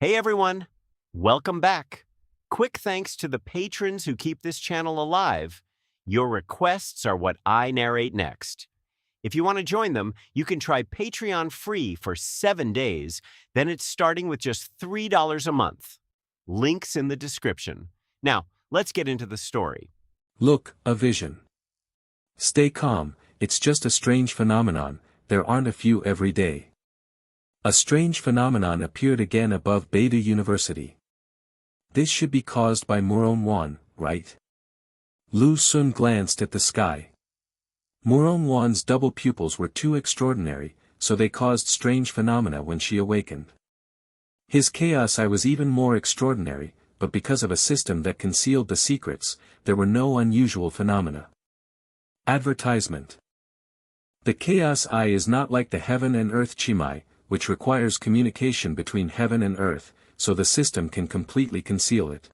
Hey everyone, welcome back. Quick thanks to the patrons who keep this channel alive. Your requests are what I narrate next. If you want to join them, you can try Patreon free for 7 days, then it's starting with just $3 a month. Links in the description. Now, let's get into the story. Look, a vision. Stay calm, it's just a strange phenomenon, there aren't a few every day. A strange phenomenon appeared again above Beidou University. This should be caused by Murong Wan, right? Lu Xun glanced at the sky. Murong Wan's double pupils were too extraordinary, so they caused strange phenomena when she awakened. His chaos eye was even more extraordinary, but because of a system that concealed the secrets, there were no unusual phenomena. Advertisement. The chaos eye is not like the heaven and earth chimai, which requires communication between heaven and earth, so the system can completely conceal it.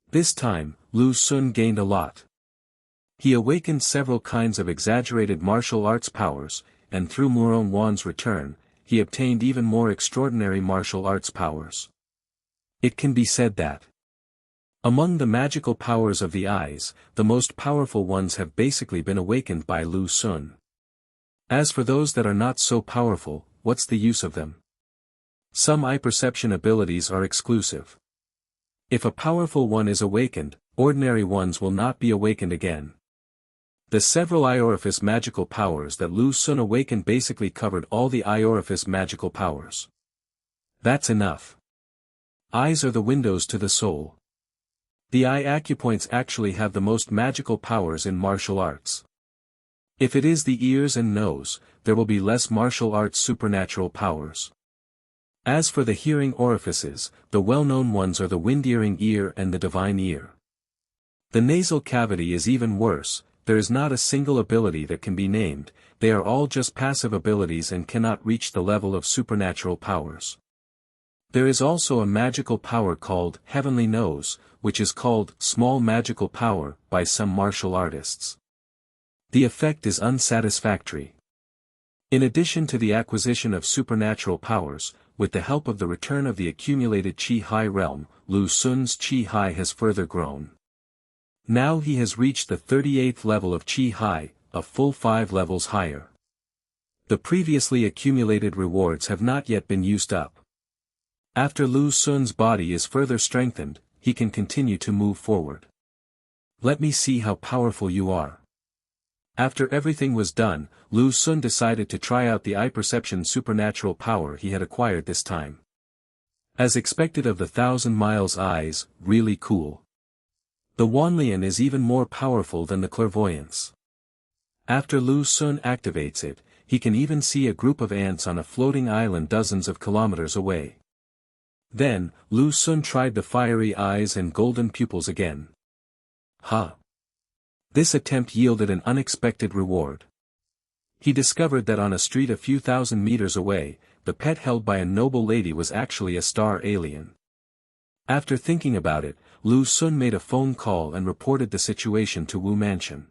This time, Lu Xun gained a lot. He awakened several kinds of exaggerated martial arts powers, and through Murong Wan's return, he obtained even more extraordinary martial arts powers. It can be said that among the magical powers of the eyes, the most powerful ones have basically been awakened by Lu Xun. As for those that are not so powerful, what's the use of them? Some eye perception abilities are exclusive. If a powerful one is awakened, ordinary ones will not be awakened again. The several eye orifice magical powers that Lu Xun awakened basically covered all the eye orifice magical powers. That's enough. Eyes are the windows to the soul. The eye acupoints actually have the most magical powers in martial arts. If it is the ears and nose, there will be less martial arts supernatural powers. As for the hearing orifices, the well-known ones are the wind-earing ear and the divine ear. The nasal cavity is even worse, there is not a single ability that can be named, they are all just passive abilities and cannot reach the level of supernatural powers. There is also a magical power called heavenly nose, which is called small magical power by some martial artists. The effect is unsatisfactory. In addition to the acquisition of supernatural powers, with the help of the return of the accumulated Qi-Hai realm, Lu Xun's Qi-Hai has further grown. Now he has reached the 38th level of Qi-Hai, a full 5 levels higher. The previously accumulated rewards have not yet been used up. After Lu Xun's body is further strengthened, he can continue to move forward. Let me see how powerful you are. After everything was done, Lu Xun decided to try out the eye perception supernatural power he had acquired this time. As expected of the 1,000 miles eyes, really cool. The Wanlian is even more powerful than the clairvoyance. After Lu Xun activates it, he can even see a group of ants on a floating island dozens of kilometers away. Then, Lu Xun tried the fiery eyes and golden pupils again. This attempt yielded an unexpected reward. He discovered that on a street a few thousand meters away, the pet held by a noble lady was actually a star alien. After thinking about it, Lu Xun made a phone call and reported the situation to Wu Mansion.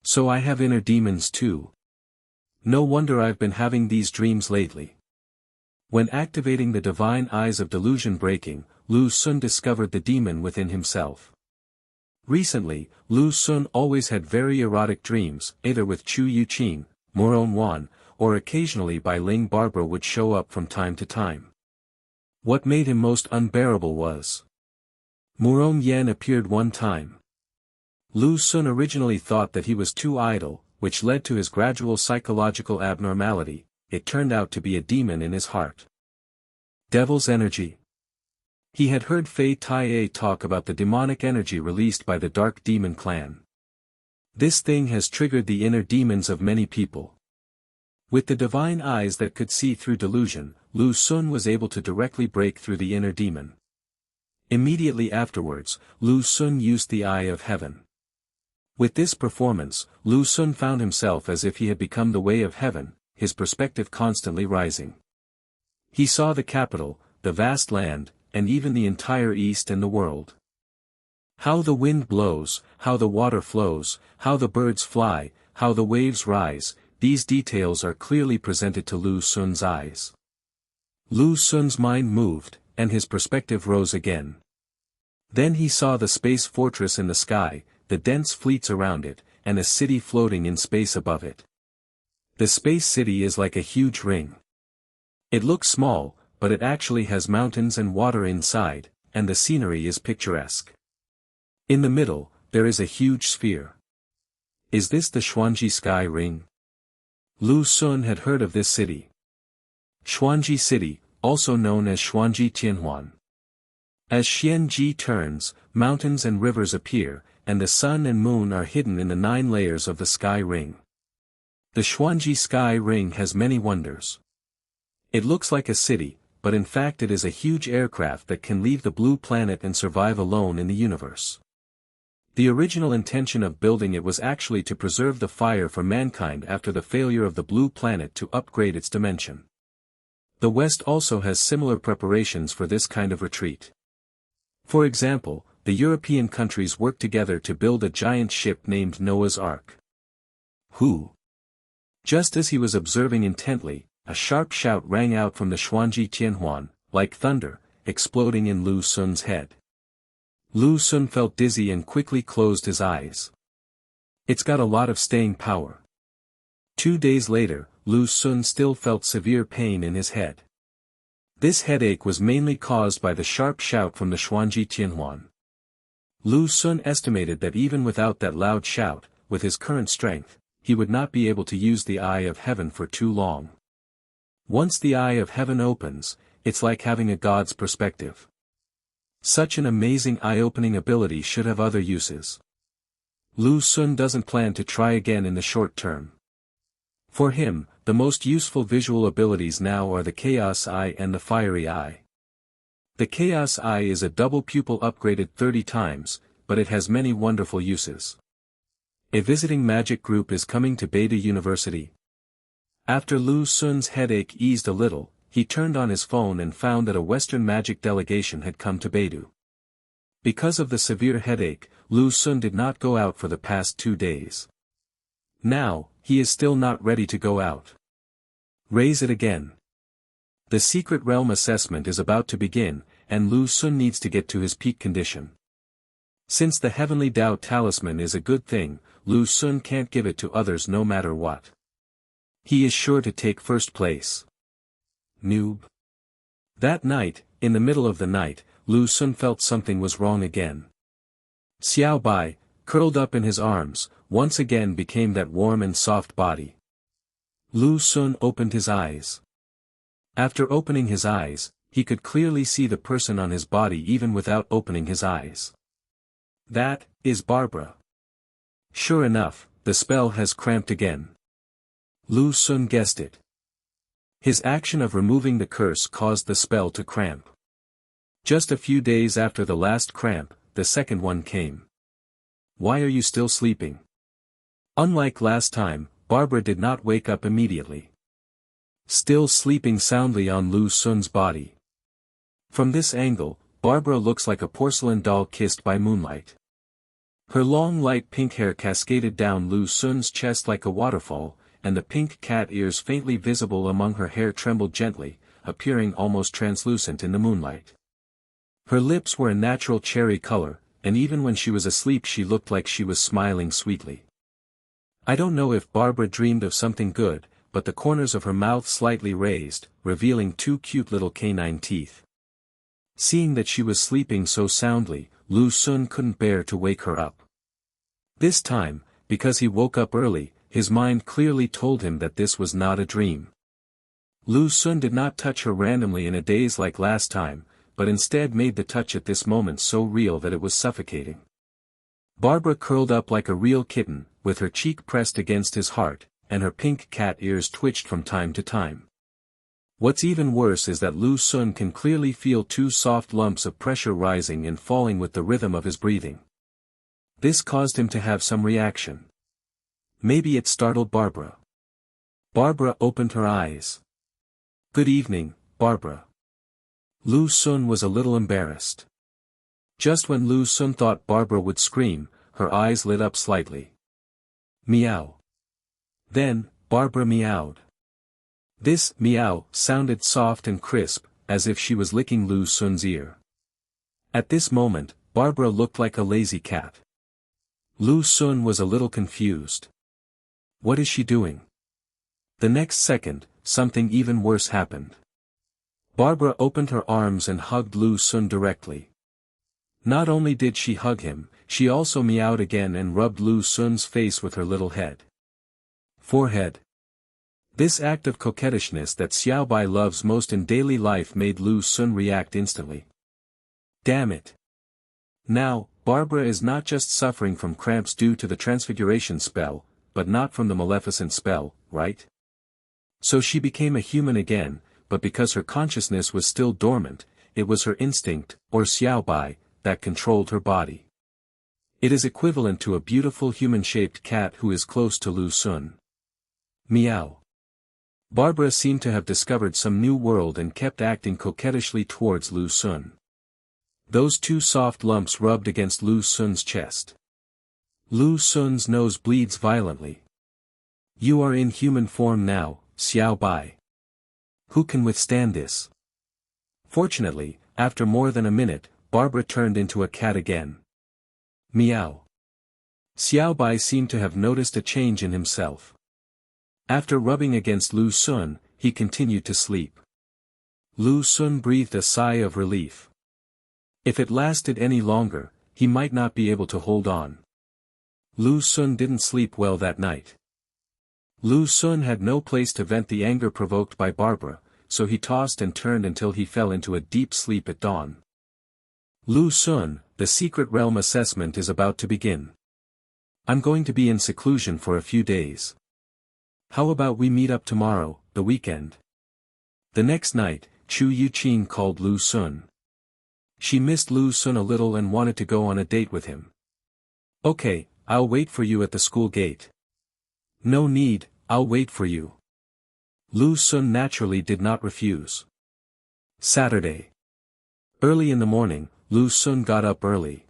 So I have inner demons too. No wonder I've been having these dreams lately. When activating the divine eyes of delusion breaking, Lu Xun discovered the demon within himself. Recently, Lu Xun always had very erotic dreams, either with Chu Youqing, Murong Wan, or occasionally by Ling Barbara would show up from time to time. What made him most unbearable was Murong Yan appeared one time. Lu Xun originally thought that he was too idle, which led to his gradual psychological abnormality. It turned out to be a demon in his heart. Devil's energy. He had heard Fei Tai talk about the demonic energy released by the Dark Demon clan. This thing has triggered the inner demons of many people. With the divine eyes that could see through delusion, Lu Xun was able to directly break through the inner demon. Immediately afterwards, Lu Xun used the Eye of Heaven. With this performance, Lu Xun found himself as if he had become the way of heaven, his perspective constantly rising. He saw the capital, the vast land, and even the entire East and the world. How the wind blows, how the water flows, how the birds fly, how the waves rise, these details are clearly presented to Lu Xun's eyes. Lu Xun's mind moved, and his perspective rose again. Then he saw the space fortress in the sky, the dense fleets around it, and a city floating in space above it. The space city is like a huge ring. It looks small, but it actually has mountains and water inside, and the scenery is picturesque. In the middle, there is a huge sphere. Is this the Xuanji Sky Ring? Lu Xun had heard of this city. Xuanji City, also known as Xuanji Tianhuan. As Xianji turns, mountains and rivers appear, and the sun and moon are hidden in the 9 layers of the sky ring. The Xuanji Sky Ring has many wonders. It looks like a city, but in fact it is a huge aircraft that can leave the blue planet and survive alone in the universe. The original intention of building it was actually to preserve the fire for mankind after the failure of the blue planet to upgrade its dimension. The West also has similar preparations for this kind of retreat. For example, the European countries work together to build a giant ship named Noah's Ark. Who? Just as he was observing intently, a sharp shout rang out from the Xuanji Tianhuan, like thunder, exploding in Lu Xun's head. Lu Xun felt dizzy and quickly closed his eyes. It's got a lot of staying power. 2 days later, Lu Xun still felt severe pain in his head. This headache was mainly caused by the sharp shout from the Xuanji Tianhuan. Lu Xun estimated that even without that loud shout, with his current strength, he would not be able to use the Eye of Heaven for too long. Once the Eye of Heaven opens, it's like having a god's perspective. Such an amazing eye-opening ability should have other uses. Lu Xun doesn't plan to try again in the short term. For him, the most useful visual abilities now are the Chaos Eye and the Fiery Eye. The Chaos Eye is a double pupil upgraded 30 times, but it has many wonderful uses. A visiting magic group is coming to Beta University. After Lu Xun's headache eased a little, he turned on his phone and found that a Western magic delegation had come to Beidou. Because of the severe headache, Lu Xun did not go out for the past 2 days. Now, he is still not ready to go out. Raise it again. The Secret Realm assessment is about to begin, and Lu Xun needs to get to his peak condition. Since the Heavenly Tao Talisman is a good thing, Lu Xun can't give it to others no matter what. He is sure to take first place. Noob. That night, in the middle of the night, Lu Xun felt something was wrong again. Xiao Bai, curled up in his arms, once again became that warm and soft body. Lu Xun opened his eyes. After opening his eyes, he could clearly see the person on his body even without opening his eyes. That is Barbara. Sure enough, the spell has cramped again. Lu Xun guessed it. His action of removing the curse caused the spell to cramp. Just a few days after the last cramp, the second one came. Why are you still sleeping? Unlike last time, Barbara did not wake up immediately. Still sleeping soundly on Lu Xun's body. From this angle, Barbara looks like a porcelain doll kissed by moonlight. Her long light pink hair cascaded down Lu Xun's chest like a waterfall, and the pink cat ears faintly visible among her hair trembled gently, appearing almost translucent in the moonlight. Her lips were a natural cherry color, and even when she was asleep she looked like she was smiling sweetly. I don't know if Barbara dreamed of something good, but the corners of her mouth slightly raised, revealing 2 cute little canine teeth. Seeing that she was sleeping so soundly, Lu Xun couldn't bear to wake her up. This time, because he woke up early, his mind clearly told him that this was not a dream. Lu Xun did not touch her randomly in a daze like last time, but instead made the touch at this moment so real that it was suffocating. Barbara curled up like a real kitten, with her cheek pressed against his heart, and her pink cat ears twitched from time to time. What's even worse is that Lu Xun can clearly feel 2 soft lumps of pressure rising and falling with the rhythm of his breathing. This caused him to have some reaction. Maybe it startled Barbara. Barbara opened her eyes. Good evening, Barbara. Lu Xun was a little embarrassed. Just when Lu Xun thought Barbara would scream, her eyes lit up slightly. Meow. Then, Barbara meowed. This meow sounded soft and crisp, as if she was licking Lu Xun's ear. At this moment, Barbara looked like a lazy cat. Lu Xun was a little confused. What is she doing? The next second, something even worse happened. Barbara opened her arms and hugged Lu Xun directly. Not only did she hug him, she also meowed again and rubbed Lu Xun's face with her little forehead. This act of coquettishness that Xiaobai loves most in daily life made Lu Xun react instantly. Damn it! Now, Barbara is not just suffering from cramps due to the transfiguration spell, but not from the maleficent spell, right? So she became a human again, but because her consciousness was still dormant, it was her instinct, or Xiaobai, that controlled her body. It is equivalent to a beautiful human-shaped cat who is close to Lu Xun. Meow. Barbara seemed to have discovered some new world and kept acting coquettishly towards Lu Xun. Those two soft lumps rubbed against Lu Xun's chest. Lu Xun's nose bleeds violently. You are in human form now, Xiaobai. Who can withstand this? Fortunately, after more than a minute, Barbara turned into a cat again. Meow. Xiaobai seemed to have noticed a change in himself. After rubbing against Lu Xun, he continued to sleep. Lu Xun breathed a sigh of relief. If it lasted any longer, he might not be able to hold on. Lu Xun didn't sleep well that night. Lu Xun had no place to vent the anger provoked by Barbara, so he tossed and turned until he fell into a deep sleep at dawn. Lu Xun, the secret realm assessment is about to begin. I'm going to be in seclusion for a few days. How about we meet up tomorrow, the weekend? The next night, Chu Youqing called Lu Xun. She missed Lu Xun a little and wanted to go on a date with him. Okay, I'll wait for you at the school gate. No need, I'll wait for you. Lu Xun naturally did not refuse. Saturday. Early in the morning, Lu Xun got up early.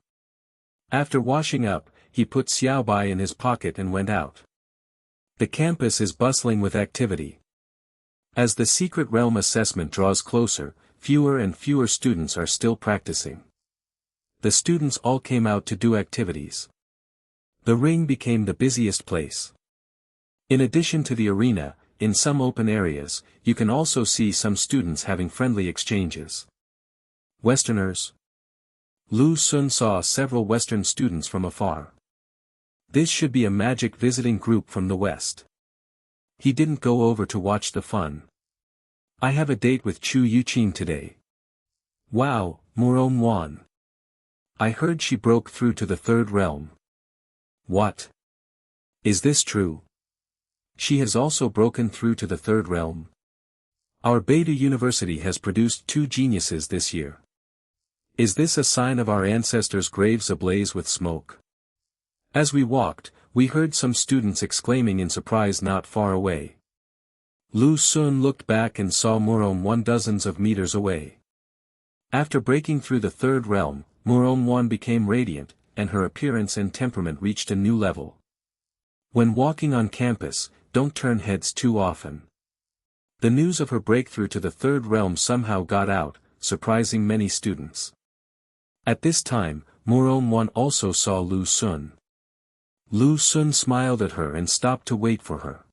After washing up, he put Xiaobai in his pocket and went out. The campus is bustling with activity. As the secret realm assessment draws closer, fewer and fewer students are still practicing. The students all came out to do activities. The ring became the busiest place. In addition to the arena, in some open areas, you can also see some students having friendly exchanges. Westerners. Lu Xun saw several Western students from afar. This should be a magic visiting group from the West. He didn't go over to watch the fun. I have a date with Chu Youqing today. Wow, Murong Wan. I heard she broke through to the third realm. What? Is this true? She has also broken through to the third realm. Our Beta University has produced 2 geniuses this year. Is this a sign of our ancestors' graves ablaze with smoke? As we walked, we heard some students exclaiming in surprise not far away. Lu Xun looked back and saw Murong Wan dozens of meters away. After breaking through the third realm, Murong Wan became radiant, and her appearance and temperament reached a new level. When walking on campus, don't turn heads too often. The news of her breakthrough to the third realm somehow got out, surprising many students. At this time, Murong Wan also saw Lu Xun. Lu Xun smiled at her and stopped to wait for her.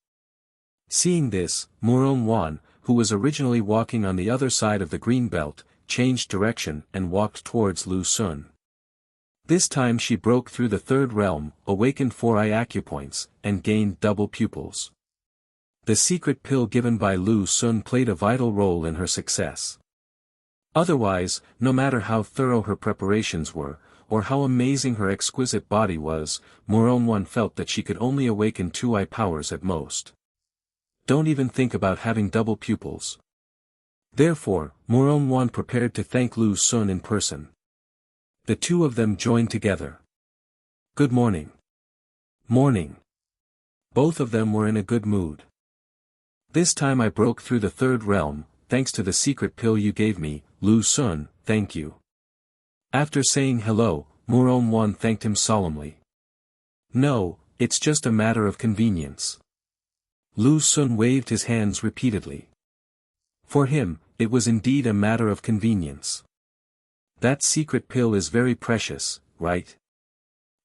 Seeing this, Murong Wan, who was originally walking on the other side of the green belt, changed direction and walked towards Lu Xun. This time she broke through the third realm, awakened 4 eye acupoints, and gained double pupils. The secret pill given by Lu Xun played a vital role in her success. Otherwise, no matter how thorough her preparations were, or how amazing her exquisite body was, Murong Wan felt that she could only awaken 2 eye powers at most. Don't even think about having double pupils. Therefore, Murong Wan prepared to thank Lu Xun in person. The two of them joined together. Good morning. Morning. Both of them were in a good mood. This time I broke through the third realm, thanks to the secret pill you gave me, Lu Xun, thank you. After saying hello, Murong Wan thanked him solemnly. No, it's just a matter of convenience. Lu Xun waved his hands repeatedly. For him, it was indeed a matter of convenience. That secret pill is very precious, right?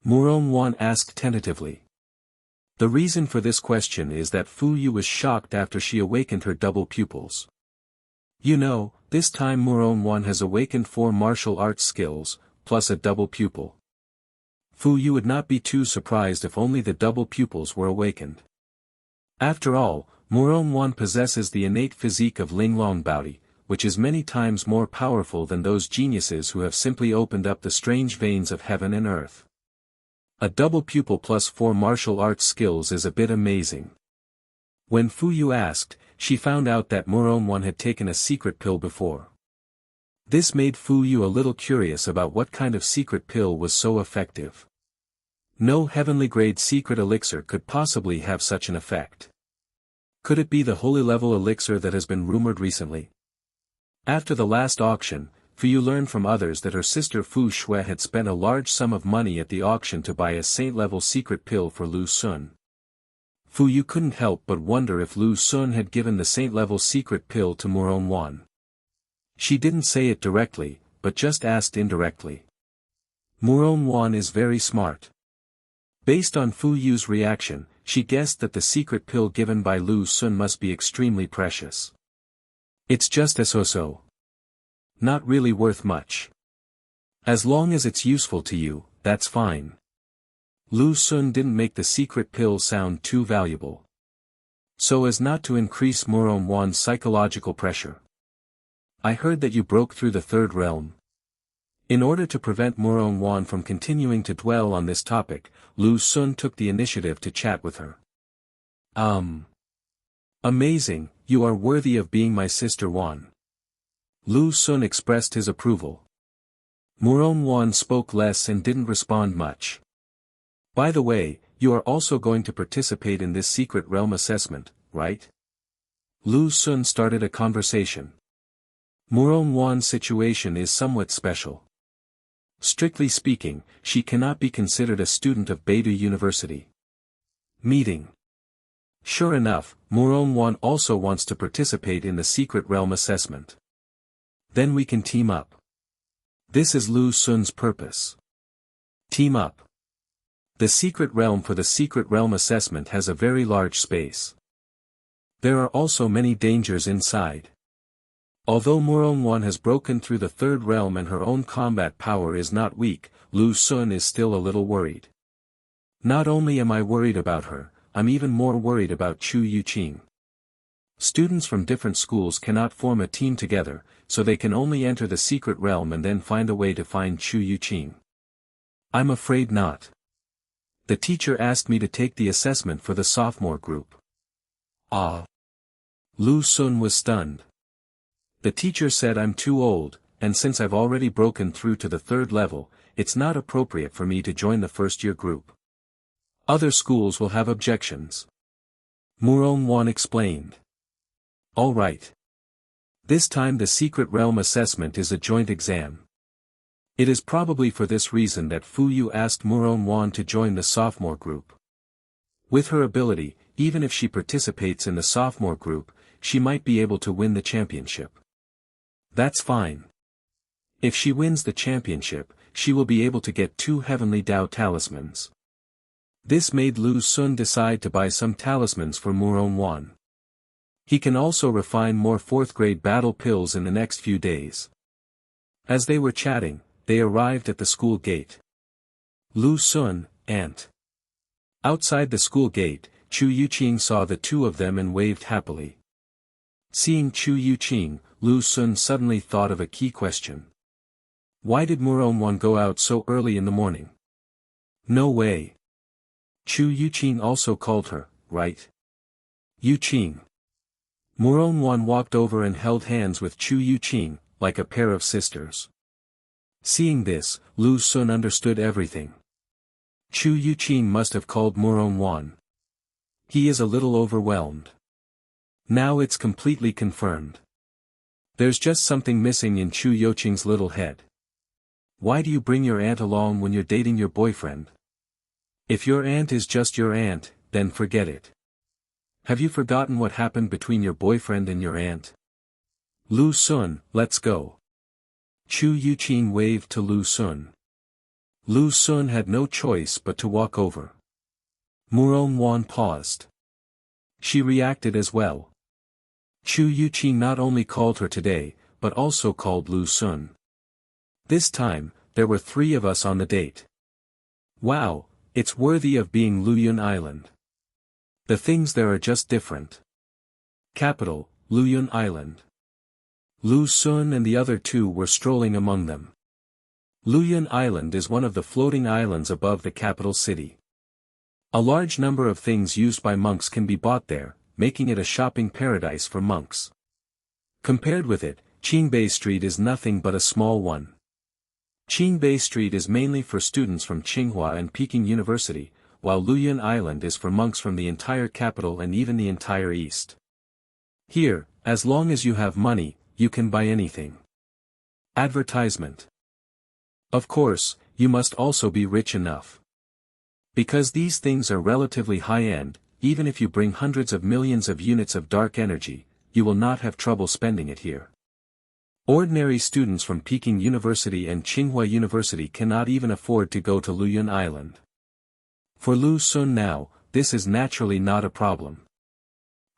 Murong Wan asked tentatively. The reason for this question is that Fu Yu was shocked after she awakened her double pupils. You know, this time Murong Wan has awakened 4 martial arts skills, plus a double pupil. Fu Yu would not be too surprised if only the double pupils were awakened. After all, Murong Wan possesses the innate physique of Linglong Baodi, which is many times more powerful than those geniuses who have simply opened up the strange veins of heaven and earth. A double pupil plus 4 martial arts skills is a bit amazing. When Fu Yu asked, she found out that Murong Wan had taken a secret pill before. This made Fu Yu a little curious about what kind of secret pill was so effective. No heavenly grade secret elixir could possibly have such an effect. Could it be the holy level elixir that has been rumored recently? After the last auction, Fu Yu learned from others that her sister Fu Shui had spent a large sum of money at the auction to buy a saint-level secret pill for Lu Sun. Fu Yu couldn't help but wonder if Lu Sun had given the saint-level secret pill to Murong Wan. She didn't say it directly, but just asked indirectly. Murong Wan is very smart. Based on Fu Yu's reaction, she guessed that the secret pill given by Lu Sun must be extremely precious. It's just a so-so. Not really worth much. As long as it's useful to you, that's fine. Lu Sun didn't make the secret pill sound too valuable. So as not to increase Murong Wan's psychological pressure. I heard that you broke through the third realm. In order to prevent Murong Wan from continuing to dwell on this topic, Lu Sun took the initiative to chat with her. Amazing, you are worthy of being my sister Wan. Lu Sun expressed his approval. Murong Wan spoke less and didn't respond much. By the way, you are also going to participate in this secret realm assessment, right? Lu Sun started a conversation. Murong Wan's situation is somewhat special. Strictly speaking, she cannot be considered a student of Beidou University. Meeting. Sure enough, Murong Wan also wants to participate in the secret realm assessment. Then we can team up. This is Lu Sun's purpose. Team up. The secret realm for the secret realm assessment has a very large space. There are also many dangers inside. Although Murong Wan has broken through the third realm and her own combat power is not weak, Lu Sun is still a little worried. Not only am I worried about her, I'm even more worried about Chu Youqing. Students from different schools cannot form a team together, so they can only enter the secret realm and then find a way to find Chu Youqing. I'm afraid not. The teacher asked me to take the assessment for the sophomore group. Lu Sun was stunned. The teacher said I'm too old, and since I've already broken through to the third level, it's not appropriate for me to join the first-year group. Other schools will have objections. Murong Wan explained. All right. This time the secret realm assessment is a joint exam. It is probably for this reason that Fu Yu asked Murong Wan to join the sophomore group. With her ability, even if she participates in the sophomore group, she might be able to win the championship. That's fine. If she wins the championship, she will be able to get 2 heavenly Dao talismans. This made Lu Sun decide to buy some talismans for Murong Wan. He can also refine more 4th-grade battle pills in the next few days. As they were chatting, they arrived at the school gate. Lu Sun, Aunt. Outside the school gate, Chu Youqing saw the two of them and waved happily. Seeing Chu Youqing, Lu Sun suddenly thought of a key question. Why did Murong Wan go out so early in the morning? No way. Chu Youqing also called her, right? Youqing. Murong Wan walked over and held hands with Chu Youqing, like a pair of sisters. Seeing this, Lu Sun understood everything. Chu Youqing must have called Murong Wan. He is a little overwhelmed. Now it's completely confirmed. There's just something missing in Chu Youqing's little head. Why do you bring your aunt along when you're dating your boyfriend? If your aunt is just your aunt, then forget it. Have you forgotten what happened between your boyfriend and your aunt? Lu Sun, let's go. Chu Youqing waved to Lu Sun. Lu Sun had no choice but to walk over. Murong Wan paused. She reacted as well. Chu Youqing not only called her today, but also called Lu Sun. This time, there were 3 of us on the date. Wow, it's worthy of being Luyun Island. The things there are just different. Capital, Luyun Island. Lu Sun and the other 2 were strolling among them. Luyun Island is one of the floating islands above the capital city. A large number of things used by monks can be bought there, making it a shopping paradise for monks. Compared with it, Qingbei Street is nothing but a small one. Qingbei Street is mainly for students from Tsinghua and Peking University, while Luyun Island is for monks from the entire capital and even the entire East. Here, as long as you have money, you can buy anything. Advertisement. Of course, you must also be rich enough. Because these things are relatively high-end, even if you bring hundreds of millions of units of dark energy, you will not have trouble spending it here. Ordinary students from Peking University and Tsinghua University cannot even afford to go to Luyun Island. For Lu Sun now, this is naturally not a problem.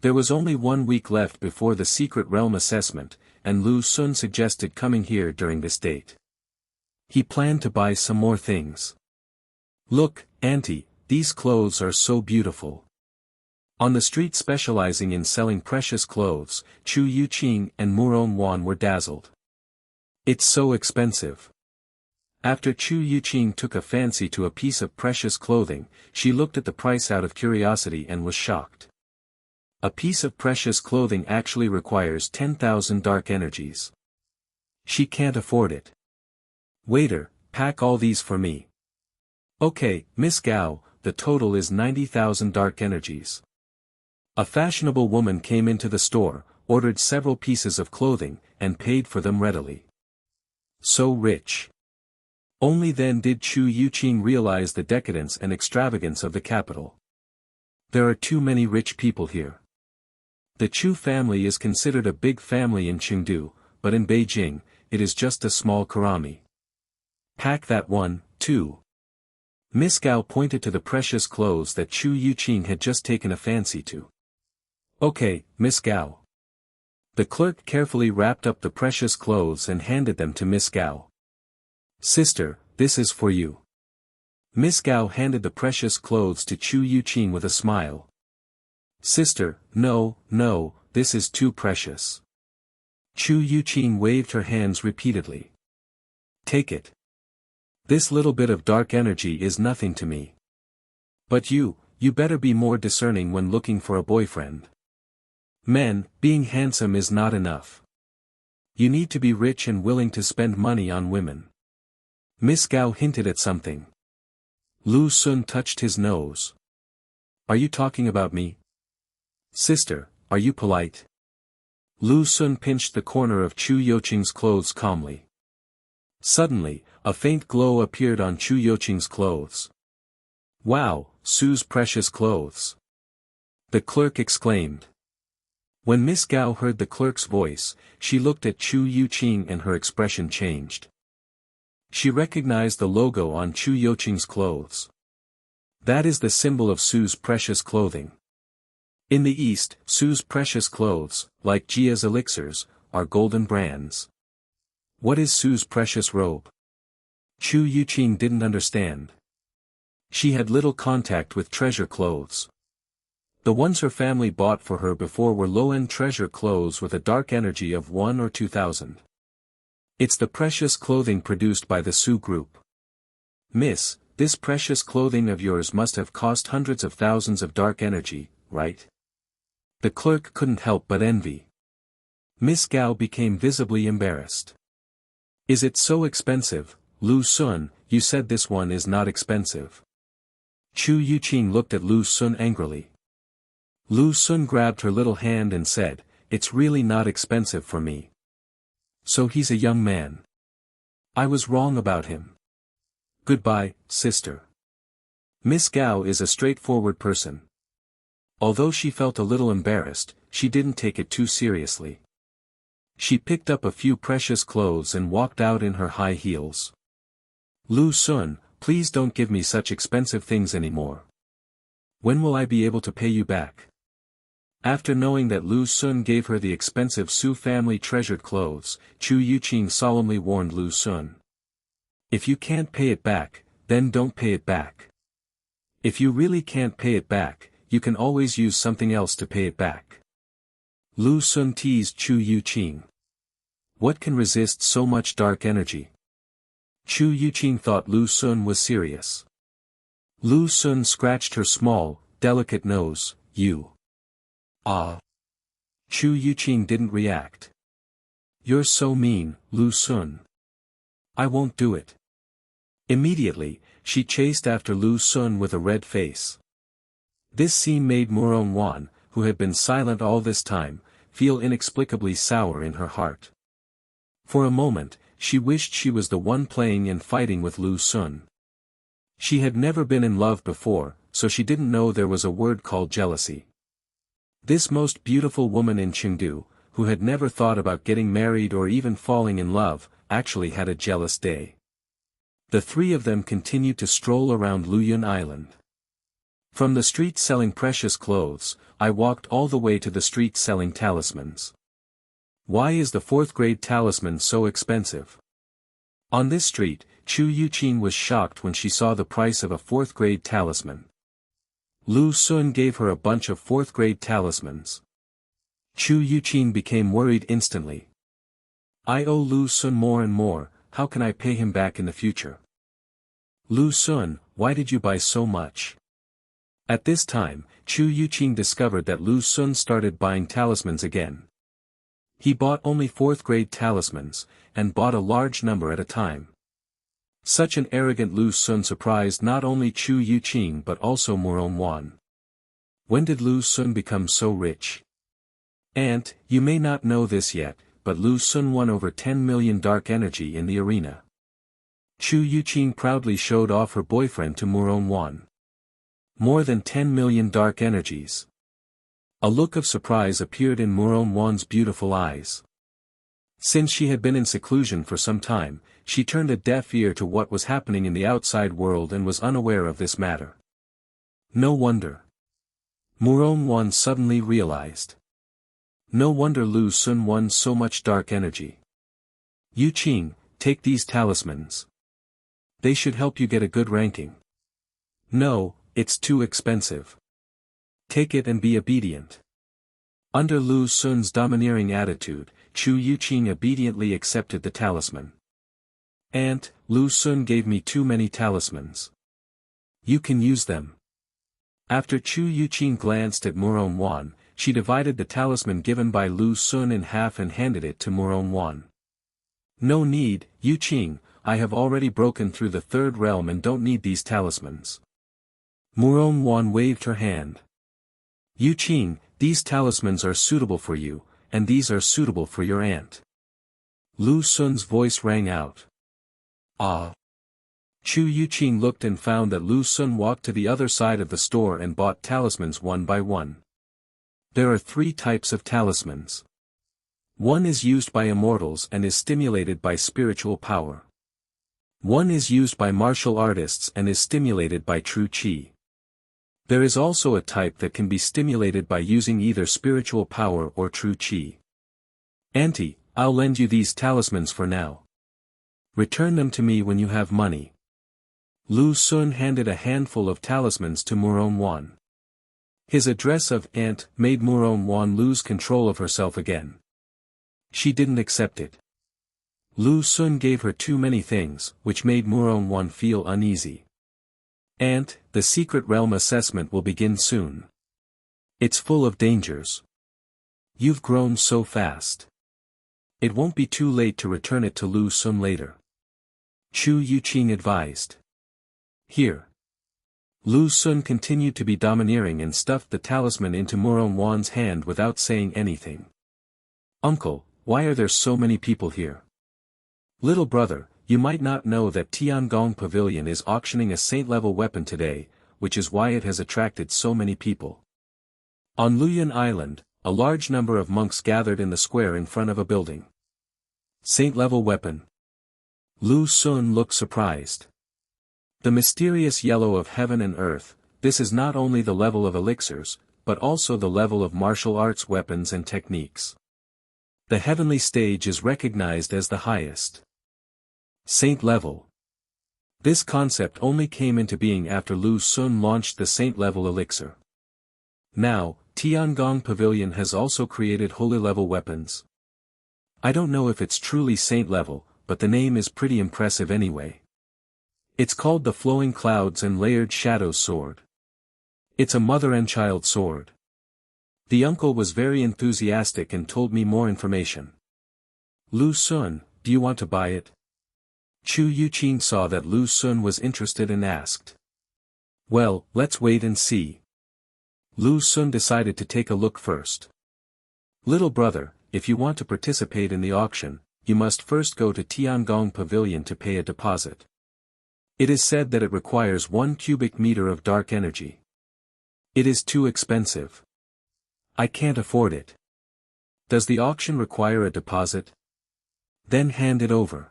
There was only 1 week left before the Secret Realm assessment, and Lu Sun suggested coming here during this date. He planned to buy some more things. Look, Auntie, these clothes are so beautiful. On the street specializing in selling precious clothes, Chu Youqing and Murong Wan were dazzled. It's so expensive. After Chu Youqing took a fancy to a piece of precious clothing, she looked at the price out of curiosity and was shocked. A piece of precious clothing actually requires 10,000 dark energies. She can't afford it. Waiter, pack all these for me. Okay, Miss Gao, the total is 90,000 dark energies. A fashionable woman came into the store, ordered several pieces of clothing, and paid for them readily. So rich. Only then did Chu Youqing realize the decadence and extravagance of the capital. There are too many rich people here. The Chu family is considered a big family in Chengdu, but in Beijing, it is just a small karami. Pack that one, too. Miss Gao pointed to the precious clothes that Chu Youqing had just taken a fancy to. Okay, Miss Gao. The clerk carefully wrapped up the precious clothes and handed them to Miss Gao. Sister, this is for you. Miss Gao handed the precious clothes to Chu Youqing with a smile. Sister, no, this is too precious. Chu Youqing waved her hands repeatedly. Take it. This little bit of dark energy is nothing to me. But you better be more discerning when looking for a boyfriend. Men, being handsome is not enough. You need to be rich and willing to spend money on women. Miss Gao hinted at something. Lu Sun touched his nose. Are you talking about me? Sister, are you polite? Lu Sun pinched the corner of Chu Youqing's clothes calmly. Suddenly, a faint glow appeared on Chu Youqing's clothes. Wow, Sue's precious clothes. The clerk exclaimed. When Miss Gao heard the clerk's voice, she looked at Chu Youqing and her expression changed. She recognized the logo on Chu Youqing's clothes. That is the symbol of Sue's precious clothing. In the East, Sue's precious clothes, like Jia's elixirs, are golden brands. What is Sue's precious robe? Chu Youqing didn't understand. She had little contact with treasure clothes. The ones her family bought for her before were low-end treasure clothes with a dark energy of 1 or 2,000. It's the precious clothing produced by the Su Group. Miss, this precious clothing of yours must have cost hundreds of thousands of dark energy, right? The clerk couldn't help but envy. Miss Gao became visibly embarrassed. Is it so expensive, Lu Sun? You said this one is not expensive. Chu Youqing looked at Lu Sun angrily. Lu Sun grabbed her little hand and said, it's really not expensive for me. So he's a young man. I was wrong about him. Goodbye, sister. Miss Gao is a straightforward person. Although she felt a little embarrassed, she didn't take it too seriously. She picked up a few precious clothes and walked out in her high heels. Lu Sun, please don't give me such expensive things anymore. When will I be able to pay you back? After knowing that Lu Sun gave her the expensive Su family treasured clothes, Chu Youqing solemnly warned Lu Sun. If you can't pay it back, then don't pay it back. If you really can't pay it back, you can always use something else to pay it back. Lu Sun teased Chu Youqing. What can resist so much dark energy? Chu Youqing thought Lu Sun was serious. Lu Sun scratched her small, delicate nose. You. Ah. Chu Youqing didn't react. You're so mean, Lu Sun. I won't do it. Immediately, she chased after Lu Sun with a red face. This scene made Murong Wan, who had been silent all this time, feel inexplicably sour in her heart. For a moment, she wished she was the one playing and fighting with Lu Sun. She had never been in love before, so she didn't know there was a word called jealousy. This most beautiful woman in Chengdu, who had never thought about getting married or even falling in love, actually had a jealous day. The three of them continued to stroll around Luyun Island. From the street selling precious clothes, I walked all the way to the street selling talismans. Why is the 4th grade talisman so expensive? On this street, Chu Youqing was shocked when she saw the price of a 4th grade talisman. Lu Sun gave her a bunch of 4th grade talismans. Chu Youqing became worried instantly. I owe Lu Sun more and more, how can I pay him back in the future? Lu Sun, why did you buy so much? At this time, Chu Youqing discovered that Lu Sun started buying talismans again. He bought only 4th grade talismans, and bought a large number at a time. Such an arrogant Lu Sun surprised not only Chu Youqing but also Murong Wan. When did Lu Sun become so rich? Aunt, you may not know this yet, but Lu Sun won over 10 million dark energy in the arena. Chu Youqing proudly showed off her boyfriend to Murong Wan. More than 10 million dark energies. A look of surprise appeared in Murong Wan's beautiful eyes. Since she had been in seclusion for some time, she turned a deaf ear to what was happening in the outside world and was unaware of this matter. No wonder. Murong Wan suddenly realized. No wonder Lu Sun won so much dark energy. Youqing, take these talismans. They should help you get a good ranking. No, it's too expensive. Take it and be obedient. Under Lu Sun's domineering attitude, Chu Youqing obediently accepted the talisman. Aunt, Lu Sun gave me too many talismans. You can use them. After Chu Youqing glanced at Murong Wan, she divided the talisman given by Lu Sun in half and handed it to Murong Wan. No need, Youqing, I have already broken through the 3rd realm and don't need these talismans. Murong Wan waved her hand. Youqing, these talismans are suitable for you, and these are suitable for your aunt. Lu Sun's voice rang out. Ah. Chu Youqing looked and found that Lu Sun walked to the other side of the store and bought talismans one by one. There are 3 types of talismans. One is used by immortals and is stimulated by spiritual power. One is used by martial artists and is stimulated by true qi. There is also a type that can be stimulated by using either spiritual power or true qi. Auntie, I'll lend you these talismans for now. Return them to me when you have money. Lu Sun handed a handful of talismans to Murong Wan. His address of aunt made Murong Wan lose control of herself again. She didn't accept it. Lu Sun gave her too many things, which made Murong Wan feel uneasy. Aunt, the secret realm assessment will begin soon. It's full of dangers. You've grown so fast. It won't be too late to return it to Lu Sun later. Chu Youqing advised. Here. Lu Sun continued to be domineering and stuffed the talisman into Murong Wan's hand without saying anything. Uncle, why are there so many people here? Little brother, you might not know that Tiangong Pavilion is auctioning a saint-level weapon today, which is why it has attracted so many people. On Luyun Island, a large number of monks gathered in the square in front of a building. Saint-level weapon. Lu Xun looked surprised. The mysterious yellow of heaven and earth, this is not only the level of elixirs, but also the level of martial arts weapons and techniques. The heavenly stage is recognized as the highest. Saint level. This concept only came into being after Lu Xun launched the Saint level elixir. Now, Tiangong Pavilion has also created holy level weapons. I don't know if it's truly Saint level, but the name is pretty impressive anyway. It's called the Flowing Clouds and Layered Shadows Sword. It's a mother and child sword. The uncle was very enthusiastic and told me more information. Lu Xun, do you want to buy it? Chu Youqing saw that Lu Xun was interested and asked. Well, let's wait and see. Lu Xun decided to take a look first. Little brother, if you want to participate in the auction, you must first go to Tiangong Pavilion to pay a deposit. It is said that it requires 1 cubic meter of dark energy. It is too expensive. I can't afford it. Does the auction require a deposit? Then hand it over.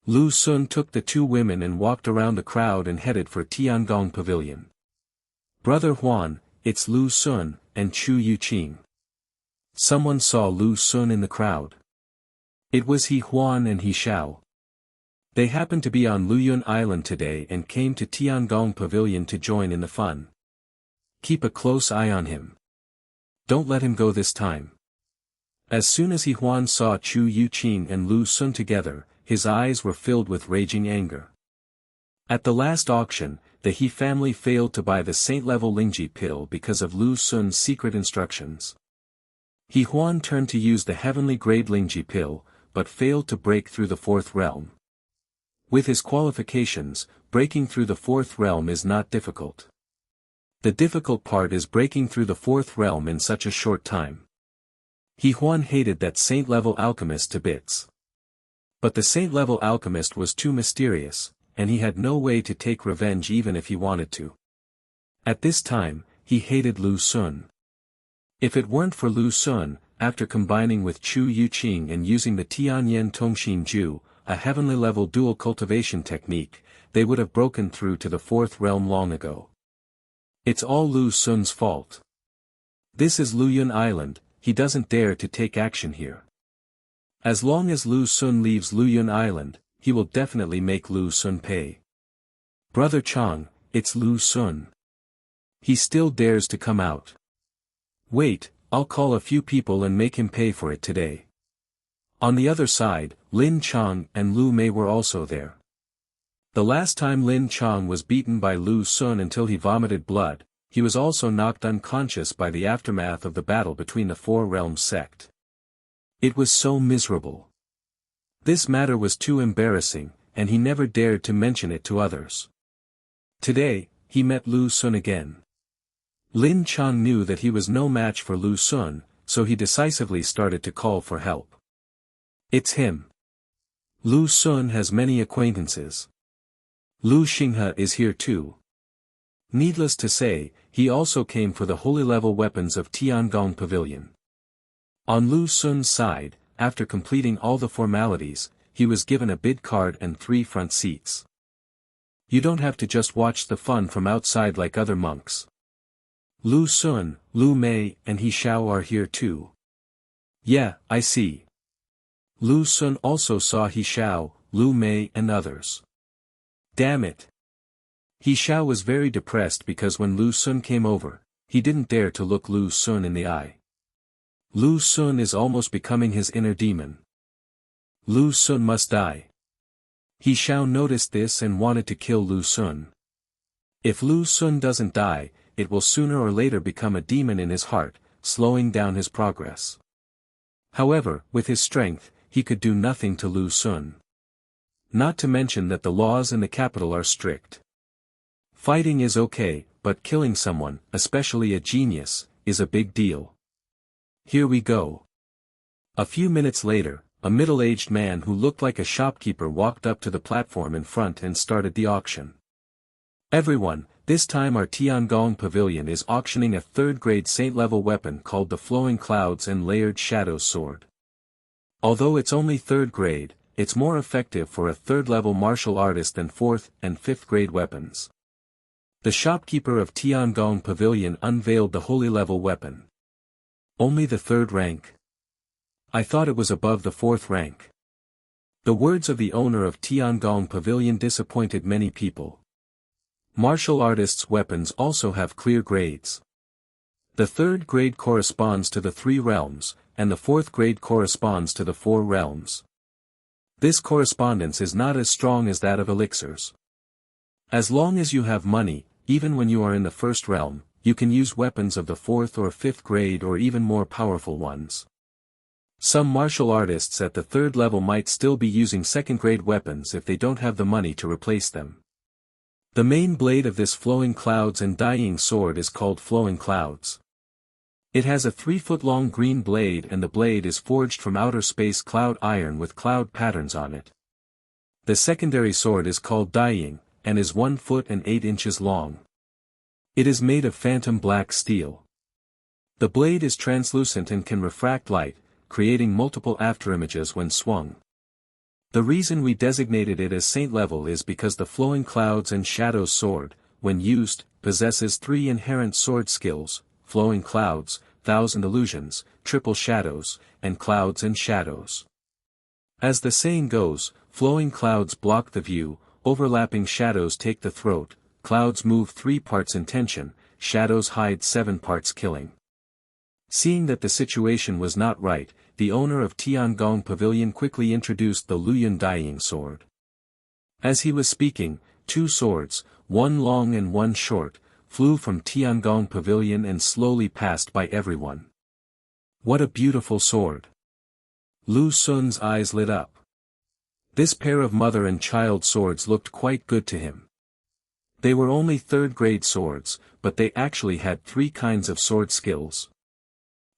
Lu Xun took the 2 women and walked around the crowd and headed for Tiangong Pavilion. Brother Huan, it's Lu Xun, and Chu Youqing. Someone saw Lu Xun in the crowd. It was He Huan and He Xiao. They happened to be on Luyun Island today and came to Tiangong Pavilion to join in the fun. Keep a close eye on him. Don't let him go this time. As soon as He Huan saw Chu Youqing and Lu Xun together, his eyes were filled with raging anger. At the last auction, the He family failed to buy the Saint-level Lingji pill because of Lu Xun's secret instructions. He Huan turned to use the heavenly grade Lingji pill, but failed to break through the 4th realm. With his qualifications, breaking through the 4th realm is not difficult. The difficult part is breaking through the 4th realm in such a short time. He Huan hated that Saint-level alchemist to bits. But the Saint-level alchemist was too mysterious, and he had no way to take revenge even if he wanted to. At this time, he hated Lu Xun. If it weren't for Lu Xun, after combining with Chu Youqing and using the Tianyan Tongxin Ju, a heavenly level dual cultivation technique, they would have broken through to the 4th realm long ago. It's all Lu Xun's fault. This is Luyun Island, he doesn't dare to take action here. As long as Lu Xun leaves Luyun Island, he will definitely make Lu Xun pay. Brother Chang, it's Lu Xun. He still dares to come out. Wait, I'll call a few people and make him pay for it today. On the other side, Lin Chang and Lu Mei were also there. The last time Lin Chang was beaten by Lu Xun until he vomited blood, he was also knocked unconscious by the aftermath of the battle between the 4 realms sect. It was so miserable. This matter was too embarrassing, and he never dared to mention it to others. Today, he met Lu Xun again. Lin Chang knew that he was no match for Lu Xun, so he decisively started to call for help. It's him. Lu Xun has many acquaintances. Lu Xinghe is here too. Needless to say, he also came for the holy level weapons of Tiangong Pavilion. On Lu Xun's side, after completing all the formalities, he was given a bid card and 3 front seats. You don't have to just watch the fun from outside like other monks. Lu Xun, Lu Mei and He Xiao are here too. Yeah, I see. Lu Xun also saw He Xiao, Lu Mei and others. Damn it. He Xiao was very depressed because when Lu Xun came over, he didn't dare to look Lu Xun in the eye. Lu Xun is almost becoming his inner demon. Lu Xun must die. He Xiao noticed this and wanted to kill Lu Xun. If Lu Xun doesn't die, it will sooner or later become a demon in his heart, slowing down his progress. However, with his strength, he could do nothing to Lu Xun. Not to mention that the laws in the capital are strict. Fighting is okay, but killing someone, especially a genius, is a big deal. Here we go. A few minutes later, a middle-aged man who looked like a shopkeeper walked up to the platform in front and started the auction. Everyone, this time our Tiangong Pavilion is auctioning a 3rd-grade saint-level weapon called the Flowing Clouds and Layered Shadows Sword. Although it's only 3rd grade, it's more effective for a 3rd-level martial artist than 4th and 5th grade weapons. The shopkeeper of Tiangong Pavilion unveiled the holy level weapon. Only the 3rd rank? I thought it was above the 4th rank. The words of the owner of Tiangong Pavilion disappointed many people. Martial artists' weapons also have clear grades. The 3rd grade corresponds to the 3 realms, and the 4th grade corresponds to the 4 realms. This correspondence is not as strong as that of elixirs. As long as you have money, even when you are in the 1st realm, you can use weapons of the 4th or 5th grade or even more powerful ones. Some martial artists at the 3rd level might still be using 2nd grade weapons if they don't have the money to replace them. The main blade of this flowing clouds and dyeing sword is called flowing clouds. It has a 3-foot-long green blade and the blade is forged from outer space cloud iron with cloud patterns on it. The secondary sword is called dyeing, and is 1 foot and 8 inches long. It is made of phantom black steel. The blade is translucent and can refract light, creating multiple afterimages when swung. The reason we designated it as saint level is because the flowing clouds and shadows sword, when used, possesses 3 inherent sword skills: flowing clouds, 1,000 illusions, triple shadows, and clouds and shadows. As the saying goes, flowing clouds block the view, overlapping shadows take the throat, clouds move 3 parts intention, shadows hide 7 parts killing. Seeing that the situation was not right, the owner of Tiangong Pavilion quickly introduced the Luyun dyeing sword. As he was speaking, 2 swords, one long and one short, flew from Tiangong Pavilion and slowly passed by everyone. What a beautiful sword! Lu Sun's eyes lit up. This pair of mother and child swords looked quite good to him. They were only 3rd grade swords, but they actually had 3 kinds of sword skills.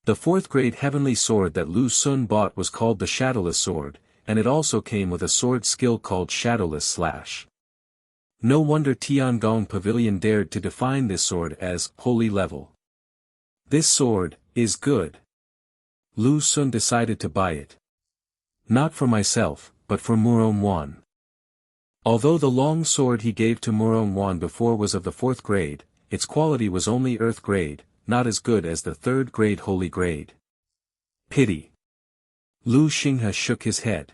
The 4th grade heavenly sword that Lu Sun bought was called the Shadowless sword, and it also came with a sword skill called Shadowless Slash. No wonder Tiangong Pavilion dared to define this sword as holy level. This sword is good. Lu Sun decided to buy it. Not for myself, but for Murong Wan. Although the long sword he gave to Murong Wan before was of the 4th grade, its quality was only earth grade, not as good as the 3rd grade holy grade. Pity. Lu Xinghe shook his head.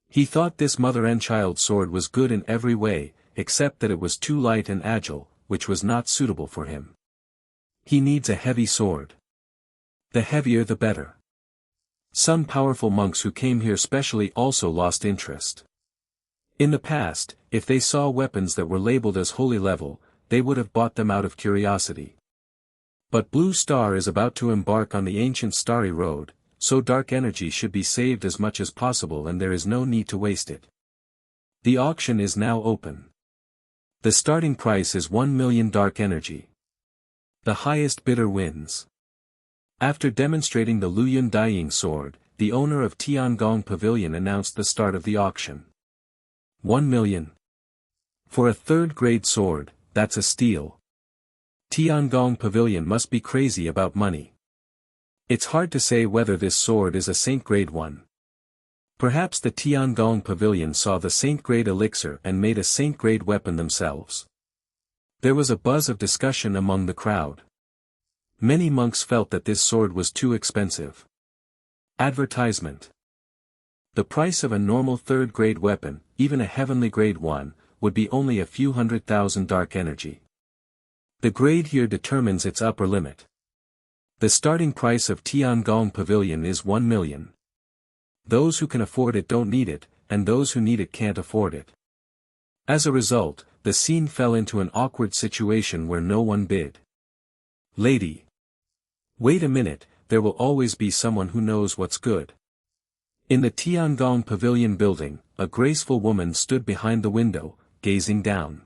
He thought this mother and child sword was good in every way, except that it was too light and agile, which was not suitable for him. He needs a heavy sword. The heavier the better. Some powerful monks who came here specially also lost interest. In the past, if they saw weapons that were labeled as holy level, they would have bought them out of curiosity. But Blue Star is about to embark on the ancient starry road, so dark energy should be saved as much as possible and there is no need to waste it. The auction is now open. The starting price is 1 million dark energy. The highest bidder wins. After demonstrating the Luyun dyeing sword, the owner of Tiangong Pavilion announced the start of the auction. 1 million. For a 3rd grade sword, that's a steal. Tiangong Pavilion must be crazy about money. It's hard to say whether this sword is a saint grade one. Perhaps the Tiangong Pavilion saw the saint grade elixir and made a saint grade weapon themselves. There was a buzz of discussion among the crowd. Many monks felt that this sword was too expensive. Advertisement. The price of a normal 3rd grade weapon, even a heavenly grade one, would be only a few 100,000 dark energy. The grade here determines its upper limit. The starting price of Tiangong Pavilion is 1 million. Those who can afford it don't need it, and those who need it can't afford it. As a result, the scene fell into an awkward situation where no one bid. Lady. Wait a minute, there will always be someone who knows what's good. In the Tiangong Pavilion building, a graceful woman stood behind the window, gazing down.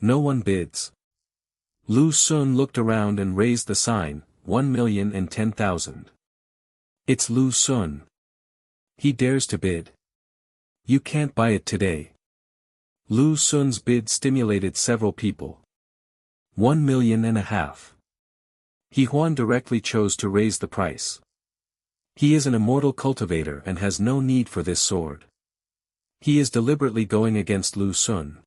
No one bids. Lu Sun looked around and raised the sign, 1,010,000. It's Lu Sun. He dares to bid. You can't buy it today. Lu Sun's bid stimulated several people. 1.5 million. He Huan directly chose to raise the price. He is an immortal cultivator and has no need for this sword. He is deliberately going against Lu Xun.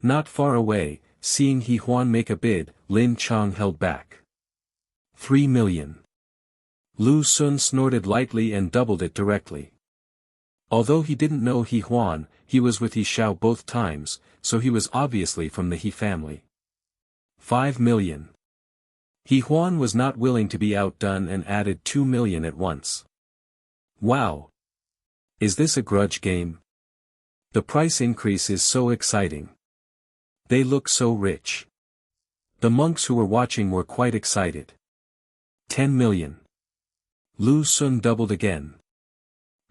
Not far away, seeing He Huan make a bid, Lin Chang held back. 3 million. Lu Xun snorted lightly and doubled it directly. Although he didn't know He Huan, he was with He Xiao both times, so he was obviously from the He family. 5 million. He Huan was not willing to be outdone and added 2 million at once. Wow! Is this a grudge game? The price increase is so exciting. They look so rich. The monks who were watching were quite excited. 10 million. Lu Xun doubled again.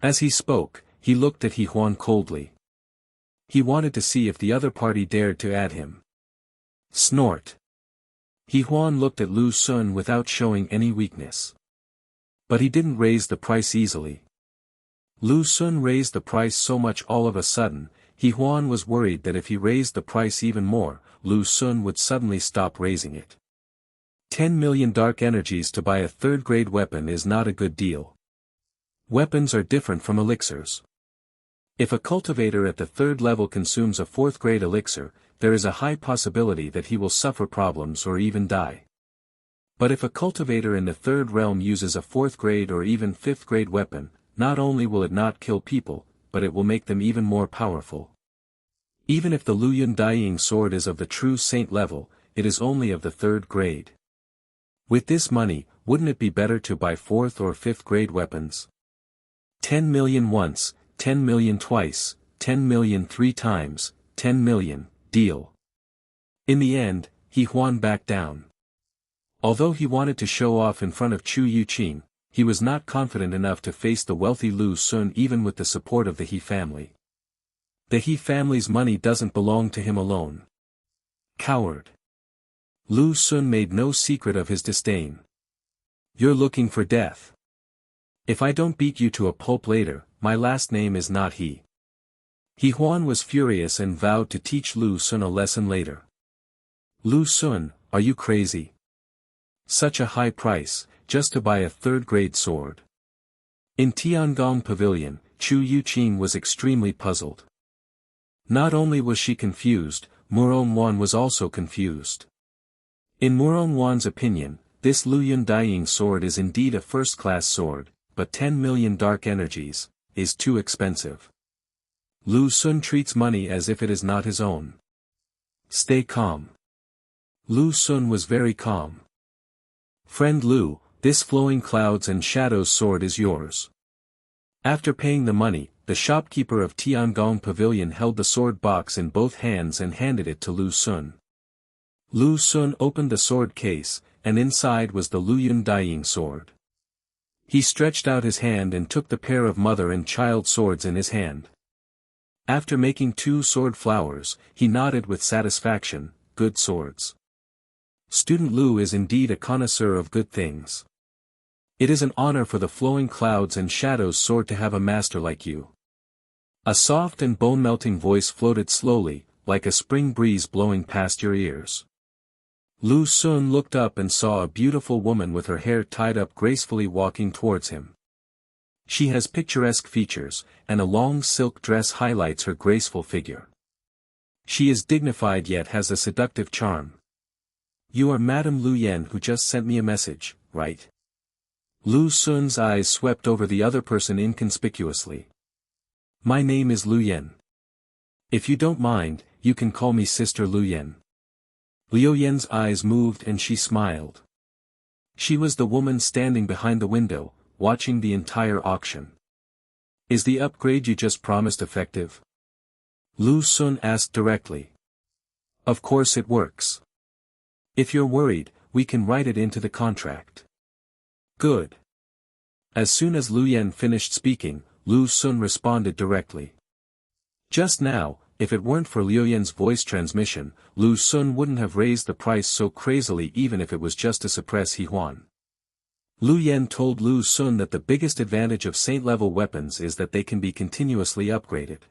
As he spoke, he looked at He Huan coldly. He wanted to see if the other party dared to add him. Snort. He Huan looked at Lu Xun without showing any weakness. But he didn't raise the price easily. Lu Xun raised the price so much all of a sudden, He Huan was worried that if he raised the price even more, Lu Xun would suddenly stop raising it. 10 million dark energies to buy a third-grade weapon is not a good deal. Weapons are different from elixirs. If a cultivator at the third level consumes a fourth-grade elixir, there is a high possibility that he will suffer problems or even die. But if a cultivator in the third realm uses a fourth-grade or even fifth-grade weapon, not only will it not kill people, but it will make them even more powerful. Even if the Luyun Daiying sword is of the true saint level, it is only of the third grade. With this money, wouldn't it be better to buy fourth or fifth grade weapons? 10 million once, 10 million twice, 10 million 3 times, 10 million, deal. In the end, He Huan backed down. Although he wanted to show off in front of Chu Youqing, he was not confident enough to face the wealthy Lu Xun even with the support of the He family. The He family's money doesn't belong to him alone. Coward. Lu Xun made no secret of his disdain. You're looking for death. If I don't beat you to a pulp later, my last name is not He. He Huan was furious and vowed to teach Lu Xun a lesson later. Lu Xun, are you crazy? Such a high price, just to buy a third-grade sword. In Tiangong Pavilion, Chu Youqing was extremely puzzled. Not only was she confused, Murong Wan was also confused. In Murong Wan's opinion, this Luyun Daiying sword is indeed a first-class sword, but 10 million dark energies is too expensive. Lu Xun treats money as if it is not his own. Stay calm. Lu Xun was very calm. Friend Lu, this flowing clouds and shadows sword is yours. After paying the money, the shopkeeper of Tiangong Pavilion held the sword box in both hands and handed it to Lu Xun. Lu Xun opened the sword case, and inside was the Luyun Daiying sword. He stretched out his hand and took the pair of mother and child swords in his hand. After making 2 sword flowers, he nodded with satisfaction, good swords. Student Lu is indeed a connoisseur of good things. It is an honor for the flowing clouds and shadows sword to have a master like you. A soft and bone-melting voice floated slowly, like a spring breeze blowing past your ears. Lu Xun looked up and saw a beautiful woman with her hair tied up gracefully walking towards him. She has picturesque features, and a long silk dress highlights her graceful figure. She is dignified yet has a seductive charm. You are Madame Lu Yen who just sent me a message, right? Lu Xun's eyes swept over the other person inconspicuously. My name is Lu Yen. If you don't mind, you can call me Sister Lu Yen. Liu Yen's eyes moved and she smiled. She was the woman standing behind the window, watching the entire auction. Is the upgrade you just promised effective? Lu Xun asked directly. Of course it works. If you're worried, we can write it into the contract. Good. As soon as Lu Yen finished speaking, Lu Xun responded directly. Just now, if it weren't for Liu Yen's voice transmission, Lu Xun wouldn't have raised the price so crazily even if it was just to suppress He Huan. Lu Yen told Lu Xun that the biggest advantage of saint-level weapons is that they can be continuously upgraded.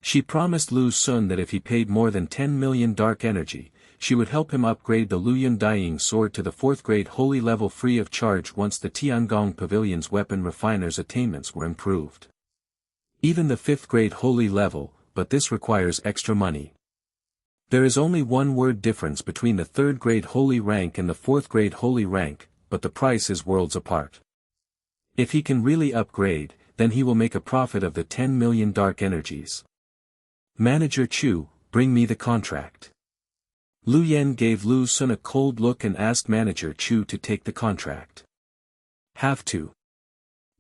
She promised Lu Xun that if he paid more than 10 million dark energy, she would help him upgrade the Luyun Daiying sword to the 4th grade holy level free of charge once the Tiangong Pavilion's weapon refiner's attainments were improved. Even the 5th grade holy level, but this requires extra money. There is only one word difference between the 3rd grade holy rank and the 4th grade holy rank, but the price is worlds apart. If he can really upgrade, then he will make a profit of the 10 million dark energies. Manager Chu, bring me the contract. Lu Yen gave Lu Xun a cold look and asked Manager Chu to take the contract. Have to.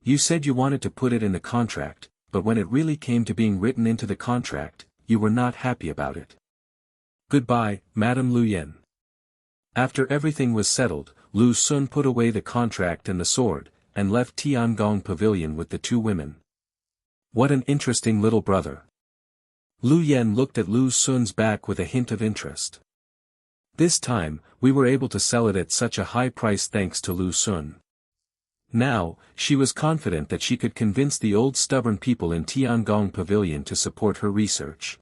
You said you wanted to put it in the contract, but when it really came to being written into the contract, you were not happy about it. Goodbye, Madam Lu Yen. After everything was settled, Lu Xun put away the contract and the sword, and left Tiangong Pavilion with the 2 women. What an interesting little brother. Lu Yen looked at Lu Xun's back with a hint of interest. This time, we were able to sell it at such a high price thanks to Lu Xun. Now, she was confident that she could convince the old stubborn people in Tiangong Pavilion to support her research.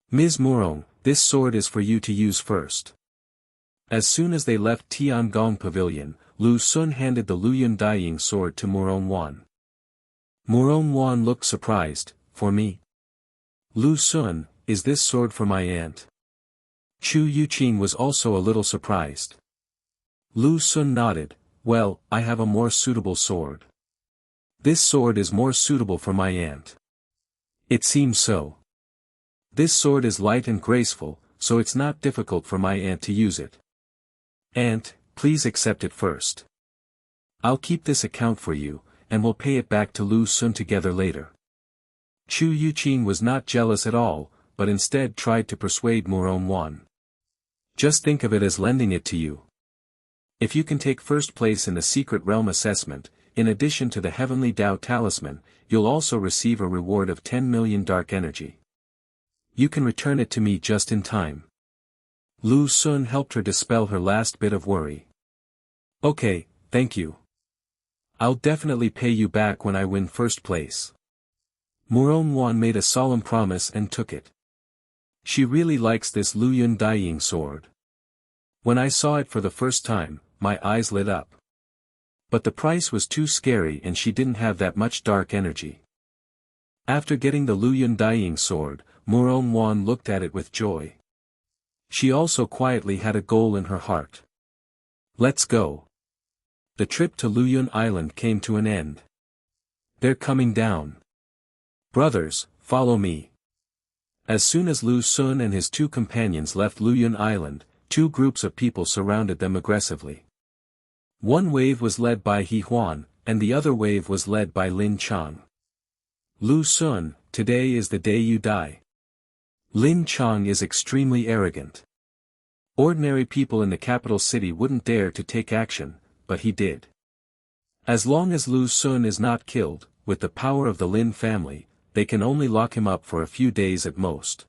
Ms. Murong, this sword is for you to use first. As soon as they left Tiangong Pavilion, Lu Xun handed the Luyun Daiying sword to Murong Wan. Murong Wan looked surprised. For me? Lu Xun, is this sword for my aunt? Chu Youqing was also a little surprised. Lu Xun nodded. Well, I have a more suitable sword. This sword is more suitable for my aunt. It seems so. This sword is light and graceful, so it's not difficult for my aunt to use it. Aunt, please accept it first. I'll keep this account for you, and we'll pay it back to Lu Xun together later. Chu Youqing was not jealous at all, but instead tried to persuade Murong Wan. Just think of it as lending it to you. If you can take first place in the Secret Realm assessment, in addition to the Heavenly Dao Talisman, you'll also receive a reward of 10 million dark energy. You can return it to me just in time. Lu Xun helped her dispel her last bit of worry. Okay, thank you. I'll definitely pay you back when I win first place. Murong Wan made a solemn promise and took it. She really likes this Luyun Daiying sword. When I saw it for the first time, my eyes lit up. But the price was too scary and she didn't have that much dark energy. After getting the Luyun Daiying sword, Murong Wan looked at it with joy. She also quietly had a goal in her heart. Let's go. The trip to Luyun Island came to an end. They're coming down. Brothers, follow me. As soon as Lu Xun and his 2 companions left Luyun Island, 2 groups of people surrounded them aggressively. One wave was led by He Huan, and the other wave was led by Lin Chang. Lu Xun, today is the day you die. Lin Chang is extremely arrogant. Ordinary people in the capital city wouldn't dare to take action, but he did. As long as Lu Xun is not killed, with the power of the Lin family, they can only lock him up for a few days at most.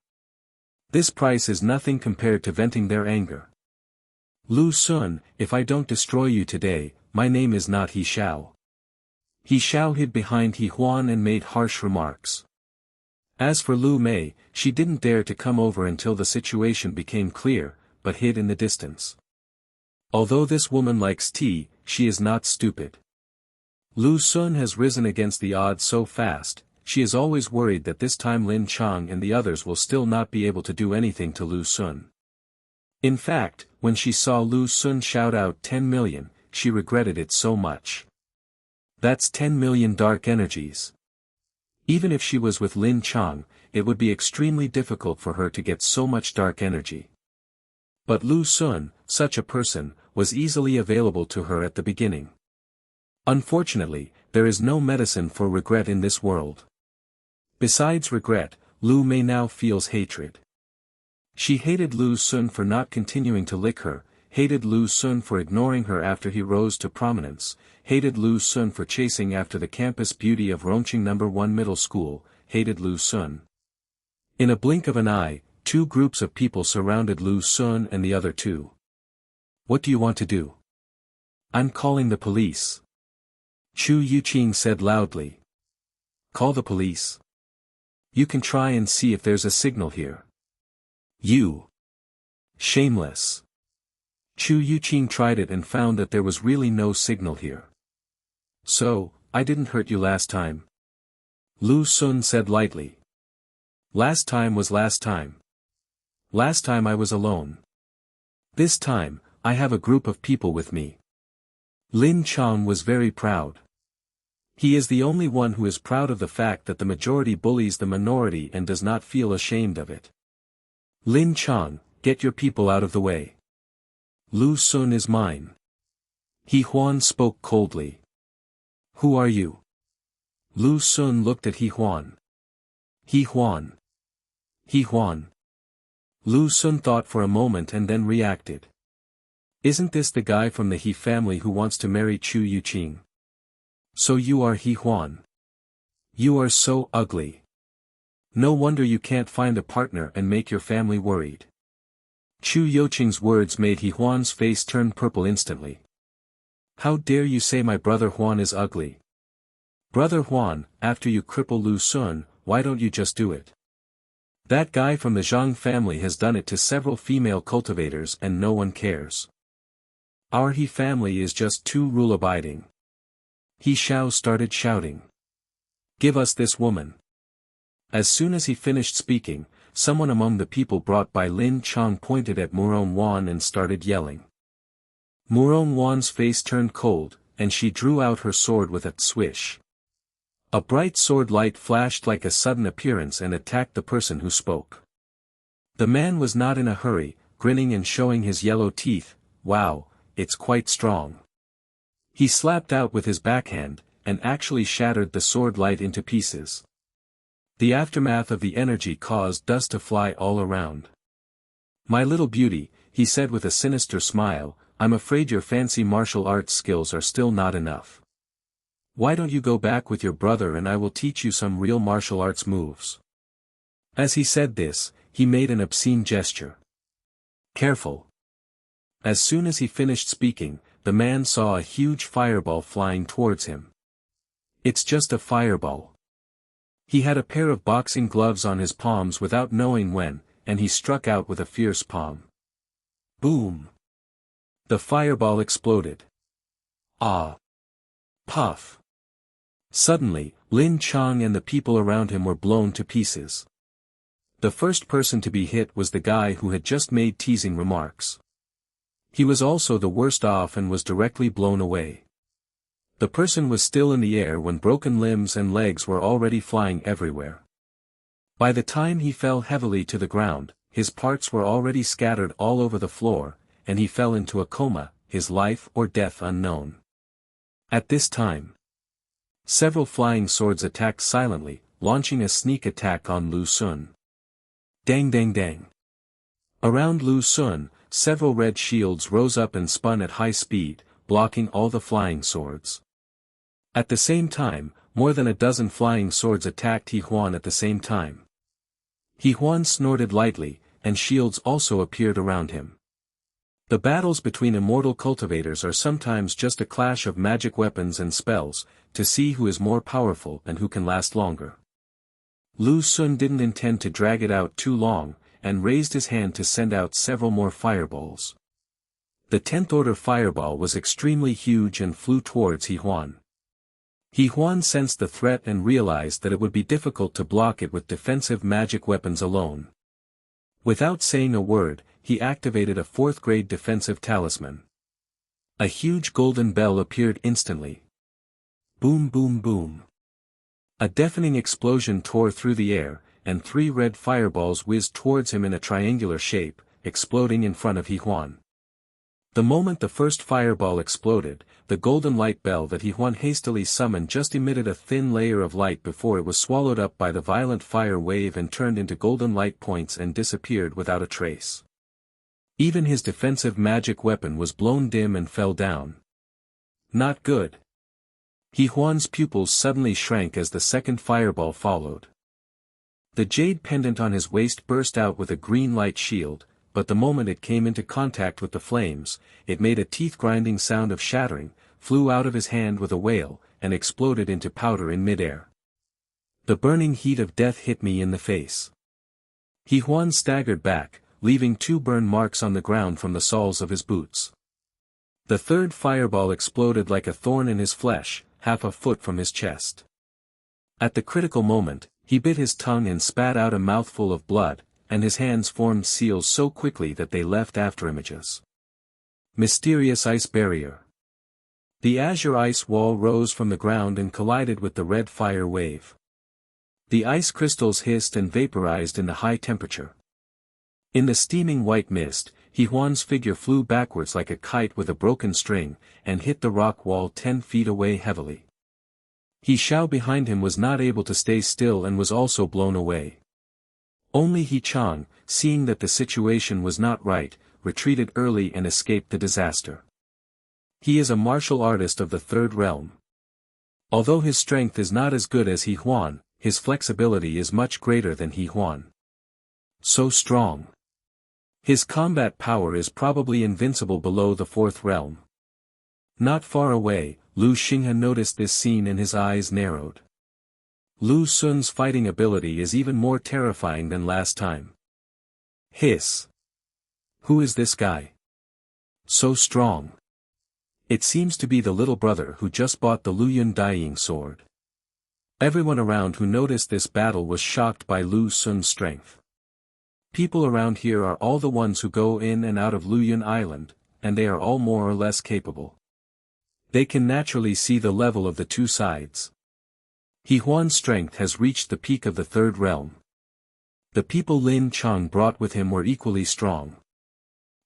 This price is nothing compared to venting their anger. Lu Xun, if I don't destroy you today, my name is not He Xiao. He Xiao hid behind He Huan and made harsh remarks. As for Lu Mei, she didn't dare to come over until the situation became clear, but hid in the distance. Although this woman likes tea, she is not stupid. Lu Xun has risen against the odds so fast, she is always worried that this time Lin Chang and the others will still not be able to do anything to Lu Xun. In fact, when she saw Lu Xun shout out 10 million, she regretted it so much. That's 10 million dark energies. Even if she was with Lin Chang, it would be extremely difficult for her to get so much dark energy. But Lu Xun, such a person, was easily available to her at the beginning. Unfortunately, there is no medicine for regret in this world. Besides regret, Lu Mei now feels hatred. She hated Lu Xun for not continuing to lick her, hated Lu Xun for ignoring her after he rose to prominence, hated Lu Xun for chasing after the campus beauty of Rongqing No. 1 Middle School, hated Lu Xun. In a blink of an eye, 2 groups of people surrounded Lu Xun and the other 2. What do you want to do? I'm calling the police. Chu Youqing said loudly. Call the police. You can try and see if there's a signal here. You. Shameless. Chu Youqing tried it and found that there was really no signal here. So, I didn't hurt you last time. Lu Sun said lightly. Last time was last time. Last time I was alone. This time, I have a group of people with me. Lin Chang was very proud. He is the only one who is proud of the fact that the majority bullies the minority and does not feel ashamed of it. Lin Chang, get your people out of the way. Lu Sun is mine. He Huan spoke coldly. Who are you? Lu Sun looked at He Huan. He Huan. He Huan. Lu Sun thought for a moment and then reacted. Isn't this the guy from the He family who wants to marry Chu Youqing? So you are He Huan. You are so ugly. No wonder you can't find a partner and make your family worried. Chu Youqing's words made He Huan's face turn purple instantly. How dare you say my brother Huan is ugly? Brother Huan, after you cripple Lu Sun, why don't you just do it? That guy from the Zhang family has done it to several female cultivators and no one cares. Our He family is just too rule-abiding. He Xiao started shouting. Give us this woman. As soon as he finished speaking, someone among the people brought by Lin Chang pointed at Murong Wan and started yelling. Murong Wan's face turned cold, and she drew out her sword with a swish. A bright sword light flashed like a sudden appearance and attacked the person who spoke. The man was not in a hurry, grinning and showing his yellow teeth. Wow, it's quite strong. He slapped out with his backhand, and actually shattered the sword light into pieces. The aftermath of the energy caused dust to fly all around. My little beauty, he said with a sinister smile, I'm afraid your fancy martial arts skills are still not enough. Why don't you go back with your brother and I will teach you some real martial arts moves. As he said this, he made an obscene gesture. Careful. As soon as he finished speaking, the man saw a huge fireball flying towards him. It's just a fireball. He had a pair of boxing gloves on his palms without knowing when, and he struck out with a fierce palm. Boom! The fireball exploded. Ah! Puff! Suddenly, Lin Chang and the people around him were blown to pieces. The first person to be hit was the guy who had just made teasing remarks. He was also the worst off and was directly blown away. The person was still in the air when broken limbs and legs were already flying everywhere. By the time he fell heavily to the ground, his parts were already scattered all over the floor, and he fell into a coma, his life or death unknown. At this time, several flying swords attacked silently, launching a sneak attack on Lu Sun. Dang dang dang. Around Lu Sun, several red shields rose up and spun at high speed, blocking all the flying swords. At the same time, more than a dozen flying swords attacked He Huan at the same time. He Huan snorted lightly, and shields also appeared around him. The battles between immortal cultivators are sometimes just a clash of magic weapons and spells, to see who is more powerful and who can last longer. Lu Sun didn't intend to drag it out too long, and raised his hand to send out several more fireballs. The 10th order fireball was extremely huge and flew towards He Huan. He Huan sensed the threat and realized that it would be difficult to block it with defensive magic weapons alone. Without saying a word, he activated a 4th grade defensive talisman. A huge golden bell appeared instantly. Boom boom boom. A deafening explosion tore through the air, and 3 red fireballs whizzed towards him in a triangular shape, exploding in front of He Huan. The moment the first fireball exploded, the golden light bell that He Huan hastily summoned just emitted a thin layer of light before it was swallowed up by the violent fire wave and turned into golden light points and disappeared without a trace. Even his defensive magic weapon was blown dim and fell down. Not good. He Huan's pupils suddenly shrank as the second fireball followed. The jade pendant on his waist burst out with a green light shield, but the moment it came into contact with the flames, it made a teeth-grinding sound of shattering, flew out of his hand with a wail, and exploded into powder in midair. The burning heat of death hit me in the face. Huan staggered back, leaving 2 burn marks on the ground from the soles of his boots. The third fireball exploded like a thorn in his flesh, half a foot from his chest. At the critical moment, he bit his tongue and spat out a mouthful of blood, and his hands formed seals so quickly that they left afterimages. Mysterious ice barrier. The azure ice wall rose from the ground and collided with the red fire wave. The ice crystals hissed and vaporized in the high temperature. In the steaming white mist, Huan's figure flew backwards like a kite with a broken string, and hit the rock wall 10 feet away heavily. He Xiao behind him was not able to stay still and was also blown away. Only He Chang, seeing that the situation was not right, retreated early and escaped the disaster. He is a martial artist of the third realm. Although his strength is not as good as Huan, his flexibility is much greater than Huan. So strong. His combat power is probably invincible below the fourth realm. Not far away, Lu Xinghe noticed this scene and his eyes narrowed. Lu Sun's fighting ability is even more terrifying than last time. Hiss. Who is this guy? So strong. It seems to be the little brother who just bought the Luyun Daiying sword. Everyone around who noticed this battle was shocked by Lu Sun's strength. People around here are all the ones who go in and out of Luyun Island, and they are all more or less capable. They can naturally see the level of the two sides. Huan's strength has reached the peak of the third realm. The people Lin Chang brought with him were equally strong.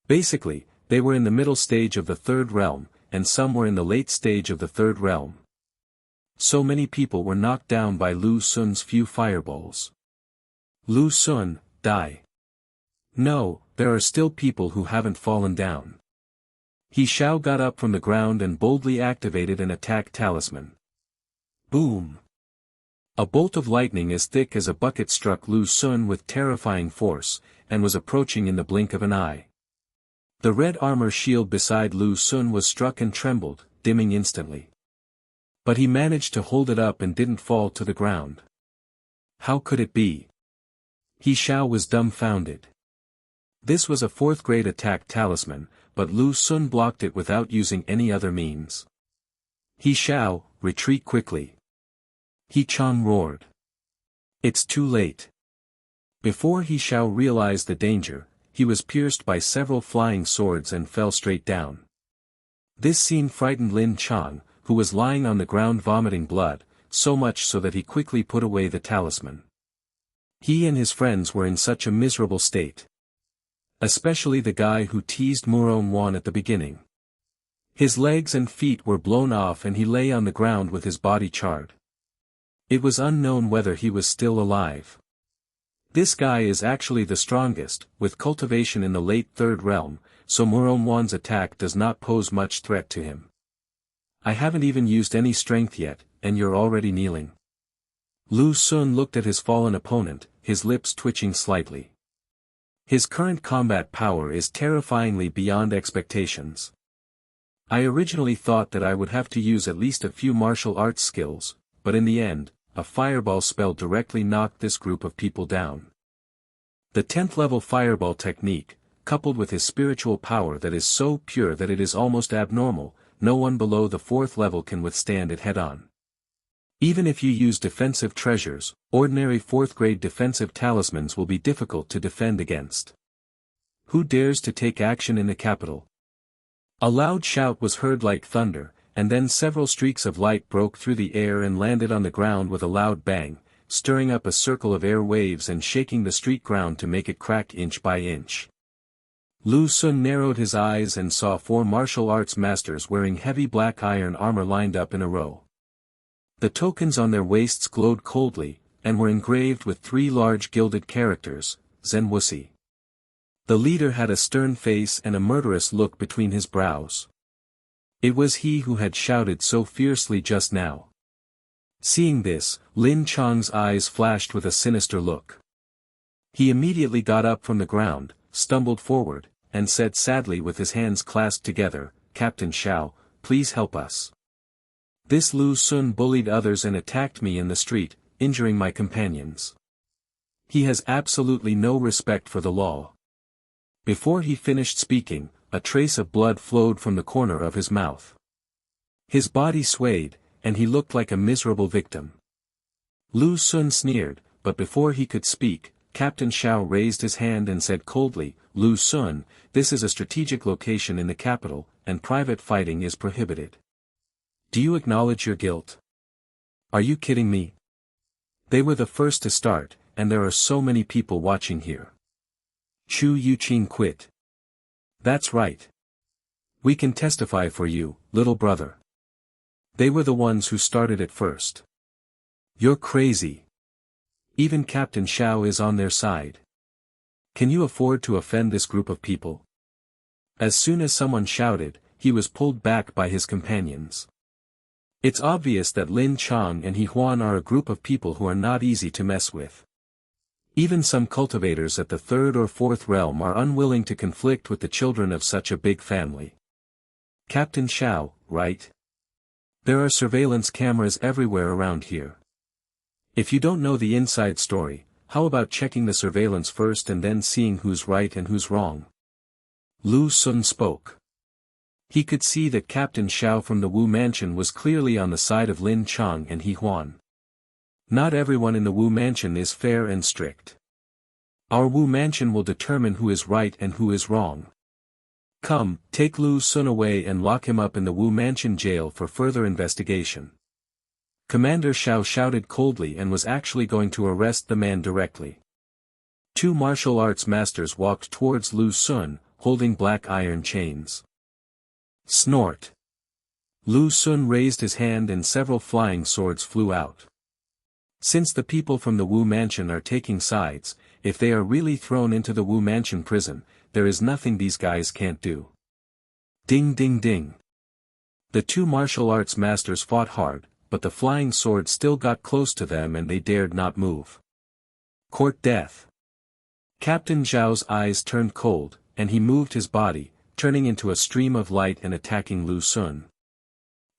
Basically, they were in the middle stage of the third realm, and some were in the late stage of the third realm. So many people were knocked down by Lu Sun's few fireballs. Lu Sun, die. No, there are still people who haven't fallen down. He Xiao got up from the ground and boldly activated an attack talisman. Boom! A bolt of lightning as thick as a bucket struck Lu Sun with terrifying force, and was approaching in the blink of an eye. The red armor shield beside Lu Sun was struck and trembled, dimming instantly. But he managed to hold it up and didn't fall to the ground. How could it be? He Xiao was dumbfounded. This was a 4th grade attack talisman, but Lu Sun blocked it without using any other means. He Xiao, retreat quickly. He Chang roared. It's too late. Before He Xiao realized the danger, he was pierced by several flying swords and fell straight down. This scene frightened Lin Chang, who was lying on the ground vomiting blood, so much so that he quickly put away the talisman. He and his friends were in such a miserable state. Especially the guy who teased Murong Wan at the beginning. His legs and feet were blown off and he lay on the ground with his body charred. It was unknown whether he was still alive. This guy is actually the strongest, with cultivation in the late third realm, so Murong Wan's attack does not pose much threat to him. I haven't even used any strength yet, and you're already kneeling. Lu Sun looked at his fallen opponent, his lips twitching slightly. His current combat power is terrifyingly beyond expectations. I originally thought that I would have to use at least a few martial arts skills, but in the end, a fireball spell directly knocked this group of people down. The 10th level fireball technique, coupled with his spiritual power that is so pure that it is almost abnormal, no one below the 4th level can withstand it head-on. Even if you use defensive treasures, ordinary 4th grade defensive talismans will be difficult to defend against. Who dares to take action in the capital? A loud shout was heard like thunder, and then several streaks of light broke through the air and landed on the ground with a loud bang, stirring up a circle of air waves and shaking the street ground to make it crack inch by inch. Lu Sun narrowed his eyes and saw 4 martial arts masters wearing heavy black iron armor lined up in a row. The tokens on their waists glowed coldly, and were engraved with 3 large gilded characters, Zen Wuxi. The leader had a stern face and a murderous look between his brows. It was he who had shouted so fiercely just now. Seeing this, Lin Chang's eyes flashed with a sinister look. He immediately got up from the ground, stumbled forward, and said sadly with his hands clasped together, "Captain Xiao, please help us. This Lu Sun bullied others and attacked me in the street, injuring my companions. He has absolutely no respect for the law. Before he finished speaking, a trace of blood flowed from the corner of his mouth. His body swayed, and he looked like a miserable victim. Lu Xun sneered, but before he could speak, Captain Xiao raised his hand and said coldly, "Lu Xun, this is a strategic location in the capital, and private fighting is prohibited. Do you acknowledge your guilt? Are you kidding me? They were the first to start, and there are so many people watching here." Chu Youqing quit. "That's right. We can testify for you, little brother. They were the ones who started it first." "You're crazy. Even Captain Xiao is on their side. Can you afford to offend this group of people?" As soon as someone shouted, he was pulled back by his companions. It's obvious that Lin Chang and He Huan are a group of people who are not easy to mess with. Even some cultivators at the third or fourth realm are unwilling to conflict with the children of such a big family. Captain Xiao, right? There are surveillance cameras everywhere around here. If you don't know the inside story, how about checking the surveillance first and then seeing who's right and who's wrong? Lu Xun spoke. He could see that Captain Xiao from the Wu Mansion was clearly on the side of Lin Chang and He Huan. Not everyone in the Wu Mansion is fair and strict. Our Wu Mansion will determine who is right and who is wrong. Come, take Lu Xun away and lock him up in the Wu Mansion jail for further investigation. Commander Xiao shouted coldly and was actually going to arrest the man directly. Two martial arts masters walked towards Lu Xun, holding black iron chains. Snort. Lu Xun raised his hand and several flying swords flew out. Since the people from the Wu Mansion are taking sides, if they are really thrown into the Wu Mansion prison, there is nothing these guys can't do. Ding ding ding. The two martial arts masters fought hard, but the flying sword still got close to them and they dared not move. Court death. Captain Zhao's eyes turned cold, and he moved his body, turning into a stream of light and attacking Lu Xun.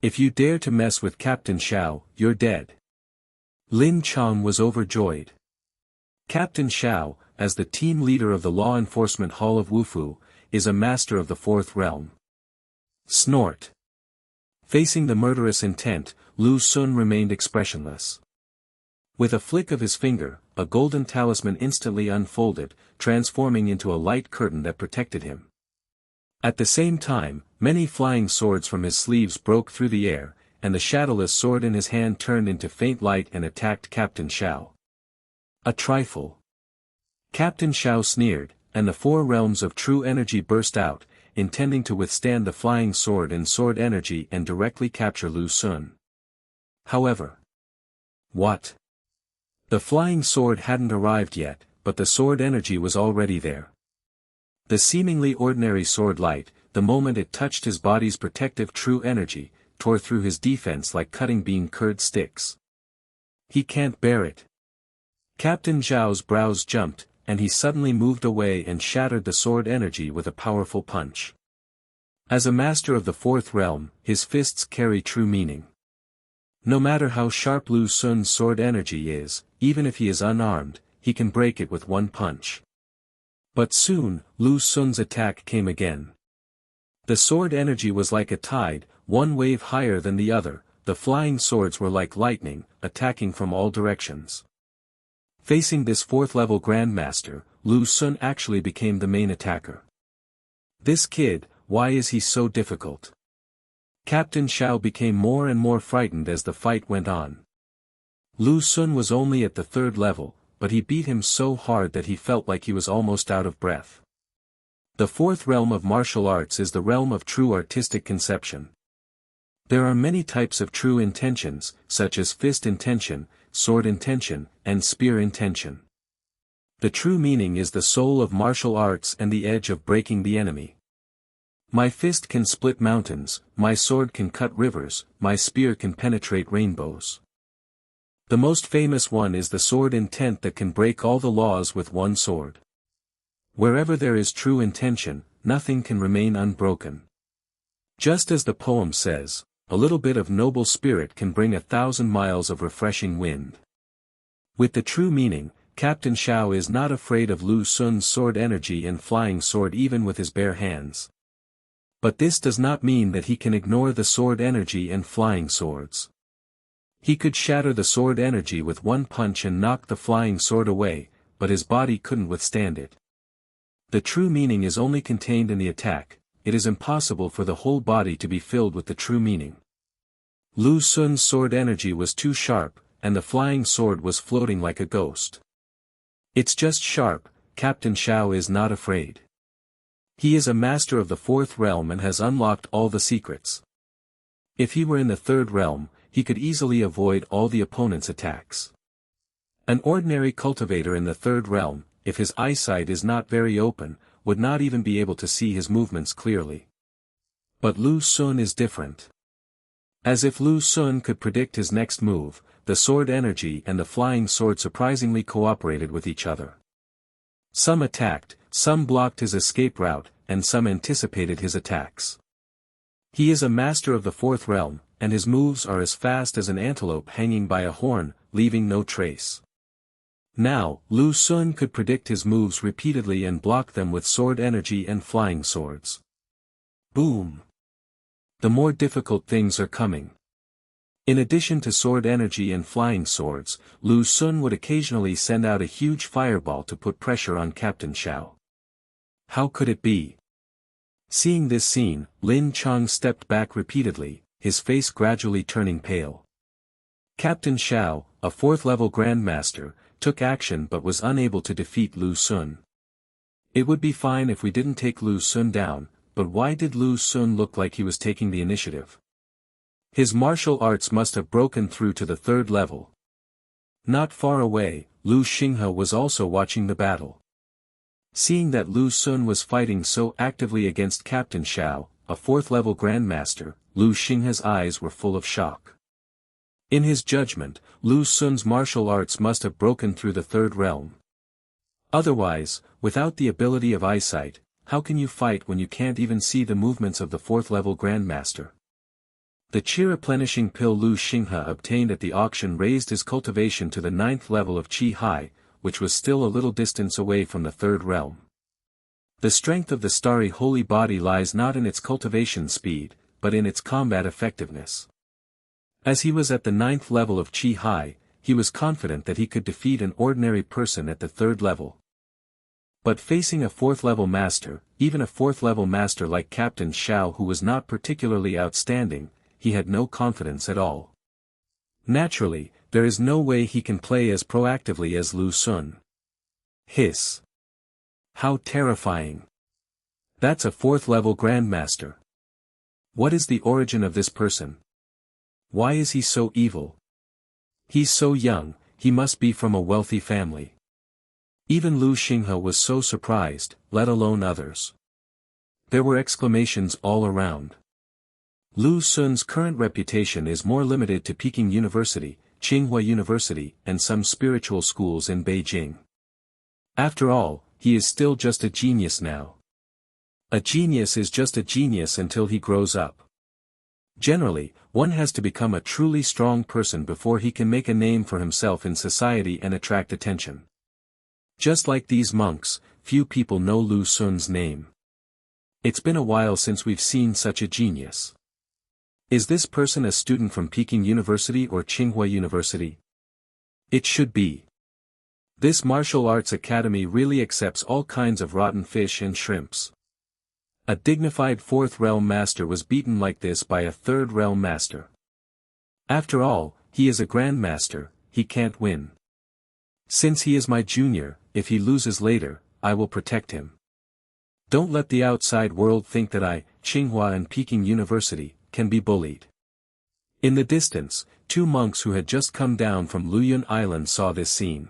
If you dare to mess with Captain Xiao, you're dead. Lin Chang was overjoyed. Captain Xiao, as the team leader of the Law Enforcement Hall of Wufu, is a master of the Fourth Realm. Snort. Facing the murderous intent, Lu Xun remained expressionless. With a flick of his finger, a golden talisman instantly unfolded, transforming into a light curtain that protected him. At the same time, many flying swords from his sleeves broke through the air, and the shadowless sword in his hand turned into faint light and attacked Captain Xiao. A trifle. Captain Xiao sneered, and the four realms of true energy burst out, intending to withstand the flying sword and sword energy and directly capture Lu Xun. However. What? The flying sword hadn't arrived yet, but the sword energy was already there. The seemingly ordinary sword light, the moment it touched his body's protective true energy, tore through his defense like cutting bean curd sticks. He can't bear it. Captain Zhao's brows jumped, and he suddenly moved away and shattered the sword energy with a powerful punch. As a master of the Fourth Realm, his fists carry true meaning. No matter how sharp Lu Xun's sword energy is, even if he is unarmed, he can break it with one punch. But soon, Lu Xun's attack came again. The sword energy was like a tide, one wave higher than the other, the flying swords were like lightning, attacking from all directions. Facing this fourth-level Grandmaster, Lu Xun actually became the main attacker. This kid, why is he so difficult? Captain Xiao became more and more frightened as the fight went on. Lu Xun was only at the third level, but he beat him so hard that he felt like he was almost out of breath. The fourth realm of martial arts is the realm of true artistic conception. There are many types of true intentions, such as fist intention, sword intention, and spear intention. The true meaning is the soul of martial arts and the edge of breaking the enemy. My fist can split mountains, my sword can cut rivers, my spear can penetrate rainbows. The most famous one is the sword intent that can break all the laws with one sword. Wherever there is true intention, nothing can remain unbroken. Just as the poem says, a little bit of noble spirit can bring 1,000 miles of refreshing wind. With the true meaning, Captain Xiao is not afraid of Lu Xun's sword energy and flying sword even with his bare hands. But this does not mean that he can ignore the sword energy and flying swords. He could shatter the sword energy with one punch and knock the flying sword away, but his body couldn't withstand it. The true meaning is only contained in the attack. It is impossible for the whole body to be filled with the true meaning. Lu Xun's sword energy was too sharp, and the flying sword was floating like a ghost. It's just sharp. Captain Xiao is not afraid. He is a master of the fourth realm and has unlocked all the secrets. If he were in the third realm, he could easily avoid all the opponent's attacks. An ordinary cultivator in the third realm, if his eyesight is not very open, would not even be able to see his movements clearly. But Lu Xun is different. As if Lu Xun could predict his next move, the sword energy and the flying sword surprisingly cooperated with each other. Some attacked, some blocked his escape route, and some anticipated his attacks. He is a master of the fourth realm, and his moves are as fast as an antelope hanging by a horn, leaving no trace. Now, Lu Xun could predict his moves repeatedly and block them with sword energy and flying swords. Boom! The more difficult things are coming. In addition to sword energy and flying swords, Lu Xun would occasionally send out a huge fireball to put pressure on Captain Xiao. How could it be? Seeing this scene, Lin Chang stepped back repeatedly, his face gradually turning pale. Captain Xiao, a fourth-level grandmaster, took action but was unable to defeat Lu Xun. It would be fine if we didn't take Lu Xun down, but why did Lu Xun look like he was taking the initiative? His martial arts must have broken through to the third level. Not far away, Lu Xinghe was also watching the battle. Seeing that Lu Xun was fighting so actively against Captain Xiao, a fourth-level grandmaster, Lu Xinghe's eyes were full of shock. In his judgment, Lu Xun's martial arts must have broken through the third realm. Otherwise, without the ability of eyesight, how can you fight when you can't even see the movements of the fourth-level grandmaster? The chi-replenishing pill Lu Xinghe obtained at the auction raised his cultivation to the 9th level of Qi High, which was still a little distance away from the third realm. The strength of the starry holy body lies not in its cultivation speed, but in its combat effectiveness. As he was at the 9th level of Qi High, he was confident that he could defeat an ordinary person at the third level. But facing a fourth-level master, even a fourth-level master like Captain Xiao who was not particularly outstanding, he had no confidence at all. Naturally, there is no way he can play as proactively as Lu Xun. Hiss! How terrifying! That's a fourth-level grandmaster. What is the origin of this person? Why is he so evil? He's so young, he must be from a wealthy family. Even Lu Xinghe was so surprised, let alone others. There were exclamations all around. Lu Xun's current reputation is more limited to Peking University, Tsinghua University, and some spiritual schools in Beijing. After all, he is still just a genius now. A genius is just a genius until he grows up. Generally, one has to become a truly strong person before he can make a name for himself in society and attract attention. Just like these monks, few people know Lu Xun's name. It's been a while since we've seen such a genius. Is this person a student from Peking University or Tsinghua University? It should be. This martial arts academy really accepts all kinds of rotten fish and shrimps. A dignified fourth realm master was beaten like this by a third realm master. After all, he is a grandmaster, he can't win. Since he is my junior, if he loses later, I will protect him. Don't let the outside world think that I, Tsinghua and Peking University, can be bullied. In the distance, two monks who had just come down from Luyun Island saw this scene.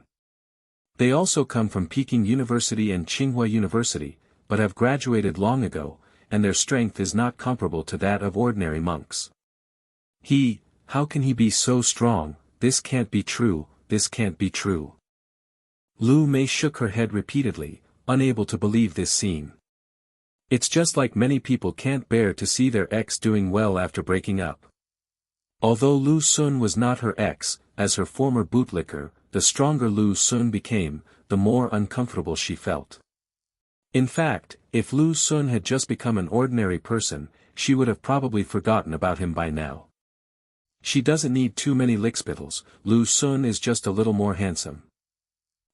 They also come from Peking University and Tsinghua University, but have graduated long ago, and their strength is not comparable to that of ordinary monks. How can he be so strong? This can't be true, this can't be true. Lu Mei shook her head repeatedly, unable to believe this scene. It's just like many people can't bear to see their ex doing well after breaking up. Although Lu Xun was not her ex, as her former bootlicker, the stronger Lu Xun became, the more uncomfortable she felt. In fact, if Lu Xun had just become an ordinary person, she would have probably forgotten about him by now. She doesn't need too many lickspittles, Lu Xun is just a little more handsome.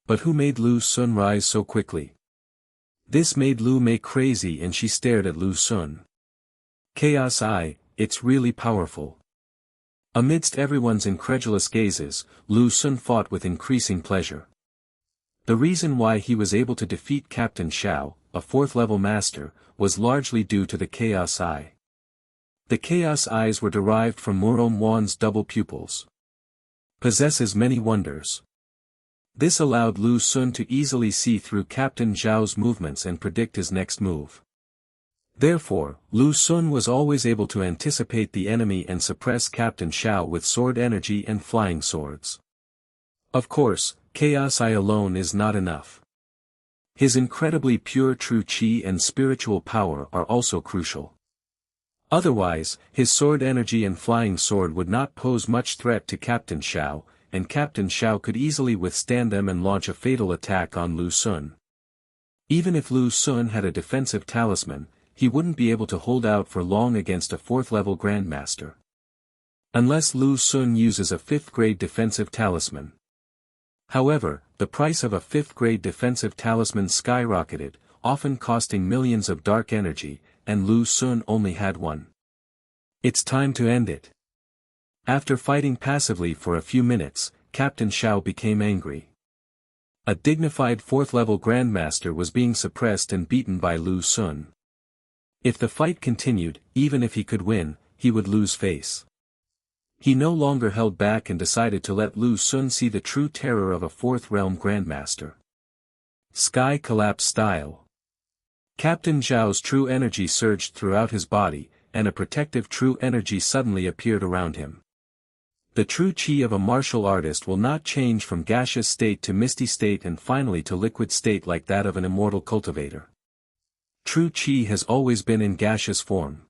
But who made Lu Xun rise so quickly? This made Lu Mei crazy and she stared at Lu Xun. Chaos Eye, it's really powerful. Amidst everyone's incredulous gazes, Lu Xun fought with increasing pleasure. The reason why he was able to defeat Captain Xiao, a 4th-level master, was largely due to the Chaos Eye. The Chaos Eyes were derived from Murong Wan's double pupils. Possesses many wonders. This allowed Lu Xun to easily see through Captain Zhao's movements and predict his next move. Therefore, Lu Xun was always able to anticipate the enemy and suppress Captain Xiao with sword energy and flying swords. Of course, Chaos Eye alone is not enough. His incredibly pure true qi and spiritual power are also crucial. Otherwise, his sword energy and flying sword would not pose much threat to Captain Xiao, and Captain Xiao could easily withstand them and launch a fatal attack on Lu Xun. Even if Lu Xun had a defensive talisman, he wouldn't be able to hold out for long against a 4th-level Grandmaster. Unless Lu Xun uses a 5th-grade defensive talisman. However, the price of a 5th-grade defensive talisman skyrocketed, often costing millions of dark energy, and Lu Xun only had one. It's time to end it. After fighting passively for a few minutes, Captain Xiao became angry. A dignified 4th-level Grandmaster was being suppressed and beaten by Lu Xun. If the fight continued, even if he could win, he would lose face. He no longer held back and decided to let Lu Xun see the true terror of a 4th-realm Grandmaster. Sky Collapse Style. Captain Zhao's true energy surged throughout his body, and a protective true energy suddenly appeared around him. The true qi of a martial artist will not change from gaseous state to misty state and finally to liquid state like that of an immortal cultivator. True qi has always been in gaseous form.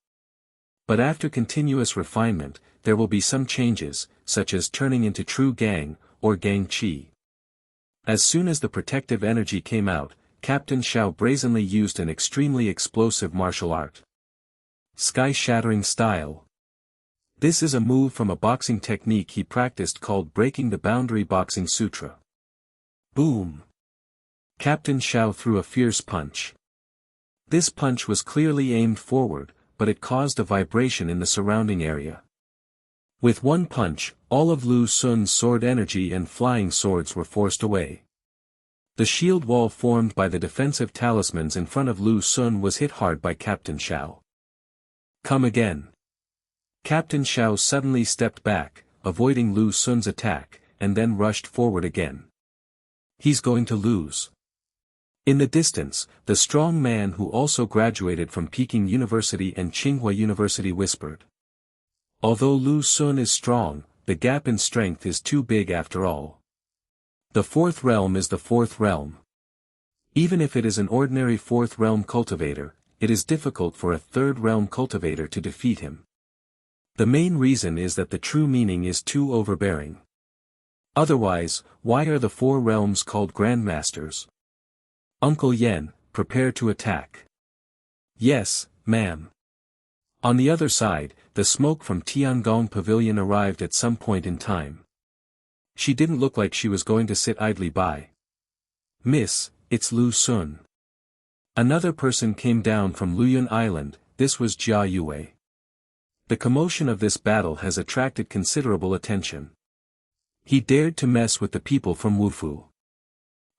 But after continuous refinement, there will be some changes, such as turning into true gang, or gang qi. As soon as the protective energy came out, Captain Xiao brazenly used an extremely explosive martial art. Sky-shattering style. This is a move from a boxing technique he practiced called Breaking the Boundary Boxing Sutra. Boom! Captain Xiao threw a fierce punch. This punch was clearly aimed forward, but it caused a vibration in the surrounding area. With one punch, all of Lu Xun's sword energy and flying swords were forced away. The shield wall formed by the defensive talismans in front of Lu Xun was hit hard by Captain Xiao. Come again. Captain Xiao suddenly stepped back, avoiding Lu Xun's attack, and then rushed forward again. He's going to lose. In the distance, the strong man who also graduated from Peking University and Tsinghua University whispered. Although Lu Xun is strong, the gap in strength is too big after all. The 4th realm is the 4th realm. Even if it is an ordinary 4th realm cultivator, it is difficult for a 3rd realm cultivator to defeat him. The main reason is that the true meaning is too overbearing. Otherwise, why are the 4 realms called Grandmasters? Uncle Yen, prepare to attack. Yes, ma'am. On the other side, the smoke from Tiangong Pavilion arrived at some point in time. She didn't look like she was going to sit idly by. Miss, it's Lu Xun. Another person came down from Luyun Island, this was Jia Yue. The commotion of this battle has attracted considerable attention. He dared to mess with the people from Wufu.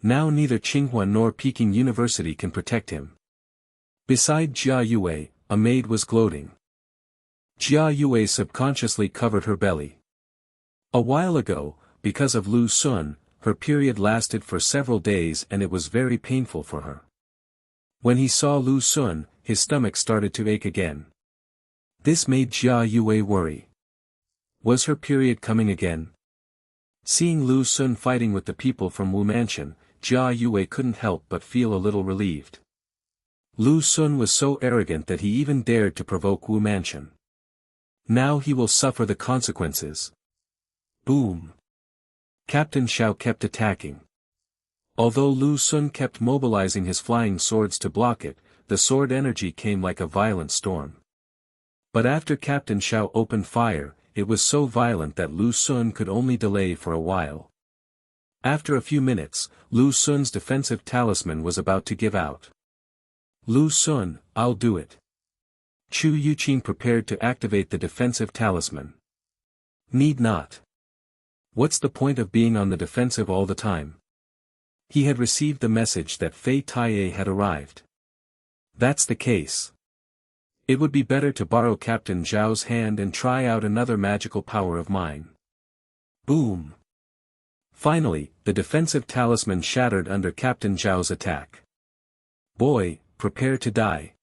Now neither Tsinghua nor Peking University can protect him. Beside Jia Yue, a maid was gloating. Jia Yue subconsciously covered her belly. A while ago, because of Lu Xun, her period lasted for several days and it was very painful for her. When he saw Lu Xun, his stomach started to ache again. This made Jia Yue worry. Was her period coming again? Seeing Lu Xun fighting with the people from Wu Mansion, Jia Yue couldn't help but feel a little relieved. Lu Xun was so arrogant that he even dared to provoke Wu Mansion. Now he will suffer the consequences. Boom. Captain Xiao kept attacking. Although Lu Xun kept mobilizing his flying swords to block it, the sword energy came like a violent storm. But after Captain Xiao opened fire, it was so violent that Lu Xun could only delay for a while. After a few minutes, Lu Xun's defensive talisman was about to give out. Lu Xun, I'll do it. Chu Youqing prepared to activate the defensive talisman. Need not. What's the point of being on the defensive all the time? He had received the message that Fei Taiye had arrived. That's the case. It would be better to borrow Captain Zhao's hand and try out another magical power of mine. Boom! Finally, the defensive talisman shattered under Captain Zhao's attack. Boy, prepare to die.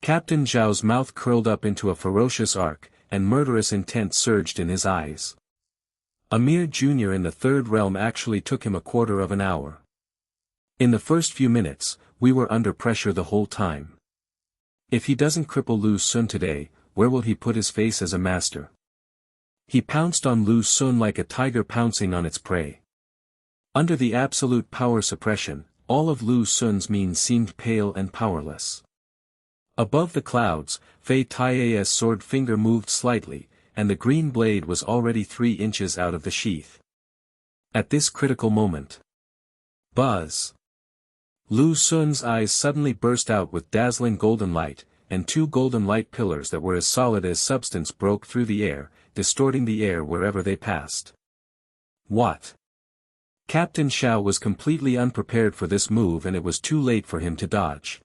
Captain Zhao's mouth curled up into a ferocious arc, and murderous intent surged in his eyes. A mere junior in the third realm actually took him a quarter of an hour. In the first few minutes, we were under pressure the whole time. If he doesn't cripple Lu Xun today, where will he put his face as a master? He pounced on Lu Xun like a tiger pouncing on its prey. Under the absolute power suppression, all of Lu Xun's mien seemed pale and powerless. Above the clouds, Fei Taiye's sword finger moved slightly, and the green blade was already 3 inches out of the sheath. At this critical moment. Buzz! Lu Xun's eyes suddenly burst out with dazzling golden light, and 2 golden light pillars that were as solid as substance broke through the air, distorting the air wherever they passed. What? Captain Xiao was completely unprepared for this move, and it was too late for him to dodge.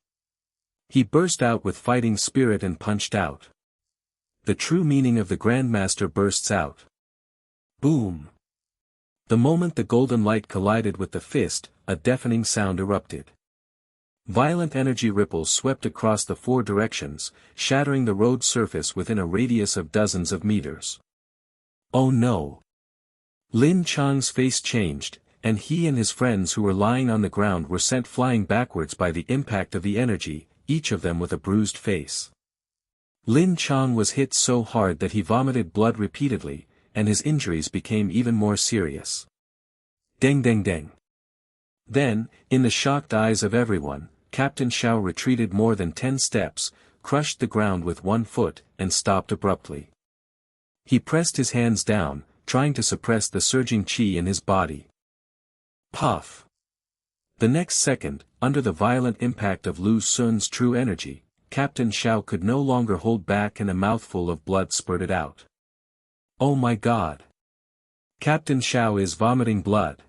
He burst out with fighting spirit and punched out. The true meaning of the Grandmaster bursts out. Boom! The moment the golden light collided with the fist, a deafening sound erupted. Violent energy ripples swept across the 4 directions, shattering the road surface within a radius of dozens of meters. Oh no! Lin Chang's face changed, and he and his friends who were lying on the ground were sent flying backwards by the impact of the energy, each of them with a bruised face. Lin Chang was hit so hard that he vomited blood repeatedly, and his injuries became even more serious. Deng deng deng. Then, in the shocked eyes of everyone, Captain Xiao retreated more than 10 steps, crushed the ground with 1 foot, and stopped abruptly. He pressed his hands down, trying to suppress the surging qi in his body. Puff! The next second, under the violent impact of Lu Xun's true energy, Captain Xiao could no longer hold back and a mouthful of blood spurted out. Oh my God! Captain Xiao is vomiting blood.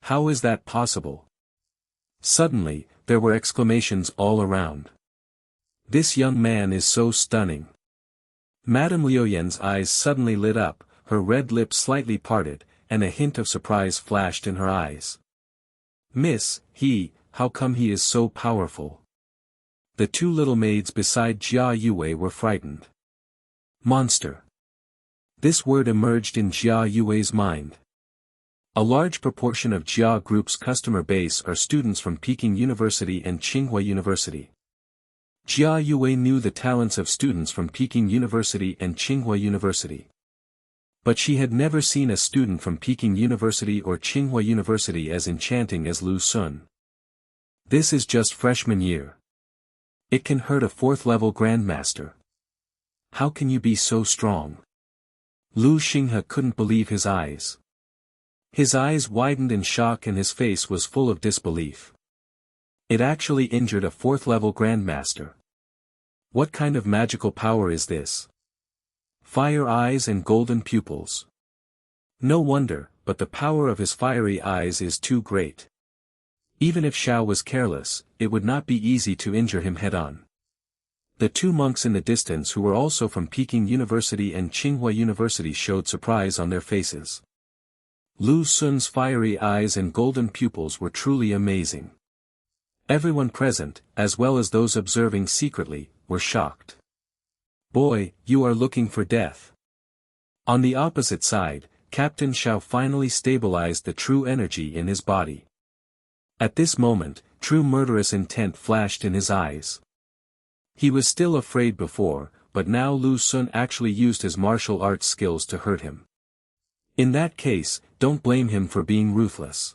How is that possible? Suddenly, there were exclamations all around. This young man is so stunning. Madame Liuyan's eyes suddenly lit up, her red lips slightly parted, and a hint of surprise flashed in her eyes. Miss, how come he is so powerful? The 2 little maids beside Jia Yue were frightened. Monster. This word emerged in Jia Yue's mind. A large proportion of Jia Group's customer base are students from Peking University and Tsinghua University. Jia Yue knew the talents of students from Peking University and Tsinghua University. But she had never seen a student from Peking University or Tsinghua University as enchanting as Lu Xun. This is just freshman year. It can hurt a 4th-level grandmaster. How can you be so strong? Lu Xinghe couldn't believe his eyes. His eyes widened in shock and his face was full of disbelief. It actually injured a 4th-level grandmaster. What kind of magical power is this? Fire eyes and golden pupils. No wonder, but the power of his fiery eyes is too great. Even if Xiao was careless, it would not be easy to injure him head-on. The 2 monks in the distance who were also from Peking University and Tsinghua University showed surprise on their faces. Lu Xun's fiery eyes and golden pupils were truly amazing. Everyone present, as well as those observing secretly, were shocked. Boy, you are looking for death. On the opposite side, Captain Xiao finally stabilized the true energy in his body. At this moment, true murderous intent flashed in his eyes. He was still afraid before, but now Lu Xun actually used his martial arts skills to hurt him. In that case, don't blame him for being ruthless.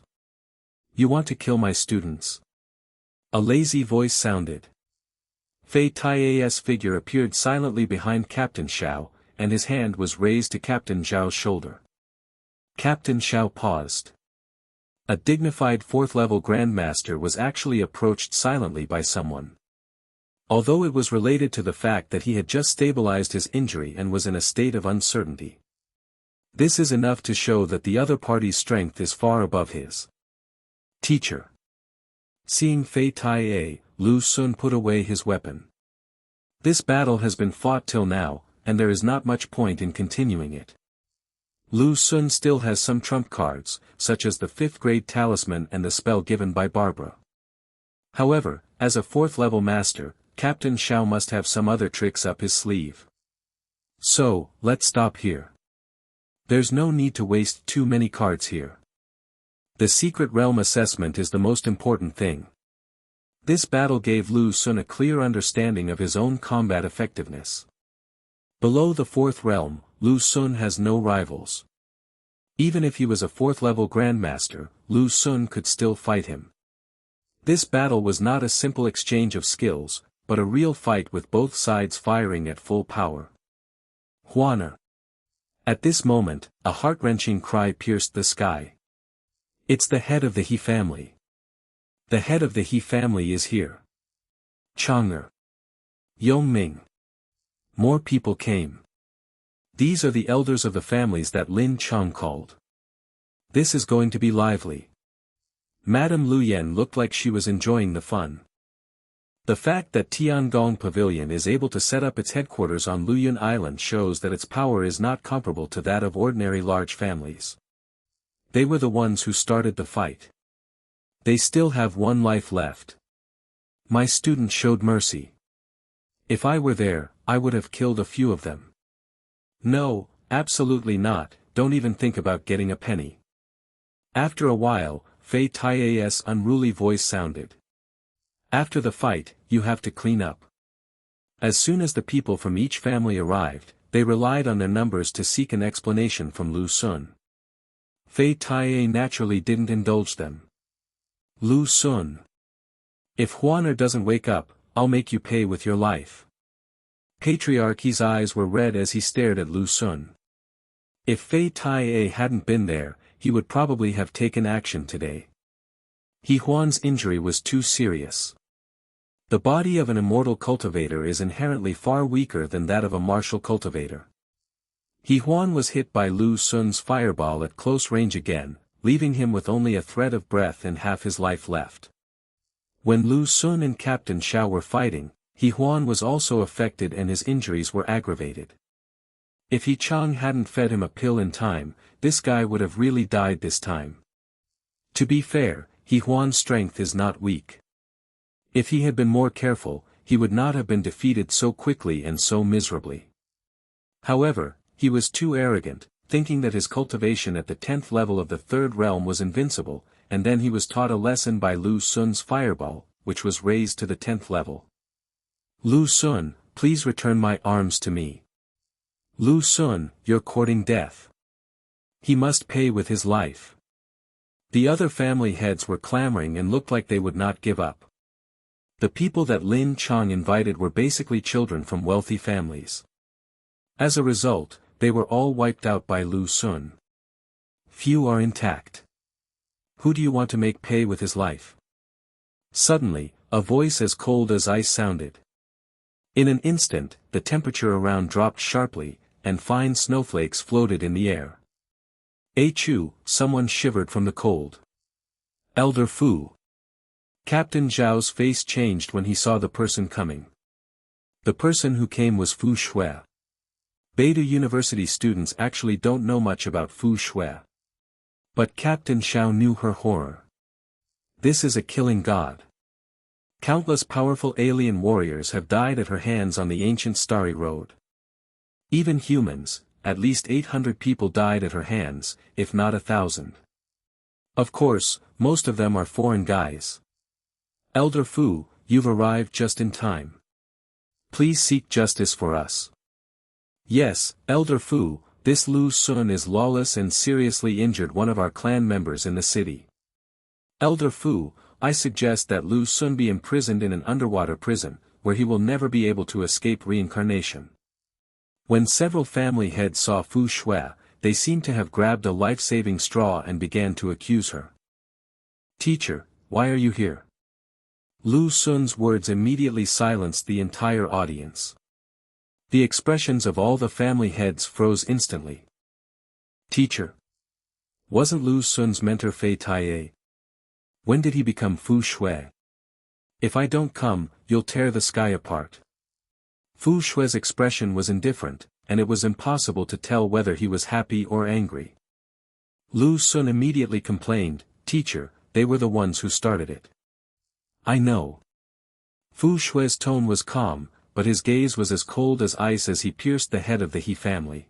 You want to kill my students? A lazy voice sounded. Fei Tai's figure appeared silently behind Captain Xiao, and his hand was raised to Captain Zhao's shoulder. Captain Xiao paused. A dignified fourth-level Grandmaster was actually approached silently by someone. Although it was related to the fact that he had just stabilized his injury and was in a state of uncertainty. This is enough to show that the other party's strength is far above his. Teacher. Seeing Fei Tai, Lu Xun put away his weapon. This battle has been fought till now, and there is not much point in continuing it. Lu Xun still has some trump cards, such as the 5th grade talisman and the spell given by Barbara. However, as a 4th-level master, Captain Xiao must have some other tricks up his sleeve. So, let's stop here. There's no need to waste too many cards here. The secret realm assessment is the most important thing. This battle gave Lu Xun a clear understanding of his own combat effectiveness. Below the 4th realm, Lu Xun has no rivals. Even if he was a 4th-level Grandmaster, Lu Xun could still fight him. This battle was not a simple exchange of skills, but a real fight with both sides firing at full power. Huaner. At this moment, a heart-wrenching cry pierced the sky. It's the head of the He family. The head of the He family is here. Chang'er. Yongming. More people came. These are the elders of the families that Lin Chang called. This is going to be lively. Madame Luyan looked like she was enjoying the fun. The fact that Tiangong Pavilion is able to set up its headquarters on Luyun Island shows that its power is not comparable to that of ordinary large families. They were the ones who started the fight. They still have one life left. My student showed mercy. If I were there, I would have killed a few of them. No, absolutely not, don't even think about getting a penny. After a while, Fei Tai's unruly voice sounded. After the fight, you have to clean up. As soon as the people from each family arrived, they relied on their numbers to seek an explanation from Lu Xun. Fei Tai naturally didn't indulge them. Lu Xun. If Huaner doesn't wake up, I'll make you pay with your life. Patriarchy's eyes were red as he stared at Lu Xun. If Fei Tai hadn't been there, he would probably have taken action today. He Huan's injury was too serious. The body of an immortal cultivator is inherently far weaker than that of a martial cultivator. He Huan was hit by Lu Xun's fireball at close range again, leaving him with only a thread of breath and half his life left. When Lu Xun and Captain Xiao were fighting, He Huan was also affected and his injuries were aggravated. If He Chang hadn't fed him a pill in time, this guy would have really died this time. To be fair, He Huan's strength is not weak. If he had been more careful, he would not have been defeated so quickly and so miserably. However, he was too arrogant, thinking that his cultivation at the 10th level of the 3rd realm was invincible, and then he was taught a lesson by Lu Xun's fireball, which was raised to the 10th level. Lu Xun, please return my arms to me. Lu Xun, you're courting death. He must pay with his life. The other family heads were clamoring and looked like they would not give up. The people that Lin Chang invited were basically children from wealthy families. As a result, they were all wiped out by Lu Xun. Few are intact. Who do you want to make pay with his life? Suddenly, a voice as cold as ice sounded. In an instant, the temperature around dropped sharply, and fine snowflakes floated in the air. Chu, someone shivered from the cold. Elder Fu. Captain Zhao's face changed when he saw the person coming. The person who came was Fu Shui. Beidou University students actually don't know much about Fu Shui. But Captain Xiao knew her horror. This is a killing god. Countless powerful alien warriors have died at her hands on the ancient Starry Road. Even humans, at least 800 people died at her hands, if not 1,000. Of course, most of them are foreign guys. Elder Fu, you've arrived just in time. Please seek justice for us. Yes, Elder Fu, this Lu Sun is lawless and seriously injured one of our clan members in the city. Elder Fu, I suggest that Lu Sun be imprisoned in an underwater prison, where he will never be able to escape reincarnation. When several family heads saw Fu Shui, they seemed to have grabbed a life-saving straw and began to accuse her. Teacher, why are you here? Lu Sun's words immediately silenced the entire audience. The expressions of all the family heads froze instantly. Teacher. Wasn't Lu Sun's mentor Fei Taiye? When did he become Fu Shui? If I don't come, you'll tear the sky apart. Fu Shui's expression was indifferent, and it was impossible to tell whether he was happy or angry. Lu Sun immediately complained, Teacher, they were the ones who started it. I know. Fu Shui's tone was calm, but his gaze was as cold as ice as he pierced the head of the He family.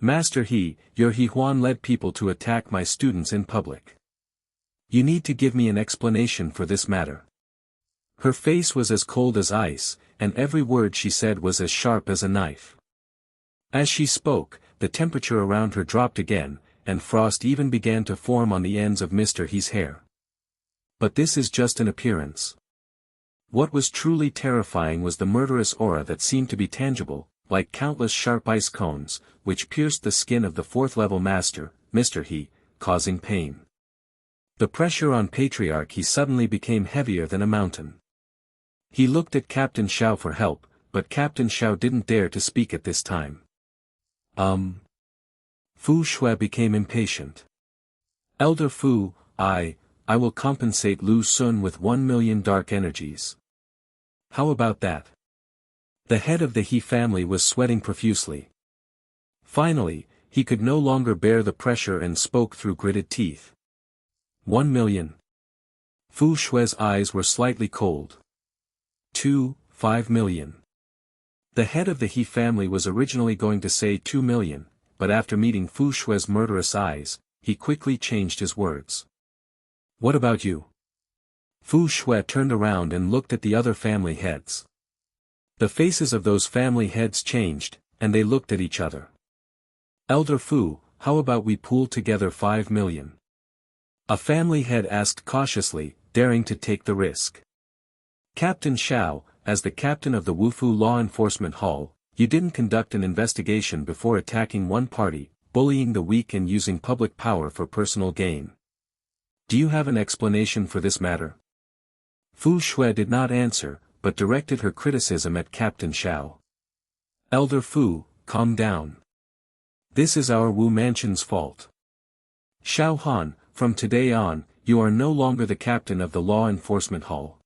Master He, your He Huan led people to attack my students in public. You need to give me an explanation for this matter. Her face was as cold as ice, and every word she said was as sharp as a knife. As she spoke, the temperature around her dropped again, and frost even began to form on the ends of Mr. He's hair. But this is just an appearance. What was truly terrifying was the murderous aura that seemed to be tangible, like countless sharp ice cones, which pierced the skin of the fourth-level master, Mr. He, causing pain. The pressure on Patriarch He suddenly became heavier than a mountain. He looked at Captain Xiao for help, but Captain Xiao didn't dare to speak at this time. Fu Shui became impatient. Elder Fu, I will compensate Lu Sun with 1,000,000 dark energies. How about that? The head of the He family was sweating profusely. Finally, he could no longer bear the pressure and spoke through gritted teeth. 1,000,000. Fu Shui's eyes were slightly cold. 5,000,000. The head of the He family was originally going to say 2,000,000, but after meeting Fu Shui's murderous eyes, he quickly changed his words. What about you? Fu Shui turned around and looked at the other family heads. The faces of those family heads changed, and they looked at each other. Elder Fu, how about we pool together 5,000,000? A family head asked cautiously, daring to take the risk. Captain Xiao, as the captain of the Wufu Law Enforcement Hall, you didn't conduct an investigation before attacking one party, bullying the weak and using public power for personal gain. Do you have an explanation for this matter? Fu Shui did not answer, but directed her criticism at Captain Xiao. Elder Fu, calm down. This is our Wu Mansion's fault. Xiao Han, from today on, you are no longer the captain of the Law Enforcement Hall.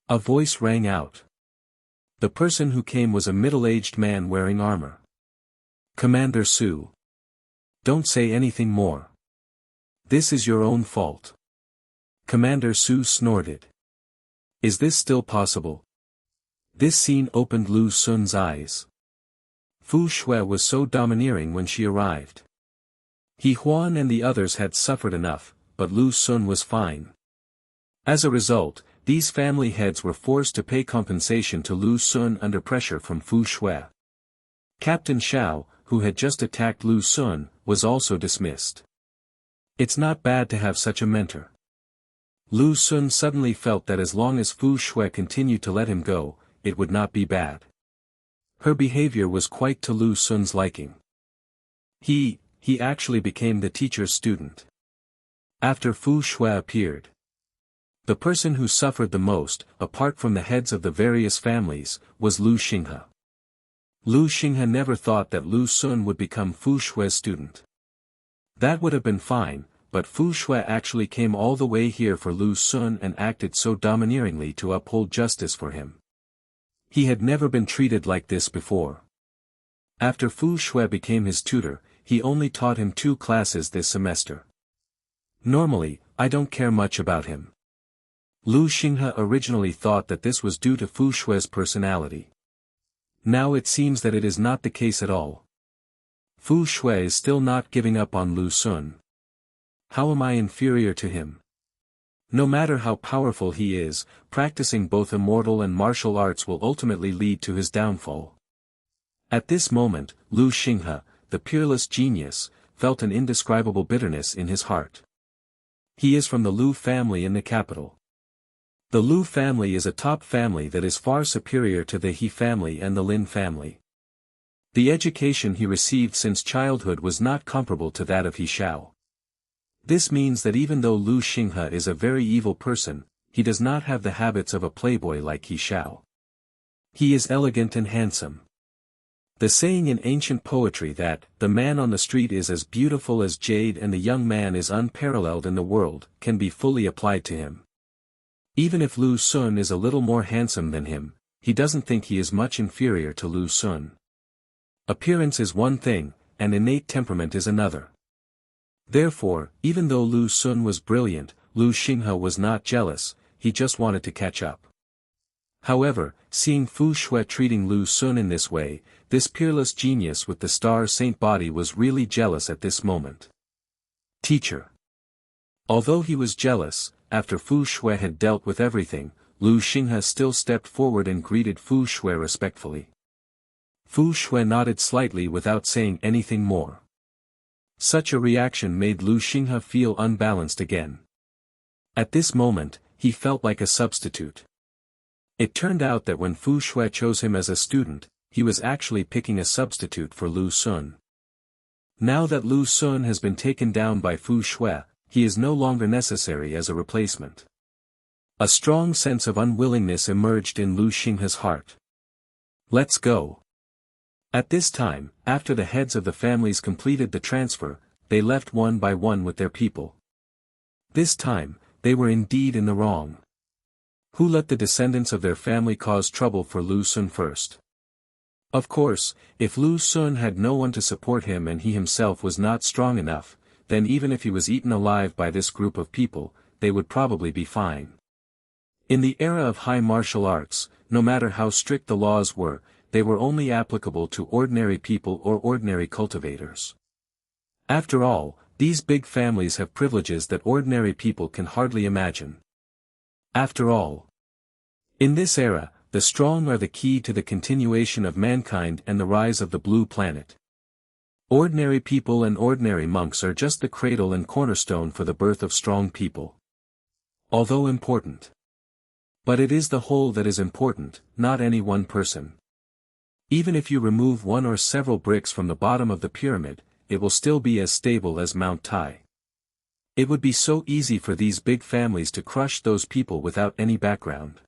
A voice rang out. The person who came was a middle-aged man wearing armor. Commander Su. Don't say anything more. This is your own fault. Commander Su snorted. Is this still possible? This scene opened Lu Sun's eyes. Fu Shui was so domineering when she arrived. He Huan and the others had suffered enough, but Lu Sun was fine. As a result, these family heads were forced to pay compensation to Lu Sun under pressure from Fu Shui. Captain Xiao, who had just attacked Lu Sun, was also dismissed. It's not bad to have such a mentor. Lu Sun suddenly felt that as long as Fu Shui continued to let him go, it would not be bad. Her behavior was quite to Lu Sun's liking. He actually became the teacher's student. After Fu Shui appeared, the person who suffered the most, apart from the heads of the various families, was Lu Xinghe. Lu Xinghe never thought that Lu Sun would become Fu Shui's student. That would have been fine, but Fu Shui actually came all the way here for Lu Sun and acted so domineeringly to uphold justice for him. He had never been treated like this before. After Fu Shui became his tutor, he only taught him 2 classes this semester. Normally, I don't care much about him. Lu Xinghe originally thought that this was due to Fu Shui's personality. Now it seems that it is not the case at all. Fu Shui is still not giving up on Lu Sun. How am I inferior to him? No matter how powerful he is, practicing both immortal and martial arts will ultimately lead to his downfall. At this moment, Lu Xinghe, the peerless genius, felt an indescribable bitterness in his heart. He is from the Lu family in the capital. The Lu family is a top family that is far superior to the He family and the Lin family. The education he received since childhood was not comparable to that of He Shao. This means that even though Lu Xinghe is a very evil person, he does not have the habits of a playboy like He Shao. He is elegant and handsome. The saying in ancient poetry that, the man on the street is as beautiful as jade and the young man is unparalleled in the world, can be fully applied to him. Even if Lu Xun is a little more handsome than him, he doesn't think he is much inferior to Lu Xun. Appearance is one thing, and innate temperament is another. Therefore, even though Lu Xun was brilliant, Lu Xinghe was not jealous, he just wanted to catch up. However, seeing Fu Shui treating Lu Xun in this way, this peerless genius with the star saint body was really jealous at this moment. Teacher. Although he was jealous, after Fu Shui had dealt with everything, Lu Xinghe still stepped forward and greeted Fu Shui respectfully. Fu Shui nodded slightly without saying anything more. Such a reaction made Lu Xinghe feel unbalanced again. At this moment, he felt like a substitute. It turned out that when Fu Shui chose him as a student, he was actually picking a substitute for Lu Xun. Now that Lu Xun has been taken down by Fu Shui, he is no longer necessary as a replacement. A strong sense of unwillingness emerged in Lu Xinghe's heart. Let's go. At this time, after the heads of the families completed the transfer, they left one by one with their people. This time, they were indeed in the wrong. Who let the descendants of their family cause trouble for Lu Xun first? Of course, if Lu Xun had no one to support him and he himself was not strong enough, then even if he was eaten alive by this group of people, they would probably be fine. In the era of high martial arts, no matter how strict the laws were, they were only applicable to ordinary people or ordinary cultivators. After all, these big families have privileges that ordinary people can hardly imagine. After all, in this era, the strong are the key to the continuation of mankind and the rise of the blue planet. Ordinary people and ordinary monks are just the cradle and cornerstone for the birth of strong people. Although important. But it is the whole that is important, not any one person. Even if you remove one or several bricks from the bottom of the pyramid, it will still be as stable as Mount Tai. It would be so easy for these big families to crush those people without any background.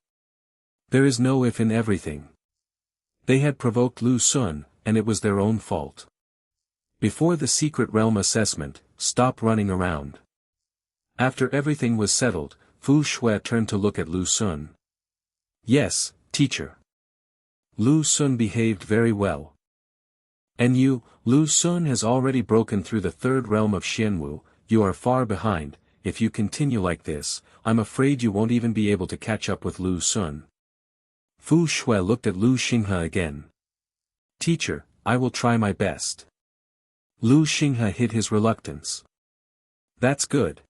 There is no if in everything. They had provoked Lu Xun, and it was their own fault. Before the secret realm assessment, stop running around. After everything was settled, Fu Shui turned to look at Lu Xun. Yes, teacher. Lu Xun behaved very well. And you, Lu Xun has already broken through the third realm of Xianwu, you are far behind. If you continue like this, I'm afraid you won't even be able to catch up with Lu Xun. Fu Shui looked at Lu Xinghe again. Teacher, I will try my best. Lu Xinghe hid his reluctance. That's good.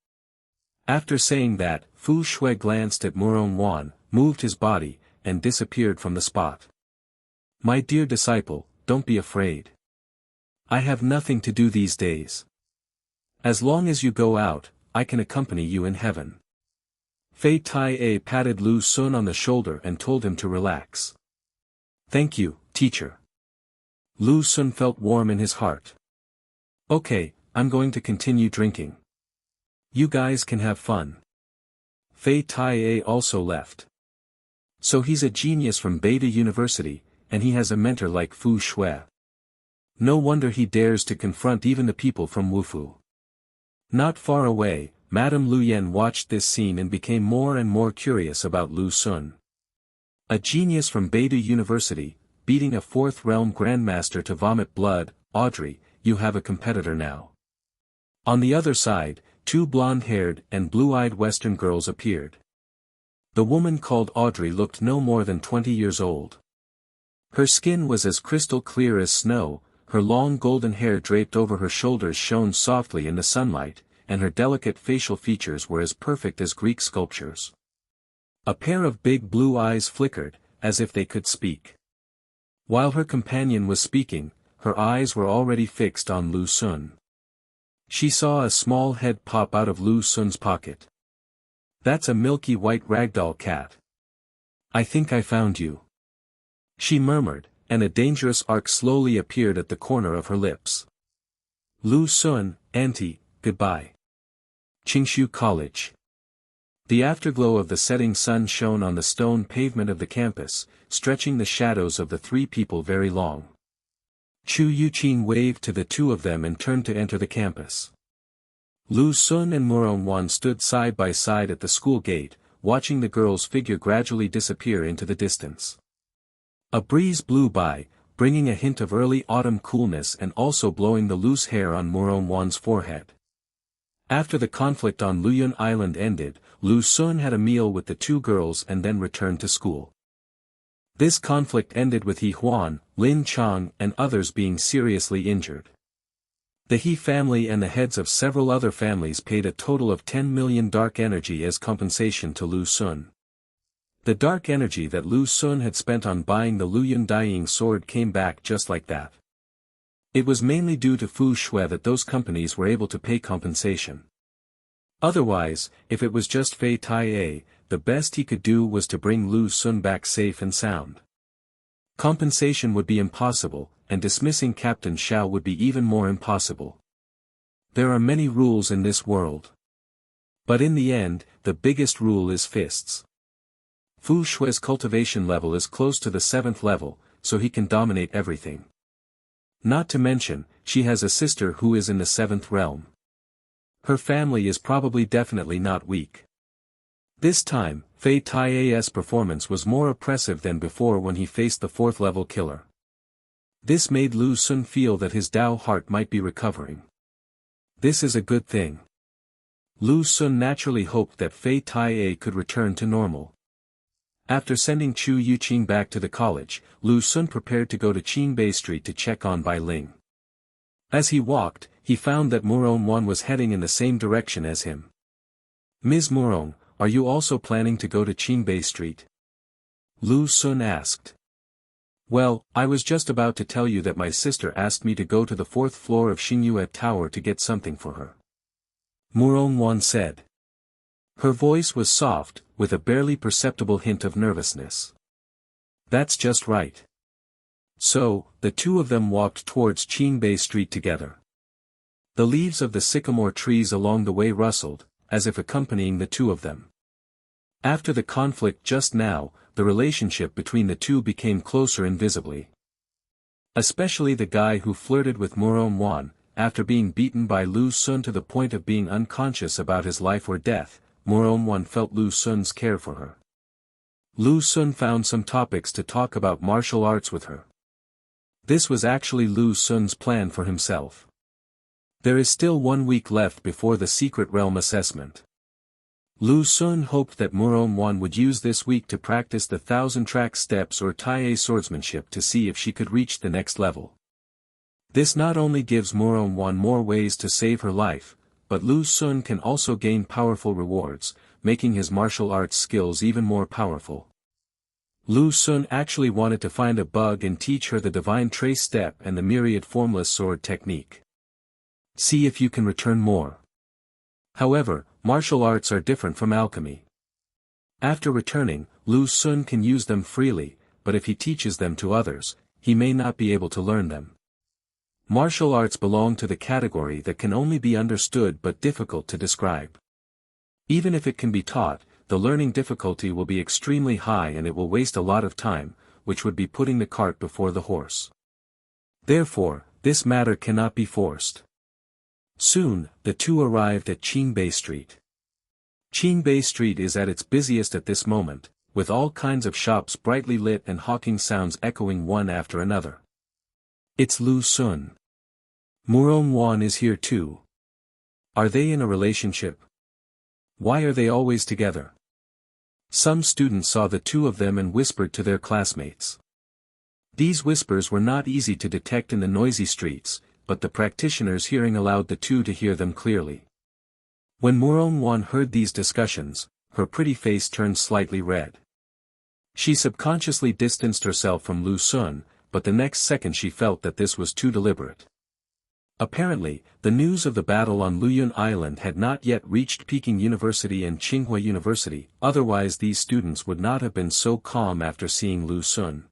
After saying that, Fu Shui glanced at Murong Wan, moved his body, and disappeared from the spot. My dear disciple, don't be afraid. I have nothing to do these days. As long as you go out, I can accompany you in heaven. Fei Tai patted Lu Xun on the shoulder and told him to relax. Thank you, teacher. Lu Xun felt warm in his heart. Okay, I'm going to continue drinking. You guys can have fun. Fei Tai also left. So he's a genius from Beta University, and he has a mentor like Fu Shui. No wonder he dares to confront even the people from Wufu. Not far away, Madame Lu Yan watched this scene and became more and more curious about Lu Xun. A genius from Beta University, beating a fourth realm grandmaster to vomit blood. Audrey, you have a competitor now. On the other side, two blonde-haired and blue-eyed Western girls appeared. The woman called Audrey looked no more than 20 years old. Her skin was as crystal clear as snow, her long golden hair draped over her shoulders shone softly in the sunlight, and her delicate facial features were as perfect as Greek sculptures. A pair of big blue eyes flickered, as if they could speak. While her companion was speaking, her eyes were already fixed on Lu Sun. She saw a small head pop out of Lu Sun's pocket. "That's a milky white ragdoll cat. I think I found you," she murmured, and a dangerous arc slowly appeared at the corner of her lips. "Lu Sun, auntie, goodbye. Qingshu College." The afterglow of the setting sun shone on the stone pavement of the campus, stretching the shadows of the three people very long. Chu Youqing waved to the two of them and turned to enter the campus. Lu Sun and Murong Wan stood side by side at the school gate, watching the girl's figure gradually disappear into the distance. A breeze blew by, bringing a hint of early autumn coolness and also blowing the loose hair on Murong Wan's forehead. After the conflict on Luyun Island ended, Lu Sun had a meal with the two girls and then returned to school. This conflict ended with He Huan, Lin Chang and others being seriously injured. The He family and the heads of several other families paid a total of 10 million dark energy as compensation to Lu Sun. The dark energy that Lu Sun had spent on buying the Luyun Dying Sword came back just like that. It was mainly due to Fu Shui that those companies were able to pay compensation. Otherwise, if it was just Fei Tai, the best he could do was to bring Lu Sun back safe and sound. Compensation would be impossible, and dismissing Captain Xiao would be even more impossible. There are many rules in this world. But in the end, the biggest rule is fists. Fu Shui's cultivation level is close to the 7th level, so he can dominate everything. Not to mention, she has a sister who is in the 7th realm. Her family is probably definitely not weak. This time, Fei Tai's performance was more oppressive than before when he faced the 4th level killer. This made Lu Sun feel that his Dao heart might be recovering. This is a good thing. Lu Sun naturally hoped that Fei Tai could return to normal. After sending Chu Youqing back to the college, Lu Sun prepared to go to Qingbei Street to check on Bai Ling. As he walked, he found that Murong Wan was heading in the same direction as him. "Ms. Murong, are you also planning to go to Qingbei Street?" Lu Sun asked. "Well, I was just about to tell you that my sister asked me to go to the 4th floor of Xingyue Tower to get something for her," Murong Wan said. Her voice was soft, with a barely perceptible hint of nervousness. "That's just right." So, the two of them walked towards Qingbei Street together. The leaves of the sycamore trees along the way rustled, as if accompanying the two of them. After the conflict just now, the relationship between the two became closer invisibly. Especially the guy who flirted with Murong Wan, after being beaten by Lu Sun to the point of being unconscious about his life or death, Murong Wan felt Lu Sun's care for her. Lu Sun found some topics to talk about martial arts with her. This was actually Lu Sun's plan for himself. There is still 1 week left before the Secret Realm assessment. Lu Sun hoped that Murong Wan would use this week to practice the 1,000-track steps or Tai swordsmanship to see if she could reach the next level. This not only gives Murong Wan more ways to save her life, but Lu Sun can also gain powerful rewards, making his martial arts skills even more powerful. Lu Sun actually wanted to find a bug and teach her the Divine Trace Step and the Myriad Formless Sword technique. See if you can return more. However, martial arts are different from alchemy. After returning, Lu Sun can use them freely, but if he teaches them to others, he may not be able to learn them. Martial arts belong to the category that can only be understood but difficult to describe. Even if it can be taught, the learning difficulty will be extremely high and it will waste a lot of time, which would be putting the cart before the horse. Therefore, this matter cannot be forced. Soon, the two arrived at Qingbei Street. Qingbei Street is at its busiest at this moment, with all kinds of shops brightly lit and hawking sounds echoing one after another. It's Lu Sun. Murong Wan is here too. Are they in a relationship? Why are they always together? Some students saw the two of them and whispered to their classmates. These whispers were not easy to detect in the noisy streets, but the practitioners' hearing allowed the two to hear them clearly. When Murong Wan heard these discussions, her pretty face turned slightly red. She subconsciously distanced herself from Lu Sun, but the next second she felt that this was too deliberate. Apparently, the news of the battle on Luyun Island had not yet reached Peking University and Tsinghua University, otherwise these students would not have been so calm after seeing Lu Sun.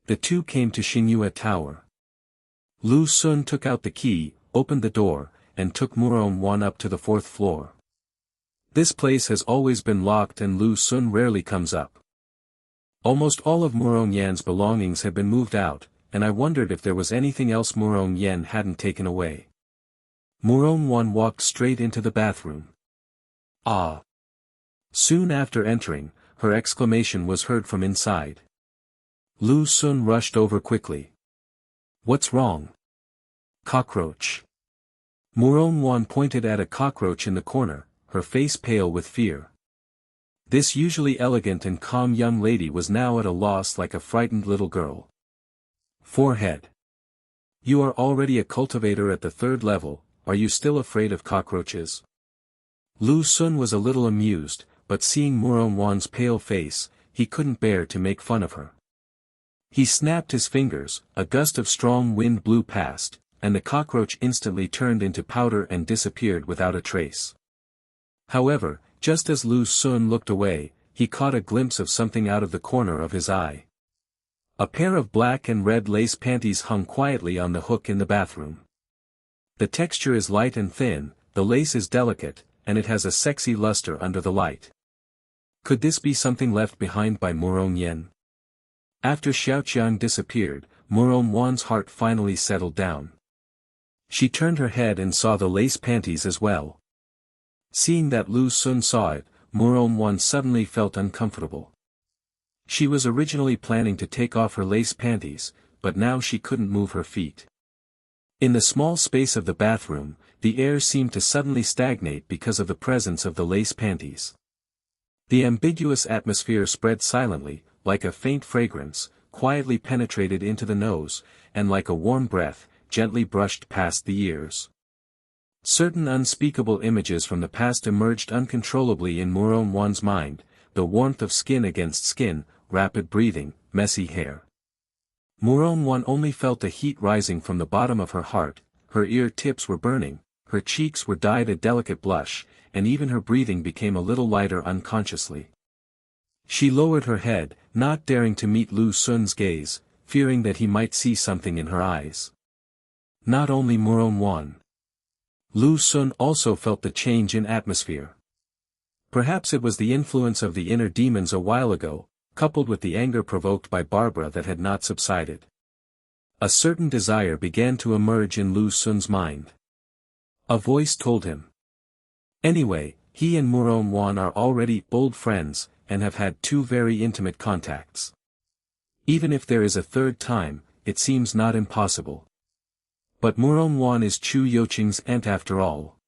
The two came to Xingyue Tower. Lu Sun took out the key, opened the door, and took Murong Wan up to the 4th floor. This place has always been locked and Lu Sun rarely comes up. Almost all of Murong Yan's belongings had been moved out, and I wondered if there was anything else Murong Yan hadn't taken away. Murong Wan walked straight into the bathroom. Ah! Soon after entering, her exclamation was heard from inside. Lu Sun rushed over quickly. What's wrong? Cockroach. Murong Wan pointed at a cockroach in the corner, her face pale with fear. This usually elegant and calm young lady was now at a loss like a frightened little girl. Forehead. You are already a cultivator at the 3rd level, are you still afraid of cockroaches? Lu Sun was a little amused, but seeing Murong Wan's pale face, he couldn't bear to make fun of her. He snapped his fingers, a gust of strong wind blew past, and the cockroach instantly turned into powder and disappeared without a trace. However, just as Lu Sun looked away, he caught a glimpse of something out of the corner of his eye. A pair of black and red lace panties hung quietly on the hook in the bathroom. The texture is light and thin, the lace is delicate, and it has a sexy luster under the light. Could this be something left behind by Murong Yan? After Xiaoqiang disappeared, Murong Wan's heart finally settled down. She turned her head and saw the lace panties as well. Seeing that Lu Sun saw it, Murong Wan suddenly felt uncomfortable. She was originally planning to take off her lace panties, but now she couldn't move her feet. In the small space of the bathroom, the air seemed to suddenly stagnate because of the presence of the lace panties. The ambiguous atmosphere spread silently, like a faint fragrance, quietly penetrated into the nose, and like a warm breath, gently brushed past the ears. Certain unspeakable images from the past emerged uncontrollably in Murong Wan's mind, the warmth of skin against skin, rapid breathing, messy hair. Murong Wan only felt the heat rising from the bottom of her heart, her ear tips were burning, her cheeks were dyed a delicate blush, and even her breathing became a little lighter unconsciously. She lowered her head, not daring to meet Lu Sun's gaze, fearing that he might see something in her eyes. Not only Murong Wan. Lu Sun also felt the change in atmosphere. Perhaps it was the influence of the inner demons a while ago, coupled with the anger provoked by Barbara that had not subsided. A certain desire began to emerge in Lu Sun's mind. A voice told him. Anyway, he and Murong Wan are already old friends, and have had 2 very intimate contacts. Even if there is a 3rd time, it seems not impossible. But Murong Wan is Chu Youqing's aunt after all.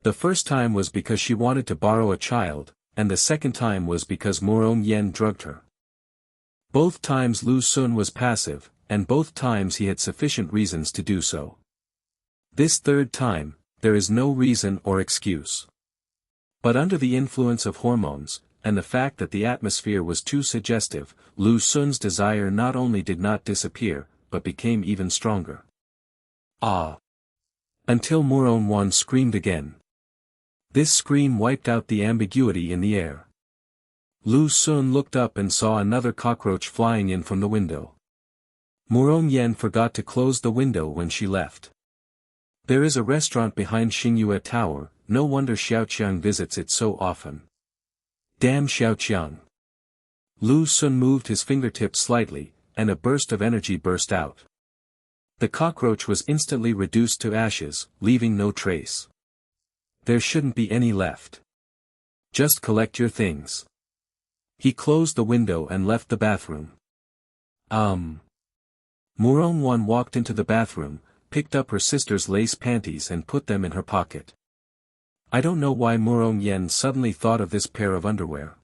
The first time was because she wanted to borrow a child, and the second time was because Murong Yan drugged her. Both times Lu Sun was passive, and both times he had sufficient reasons to do so. This 3rd time, there is no reason or excuse. But under the influence of hormones, and the fact that the atmosphere was too suggestive, Lu Sun's desire not only did not disappear, but became even stronger. Ah! Until Murong Wan screamed again. This scream wiped out the ambiguity in the air. Lu Sun looked up and saw another cockroach flying in from the window. Murong Yan forgot to close the window when she left. There is a restaurant behind Xingyue Tower, no wonder Xiaoqiang visits it so often. Damn Xiaoqiang. Lu Sun moved his fingertips slightly, and a burst of energy burst out. The cockroach was instantly reduced to ashes, leaving no trace. There shouldn't be any left. Just collect your things. He closed the window and left the bathroom. Murong Wan walked into the bathroom, picked up her sister's lace panties and put them in her pocket. I don't know why Murong Yan suddenly thought of this pair of underwear.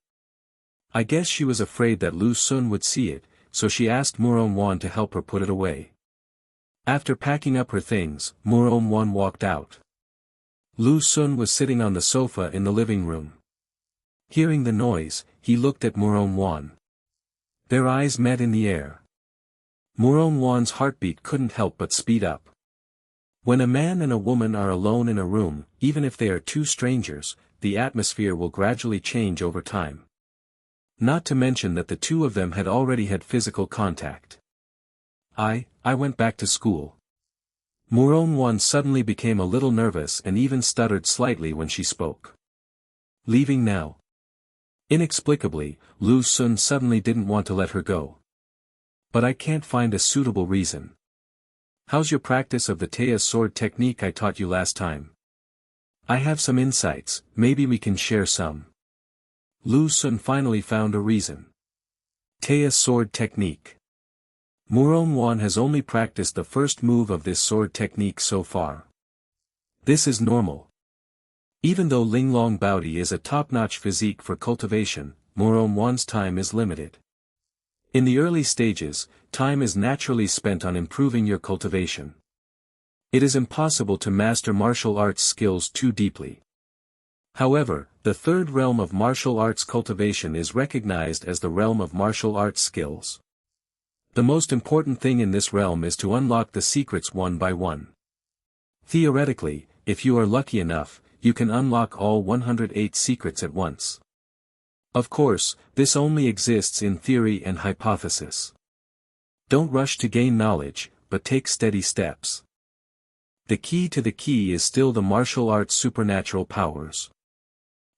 I guess she was afraid that Lu Sun would see it, so she asked Murong Wan to help her put it away. After packing up her things, Murong Wan walked out. Lu Sun was sitting on the sofa in the living room. Hearing the noise, he looked at Murong Wan. Their eyes met in the air. Murong Wan's heartbeat couldn't help but speed up. When a man and a woman are alone in a room, even if they are two strangers, the atmosphere will gradually change over time. Not to mention that the two of them had already had physical contact. I went back to school. Murong Wan suddenly became a little nervous and even stuttered slightly when she spoke. Leaving now? Inexplicably, Lu Sun suddenly didn't want to let her go. But I can't find a suitable reason. How's your practice of the Taya sword technique I taught you last time? I have some insights, maybe we can share some. Lu Sun finally found a reason. Taya sword technique. Murong Wan has only practiced the first move of this sword technique so far. This is normal. Even though Linglong Baodi is a top-notch physique for cultivation, Murong Wan's time is limited. In the early stages, time is naturally spent on improving your cultivation. It is impossible to master martial arts skills too deeply. However, the third realm of martial arts cultivation is recognized as the realm of martial arts skills. The most important thing in this realm is to unlock the secrets one by one. Theoretically, if you are lucky enough, you can unlock all 108 secrets at once. Of course, this only exists in theory and hypothesis. Don't rush to gain knowledge, but take steady steps. The key to the key is still the martial arts' supernatural powers.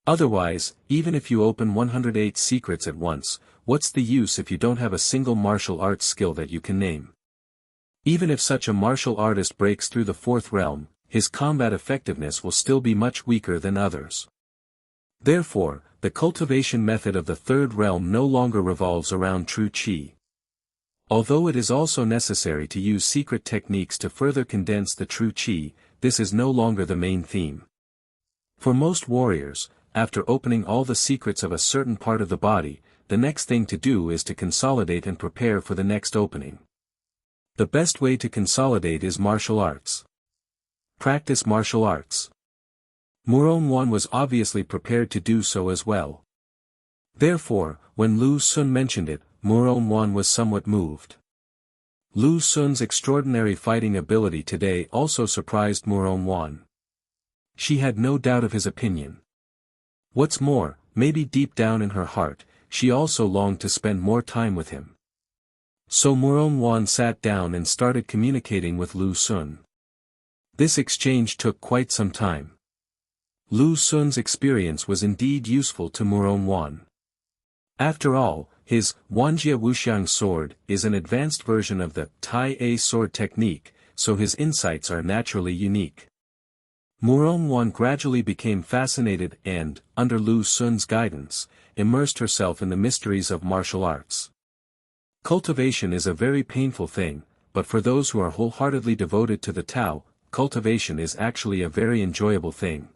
Otherwise, even if you open 108 secrets at once, what's the use if you don't have a single martial arts skill that you can name? Even if such a martial artist breaks through the fourth realm, his combat effectiveness will still be much weaker than others. Therefore, the cultivation method of the third realm no longer revolves around true qi. Although it is also necessary to use secret techniques to further condense the true qi, this is no longer the main theme. For most warriors, after opening all the secrets of a certain part of the body, the next thing to do is to consolidate and prepare for the next opening. The best way to consolidate is martial arts. Practice martial arts. Murong Wan was obviously prepared to do so as well. Therefore, when Lu Sun mentioned it, Murong Wan was somewhat moved. Lu Sun's extraordinary fighting ability today also surprised Murong Wan. She had no doubt of his opinion. What's more, maybe deep down in her heart, she also longed to spend more time with him. So Murong Wan sat down and started communicating with Lu Sun. This exchange took quite some time. Lu Sun's experience was indeed useful to Murong Wan. After all, his Wanjia Wuxiang sword is an advanced version of the Tai A sword technique, so his insights are naturally unique. Murong Wan gradually became fascinated and, under Lu Sun's guidance, immersed herself in the mysteries of martial arts. Cultivation is a very painful thing, but for those who are wholeheartedly devoted to the Tao, cultivation is actually a very enjoyable thing.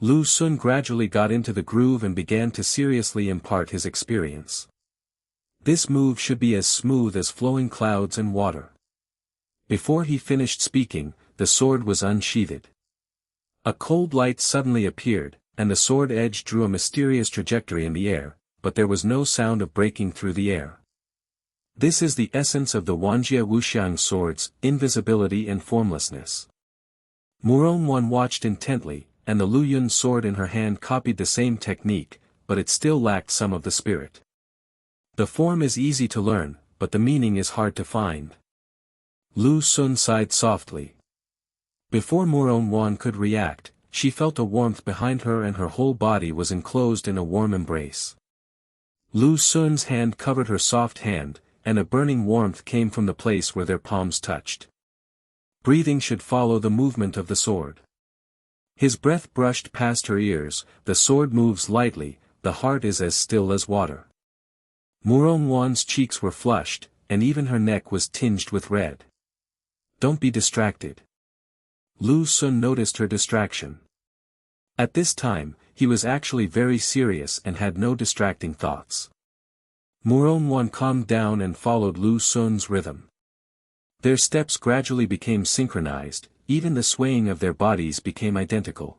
Lu Sun gradually got into the groove and began to seriously impart his experience. This move should be as smooth as flowing clouds and water. Before he finished speaking, the sword was unsheathed. A cold light suddenly appeared, and the sword edge drew a mysterious trajectory in the air, but there was no sound of breaking through the air. This is the essence of the Wanjia Wuxiang sword's invisibility and formlessness. Murong Wan watched intently, and the Lu Yun sword in her hand copied the same technique, but it still lacked some of the spirit. The form is easy to learn, but the meaning is hard to find. Lu Sun sighed softly. Before Murong Wan could react, she felt a warmth behind her and her whole body was enclosed in a warm embrace. Lu Sun's hand covered her soft hand, and a burning warmth came from the place where their palms touched. Breathing should follow the movement of the sword. His breath brushed past her ears, the sword moves lightly, the heart is as still as water. Murong Wan's cheeks were flushed, and even her neck was tinged with red. Don't be distracted. Lu Sun noticed her distraction. At this time, he was actually very serious and had no distracting thoughts. Murong Wan calmed down and followed Lu Sun's rhythm. Their steps gradually became synchronized, even the swaying of their bodies became identical.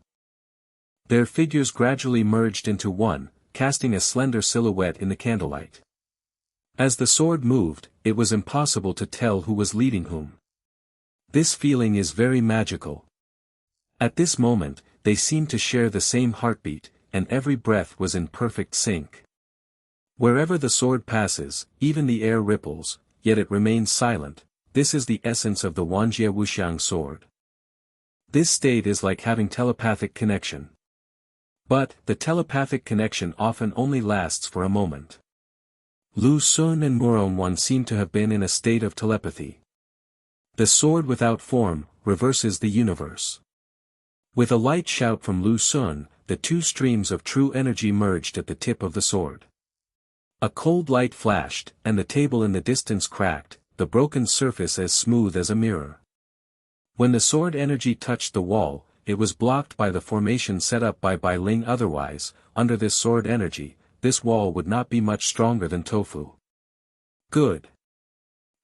Their figures gradually merged into one, casting a slender silhouette in the candlelight. As the sword moved, it was impossible to tell who was leading whom. This feeling is very magical. At this moment, they seemed to share the same heartbeat, and every breath was in perfect sync. Wherever the sword passes, even the air ripples, yet it remains silent. This is the essence of the Wanjie Wuxiang sword. This state is like having telepathic connection. But, the telepathic connection often only lasts for a moment. Lu Xun and Murong Wan seem to have been in a state of telepathy. The sword without form, reverses the universe. With a light shout from Lu Xun, the two streams of true energy merged at the tip of the sword. A cold light flashed, and the table in the distance cracked, the broken surface as smooth as a mirror. When the sword energy touched the wall, it was blocked by the formation set up by Bai Ling. Otherwise, under this sword energy, this wall would not be much stronger than tofu. Good.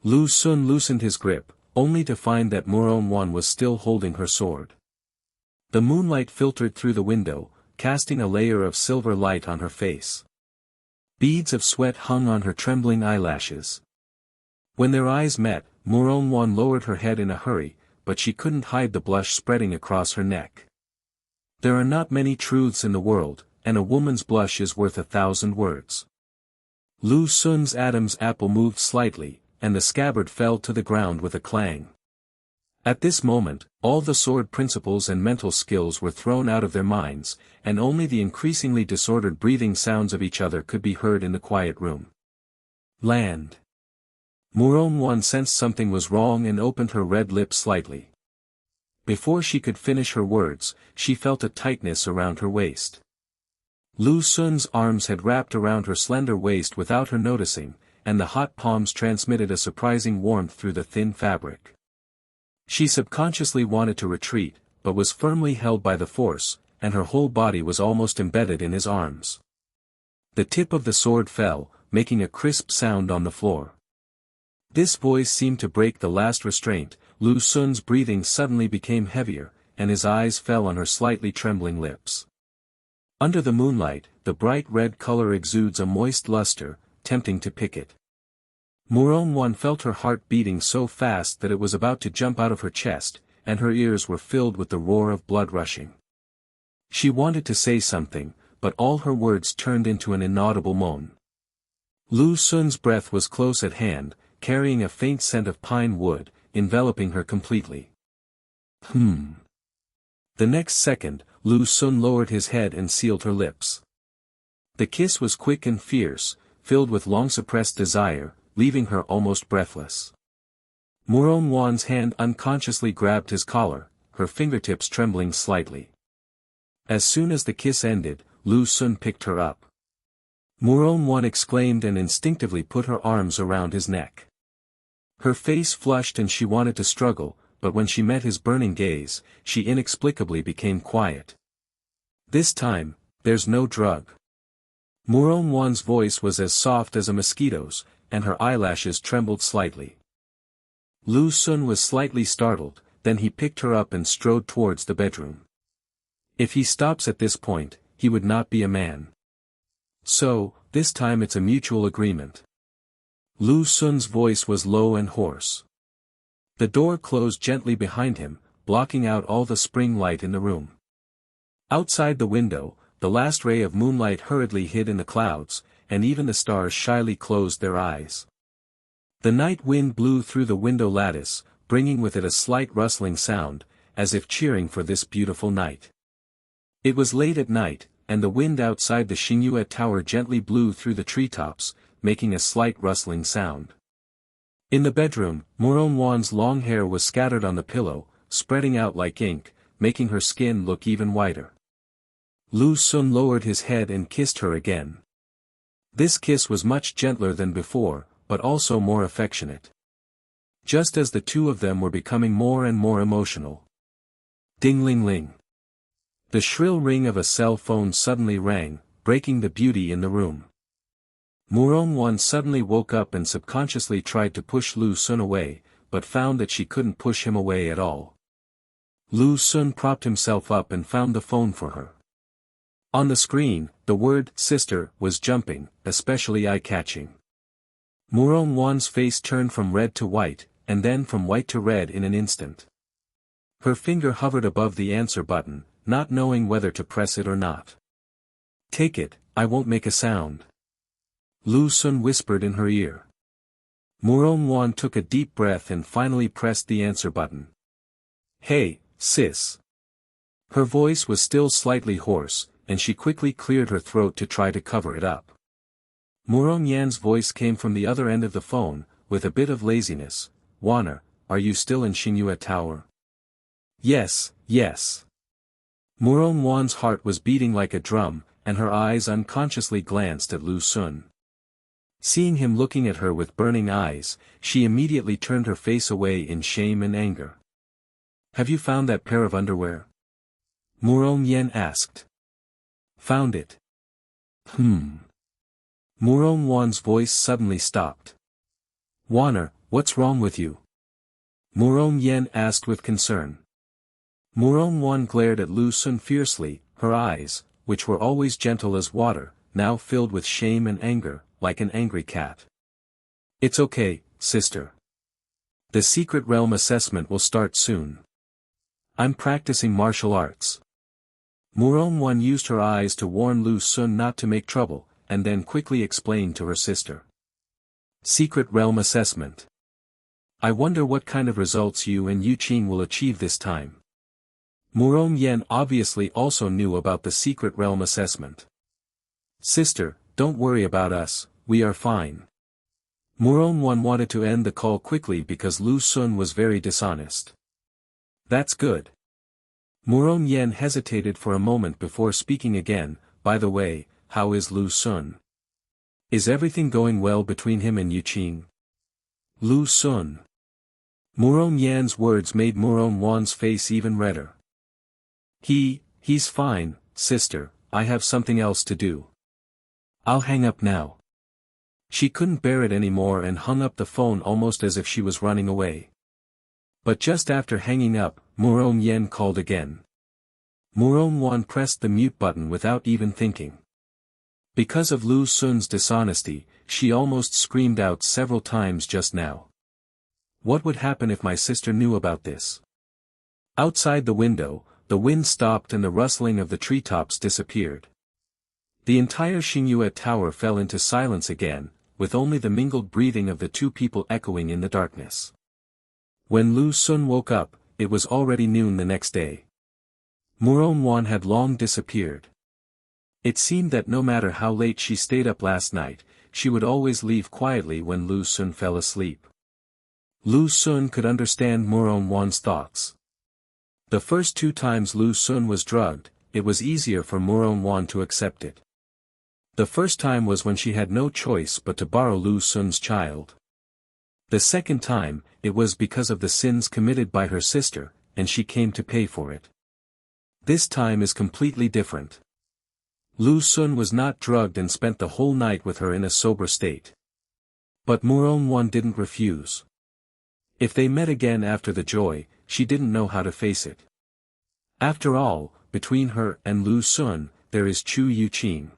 Lu Xun loosened his grip, only to find that Murong Wan was still holding her sword. The moonlight filtered through the window, casting a layer of silver light on her face. Beads of sweat hung on her trembling eyelashes. When their eyes met, Murong Wan lowered her head in a hurry, but she couldn't hide the blush spreading across her neck. There are not many truths in the world, and a woman's blush is worth 1,000 words. Lu Xun's Adam's apple moved slightly, and the scabbard fell to the ground with a clang. At this moment, all the sword principles and mental skills were thrown out of their minds, and only the increasingly disordered breathing sounds of each other could be heard in the quiet room. Land. Murong Wan sensed something was wrong and opened her red lips slightly. Before she could finish her words, she felt a tightness around her waist. Lu Xun's arms had wrapped around her slender waist without her noticing, and the hot palms transmitted a surprising warmth through the thin fabric. She subconsciously wanted to retreat, but was firmly held by the force, and her whole body was almost embedded in his arms. The tip of the sword fell, making a crisp sound on the floor. This voice seemed to break the last restraint. Lu Xun's breathing suddenly became heavier, and his eyes fell on her slightly trembling lips. Under the moonlight, the bright red color exudes a moist luster, tempting to pick it. Murong Wan felt her heart beating so fast that it was about to jump out of her chest, and her ears were filled with the roar of blood rushing. She wanted to say something, but all her words turned into an inaudible moan. Lu Xun's breath was close at hand, carrying a faint scent of pine wood, enveloping her completely. The next second, Lu Xun lowered his head and sealed her lips. The kiss was quick and fierce, filled with long-suppressed desire, leaving her almost breathless. Murong Wan's hand unconsciously grabbed his collar, her fingertips trembling slightly. As soon as the kiss ended, Lu Xun picked her up. Murong Wan exclaimed and instinctively put her arms around his neck. Her face flushed and she wanted to struggle, but when she met his burning gaze, she inexplicably became quiet. This time, there's no drug. Murong Wan's voice was as soft as a mosquito's, and her eyelashes trembled slightly. Lu Xun was slightly startled, then he picked her up and strode towards the bedroom. If he stops at this point, he would not be a man. So, this time it's a mutual agreement. Lu Xun's voice was low and hoarse. The door closed gently behind him, blocking out all the spring light in the room. Outside the window, the last ray of moonlight hurriedly hid in the clouds, and even the stars shyly closed their eyes. The night wind blew through the window lattice, bringing with it a slight rustling sound, as if cheering for this beautiful night. It was late at night, and the wind outside the Xingyue tower gently blew through the treetops, making a slight rustling sound. In the bedroom, Murong Wan's long hair was scattered on the pillow, spreading out like ink, making her skin look even whiter. Lu Xun lowered his head and kissed her again. This kiss was much gentler than before, but also more affectionate. Just as the two of them were becoming more and more emotional. Ding-ling-ling. The shrill ring of a cell phone suddenly rang, breaking the beauty in the room. Murong Wan suddenly woke up and subconsciously tried to push Lu Xun away, but found that she couldn't push him away at all. Lu Xun propped himself up and found the phone for her. On the screen, the word "sister" was jumping, especially eye-catching. Murong Wan's face turned from red to white, and then from white to red in an instant. Her finger hovered above the answer button, not knowing whether to press it or not. "Take it, I won't make a sound," Lu Sun whispered in her ear. Murong Wan took a deep breath and finally pressed the answer button. "Hey, sis." Her voice was still slightly hoarse, and she quickly cleared her throat to try to cover it up. Murong Yan's voice came from the other end of the phone, with a bit of laziness. "Wanner, are you still in Xingyue Tower?" "Yes, yes." Murong Wan's heart was beating like a drum, and her eyes unconsciously glanced at Lu Sun. Seeing him looking at her with burning eyes, she immediately turned her face away in shame and anger. "Have you found that pair of underwear?" Murong Yan asked. "Found it." Murong Wan's voice suddenly stopped. "Wanner, what's wrong with you?" Murong Yan asked with concern. Murong Wan glared at Lu Sun fiercely, her eyes, which were always gentle as water, now filled with shame and anger, like an angry cat. "It's okay, sister. The secret realm assessment will start soon. I'm practicing martial arts." Murong Wan used her eyes to warn Lu Sun not to make trouble, and then quickly explained to her sister. "Secret realm assessment. I wonder what kind of results you and Yuqing will achieve this time." Murong Yan obviously also knew about the secret realm assessment. "Sister, don't worry about us, we are fine." Murong Wan wanted to end the call quickly because Lu Sun was very dishonest. "That's good." Murong Yan hesitated for a moment before speaking again. "By the way, how is Lu Sun? Is everything going well between him and Yuqing?" Lu Sun. Murong Yan's words made Murong Wan's face even redder. He's fine, sister, I have something else to do. I'll hang up now." She couldn't bear it anymore and hung up the phone almost as if she was running away. But just after hanging up, Murong Yan called again. Murong Wan pressed the mute button without even thinking. Because of Lu Sun's dishonesty, she almost screamed out several times just now. What would happen if my sister knew about this? Outside the window, the wind stopped and the rustling of the treetops disappeared. The entire Xingyue Tower fell into silence again, with only the mingled breathing of the two people echoing in the darkness. When Lu Sun woke up, it was already noon the next day. Murong Wan had long disappeared. It seemed that no matter how late she stayed up last night, she would always leave quietly when Lu Sun fell asleep. Lu Sun could understand Murong Wan's thoughts. The first 2 times Lu Sun was drugged, it was easier for Murong Wan to accept it. The first time was when she had no choice but to borrow Lu Sun's child. The second time, it was because of the sins committed by her sister, and she came to pay for it. This time is completely different. Lu Sun was not drugged and spent the whole night with her in a sober state. But Murong Wan didn't refuse. If they met again after the joy, she didn't know how to face it. After all, between her and Lu Sun, there is Chu Youqing.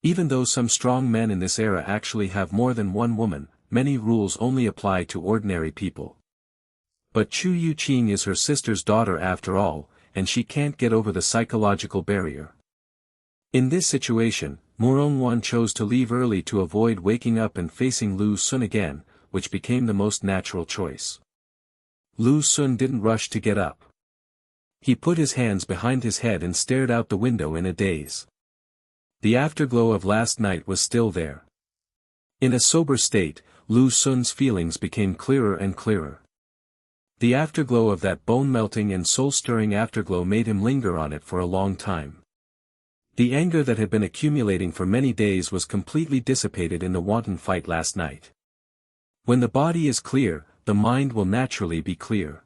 Even though some strong men in this era actually have more than one woman, many rules only apply to ordinary people. But Chu Youqing is her sister's daughter after all, and she can't get over the psychological barrier. In this situation, Murong Wan chose to leave early to avoid waking up and facing Lu Sun again, which became the most natural choice. Lu Sun didn't rush to get up. He put his hands behind his head and stared out the window in a daze. The afterglow of last night was still there. In a sober state, Lu Sun's feelings became clearer and clearer. The afterglow of that bone-melting and soul-stirring afterglow made him linger on it for a long time. The anger that had been accumulating for many days was completely dissipated in the wanton fight last night. When the body is clear, the mind will naturally be clear.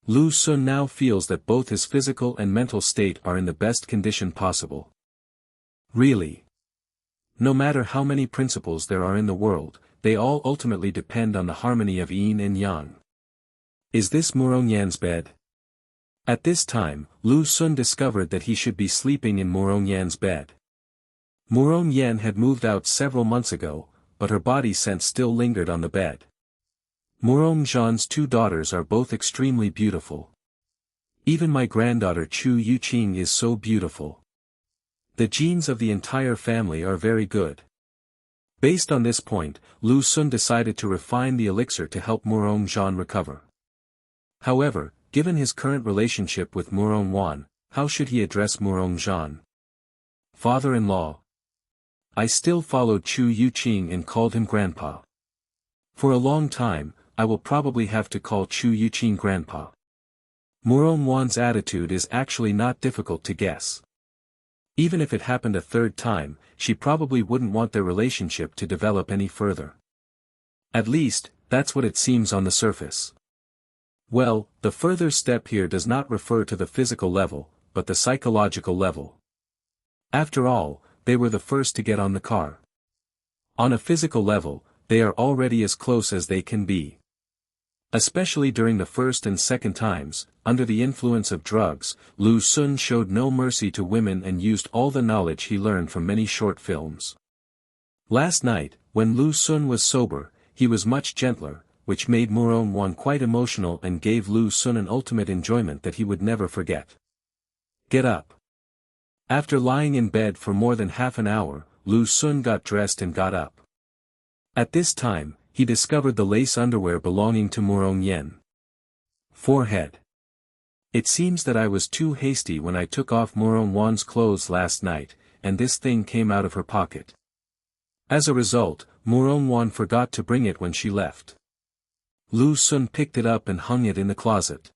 Lu Sun now feels that both his physical and mental state are in the best condition possible. Really. No matter how many principles there are in the world, they all ultimately depend on the harmony of yin and yang. Is this Murong Yan's bed? At this time, Lu Sun discovered that he should be sleeping in Murong Yan's bed. Murong Yan had moved out several months ago, but her body scent still lingered on the bed. Murong Wan's 2 daughters are both extremely beautiful. Even my granddaughter Chu Youqing is so beautiful. The genes of the entire family are very good. Based on this point, Lu Sun decided to refine the elixir to help Murong Wan recover. However, given his current relationship with Murong Wan, how should he address Murong Wan? Father-in-law. I still followed Chu Youqing and called him Grandpa. For a long time, I will probably have to call Chu Youqing Grandpa. Murong Wan's attitude is actually not difficult to guess. Even if it happened a third time, she probably wouldn't want their relationship to develop any further. At least, that's what it seems on the surface. Well, the further step here does not refer to the physical level, but the psychological level. After all, they were the first to get on the car. On a physical level, they are already as close as they can be. Especially during the first and second times, under the influence of drugs, Lu Sun showed no mercy to women and used all the knowledge he learned from many short films. Last night, when Lu Sun was sober, he was much gentler, which made Murong Wan quite emotional and gave Lu Sun an ultimate enjoyment that he would never forget. Get up. After lying in bed for more than half an hour, Lu Sun got dressed and got up. At this time, he discovered the lace underwear belonging to Murong Yen. Forehead. It seems that I was too hasty when I took off Murong Wan's clothes last night, and this thing came out of her pocket. As a result, Murong Wan forgot to bring it when she left. Lu Sun picked it up and hung it in the closet.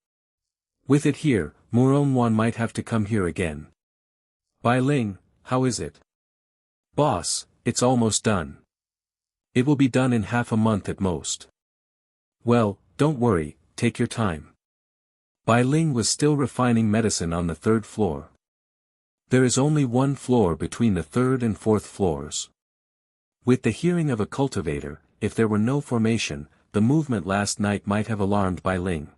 With it here, Murong Wan might have to come here again. Bai Ling, how is it? Boss, it's almost done. It will be done in half a month at most. Well, don't worry, take your time. Bai Ling was still refining medicine on the 3rd floor. There is only 1 floor between the 3rd and 4th floors. With the hearing of a cultivator, if there were no formation, the movement last night might have alarmed Bai Ling.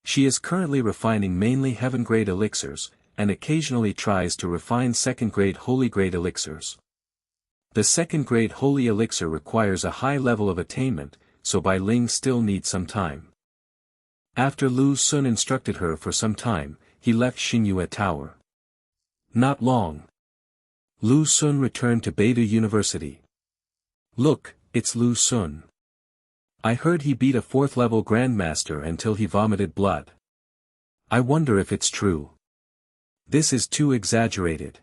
She is currently refining mainly heaven-grade elixirs, and occasionally tries to refine 2nd-grade holy-grade elixirs. The 2nd-grade holy elixir requires a high level of attainment, so Bai Ling still needs some time. After Lu Sun instructed her for some time, he left Xingyue Tower. Not long. Lu Sun returned to Beidou University. Look, it's Lu Sun. I heard he beat a 4th-level grandmaster until he vomited blood. I wonder if it's true. This is too exaggerated.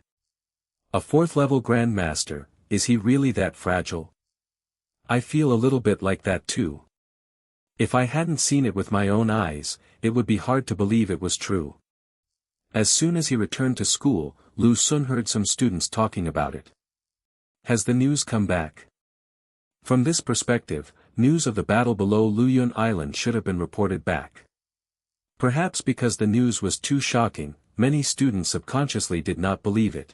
A 4th-level grandmaster, is he really that fragile? I feel a little bit like that too. If I hadn't seen it with my own eyes, it would be hard to believe it was true. As soon as he returned to school, Lu Sun heard some students talking about it. Has the news come back? From this perspective, news of the battle below Luyun Island should have been reported back. Perhaps because the news was too shocking, many students subconsciously did not believe it.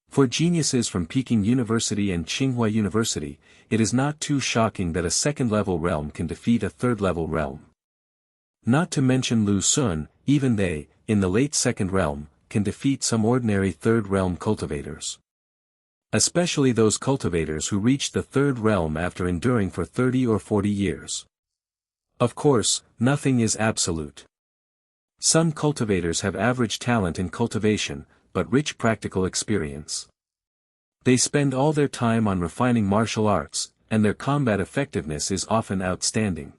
For geniuses from Peking University and Tsinghua University, it is not too shocking that a 2nd-level realm can defeat a 3rd-level realm. Not to mention Lu Sun, even they, in the late 2nd realm, can defeat some ordinary 3rd realm cultivators. Especially those cultivators who reached the 3rd realm after enduring for 30 or 40 years. Of course, nothing is absolute. Some cultivators have average talent in cultivation, but rich practical experience. They spend all their time on refining martial arts, and their combat effectiveness is often outstanding.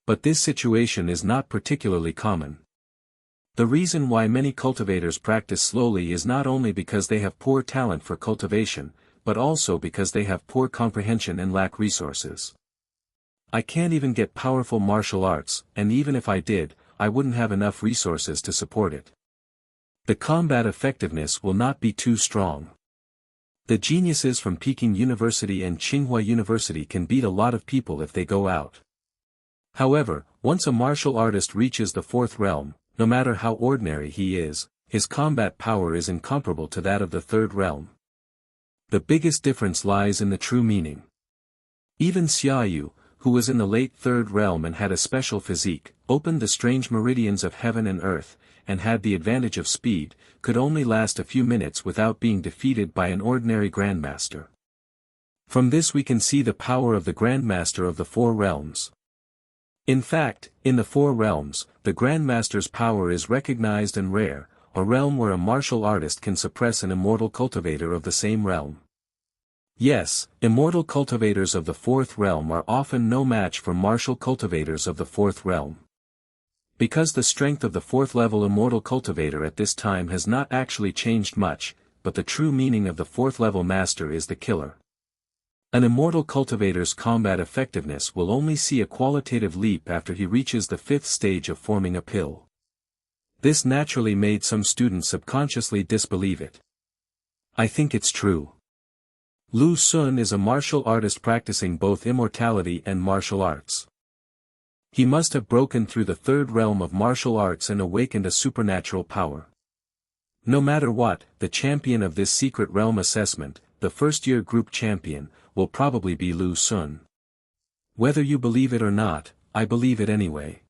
But this situation is not particularly common. The reason why many cultivators practice slowly is not only because they have poor talent for cultivation, but also because they have poor comprehension and lack resources. I can't even get powerful martial arts, and even if I did, I wouldn't have enough resources to support it. The combat effectiveness will not be too strong. The geniuses from Peking University and Tsinghua University can beat a lot of people if they go out. However, once a martial artist reaches the 4th realm, no matter how ordinary he is, his combat power is incomparable to that of the 3rd realm. The biggest difference lies in the true meaning. Even Xiaoyu, who was in the late 3rd realm and had a special physique, opened the strange meridians of heaven and earth, and had the advantage of speed, could only last a few minutes without being defeated by an ordinary grandmaster. From this we can see the power of the Grandmaster of the Four Realms. In fact, in the Four Realms, the Grandmaster's power is recognized and rare, a realm where a martial artist can suppress an immortal cultivator of the same realm. Yes, immortal cultivators of the Fourth Realm are often no match for martial cultivators of the Fourth Realm. Because the strength of the fourth-level immortal cultivator at this time has not actually changed much, but the true meaning of the fourth-level master is the killer. An immortal cultivator's combat effectiveness will only see a qualitative leap after he reaches the fifth stage of forming a pill. This naturally made some students subconsciously disbelieve it. I think it's true. Lu Xun is a martial artist practicing both immortality and martial arts. He must have broken through the third realm of martial arts and awakened a supernatural power. No matter what, the champion of this secret realm assessment, the first-year group champion, will probably be Lu Xun. Whether you believe it or not, I believe it anyway.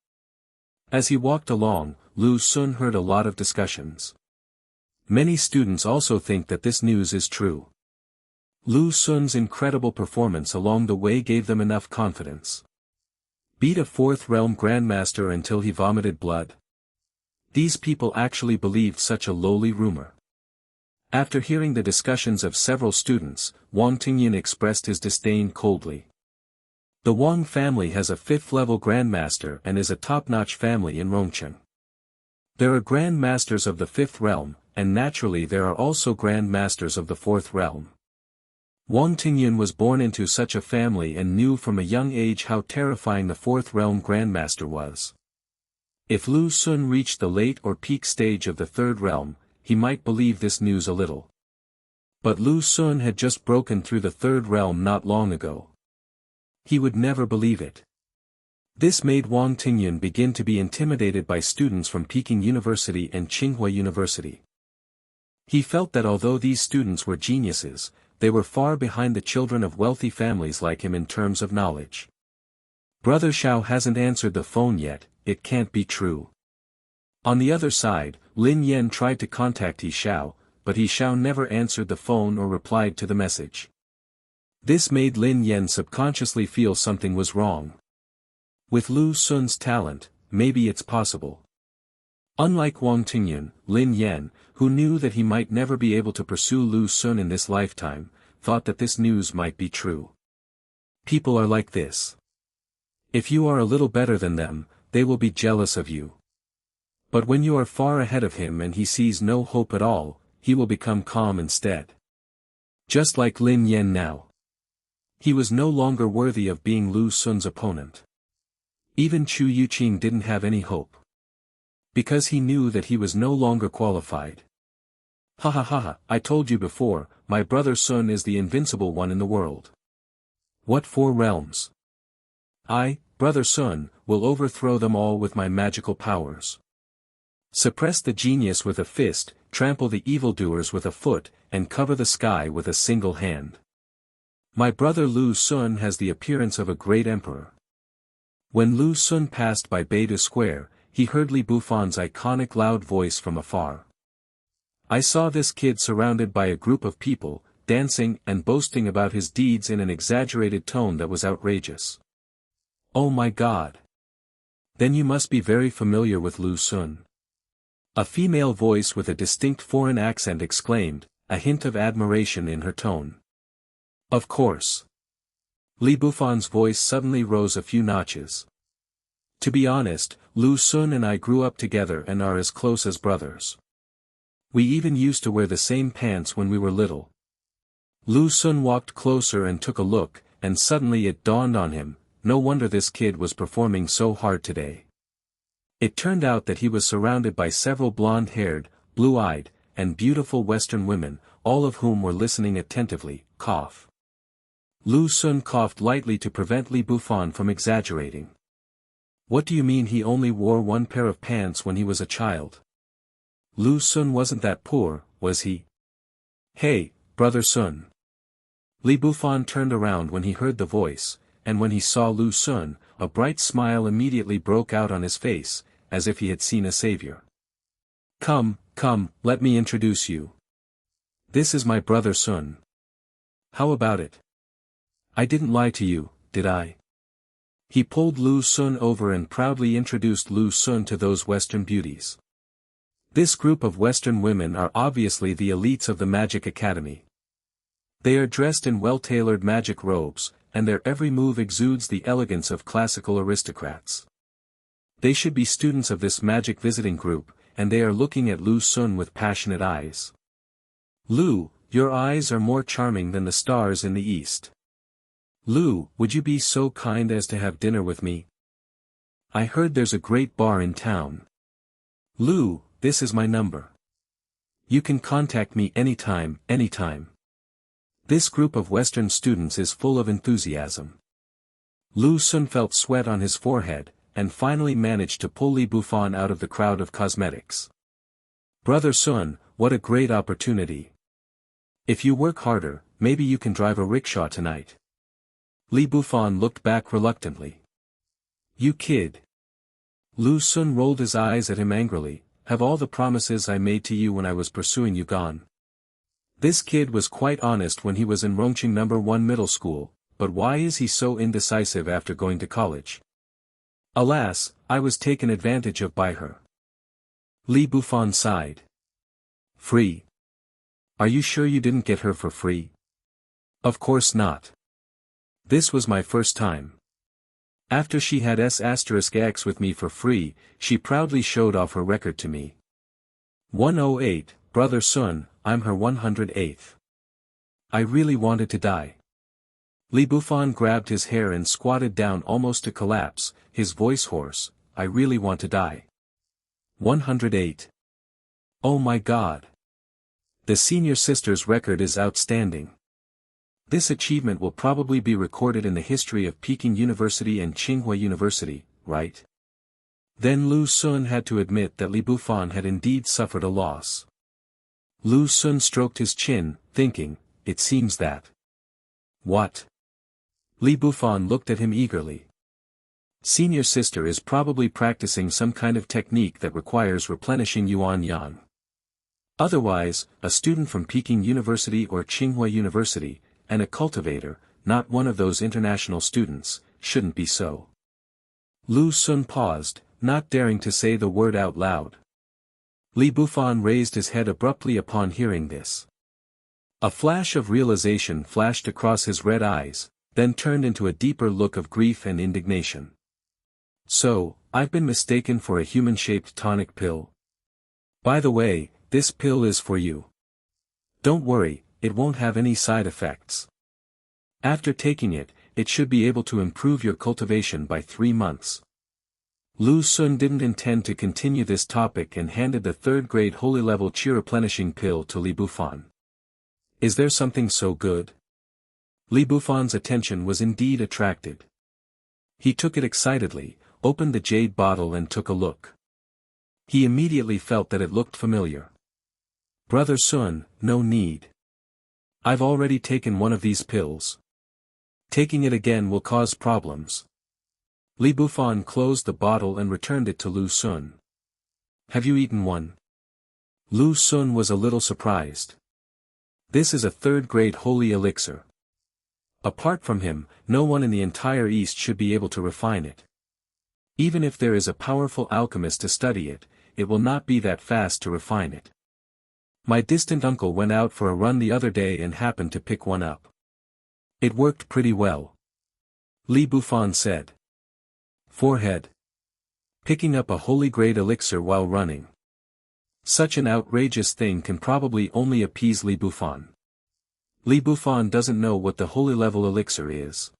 As he walked along, Lu Xun heard a lot of discussions. Many students also think that this news is true. Lu Xun's incredible performance along the way gave them enough confidence. Beat a fourth realm grandmaster until he vomited blood. These people actually believed such a lowly rumor. After hearing the discussions of several students, Wang Tingyan expressed his disdain coldly. The Wang family has a fifth-level grandmaster and is a top-notch family in Rongcheng. There are grandmasters of the fifth realm, and naturally there are also grandmasters of the fourth realm. Wang Tingyan was born into such a family and knew from a young age how terrifying the fourth realm grandmaster was. If Lu Xun reached the late or peak stage of the third realm, he might believe this news a little. But Lu Xun had just broken through the third realm not long ago. He would never believe it. This made Wang Tingyan begin to be intimidated by students from Peking University and Tsinghua University. He felt that although these students were geniuses, they were far behind the children of wealthy families like him in terms of knowledge. Brother Xiao hasn't answered the phone yet, it can't be true. On the other side, Lin Yan tried to contact He Xiao, but He Xiao never answered the phone or replied to the message. This made Lin Yan subconsciously feel something was wrong. With Lu Xun's talent, maybe it's possible. Unlike Wang Tingyan, Lin Yan, who knew that he might never be able to pursue Lu Xun in this lifetime, thought that this news might be true. People are like this. If you are a little better than them, they will be jealous of you. But when you are far ahead of him and he sees no hope at all, he will become calm instead. Just like Lin Yan now. He was no longer worthy of being Lu Xun's opponent. Even Chu Youqing didn't have any hope. Because he knew that he was no longer qualified. Ha ha ha ha, I told you before, my brother Sun is the invincible one in the world. What four realms? I, brother Sun, will overthrow them all with my magical powers. Suppress the genius with a fist, trample the evildoers with a foot, and cover the sky with a single hand. My brother Lu Xun has the appearance of a great emperor. When Lu Xun passed by Beidou Square, he heard Li Bufan's iconic loud voice from afar. I saw this kid surrounded by a group of people, dancing and boasting about his deeds in an exaggerated tone that was outrageous. Oh my God! Then you must be very familiar with Lu Xun. A female voice with a distinct foreign accent exclaimed, a hint of admiration in her tone. Of course. Li Bufan's voice suddenly rose a few notches. To be honest, Lu Xun and I grew up together and are as close as brothers. We even used to wear the same pants when we were little. Lu Xun walked closer and took a look, and suddenly it dawned on him, no wonder this kid was performing so hard today. It turned out that he was surrounded by several blonde-haired, blue-eyed, and beautiful Western women, all of whom were listening attentively. Cough. Lu Xun coughed lightly to prevent Li Bufan from exaggerating. What do you mean he only wore one pair of pants when he was a child? Lu Xun wasn't that poor, was he? Hey, brother Sun. Li Bufan turned around when he heard the voice, and when he saw Lu Xun, a bright smile immediately broke out on his face, as if he had seen a savior. Come, come, let me introduce you. This is my brother Sun. How about it? I didn't lie to you, did I? He pulled Lu Xun over and proudly introduced Lu Xun to those Western beauties. This group of Western women are obviously the elites of the Magic Academy. They are dressed in well-tailored magic robes, and their every move exudes the elegance of classical aristocrats. They should be students of this magic visiting group, and they are looking at Lu Xun with passionate eyes. Lu, your eyes are more charming than the stars in the east. Lu, would you be so kind as to have dinner with me? I heard there's a great bar in town. Lu, this is my number. You can contact me anytime, anytime. This group of Western students is full of enthusiasm. Lu Xun felt sweat on his forehead, and finally managed to pull Li Bufan out of the crowd of cosmetics. Brother Sun, what a great opportunity. If you work harder, maybe you can drive a rickshaw tonight. Li Bufan looked back reluctantly. You kid. Lu Xun rolled his eyes at him angrily. Have all the promises I made to you when I was pursuing you gone? This kid was quite honest when he was in Rongqing No. 1 middle school, but why is he so indecisive after going to college? Alas, I was taken advantage of by her. Li Bufan sighed. Free? Are you sure you didn't get her for free? Of course not. This was my first time. After she had S*X with me for free, she proudly showed off her record to me. 108, Brother Sun, I'm her 108th. I really wanted to die. Li Bufan grabbed his hair and squatted down almost to collapse, his voice hoarse, I really want to die. 108. Oh my God. The senior sister's record is outstanding. This achievement will probably be recorded in the history of Peking University and Tsinghua University, right? Then Lu Xun had to admit that Li Bufan had indeed suffered a loss. Lu Xun stroked his chin, thinking, it seems that. What? Li Bufan looked at him eagerly. Senior sister is probably practicing some kind of technique that requires replenishing yuan yang. Otherwise, a student from Peking University or Tsinghua University, and a cultivator, not one of those international students, shouldn't be so. Lu Xun paused, not daring to say the word out loud. Li Bufan raised his head abruptly upon hearing this. A flash of realization flashed across his red eyes, then turned into a deeper look of grief and indignation. So, I've been mistaken for a human-shaped tonic pill? By the way, this pill is for you. Don't worry, it won't have any side effects. After taking it, it should be able to improve your cultivation by 3 months. Lu Xun didn't intend to continue this topic and handed the 3rd grade holy level chi replenishing pill to Li Bufan. Is there something so good? Li Bufan's attention was indeed attracted. He took it excitedly, opened the jade bottle and took a look. He immediately felt that it looked familiar. Brother Sun, no need. I've already taken one of these pills. Taking it again will cause problems. Li Bufan closed the bottle and returned it to Lu Xun. Have you eaten one? Lu Xun was a little surprised. This is a 3rd grade holy elixir. Apart from him, no one in the entire East should be able to refine it. Even if there is a powerful alchemist to study it, it will not be that fast to refine it. My distant uncle went out for a run the other day and happened to pick one up. It worked pretty well. Li Bufan said. Forehead. Picking up a holy grade elixir while running. Such an outrageous thing can probably only appease Li Bufan. Li Bufan doesn't know what the holy level elixir is.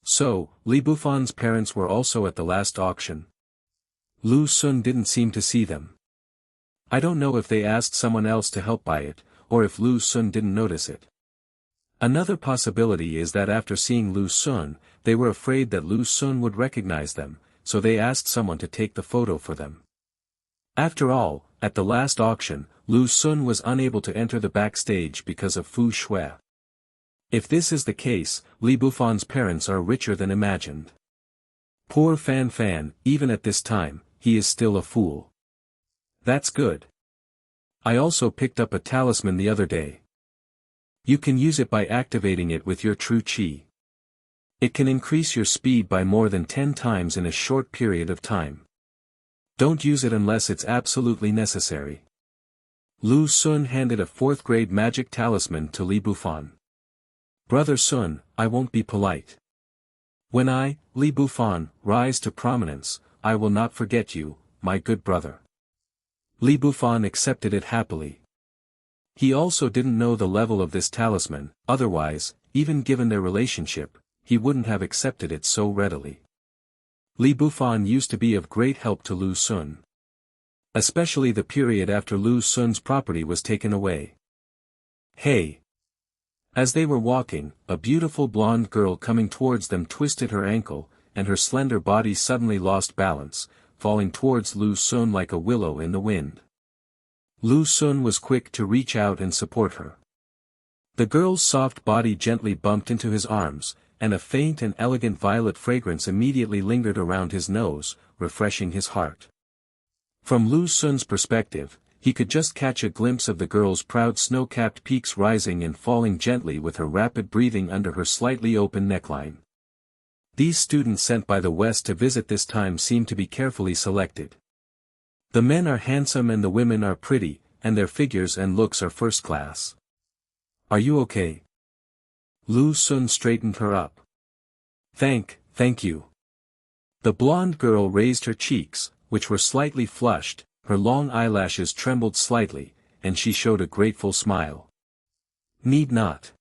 So, Li Bufan's parents were also at the last auction. Lu Xun didn't seem to see them. I don't know if they asked someone else to help buy it, or if Lu Xun didn't notice it. Another possibility is that after seeing Lu Xun, they were afraid that Lu Xun would recognize them, so they asked someone to take the photo for them. After all, at the last auction, Lu Xun was unable to enter the backstage because of Fu Shui. If this is the case, Li Bufan's parents are richer than imagined. Poor Fan Fan, even at this time, he is still a fool. That's good. I also picked up a talisman the other day. You can use it by activating it with your true chi. It can increase your speed by more than 10 times in a short period of time. Don't use it unless it's absolutely necessary. Lu Sun handed a 4th grade magic talisman to Li Bufan. Brother Sun, I won't be polite. When I, Li Bufan, rise to prominence, I will not forget you, my good brother. Li Bufan accepted it happily. He also didn't know the level of this talisman, otherwise, even given their relationship, he wouldn't have accepted it so readily. Li Bufan used to be of great help to Lu Sun. Especially the period after Lu Sun's property was taken away. Hey! As they were walking, a beautiful blonde girl coming towards them twisted her ankle, and her slender body suddenly lost balance, falling towards Lu Sun like a willow in the wind. Lu Sun was quick to reach out and support her. The girl's soft body gently bumped into his arms, and a faint and elegant violet fragrance immediately lingered around his nose, refreshing his heart. From Lu Sun's perspective, he could just catch a glimpse of the girl's proud snow-capped peaks rising and falling gently with her rapid breathing under her slightly open neckline. These students sent by the West to visit this time seem to be carefully selected. The men are handsome and the women are pretty, and their figures and looks are first class. Are you okay? Lu Sun straightened her up. Thank you. The blonde girl raised her cheeks, which were slightly flushed, her long eyelashes trembled slightly, and she showed a grateful smile. Need not.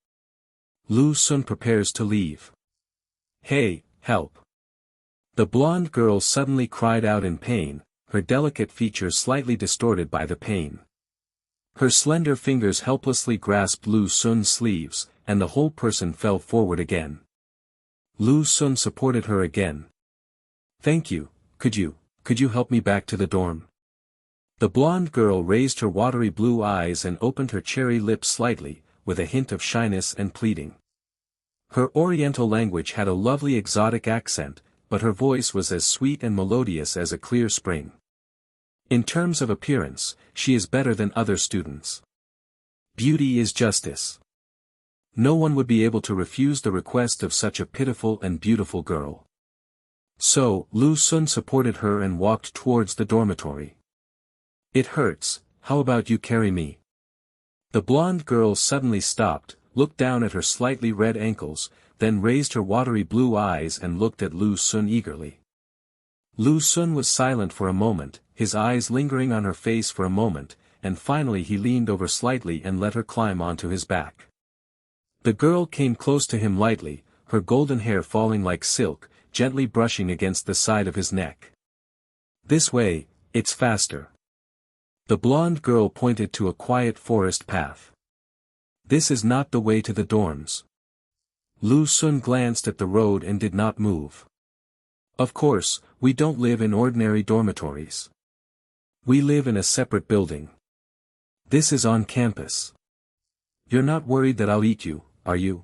Lu Sun prepares to leave. Hey, help. The blonde girl suddenly cried out in pain, her delicate features slightly distorted by the pain. Her slender fingers helplessly grasped Lu Sun's sleeves, and the whole person fell forward again. Lu Sun supported her again. Thank you, could you help me back to the dorm? The blonde girl raised her watery blue eyes and opened her cherry lips slightly, with a hint of shyness and pleading. Her oriental language had a lovely exotic accent, but her voice was as sweet and melodious as a clear spring. In terms of appearance, she is better than other students. Beauty is justice. No one would be able to refuse the request of such a pitiful and beautiful girl. So, Lu Sun supported her and walked towards the dormitory. It hurts, how about you carry me? The blonde girl suddenly stopped, looked down at her slightly red ankles, then raised her watery blue eyes and looked at Lu Sun eagerly. Lu Sun was silent for a moment, his eyes lingering on her face for a moment, and finally he leaned over slightly and let her climb onto his back. The girl came close to him lightly, her golden hair falling like silk, gently brushing against the side of his neck. This way, it's faster. The blonde girl pointed to a quiet forest path. This is not the way to the dorms. Lu Sun glanced at the road and did not move. Of course, we don't live in ordinary dormitories. We live in a separate building. This is on campus. You're not worried that I'll eat you, are you?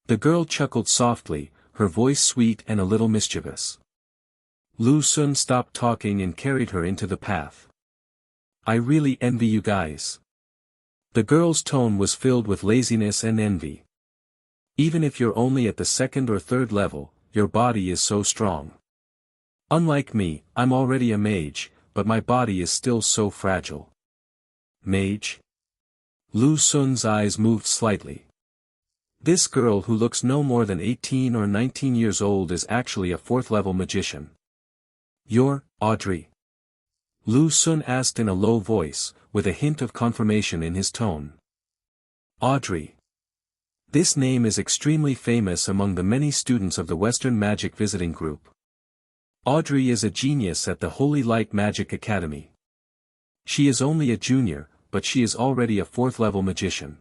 The girl chuckled softly, her voice sweet and a little mischievous. Lu Sun stopped talking and carried her into the path. I really envy you guys. The girl's tone was filled with laziness and envy. Even if you're only at the 2nd or 3rd level, your body is so strong. Unlike me, I'm already a mage, but my body is still so fragile. Mage? Lu Sun's eyes moved slightly. This girl who looks no more than 18 or 19 years old is actually a 4th-level magician. You're, Audrey? Lu Sun asked in a low voice, with a hint of confirmation in his tone. Audrey. This name is extremely famous among the many students of the Western Magic Visiting Group. Audrey is a genius at the Holy Light Magic Academy. She is only a junior, but she is already a 4th-level magician.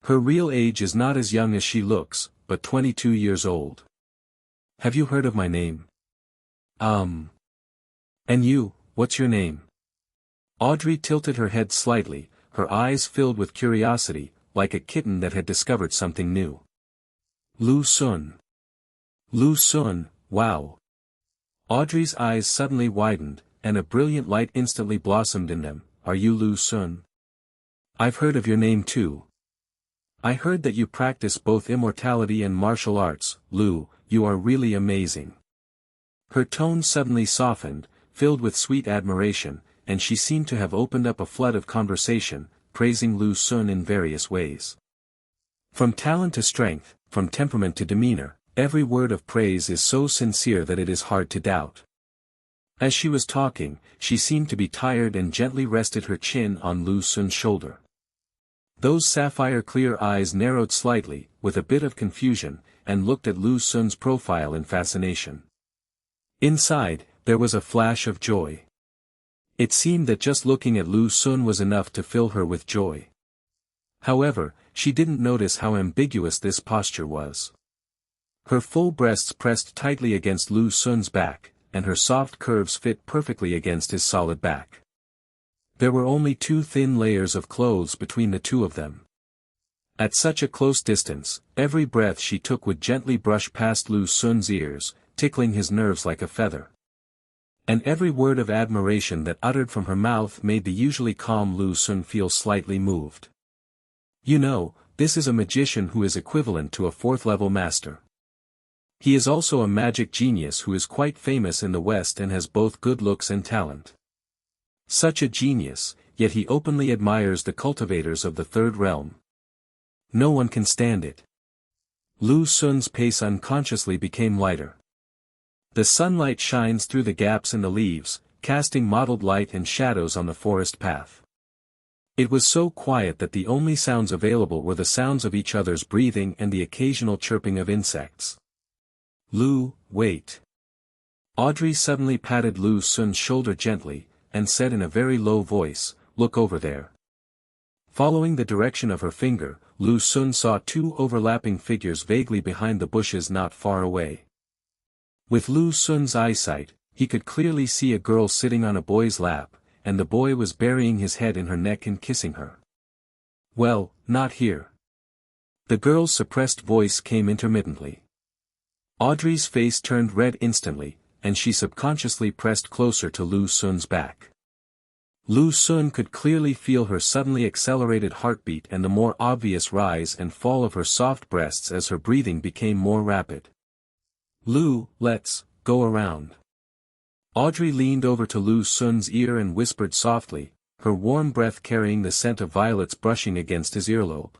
Her real age is not as young as she looks, but 22 years old. Have you heard of my name? And you, what's your name? Audrey tilted her head slightly, her eyes filled with curiosity, like a kitten that had discovered something new. Lu Sun. Lu Sun, wow. Audrey's eyes suddenly widened, and a brilliant light instantly blossomed in them. Are you Lu Sun? I've heard of your name too. I heard that you practice both immortality and martial arts, Lu, you are really amazing. Her tone suddenly softened, filled with sweet admiration, and she seemed to have opened up a flood of conversation, praising Lu Xun in various ways. From talent to strength, from temperament to demeanor, every word of praise is so sincere that it is hard to doubt. As she was talking, she seemed to be tired and gently rested her chin on Lu Xun's shoulder. Those sapphire-clear eyes narrowed slightly, with a bit of confusion, and looked at Lu Xun's profile in fascination. Inside, there was a flash of joy. It seemed that just looking at Lu Xun was enough to fill her with joy. However, she didn't notice how ambiguous this posture was. Her full breasts pressed tightly against Lu Xun's back, and her soft curves fit perfectly against his solid back. There were only 2 thin layers of clothes between the two of them. At such a close distance, every breath she took would gently brush past Lu Xun's ears, tickling his nerves like a feather. And every word of admiration that uttered from her mouth made the usually calm Lu Xun feel slightly moved. You know, this is a magician who is equivalent to a 4th-level master. He is also a magic genius who is quite famous in the West and has both good looks and talent. Such a genius, yet he openly admires the cultivators of the 3rd realm. No one can stand it. Lu Xun's pace unconsciously became lighter. The sunlight shines through the gaps in the leaves, casting mottled light and shadows on the forest path. It was so quiet that the only sounds available were the sounds of each other's breathing and the occasional chirping of insects. Lu, wait. Audrey suddenly patted Lu Xun's shoulder gently, and said in a very low voice, look over there. Following the direction of her finger, Lu Xun saw 2 overlapping figures vaguely behind the bushes not far away. With Lu Xun's eyesight, he could clearly see a girl sitting on a boy's lap, and the boy was burying his head in her neck and kissing her. Well, not here. The girl's suppressed voice came intermittently. Audrey's face turned red instantly, and she subconsciously pressed closer to Lu Xun's back. Lu Xun could clearly feel her suddenly accelerated heartbeat and the more obvious rise and fall of her soft breasts as her breathing became more rapid. Lu, let's go around. Audrey leaned over to Lu Xun's ear and whispered softly, her warm breath carrying the scent of violets brushing against his earlobe.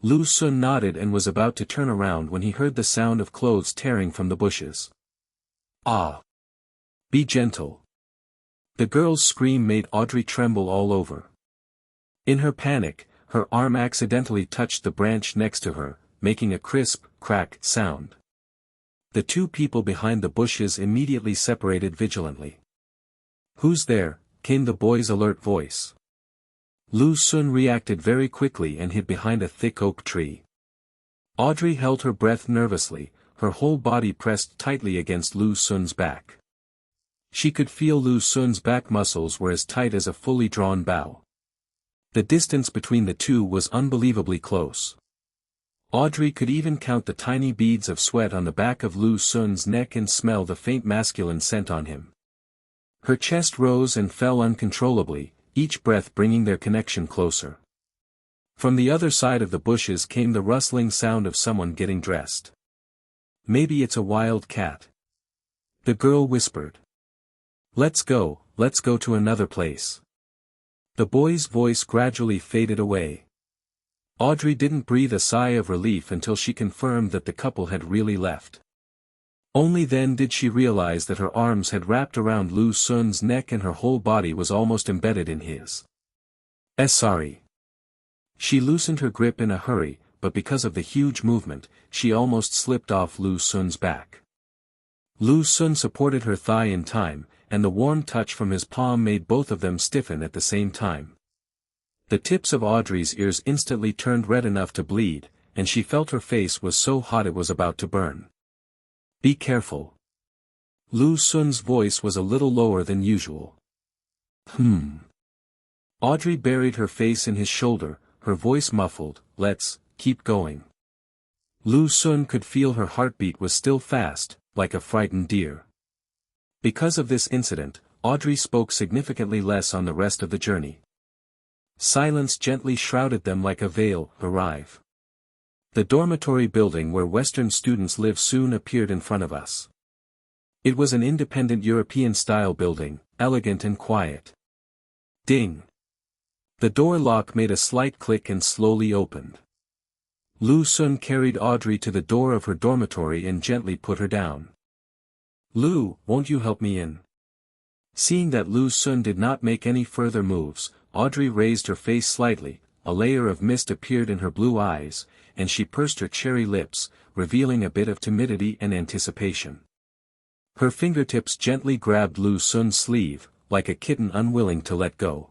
Lu Xun nodded and was about to turn around when he heard the sound of clothes tearing from the bushes. Ah! Be gentle. The girl's scream made Audrey tremble all over. In her panic, her arm accidentally touched the branch next to her, making a crisp, crack sound. The 2 people behind the bushes immediately separated vigilantly. Who's there? Came the boy's alert voice. Lu Xun reacted very quickly and hid behind a thick oak tree. Audrey held her breath nervously, her whole body pressed tightly against Lu Xun's back. She could feel Lu Xun's back muscles were as tight as a fully drawn bow. The distance between the two was unbelievably close. Audrey could even count the tiny beads of sweat on the back of Lu Xun's neck and smell the faint masculine scent on him. Her chest rose and fell uncontrollably, each breath bringing their connection closer. From the other side of the bushes came the rustling sound of someone getting dressed. Maybe it's a wild cat. The girl whispered. Let's go to another place. The boy's voice gradually faded away. Audrey didn't breathe a sigh of relief until she confirmed that the couple had really left. Only then did she realize that her arms had wrapped around Lu Xun's neck and her whole body was almost embedded in his. Sorry. She loosened her grip in a hurry, but because of the huge movement, she almost slipped off Lu Xun's back. Lu Xun supported her thigh in time, and the warm touch from his palm made both of them stiffen at the same time. The tips of Audrey's ears instantly turned red enough to bleed, and she felt her face was so hot it was about to burn. Be careful. Lu Xun's voice was a little lower than usual. Audrey buried her face in his shoulder, her voice muffled, let's keep going. Lu Xun could feel her heartbeat was still fast, like a frightened deer. Because of this incident, Audrey spoke significantly less on the rest of the journey. Silence gently shrouded them like a veil. Arrive. The dormitory building where Western students live soon appeared in front of us. It was an independent European-style building, elegant and quiet. Ding! The door lock made a slight click and slowly opened. Lu Sun carried Audrey to the door of her dormitory and gently put her down. Lu, won't you help me in? Seeing that Lu Sun did not make any further moves, Audrey raised her face slightly, a layer of mist appeared in her blue eyes, and she pursed her cherry lips, revealing a bit of timidity and anticipation. Her fingertips gently grabbed Lu Sun's sleeve, like a kitten unwilling to let go.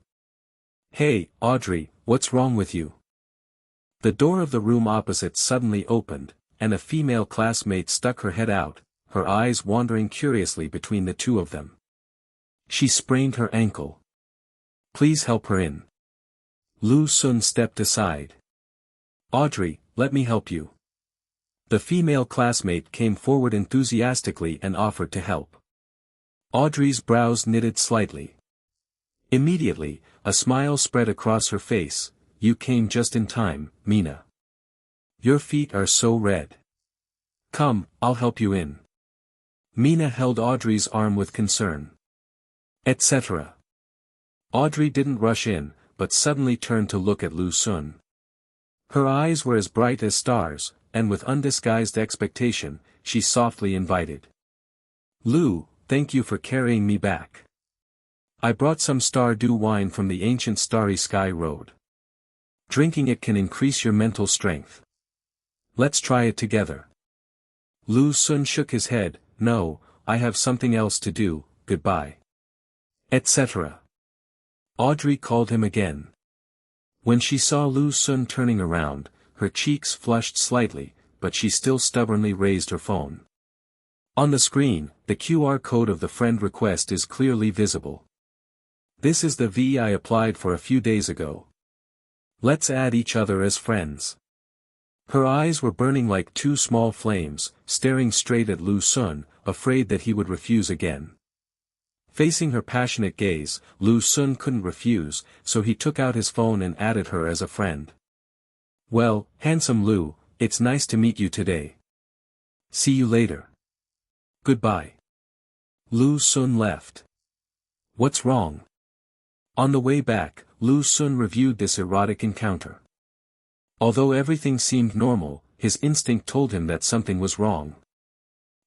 Hey, Audrey, what's wrong with you? The door of the room opposite suddenly opened, and a female classmate stuck her head out, her eyes wandering curiously between the two of them. She sprained her ankle. Please help her in. Lu Sun stepped aside. Audrey, let me help you. The female classmate came forward enthusiastically and offered to help. Audrey's brows knitted slightly. Immediately, a smile spread across her face. You came just in time, Mina. Your feet are so red. Come, I'll help you in. Mina held Audrey's arm with concern. Etc. Audrey didn't rush in, but suddenly turned to look at Lu Sun. Her eyes were as bright as stars, and with undisguised expectation, she softly invited. Lu, thank you for carrying me back. I brought some Stardew wine from the ancient Starry Sky Road. Drinking it can increase your mental strength. Let's try it together. Lu Sun shook his head. No, I have something else to do, goodbye. Etc. Audrey called him again. When she saw Lu Sun turning around, her cheeks flushed slightly, but she still stubbornly raised her phone. On the screen, the QR code of the friend request is clearly visible. This is the V I applied for a few days ago. Let's add each other as friends. Her eyes were burning like two small flames, staring straight at Lu Sun, afraid that he would refuse again. Facing her passionate gaze, Lu Sun couldn't refuse, so he took out his phone and added her as a friend. Well, handsome Lu, it's nice to meet you today. See you later. Goodbye. Lu Sun left. What's wrong? On the way back, Lu Sun reviewed this erotic encounter. Although everything seemed normal, his instinct told him that something was wrong.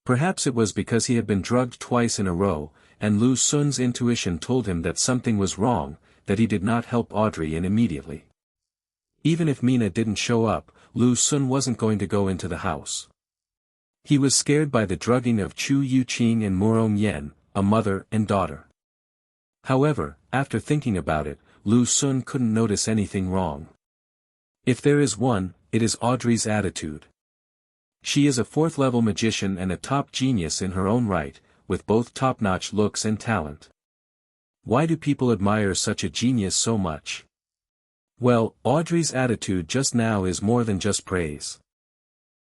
Perhaps it was because he had been drugged twice in a row, and Lu Sun's intuition told him that something was wrong, that he did not help Audrey in immediately. Even if Mina didn't show up, Lu Sun wasn't going to go into the house. He was scared by the drugging of Chu Youqing and Murong Wan, a mother and daughter. However, after thinking about it, Lu Sun couldn't notice anything wrong. If there is one, it is Audrey's attitude. She is a fourth-level magician and a top genius in her own right, with both top-notch looks and talent. Why do people admire such a genius so much? Well, Audrey's attitude just now is more than just praise.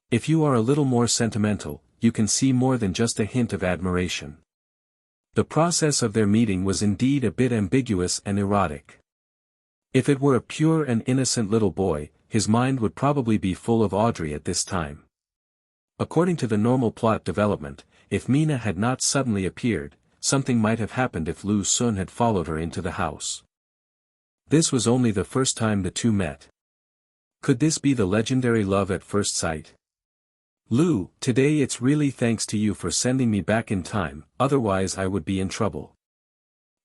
If you are a little more sentimental, you can see more than just a hint of admiration. The process of their meeting was indeed a bit ambiguous and erotic. If it were a pure and innocent little boy, his mind would probably be full of Audrey at this time. According to the normal plot development, if Mina had not suddenly appeared, something might have happened if Lu Sun had followed her into the house. This was only the first time the two met. Could this be the legendary love at first sight? Lu, today it's really thanks to you for sending me back in time, otherwise I would be in trouble.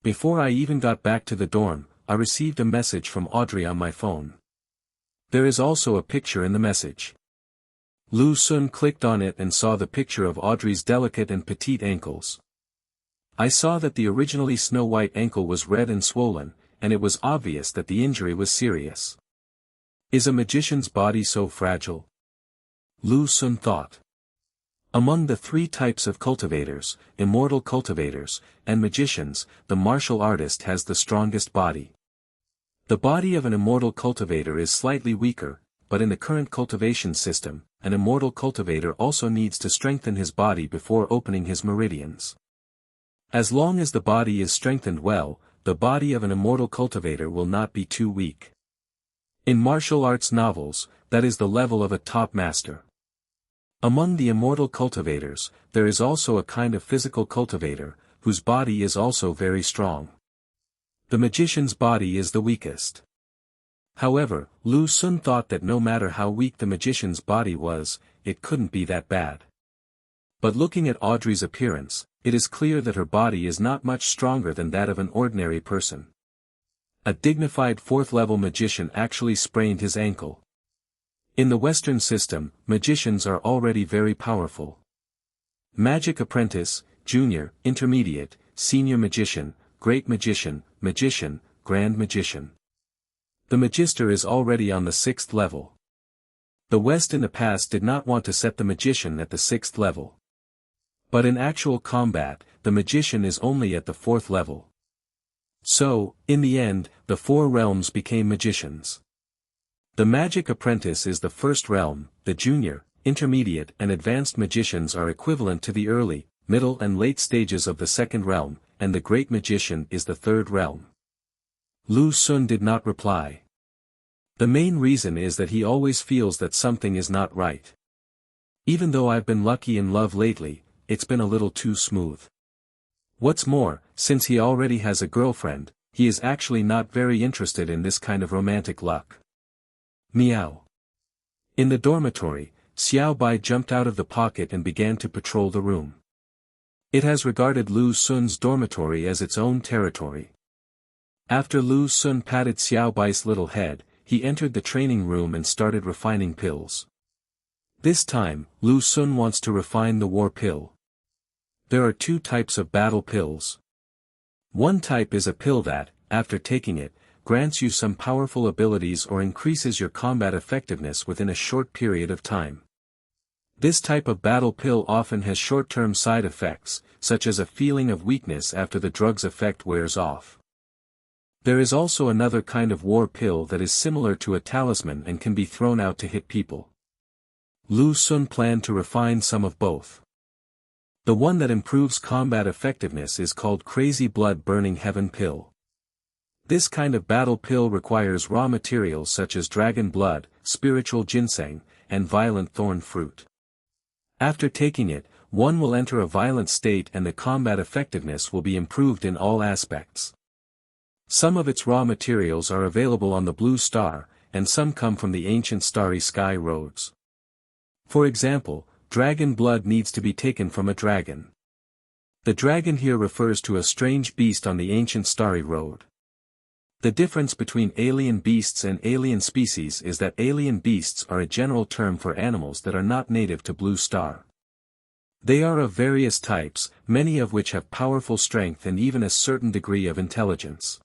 Before I even got back to the dorm, I received a message from Audrey on my phone. There is also a picture in the message. Lu Sun clicked on it and saw the picture of Audrey's delicate and petite ankles. I saw that the originally snow-white ankle was red and swollen, and it was obvious that the injury was serious. Is a magician's body so fragile? Lu Sun thought. Among the three types of cultivators, immortal cultivators, and magicians, the martial artist has the strongest body. The body of an immortal cultivator is slightly weaker, but in the current cultivation system, an immortal cultivator also needs to strengthen his body before opening his meridians. As long as the body is strengthened well, the body of an immortal cultivator will not be too weak. In martial arts novels, that is the level of a top master. Among the immortal cultivators, there is also a kind of physical cultivator, whose body is also very strong. The magician's body is the weakest. However, Lu Xun thought that no matter how weak the magician's body was, it couldn't be that bad. But looking at Audrey's appearance, it is clear that her body is not much stronger than that of an ordinary person. A dignified fourth-level magician actually sprained his ankle. In the Western system, magicians are already very powerful. Magic apprentice, junior, intermediate, senior magician, great magician, magician, grand magician. The magister is already on the 6th level. The West in the past did not want to set the magician at the 6th level. But in actual combat, the magician is only at the 4th level. So, in the end, the 4 realms became magicians. The magic apprentice is the first realm, the junior, intermediate and advanced magicians are equivalent to the early, middle and late stages of the second realm, and the great magician is the third realm. Lu Xun did not reply. The main reason is that he always feels that something is not right. Even though I've been lucky in love lately, it's been a little too smooth. What's more, since he already has a girlfriend, he is actually not very interested in this kind of romantic luck. Meow. In the dormitory, Xiao Bai jumped out of the pocket and began to patrol the room. It has regarded Lu Xun's dormitory as its own territory. After Lu Xun patted Xiao Bai's little head, he entered the training room and started refining pills. This time, Lu Xun wants to refine the war pill. There are 2 types of battle pills. One type is a pill that, after taking it, grants you some powerful abilities or increases your combat effectiveness within a short period of time. This type of battle pill often has short-term side effects, such as a feeling of weakness after the drug's effect wears off. There is also another kind of war pill that is similar to a talisman and can be thrown out to hit people. Lu Xun planned to refine some of both. The one that improves combat effectiveness is called Crazy Blood Burning Heaven Pill. This kind of battle pill requires raw materials such as dragon blood, spiritual ginseng, and violent thorn fruit. After taking it, one will enter a violent state and the combat effectiveness will be improved in all aspects. Some of its raw materials are available on the Blue Star, and some come from the ancient Starry Sky roads. For example, dragon blood needs to be taken from a dragon. The dragon here refers to a strange beast on the ancient Starry Road. The difference between alien beasts and alien species is that alien beasts are a general term for animals that are not native to Blue Star. They are of various types, many of which have powerful strength and even a certain degree of intelligence.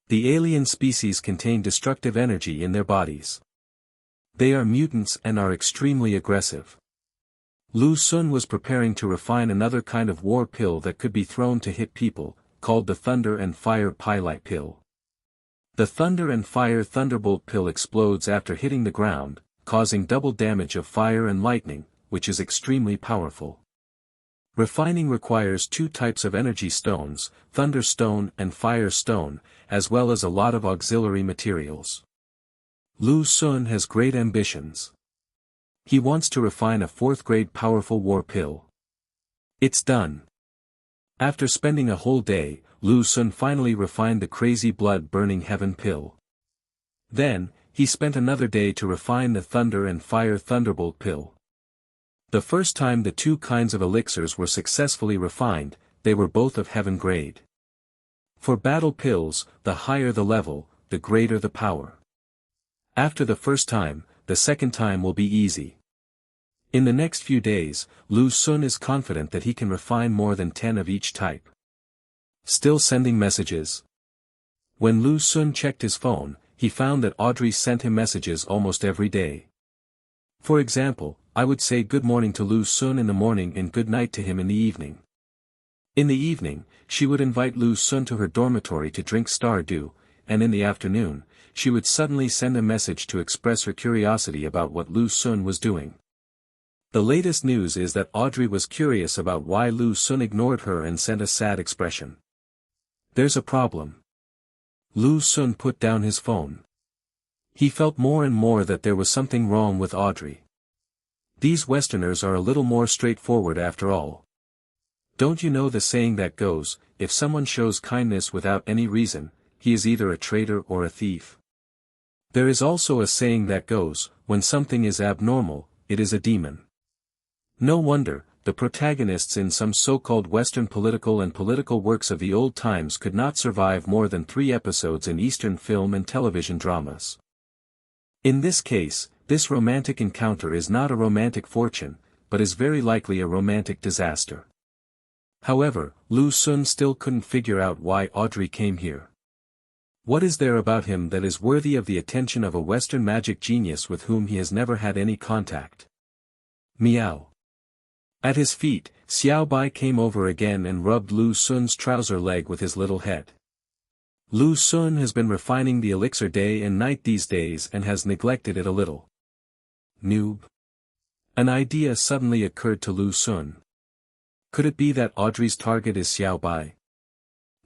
The alien species contain destructive energy in their bodies. They are mutants and are extremely aggressive. Lu Xun was preparing to refine another kind of war pill that could be thrown to hit people, called the Thunder and Fire Pylite Pill. The Thunder and Fire Thunderbolt Pill explodes after hitting the ground, causing double damage of fire and lightning, which is extremely powerful. Refining requires 2 types of energy stones, Thunder Stone and Fire Stone, as well as a lot of auxiliary materials. Lu Xun has great ambitions. He wants to refine a 4th-grade powerful war pill. It's done. After spending a whole day, Lu Xun finally refined the Crazy Blood Burning Heaven Pill. Then, he spent another day to refine the Thunder and Fire Thunderbolt Pill. The first time the 2 kinds of elixirs were successfully refined, they were both of heaven grade. For battle pills, the higher the level, the greater the power. After the first time, the second time will be easy. In the next few days, Lu Xun is confident that he can refine more than 10 of each type. Still sending messages? When Lu Xun checked his phone, he found that Audrey sent him messages almost every day. For example, I would say good morning to Lu Xun in the morning and good night to him in the evening. In the evening, she would invite Lu Xun to her dormitory to drink Star Dew, and in the afternoon, she would suddenly send a message to express her curiosity about what Lu Xun was doing. The latest news is that Audrey was curious about why Lu Xun ignored her and sent a sad expression. There's a problem. Lu Sun put down his phone. He felt more and more that there was something wrong with Audrey. These Westerners are a little more straightforward after all. Don't you know the saying that goes, if someone shows kindness without any reason, he is either a traitor or a thief? There is also a saying that goes, when something is abnormal, it is a demon. No wonder, the protagonists in some so-called Western political works of the old times could not survive more than 3 episodes in Eastern film and television dramas. In this case, this romantic encounter is not a romantic fortune, but is very likely a romantic disaster. However, Lu Sun still couldn't figure out why Audrey came here. What is there about him that is worthy of the attention of a Western magic genius with whom he has never had any contact? Meow. At his feet, Xiao Bai came over again and rubbed Lu Sun's trouser leg with his little head. Lu Sun has been refining the elixir day and night these days and has neglected it a little. Noob. An idea suddenly occurred to Lu Sun. Could it be that Audrey's target is Xiao Bai?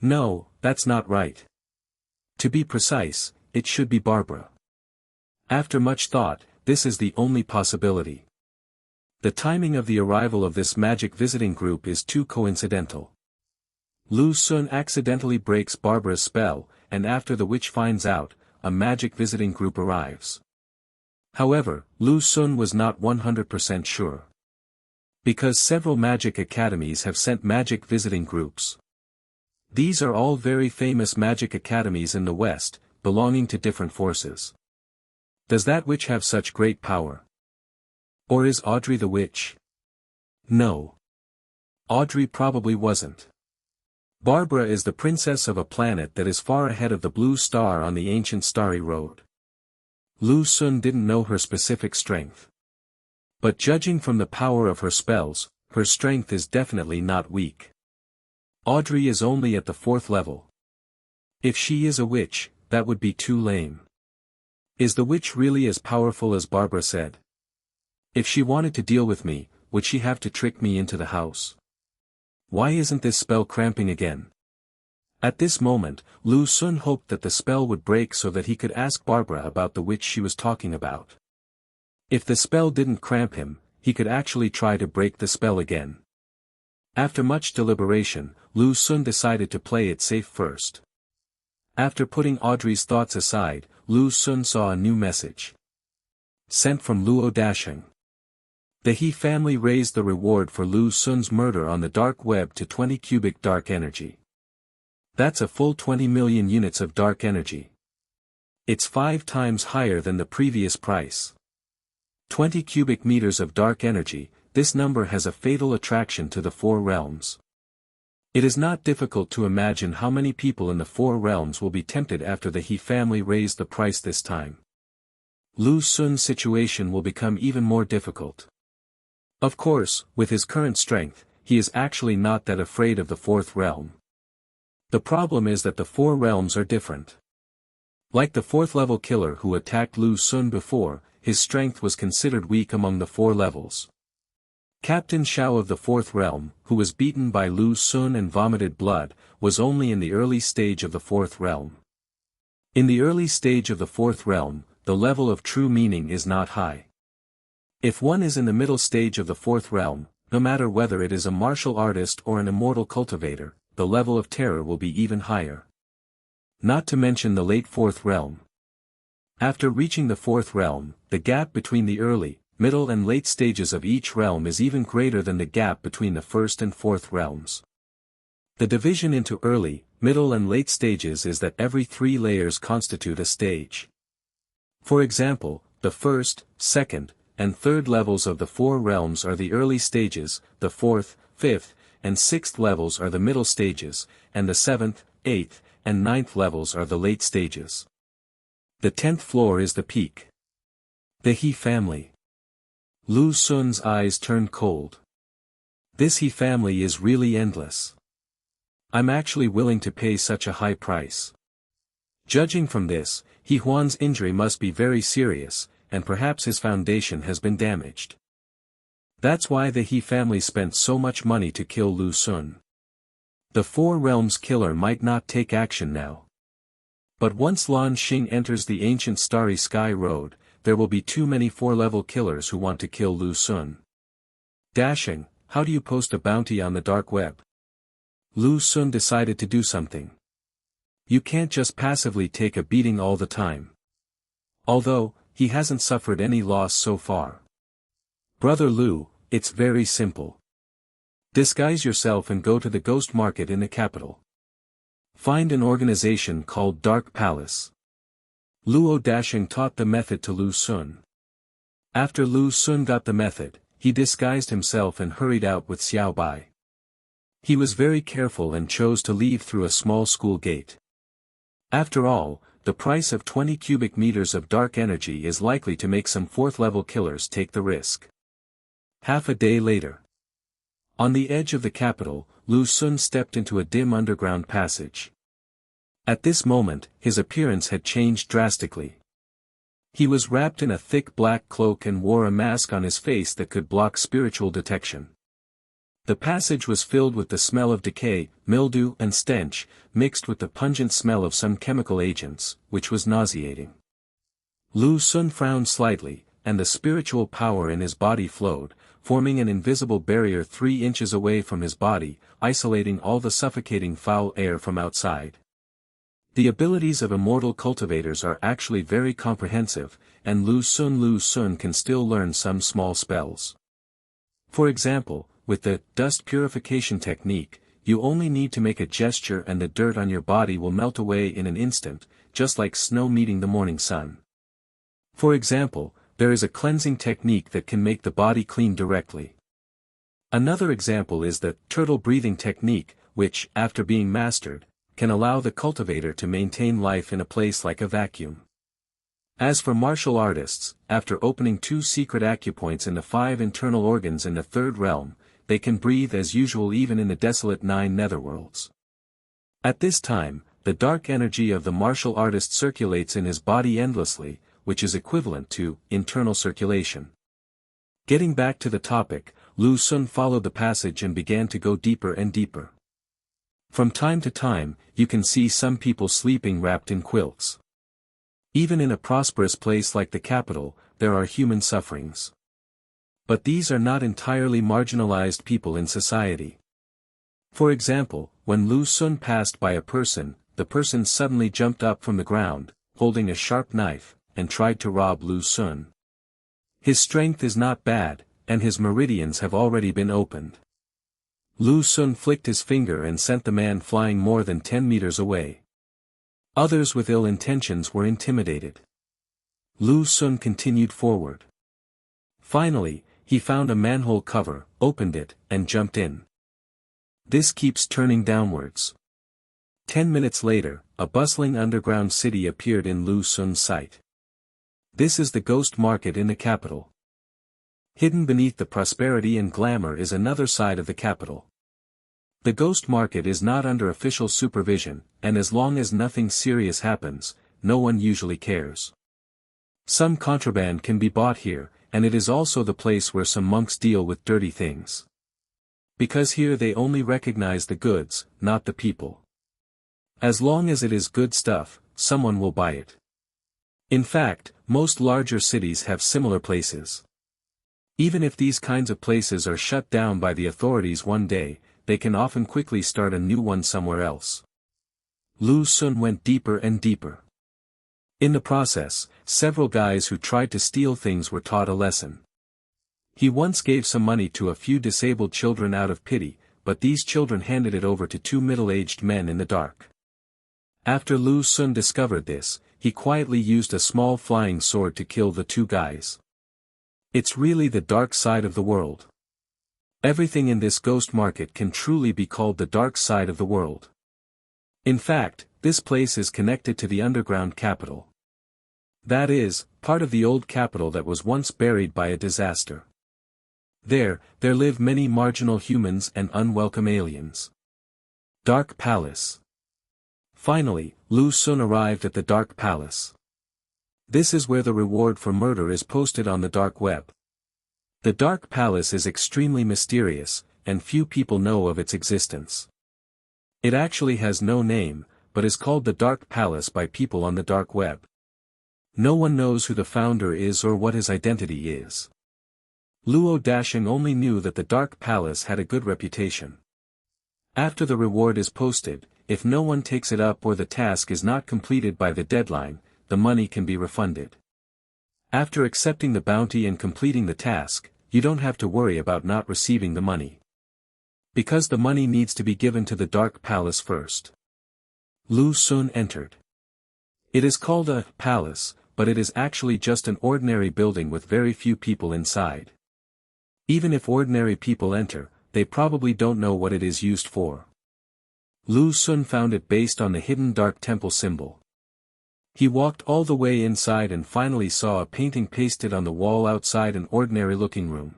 No, that's not right. To be precise, it should be Barbara. After much thought, this is the only possibility. The timing of the arrival of this magic visiting group is too coincidental. Lu Sun accidentally breaks Barbara's spell, and after the witch finds out, a magic visiting group arrives. However, Lu Sun was not 100% sure. Because several magic academies have sent magic visiting groups. These are all very famous magic academies in the West, belonging to different forces. Does that witch have such great power? Or is Audrey the witch? No. Audrey probably wasn't. Barbara is the princess of a planet that is far ahead of the blue star on the ancient starry road. Lu Sun didn't know her specific strength. But judging from the power of her spells, her strength is definitely not weak. Audrey is only at the 4th level. If she is a witch, that would be too lame. Is the witch really as powerful as Barbara said? If she wanted to deal with me, would she have to trick me into the house? Why isn't this spell cramping again? At this moment, Lu Sun hoped that the spell would break so that he could ask Barbara about the witch she was talking about. If the spell didn't cramp him, he could actually try to break the spell again. After much deliberation, Lu Sun decided to play it safe first. After putting Audrey's thoughts aside, Lu Sun saw a new message. Sent from Luo Dasheng. The He family raised the reward for Lu Sun's murder on the dark web to 20 cubic dark energy. That's a full 20 million units of dark energy. It's 5 times higher than the previous price. 20 cubic meters of dark energy, this number has a fatal attraction to the 4 realms. It is not difficult to imagine how many people in the 4 realms will be tempted after the He family raised the price this time. Lu Sun's situation will become even more difficult. Of course, with his current strength, he is actually not that afraid of the 4th realm. The problem is that the 4 realms are different. Like the 4th level killer who attacked Lu Sun before, his strength was considered weak among the 4 levels. Captain Shao of the 4th realm, who was beaten by Lu Sun and vomited blood, was only in the early stage of the 4th realm. In the early stage of the 4th realm, the level of true meaning is not high. If one is in the middle stage of the 4th realm, no matter whether it is a martial artist or an immortal cultivator, the level of terror will be even higher. Not to mention the late 4th realm. After reaching the 4th realm, the gap between the early, middle and late stages of each realm is even greater than the gap between the 1st and 4th realms. The division into early, middle and late stages is that every 3 layers constitute a stage. For example, the 1st, 2nd, and 3rd levels of the 4 realms are the early stages, the 4th, 5th, and 6th levels are the middle stages, and the 7th, 8th, and 9th levels are the late stages. The 10th floor is the peak. The He family. Lu Sun's eyes turned cold. This He family is really endless. I'm actually willing to pay such a high price. Judging from this, He Huan's injury must be very serious, and perhaps his foundation has been damaged. That's why the He family spent so much money to kill Lu Sun. The Four Realms killer might not take action now. But once Lan Xing enters the ancient Starry Sky Road, there will be too many four-level killers who want to kill Lu Xun. Dashing, how do you post a bounty on the dark web? Lu Xun decided to do something. You can't just passively take a beating all the time. Although, he hasn't suffered any loss so far. Brother Lu, it's very simple. Disguise yourself and go to the ghost market in the capital. Find an organization called Dark Palace. Luo Dashing taught the method to Lu Xun. After Lu Xun got the method, he disguised himself and hurried out with Xiao Bai. He was very careful and chose to leave through a small school gate. After all, the price of 20 cubic meters of dark energy is likely to make some fourth-level killers take the risk. Half a day later. On the edge of the capital, Lu Xun stepped into a dim underground passage. At this moment, his appearance had changed drastically. He was wrapped in a thick black cloak and wore a mask on his face that could block spiritual detection. The passage was filled with the smell of decay, mildew and stench, mixed with the pungent smell of some chemical agents, which was nauseating. Lu Xun frowned slightly, and the spiritual power in his body flowed, forming an invisible barrier 3 inches away from his body, isolating all the suffocating foul air from outside. The abilities of immortal cultivators are actually very comprehensive, and Lu Xun can still learn some small spells. For example, with the dust purification technique, you only need to make a gesture and the dirt on your body will melt away in an instant, just like snow meeting the morning sun. For example, there is a cleansing technique that can make the body clean directly. Another example is the turtle breathing technique, which, after being mastered, can allow the cultivator to maintain life in a place like a vacuum. As for martial artists, after opening 2 secret acupoints in the 5 internal organs in the 3rd realm, they can breathe as usual even in the desolate 9 netherworlds. At this time, the dark energy of the martial artist circulates in his body endlessly, which is equivalent to internal circulation. Getting back to the topic, Lu Xun followed the passage and began to go deeper and deeper. From time to time, you can see some people sleeping wrapped in quilts. Even in a prosperous place like the capital, there are human sufferings. But these are not entirely marginalized people in society. For example, when Lu Xun passed by a person, the person suddenly jumped up from the ground, holding a sharp knife, and tried to rob Lu Xun. His strength is not bad, and his meridians have already been opened. Lu Xun flicked his finger and sent the man flying more than 10 meters away. Others with ill intentions were intimidated. Lu Xun continued forward. Finally, he found a manhole cover, opened it, and jumped in. This keeps turning downwards. 10 minutes later, a bustling underground city appeared in Lu Xun's sight. This is the ghost market in the capital. Hidden beneath the prosperity and glamour is another side of the capital. The ghost market is not under official supervision, and as long as nothing serious happens, no one usually cares. Some contraband can be bought here, and it is also the place where some monks deal with dirty things. Because here they only recognize the goods, not the people. As long as it is good stuff, someone will buy it. In fact, most larger cities have similar places. Even if these kinds of places are shut down by the authorities one day, they can often quickly start a new one somewhere else. Lu Xun went deeper and deeper. In the process, several guys who tried to steal things were taught a lesson. He once gave some money to a few disabled children out of pity, but these children handed it over to 2 middle-aged men in the dark. After Lu Xun discovered this, he quietly used a small flying sword to kill the 2 guys. It's really the dark side of the world. Everything in this ghost market can truly be called the dark side of the world. In fact, this place is connected to the underground capital. That is, part of the old capital that was once buried by a disaster. There live many marginal humans and unwelcome aliens. Dark Palace. Finally, Lu Xun arrived at the Dark Palace. This is where the reward for murder is posted on the dark web. The Dark Palace is extremely mysterious, and few people know of its existence. It actually has no name, but is called the Dark Palace by people on the dark web. No one knows who the founder is or what his identity is. Luo Dasheng only knew that the Dark Palace had a good reputation. After the reward is posted, if no one takes it up or the task is not completed by the deadline, the money can be refunded. After accepting the bounty and completing the task, you don't have to worry about not receiving the money. Because the money needs to be given to the Dark Palace first. Lu Xun entered. It is called a palace, but it is actually just an ordinary building with very few people inside. Even if ordinary people enter, they probably don't know what it is used for. Lu Xun found it based on the hidden dark temple symbol. He walked all the way inside and finally saw a painting pasted on the wall outside an ordinary-looking room.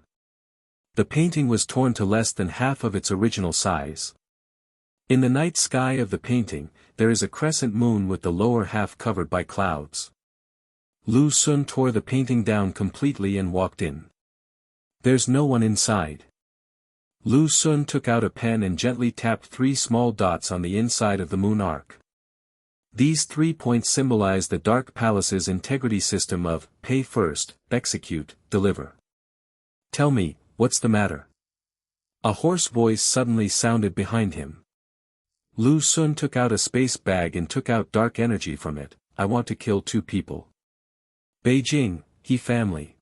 The painting was torn to less than half of its original size. In the night sky of the painting, there is a crescent moon with the lower half covered by clouds. Lu Xun tore the painting down completely and walked in. There's no one inside. Lu Xun took out a pen and gently tapped 3 small dots on the inside of the moon arc. These 3 points symbolize the Dark Palace's integrity system of, pay first, execute, deliver. Tell me, what's the matter? A hoarse voice suddenly sounded behind him. Lu Xun took out a space bag and took out dark energy from it. I want to kill 2 people. Beijing, He family.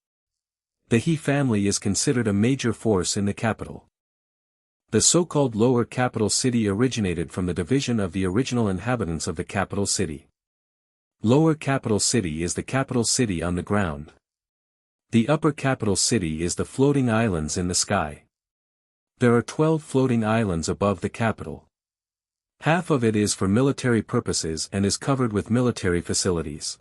The He family is considered a major force in the capital. The so-called lower capital city originated from the division of the original inhabitants of the capital city. Lower capital city is the capital city on the ground. The upper capital city is the floating islands in the sky. There are 12 floating islands above the capital. Half of it is for military purposes and is covered with military facilities.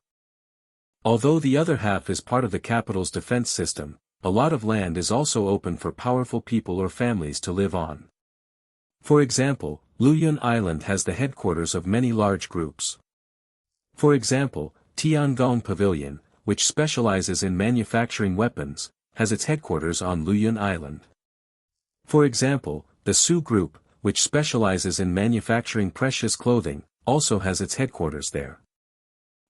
Although the other half is part of the capital's defense system, a lot of land is also open for powerful people or families to live on. For example, Luyun Island has the headquarters of many large groups. For example, Tiangong Pavilion, which specializes in manufacturing weapons, has its headquarters on Luyun Island. For example, the Su Group, which specializes in manufacturing precious clothing, also has its headquarters there.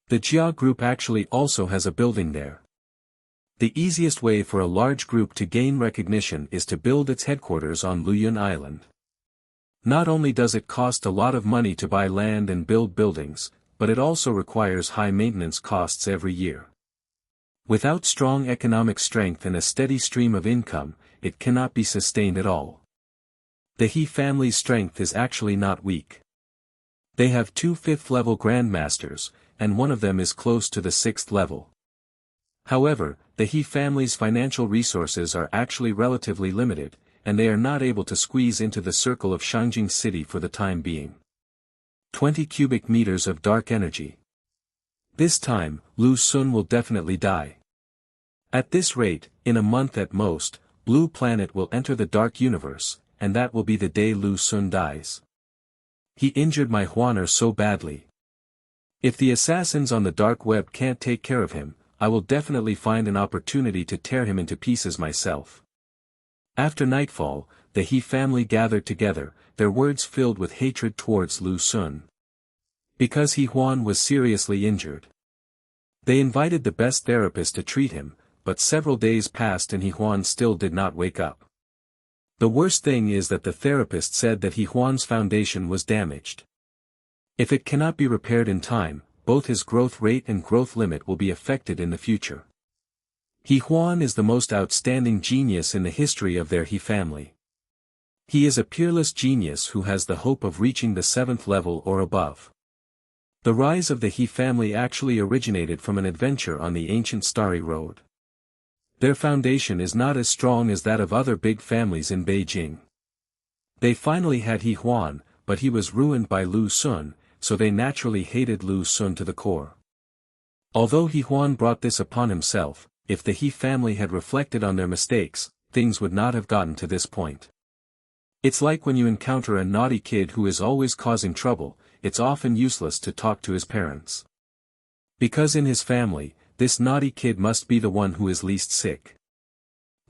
The Jia Group actually also has a building there. The easiest way for a large group to gain recognition is to build its headquarters on Luyun Island. Not only does it cost a lot of money to buy land and build buildings, but it also requires high maintenance costs every year. Without strong economic strength and a steady stream of income, it cannot be sustained at all. The He family's strength is actually not weak. They have 2 5th-level grandmasters, and one of them is close to the 6th level. However, the He family's financial resources are actually relatively limited, and they are not able to squeeze into the circle of Shangjing City for the time being. 20 cubic meters of dark energy. This time, Lu Xun will definitely die. At this rate, in a month at most, Blue Planet will enter the Dark Universe, and that will be the day Lu Xun dies. He injured my Huaner so badly. If the assassins on the dark web can't take care of him, I will definitely find an opportunity to tear him into pieces myself. After nightfall, the He family gathered together, their words filled with hatred towards Lu Xun. Because He Huan was seriously injured. They invited the best therapist to treat him, but several days passed and He Huan still did not wake up. The worst thing is that the therapist said that He Huan's foundation was damaged. If it cannot be repaired in time, both his growth rate and growth limit will be affected in the future. He Huan is the most outstanding genius in the history of their He family. He is a peerless genius who has the hope of reaching the 7th level or above. The rise of the He family actually originated from an adventure on the ancient Starry Road. Their foundation is not as strong as that of other big families in Beijing. They finally had He Huan, but he was ruined by Lu Xun, so they naturally hated Lu Xun to the core. Although He Huan brought this upon himself, if the He family had reflected on their mistakes, things would not have gotten to this point. It's like when you encounter a naughty kid who is always causing trouble, it's often useless to talk to his parents. Because in his family, this naughty kid must be the one who is least sick.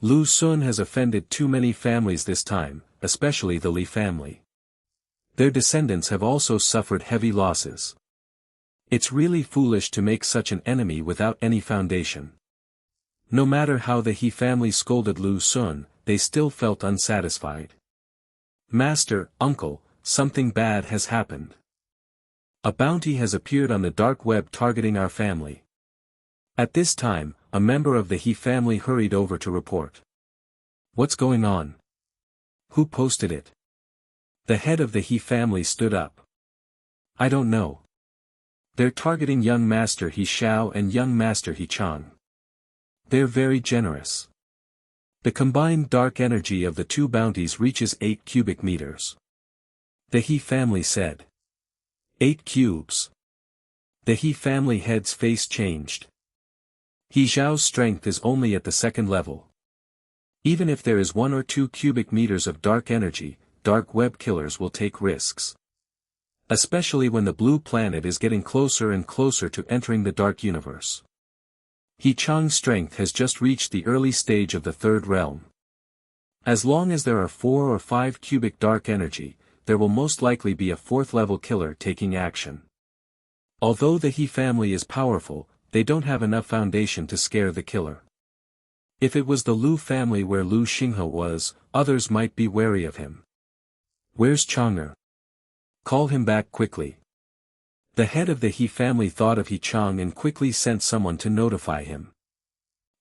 Lu Xun has offended too many families this time, especially the Li family. Their descendants have also suffered heavy losses. It's really foolish to make such an enemy without any foundation. No matter how the He family scolded Lu Xun, they still felt unsatisfied. Master, uncle, something bad has happened. A bounty has appeared on the dark web targeting our family. At this time, a member of the He family hurried over to report. What's going on? Who posted it? The head of the He family stood up. I don't know. They're targeting young Master He Xiao and young Master He Chang. They're very generous. The combined dark energy of the two bounties reaches 8 cubic meters. The He family said. 8 cubes. The He family head's face changed. He Xiao's strength is only at the second level. Even if there is 1 or 2 cubic meters of dark energy, dark web killers will take risks. Especially when the blue planet is getting closer and closer to entering the dark universe. He Chang's strength has just reached the early stage of the third realm. As long as there are 4 or 5 cubic dark energy, there will most likely be a 4th level killer taking action. Although the He family is powerful, they don't have enough foundation to scare the killer. If it was the Lu family where Lu Xinghe was, others might be wary of him. Where's Chang'er? Call him back quickly. The head of the He family thought of He Chang and quickly sent someone to notify him.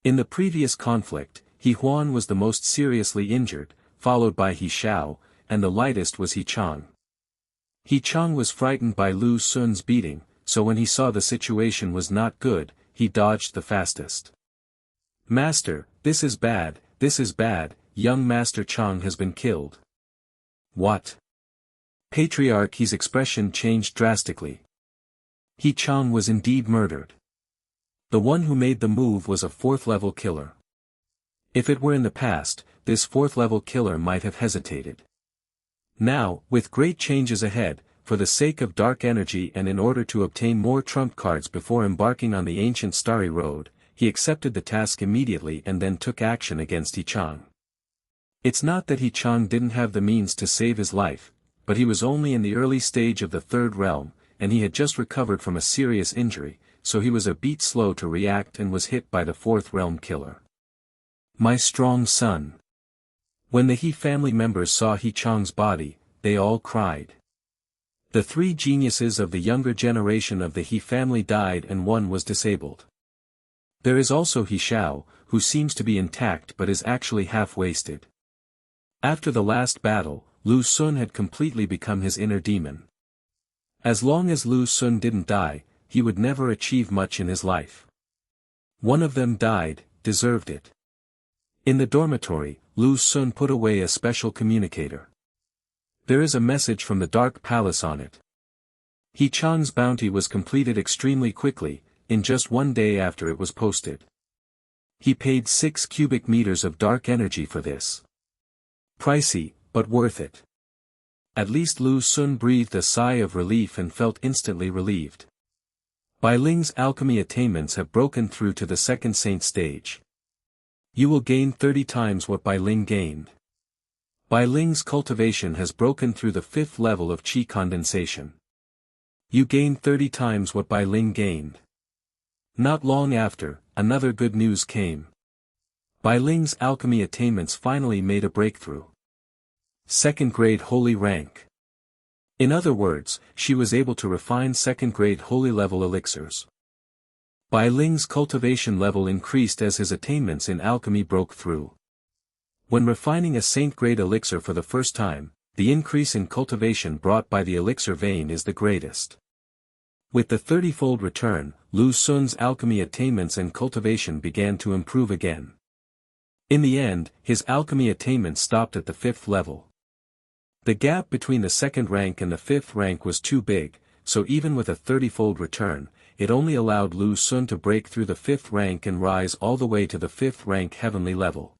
In the previous conflict, He Huan was the most seriously injured, followed by He Xiao, and the lightest was He Chang. He Chang was frightened by Lu Xun's beating, so when he saw the situation was not good, he dodged the fastest. Master, this is bad, young Master Chang has been killed. What? Patriarch He's expression changed drastically. He Chang was indeed murdered. The one who made the move was a 4th level killer. If it were in the past, this 4th level killer might have hesitated. Now, with great changes ahead, for the sake of dark energy and in order to obtain more trump cards before embarking on the ancient starry road, he accepted the task immediately and then took action against He Chang. It's not that He Chang didn't have the means to save his life, but he was only in the early stage of the third realm, and he had just recovered from a serious injury, so he was a bit slow to react and was hit by the 4th realm killer. My strong son. When the He family members saw He Chang's body, they all cried. The 3 geniuses of the younger generation of the He family died and 1 was disabled. There is also He Xiao, who seems to be intact but is actually half-wasted. After the last battle, Lu Xun had completely become his inner demon. As long as Lu Xun didn't die, he would never achieve much in his life. One of them died, deserved it. In the dormitory, Lu Xun put away a special communicator. There is a message from the Dark Palace on it. He Chang's bounty was completed extremely quickly, in just 1 day after it was posted. He paid 6 cubic meters of dark energy for this. Pricey, but worth it. At least Lu Xun breathed a sigh of relief and felt instantly relieved. Bai Ling's alchemy attainments have broken through to the 2nd saint stage. You will gain 30 times what Bai Ling gained. Bai Ling's cultivation has broken through the 5th level of qi condensation. You gain 30 times what Bai Ling gained. Not long after, another good news came. Bai Ling's alchemy attainments finally made a breakthrough. 2nd grade holy rank. In other words, she was able to refine 2nd grade holy level elixirs. Bai Ling's cultivation level increased as his attainments in alchemy broke through. When refining a saint-grade elixir for the first time, the increase in cultivation brought by the elixir vein is the greatest. With the 30-fold return, Lu Xun's alchemy attainments and cultivation began to improve again. In the end, his alchemy attainments stopped at the 5th level. The gap between the 2nd rank and the 5th rank was too big, so even with a 30-fold return, it only allowed Lu Xun to break through the 5th rank and rise all the way to the 5th rank heavenly level.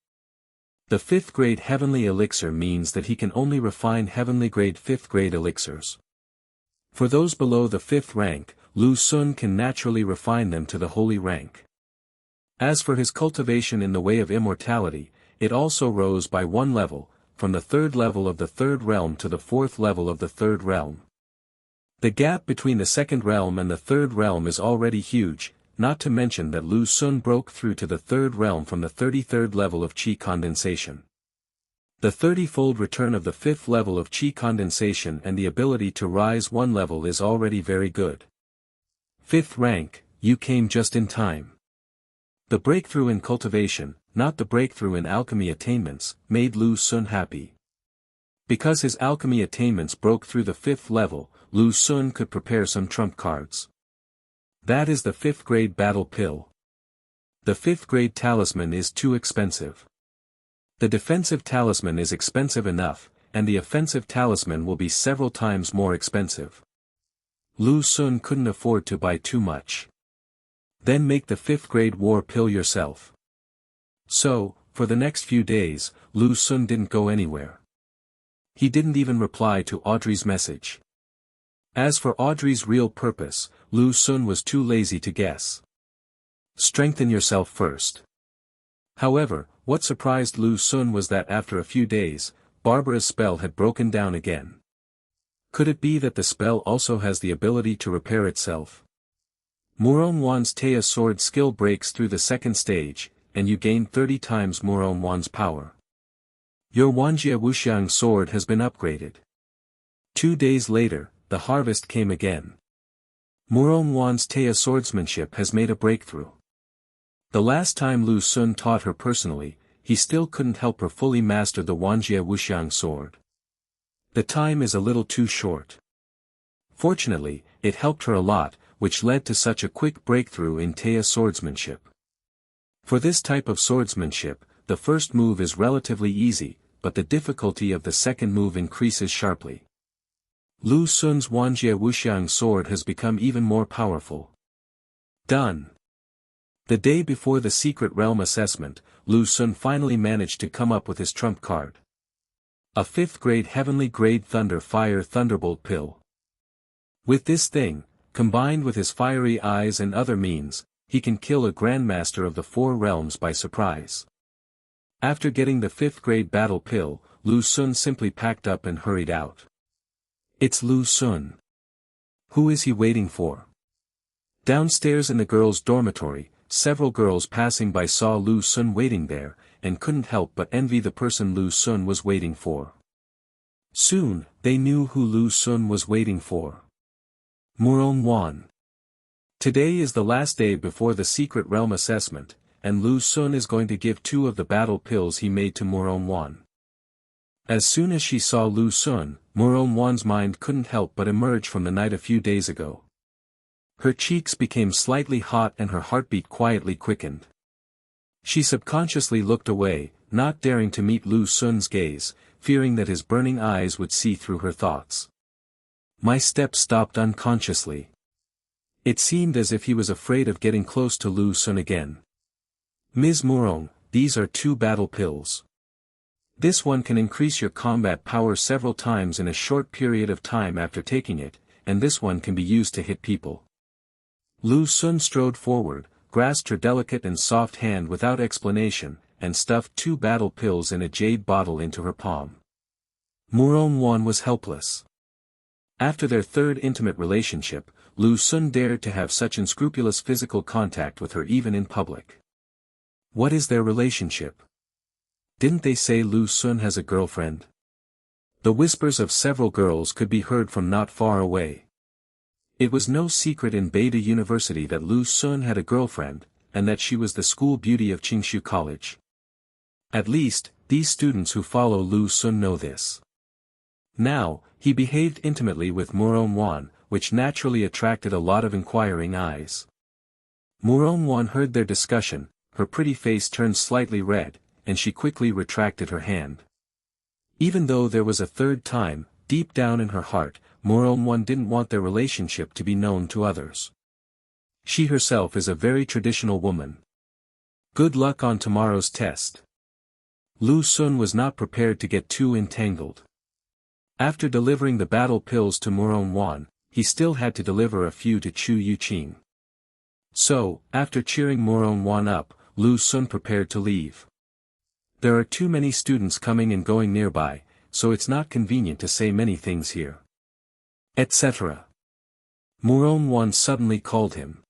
The 5th grade heavenly elixir means that he can only refine heavenly grade 5th grade elixirs. For those below the 5th rank, Lu Xun can naturally refine them to the holy rank. As for his cultivation in the way of immortality, it also rose by 1 level, from the third level of the third realm to the fourth level of the third realm. The gap between the second realm and the third realm is already huge, not to mention that Lu Xun broke through to the third realm from the 33rd level of qi condensation. The 30-fold return of the 5th level of qi condensation and the ability to rise one level is already very good. 5th rank, you came just in time. The breakthrough in cultivation, not the breakthrough in alchemy attainments, made Lu Xun happy. Because his alchemy attainments broke through the 5th level, Lu Xun could prepare some trump cards. That is the 5th grade battle pill. The 5th grade talisman is too expensive. The defensive talisman is expensive enough, and the offensive talisman will be several times more expensive. Lu Xun couldn't afford to buy too much. Then make the 5th grade war pill yourself. So, for the next few days, Lu Xun didn't go anywhere. He didn't even reply to Audrey's message. As for Audrey's real purpose, Lu Xun was too lazy to guess. Strengthen yourself first. However, what surprised Lu Xun was that after a few days, Barbara's spell had broken down again. Could it be that the spell also has the ability to repair itself? Murong Wan's Taya sword skill breaks through the second stage, and you gain 30 times Murong Wan's power. Your Wanjia Wuxiang sword has been upgraded. 2 days later, the harvest came again. Murong Wan's Taya swordsmanship has made a breakthrough. The last time Lu Xun taught her personally, he still couldn't help her fully master the Wanjia Wuxiang sword. The time is a little too short. Fortunately, it helped her a lot, which led to such a quick breakthrough in Taya swordsmanship. For this type of swordsmanship, the first move is relatively easy, but the difficulty of the second move increases sharply. Lu Xun's Wanjia Wuxiang sword has become even more powerful. Done. The day before the secret realm assessment, Lu Xun finally managed to come up with his trump card. A 5th grade heavenly grade thunder fire thunderbolt pill. With this thing, combined with his fiery eyes and other means, he can kill a grandmaster of the 4 realms by surprise. After getting the 5th grade battle pill, Lu Xun simply packed up and hurried out. It's Lu Xun. Who is he waiting for? Downstairs in the girls' dormitory, several girls passing by saw Lu Xun waiting there, and couldn't help but envy the person Lu Xun was waiting for. Soon, they knew who Lu Xun was waiting for. Murong Wan. Today is the last day before the secret realm assessment, and Lu Xun is going to give 2 of the battle pills he made to Murong Wan. As soon as she saw Lu Xun, Murong Wan's mind couldn't help but emerge from the night a few days ago. Her cheeks became slightly hot and her heartbeat quietly quickened. She subconsciously looked away, not daring to meet Lu Xun's gaze, fearing that his burning eyes would see through her thoughts. My steps stopped unconsciously. It seemed as if he was afraid of getting close to Lu Xun again. Ms. Murong, these are 2 battle pills. This one can increase your combat power several times in a short period of time after taking it, and this one can be used to hit people. Lu Xun strode forward, grasped her delicate and soft hand without explanation, and stuffed 2 battle pills in a jade bottle into her palm. Murong Wan was helpless. After their 3rd intimate relationship, Lu Xun dared to have such unscrupulous physical contact with her even in public. What is their relationship? Didn't they say Lu Xun has a girlfriend? The whispers of several girls could be heard from not far away. It was no secret in Beida University that Lu Xun had a girlfriend, and that she was the school beauty of Qingshu College. At least, these students who follow Lu Xun know this. Now, he behaved intimately with Murong Wan, which naturally attracted a lot of inquiring eyes. Murong Wan heard their discussion, her pretty face turned slightly red, and she quickly retracted her hand. Even though there was a 3rd time, deep down in her heart, Murong Wan didn't want their relationship to be known to others. She herself is a very traditional woman. Good luck on tomorrow's test. Lu Xun was not prepared to get too entangled. After delivering the battle pills to Murong Wan, he still had to deliver a few to Chu Youqing. So, after cheering Murong Wan up, Lu Xun prepared to leave. There are too many students coming and going nearby, so it's not convenient to say many things here. Etc. Murong Wan suddenly called him.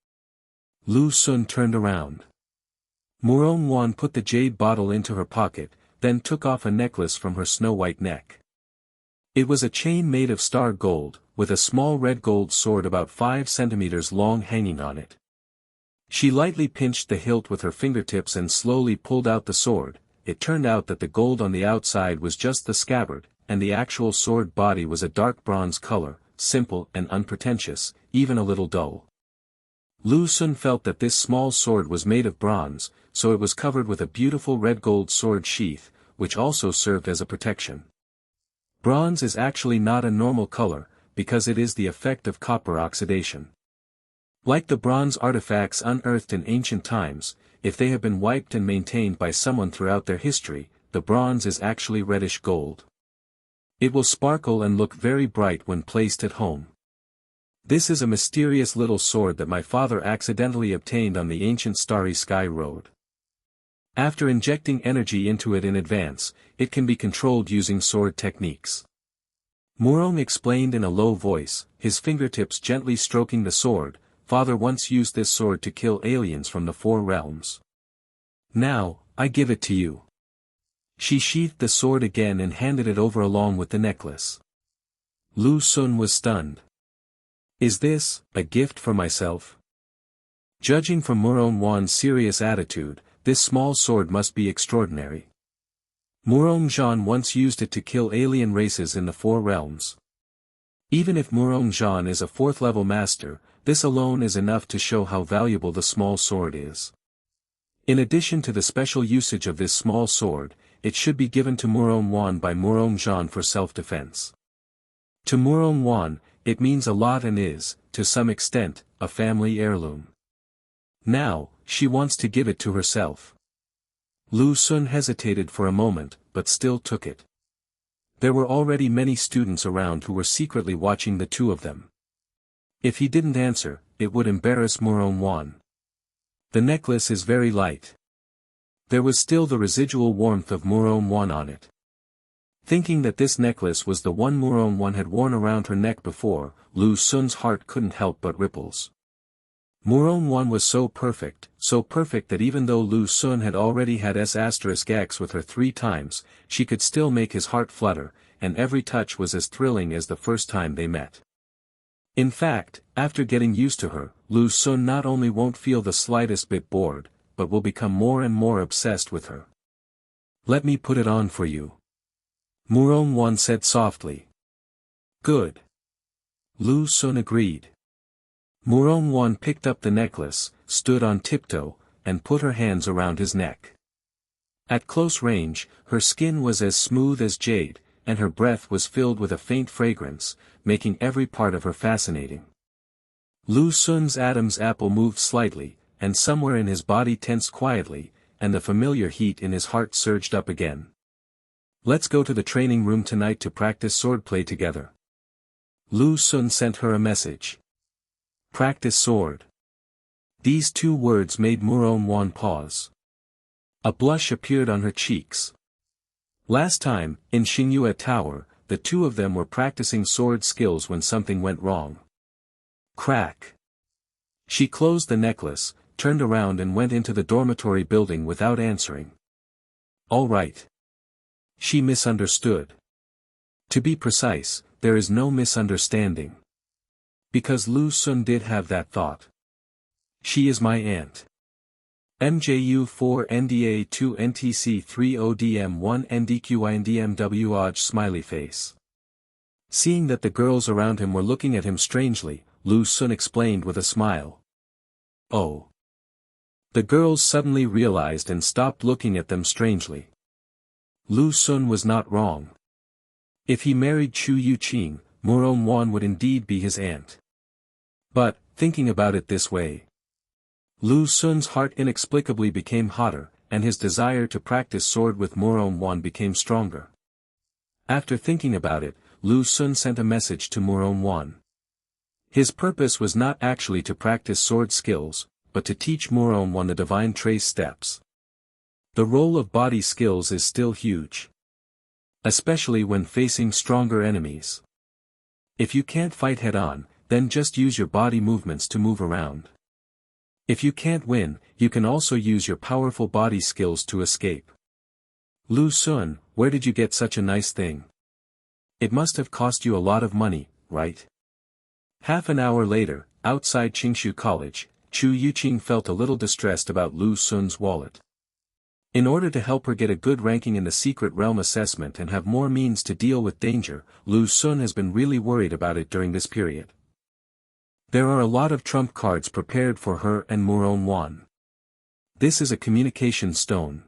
Lu Xun turned around. Murong Wan put the jade bottle into her pocket, then took off a necklace from her snow-white neck. It was a chain made of star gold, with a small red gold sword about 5 centimeters long hanging on it. She lightly pinched the hilt with her fingertips and slowly pulled out the sword. It turned out that the gold on the outside was just the scabbard, and the actual sword body was a dark bronze color, simple and unpretentious, even a little dull. Lu Xun felt that this small sword was made of bronze, so it was covered with a beautiful red gold sword sheath, which also served as a protection. Bronze is actually not a normal color, because it is the effect of copper oxidation. Like the bronze artifacts unearthed in ancient times, if they have been wiped and maintained by someone throughout their history, the bronze is actually reddish gold. It will sparkle and look very bright when placed at home. This is a mysterious little sword that my father accidentally obtained on the ancient Starry Sky Road. After injecting energy into it in advance, it can be controlled using sword techniques. Murong explained in a low voice, his fingertips gently stroking the sword. Father once used this sword to kill aliens from the 4 realms. Now, I give it to you. She sheathed the sword again and handed it over along with the necklace. Lu Xun was stunned. Is this a gift for myself? Judging from Murong Wan's serious attitude, this small sword must be extraordinary. Murong Zhan once used it to kill alien races in the 4 realms. Even if Murong Zhan is a 4th-level master, this alone is enough to show how valuable the small sword is. In addition to the special usage of this small sword, it should be given to Murong Wan by Murong Zhan for self-defense. To Murong Wan, it means a lot and is, to some extent, a family heirloom. Now, she wants to give it to herself. Lu Xun hesitated for a moment, but still took it. There were already many students around who were secretly watching the two of them. If he didn't answer, it would embarrass Murong Wan. The necklace is very light. There was still the residual warmth of Murong Wan on it. Thinking that this necklace was the one Murong Wan had worn around her neck before, Lu Xun's heart couldn't help but ripples. Murong Wan was so perfect that even though Lu Xun had already had S*X with her 3 times, she could still make his heart flutter, and every touch was as thrilling as the first time they met. In fact, after getting used to her, Lu Xun not only won't feel the slightest bit bored, but will become more and more obsessed with her. Let me put it on for you. Murong Wan said softly. Good. Lu Xun agreed. Murong Wan picked up the necklace, stood on tiptoe, and put her hands around his neck. At close range, her skin was as smooth as jade, and her breath was filled with a faint fragrance, making every part of her fascinating. Lu Xun's Adam's apple moved slightly, and somewhere in his body tensed quietly, and the familiar heat in his heart surged up again. Let's go to the training room tonight to practice swordplay together. Lu Xun sent her a message. Practice sword. These 2 words made Murong Wan pause. A blush appeared on her cheeks. Last time, in Xingyue Tower, the 2 of them were practicing sword skills when something went wrong. Crack. She closed the necklace, turned around and went into the dormitory building without answering. All right. She misunderstood. To be precise, there is no misunderstanding. Because Lu Xun did have that thought. She is my aunt. MJU 4 NDA 2 NTC 3 ODM 1 NDQINDMWOJ smiley face. Seeing that the girls around him were looking at him strangely, Lu Xun explained with a smile. Oh. The girls suddenly realized and stopped looking at them strangely. Lu Xun was not wrong. If he married Chu Youqing, Murong Wan would indeed be his aunt. But, thinking about it this way, Lu Xun's heart inexplicably became hotter, and his desire to practice sword with Murong Wan became stronger. After thinking about it, Lu Xun sent a message to Murong Wan. His purpose was not actually to practice sword skills, but to teach Murong Wan the divine trace steps. The role of body skills is still huge. Especially when facing stronger enemies. If you can't fight head-on, then just use your body movements to move around. If you can't win, you can also use your powerful body skills to escape. Lu Sun, where did you get such a nice thing? It must have cost you a lot of money, right? Half an hour later, outside Qingshu College, Chu Youqing felt a little distressed about Lu Sun's wallet. In order to help her get a good ranking in the Secret Realm assessment and have more means to deal with danger, Lu Sun has been really worried about it during this period. There are a lot of trump cards prepared for her and Murong Wan. This is a communication stone.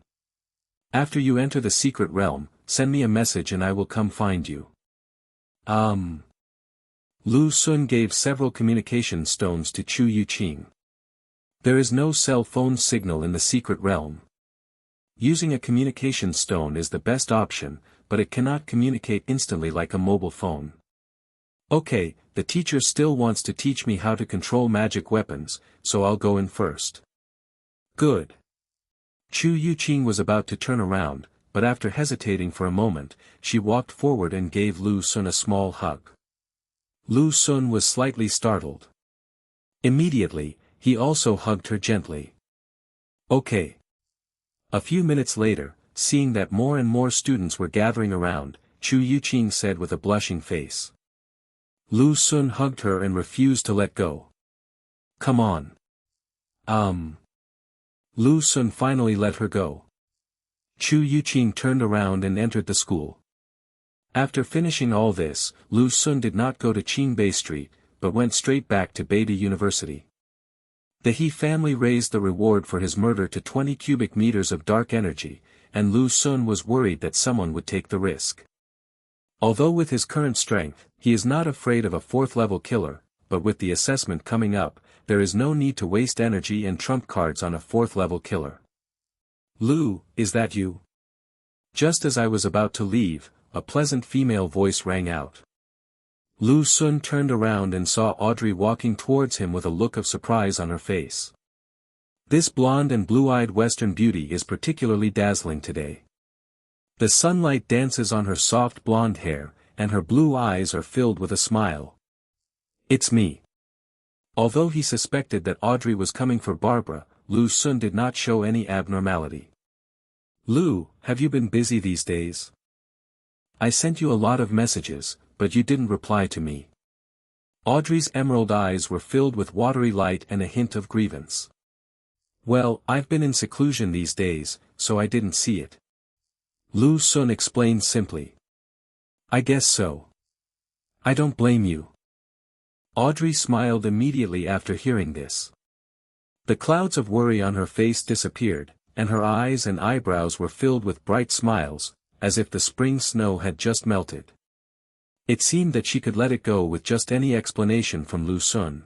After you enter the Secret Realm, send me a message and I will come find you. Lu Sun gave several communication stones to Chu Youqing. There is no cell phone signal in the Secret Realm. Using a communication stone is the best option, but it cannot communicate instantly like a mobile phone. Okay, the teacher still wants to teach me how to control magic weapons, so I'll go in first. Good. Chu Youqing was about to turn around, but after hesitating for a moment, she walked forward and gave Lu Sun a small hug. Lu Sun was slightly startled. Immediately, he also hugged her gently. Okay. A few minutes later, seeing that more and more students were gathering around, Chu Youqing said with a blushing face. Lu Sun hugged her and refused to let go. Come on. Lu Sun finally let her go. Chu Youqing turned around and entered the school. After finishing all this, Lu Sun did not go to Qingbei Street, but went straight back to Beida University. The He family raised the reward for his murder to 20 cubic meters of dark energy, and Lu Sun was worried that someone would take the risk. Although with his current strength, he is not afraid of a 4th-level killer, but with the assessment coming up, there is no need to waste energy and trump cards on a 4th-level killer. Lu, is that you? Just as I was about to leave, a pleasant female voice rang out. Lu Sun turned around and saw Audrey walking towards him with a look of surprise on her face. This blonde and blue-eyed Western beauty is particularly dazzling today. The sunlight dances on her soft blonde hair, and her blue eyes are filled with a smile. It's me. Although he suspected that Audrey was coming for Barbara, Lu Sun did not show any abnormality. Lu, have you been busy these days? I sent you a lot of messages, but you didn't reply to me. Audrey's emerald eyes were filled with watery light and a hint of grievance. Well, I've been in seclusion these days, so I didn't see it. Lu Sun explained simply. I guess so. I don't blame you. Audrey smiled immediately after hearing this. The clouds of worry on her face disappeared, and her eyes and eyebrows were filled with bright smiles, as if the spring snow had just melted. It seemed that she could let it go with just any explanation from Lu Sun.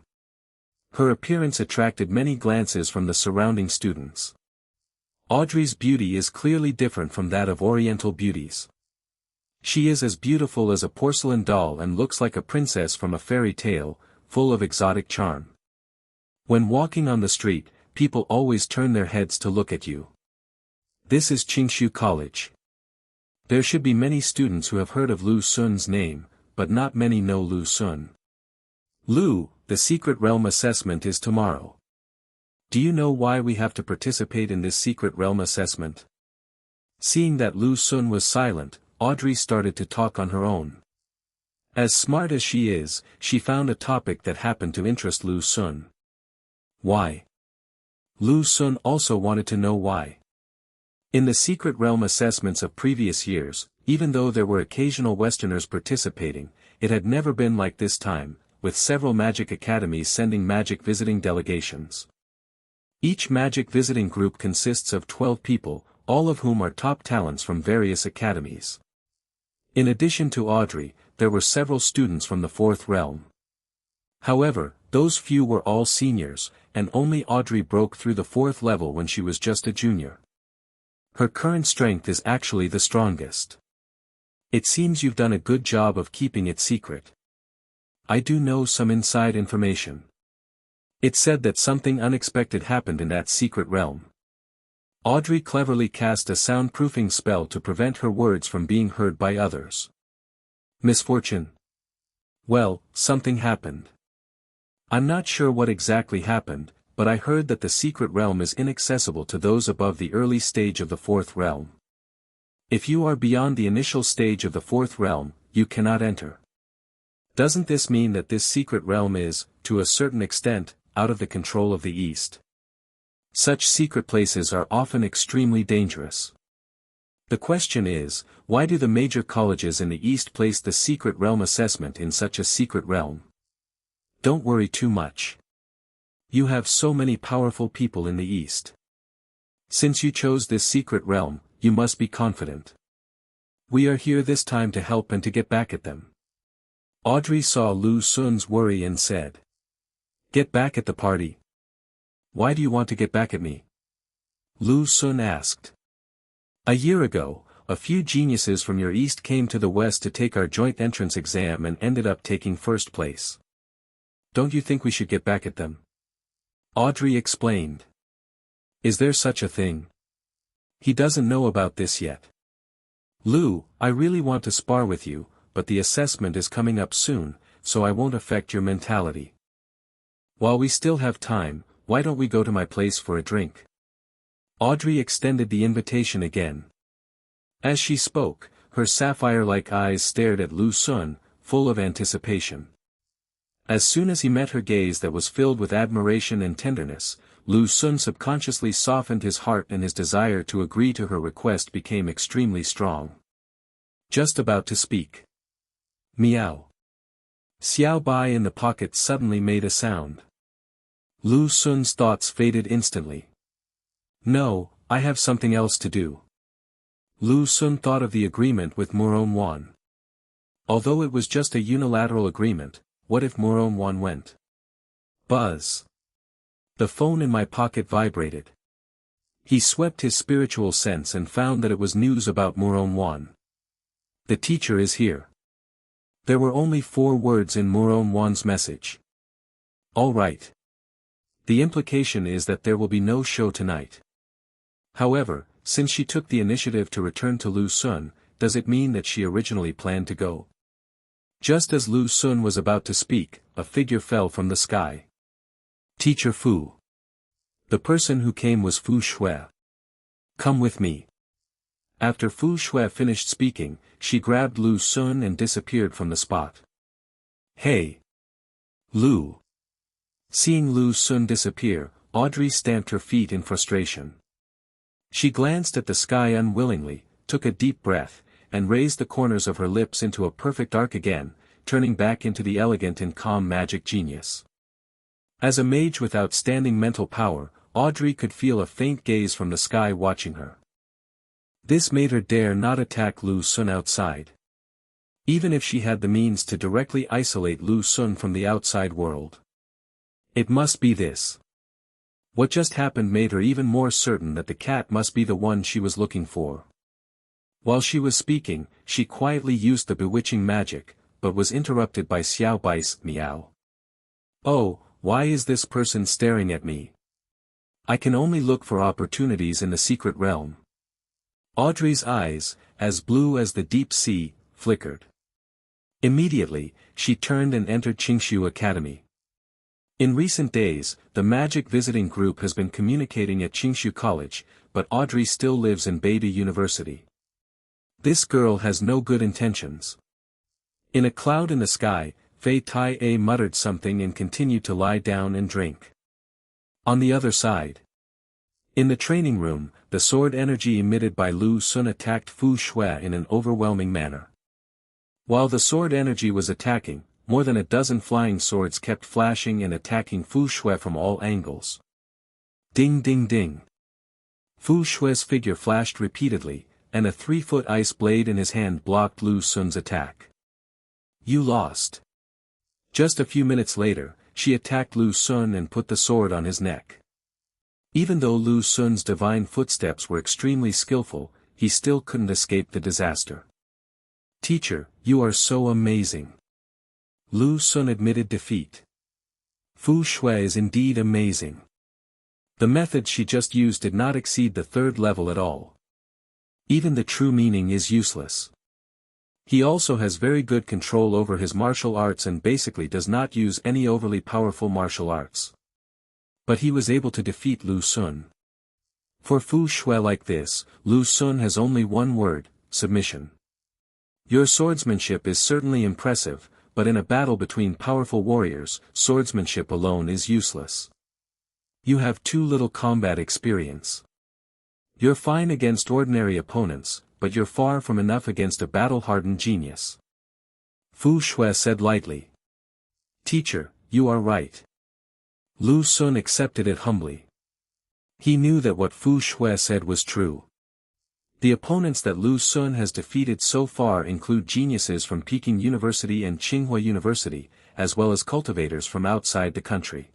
Her appearance attracted many glances from the surrounding students. Audrey's beauty is clearly different from that of Oriental beauties. She is as beautiful as a porcelain doll and looks like a princess from a fairy tale, full of exotic charm. When walking on the street, people always turn their heads to look at you. This is Qingshu College. There should be many students who have heard of Lu Sun's name, but not many know Lu Sun. Lu, the Secret Realm assessment is tomorrow. Do you know why we have to participate in this Secret Realm assessment? Seeing that Lu Sun was silent, Audrey started to talk on her own. As smart as she is, she found a topic that happened to interest Lu Sun. Why? Lu Sun also wanted to know why. In the Secret Realm assessments of previous years, even though there were occasional Westerners participating, it had never been like this time, with several magic academies sending magic visiting delegations. Each magic visiting group consists of 12 people, all of whom are top talents from various academies. In addition to Audrey, there were several students from the 4th realm. However, those few were all seniors, and only Audrey broke through the 4th level when she was just a junior. Her current strength is actually the strongest. It seems you've done a good job of keeping it secret. I do know some inside information. It said that something unexpected happened in that secret realm. Audrey cleverly cast a soundproofing spell to prevent her words from being heard by others. Misfortune? Well, something happened. I'm not sure what exactly happened, but I heard that the secret realm is inaccessible to those above the early stage of the fourth realm. If you are beyond the initial stage of the fourth realm, you cannot enter. Doesn't this mean that this secret realm is, to a certain extent, out of the control of the East? Such secret places are often extremely dangerous. The question is, why do the major colleges in the East place the secret realm assessment in such a secret realm? Don't worry too much. You have so many powerful people in the East. Since you chose this secret realm, you must be confident. We are here this time to help and to get back at them. Audrey saw Lu Sun's worry and said. Get back at the party? Why do you want to get back at me? Lu Sun asked. A year ago, a few geniuses from your East came to the West to take our joint entrance exam and ended up taking first place. Don't you think we should get back at them? Audrey explained. Is there such a thing? He doesn't know about this yet. Lu, I really want to spar with you, but the assessment is coming up soon, so I won't affect your mentality. While we still have time, why don't we go to my place for a drink? Audrey extended the invitation again. As she spoke, her sapphire-like eyes stared at Lu Sun, full of anticipation. As soon as he met her gaze that was filled with admiration and tenderness, Lu Sun subconsciously softened his heart and his desire to agree to her request became extremely strong. Just about to speak. Meow. Xiao Bai in the pocket suddenly made a sound. Lu Sun's thoughts faded instantly. No, I have something else to do. Lu Sun thought of the agreement with Murong Wan. Although it was just a unilateral agreement, what if Murong Wan went? Buzz. The phone in my pocket vibrated. He swept his spiritual sense and found that it was news about Murong Wan. The teacher is here. There were only 4 words in Murong Wan's message. All right. The implication is that there will be no show tonight. However, since she took the initiative to return to Lu Sun, does it mean that she originally planned to go? Just as Lu Sun was about to speak, a figure fell from the sky. Teacher Fu. The person who came was Fu Shui. Come with me. After Fu Shui finished speaking, she grabbed Lu Sun and disappeared from the spot. Hey! Lu! Seeing Lu Sun disappear, Audrey stamped her feet in frustration. She glanced at the sky unwillingly, took a deep breath, and raised the corners of her lips into a perfect arc again, turning back into the elegant and calm magic genius. As a mage with outstanding mental power, Audrey could feel a faint gaze from the sky watching her. This made her dare not attack Lu Sun outside. Even if she had the means to directly isolate Lu Sun from the outside world. It must be this. What just happened made her even more certain that the cat must be the one she was looking for. While she was speaking, she quietly used the bewitching magic, but was interrupted by Xiao Bai's meow. Oh, why is this person staring at me? I can only look for opportunities in the secret realm. Audrey's eyes, as blue as the deep sea, flickered. Immediately, she turned and entered Qingshu Academy. In recent days, the magic visiting group has been communicating at Qingshu College, but Audrey still lives in Beidou University. This girl has no good intentions. In a cloud in the sky, Fei Tai muttered something and continued to lie down and drink. On the other side. In the training room, the sword energy emitted by Lu Sun attacked Fu Shui in an overwhelming manner. While the sword energy was attacking, more than a dozen flying swords kept flashing and attacking Fu Shui from all angles. Ding ding ding. Fu Shui's figure flashed repeatedly, and a 3-foot ice blade in his hand blocked Lu Sun's attack. You lost. Just a few minutes later, she attacked Lu Sun and put the sword on his neck. Even though Lu Sun's divine footsteps were extremely skillful, he still couldn't escape the disaster. Teacher, you are so amazing. Lu Sun admitted defeat. Fu Shui is indeed amazing. The method she just used did not exceed the third level at all. Even the true meaning is useless. He also has very good control over his martial arts and basically does not use any overly powerful martial arts. But he was able to defeat Lu Xun. For Fu Shui like this, Lu Xun has only one word: submission. Your swordsmanship is certainly impressive, but in a battle between powerful warriors, swordsmanship alone is useless. You have too little combat experience. You're fine against ordinary opponents, but you're far from enough against a battle-hardened genius. Fu Shui said lightly. Teacher, you are right. Lu Xun accepted it humbly. He knew that what Fu Shui said was true. The opponents that Lu Xun has defeated so far include geniuses from Peking University and Tsinghua University, as well as cultivators from outside the country.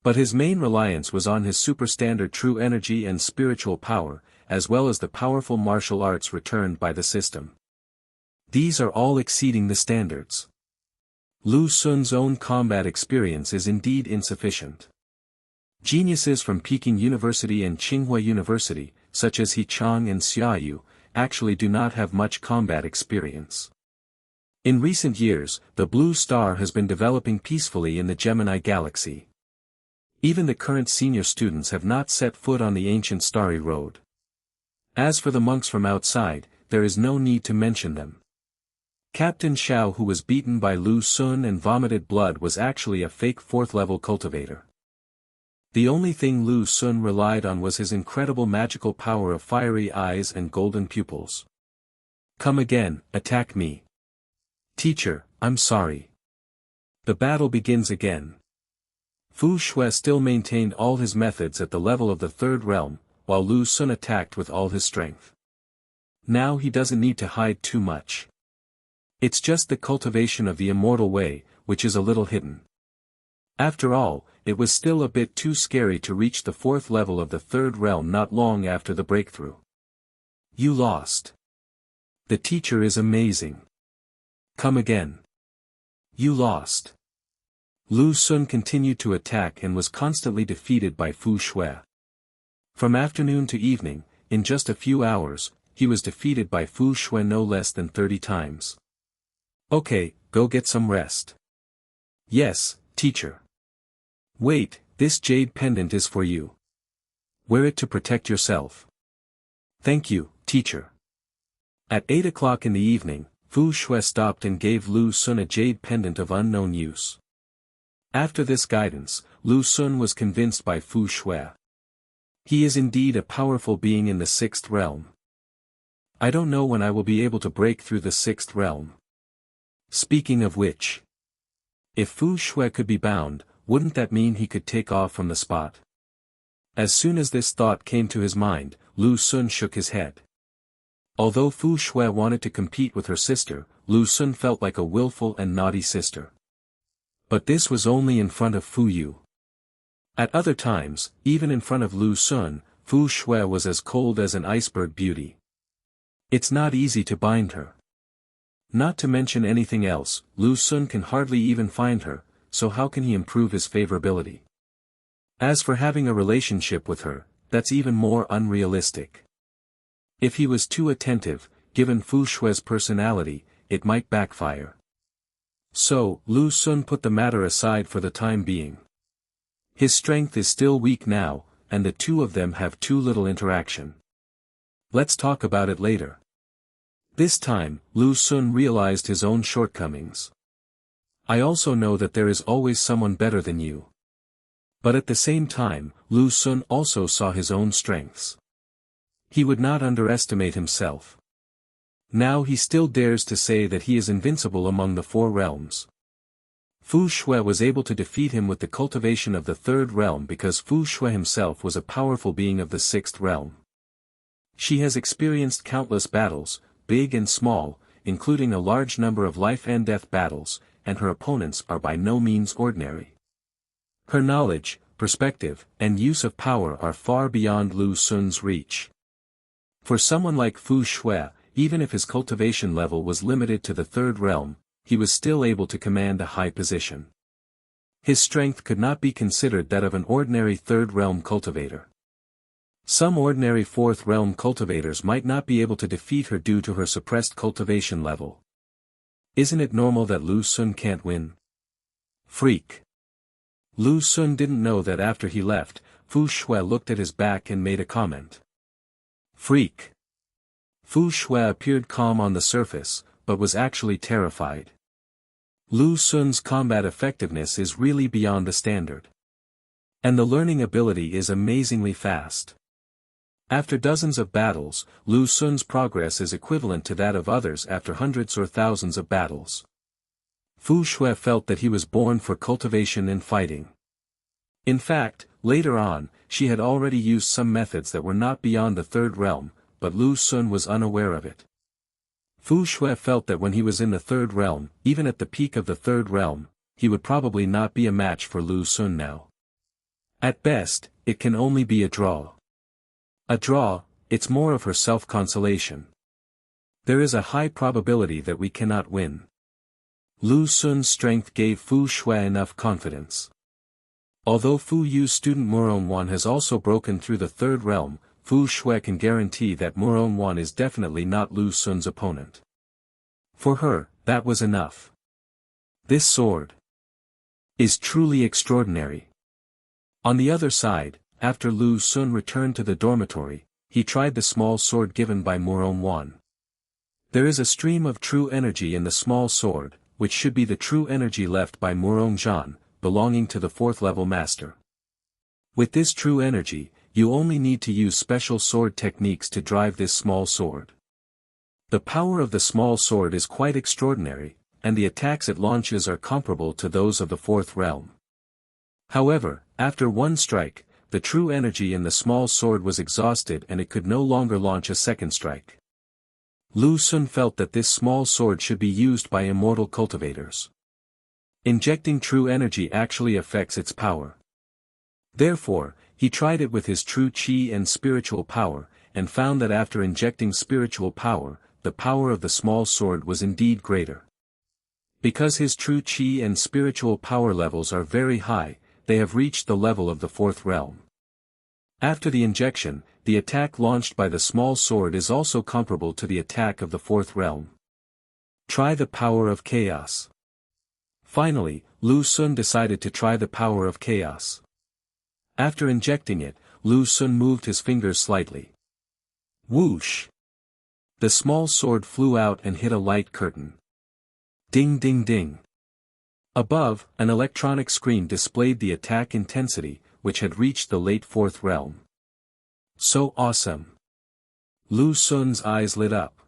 But his main reliance was on his superstandard true energy and spiritual power, as well as the powerful martial arts returned by the system. These are all exceeding the standards. Lu Xun's own combat experience is indeed insufficient. Geniuses from Peking University and Tsinghua University, such as He Chang and Xiaoyu, actually do not have much combat experience. In recent years, the Blue Star has been developing peacefully in the Gemini Galaxy. Even the current senior students have not set foot on the ancient starry road. As for the monks from outside, there is no need to mention them. Captain Xiao, who was beaten by Lu Xun and vomited blood, was actually a fake fourth-level cultivator. The only thing Lu Xun relied on was his incredible magical power of fiery eyes and golden pupils. Come again, attack me. Teacher, I'm sorry. The battle begins again. Fu Shui still maintained all his methods at the level of the third realm, while Lu Xun attacked with all his strength. Now he doesn't need to hide too much. It's just the cultivation of the immortal way, which is a little hidden. After all, it was still a bit too scary to reach the fourth level of the third realm not long after the breakthrough. You lost. The teacher is amazing. Come again. You lost. Lu Xun continued to attack and was constantly defeated by Fu Shui. From afternoon to evening, in just a few hours, he was defeated by Fu Shui no less than 30 times. Okay, go get some rest. Yes, teacher. Wait, this jade pendant is for you. Wear it to protect yourself. Thank you, teacher. At 8 o'clock in the evening, Fu Shui stopped and gave Lu Xun a jade pendant of unknown use. After this guidance, Lu Xun was convinced by Fu Shui. He is indeed a powerful being in the sixth realm. I don't know when I will be able to break through the sixth realm. Speaking of which, if Fu Shui could be bound, wouldn't that mean he could take off from the spot? As soon as this thought came to his mind, Lu Xun shook his head. Although Fu Shui wanted to compete with her sister, Lu Xun felt like a willful and naughty sister. But this was only in front of Fu Yu. At other times, even in front of Lu Xun, Fu Shui was as cold as an iceberg beauty. It's not easy to bind her. Not to mention anything else, Lu Xun can hardly even find her, so how can he improve his favorability? As for having a relationship with her, that's even more unrealistic. If he was too attentive, given Fu Shui's personality, it might backfire. So, Lu Xun put the matter aside for the time being. His strength is still weak now, and the two of them have too little interaction. Let's talk about it later. This time, Lu Xun realized his own shortcomings. I also know that there is always someone better than you. But at the same time, Lu Xun also saw his own strengths. He would not underestimate himself. Now he still dares to say that he is invincible among the four realms. Fu Shui was able to defeat him with the cultivation of the third realm because Fu Shui himself was a powerful being of the sixth realm. She has experienced countless battles, big and small, including a large number of life and death battles, and her opponents are by no means ordinary. Her knowledge, perspective, and use of power are far beyond Lu Xun's reach. For someone like Fu Shui, even if his cultivation level was limited to the third realm, he was still able to command a high position. His strength could not be considered that of an ordinary third realm cultivator. Some ordinary fourth realm cultivators might not be able to defeat her due to her suppressed cultivation level. Isn't it normal that Lu Xun can't win? Freak. Lu Xun didn't know that after he left, Fu Shui looked at his back and made a comment. Freak. Fu Shui appeared calm on the surface, but was actually terrified. Lu Xun's combat effectiveness is really beyond the standard. And the learning ability is amazingly fast. After dozens of battles, Lu Xun's progress is equivalent to that of others after hundreds or thousands of battles. Fu Shui felt that he was born for cultivation and fighting. In fact, later on, she had already used some methods that were not beyond the third realm, but Lu Xun was unaware of it. Fu Shui felt that when he was in the third realm, even at the peak of the third realm, he would probably not be a match for Lu Xun now. At best, it can only be a draw. A draw, it's more of her self-consolation. There is a high probability that we cannot win. Lu Xun's strength gave Fu Shui enough confidence. Although Fu Yu's student Murong Wan has also broken through the third realm, Fu Shui can guarantee that Murong Wan is definitely not Lu Xun's opponent. For her, that was enough. This sword is truly extraordinary. On the other side, after Lu Xun returned to the dormitory, he tried the small sword given by Murong Wan. There is a stream of true energy in the small sword, which should be the true energy left by Murong Zhan, belonging to the fourth level master. With this true energy, you only need to use special sword techniques to drive this small sword. The power of the small sword is quite extraordinary, and the attacks it launches are comparable to those of the fourth realm. However, after one strike, the true energy in the small sword was exhausted and it could no longer launch a second strike. Lu Xun felt that this small sword should be used by immortal cultivators. Injecting true energy actually affects its power. Therefore, he tried it with his true qi and spiritual power, and found that after injecting spiritual power, the power of the small sword was indeed greater. Because his true qi and spiritual power levels are very high, they have reached the level of the fourth realm. After the injection, the attack launched by the small sword is also comparable to the attack of the fourth realm. Try the power of chaos. Finally, Lu Xun decided to try the power of chaos. After injecting it, Lu Xun moved his fingers slightly. Whoosh! The small sword flew out and hit a light curtain. Ding ding ding. Above, an electronic screen displayed the attack intensity, which had reached the late fourth realm. So awesome! Lu Xun's eyes lit up.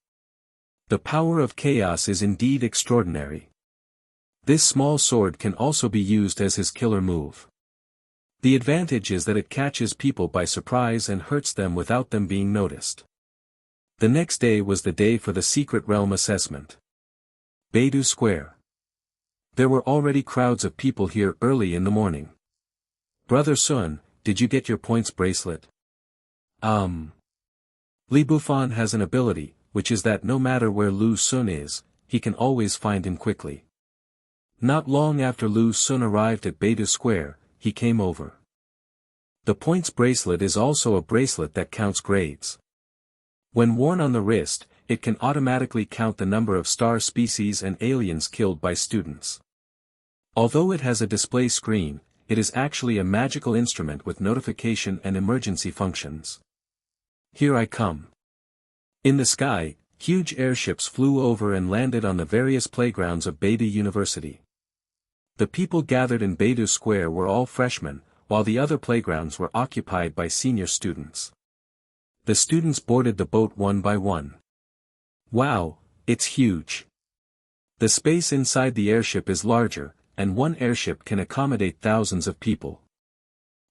The power of chaos is indeed extraordinary. This small sword can also be used as his killer move. The advantage is that it catches people by surprise and hurts them without them being noticed. The next day was the day for the secret realm assessment. Beidou Square. There were already crowds of people here early in the morning. Brother Sun, did you get your points bracelet? Li Bufan has an ability, which is that no matter where Lu Xun is, he can always find him quickly. Not long after Lu Xun arrived at Beidou Square, he came over. The points bracelet is also a bracelet that counts grades. When worn on the wrist, it can automatically count the number of star species and aliens killed by students. Although it has a display screen, it is actually a magical instrument with notification and emergency functions. Here I come. In the sky, huge airships flew over and landed on the various playgrounds of Beidou University. The people gathered in Beidou Square were all freshmen, while the other playgrounds were occupied by senior students. The students boarded the boat one by one. Wow, it's huge. The space inside the airship is larger, and one airship can accommodate thousands of people.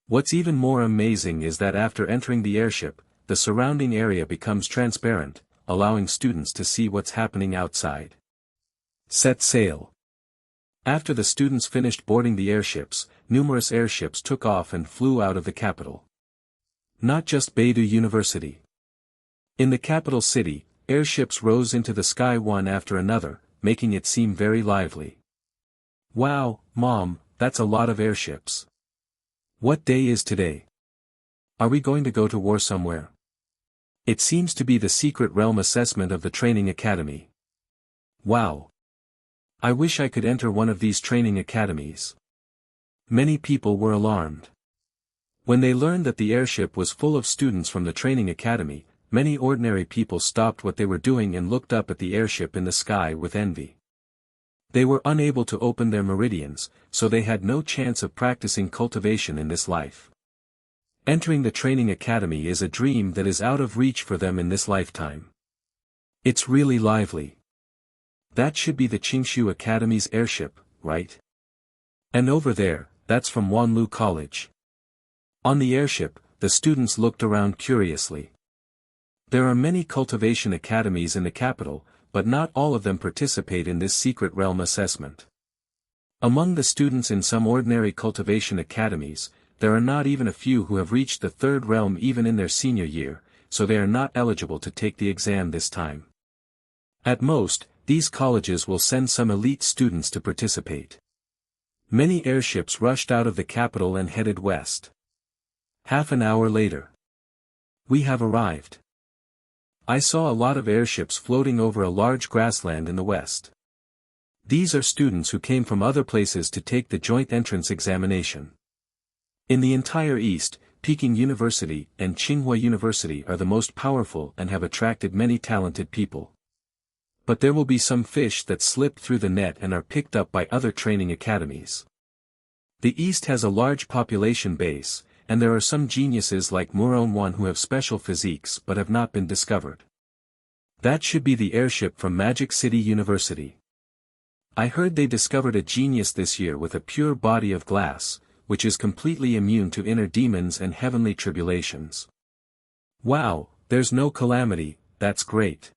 What's even more amazing is that after entering the airship, the surrounding area becomes transparent, allowing students to see what's happening outside. Set sail. After the students finished boarding the airships, numerous airships took off and flew out of the capital. Not just Beidou University. In the capital city, airships rose into the sky one after another, making it seem very lively. Wow, Mom, that's a lot of airships. What day is today? Are we going to go to war somewhere? It seems to be the secret realm assessment of the training academy. Wow. I wish I could enter one of these training academies. Many people were alarmed. When they learned that the airship was full of students from the training academy, many ordinary people stopped what they were doing and looked up at the airship in the sky with envy. They were unable to open their meridians, so they had no chance of practicing cultivation in this life. Entering the training academy is a dream that is out of reach for them in this lifetime. It's really lively. That should be the Qingshu Academy's airship, right? And over there, that's from Wanlu College. On the airship, the students looked around curiously. There are many cultivation academies in the capital, but not all of them participate in this secret realm assessment. Among the students in some ordinary cultivation academies, there are not even a few who have reached the third realm even in their senior year, so they are not eligible to take the exam this time. At most, these colleges will send some elite students to participate. Many airships rushed out of the capital and headed west. Half an hour later. We have arrived. I saw a lot of airships floating over a large grassland in the west. These are students who came from other places to take the joint entrance examination. In the entire East, Peking University and Tsinghua University are the most powerful and have attracted many talented people. But there will be some fish that slip through the net and are picked up by other training academies. The East has a large population base, and there are some geniuses like Murong Wan who have special physiques but have not been discovered. That should be the airship from Magic City University. I heard they discovered a genius this year with a pure body of glass, which is completely immune to inner demons and heavenly tribulations. Wow, there's no calamity, that's great.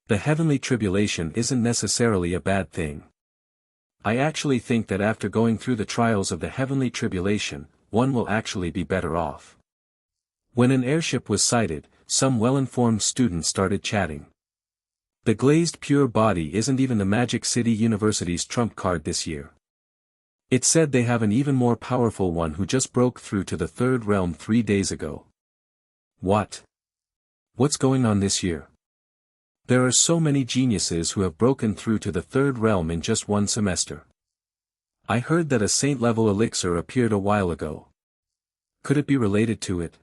The heavenly tribulation isn't necessarily a bad thing. I actually think that after going through the trials of the heavenly tribulation, one will actually be better off. When an airship was sighted, some well-informed students started chatting. The glazed pure body isn't even the Magic City University's trump card this year. It said they have an even more powerful one who just broke through to the third realm 3 days ago. What? What's going on this year? There are so many geniuses who have broken through to the third realm in just one semester. I heard that a saint-level elixir appeared a while ago. Could it be related to it?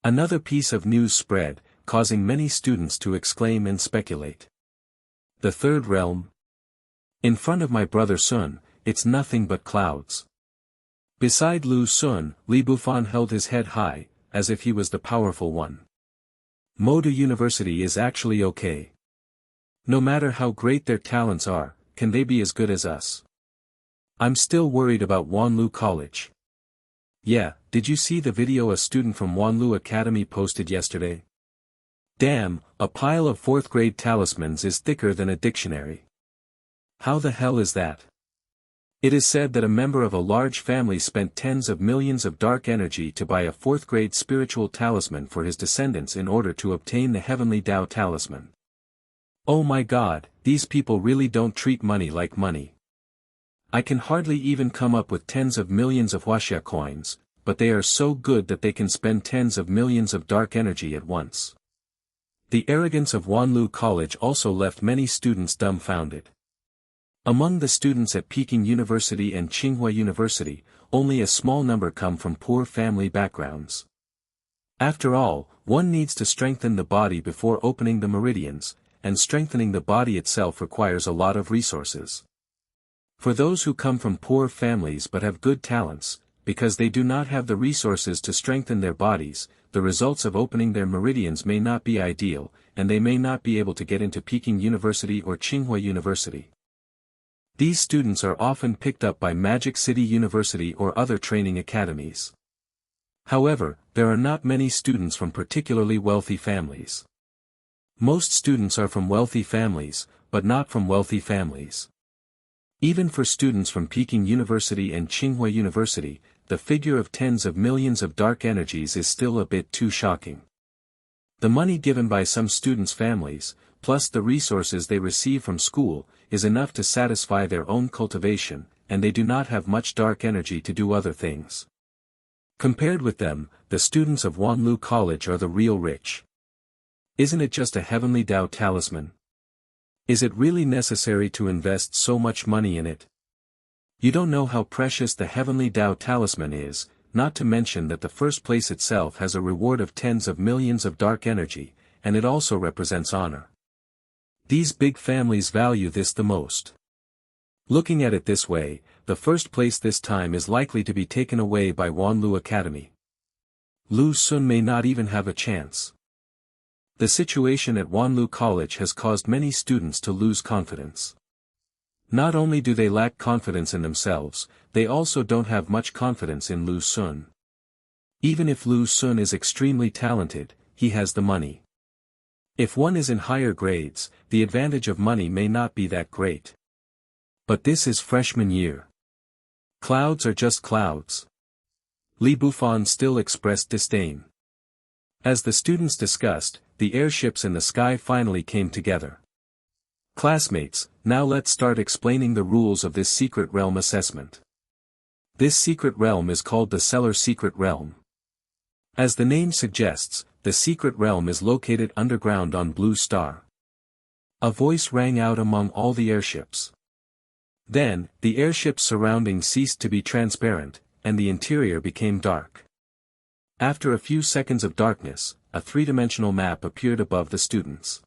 Another piece of news spread, causing many students to exclaim and speculate. The third realm? In front of my brother Sun, it's nothing but clouds. Beside Lu Sun, Li Bufan held his head high, as if he was the powerful one. Modu University is actually okay. No matter how great their talents are, can they be as good as us? I'm still worried about Wanlu College. Yeah, did you see the video a student from Wanlu Academy posted yesterday? Damn, a pile of 4th grade talismans is thicker than a dictionary. How the hell is that? It is said that a member of a large family spent tens of millions of dark energy to buy a 4th grade spiritual talisman for his descendants in order to obtain the heavenly Tao talisman. Oh my god, these people really don't treat money like money. I can hardly even come up with tens of millions of Huaxia coins, but they are so good that they can spend tens of millions of dark energy at once. The arrogance of Wanlu College also left many students dumbfounded. Among the students at Peking University and Tsinghua University, only a small number come from poor family backgrounds. After all, one needs to strengthen the body before opening the meridians, and strengthening the body itself requires a lot of resources. For those who come from poor families but have good talents, because they do not have the resources to strengthen their bodies, the results of opening their meridians may not be ideal, and they may not be able to get into Peking University or Tsinghua University. These students are often picked up by Magic City University or other training academies. However, there are not many students from particularly wealthy families. Most students are from wealthy families, but not from wealthy families. Even for students from Peking University and Tsinghua University, the figure of tens of millions of dark energies is still a bit too shocking. The money given by some students' families, plus the resources they receive from school, is enough to satisfy their own cultivation, and they do not have much dark energy to do other things. Compared with them, the students of Wanlu College are the real rich. Isn't it just a heavenly Tao talisman? Is it really necessary to invest so much money in it? You don't know how precious the heavenly Tao talisman is, not to mention that the first place itself has a reward of tens of millions of dark energy, and it also represents honor. These big families value this the most. Looking at it this way, the first place this time is likely to be taken away by Wanlu Academy. Lu Xun may not even have a chance. The situation at Wanlu College has caused many students to lose confidence. Not only do they lack confidence in themselves, they also don't have much confidence in Lu Xun. Even if Lu Xun is extremely talented, he has the money. If one is in higher grades, the advantage of money may not be that great. But this is freshman year. Clouds are just clouds. Li Bufan still expressed disdain. As the students discussed, the airships in the sky finally came together. Classmates, now let's start explaining the rules of this secret realm assessment. This secret realm is called the Cellar Secret Realm. As the name suggests, the secret realm is located underground on Blue Star. A voice rang out among all the airships. Then, the airships surrounding ceased to be transparent, and the interior became dark. After a few seconds of darkness, a three-dimensional map appeared above the students.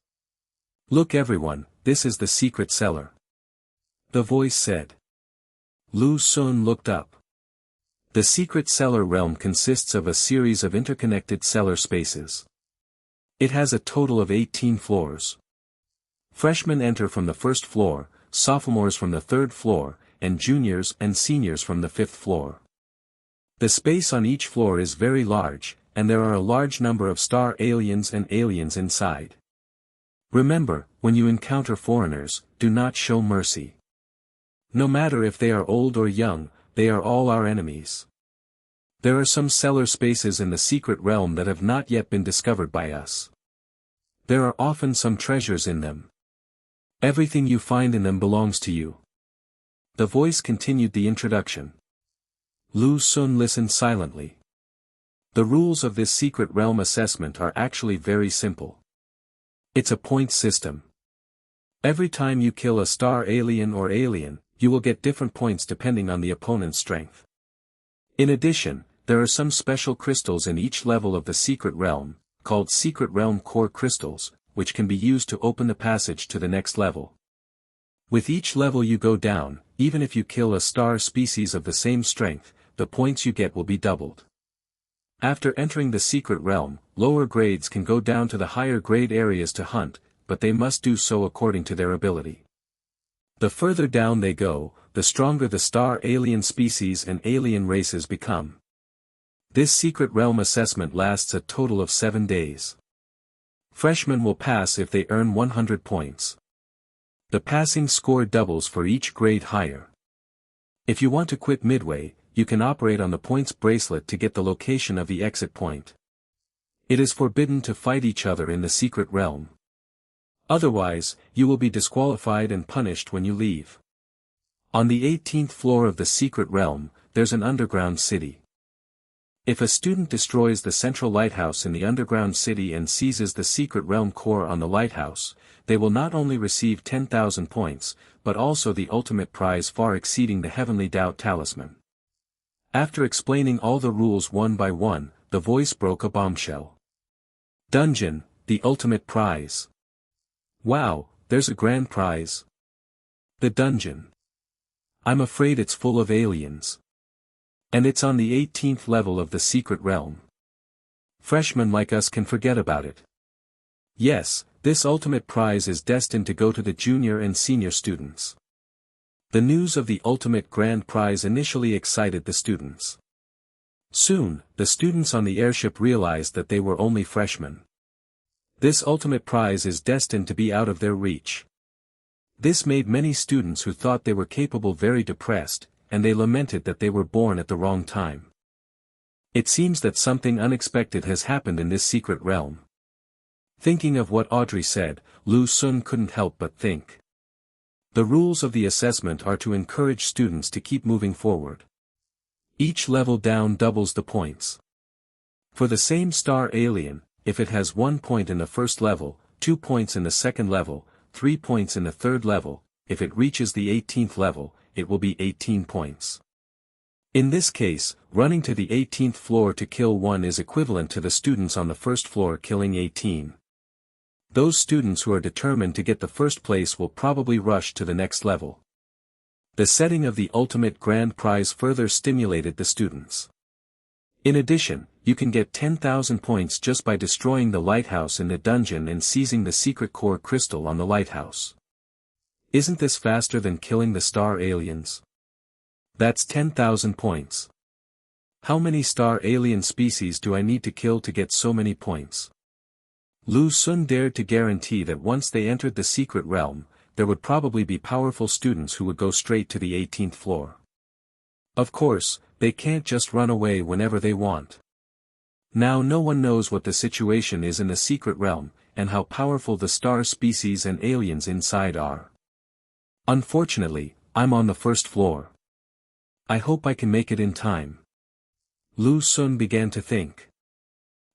Look everyone, this is the secret cellar. The voice said. Lu Xun looked up. The secret cellar realm consists of a series of interconnected cellar spaces. It has a total of 18 floors. Freshmen enter from the first floor, sophomores from the third floor, and juniors and seniors from the fifth floor. The space on each floor is very large, and there are a large number of star aliens and aliens inside. Remember, when you encounter foreigners, do not show mercy. No matter if they are old or young, they are all our enemies. There are some cellar spaces in the secret realm that have not yet been discovered by us. There are often some treasures in them. Everything you find in them belongs to you. The voice continued the introduction. Lu Xun listened silently. The rules of this secret realm assessment are actually very simple. It's a point system. Every time you kill a star alien or alien, you will get different points depending on the opponent's strength. In addition, there are some special crystals in each level of the secret realm, called Secret Realm Core Crystals, which can be used to open the passage to the next level. With each level you go down, even if you kill a star species of the same strength, the points you get will be doubled. After entering the secret realm, lower grades can go down to the higher grade areas to hunt, but they must do so according to their ability. The further down they go, the stronger the star alien species and alien races become. This secret realm assessment lasts a total of 7 days. Freshmen will pass if they earn 100 points. The passing score doubles for each grade higher. If you want to quit midway, you can operate on the points bracelet to get the location of the exit point. It is forbidden to fight each other in the secret realm. Otherwise, you will be disqualified and punished when you leave. On the 18th floor of the secret realm, there's an underground city. If a student destroys the central lighthouse in the underground city and seizes the secret realm core on the lighthouse, they will not only receive 10,000 points, but also the ultimate prize far exceeding the heavenly Tao talisman. After explaining all the rules one by one, the voice broke a bombshell. Dungeon, the ultimate prize. Wow, there's a grand prize. The dungeon. I'm afraid it's full of aliens. And it's on the 18th level of the secret realm. Freshmen like us can forget about it. Yes, this ultimate prize is destined to go to the junior and senior students. The news of the ultimate grand prize initially excited the students. Soon, the students on the airship realized that they were only freshmen. This ultimate prize is destined to be out of their reach. This made many students who thought they were capable very depressed, and they lamented that they were born at the wrong time. It seems that something unexpected has happened in this secret realm. Thinking of what Audrey said, Lu Xun couldn't help but think. The rules of the assessment are to encourage students to keep moving forward. Each level down doubles the points. For the same star alien, if it has 1 point in the first level, 2 points in the second level, 3 points in the third level, if it reaches the 18th level, it will be 18 points. In this case, running to the 18th floor to kill 1 is equivalent to the students on the first floor killing 18. Those students who are determined to get the first place will probably rush to the next level. The setting of the ultimate grand prize further stimulated the students. In addition, you can get 10,000 points just by destroying the lighthouse in the dungeon and seizing the secret core crystal on the lighthouse. Isn't this faster than killing the star aliens? That's 10,000 points. How many star alien species do I need to kill to get so many points? Lu Xun dared to guarantee that once they entered the secret realm, there would probably be powerful students who would go straight to the 18th floor. Of course, they can't just run away whenever they want. Now no one knows what the situation is in the secret realm, and how powerful the star species and aliens inside are. Unfortunately, I'm on the first floor. I hope I can make it in time. Lu Xun began to think.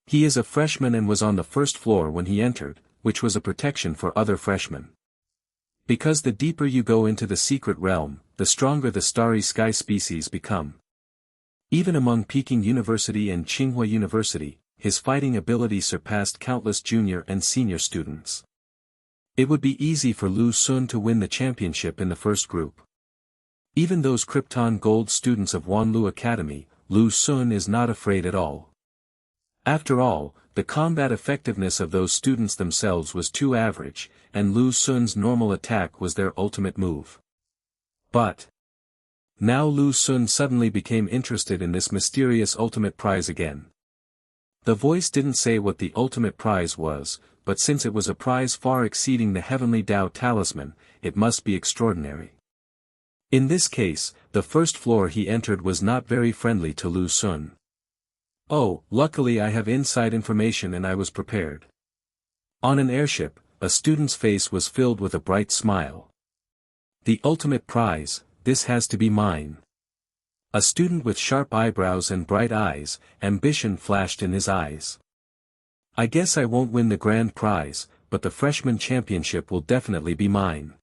He is a freshman and was on the first floor when he entered, which was a protection for other freshmen. Because the deeper you go into the secret realm, the stronger the starry sky species become. Even among Peking University and Tsinghua University, his fighting ability surpassed countless junior and senior students. It would be easy for Lu Xun to win the championship in the first group. Even those Krypton Gold students of Wanlu Academy, Lu Xun is not afraid at all. After all, the combat effectiveness of those students themselves was too average, and Lu Xun's normal attack was their ultimate move. But now Lu Xun suddenly became interested in this mysterious ultimate prize again. The voice didn't say what the ultimate prize was, but since it was a prize far exceeding the heavenly Tao talisman, it must be extraordinary. In this case, the first floor he entered was not very friendly to Lu Xun. Oh, luckily I have inside information and I was prepared. On an airship, a student's face was filled with a bright smile. The ultimate prize, this has to be mine. A student with sharp eyebrows and bright eyes, ambition flashed in his eyes. I guess I won't win the grand prize, but the freshman championship will definitely be mine.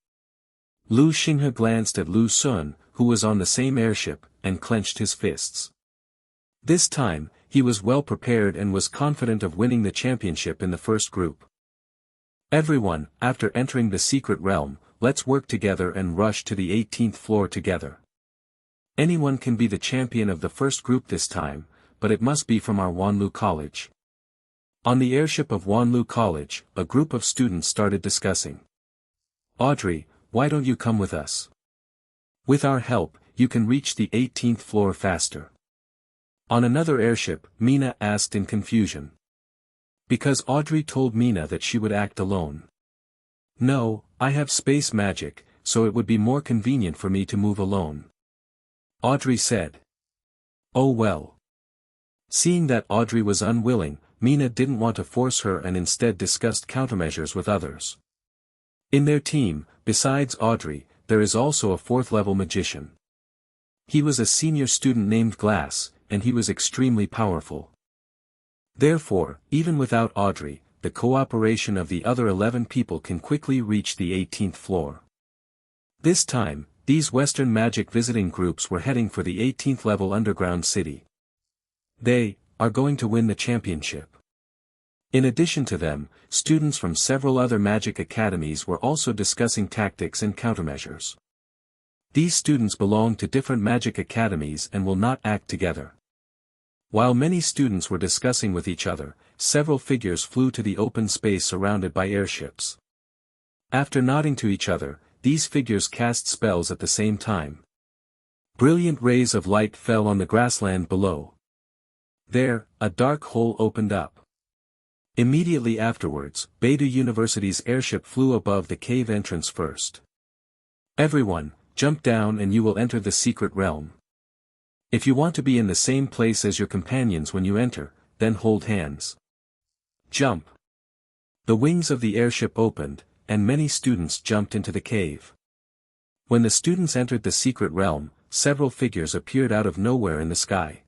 Lu Xinghe glanced at Lu Xun, who was on the same airship, and clenched his fists. This time, he was well prepared and was confident of winning the championship in the first group. Everyone, after entering the secret realm, let's work together and rush to the 18th floor together. Anyone can be the champion of the first group this time, but it must be from our Wanlu College. On the airship of Wanlu College, a group of students started discussing. Audrey, why don't you come with us? With our help, you can reach the 18th floor faster. On another airship, Mina asked in confusion. Because Audrey told Mina that she would act alone. No, I have space magic, so it would be more convenient for me to move alone. Audrey said. Oh well. Seeing that Audrey was unwilling, Mina didn't want to force her and instead discussed countermeasures with others. In their team, besides Audrey, there is also a fourth-level magician. He was a senior student named Glass, and he was extremely powerful. Therefore, even without Audrey, the cooperation of the other 11 people can quickly reach the 18th floor. This time, these Western magic visiting groups were heading for the 18th level underground city. They are going to win the championship. In addition to them, students from several other magic academies were also discussing tactics and countermeasures. These students belong to different magic academies and will not act together. While many students were discussing with each other, several figures flew to the open space surrounded by airships. After nodding to each other, these figures cast spells at the same time. Brilliant rays of light fell on the grassland below. There, a dark hole opened up. Immediately afterwards, Beidou University's airship flew above the cave entrance first. Everyone, jump down and you will enter the secret realm. If you want to be in the same place as your companions when you enter, then hold hands. Jump. The wings of the airship opened, and many students jumped into the cave. When the students entered the secret realm, several figures appeared out of nowhere in the sky.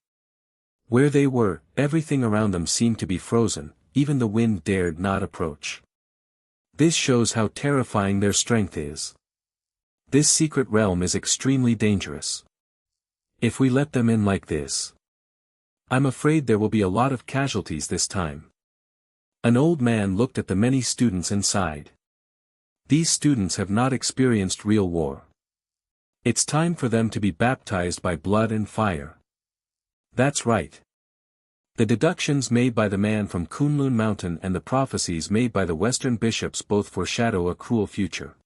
Where they were, everything around them seemed to be frozen, even the wind dared not approach. This shows how terrifying their strength is. This secret realm is extremely dangerous. If we let them in like this, I'm afraid there will be a lot of casualties this time. An old man looked at the many students inside. These students have not experienced real war. It's time for them to be baptized by blood and fire. That's right. The deductions made by the man from Kunlun Mountain and the prophecies made by the Western bishops both foreshadow a cruel future.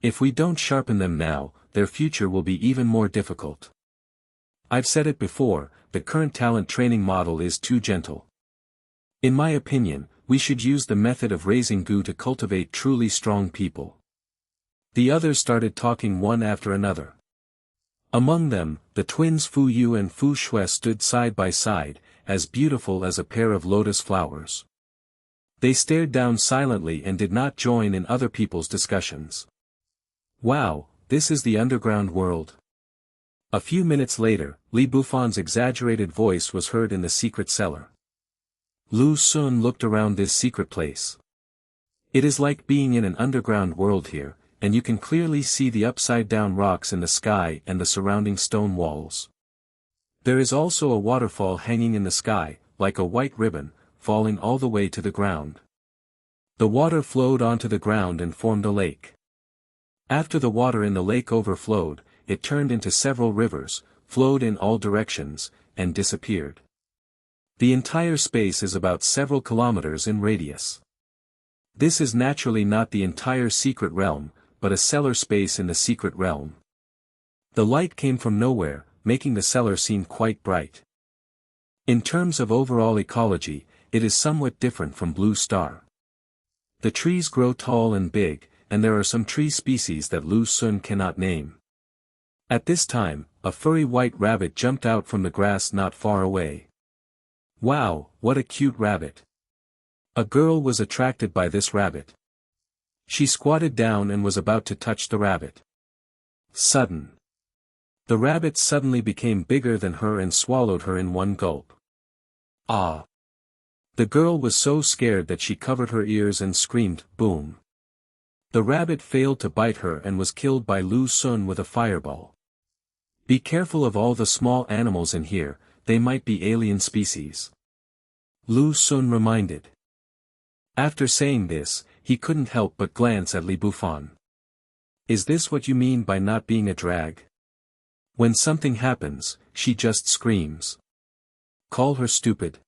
If we don't sharpen them now, their future will be even more difficult. I've said it before, the current talent training model is too gentle. In my opinion, we should use the method of raising gu to cultivate truly strong people. The others started talking one after another. Among them, the twins Fu Yu and Fu Shui stood side by side, as beautiful as a pair of lotus flowers. They stared down silently and did not join in other people's discussions. Wow, this is the underground world. A few minutes later, Li Bufan's exaggerated voice was heard in the secret cellar. Lu Sun looked around this secret place. It is like being in an underground world here, and you can clearly see the upside-down rocks in the sky and the surrounding stone walls. There is also a waterfall hanging in the sky, like a white ribbon, falling all the way to the ground. The water flowed onto the ground and formed a lake. After the water in the lake overflowed, it turned into several rivers, flowed in all directions, and disappeared. The entire space is about several kilometers in radius. This is naturally not the entire secret realm, but a cellar space in the secret realm. The light came from nowhere, making the cellar seem quite bright. In terms of overall ecology, it is somewhat different from Blue Star. The trees grow tall and big, and there are some tree species that Lu Sun cannot name. At this time, a furry white rabbit jumped out from the grass not far away. Wow, what a cute rabbit! A girl was attracted by this rabbit. She squatted down and was about to touch the rabbit. Sudden. The rabbit suddenly became bigger than her and swallowed her in one gulp. Ah! The girl was so scared that she covered her ears and screamed, boom. The rabbit failed to bite her and was killed by Lu Sun with a fireball. Be careful of all the small animals in here, they might be alien species. Lu Sun reminded. After saying this, he couldn't help but glance at Li Bufan. Is this what you mean by not being a drag? When something happens, she just screams. Call her stupid.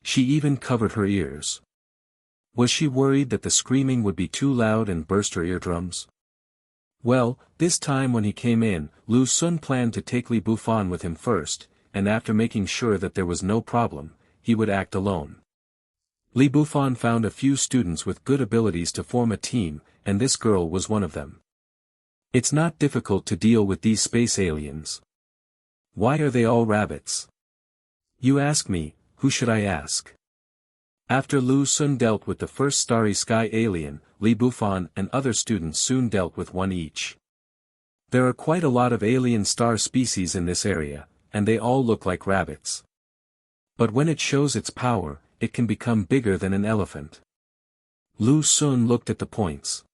She even covered her ears. Was she worried that the screaming would be too loud and burst her eardrums? Well, this time when he came in, Lu Sun planned to take Li Bufan with him first, and after making sure that there was no problem, he would act alone. Li Bufan found a few students with good abilities to form a team, and this girl was one of them. It's not difficult to deal with these space aliens. Why are they all rabbits? You ask me, who should I ask? After Lu Sun dealt with the first starry sky alien, Li Bufan and other students soon dealt with one each. There are quite a lot of alien star species in this area, and they all look like rabbits. But when it shows its power, it can become bigger than an elephant. Lu Sun looked at the points.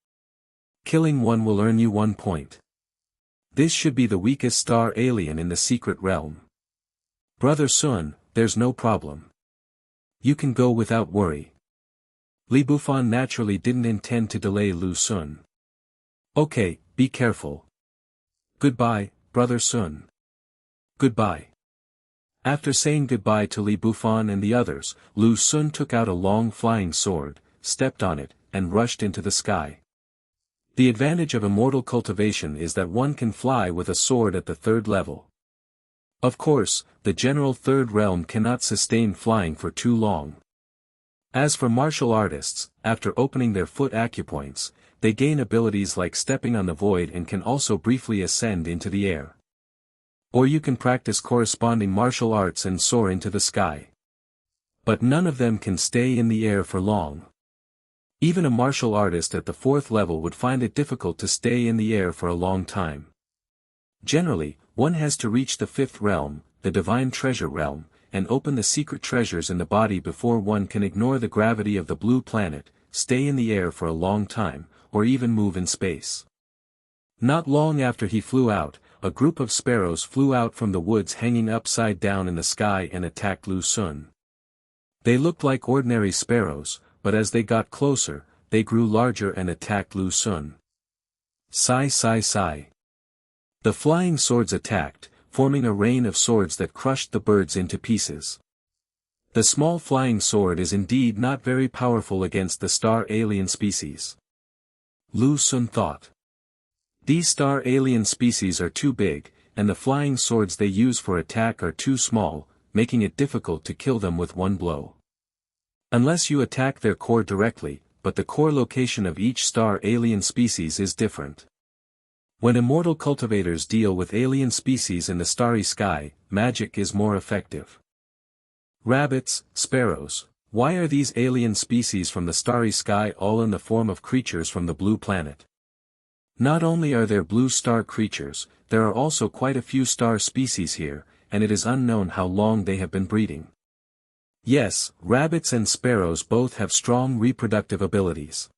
Killing one will earn you 1 point. This should be the weakest star alien in the secret realm. Brother Sun, there's no problem. You can go without worry. Li Bufan naturally didn't intend to delay Lu Sun. Okay, be careful. Goodbye, Brother Sun. Goodbye. After saying goodbye to Li Bufan and the others, Lu Sun took out a long flying sword, stepped on it, and rushed into the sky. The advantage of immortal cultivation is that one can fly with a sword at the 3rd level. Of course, the general 3rd realm cannot sustain flying for too long. As for martial artists, after opening their foot acupoints, they gain abilities like stepping on the void and can also briefly ascend into the air. Or you can practice corresponding martial arts and soar into the sky. But none of them can stay in the air for long. Even a martial artist at the 4th level would find it difficult to stay in the air for a long time. Generally, one has to reach the 5th realm, the divine treasure realm, and open the secret treasures in the body before one can ignore the gravity of the blue planet, stay in the air for a long time, or even move in space. Not long after he flew out, a group of sparrows flew out from the woods hanging upside down in the sky and attacked Lu Xun. They looked like ordinary sparrows, but as they got closer, they grew larger and attacked Lu Xun. Sigh sigh sigh. The flying swords attacked, forming a rain of swords that crushed the birds into pieces. The small flying sword is indeed not very powerful against the star alien species. Lu Xun thought. These star alien species are too big, and the flying swords they use for attack are too small, making it difficult to kill them with one blow. Unless you attack their core directly, but the core location of each star alien species is different. When immortal cultivators deal with alien species in the starry sky, magic is more effective. Rabbits, sparrows, why are these alien species from the starry sky all in the form of creatures from the blue planet? Not only are there blue star creatures, there are also quite a few star species here, and it is unknown how long they have been breeding. Yes, rabbits and sparrows both have strong reproductive abilities.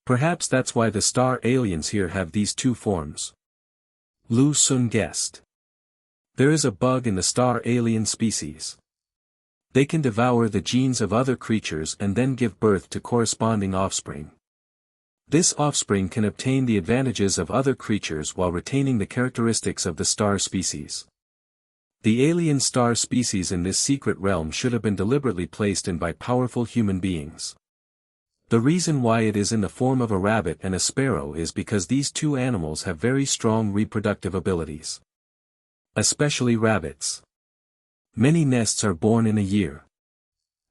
Perhaps that's why the star aliens here have these two forms. Lu Xun guessed. There is a bug in the star alien species. They can devour the genes of other creatures and then give birth to corresponding offspring. This offspring can obtain the advantages of other creatures while retaining the characteristics of the star species. The alien star species in this secret realm should have been deliberately placed in by powerful human beings. The reason why it is in the form of a rabbit and a sparrow is because these two animals have very strong reproductive abilities. Especially rabbits. Many nests are born in a year.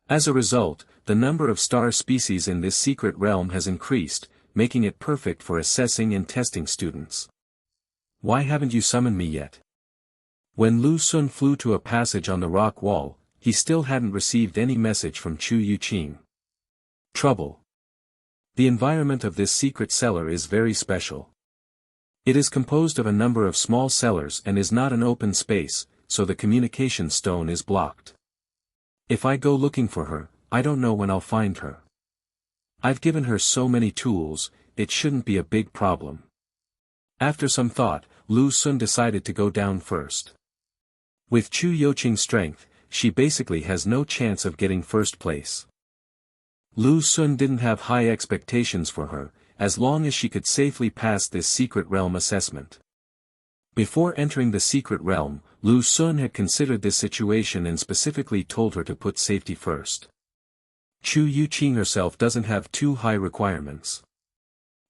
As a result, the number of star species in this secret realm has increased, making it perfect for assessing and testing students. Why haven't you summoned me yet? When Lu Xun flew to a passage on the rock wall, he still hadn't received any message from Chu Youqing. Trouble. The environment of this secret cellar is very special. It is composed of a number of small cellars and is not an open space, so the communication stone is blocked. If I go looking for her, I don't know when I'll find her. I've given her so many tools, it shouldn't be a big problem. After some thought, Lu Xun decided to go down first. With Chu Youqing's strength, she basically has no chance of getting first place. Lu Xun didn't have high expectations for her, as long as she could safely pass this secret realm assessment. Before entering the secret realm, Lu Xun had considered this situation and specifically told her to put safety first. Chu Youqing herself doesn't have too high requirements.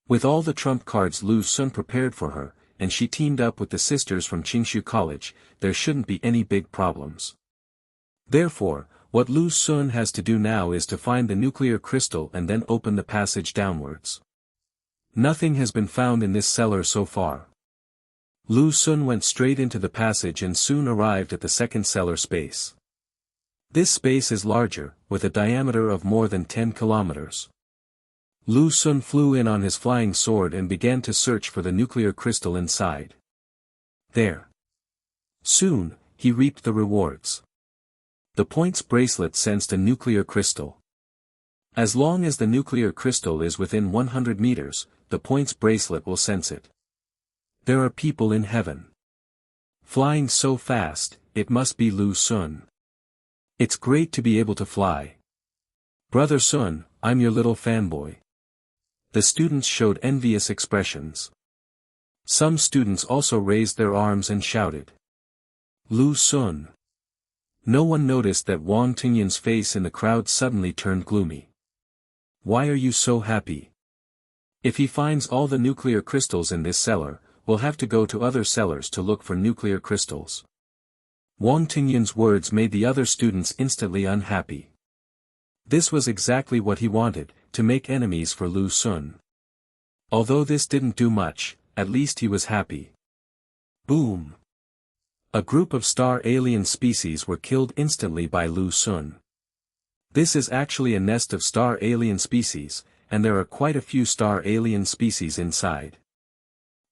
With all the trump cards Lu Xun prepared for her, and she teamed up with the sisters from Qingshu College, there shouldn't be any big problems. Therefore, what Lu Xun has to do now is to find the nuclear crystal and then open the passage downwards. Nothing has been found in this cellar so far. Lu Xun went straight into the passage and soon arrived at the second cellar space. This space is larger, with a diameter of more than 10 kilometers. Lu Xun flew in on his flying sword and began to search for the nuclear crystal inside. There. Soon, he reaped the rewards. The points bracelet sensed a nuclear crystal. As long as the nuclear crystal is within 100 meters, the points bracelet will sense it. There are people in heaven. Flying so fast, it must be Lu Xun. It's great to be able to fly. Brother Sun, I'm your little fanboy. The students showed envious expressions. Some students also raised their arms and shouted. Lu Xun. No one noticed that Wang Tingyan's face in the crowd suddenly turned gloomy. Why are you so happy? If he finds all the nuclear crystals in this cellar, we'll have to go to other cellars to look for nuclear crystals. Wang Tingyan's words made the other students instantly unhappy. This was exactly what he wanted, to make enemies for Lu Xun. Although this didn't do much, at least he was happy. Boom! A group of star alien species were killed instantly by Lu Xun. This is actually a nest of star alien species, and there are quite a few star alien species inside.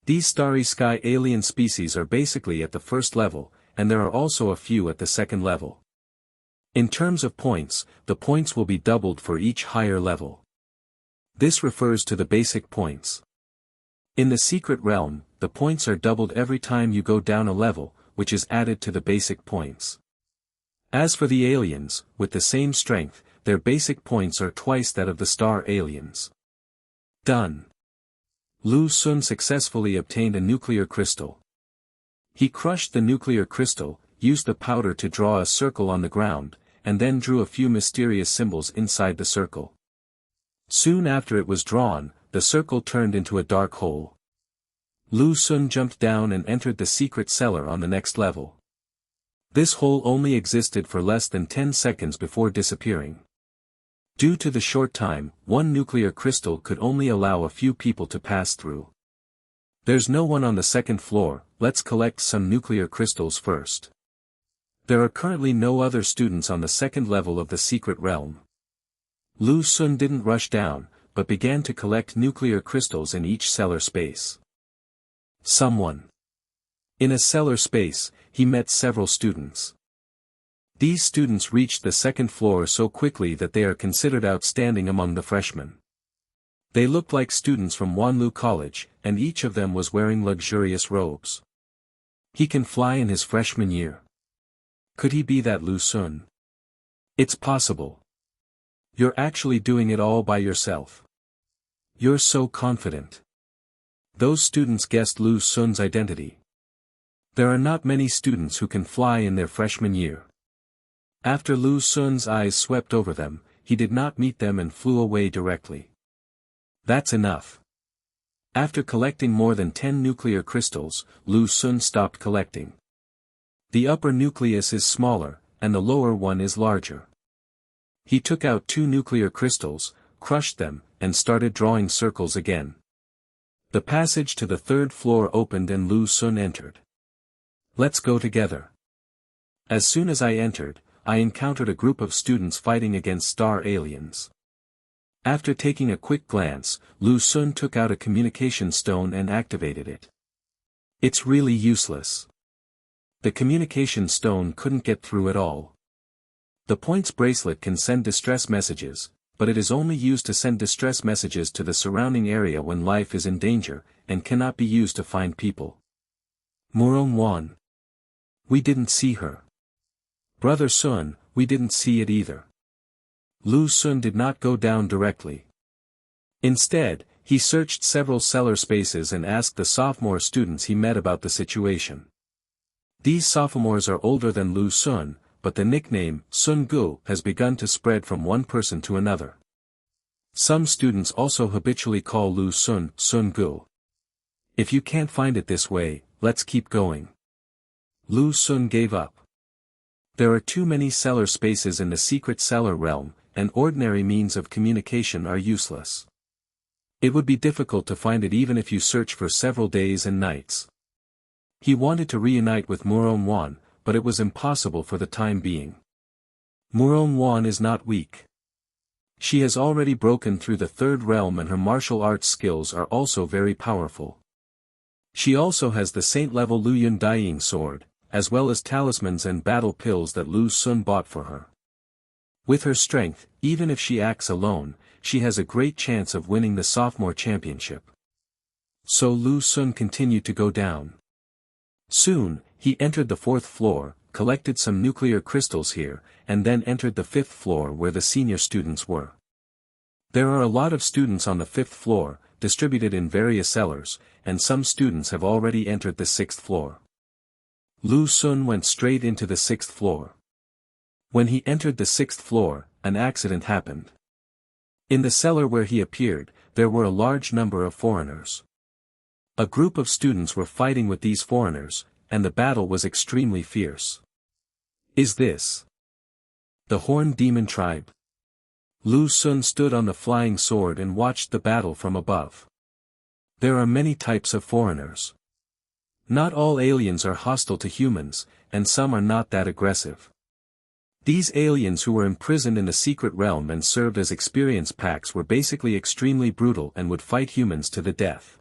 These starry sky alien species are basically at the first level, and there are also a few at the second level. In terms of points, the points will be doubled for each higher level. This refers to the basic points. In the secret realm, the points are doubled every time you go down a level, which is added to the basic points. As for the aliens, with the same strength, their basic points are twice that of the star aliens. Done. Lu Xun successfully obtained a nuclear crystal. He crushed the nuclear crystal, used the powder to draw a circle on the ground, and then drew a few mysterious symbols inside the circle. Soon after it was drawn, the circle turned into a dark hole. Lu Xun jumped down and entered the secret cellar on the next level. This hole only existed for less than 10 seconds before disappearing. Due to the short time, one nuclear crystal could only allow a few people to pass through. There's no one on the second floor, let's collect some nuclear crystals first. There are currently no other students on the second level of the secret realm. Lu Xun didn't rush down, but began to collect nuclear crystals in each cellar space. Someone. In a cellar space, he met several students. These students reached the second floor so quickly that they are considered outstanding among the freshmen. They looked like students from Wanlu College, and each of them was wearing luxurious robes. He can fly in his freshman year. Could he be that Lu Xun? It's possible. You're actually doing it all by yourself. You're so confident. Those students guessed Lu Xun's identity. There are not many students who can fly in their freshman year. After Lu Xun's eyes swept over them, he did not meet them and flew away directly. That's enough. After collecting more than 10 nuclear crystals, Lu Xun stopped collecting. The upper nucleus is smaller, and the lower one is larger. He took out 2 nuclear crystals, crushed them, and started drawing circles again. The passage to the third floor opened and Lu Xun entered. Let's go together. As soon as I entered, I encountered a group of students fighting against star aliens. After taking a quick glance, Lu Xun took out a communication stone and activated it. It's really useless. The communication stone couldn't get through at all. The points bracelet can send distress messages, but it is only used to send distress messages to the surrounding area when life is in danger, and cannot be used to find people. Murong Wan. We didn't see her. Brother Sun, we didn't see it either. Lu Xun did not go down directly. Instead, he searched several cellar spaces and asked the sophomore students he met about the situation. These sophomores are older than Lu Xun, but the nickname, Sun Gu, has begun to spread from one person to another. Some students also habitually call Lu Xun, Sun Gu. If you can't find it this way, let's keep going. Lu Xun gave up. There are too many cellar spaces in the secret cellar realm, and ordinary means of communication are useless. It would be difficult to find it even if you search for several days and nights. He wanted to reunite with Murong Wan, but it was impossible for the time being. Murong Wan is not weak. She has already broken through the third realm and her martial arts skills are also very powerful. She also has the saint-level Luyun Daiying sword, as well as talismans and battle pills that Lu Xun bought for her. With her strength, even if she acts alone, she has a great chance of winning the sophomore championship. So Lu Xun continued to go down. Soon, he entered the 4th floor, collected some nuclear crystals here, and then entered the 5th floor where the senior students were. There are a lot of students on the 5th floor, distributed in various cellars, and some students have already entered the 6th floor. Lu Xun went straight into the 6th floor. When he entered the 6th floor, an accident happened. In the cellar where he appeared, there were a large number of foreigners. A group of students were fighting with these foreigners, and the battle was extremely fierce. Is this the Horned Demon Tribe? Lu Xun stood on the flying sword and watched the battle from above. There are many types of foreigners. Not all aliens are hostile to humans, and some are not that aggressive. These aliens who were imprisoned in the secret realm and served as experience packs were basically extremely brutal and would fight humans to the death.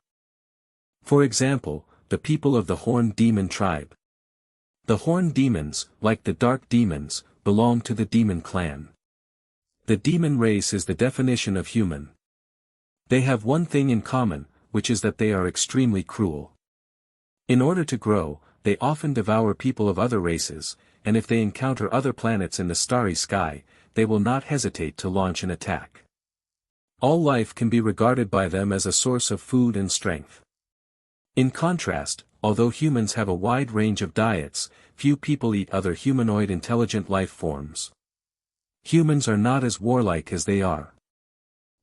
For example, the people of the Horned Demon tribe. The Horned Demons, like the Dark Demons, belong to the Demon clan. The demon race is the definition of human. They have one thing in common, which is that they are extremely cruel. In order to grow, they often devour people of other races, and if they encounter other planets in the starry sky, they will not hesitate to launch an attack. All life can be regarded by them as a source of food and strength. In contrast, although humans have a wide range of diets, few people eat other humanoid intelligent life forms. Humans are not as warlike as they are.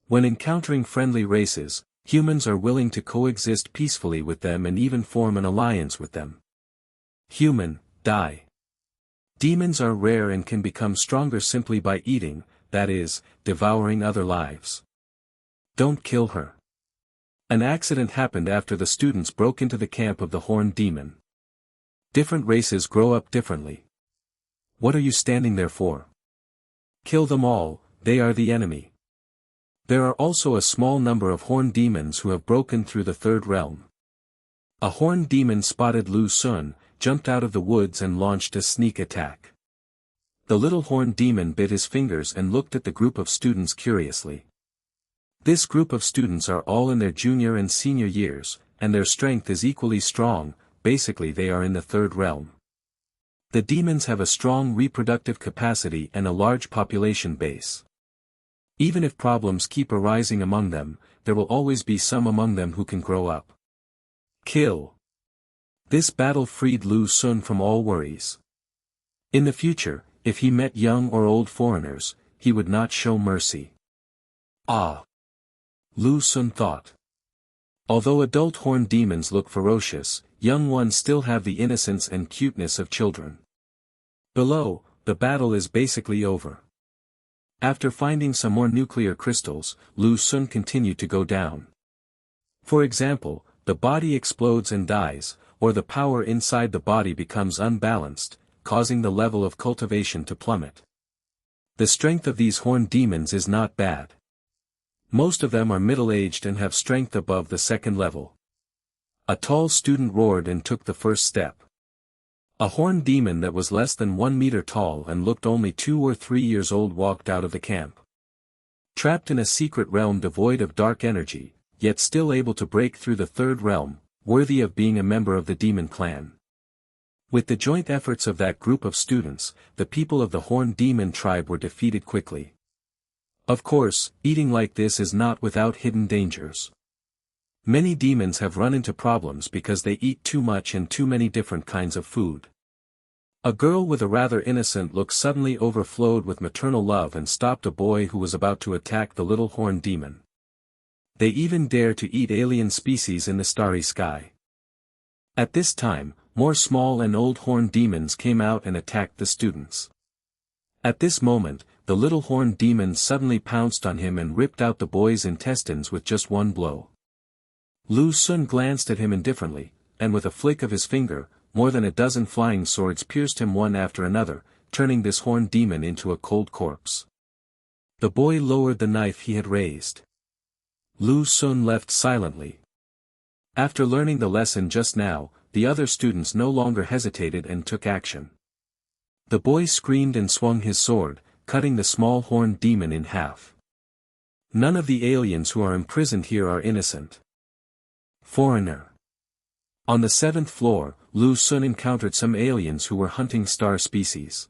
When encountering friendly races, humans are willing to coexist peacefully with them and even form an alliance with them. Human, die. Demons are rare and can become stronger simply by eating, that is, devouring other lives. Don't kill her. An accident happened after the students broke into the camp of the Horned Demon. Different races grow up differently. What are you standing there for? Kill them all, they are the enemy. There are also a small number of Horned Demons who have broken through the third realm. A Horned Demon spotted Lu Sun, jumped out of the woods and launched a sneak attack. The little Horned Demon bit his fingers and looked at the group of students curiously. This group of students are all in their junior and senior years, and their strength is equally strong, basically they are in the third realm. The demons have a strong reproductive capacity and a large population base. Even if problems keep arising among them, there will always be some among them who can grow up. Kill. This battle freed Lu Sun from all worries. In the future, if he met young or old foreigners, he would not show mercy. Ah! Lu Sun thought. Although adult Horned Demons look ferocious, young ones still have the innocence and cuteness of children. Below, the battle is basically over. After finding some more nuclear crystals, Lu Sun continued to go down. For example, the body explodes and dies, or the power inside the body becomes unbalanced, causing the level of cultivation to plummet. The strength of these Horned Demons is not bad. Most of them are middle-aged and have strength above the second level. A tall student roared and took the first step. A Horned Demon that was less than 1 meter tall and looked only 2 or 3 years old walked out of the camp. Trapped in a secret realm devoid of dark energy, yet still able to break through the third realm, worthy of being a member of the Demon clan. With the joint efforts of that group of students, the people of the Horned Demon tribe were defeated quickly. Of course, eating like this is not without hidden dangers. Many demons have run into problems because they eat too much and too many different kinds of food. A girl with a rather innocent look suddenly overflowed with maternal love and stopped a boy who was about to attack the little Horned Demon. They even dare to eat alien species in the starry sky. At this time, more small and old Horned Demons came out and attacked the students. At this moment, the little Horned Demon suddenly pounced on him and ripped out the boy's intestines with just one blow. Lu Sun glanced at him indifferently, and with a flick of his finger, more than a dozen flying swords pierced him one after another, turning this Horned Demon into a cold corpse. The boy lowered the knife he had raised. Lu Sun left silently. After learning the lesson just now, the other students no longer hesitated and took action. The boy screamed and swung his sword, cutting the small Horned Demon in half. None of the aliens who are imprisoned here are innocent. Foreigner. On the 7th floor, Lu Sun encountered some aliens who were hunting star species.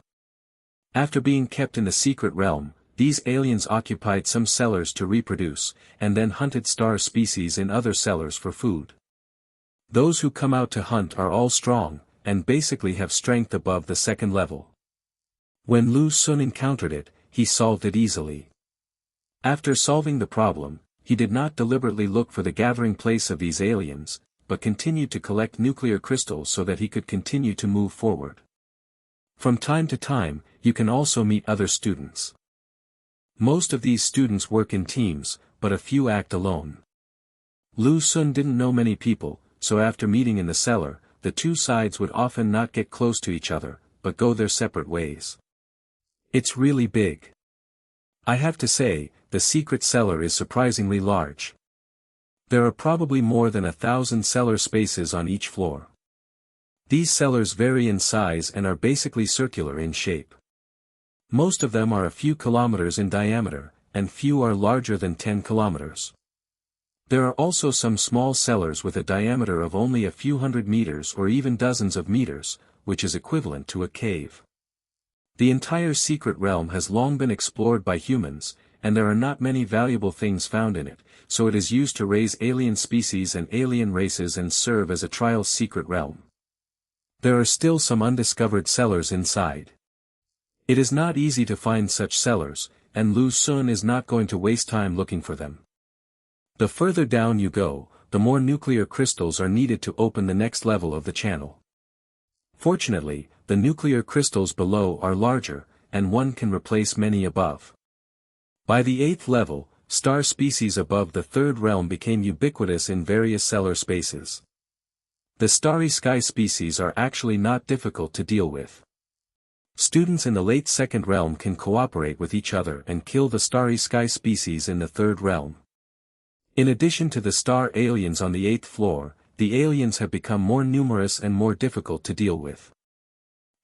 After being kept in the secret realm, these aliens occupied some cellars to reproduce, and then hunted star species in other cellars for food. Those who come out to hunt are all strong, and basically have strength above the second level. When Lu Sun encountered it, he solved it easily. After solving the problem, he did not deliberately look for the gathering place of these aliens, but continued to collect nuclear crystals so that he could continue to move forward. From time to time, you can also meet other students. Most of these students work in teams, but a few act alone. Lu Sun didn't know many people, so after meeting in the cellar, the two sides would often not get close to each other, but go their separate ways. It's really big. I have to say, the secret cellar is surprisingly large. There are probably more than 1,000 cellar spaces on each floor. These cellars vary in size and are basically circular in shape. Most of them are a few kilometers in diameter, and few are larger than 10 kilometers. There are also some small cellars with a diameter of only a few hundred meters or even dozens of meters, which is equivalent to a cave. The entire secret realm has long been explored by humans, and there are not many valuable things found in it, so it is used to raise alien species and alien races and serve as a trial secret realm. There are still some undiscovered cellars inside. It is not easy to find such cellars, and Lu Xun is not going to waste time looking for them. The further down you go, the more nuclear crystals are needed to open the next level of the channel. Fortunately, the nuclear crystals below are larger, and one can replace many above. By the 8th level, star species above the 3rd realm became ubiquitous in various cellar spaces. The starry sky species are actually not difficult to deal with. Students in the late 2nd realm can cooperate with each other and kill the starry sky species in the 3rd realm. In addition to the star aliens on the 8th floor, the aliens have become more numerous and more difficult to deal with.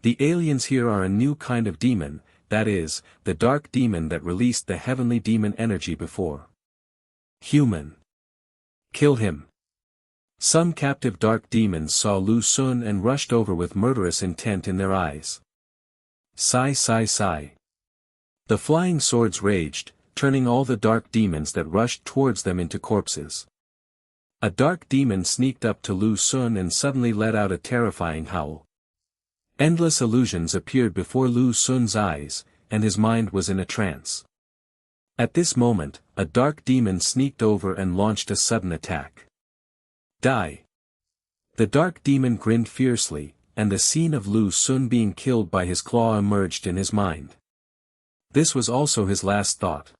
The aliens here are a new kind of demon, that is, the dark demon that released the heavenly demon energy before. Human. Kill him. Some captive dark demons saw Lu Xun and rushed over with murderous intent in their eyes. Sigh sigh sigh. The flying swords raged, turning all the dark demons that rushed towards them into corpses. A dark demon sneaked up to Lu Xun and suddenly let out a terrifying howl. Endless illusions appeared before Lu Xun's eyes, and his mind was in a trance. At this moment, a dark demon sneaked over and launched a sudden attack. Die! The dark demon grinned fiercely, and the scene of Lu Xun being killed by his claw emerged in his mind. This was also his last thought.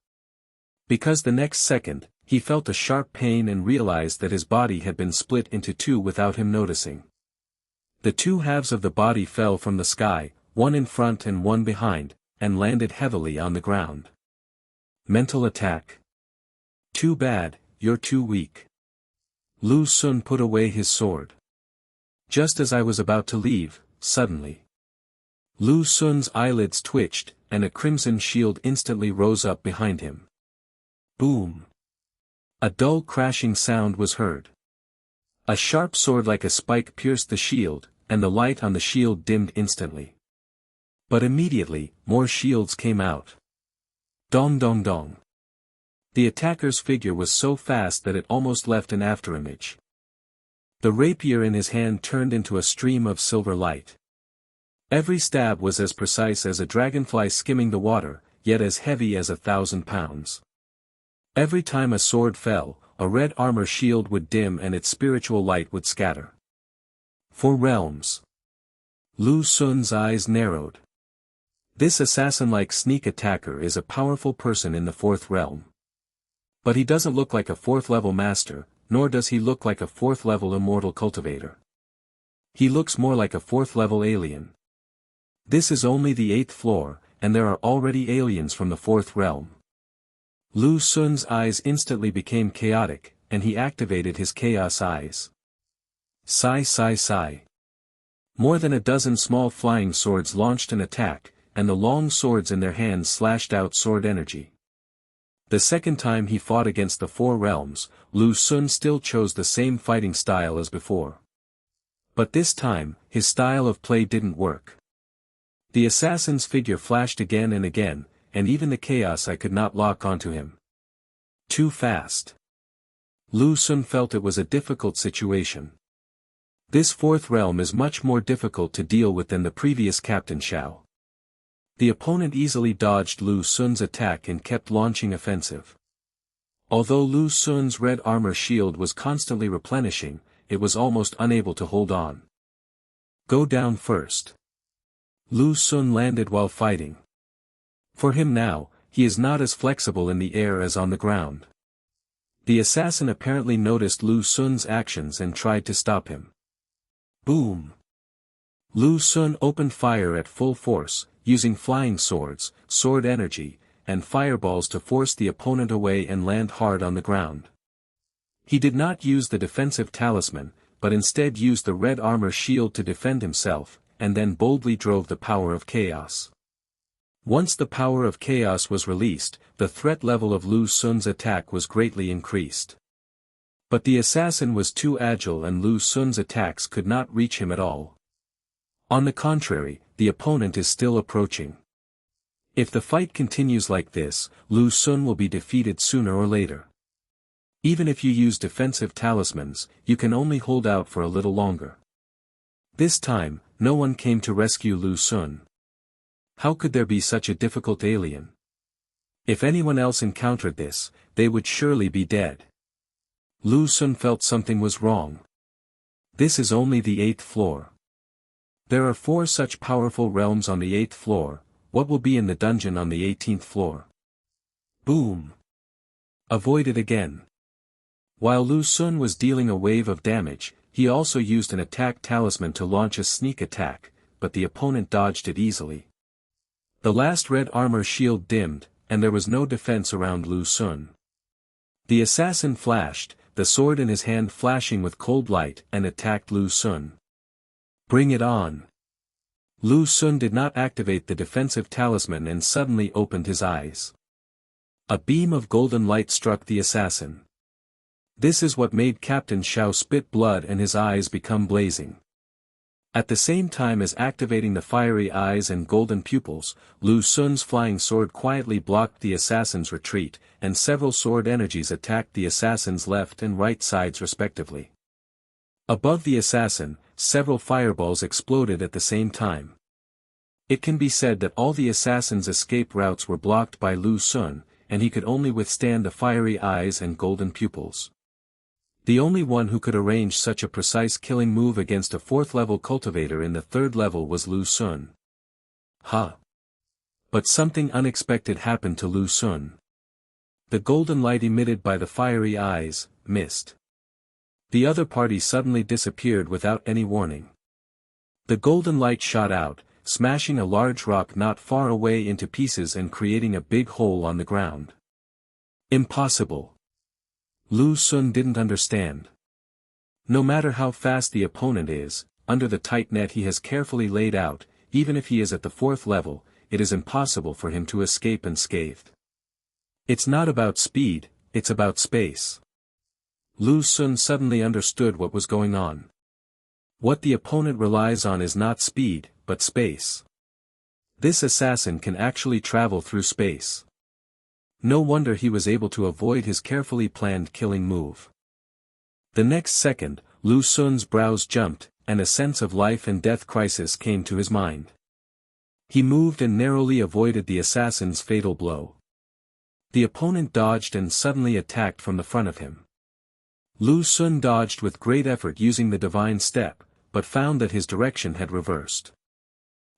Because the next second, he felt a sharp pain and realized that his body had been split into two without him noticing. The two halves of the body fell from the sky, one in front and one behind, and landed heavily on the ground. Mental attack. Too bad, you're too weak. Lu Xun put away his sword. Just as I was about to leave, suddenly. Lu Xun's eyelids twitched, and a crimson shield instantly rose up behind him. Boom! A dull crashing sound was heard. A sharp sword like a spike pierced the shield, and the light on the shield dimmed instantly. But immediately, more shields came out. Dong dong dong. The attacker's figure was so fast that it almost left an afterimage. The rapier in his hand turned into a stream of silver light. Every stab was as precise as a dragonfly skimming the water, yet as heavy as 1,000 pounds. Every time a sword fell, a red armor shield would dim and its spiritual light would scatter. 4 realms. Lu Xun's eyes narrowed. This assassin-like sneak attacker is a powerful person in the 4th realm. But he doesn't look like a 4th-level master, nor does he look like a 4th-level immortal cultivator. He looks more like a 4th-level alien. This is only the 8th floor, and there are already aliens from the 4th realm. Lu Xun's eyes instantly became chaotic, and he activated his chaos eyes. Sigh sigh sigh. More than a dozen small flying swords launched an attack, and the long swords in their hands slashed out sword energy. The second time he fought against the 4 realms, Lu Xun still chose the same fighting style as before. But this time, his style of play didn't work. The assassin's figure flashed again and again, and even the chaos I could not lock onto him. Too fast. Lu Xun felt it was a difficult situation. This 4th realm is much more difficult to deal with than the previous Captain Xiao. The opponent easily dodged Lu Xun's attack and kept launching offensive. Although Lu Xun's red armor shield was constantly replenishing, it was almost unable to hold on. Go down first. Lu Xun landed while fighting. For him now, he is not as flexible in the air as on the ground. The assassin apparently noticed Lu Xun's actions and tried to stop him. Boom! Lu Xun opened fire at full force, using flying swords, sword energy, and fireballs to force the opponent away and land hard on the ground. He did not use the defensive talisman, but instead used the red armor shield to defend himself, and then boldly drove the power of chaos. Once the power of chaos was released, the threat level of Lu Xun's attack was greatly increased. But the assassin was too agile and Lu Xun's attacks could not reach him at all. On the contrary, the opponent is still approaching. If the fight continues like this, Lu Xun will be defeated sooner or later. Even if you use defensive talismans, you can only hold out for a little longer. This time, no one came to rescue Lu Xun. How could there be such a difficult alien? If anyone else encountered this, they would surely be dead. Lu Xun felt something was wrong. This is only the 8th floor. There are 4 such powerful realms on the 8th floor, what will be in the dungeon on the 18th floor? Boom! Avoided again. While Lu Xun was dealing a wave of damage, he also used an attack talisman to launch a sneak attack, but the opponent dodged it easily. The last red armor shield dimmed, and there was no defense around Lu Xun. The assassin flashed, the sword in his hand flashing with cold light, and attacked Lu Xun. Bring it on! Lu Xun did not activate the defensive talisman and suddenly opened his eyes. A beam of golden light struck the assassin. This is what made Captain Xiao spit blood and his eyes become blazing. At the same time as activating the fiery eyes and golden pupils, Lu Xun's flying sword quietly blocked the assassin's retreat, and several sword energies attacked the assassin's left and right sides respectively. Above the assassin, several fireballs exploded at the same time. It can be said that all the assassin's escape routes were blocked by Lu Xun, and he could only withstand the fiery eyes and golden pupils. The only one who could arrange such a precise killing move against a 4th-level cultivator in the 3rd level was Lu Xun. But something unexpected happened to Lu Xun. The golden light emitted by the fiery eyes missed. The other party suddenly disappeared without any warning. The golden light shot out, smashing a large rock not far away into pieces and creating a big hole on the ground. Impossible! Lu Xun didn't understand. No matter how fast the opponent is, under the tight net he has carefully laid out, even if he is at the 4th level, it is impossible for him to escape unscathed. It's not about speed, it's about space. Lu Xun suddenly understood what was going on. What the opponent relies on is not speed, but space. This assassin can actually travel through space. No wonder he was able to avoid his carefully planned killing move. The next second, Lu Xun's brows jumped, and a sense of life and death crisis came to his mind. He moved and narrowly avoided the assassin's fatal blow. The opponent dodged and suddenly attacked from the front of him. Lu Xun dodged with great effort using the divine step, but found that his direction had reversed.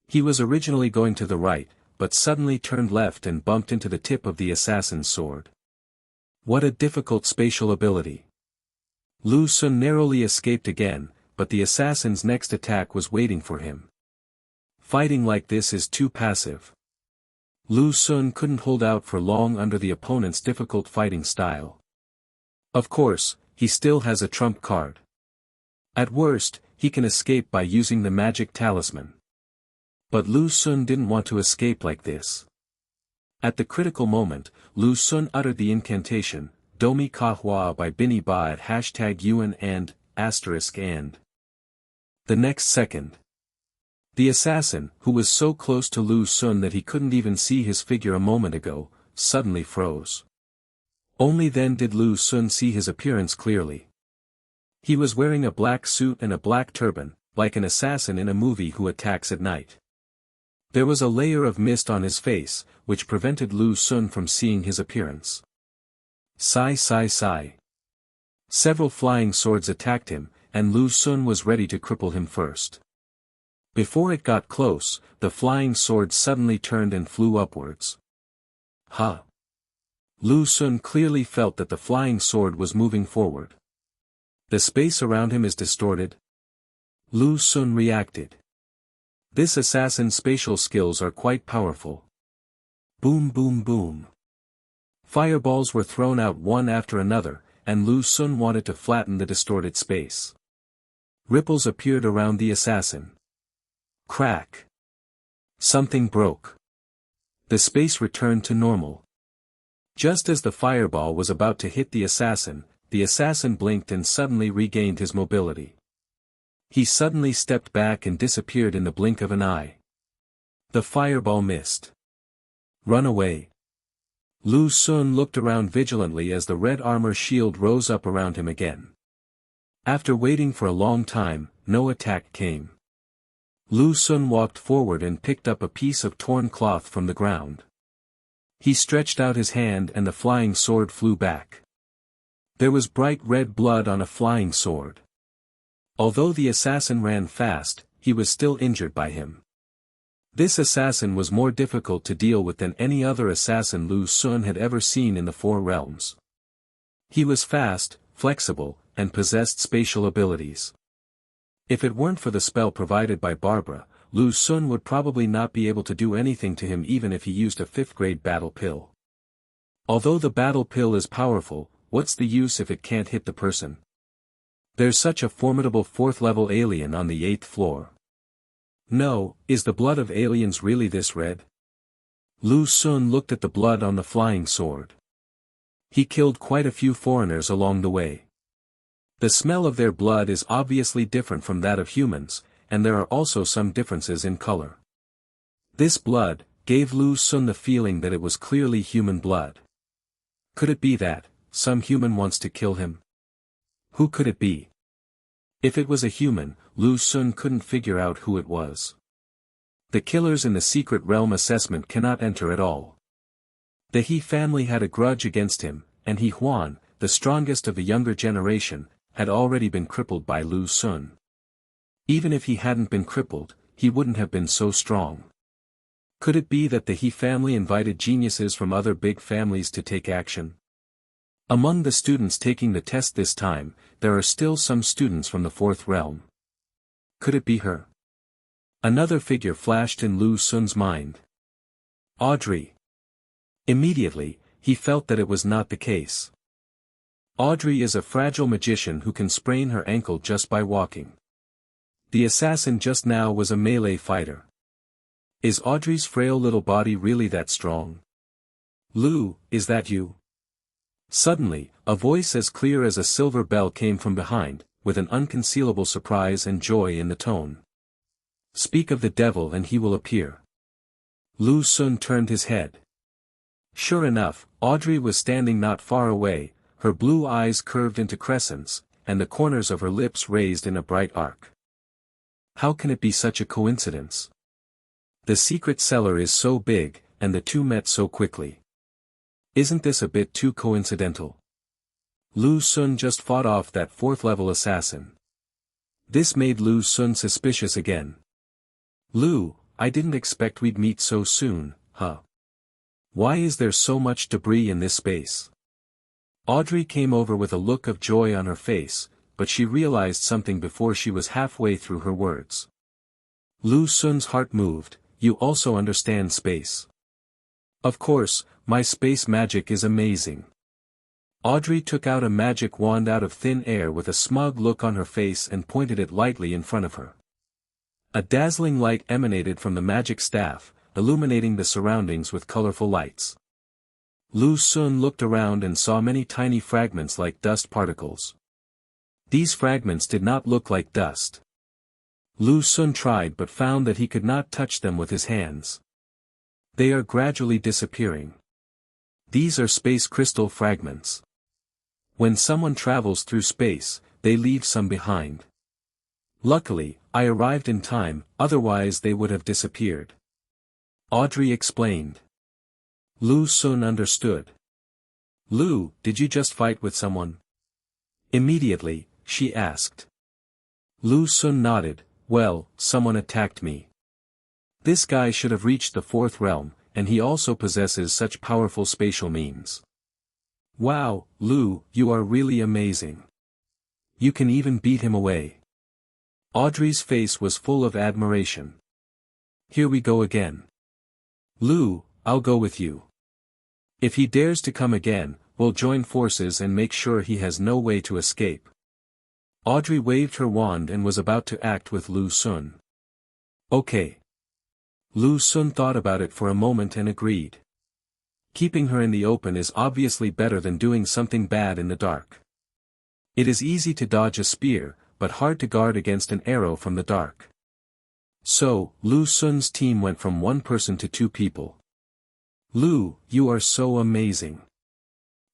He was originally going to the right, but suddenly turned left and bumped into the tip of the assassin's sword. What a difficult spatial ability. Lu Xun narrowly escaped again, but the assassin's next attack was waiting for him. Fighting like this is too passive. Lu Xun couldn't hold out for long under the opponent's difficult fighting style. Of course, he still has a trump card. At worst, he can escape by using the magic talisman. But Lu Xun didn't want to escape like this. At the critical moment, Lu Xun uttered the incantation, Domi Ka Hua by Bini Ba at #UN and, *and. The next second. The assassin, who was so close to Lu Xun that he couldn't even see his figure a moment ago, suddenly froze. Only then did Lu Xun see his appearance clearly. He was wearing a black suit and a black turban, like an assassin in a movie who attacks at night. There was a layer of mist on his face, which prevented Lu Xun from seeing his appearance. Sigh. Several flying swords attacked him, and Lu Xun was ready to cripple him first. Before it got close, the flying sword suddenly turned and flew upwards. Lu Xun clearly felt that the flying sword was moving forward. The space around him is distorted. Lu Xun reacted. This assassin's spatial skills are quite powerful. Boom boom boom. Fireballs were thrown out one after another, and Lu Xun wanted to flatten the distorted space. Ripples appeared around the assassin. Crack. Something broke. The space returned to normal. Just as the fireball was about to hit the assassin blinked and suddenly regained his mobility. He suddenly stepped back and disappeared in the blink of an eye. The fireball missed. Run away. Lu Xun looked around vigilantly as the red armor shield rose up around him again. After waiting for a long time, no attack came. Lu Xun walked forward and picked up a piece of torn cloth from the ground. He stretched out his hand and the flying sword flew back. There was bright red blood on a flying sword. Although the assassin ran fast, he was still injured by him. This assassin was more difficult to deal with than any other assassin Lu Xun had ever seen in the Four Realms. He was fast, flexible, and possessed spatial abilities. If it weren't for the spell provided by Barbara, Lu Xun would probably not be able to do anything to him even if he used a 5th-grade battle pill. Although the battle pill is powerful, what's the use if it can't hit the person? There's such a formidable 4th-level alien on the 8th floor. No, is the blood of aliens really this red? Lu Xun looked at the blood on the flying sword. He killed quite a few foreigners along the way. The smell of their blood is obviously different from that of humans, and there are also some differences in color. This blood gave Lu Xun the feeling that it was clearly human blood. Could it be that some human wants to kill him? Who could it be? If it was a human, Lu Xun couldn't figure out who it was. The killers in the secret realm assessment cannot enter at all. The He family had a grudge against him, and He Huan, the strongest of the younger generation, had already been crippled by Lu Xun. Even if he hadn't been crippled, he wouldn't have been so strong. Could it be that the He family invited geniuses from other big families to take action? Among the students taking the test this time, there are still some students from the 4th realm. Could it be her? Another figure flashed in Lu Xun's mind. Audrey. Immediately, he felt that it was not the case. Audrey is a fragile magician who can sprain her ankle just by walking. The assassin just now was a melee fighter. Is Audrey's frail little body really that strong? Lu, is that you? Suddenly, a voice as clear as a silver bell came from behind, with an unconcealable surprise and joy in the tone. Speak of the devil and he will appear. Lu Xun turned his head. Sure enough, Audrey was standing not far away, her blue eyes curved into crescents, and the corners of her lips raised in a bright arc. How can it be such a coincidence? The secret cellar is so big, and the two met so quickly. Isn't this a bit too coincidental? Lu Xun just fought off that 4th-level assassin. This made Lu Xun suspicious again. Lu, I didn't expect we'd meet so soon, huh? Why is there so much debris in this space? Audrey came over with a look of joy on her face, but she realized something before she was halfway through her words. Lu Xun's heart moved. You also understand space. Of course, my space magic is amazing. Audrey took out a magic wand out of thin air with a smug look on her face and pointed it lightly in front of her. A dazzling light emanated from the magic staff, illuminating the surroundings with colorful lights. Lu Xun looked around and saw many tiny fragments like dust particles. These fragments did not look like dust. Lu Xun tried but found that he could not touch them with his hands. They are gradually disappearing. These are space crystal fragments. When someone travels through space, they leave some behind. Luckily, I arrived in time, otherwise they would have disappeared. Audrey explained. Lu Xun understood. Lu, did you just fight with someone? Immediately, she asked. Lu Xun nodded. Well, someone attacked me. This guy should have reached the 4th realm, and he also possesses such powerful spatial means. Wow, Lu, you are really amazing. You can even beat him away. Audrey's face was full of admiration. Here we go again. Lu, I'll go with you. If he dares to come again, we'll join forces and make sure he has no way to escape. Audrey waved her wand and was about to act with Lu Xun. Okay. Lu Xun thought about it for a moment and agreed. Keeping her in the open is obviously better than doing something bad in the dark. It is easy to dodge a spear, but hard to guard against an arrow from the dark. So, Lu Xun's team went from 1 person to 2 people. Lu, you are so amazing.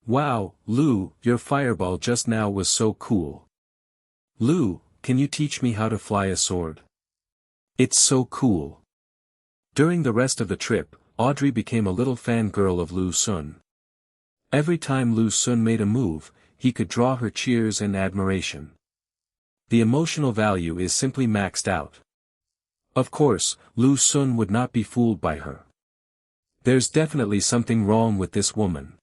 Wow, Lu, your fireball just now was so cool. Lu, can you teach me how to fly a sword? It's so cool. During the rest of the trip, Audrey became a little fangirl of Lu Xun. Every time Lu Xun made a move, he could draw her cheers and admiration. The emotional value is simply maxed out. Of course, Lu Xun would not be fooled by her. There's definitely something wrong with this woman.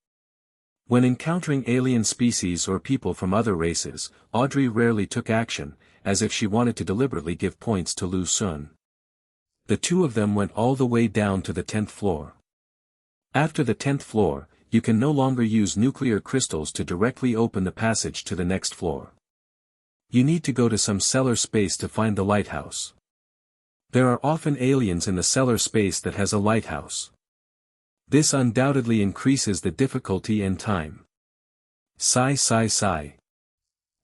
When encountering alien species or people from other races, Audrey rarely took action, as if she wanted to deliberately give points to Lu Xun. The two of them went all the way down to the 10th floor. After the 10th floor, you can no longer use nuclear crystals to directly open the passage to the next floor. You need to go to some cellar space to find the lighthouse. There are often aliens in the cellar space that has a lighthouse. This undoubtedly increases the difficulty and time. Sigh sigh sigh.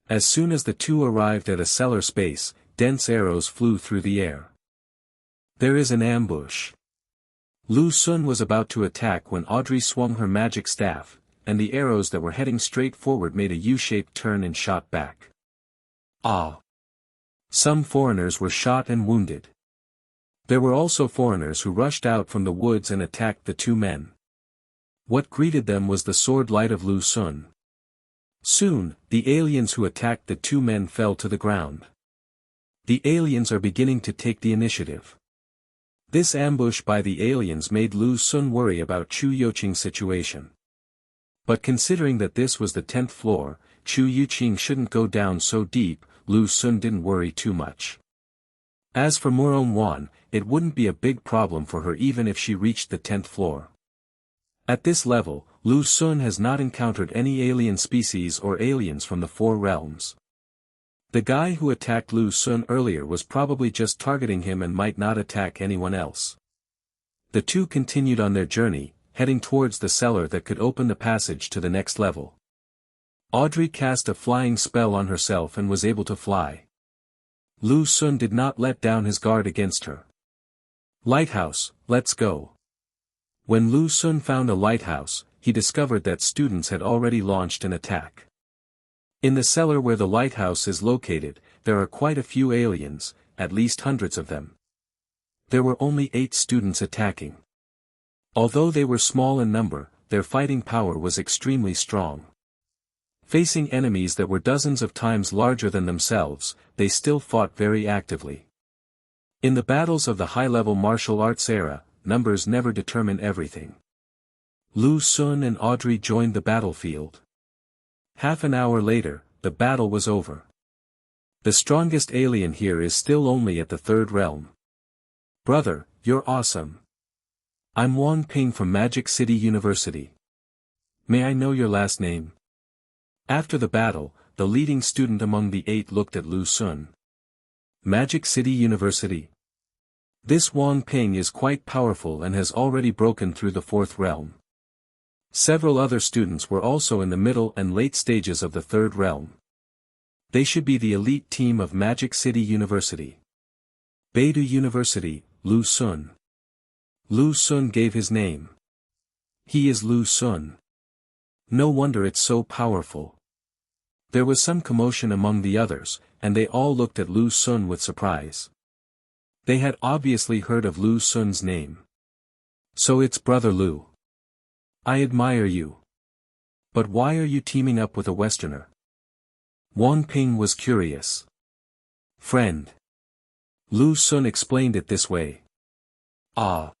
As soon as the two arrived at a cellar space, dense arrows flew through the air. There is an ambush. Lu Xun was about to attack when Audrey swung her magic staff, and the arrows that were heading straight forward made a U-shaped turn and shot back. Ah! Some foreigners were shot and wounded. There were also foreigners who rushed out from the woods and attacked the two men. What greeted them was the sword light of Lu Xun. Soon, the aliens who attacked the two men fell to the ground. The aliens are beginning to take the initiative. This ambush by the aliens made Lu Xun worry about Chu Youqing's situation. But considering that this was the 10th floor, Chu Youqing shouldn't go down so deep, Lu Xun didn't worry too much. As for Murong Wan, it wouldn't be a big problem for her even if she reached the 10th floor. At this level, Lu Xun has not encountered any alien species or aliens from the 4 realms. The guy who attacked Lu Xun earlier was probably just targeting him and might not attack anyone else. The two continued on their journey, heading towards the cellar that could open the passage to the next level. Audrey cast a flying spell on herself and was able to fly. Lu Xun did not let down his guard against her. Lighthouse, let's go. When Lu Xun found a lighthouse, he discovered that students had already launched an attack. In the cellar where the lighthouse is located, there are quite a few aliens, at least hundreds of them. There were only 8 students attacking. Although they were small in number, their fighting power was extremely strong. Facing enemies that were dozens of times larger than themselves, they still fought very actively. In the battles of the high-level martial arts era, numbers never determine everything. Lu Xun and Audrey joined the battlefield. Half an hour later, the battle was over. The strongest alien here is still only at the 3rd realm. Brother, you're awesome. I'm Wang Ping from Magic City University. May I know your last name? After the battle, the leading student among the 8 looked at Lu Xun. Magic City University. This Wang Ping is quite powerful and has already broken through the 4th realm. Several other students were also in the middle and late stages of the 3rd realm. They should be the elite team of Magic City University. Beidou University, Lu Xun. Lu Xun gave his name. He is Lu Xun. No wonder it's so powerful. There was some commotion among the others, and they all looked at Lu Xun with surprise. They had obviously heard of Lu Xun's name. So it's Brother Lu. I admire you. But why are you teaming up with a Westerner? Wang Ping was curious. Friend. Lu Xun explained it this way. Ah.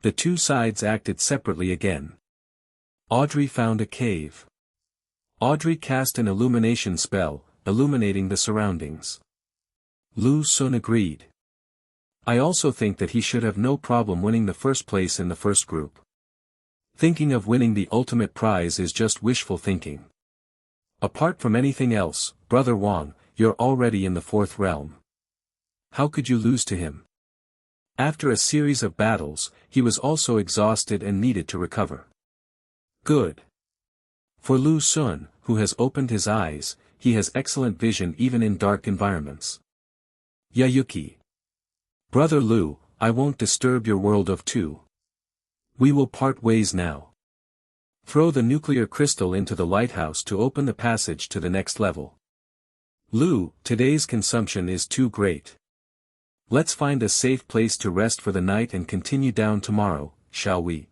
The two sides acted separately again. Audrey found a cave. Audrey cast an illumination spell, illuminating the surroundings. Lu Xun agreed. I also think that he should have no problem winning the first place in the first group. Thinking of winning the ultimate prize is just wishful thinking. Apart from anything else, Brother Wang, you're already in the fourth realm. How could you lose to him? After a series of battles, he was also exhausted and needed to recover. Good. For Lu Xun, who has opened his eyes, he has excellent vision even in dark environments. Yayuki. Brother Lu, I won't disturb your world of two. We will part ways now. Throw the nuclear crystal into the lighthouse to open the passage to the next level. Lu, today's consumption is too great. Let's find a safe place to rest for the night and continue down tomorrow, shall we?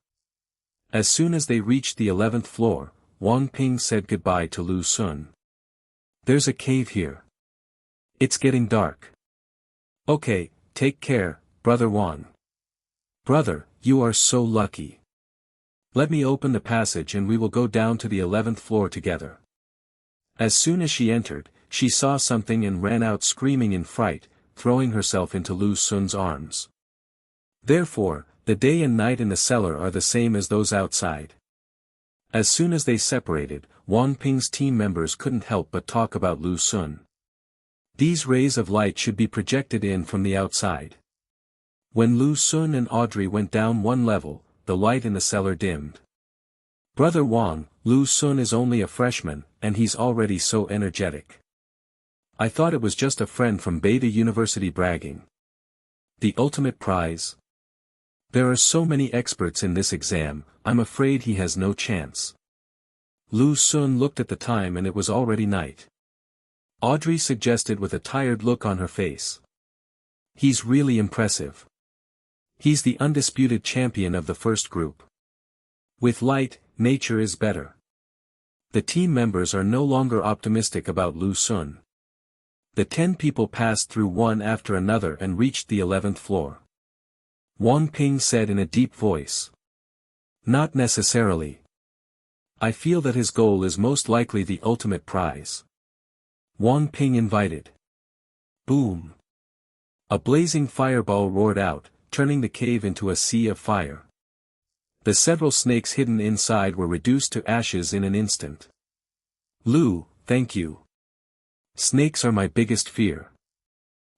As soon as they reached the 11th floor, Wang Ping said goodbye to Lu Xun. There's a cave here. It's getting dark. Okay, take care, Brother Wang. Brother, you are so lucky. Let me open the passage and we will go down to the 11th floor together. As soon as she entered, she saw something and ran out screaming in fright, throwing herself into Lu Xun's arms. Therefore, the day and night in the cellar are the same as those outside. As soon as they separated, Wang Ping's team members couldn't help but talk about Lu Xun. These rays of light should be projected in from the outside. When Lu Xun and Audrey went down one level, the light in the cellar dimmed. Brother Wang, Lu Xun is only a freshman, and he's already so energetic. I thought it was just a friend from Beta University bragging. The ultimate prize? There are so many experts in this exam, I'm afraid he has no chance. Lu Xun looked at the time and it was already night. Audrey suggested with a tired look on her face. He's really impressive. He's the undisputed champion of the first group. With light, nature is better. The team members are no longer optimistic about Lu Xun. The 10 people passed through one after another and reached the 11th floor. Wang Ping said in a deep voice. Not necessarily. I feel that his goal is most likely the ultimate prize. Wang Ping invited. Boom. A blazing fireball roared out, turning the cave into a sea of fire. The several snakes hidden inside were reduced to ashes in an instant. Lu, thank you. Snakes are my biggest fear.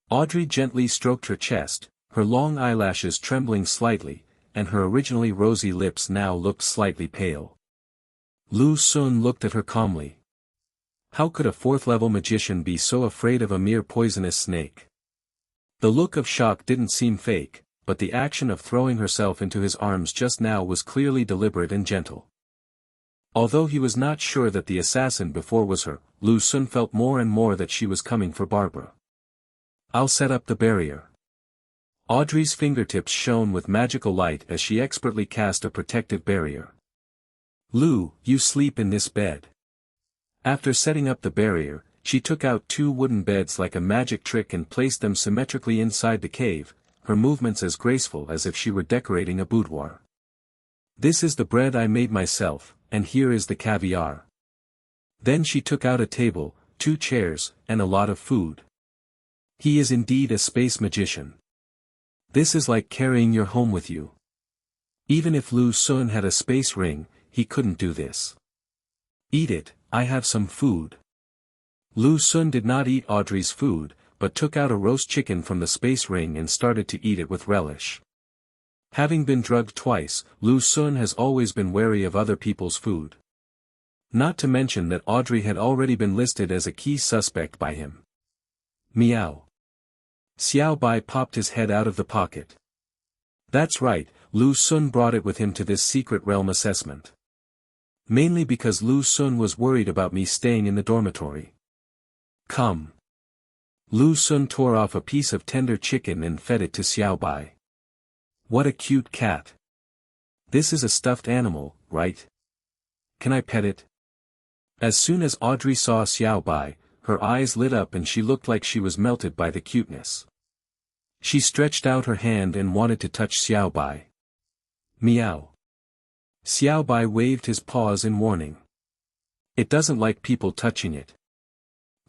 Audrey gently stroked her chest, her long eyelashes trembling slightly, and her originally rosy lips now looked slightly pale. Lu Xun looked at her calmly. How could a fourth-level magician be so afraid of a mere poisonous snake? The look of shock didn't seem fake, but the action of throwing herself into his arms just now was clearly deliberate and gentle. Although he was not sure that the assassin before was her, Lu Xun felt more and more that she was coming for Barbara. I'll set up the barrier. Audrey's fingertips shone with magical light as she expertly cast a protective barrier. Lu, you sleep in this bed. After setting up the barrier, she took out 2 wooden beds like a magic trick and placed them symmetrically inside the cave, her movements as graceful as if she were decorating a boudoir. This is the bread I made myself, and here is the caviar. Then she took out a table, 2 chairs, and a lot of food. He is indeed a space magician. This is like carrying your home with you. Even if Lu Xun had a space ring, he couldn't do this. Eat it, I have some food. Lu Xun did not eat Audrey's food, but took out a roast chicken from the space ring and started to eat it with relish. Having been drugged twice, Lu Xun has always been wary of other people's food. Not to mention that Audrey had already been listed as a key suspect by him. Meow. Xiao Bai popped his head out of the pocket. That's right, Lu Xun brought it with him to this secret realm assessment. Mainly because Lu Xun was worried about me staying in the dormitory. Come. Lu Xun tore off a piece of tender chicken and fed it to Xiao Bai. What a cute cat. This is a stuffed animal, right? Can I pet it? As soon as Audrey saw Xiao Bai, her eyes lit up and she looked like she was melted by the cuteness. She stretched out her hand and wanted to touch Xiao Bai. Meow. Xiao Bai waved his paws in warning. It doesn't like people touching it.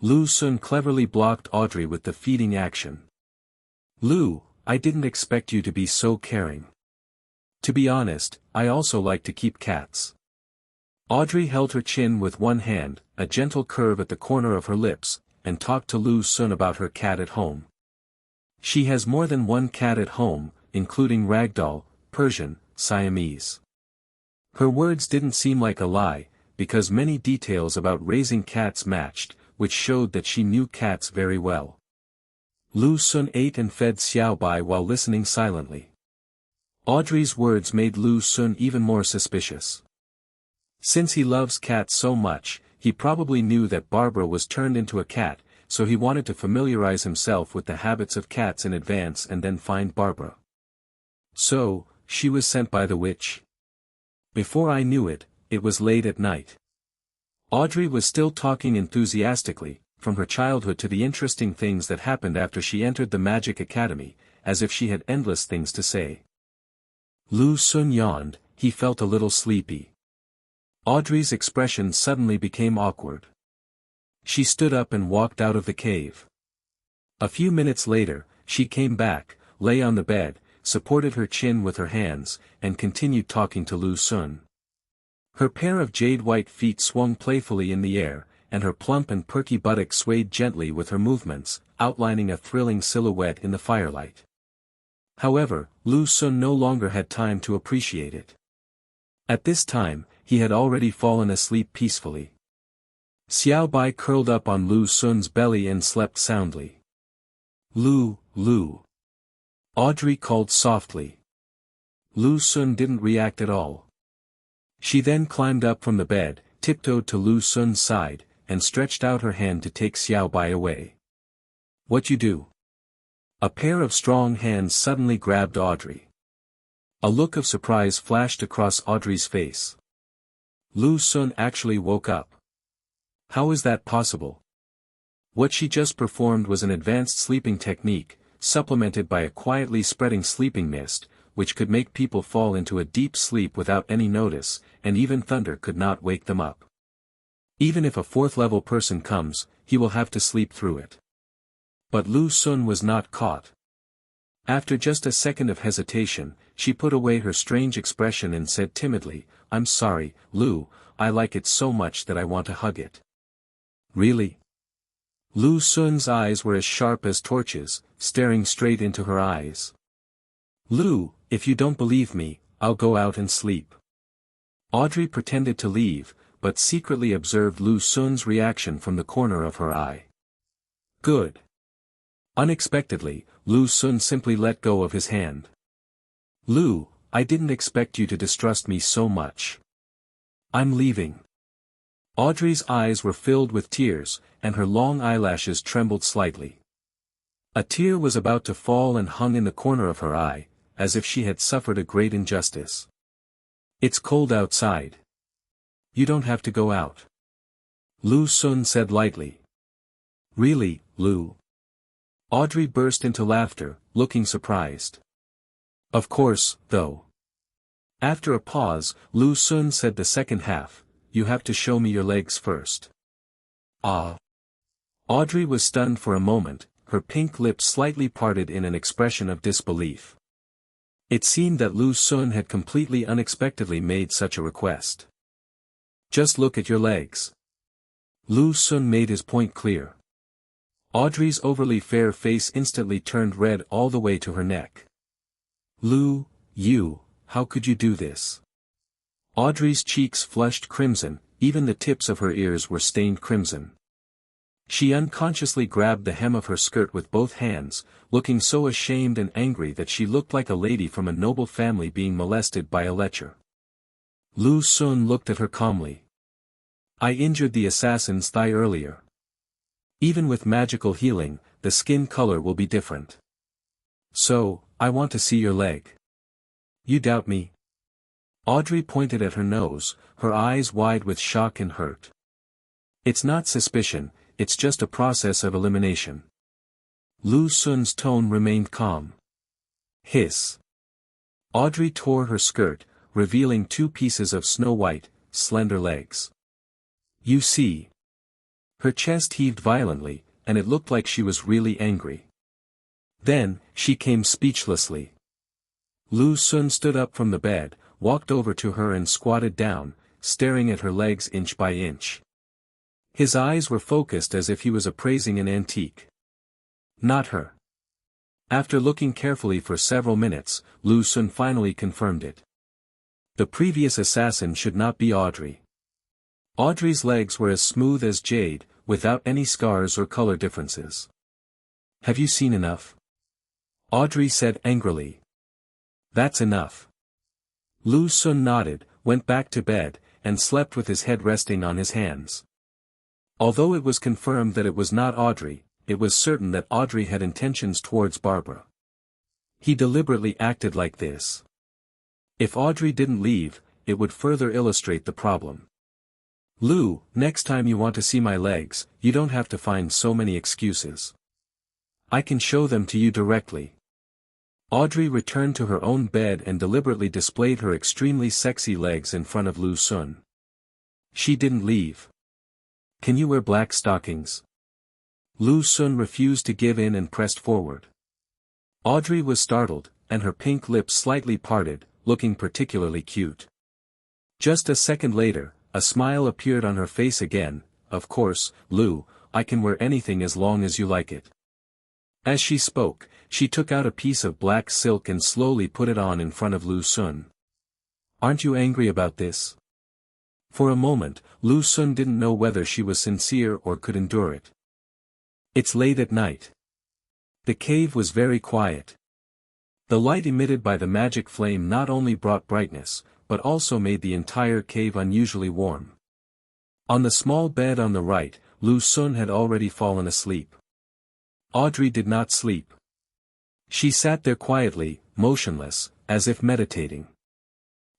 Lu Xun cleverly blocked Audrey with the feeding action. Lu, I didn't expect you to be so caring. To be honest, I also like to keep cats. Audrey held her chin with one hand, a gentle curve at the corner of her lips, and talked to Lu Sun about her cat at home. She has more than one cat at home, including Ragdoll, Persian, Siamese. Her words didn't seem like a lie, because many details about raising cats matched, which showed that she knew cats very well. Lu Sun ate and fed Xiaobai while listening silently. Audrey's words made Lu Sun even more suspicious. Since he loves cats so much, he probably knew that Barbara was turned into a cat, so he wanted to familiarize himself with the habits of cats in advance and then find Barbara. So, she was sent by the witch. Before I knew it, it was late at night. Audrey was still talking enthusiastically, from her childhood to the interesting things that happened after she entered the Magic Academy, as if she had endless things to say. Lu Sun yawned, he felt a little sleepy. Audrey's expression suddenly became awkward. She stood up and walked out of the cave. A few minutes later, she came back, lay on the bed, supported her chin with her hands, and continued talking to Lu Sun. Her pair of jade-white feet swung playfully in the air, and her plump and perky buttock swayed gently with her movements, outlining a thrilling silhouette in the firelight. However, Lu Sun no longer had time to appreciate it. At this time, he had already fallen asleep peacefully. Xiaobai curled up on Lu Sun's belly and slept soundly. Lu. Audrey called softly. Lu Sun didn't react at all. She then climbed up from the bed, tiptoed to Lu Sun's side, and stretched out her hand to take Xiaobai away. What you do? A pair of strong hands suddenly grabbed Audrey. A look of surprise flashed across Audrey's face. Lu Sun actually woke up. How is that possible? What she just performed was an advanced sleeping technique, supplemented by a quietly spreading sleeping mist, which could make people fall into a deep sleep without any notice, and even thunder could not wake them up. Even if a fourth-level person comes, he will have to sleep through it. But Lu Sun was not caught. After just a second of hesitation, she put away her strange expression and said timidly, "I'm sorry, Lu, I like it so much that I want to hug it." Really? Lu Sun's eyes were as sharp as torches, staring straight into her eyes. Lu, if you don't believe me, I'll go out and sleep. Audrey pretended to leave, but secretly observed Lu Sun's reaction from the corner of her eye. Good. Unexpectedly, Lu Sun simply let go of his hand. Lu, I didn't expect you to distrust me so much. I'm leaving. Audrey's eyes were filled with tears, and her long eyelashes trembled slightly. A tear was about to fall and hung in the corner of her eye, as if she had suffered a great injustice. It's cold outside. You don't have to go out. Lu Sun said lightly. Really, Lu? Audrey burst into laughter, looking surprised. Of course, though. After a pause, Lu Sun said the second half, you have to show me your legs first. Ah. Audrey was stunned for a moment, her pink lips slightly parted in an expression of disbelief. It seemed that Lu Sun had completely unexpectedly made such a request. Just look at your legs. Lu Sun made his point clear. Audrey's overly fair face instantly turned red all the way to her neck. Lu, how could you do this? Audrey's cheeks flushed crimson, even the tips of her ears were stained crimson. She unconsciously grabbed the hem of her skirt with both hands, looking so ashamed and angry that she looked like a lady from a noble family being molested by a lecher. Lu Sun looked at her calmly. I injured the assassin's thigh earlier. Even with magical healing, the skin color will be different. So, I want to see your leg. You doubt me? Audrey pointed at her nose, her eyes wide with shock and hurt. It's not suspicion, it's just a process of elimination. Lu Sun's tone remained calm. Hiss. Audrey tore her skirt, revealing 2 pieces of snow-white, slender legs. You see. Her chest heaved violently, and it looked like she was really angry. Then, she came speechlessly. Lu Xun stood up from the bed, walked over to her and squatted down, staring at her legs inch by inch. His eyes were focused as if he was appraising an antique. Not her. After looking carefully for several minutes, Lu Xun finally confirmed it. The previous assassin should not be Audrey. Audrey's legs were as smooth as jade, without any scars or color differences. Have you seen enough? Audrey said angrily. That's enough. Lu Xun nodded, went back to bed, and slept with his head resting on his hands. Although it was confirmed that it was not Audrey, it was certain that Audrey had intentions towards Barbara. He deliberately acted like this. If Audrey didn't leave, it would further illustrate the problem. Lu, next time you want to see my legs, you don't have to find so many excuses. I can show them to you directly. Audrey returned to her own bed and deliberately displayed her extremely sexy legs in front of Lu Xun. She didn't leave. Can you wear black stockings? Lu Xun refused to give in and pressed forward. Audrey was startled, and her pink lips slightly parted, looking particularly cute. Just a second later, a smile appeared on her face again. Of course, Lu, I can wear anything as long as you like it. As she spoke, she took out a piece of black silk and slowly put it on in front of Lu Xun. Aren't you angry about this? For a moment, Lu Xun didn't know whether she was sincere or could endure it. It's late at night. The cave was very quiet. The light emitted by the magic flame not only brought brightness, but also made the entire cave unusually warm. On the small bed on the right, Lu Xun had already fallen asleep. Audrey did not sleep. She sat there quietly, motionless, as if meditating.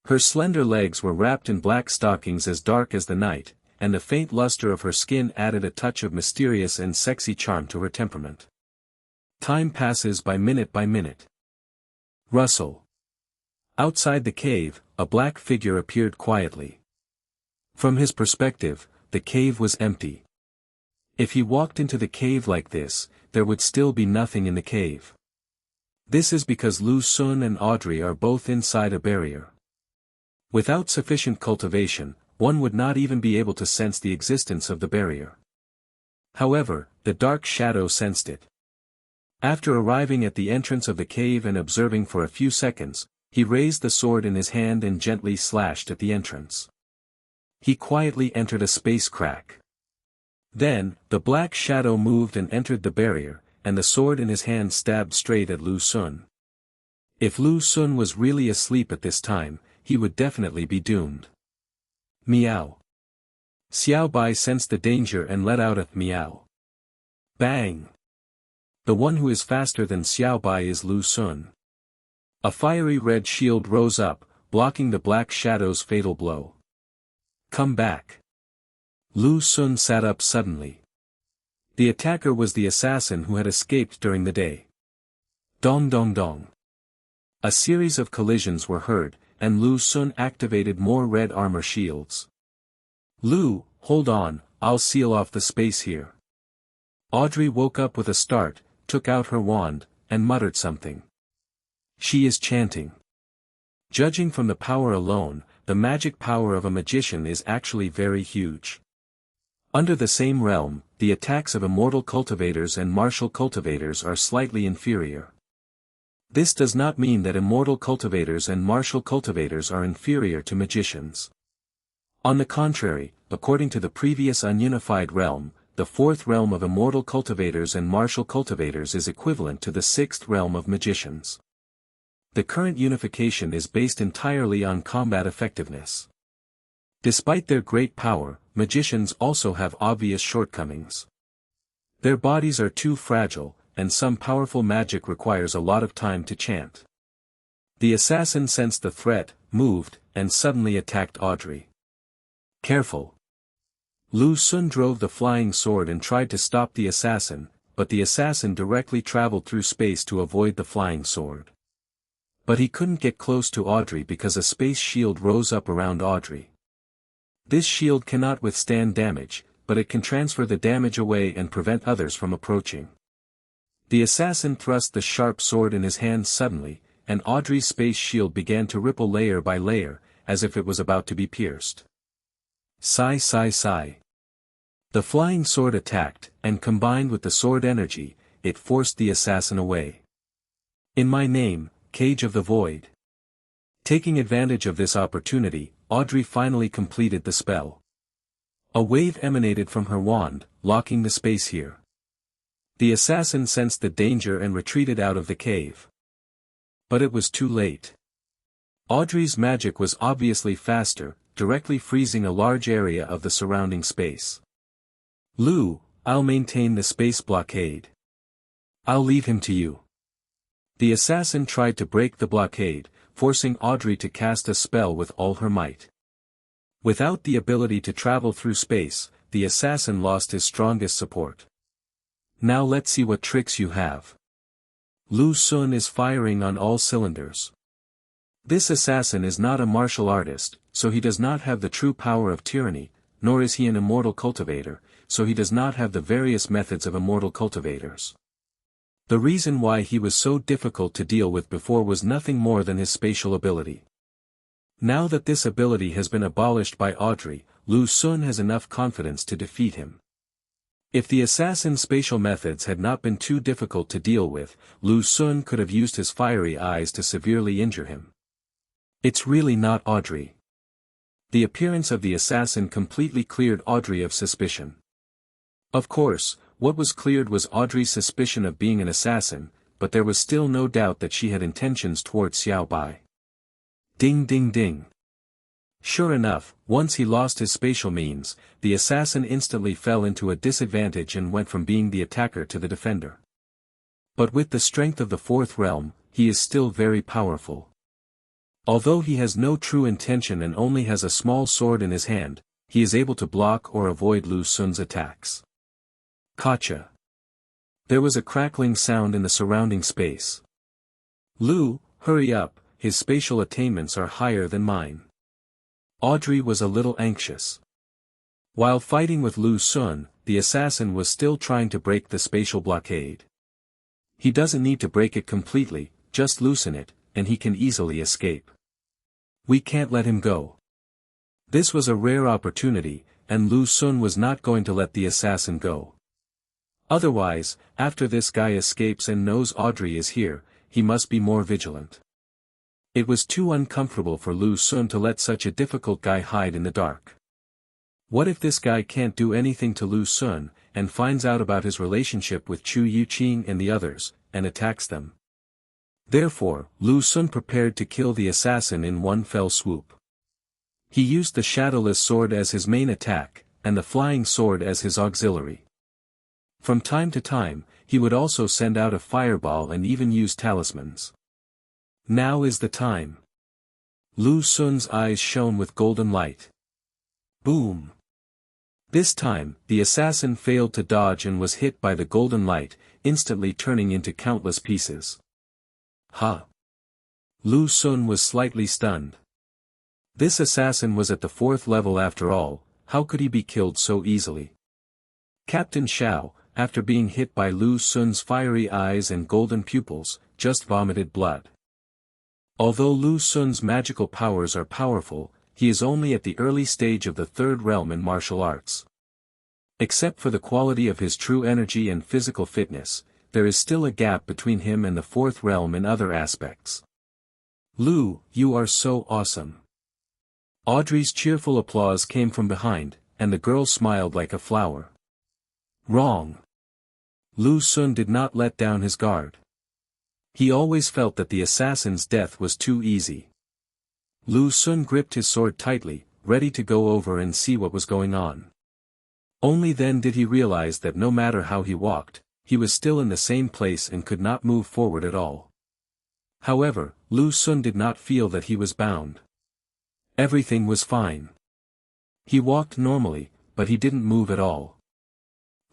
Her slender legs were wrapped in black stockings as dark as the night, and the faint luster of her skin added a touch of mysterious and sexy charm to her temperament. Time passes by minute by minute. Rustle. Outside the cave, a black figure appeared quietly. From his perspective, the cave was empty. If he walked into the cave like this, there would still be nothing in the cave. This is because Lu Xun and Audrey are both inside a barrier. Without sufficient cultivation, one would not even be able to sense the existence of the barrier. However, the dark shadow sensed it. After arriving at the entrance of the cave and observing for a few seconds, he raised the sword in his hand and gently slashed at the entrance. He quietly entered a space crack. Then, the black shadow moved and entered the barrier, and the sword in his hand stabbed straight at Lu Xun. If Lu Xun was really asleep at this time, he would definitely be doomed. Meow. Xiao Bai sensed the danger and let out a meow. Bang! The one who is faster than Xiao Bai is Lu Xun. A fiery red shield rose up, blocking the black shadow's fatal blow. Come back. Lu Xun sat up suddenly. The attacker was the assassin who had escaped during the day. Dong dong dong. A series of collisions were heard, and Lu Xun activated more red armor shields. Lu, hold on, I'll seal off the space here. Audrey woke up with a start, took out her wand, and muttered something. She is chanting. Judging from the power alone, the magic power of a magician is actually very huge. Under the same realm, the attacks of immortal cultivators and martial cultivators are slightly inferior. This does not mean that immortal cultivators and martial cultivators are inferior to magicians. On the contrary, according to the previous ununified realm, the fourth realm of immortal cultivators and martial cultivators is equivalent to the sixth realm of magicians. The current unification is based entirely on combat effectiveness. Despite their great power, magicians also have obvious shortcomings. Their bodies are too fragile, and some powerful magic requires a lot of time to chant. The assassin sensed the threat, moved, and suddenly attacked Audrey. Careful. Lu Xun drove the flying sword and tried to stop the assassin, but the assassin directly traveled through space to avoid the flying sword. But he couldn't get close to Audrey because a space shield rose up around Audrey. This shield cannot withstand damage, but it can transfer the damage away and prevent others from approaching. The assassin thrust the sharp sword in his hand suddenly, and Audrey's space shield began to ripple layer by layer, as if it was about to be pierced. Sigh, sigh, sigh. The flying sword attacked, and combined with the sword energy, it forced the assassin away. In my name, Cage of the Void. Taking advantage of this opportunity, Audrey finally completed the spell. A wave emanated from her wand, locking the space here. The assassin sensed the danger and retreated out of the cave. But it was too late. Audrey's magic was obviously faster, directly freezing a large area of the surrounding space. Lu, I'll maintain the space blockade. I'll leave him to you. The assassin tried to break the blockade, forcing Audrey to cast a spell with all her might. Without the ability to travel through space, the assassin lost his strongest support. Now let's see what tricks you have. Lu Xun is firing on all cylinders. This assassin is not a martial artist, so he does not have the true power of tyranny, nor is he an immortal cultivator, so he does not have the various methods of immortal cultivators. The reason why he was so difficult to deal with before was nothing more than his spatial ability. Now that this ability has been abolished by Audrey, Lu Xun has enough confidence to defeat him. If the assassin's spatial methods had not been too difficult to deal with, Lu Xun could have used his fiery eyes to severely injure him. It's really not Audrey. The appearance of the assassin completely cleared Audrey of suspicion. Of course, what was cleared was Audrey's suspicion of being an assassin, but there was still no doubt that she had intentions towards Xiao Bai. Ding ding ding. Sure enough, once he lost his spatial means, the assassin instantly fell into a disadvantage and went from being the attacker to the defender. But with the strength of the fourth realm, he is still very powerful. Although he has no true intention and only has a small sword in his hand, he is able to block or avoid Lu Xun's attacks. Gotcha. There was a crackling sound in the surrounding space. Lu, hurry up, his spatial attainments are higher than mine. Audrey was a little anxious. While fighting with Lu Xun, the assassin was still trying to break the spatial blockade. He doesn't need to break it completely, just loosen it, and he can easily escape. We can't let him go. This was a rare opportunity, and Lu Xun was not going to let the assassin go. Otherwise, after this guy escapes and knows Audrey is here, he must be more vigilant. It was too uncomfortable for Lu Xun to let such a difficult guy hide in the dark. What if this guy can't do anything to Lu Xun, and finds out about his relationship with Chu Youqing and the others, and attacks them? Therefore, Lu Xun prepared to kill the assassin in one fell swoop. He used the shadowless sword as his main attack, and the flying sword as his auxiliary. From time to time, he would also send out a fireball and even use talismans. Now is the time. Lu Xun's eyes shone with golden light. Boom! This time, the assassin failed to dodge and was hit by the golden light, instantly turning into countless pieces. Ha! Lu Xun was slightly stunned. This assassin was at the fourth level after all, how could he be killed so easily? Captain Xiao, after being hit by Lu Xun's fiery eyes and golden pupils, just vomited blood. Although Lu Xun's magical powers are powerful, he is only at the early stage of the third realm in martial arts. Except for the quality of his true energy and physical fitness, there is still a gap between him and the fourth realm in other aspects. Lu, you are so awesome. Audrey's cheerful applause came from behind, and the girl smiled like a flower. Wrong. Lu Xun did not let down his guard. He always felt that the assassin's death was too easy. Lu Xun gripped his sword tightly, ready to go over and see what was going on. Only then did he realize that no matter how he walked, he was still in the same place and could not move forward at all. However, Lu Xun did not feel that he was bound. Everything was fine. He walked normally, but he didn't move at all.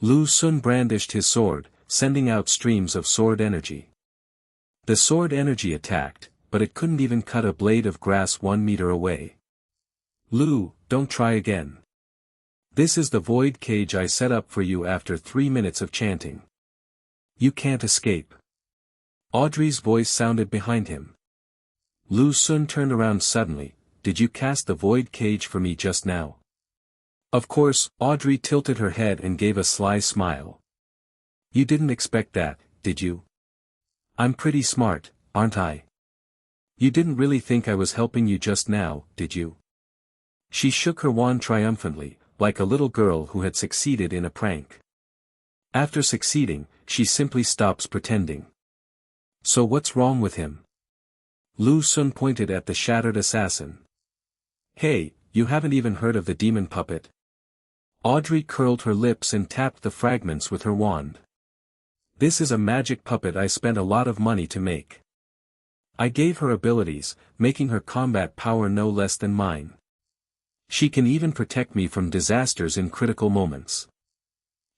Lu Xun brandished his sword, sending out streams of sword energy. The sword energy attacked, but it couldn't even cut a blade of grass 1 meter away. Lu, don't try again. This is the void cage I set up for you after 3 minutes of chanting. You can't escape. Audrey's voice sounded behind him. Lu Xun turned around suddenly. Did you cast the void cage for me just now? Of course, Audrey tilted her head and gave a sly smile. You didn't expect that, did you? I'm pretty smart, aren't I? You didn't really think I was helping you just now, did you? She shook her wand triumphantly, like a little girl who had succeeded in a prank. After succeeding, she simply stops pretending. So what's wrong with him? Lu Xun pointed at the shattered assassin. Hey, you haven't even heard of the demon puppet? Audrey curled her lips and tapped the fragments with her wand. This is a magic puppet I spent a lot of money to make. I gave her abilities, making her combat power no less than mine. She can even protect me from disasters in critical moments.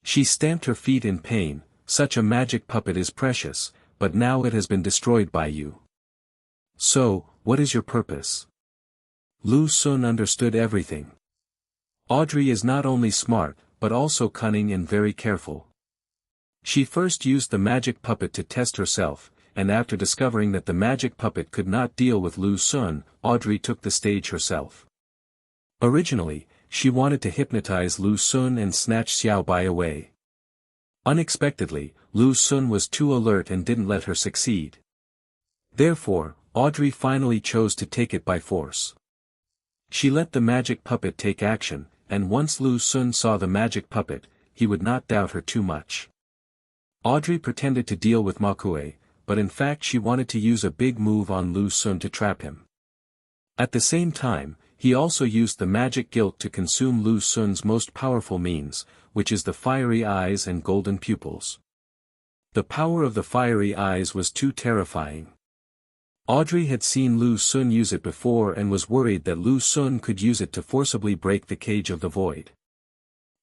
She stamped her feet in pain. Such a magic puppet is precious, but now it has been destroyed by you. So, what is your purpose? Lu Xun understood everything. Audrey is not only smart, but also cunning and very careful. She first used the magic puppet to test herself, and after discovering that the magic puppet could not deal with Lu Xun, Audrey took the stage herself. Originally, she wanted to hypnotize Lu Xun and snatch Xiaobai away. Unexpectedly, Lu Xun was too alert and didn't let her succeed. Therefore, Audrey finally chose to take it by force. She let the magic puppet take action, and once Lu Xun saw the magic puppet, he would not doubt her too much. Audrey pretended to deal with Ma Kuei, but in fact she wanted to use a big move on Lu Xun to trap him. At the same time, he also used the magic guilt to consume Lu Xun's most powerful means, which is the fiery eyes and golden pupils. The power of the fiery eyes was too terrifying. Audrey had seen Lu Xun use it before and was worried that Lu Xun could use it to forcibly break the cage of the void.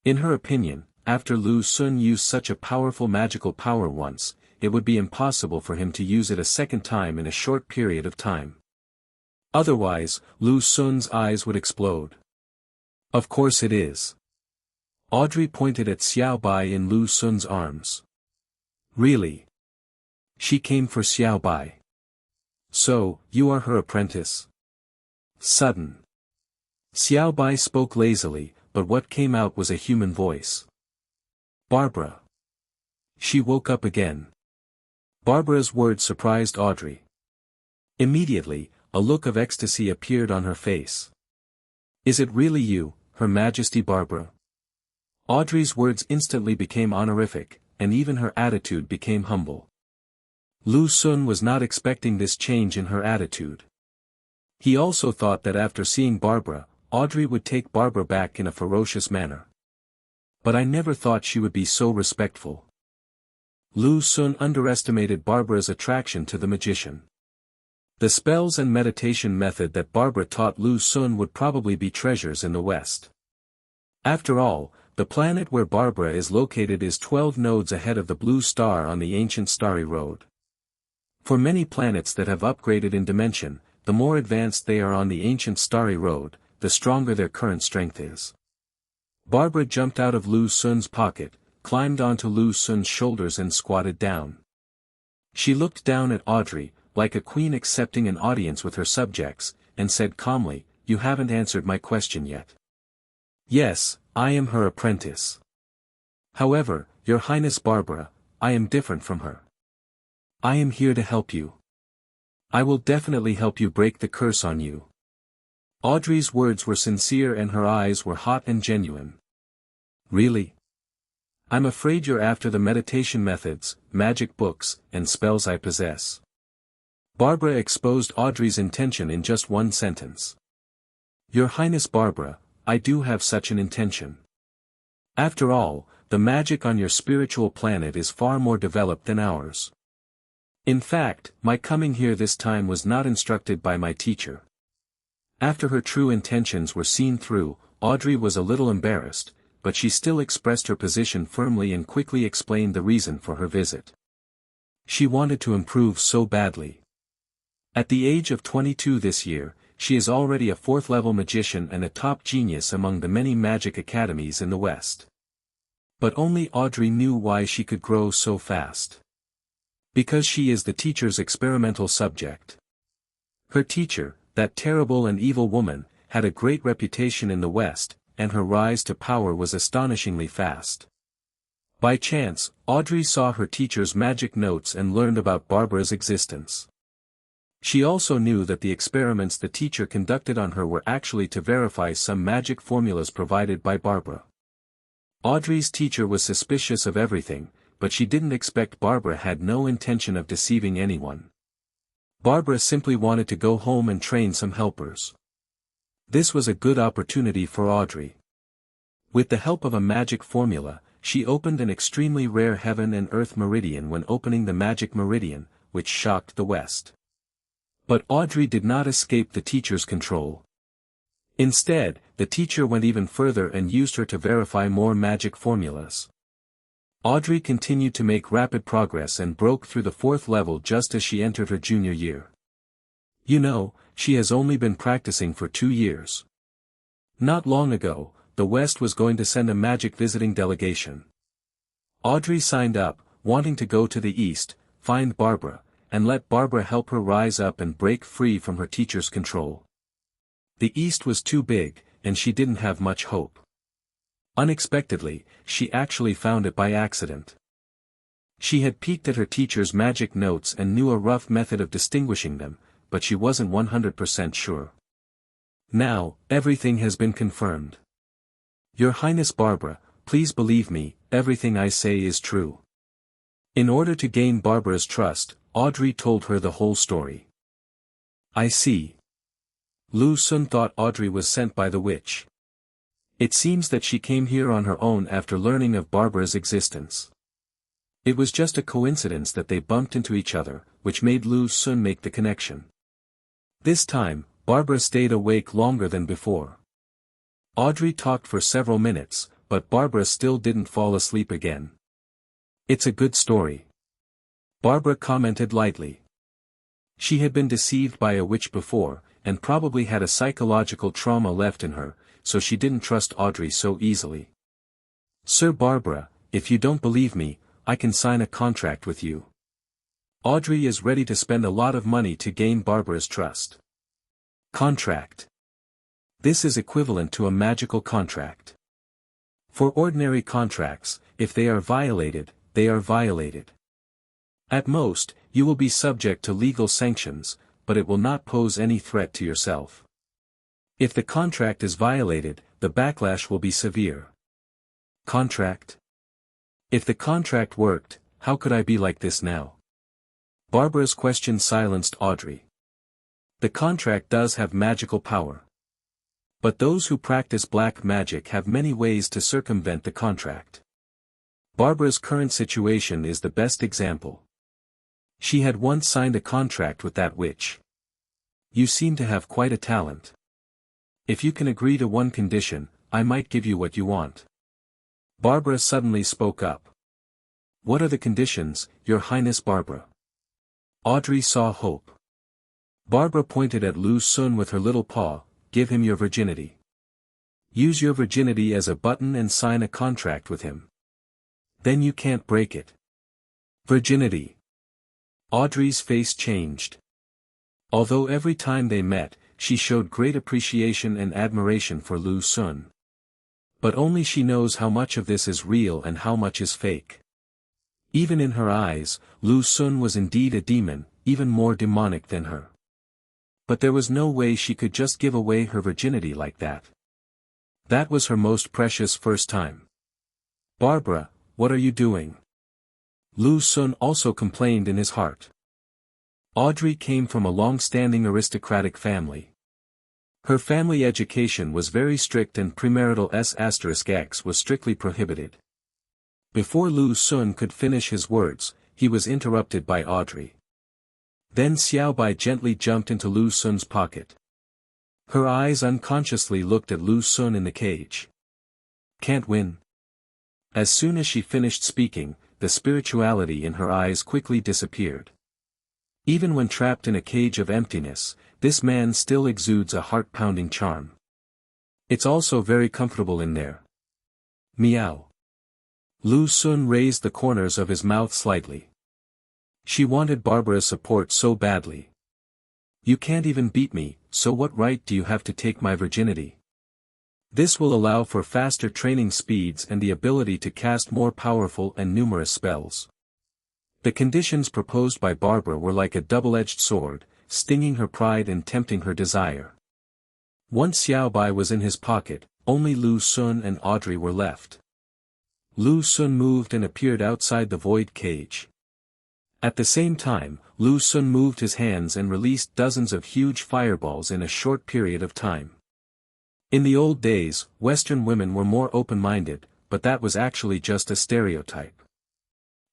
In her opinion, after Lu Xun used such a powerful magical power once, it would be impossible for him to use it a second time in a short period of time. Otherwise, Lu Xun's eyes would explode. Of course it is. Audrey pointed at Xiaobai in Lu Xun's arms. Really? She came for Xiaobai. So, you are her apprentice? Sudden. Xiaobai spoke lazily, but what came out was a human voice. Barbara. She woke up again. Barbara's words surprised Audrey. Immediately, a look of ecstasy appeared on her face. Is it really you, Her Majesty Barbara? Audrey's words instantly became honorific, and even her attitude became humble. Lu Xun was not expecting this change in her attitude. He also thought that after seeing Barbara, Audrey would take Barbara back in a ferocious manner. But I never thought she would be so respectful. Lu Xun underestimated Barbara's attraction to the magician. The spells and meditation method that Barbara taught Lu Xun would probably be treasures in the West. After all, the planet where Barbara is located is 12 nodes ahead of the blue star on the ancient starry road. For many planets that have upgraded in dimension, the more advanced they are on the ancient starry road, the stronger their current strength is. Barbara jumped out of Lu Xun's pocket, climbed onto Lu Xun's shoulders and squatted down. She looked down at Audrey, like a queen accepting an audience with her subjects, and said calmly, "You haven't answered my question yet." "Yes, I am her apprentice. However, Your Highness Barbara, I am different from her. I am here to help you. I will definitely help you break the curse on you." Audrey's words were sincere and her eyes were hot and genuine. "Really? I'm afraid you're after the meditation methods, magic books, and spells I possess." Barbara exposed Audrey's intention in just one sentence. "Your Highness Barbara, I do have such an intention. After all, the magic on your spiritual planet is far more developed than ours. In fact, my coming here this time was not instructed by my teacher." After her true intentions were seen through, Audrey was a little embarrassed, but she still expressed her position firmly and quickly explained the reason for her visit. She wanted to improve so badly. At the age of 22 this year, she is already a 4th-level magician and a top genius among the many magic academies in the West. But only Audrey knew why she could grow so fast. Because she is the teacher's experimental subject. Her teacher, that terrible and evil woman, had a great reputation in the West, and her rise to power was astonishingly fast. By chance, Audrey saw her teacher's magic notes and learned about Barbara's existence. She also knew that the experiments the teacher conducted on her were actually to verify some magic formulas provided by Barbara. Audrey's teacher was suspicious of everything, but she didn't expect Barbara had no intention of deceiving anyone. Barbara simply wanted to go home and train some helpers. This was a good opportunity for Audrey. With the help of a magic formula, she opened an extremely rare heaven and earth meridian when opening the magic meridian, which shocked the West. But Audrey did not escape the teacher's control. Instead, the teacher went even further and used her to verify more magic formulas. Audrey continued to make rapid progress and broke through the 4th level just as she entered her junior year. You know, she has only been practicing for 2 years. Not long ago, the West was going to send a magic visiting delegation. Audrey signed up, wanting to go to the East, find Barbara, and let Barbara help her rise up and break free from her teacher's control. The East was too big, and she didn't have much hope. Unexpectedly, she actually found it by accident. She had peeked at her teacher's magic notes and knew a rough method of distinguishing them, but she wasn't 100% sure. Now, everything has been confirmed. Your Highness Barbara, please believe me, everything I say is true. In order to gain Barbara's trust, Audrey told her the whole story. I see. Lu Sun thought Audrey was sent by the witch. It seems that she came here on her own after learning of Barbara's existence. It was just a coincidence that they bumped into each other, which made Lu Sun make the connection. This time, Barbara stayed awake longer than before. Audrey talked for several minutes, but Barbara still didn't fall asleep again. It's a good story. Barbara commented lightly. She had been deceived by a witch before, and probably had a psychological trauma left in her, so she didn't trust Audrey so easily. Sir Barbara, if you don't believe me, I can sign a contract with you. Audrey is ready to spend a lot of money to gain Barbara's trust. Contract. This is equivalent to a magical contract. For ordinary contracts, if they are violated, they are violated. At most, you will be subject to legal sanctions, but it will not pose any threat to yourself. If the contract is violated, the backlash will be severe. Contract? If the contract worked, how could I be like this now? Barbara's question silenced Audrey. The contract does have magical power. But those who practice black magic have many ways to circumvent the contract. Barbara's current situation is the best example. She had once signed a contract with that witch. You seem to have quite a talent. If you can agree to one condition, I might give you what you want. Barbara suddenly spoke up. What are the conditions, Your Highness Barbara? Audrey saw hope. Barbara pointed at Lu Sun with her little paw. Give him your virginity. Use your virginity as a button and sign a contract with him. Then you can't break it. Virginity. Audrey's face changed. Although every time they met, she showed great appreciation and admiration for Lu Sun. But only she knows how much of this is real and how much is fake. Even in her eyes, Lu Sun was indeed a demon, even more demonic than her. But there was no way she could just give away her virginity like that. That was her most precious first time. Barbara, what are you doing? Lu Sun also complained in his heart. Audrey came from a long-standing aristocratic family. Her family education was very strict and premarital S*X was strictly prohibited. Before Lu Sun could finish his words, he was interrupted by Audrey. Then Xiaobai gently jumped into Lu Sun's pocket. Her eyes unconsciously looked at Lu Sun in the cage. Can't win. As soon as she finished speaking, the spirituality in her eyes quickly disappeared. Even when trapped in a cage of emptiness, this man still exudes a heart-pounding charm. It's also very comfortable in there. Meow. Lu Sun raised the corners of his mouth slightly. She wanted Barbara's support so badly. You can't even beat me, so what right do you have to take my virginity? This will allow for faster training speeds and the ability to cast more powerful and numerous spells. The conditions proposed by Barbara were like a double-edged sword, stinging her pride and tempting her desire. Once Xiaobai was in his pocket, only Lu Xun and Audrey were left. Lu Xun moved and appeared outside the void cage. At the same time, Lu Xun moved his hands and released dozens of huge fireballs in a short period of time. In the old days, Western women were more open-minded, but that was actually just a stereotype.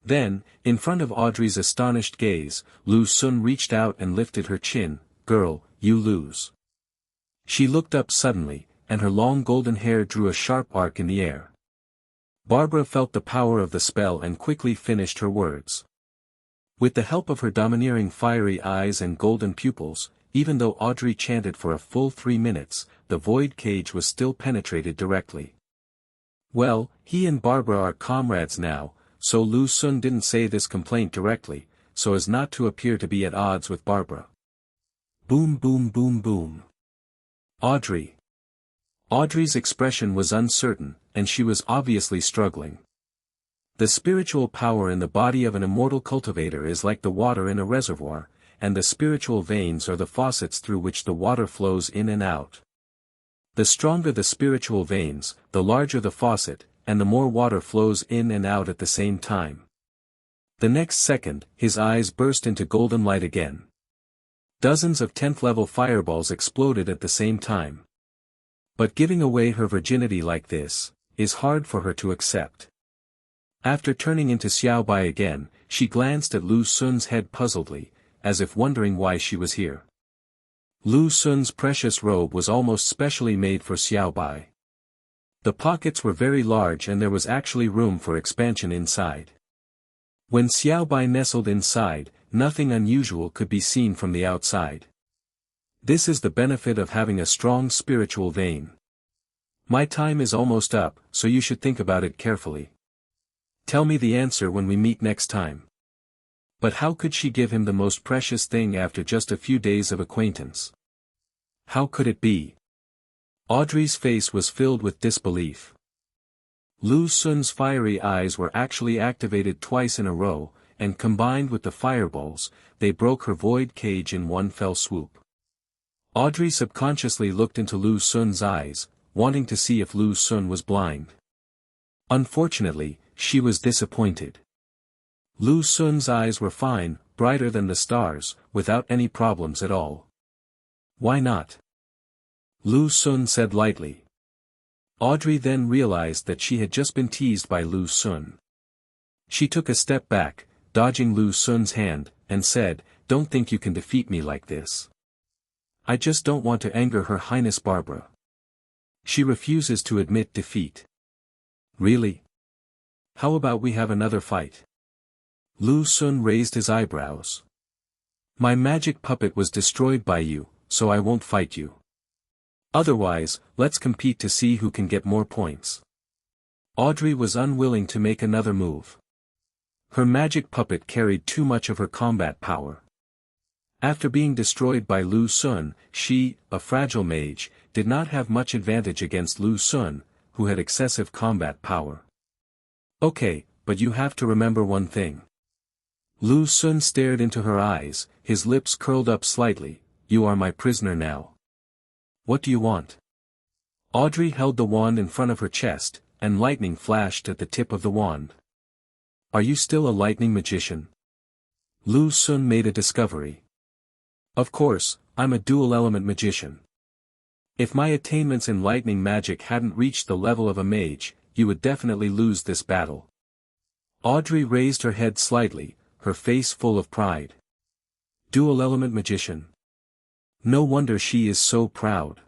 Then, in front of Audrey's astonished gaze, Lu Xun reached out and lifted her chin. "Girl, you lose." She looked up suddenly, and her long golden hair drew a sharp arc in the air. Barbara felt the power of the spell and quickly finished her words. With the help of her domineering fiery eyes and golden pupils, even though Audrey chanted for a full 3 minutes, the void cage was still penetrated directly. Well, he and Barbara are comrades now, so Lu Xun didn't say this complaint directly, so as not to appear to be at odds with Barbara. Boom boom boom boom. Audrey. Audrey's expression was uncertain, and she was obviously struggling. The spiritual power in the body of an immortal cultivator is like the water in a reservoir, and the spiritual veins are the faucets through which the water flows in and out. The stronger the spiritual veins, the larger the faucet, and the more water flows in and out at the same time. The next second, his eyes burst into golden light again. Dozens of 10th-level fireballs exploded at the same time. But giving away her virginity like this is hard for her to accept. After turning into Xiaobai again, she glanced at Lu Xun's head puzzledly, as if wondering why she was here. Lu Xun's precious robe was almost specially made for Xiaobai. The pockets were very large and there was actually room for expansion inside. When Xiaobai nestled inside, nothing unusual could be seen from the outside. This is the benefit of having a strong spiritual vein. My time is almost up, so you should think about it carefully. Tell me the answer when we meet next time. But how could she give him the most precious thing after just a few days of acquaintance? How could it be? Audrey's face was filled with disbelief. Lu Xun's fiery eyes were actually activated twice in a row, and combined with the fireballs, they broke her void cage in one fell swoop. Audrey subconsciously looked into Lu Xun's eyes, wanting to see if Lu Xun was blind. Unfortunately, she was disappointed. Lu Xun's eyes were fine, brighter than the stars, without any problems at all. Why not? Lu Xun said lightly. Audrey then realized that she had just been teased by Lu Xun. She took a step back, dodging Lu Xun's hand, and said, "Don't think you can defeat me like this. I just don't want to anger Her Highness Barbara. She refuses to admit defeat." Really? How about we have another fight? Lu Xun raised his eyebrows. My magic puppet was destroyed by you, so I won't fight you. Otherwise, let's compete to see who can get more points. Audrey was unwilling to make another move. Her magic puppet carried too much of her combat power. After being destroyed by Lu Xun, she, a fragile mage, did not have much advantage against Lu Xun, who had excessive combat power. Okay, but you have to remember one thing. Lu Xun stared into her eyes, his lips curled up slightly. You are my prisoner now. What do you want? Audrey held the wand in front of her chest, and lightning flashed at the tip of the wand. Are you still a lightning magician? Lu Xun made a discovery. Of course, I'm a dual-element magician. If my attainments in lightning magic hadn't reached the level of a mage, you would definitely lose this battle. Audrey raised her head slightly, her face full of pride. Dual-element magician. No wonder she is so proud.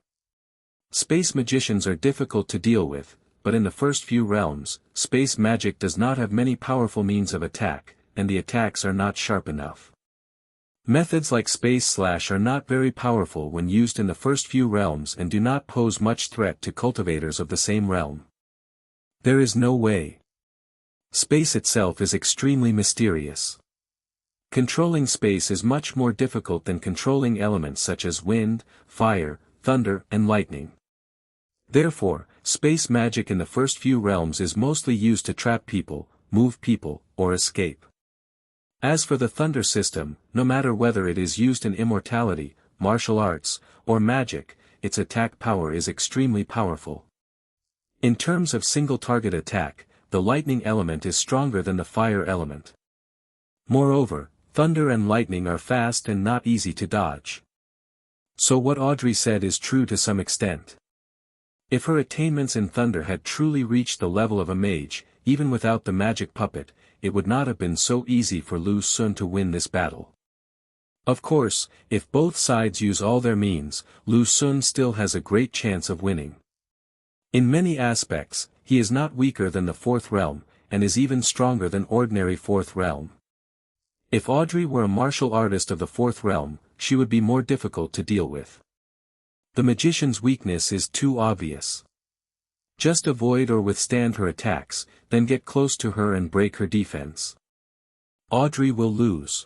Space magicians are difficult to deal with, but in the first few realms, space magic does not have many powerful means of attack, and the attacks are not sharp enough. Methods like Space Slash are not very powerful when used in the first few realms and do not pose much threat to cultivators of the same realm. There is no way. Space itself is extremely mysterious. Controlling space is much more difficult than controlling elements such as wind, fire, thunder, and lightning. Therefore, space magic in the first few realms is mostly used to trap people, move people, or escape. As for the thunder system, no matter whether it is used in immortality, martial arts, or magic, its attack power is extremely powerful. In terms of single-target attack, the lightning element is stronger than the fire element. Moreover, thunder and lightning are fast and not easy to dodge. So what Audrey said is true to some extent. If her attainments in thunder had truly reached the level of a mage, even without the magic puppet, it would not have been so easy for Lu Xun to win this battle. Of course, if both sides use all their means, Lu Xun still has a great chance of winning. In many aspects, he is not weaker than the fourth realm, and is even stronger than ordinary fourth realm. If Audrey were a martial artist of the fourth realm, she would be more difficult to deal with. The magician's weakness is too obvious. Just avoid or withstand her attacks, then get close to her and break her defense. Audrey will lose.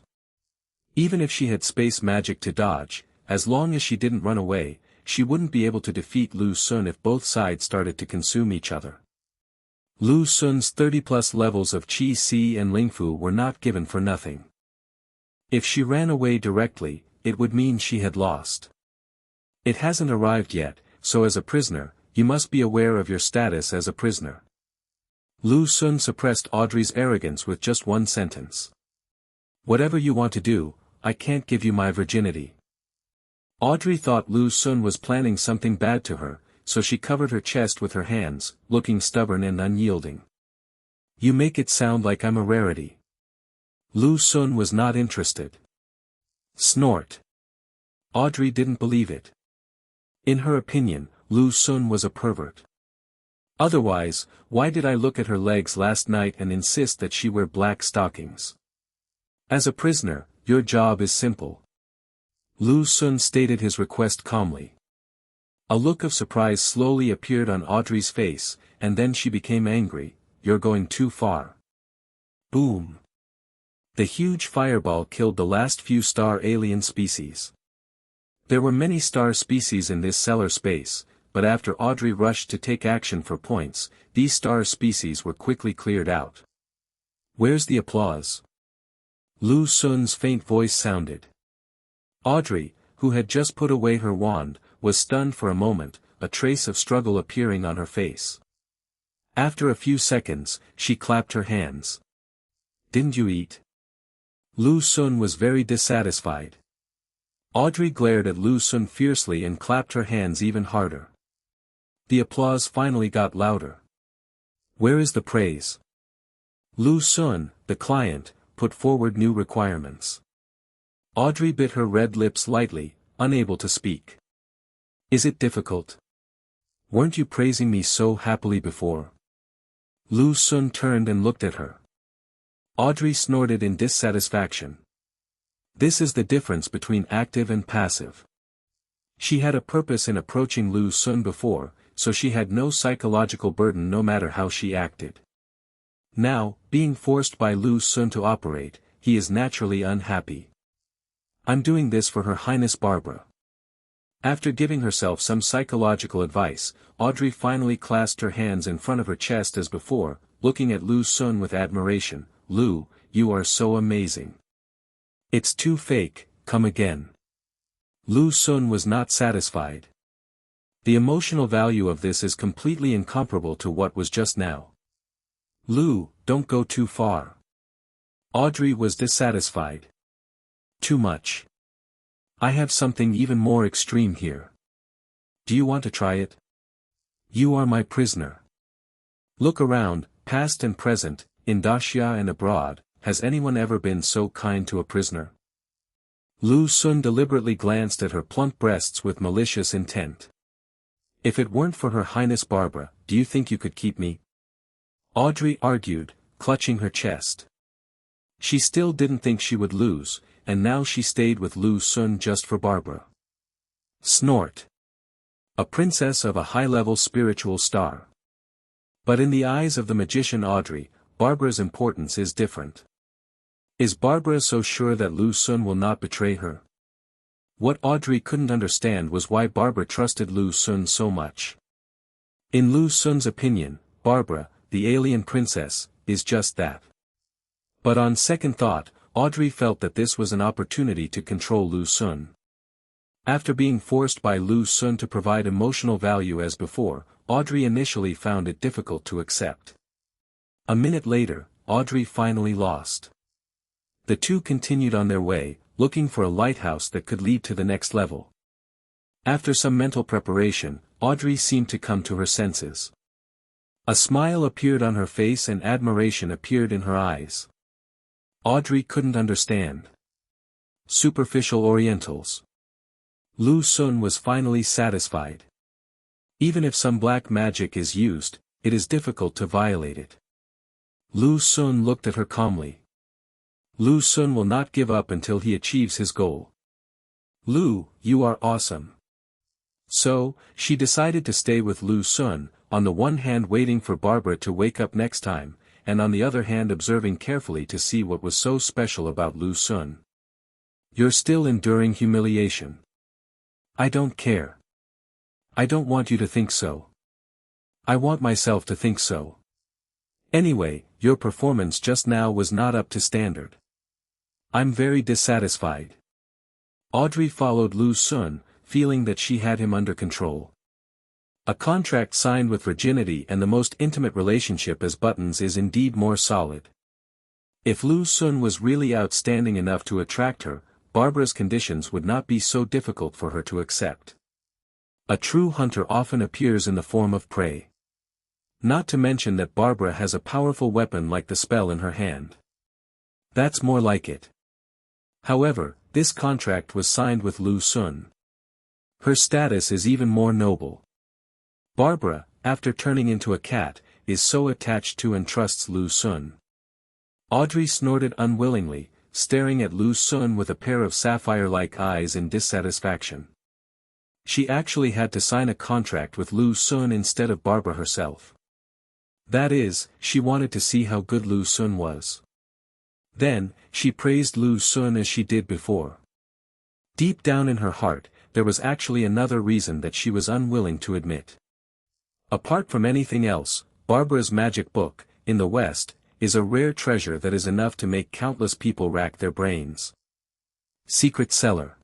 Even if she had space magic to dodge, as long as she didn't run away, she wouldn't be able to defeat Lu Xun if both sides started to consume each other. Lu Xun's 30+ levels of Qi Si and Lingfu were not given for nothing. If she ran away directly, it would mean she had lost. It hasn't arrived yet, so as a prisoner, you must be aware of your status as a prisoner. Lu Xun suppressed Audrey's arrogance with just one sentence. Whatever you want to do, I can't give you my virginity. Audrey thought Lu Xun was planning something bad to her, so she covered her chest with her hands, looking stubborn and unyielding. You make it sound like I'm a rarity. Lu Xun was not interested. Snort. Audrey didn't believe it. In her opinion, Lu Xun was a pervert. Otherwise, why did I look at her legs last night and insist that she wear black stockings? As a prisoner, your job is simple. Lu Xun stated his request calmly. A look of surprise slowly appeared on Audrey's face, and then she became angry. You're going too far. Boom. The huge fireball killed the last few star alien species. There were many star species in this cellar space, but after Audrey rushed to take action for points, these star species were quickly cleared out. Where's the applause? Lu Xun's faint voice sounded. Audrey, who had just put away her wand, was stunned for a moment, a trace of struggle appearing on her face. After a few seconds, she clapped her hands. Didn't you eat? Lu Xun was very dissatisfied. Audrey glared at Lu Xun fiercely and clapped her hands even harder. The applause finally got louder. Where is the praise? Lu Xun, the client, put forward new requirements. Audrey bit her red lips lightly, unable to speak. Is it difficult? Weren't you praising me so happily before? Lu Xun turned and looked at her. Audrey snorted in dissatisfaction. This is the difference between active and passive. She had a purpose in approaching Lu Xun before, so she had no psychological burden no matter how she acted. Now, being forced by Lu Xun to operate, he is naturally unhappy. I'm doing this for Her Highness Barbara. After giving herself some psychological advice, Audrey finally clasped her hands in front of her chest as before, looking at Lu Xun with admiration. Lu, you are so amazing. It's too fake, come again. Lu Xun was not satisfied. The emotional value of this is completely incomparable to what was just now. Lu, don't go too far. Audrey was dissatisfied. Too much. I have something even more extreme here. Do you want to try it? You are my prisoner. Look around, past and present, in Daxia and abroad, has anyone ever been so kind to a prisoner? Lu Xun deliberately glanced at her plump breasts with malicious intent. If it weren't for Her Highness Barbara, do you think you could keep me? Audrey argued, clutching her chest. She still didn't think she would lose, and now she stayed with Lu Xun just for Barbara. Snort. A princess of a high-level spiritual star. But in the eyes of the magician Audrey, Barbara's importance is different. Is Barbara so sure that Lu Xun will not betray her? What Audrey couldn't understand was why Barbara trusted Lu Xun so much. In Lu Xun's opinion, Barbara, the alien princess, is just that. But on second thought, Audrey felt that this was an opportunity to control Lu Xun. After being forced by Lu Xun to provide emotional value as before, Audrey initially found it difficult to accept. A minute later, Audrey finally lost. The two continued on their way, looking for a lighthouse that could lead to the next level. After some mental preparation, Audrey seemed to come to her senses. A smile appeared on her face and admiration appeared in her eyes. Audrey couldn't understand. Superficial Orientals. Lu Xun was finally satisfied. Even if some black magic is used, it is difficult to violate it. Lu Xun looked at her calmly. Lu Xun will not give up until he achieves his goal. Lu, you are awesome. So, she decided to stay with Lu Xun, on the one hand waiting for Barbara to wake up next time, and on the other hand observing carefully to see what was so special about Lu Xun. You're still enduring humiliation. I don't care. I don't want you to think so. I want myself to think so. Anyway, your performance just now was not up to standard. I'm very dissatisfied. Audrey followed Lu Xun, feeling that she had him under control. A contract signed with virginity and the most intimate relationship as buttons is indeed more solid. If Lu Xun was really outstanding enough to attract her, Barbara's conditions would not be so difficult for her to accept. A true hunter often appears in the form of prey. Not to mention that Barbara has a powerful weapon like the spell in her hand. That's more like it. However, this contract was signed with Lu Xun. Her status is even more noble. Barbara, after turning into a cat, is so attached to and trusts Lu Xun. Audrey snorted unwillingly, staring at Lu Xun with a pair of sapphire-like eyes in dissatisfaction. She actually had to sign a contract with Lu Xun instead of Barbara herself. That is, she wanted to see how good Lu Xun was. Then, she praised Lu Xun as she did before. Deep down in her heart, there was actually another reason that she was unwilling to admit. Apart from anything else, Barbara's magic book, in the West, is a rare treasure that is enough to make countless people rack their brains. Secret cellar.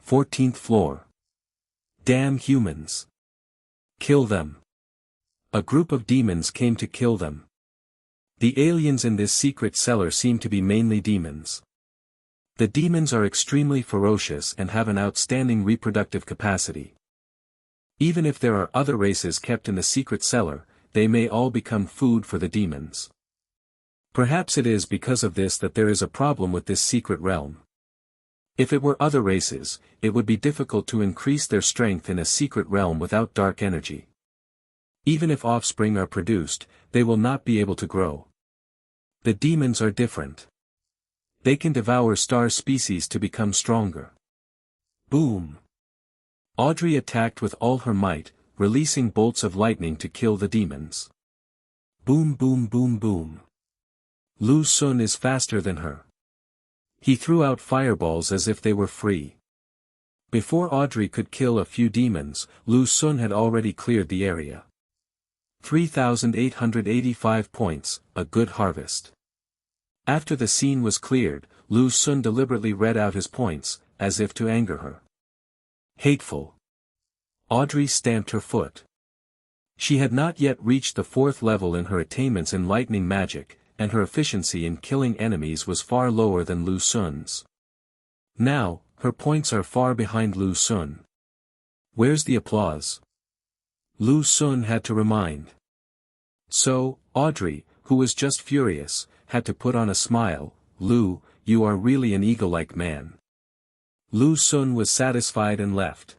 14th floor. Damn humans. Kill them. A group of demons came to kill them. The aliens in this secret cellar seem to be mainly demons. The demons are extremely ferocious and have an outstanding reproductive capacity. Even if there are other races kept in the secret cellar, they may all become food for the demons. Perhaps it is because of this that there is a problem with this secret realm. If it were other races, it would be difficult to increase their strength in a secret realm without dark energy. Even if offspring are produced, they will not be able to grow. The demons are different. They can devour star species to become stronger. Boom! Audrey attacked with all her might, releasing bolts of lightning to kill the demons. Boom boom boom boom. Lu Xun is faster than her. He threw out fireballs as if they were free. Before Audrey could kill a few demons, Lu Xun had already cleared the area. 3,885 points, a good harvest. After the scene was cleared, Lu Xun deliberately read out his points, as if to anger her. Hateful. Audrey stamped her foot. She had not yet reached the 4th level in her attainments in lightning magic, and her efficiency in killing enemies was far lower than Lu Xun's. Now, her points are far behind Lu Xun. Where's the applause? Lu Xun had to remind. So, Audrey, who was just furious, had to put on a smile. Lu, you are really an eagle-like man. Lu Xun was satisfied and left.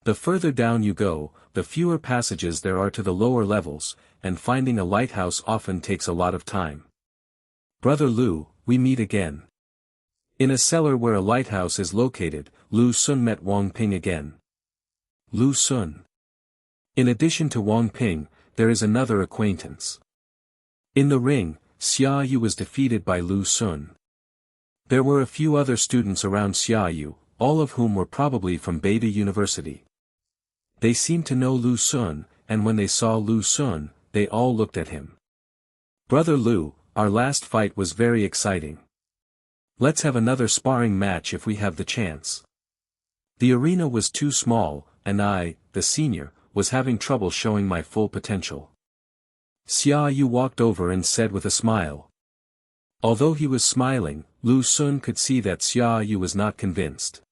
The further down you go, the fewer passages there are to the lower levels, and finding a lighthouse often takes a lot of time. Brother Lu, we meet again. In a cellar where a lighthouse is located, Lu Xun met Wang Ping again. Lu Xun. In addition to Wang Ping, there is another acquaintance. In the ring, Xia Yu was defeated by Lu Sun. There were a few other students around Xia Yu, all of whom were probably from Beta University. They seemed to know Lu Sun, and when they saw Lu Sun, they all looked at him. "Brother Lu, our last fight was very exciting. Let's have another sparring match if we have the chance." The arena was too small, and I, the senior, was having trouble showing my full potential. Xia Yu walked over and said with a smile. Although he was smiling, Lu Sun could see that Xia Yu was not convinced.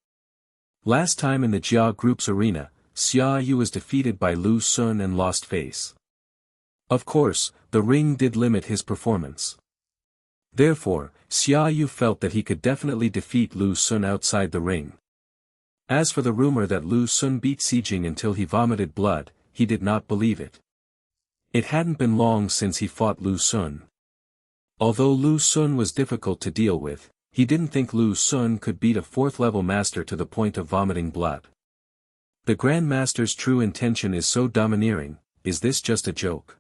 Last time in the Jia Group's arena, Xia Yu was defeated by Lu Sun and lost face. Of course, the ring did limit his performance. Therefore, Xia Yu felt that he could definitely defeat Lu Sun outside the ring. As for the rumor that Lu Sun beat Xijing until he vomited blood, he did not believe it. It hadn't been long since he fought Lu Sun. Although Lu Sun was difficult to deal with, he didn't think Lu Sun could beat a fourth-level master to the point of vomiting blood. The Grand Master's true intention is so domineering. Is this just a joke?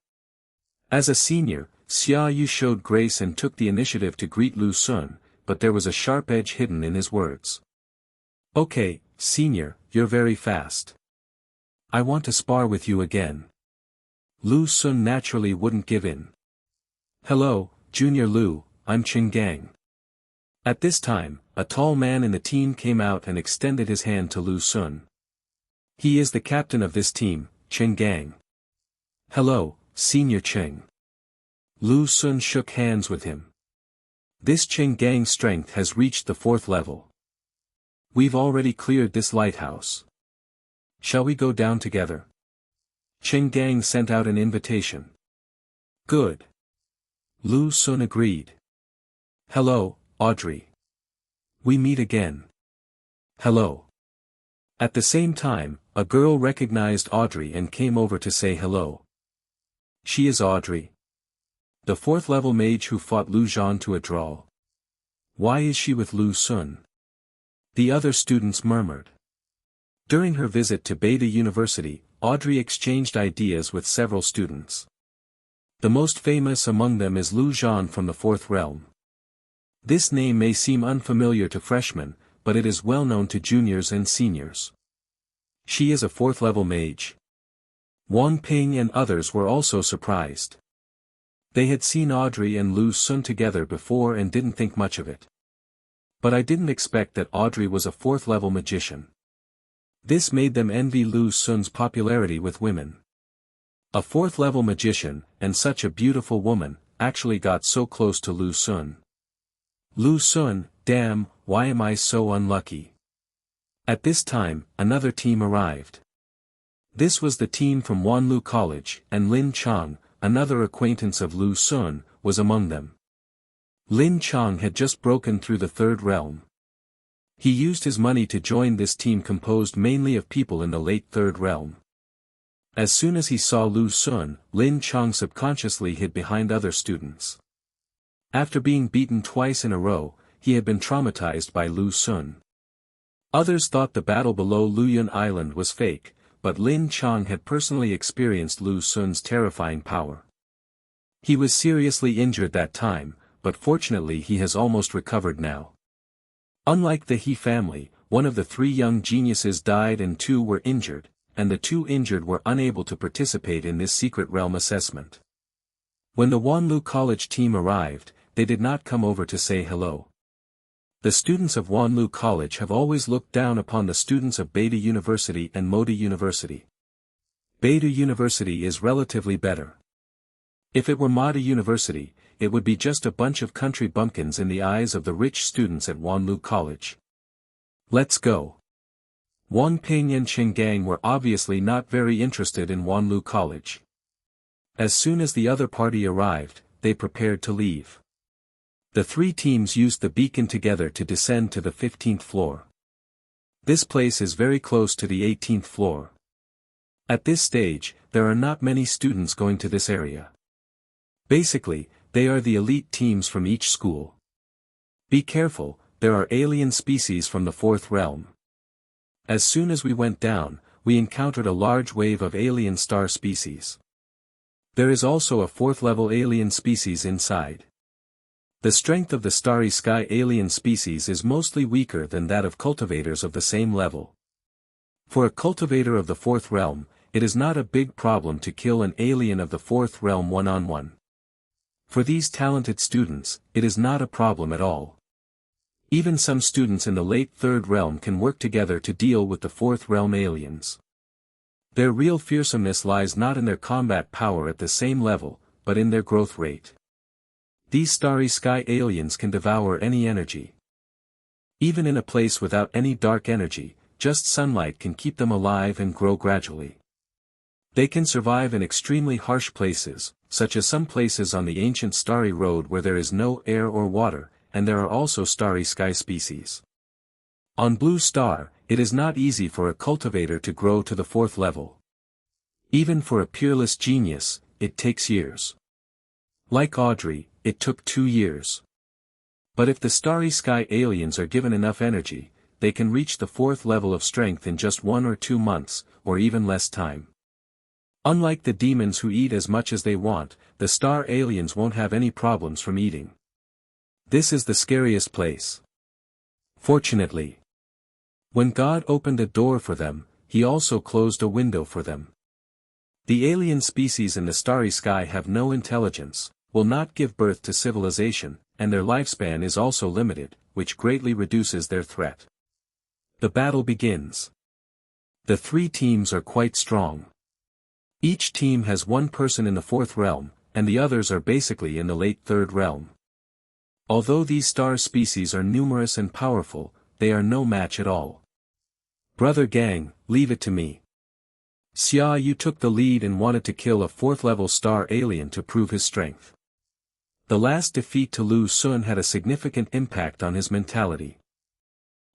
As a senior, Xia Yu showed grace and took the initiative to greet Lu Sun, but there was a sharp edge hidden in his words. "Okay, senior, you're very fast. I want to spar with you again." Lu Sun naturally wouldn't give in. "Hello, Junior Lu, I'm Qinggang." At this time, a tall man in the team came out and extended his hand to Lu Sun. "He is the captain of this team, Qinggang." "Hello, Senior Qing." Lu Sun shook hands with him. "This Qinggang's strength has reached the 4th level. We've already cleared this lighthouse. Shall we go down together?" Qinggang sent out an invitation. "Good." Lu Sun agreed. "Hello, Audrey. We meet again." "Hello." At the same time, a girl recognized Audrey and came over to say hello. "She is Audrey, the 4th-level mage who fought Lu Zhan to a draw. Why is she with Lu Sun?" The other students murmured. During her visit to Beta University, Audrey exchanged ideas with several students. The most famous among them is Lu Zhan from the 4th realm. This name may seem unfamiliar to freshmen, but it is well known to juniors and seniors. She is a 4th-level mage. Wang Ping and others were also surprised. They had seen Audrey and Lu Sun together before and didn't think much of it. But I didn't expect that Audrey was a 4th-level magician. This made them envy Lu Sun's popularity with women. A 4th-level magician, and such a beautiful woman, actually got so close to Lu Sun. Lu Sun, damn, why am I so unlucky? At this time, another team arrived. This was the team from Wanlu College, and Lin Chang, another acquaintance of Lu Sun, was among them. Lin Chang had just broken through the 3rd realm. He used his money to join this team composed mainly of people in the late 3rd realm. As soon as he saw Lu Sun, Lin Chang subconsciously hid behind other students. After being beaten twice in a row, he had been traumatized by Lu Sun. Others thought the battle below Luyun Island was fake, but Lin Chang had personally experienced Lu Sun's terrifying power. He was seriously injured that time, but fortunately he has almost recovered now. Unlike the He family, one of the 3 young geniuses died and 2 were injured, and the 2 injured were unable to participate in this secret realm assessment. When the Wanlu College team arrived, they did not come over to say hello. The students of Wanlu College have always looked down upon the students of Beta University and Moda University. Beta University is relatively better. If it were Moda University, it would be just a bunch of country bumpkins in the eyes of the rich students at Wanlu College. Let's go. Wang Ping and Qinggang were obviously not very interested in Wanlu College. As soon as the other party arrived, they prepared to leave. The 3 teams used the beacon together to descend to the 15th floor. This place is very close to the 18th floor. At this stage, there are not many students going to this area. Basically, they are the elite teams from each school. Be careful, there are alien species from the 4th realm. As soon as we went down, we encountered a large wave of alien star species. There is also a 4th level alien species inside. The strength of the starry sky alien species is mostly weaker than that of cultivators of the same level. For a cultivator of the fourth realm, it is not a big problem to kill an alien of the fourth realm one-on-one. For these talented students, it is not a problem at all. Even some students in the late third realm can work together to deal with the fourth realm aliens. Their real fearsomeness lies not in their combat power at the same level, but in their growth rate. These starry sky aliens can devour any energy. Even in a place without any dark energy, just sunlight can keep them alive and grow gradually. They can survive in extremely harsh places, such as some places on the ancient starry road where there is no air or water, and there are also starry sky species. On Blue Star, it is not easy for a cultivator to grow to the fourth level. Even for a peerless genius, it takes years. Like Audrey, it took 2 years. But if the starry sky aliens are given enough energy, they can reach the fourth level of strength in just 1 or 2 months, or even less time. Unlike the demons who eat as much as they want, the star aliens won't have any problems from eating. This is the scariest place. Fortunately, when God opened a door for them, he also closed a window for them. The alien species in the starry sky have no intelligence, will not give birth to civilization, and their lifespan is also limited, which greatly reduces their threat. The battle begins. The 3 teams are quite strong. Each team has 1 person in the fourth realm, and the others are basically in the late third realm. Although these star species are numerous and powerful, they are no match at all. Brother Gang, leave it to me. Xia Yu took the lead and wanted to kill a 4th level star alien to prove his strength. The last defeat to Lu Sun had a significant impact on his mentality.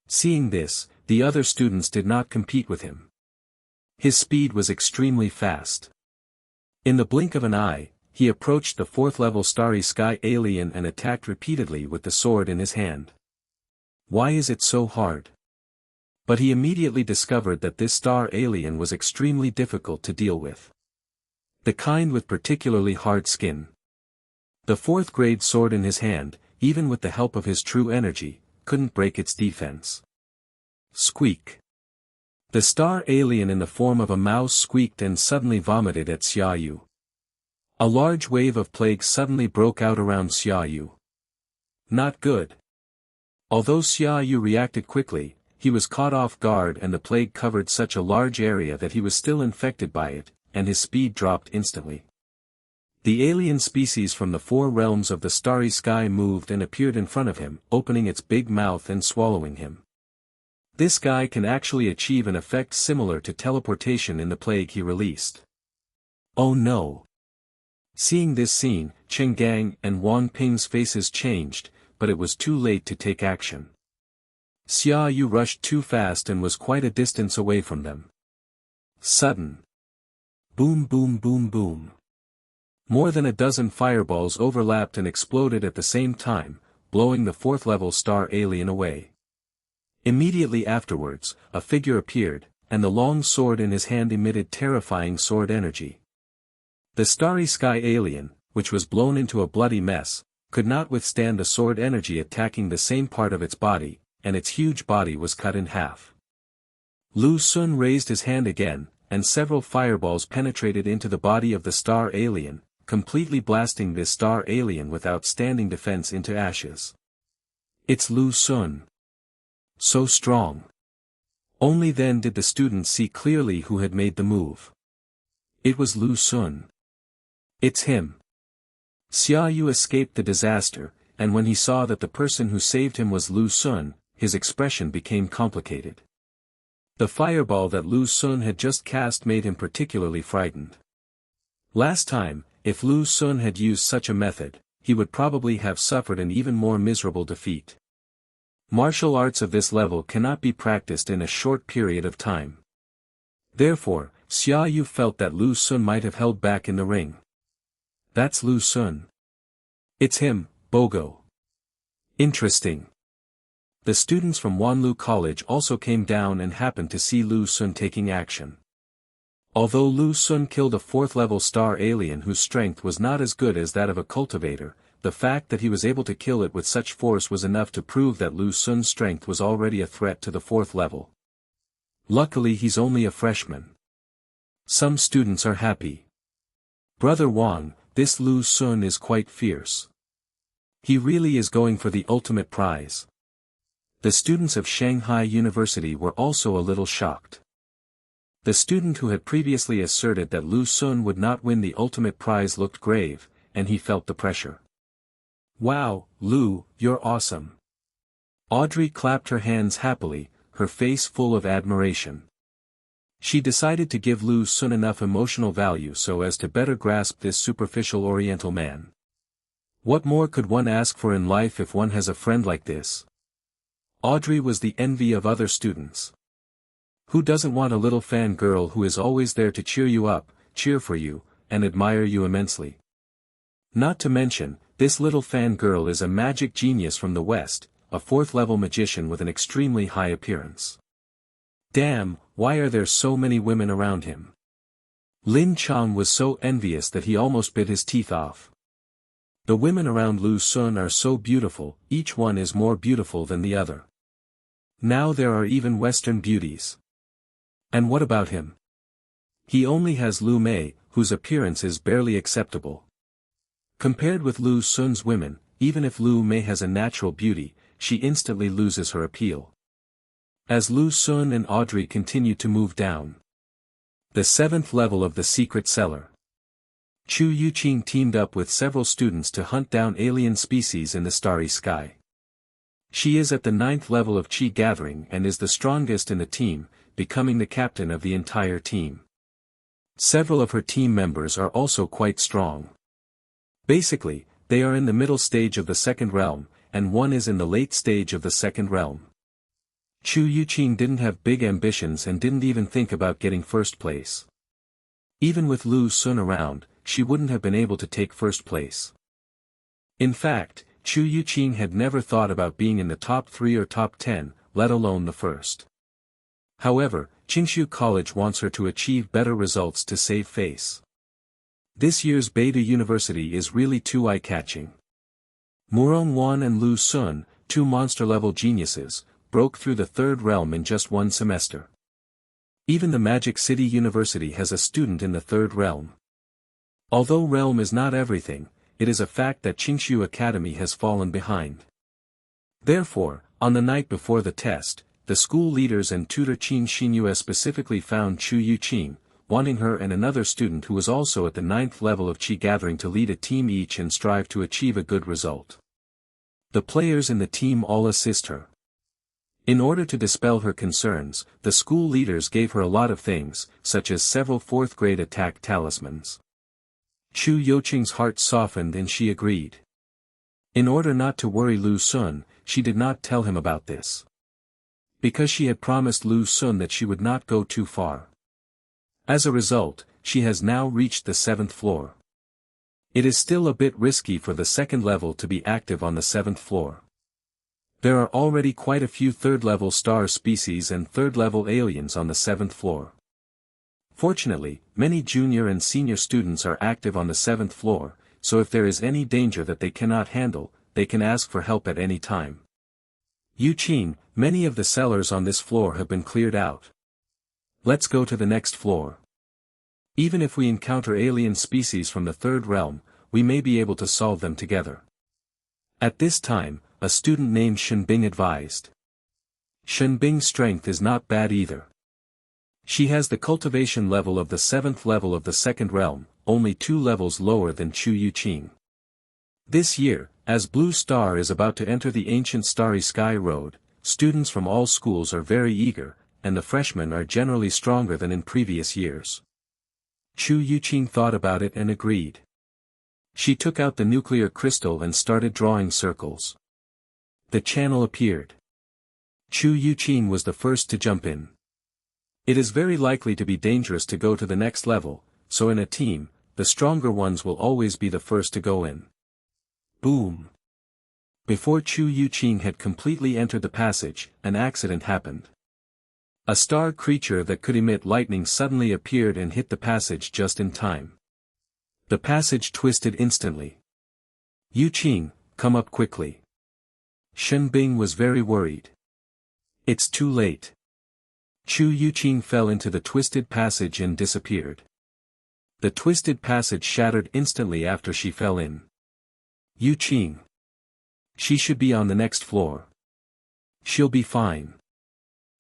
Seeing this, the other students did not compete with him. His speed was extremely fast. In the blink of an eye, he approached the 4th level starry sky alien and attacked repeatedly with the sword in his hand. Why is it so hard? But he immediately discovered that this star alien was extremely difficult to deal with. The kind with particularly hard skin. The 4th grade sword in his hand, even with the help of his true energy, couldn't break its defense. Squeak. The star alien in the form of a mouse squeaked and suddenly vomited at Xia Yu. A large wave of plague suddenly broke out around Xia Yu. Not good. Although Xia Yu reacted quickly, he was caught off guard and the plague covered such a large area that he was still infected by it, and his speed dropped instantly. The alien species from the 4 realms of the starry sky moved and appeared in front of him, opening its big mouth and swallowing him. This guy can actually achieve an effect similar to teleportation in the plague he released. Oh no! Seeing this scene, Chen Gang and Wang Ping's faces changed, but it was too late to take action. Xia Yu rushed too fast and was quite a distance away from them. Sudden. Boom boom boom boom. More than a dozen fireballs overlapped and exploded at the same time, blowing the 4th level star alien away. Immediately afterwards, a figure appeared, and the long sword in his hand emitted terrifying sword energy. The starry sky alien, which was blown into a bloody mess, could not withstand the sword energy attacking the same part of its body, and its huge body was cut in half. Lu Sun raised his hand again, and several fireballs penetrated into the body of the star alien, completely blasting this star alien with outstanding defense into ashes. It's Lu Sun. So strong. Only then did the students see clearly who had made the move. It was Lu Sun. It's him. Xia Yu escaped the disaster, and when he saw that the person who saved him was Lu Sun, his expression became complicated. The fireball that Lu Sun had just cast made him particularly frightened. Last time, if Lu Sun had used such a method, he would probably have suffered an even more miserable defeat. Martial arts of this level cannot be practiced in a short period of time. Therefore, Xia Yu felt that Lu Sun might have held back in the ring. That's Lu Sun. It's him, Bogo. Interesting. The students from Wanlu College also came down and happened to see Lu Sun taking action. Although Lu Sun killed a 4th level star alien whose strength was not as good as that of a cultivator, the fact that he was able to kill it with such force was enough to prove that Lu Xun's strength was already a threat to the 4th level. Luckily he's only a freshman. Some students are happy. Brother Wang, this Lu Xun is quite fierce. He really is going for the ultimate prize. The students of Shanghai University were also a little shocked. The student who had previously asserted that Lu Xun would not win the ultimate prize looked grave, and he felt the pressure. Wow, Lu, you're awesome. Audrey clapped her hands happily, her face full of admiration. She decided to give Lu Xun enough emotional value so as to better grasp this superficial Oriental man. What more could one ask for in life if one has a friend like this? Audrey was the envy of other students. Who doesn't want a little fan girl who is always there to cheer you up, cheer for you, and admire you immensely? Not to mention, this little fan girl is a magic genius from the West, a 4th-level magician with an extremely high appearance. Damn, why are there so many women around him? Lin Chang was so envious that he almost bit his teeth off. The women around Lu Xun are so beautiful, each one is more beautiful than the other. Now there are even Western beauties. And what about him? He only has Lu Mei, whose appearance is barely acceptable. Compared with Lu Xun's women, even if Lu Mei has a natural beauty, she instantly loses her appeal. As Lu Xun and Audrey continue to move down. The 7th level of the secret cellar. Chu Youqing teamed up with several students to hunt down alien species in the starry sky. She is at the 9th level of Qi gathering and is the strongest in the team, becoming the captain of the entire team. Several of her team members are also quite strong. Basically, they are in the middle stage of the 2nd realm, and one is in the late stage of the 2nd realm. Chu Youqing didn't have big ambitions and didn't even think about getting 1st place. Even with Lu Xun around, she wouldn't have been able to take 1st place. In fact, Chu Youqing had never thought about being in the top 3 or top 10, let alone the 1st. However, Qingshu College wants her to achieve better results to save face. This year's Beida University is really too eye-catching. Murong Wan and Lu Xun, 2 monster-level geniuses, broke through the 3rd realm in just 1 semester. Even the Magic City University has a student in the 3rd realm. Although realm is not everything, it is a fact that Qingshu Academy has fallen behind. Therefore, on the night before the test, the school leaders and tutor Qin Xinyue specifically found Chu Youqing, wanting her and another student who was also at the 9th level of Qi gathering to lead a team each and strive to achieve a good result. The players in the team all assist her. In order to dispel her concerns, the school leaders gave her a lot of things, such as several 4th-grade attack talismans. Chu Youqing's heart softened and she agreed. In order not to worry Lu Xun, she did not tell him about this. Because she had promised Lu Xun that she would not go too far. As a result, she has now reached the 7th floor. It is still a bit risky for the 2nd level to be active on the 7th floor. There are already quite a few 3rd-level star species and 3rd-level aliens on the 7th floor. Fortunately, many junior and senior students are active on the 7th floor, so if there is any danger that they cannot handle, they can ask for help at any time. Youqing, many of the cellars on this floor have been cleared out. Let's go to the next floor. Even if we encounter alien species from the 3rd realm, we may be able to solve them together. At this time, a student named Shenbing advised. Shenbing's strength is not bad either. She has the cultivation level of the 7th level of the 2nd realm, only 2 levels lower than Chu Youqing. This year, as Blue Star is about to enter the ancient Starry Sky Road, students from all schools are very eager, and the freshmen are generally stronger than in previous years. Chu Youqing thought about it and agreed. She took out the nuclear crystal and started drawing circles. The channel appeared. Chu Youqing was the first to jump in. It is very likely to be dangerous to go to the next level, so in a team, the stronger ones will always be the first to go in. Boom! Before Chu Youqing had completely entered the passage, an accident happened. A star creature that could emit lightning suddenly appeared and hit the passage just in time. The passage twisted instantly. Yuqing, come up quickly. Shen Bing was very worried. It's too late. Chu Youqing fell into the twisted passage and disappeared. The twisted passage shattered instantly after she fell in. Yuqing. She should be on the next floor. She'll be fine.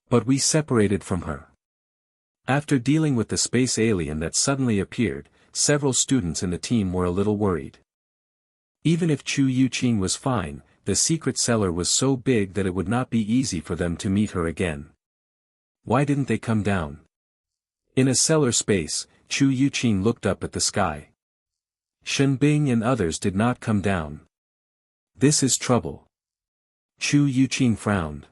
But we separated from her. After dealing with the space alien that suddenly appeared, several students in the team were a little worried. Even if Chu Youqing was fine, the secret cellar was so big that it would not be easy for them to meet her again. Why didn't they come down? In a cellar space, Chu Youqing looked up at the sky. Shen Bing and others did not come down. This is trouble. Chu Youqing frowned.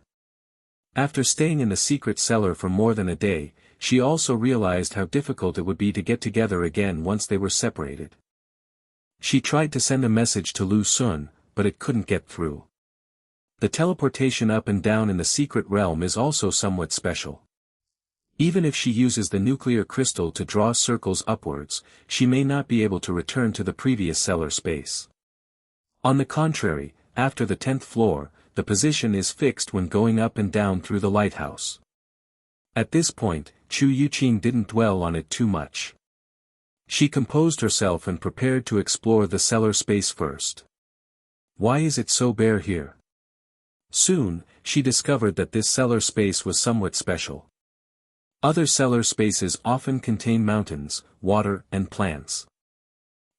After staying in the secret cellar for more than a day, she also realized how difficult it would be to get together again once they were separated. She tried to send a message to Lu Sun, but it couldn't get through. The teleportation up and down in the secret realm is also somewhat special. Even if she uses the nuclear crystal to draw circles upwards, she may not be able to return to the previous cellar space. On the contrary, after the 10th floor, the position is fixed when going up and down through the lighthouse. At this point, Chu Youqing didn't dwell on it too much. She composed herself and prepared to explore the cellar space first. Why is it so bare here? Soon, she discovered that this cellar space was somewhat special. Other cellar spaces often contain mountains, water, and plants.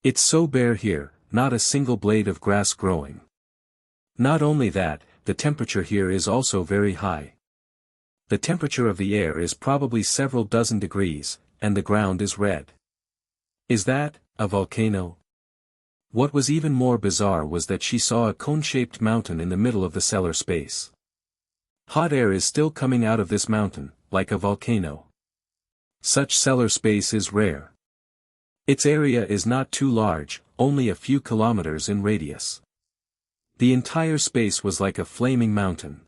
It's so bare here, not a single blade of grass growing. Not only that, the temperature here is also very high. The temperature of the air is probably several dozen degrees, and the ground is red. Is that a volcano? What was even more bizarre was that she saw a cone-shaped mountain in the middle of the cellar space. Hot air is still coming out of this mountain, like a volcano. Such cellar space is rare. Its area is not too large, only a few kilometers in radius. The entire space was like a flaming mountain.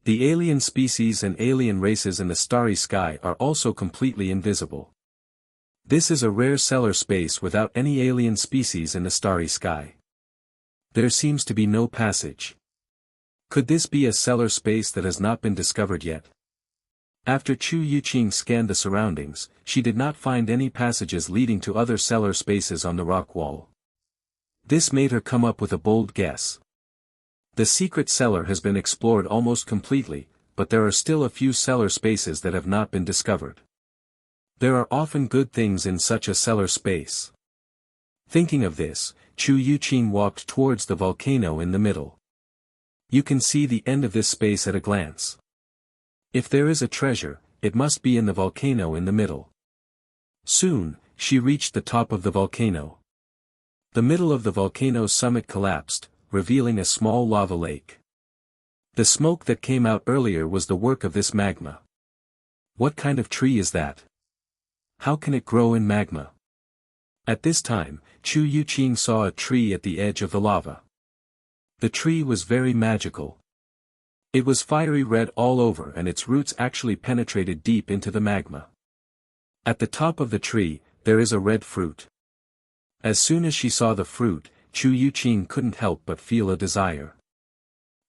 The alien species and alien races in the starry sky are also completely invisible. This is a rare cellar space without any alien species in the starry sky. There seems to be no passage. Could this be a cellar space that has not been discovered yet? After Chu Youqing scanned the surroundings, she did not find any passages leading to other cellar spaces on the rock wall. This made her come up with a bold guess. The secret cellar has been explored almost completely, but there are still a few cellar spaces that have not been discovered. There are often good things in such a cellar space. Thinking of this, Chu Youqing walked towards the volcano in the middle. You can see the end of this space at a glance. If there is a treasure, it must be in the volcano in the middle. Soon, she reached the top of the volcano. The middle of the volcano's summit collapsed, revealing a small lava lake. The smoke that came out earlier was the work of this magma. What kind of tree is that? How can it grow in magma? At this time, Chu Youqing saw a tree at the edge of the lava. The tree was very magical. It was fiery red all over and its roots actually penetrated deep into the magma. At the top of the tree, there is a red fruit. As soon as she saw the fruit, Chu Youqing couldn't help but feel a desire.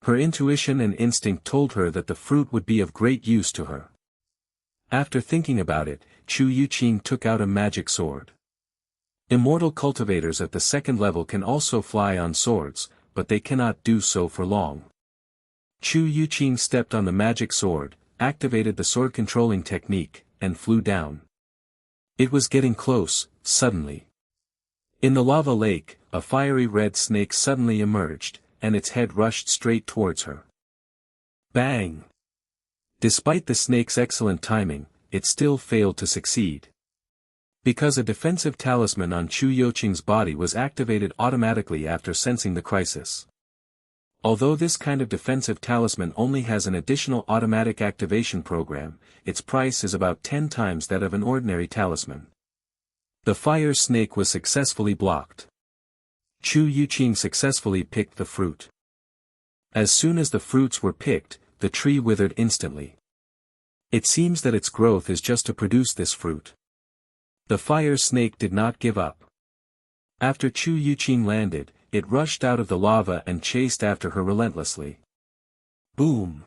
Her intuition and instinct told her that the fruit would be of great use to her. After thinking about it, Chu Youqing took out a magic sword. Immortal cultivators at the second level can also fly on swords, but they cannot do so for long. Chu Youqing stepped on the magic sword, activated the sword controlling technique, and flew down. It was getting close, suddenly. In the lava lake, a fiery red snake suddenly emerged, and its head rushed straight towards her. Bang! Despite the snake's excellent timing, it still failed to succeed. Because a defensive talisman on Chu Youqing's body was activated automatically after sensing the crisis. Although this kind of defensive talisman only has an additional automatic activation program, its price is about 10 times that of an ordinary talisman. The fire snake was successfully blocked. Chu Youqing successfully picked the fruit. As soon as the fruits were picked, the tree withered instantly. It seems that its growth is just to produce this fruit. The fire snake did not give up. After Chu Youqing landed, it rushed out of the lava and chased after her relentlessly. Boom!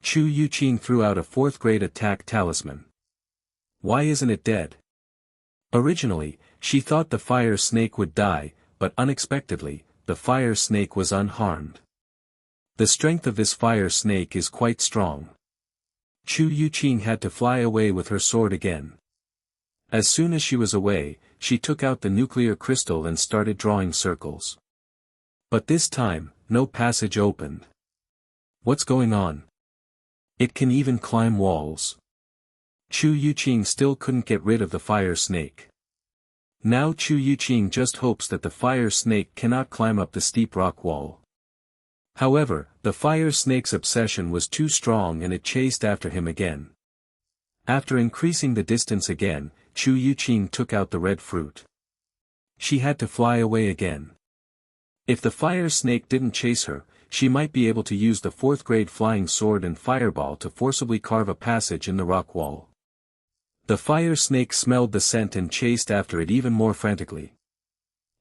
Chu Youqing threw out a fourth-grade attack talisman. Why isn't it dead? Originally, she thought the fire snake would die, but unexpectedly, the fire snake was unharmed. The strength of this fire snake is quite strong. Chu Youqing had to fly away with her sword again. As soon as she was away, she took out the nuclear crystal and started drawing circles. But this time, no passage opened. What's going on? It can even climb walls. Chu Youqing still couldn't get rid of the fire snake. Now Chu Youqing just hopes that the fire snake cannot climb up the steep rock wall. However, the fire snake's obsession was too strong and it chased after him again. After increasing the distance again, Chu Youqing took out the red fruit. She had to fly away again. If the fire snake didn't chase her, she might be able to use the fourth-grade flying sword and fireball to forcibly carve a passage in the rock wall. The fire snake smelled the scent and chased after it even more frantically.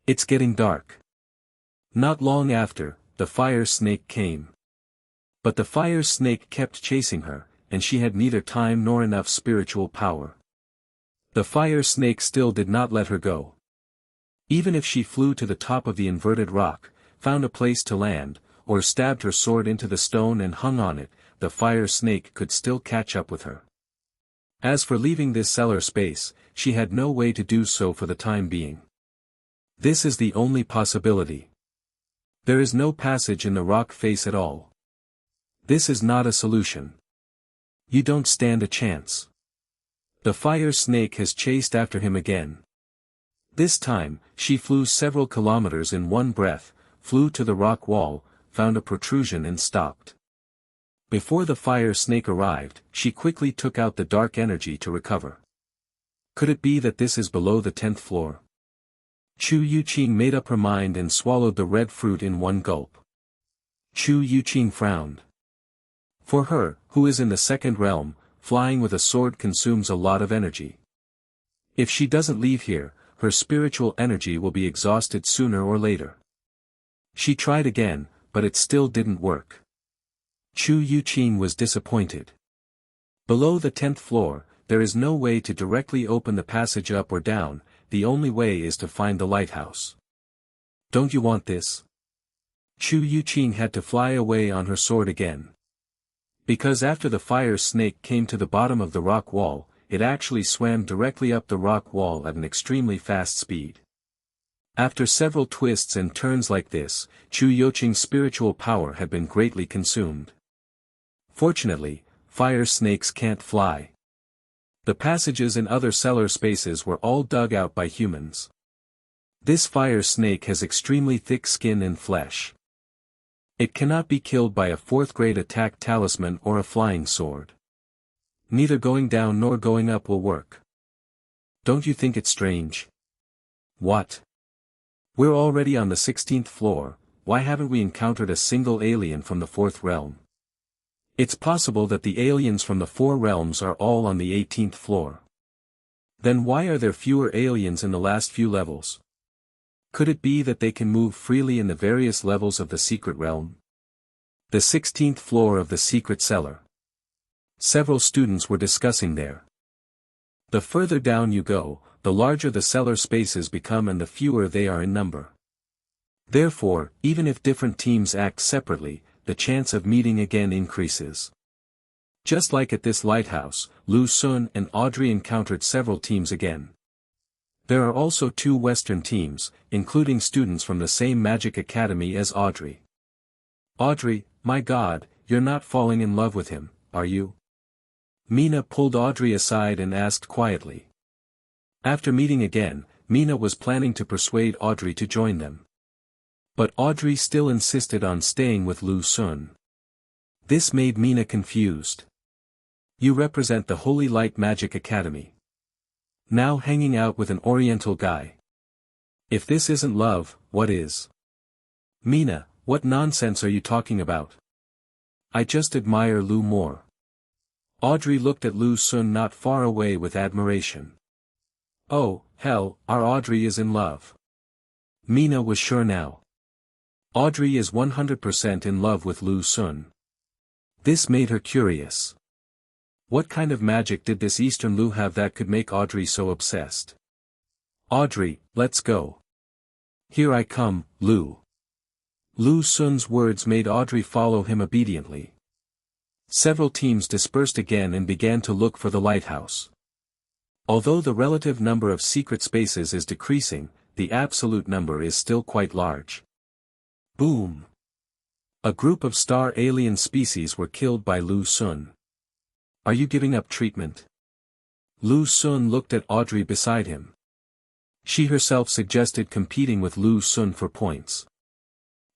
It's getting dark. Not long after, the fire snake came. But the fire snake kept chasing her, and she had neither time nor enough spiritual power. The fire snake still did not let her go. Even if she flew to the top of the inverted rock, found a place to land, or stabbed her sword into the stone and hung on it, the fire snake could still catch up with her. As for leaving this cellar space, she had no way to do so for the time being. This is the only possibility. There is no passage in the rock face at all. This is not a solution. You don't stand a chance. The fire snake has chased after him again. This time, she flew several kilometers in one breath, flew to the rock wall, found a protrusion and stopped. Before the fire snake arrived, she quickly took out the dark energy to recover. Could it be that this is below the 10th floor? Chu Youqing made up her mind and swallowed the red fruit in one gulp. Chu Youqing frowned. For her, who is in the second realm, flying with a sword consumes a lot of energy. If she doesn't leave here, her spiritual energy will be exhausted sooner or later. She tried again, but it still didn't work. Chu Youqing was disappointed. Below the 10th floor, there is no way to directly open the passage up or down, the only way is to find the lighthouse. Don't you want this? Chu Youqing had to fly away on her sword again. Because after the fire snake came to the bottom of the rock wall, it actually swam directly up the rock wall at an extremely fast speed. After several twists and turns like this, Chu Youqing's spiritual power had been greatly consumed. Fortunately, fire snakes can't fly. The passages in other cellar spaces were all dug out by humans. This fire snake has extremely thick skin and flesh. It cannot be killed by a fourth-grade attack talisman or a flying sword. Neither going down nor going up will work. Don't you think it's strange? What? We're already on the 16th floor, why haven't we encountered a single alien from the 4th realm? It's possible that the aliens from the 4 realms are all on the 18th floor. Then why are there fewer aliens in the last few levels? Could it be that they can move freely in the various levels of the secret realm? The 16th floor of the secret cellar. Several students were discussing there. The further down you go, the larger the cellar spaces become and the fewer they are in number. Therefore, even if different teams act separately, the chance of meeting again increases. Just like at this lighthouse, Lu Sun and Audrey encountered several teams again. There are also 2 Western teams, including students from the same magic academy as Audrey. Audrey, my God, you're not falling in love with him, are you? Mina pulled Audrey aside and asked quietly. After meeting again, Mina was planning to persuade Audrey to join them. But Audrey still insisted on staying with Lu Sun. This made Mina confused. You represent the Holy Light Magic Academy. Now hanging out with an Oriental guy. If this isn't love, what is? Mina, what nonsense are you talking about? I just admire Lu more. Audrey looked at Lu Sun not far away with admiration. Oh, hell, our Audrey is in love. Mina was sure now. Audrey is 100% in love with Lu Xun. This made her curious. What kind of magic did this Eastern Lu have that could make Audrey so obsessed? Audrey, let's go. Here I come, Lu. Lu Xun's words made Audrey follow him obediently. Several teams dispersed again and began to look for the lighthouse. Although the relative number of secret spaces is decreasing, the absolute number is still quite large. Boom! A group of star alien species were killed by Lu Xun. Are you giving up treatment? Lu Xun looked at Audrey beside him. She herself suggested competing with Lu Xun for points.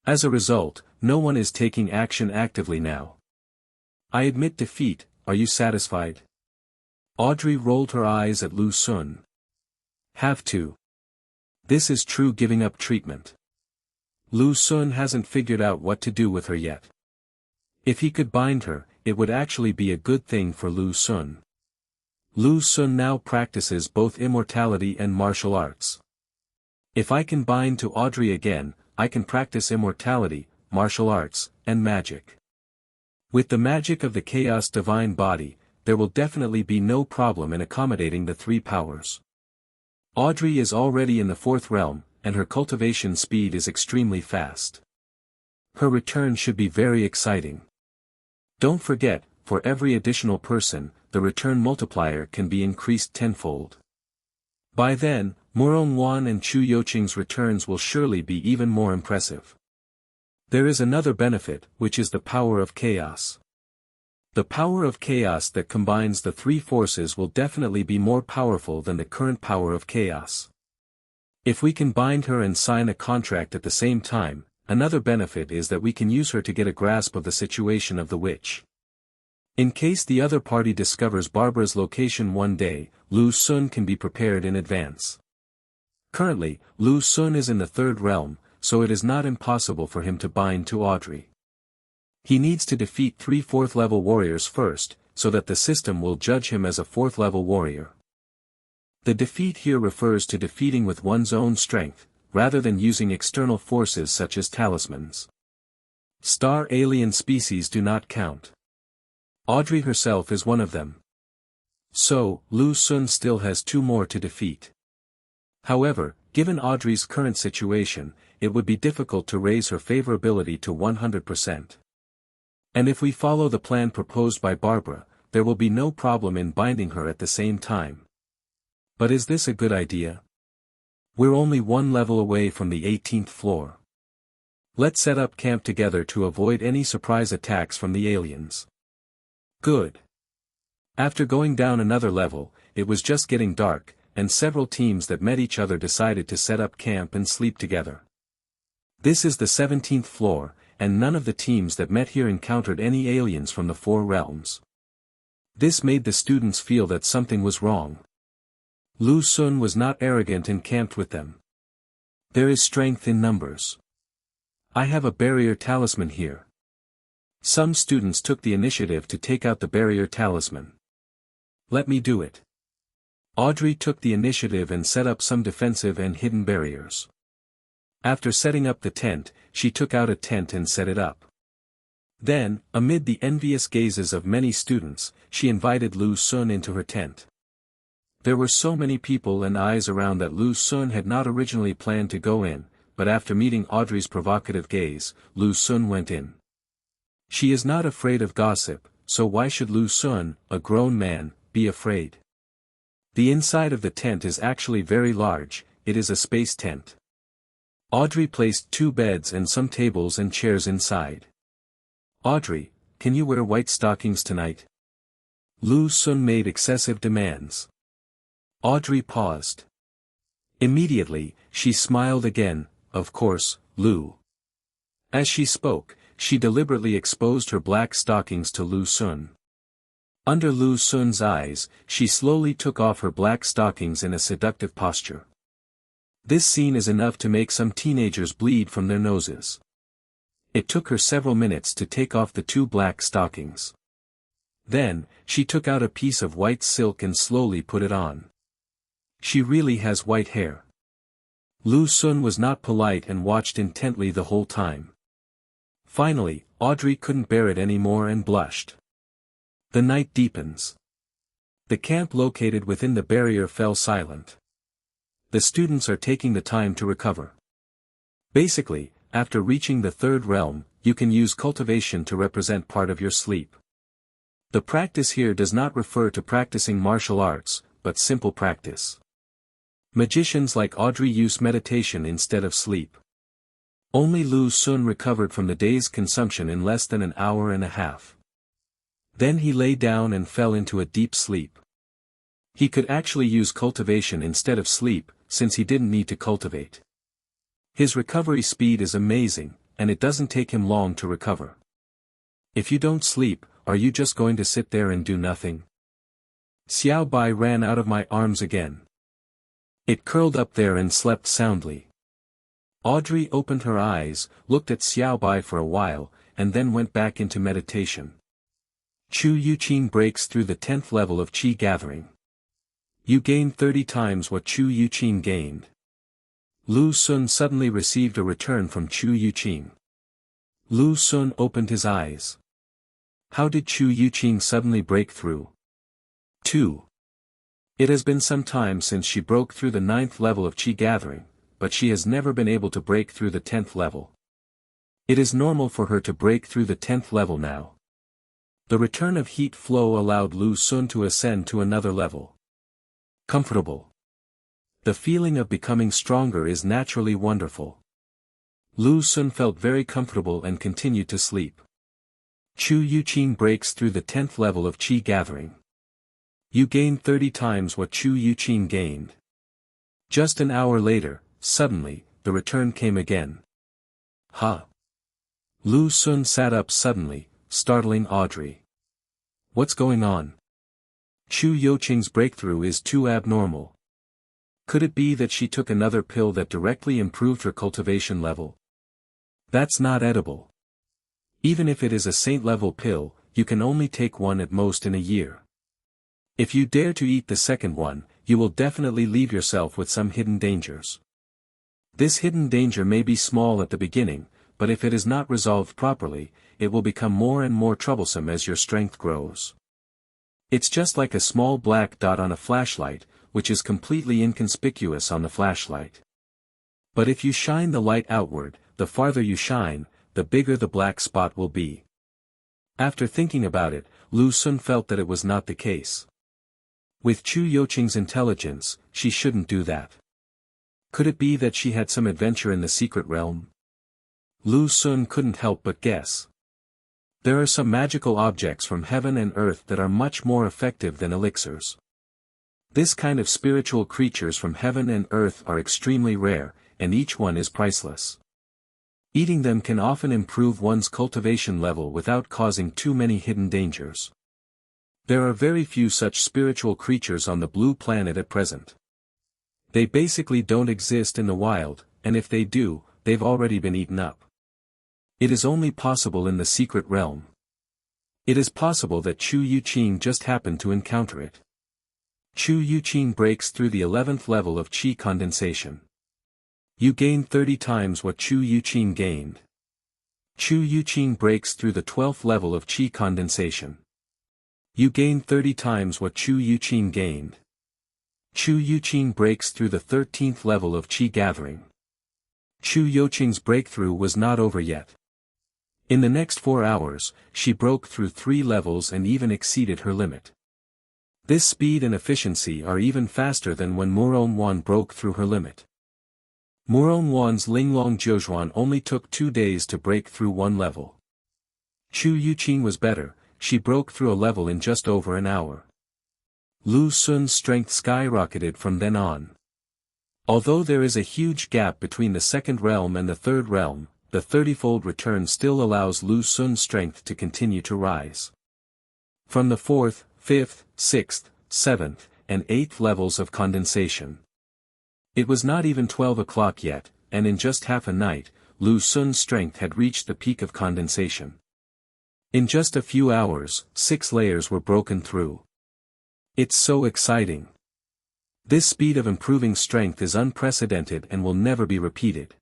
As a result, no one is taking action actively now. I admit defeat, are you satisfied? Audrey rolled her eyes at Lu Xun. Have to. This is true giving up treatment. Lu Xun hasn't figured out what to do with her yet. If he could bind her, it would actually be a good thing for Lu Xun. Lu Xun now practices both immortality and martial arts. If I can bind to Audrey again, I can practice immortality, martial arts, and magic. With the magic of the Chaos Divine Body, there will definitely be no problem in accommodating the three powers. Audrey is already in the fourth realm, and her cultivation speed is extremely fast. Her return should be very exciting. Don't forget, for every additional person, the return multiplier can be increased tenfold. By then, Murong Wan and Chu Youqing's returns will surely be even more impressive. There is another benefit, which is the power of chaos. The power of chaos that combines the three forces will definitely be more powerful than the current power of chaos. If we can bind her and sign a contract at the same time, another benefit is that we can use her to get a grasp of the situation of the witch. In case the other party discovers Barbara's location one day, Lu Xun can be prepared in advance. Currently, Lu Xun is in the third realm, so it is not impossible for him to bind to Audrey. He needs to defeat 3 4th-level warriors first, so that the system will judge him as a 4th-level warrior. The defeat here refers to defeating with one's own strength, rather than using external forces such as talismans. Star alien species do not count. Audrey herself is one of them. So, Lu Xun still has 2 more to defeat. However, given Audrey's current situation, it would be difficult to raise her favorability to 100%. And if we follow the plan proposed by Barbara, there will be no problem in binding her at the same time. But is this a good idea? We're only 1 level away from the 18th floor. Let's set up camp together to avoid any surprise attacks from the aliens. Good. After going down another level, it was just getting dark, and several teams that met each other decided to set up camp and sleep together. This is the 17th floor, and none of the teams that met here encountered any aliens from the 4 realms. This made the students feel that something was wrong. Lu Xun was not arrogant and camped with them. There is strength in numbers. I have a barrier talisman here. Some students took the initiative to take out the barrier talisman. Let me do it. Audrey took the initiative and set up some defensive and hidden barriers. After setting up the tent, she took out a tent and set it up. Then, amid the envious gazes of many students, she invited Lu Xun into her tent. There were so many people and eyes around that Lu Xun had not originally planned to go in, but after meeting Audrey's provocative gaze, Lu Xun went in. She is not afraid of gossip, so why should Lu Xun, a grown man, be afraid? The inside of the tent is actually very large, it is a space tent. Audrey placed 2 beds and some tables and chairs inside. Audrey, can you wear white stockings tonight? Lu Xun made excessive demands. Audrey paused. Immediately, she smiled again, of course, Lu. As she spoke, she deliberately exposed her black stockings to Lu Xun. Under Lu Xun's eyes, she slowly took off her black stockings in a seductive posture. This scene is enough to make some teenagers bleed from their noses. It took her several minutes to take off the 2 black stockings. Then, she took out a piece of white silk and slowly put it on. She really has white hair. Lu Xun was not polite and watched intently the whole time. Finally, Audrey couldn't bear it anymore and blushed. The night deepens. The camp located within the barrier fell silent. The students are taking the time to recover. Basically, after reaching the third realm, you can use cultivation to represent part of your sleep. The practice here does not refer to practicing martial arts, but simple practice. Magicians like Audrey use meditation instead of sleep. Only Lu Xun recovered from the day's consumption in less than an hour and a half. Then he lay down and fell into a deep sleep. He could actually use cultivation instead of sleep, since he didn't need to cultivate. His recovery speed is amazing, and it doesn't take him long to recover. If you don't sleep, are you just going to sit there and do nothing? Xiao Bai ran out of my arms again. It curled up there and slept soundly. Audrey opened her eyes, looked at Xiao Bai for a while, and then went back into meditation. Chu Youqing breaks through the 10th level of Qi gathering. You gain 30 times what Chu Youqing gained. Lu Xun suddenly received a return from Chu Youqing. Lu Xun opened his eyes. How did Chu Youqing suddenly break through? 2. It has been some time since she broke through the 9th level of Qi gathering, but she has never been able to break through the 10th level. It is normal for her to break through the 10th level now. The return of heat flow allowed Lu Xun to ascend to another level. Comfortable. The feeling of becoming stronger is naturally wonderful. Lu Xun felt very comfortable and continued to sleep. Chu Youqing breaks through the 10th level of Qi gathering. You gain 30 times what Chu Youqing gained. Just an hour later, suddenly, the return came again. Ha! Lu Xun sat up suddenly, startling Audrey. What's going on? Chu Youqing's breakthrough is too abnormal. Could it be that she took another pill that directly improved her cultivation level? That's not edible. Even if it is a saint-level pill, you can only take one at most in a year. If you dare to eat the second one, you will definitely leave yourself with some hidden dangers. This hidden danger may be small at the beginning, but if it is not resolved properly, it will become more and more troublesome as your strength grows. It's just like a small black dot on a flashlight, which is completely inconspicuous on the flashlight. But if you shine the light outward, the farther you shine, the bigger the black spot will be. After thinking about it, Lu Xun felt that it was not the case. With Chu Youqing's intelligence, she shouldn't do that. Could it be that she had some adventure in the secret realm? Lu Xun couldn't help but guess. There are some magical objects from heaven and earth that are much more effective than elixirs. This kind of spiritual creatures from heaven and earth are extremely rare, and each one is priceless. Eating them can often improve one's cultivation level without causing too many hidden dangers. There are very few such spiritual creatures on the blue planet at present. They basically don't exist in the wild, and if they do, they've already been eaten up. It is only possible in the secret realm. It is possible that Chu Youqing just happened to encounter it. Chu Youqing breaks through the 11th level of Qi condensation. You gain 30 times what Chu Youqing gained. Chu Youqing breaks through the 12th level of Qi condensation. You gain 30 times what Chu Youqing gained. Chu Youqing breaks through the 13th level of Qi gathering. Chu Youqing's breakthrough was not over yet. In the next 4 hours, she broke through 3 levels and even exceeded her limit. This speed and efficiency are even faster than when Murong Wan broke through her limit. Murong Wan's Linglong Jiuzhuan only took 2 days to break through 1 level. Chu Youqing was better, she broke through a level in just over an hour. Lu Xun's strength skyrocketed from then on. Although there is a huge gap between the second realm and the third realm, the 30-fold return still allows Lu Xun's strength to continue to rise. From the 4th, 5th, 6th, 7th, and 8th levels of condensation. It was not even 12 o'clock yet, and in just half a night, Lu Xun's strength had reached the peak of condensation. In just a few hours, 6 layers were broken through. It's so exciting. This speed of improving strength is unprecedented and will never be repeated.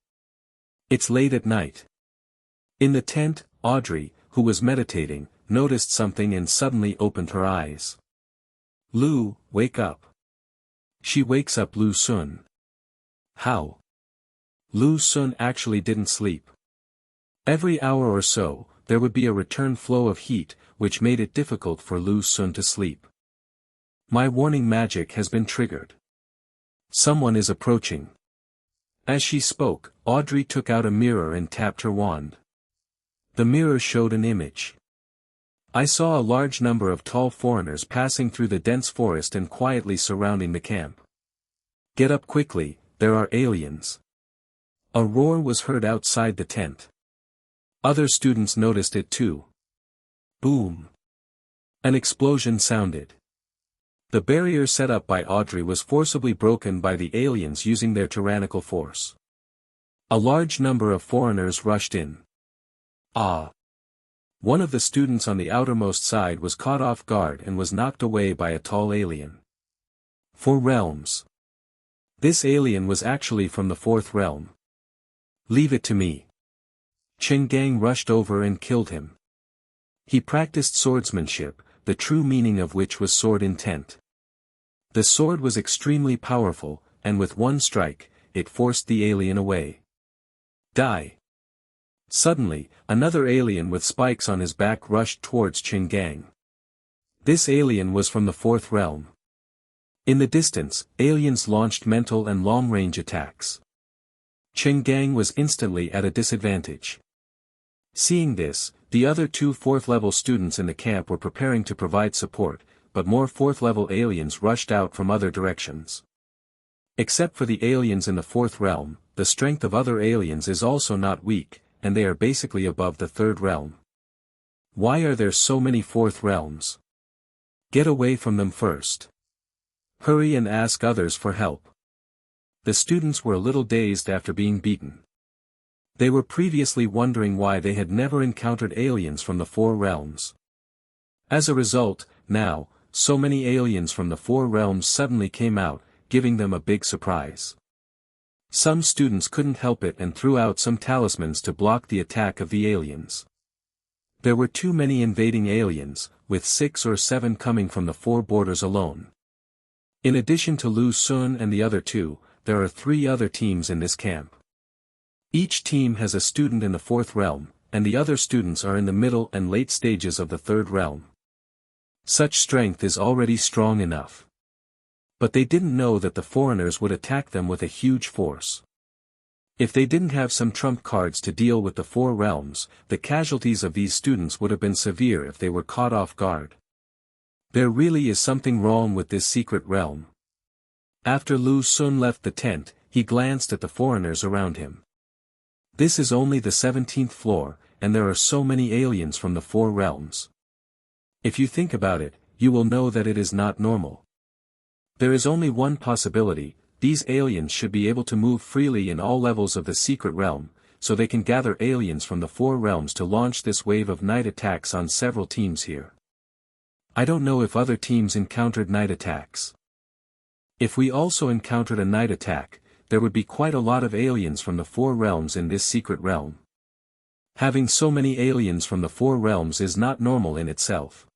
It's late at night. In the tent, Audrey, who was meditating, noticed something and suddenly opened her eyes. "Lu, wake up." She wakes up Lu Sun. How? Lu Sun actually didn't sleep. Every hour or so, there would be a return flow of heat, which made it difficult for Lu Sun to sleep. My warning magic has been triggered. Someone is approaching. As she spoke, Audrey took out a mirror and tapped her wand. The mirror showed an image. I saw a large number of tall foreigners passing through the dense forest and quietly surrounding the camp. "Get up quickly, there are aliens." A roar was heard outside the tent. Other students noticed it too. Boom! An explosion sounded. The barrier set up by Audrey was forcibly broken by the aliens using their tyrannical force. A large number of foreigners rushed in. Ah! One of the students on the outermost side was caught off guard and was knocked away by a tall alien. 4 realms. This alien was actually from the 4th realm. "Leave it to me." Chen Gang rushed over and killed him. He practiced swordsmanship, the true meaning of which was sword intent. The sword was extremely powerful, and with one strike, it forced the alien away. Die! Suddenly, another alien with spikes on his back rushed towards Chen Gang. This alien was from the 4th realm. In the distance, aliens launched mental and long-range attacks. Chen Gang was instantly at a disadvantage. Seeing this, the other 2 4th-level students in the camp were preparing to provide support, but more 4th-level aliens rushed out from other directions. Except for the aliens in the 4th realm, the strength of other aliens is also not weak, and they are basically above the 3rd realm. Why are there so many 4th realms? Get away from them first. Hurry and ask others for help. The students were a little dazed after being beaten. They were previously wondering why they had never encountered aliens from the 4 realms. As a result, now, so many aliens from the 4 realms suddenly came out, giving them a big surprise. Some students couldn't help it and threw out some talismans to block the attack of the aliens. There were too many invading aliens, with 6 or 7 coming from the 4 borders alone. In addition to Lu Sun and the other 2, there are 3 other teams in this camp. Each team has a student in the 4th realm, and the other students are in the middle and late stages of the 3rd realm. Such strength is already strong enough. But they didn't know that the foreigners would attack them with a huge force. If they didn't have some trump cards to deal with the 4 realms, the casualties of these students would have been severe if they were caught off guard. There really is something wrong with this secret realm. After Lu Sun left the tent, he glanced at the foreigners around him. This is only the 17th floor, and there are so many aliens from the 4 realms. If you think about it, you will know that it is not normal. There is only one possibility: these aliens should be able to move freely in all levels of the secret realm, so they can gather aliens from the 4 realms to launch this wave of night attacks on several teams here. I don't know if other teams encountered night attacks. If we also encountered a night attack, there would be quite a lot of aliens from the 4 realms in this secret realm. Having so many aliens from the 4 realms is not normal in itself.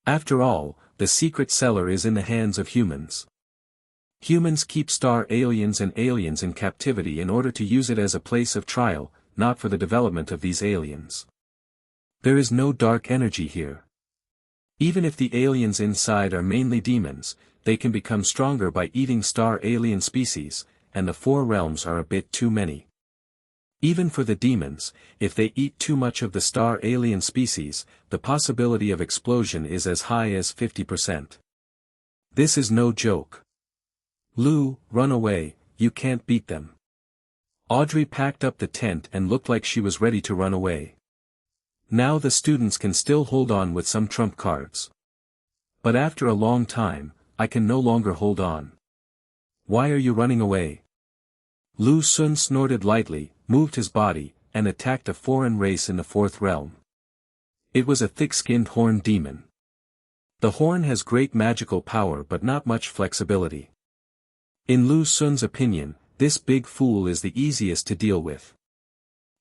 After all, the secret cellar is in the hands of humans. Humans keep star aliens and aliens in captivity in order to use it as a place of trial, not for the development of these aliens. There is no dark energy here. Even if the aliens inside are mainly demons, they can become stronger by eating star alien species, and the 4 realms are a bit too many. Even for the demons, if they eat too much of the star alien species, the possibility of explosion is as high as 50%. This is no joke. Lu, run away, you can't beat them. Audrey packed up the tent and looked like she was ready to run away. Now the students can still hold on with some trump cards. But after a long time, I can no longer hold on. Why are you running away? Lu Sun snorted lightly, moved his body, and attacked a foreign race in the 4th realm. It was a thick-skinned horn demon. The horn has great magical power but not much flexibility. In Lu Xun's opinion, this big fool is the easiest to deal with.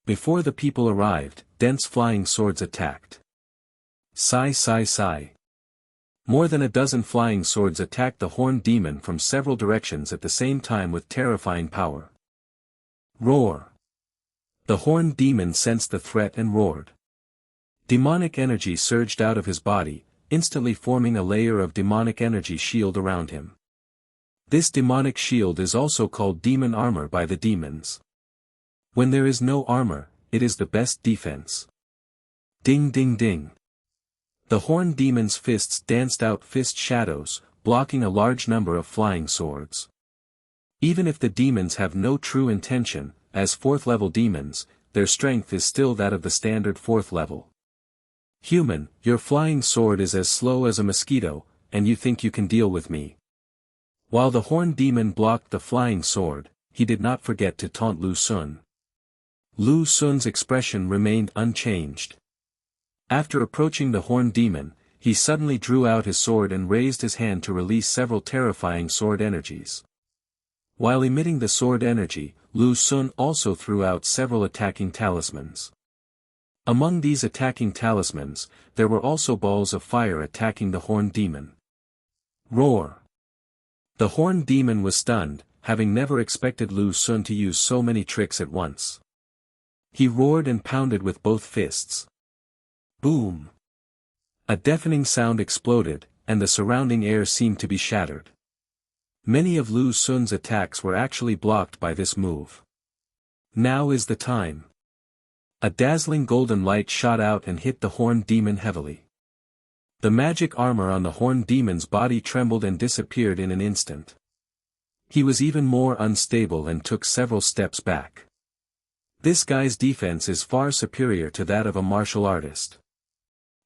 Before the people arrived, dense flying swords attacked. Sigh sigh sigh. More than a dozen flying swords attacked the horned demon from several directions at the same time with terrifying power. Roar! The horned demon sensed the threat and roared. Demonic energy surged out of his body, instantly forming a layer of demonic energy shield around him. This demonic shield is also called demon armor by the demons. When there is no armor, it is the best defense. Ding ding ding. The horned demon's fists danced out fist shadows, blocking a large number of flying swords. Even if the demons have no true intention, as 4th level demons, their strength is still that of the standard 4th level. Human, your flying sword is as slow as a mosquito, and you think you can deal with me. While the horned demon blocked the flying sword, he did not forget to taunt Lu Xun. Lu Xun's expression remained unchanged. After approaching the horned demon, he suddenly drew out his sword and raised his hand to release several terrifying sword energies. While emitting the sword energy, Lu Xun also threw out several attacking talismans. Among these attacking talismans, there were also balls of fire attacking the horned demon. Roar! The horned demon was stunned, having never expected Lu Xun to use so many tricks at once. He roared and pounded with both fists. Boom! A deafening sound exploded, and the surrounding air seemed to be shattered. Many of Lu Xun's attacks were actually blocked by this move. Now is the time. A dazzling golden light shot out and hit the horned demon heavily. The magic armor on the horned demon's body trembled and disappeared in an instant. He was even more unstable and took several steps back. This guy's defense is far superior to that of a martial artist.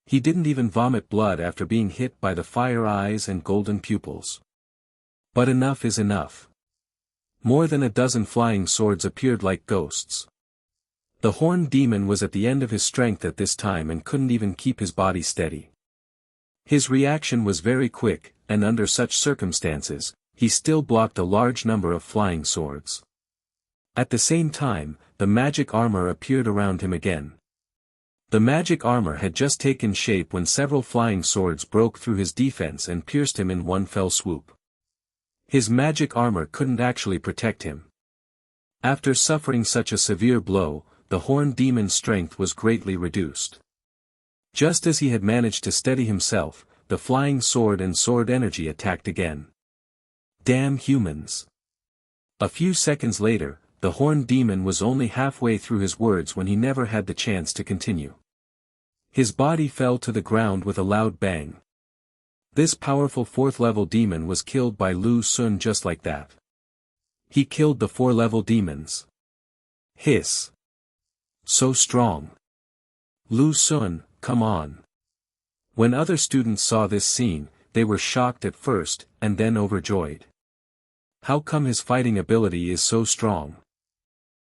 He didn't even vomit blood after being hit by the fire eyes and golden pupils. But enough is enough. More than a dozen flying swords appeared like ghosts. The horned demon was at the end of his strength at this time and couldn't even keep his body steady. His reaction was very quick, and under such circumstances, he still blocked a large number of flying swords. At the same time, the magic armor appeared around him again. The magic armor had just taken shape when several flying swords broke through his defense and pierced him in one fell swoop. His magic armor couldn't actually protect him. After suffering such a severe blow, the horned demon's strength was greatly reduced. Just as he had managed to steady himself, the flying sword and sword energy attacked again. Damn humans! A few seconds later, the horned demon was only halfway through his words when he never had the chance to continue. His body fell to the ground with a loud bang. This powerful 4th level demon was killed by Lu Xun just like that. He killed the 4 level demons. Hiss! So strong! Lu Xun, come on! When other students saw this scene, they were shocked at first, and then overjoyed. How come his fighting ability is so strong?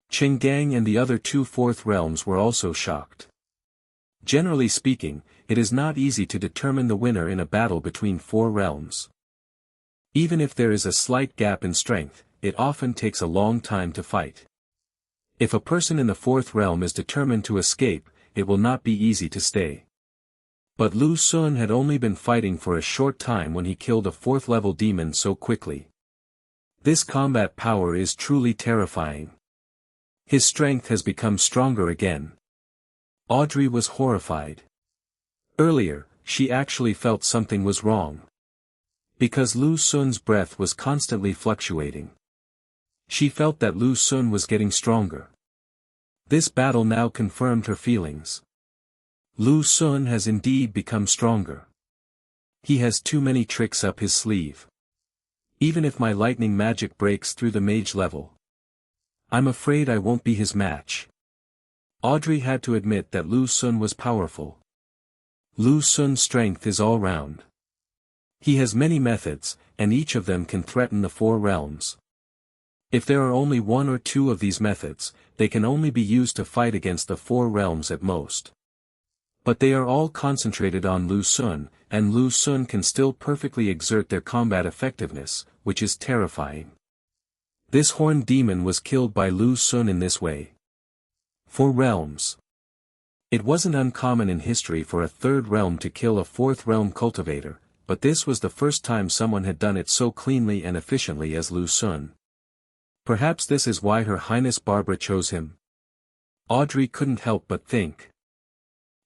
Qinggang and the other 2 4th realms were also shocked. Generally speaking, it is not easy to determine the winner in a battle between 4 realms. Even if there is a slight gap in strength, it often takes a long time to fight. If a person in the 4th realm is determined to escape, it will not be easy to stay. But Lu Xun had only been fighting for a short time when he killed a 4th level demon so quickly. This combat power is truly terrifying. His strength has become stronger again. Audrey was horrified. Earlier, she actually felt something was wrong. Because Lu Xun's breath was constantly fluctuating. She felt that Lu Xun was getting stronger. This battle now confirmed her feelings. Lu Xun has indeed become stronger. He has too many tricks up his sleeve. Even if my lightning magic breaks through the mage level, I'm afraid I won't be his match. Audrey had to admit that Lu Xun was powerful. Lu Xun's strength is all round. He has many methods, and each of them can threaten the 4 realms. If there are only 1 or 2 of these methods, they can only be used to fight against the 4 realms at most. But they are all concentrated on Lu Xun, and Lu Xun can still perfectly exert their combat effectiveness, which is terrifying. This horned demon was killed by Lu Xun in this way. 4 realms. It wasn't uncommon in history for a third realm to kill a fourth realm cultivator, but this was the first time someone had done it so cleanly and efficiently as Lu Xun. Perhaps this is why Her Highness Barbara chose him. Audrey couldn't help but think.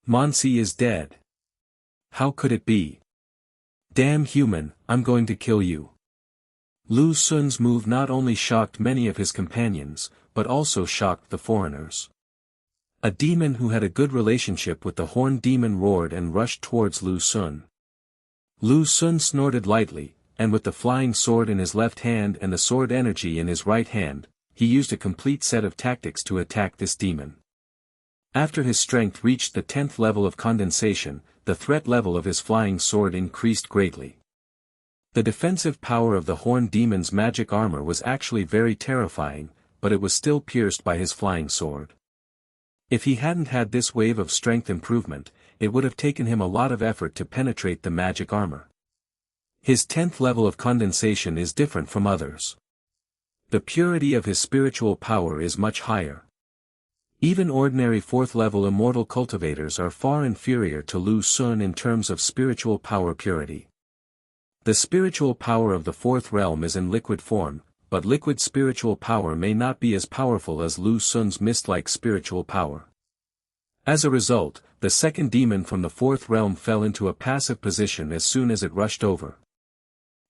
Monsi is dead. How could it be? Damn human, I'm going to kill you. Lu Xun's move not only shocked many of his companions, but also shocked the foreigners. A demon who had a good relationship with the horned demon roared and rushed towards Lu Xun. Lu Xun snorted lightly, and with the flying sword in his left hand and the sword energy in his right hand, he used a complete set of tactics to attack this demon. After his strength reached the 10th level of condensation, the threat level of his flying sword increased greatly. The defensive power of the horned demon's magic armor was actually very terrifying, but it was still pierced by his flying sword. If he hadn't had this wave of strength improvement, it would have taken him a lot of effort to penetrate the magic armor. His 10th level of condensation is different from others. The purity of his spiritual power is much higher. Even ordinary 4th level immortal cultivators are far inferior to Lu Xun in terms of spiritual power purity. The spiritual power of the 4th realm is in liquid form, but liquid spiritual power may not be as powerful as Lu Xun's mist-like spiritual power. As a result, the second demon from the 4th realm fell into a passive position as soon as it rushed over.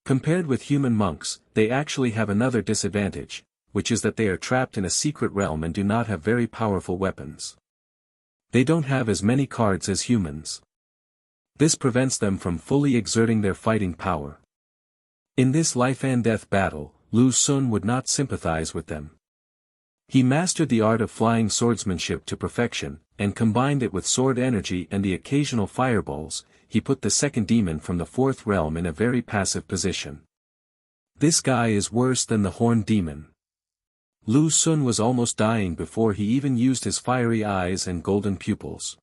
Compared with human monks, they actually have another disadvantage, which is that they are trapped in a secret realm and do not have very powerful weapons. They don't have as many cards as humans. This prevents them from fully exerting their fighting power. In this life-and-death battle, Lu Xun would not sympathize with them. He mastered the art of flying swordsmanship to perfection, and combined it with sword energy and the occasional fireballs. He put the second demon from the 4th realm in a very passive position. This guy is worse than the horned demon. Lu Xun was almost dying before he even used his fiery eyes and golden pupils.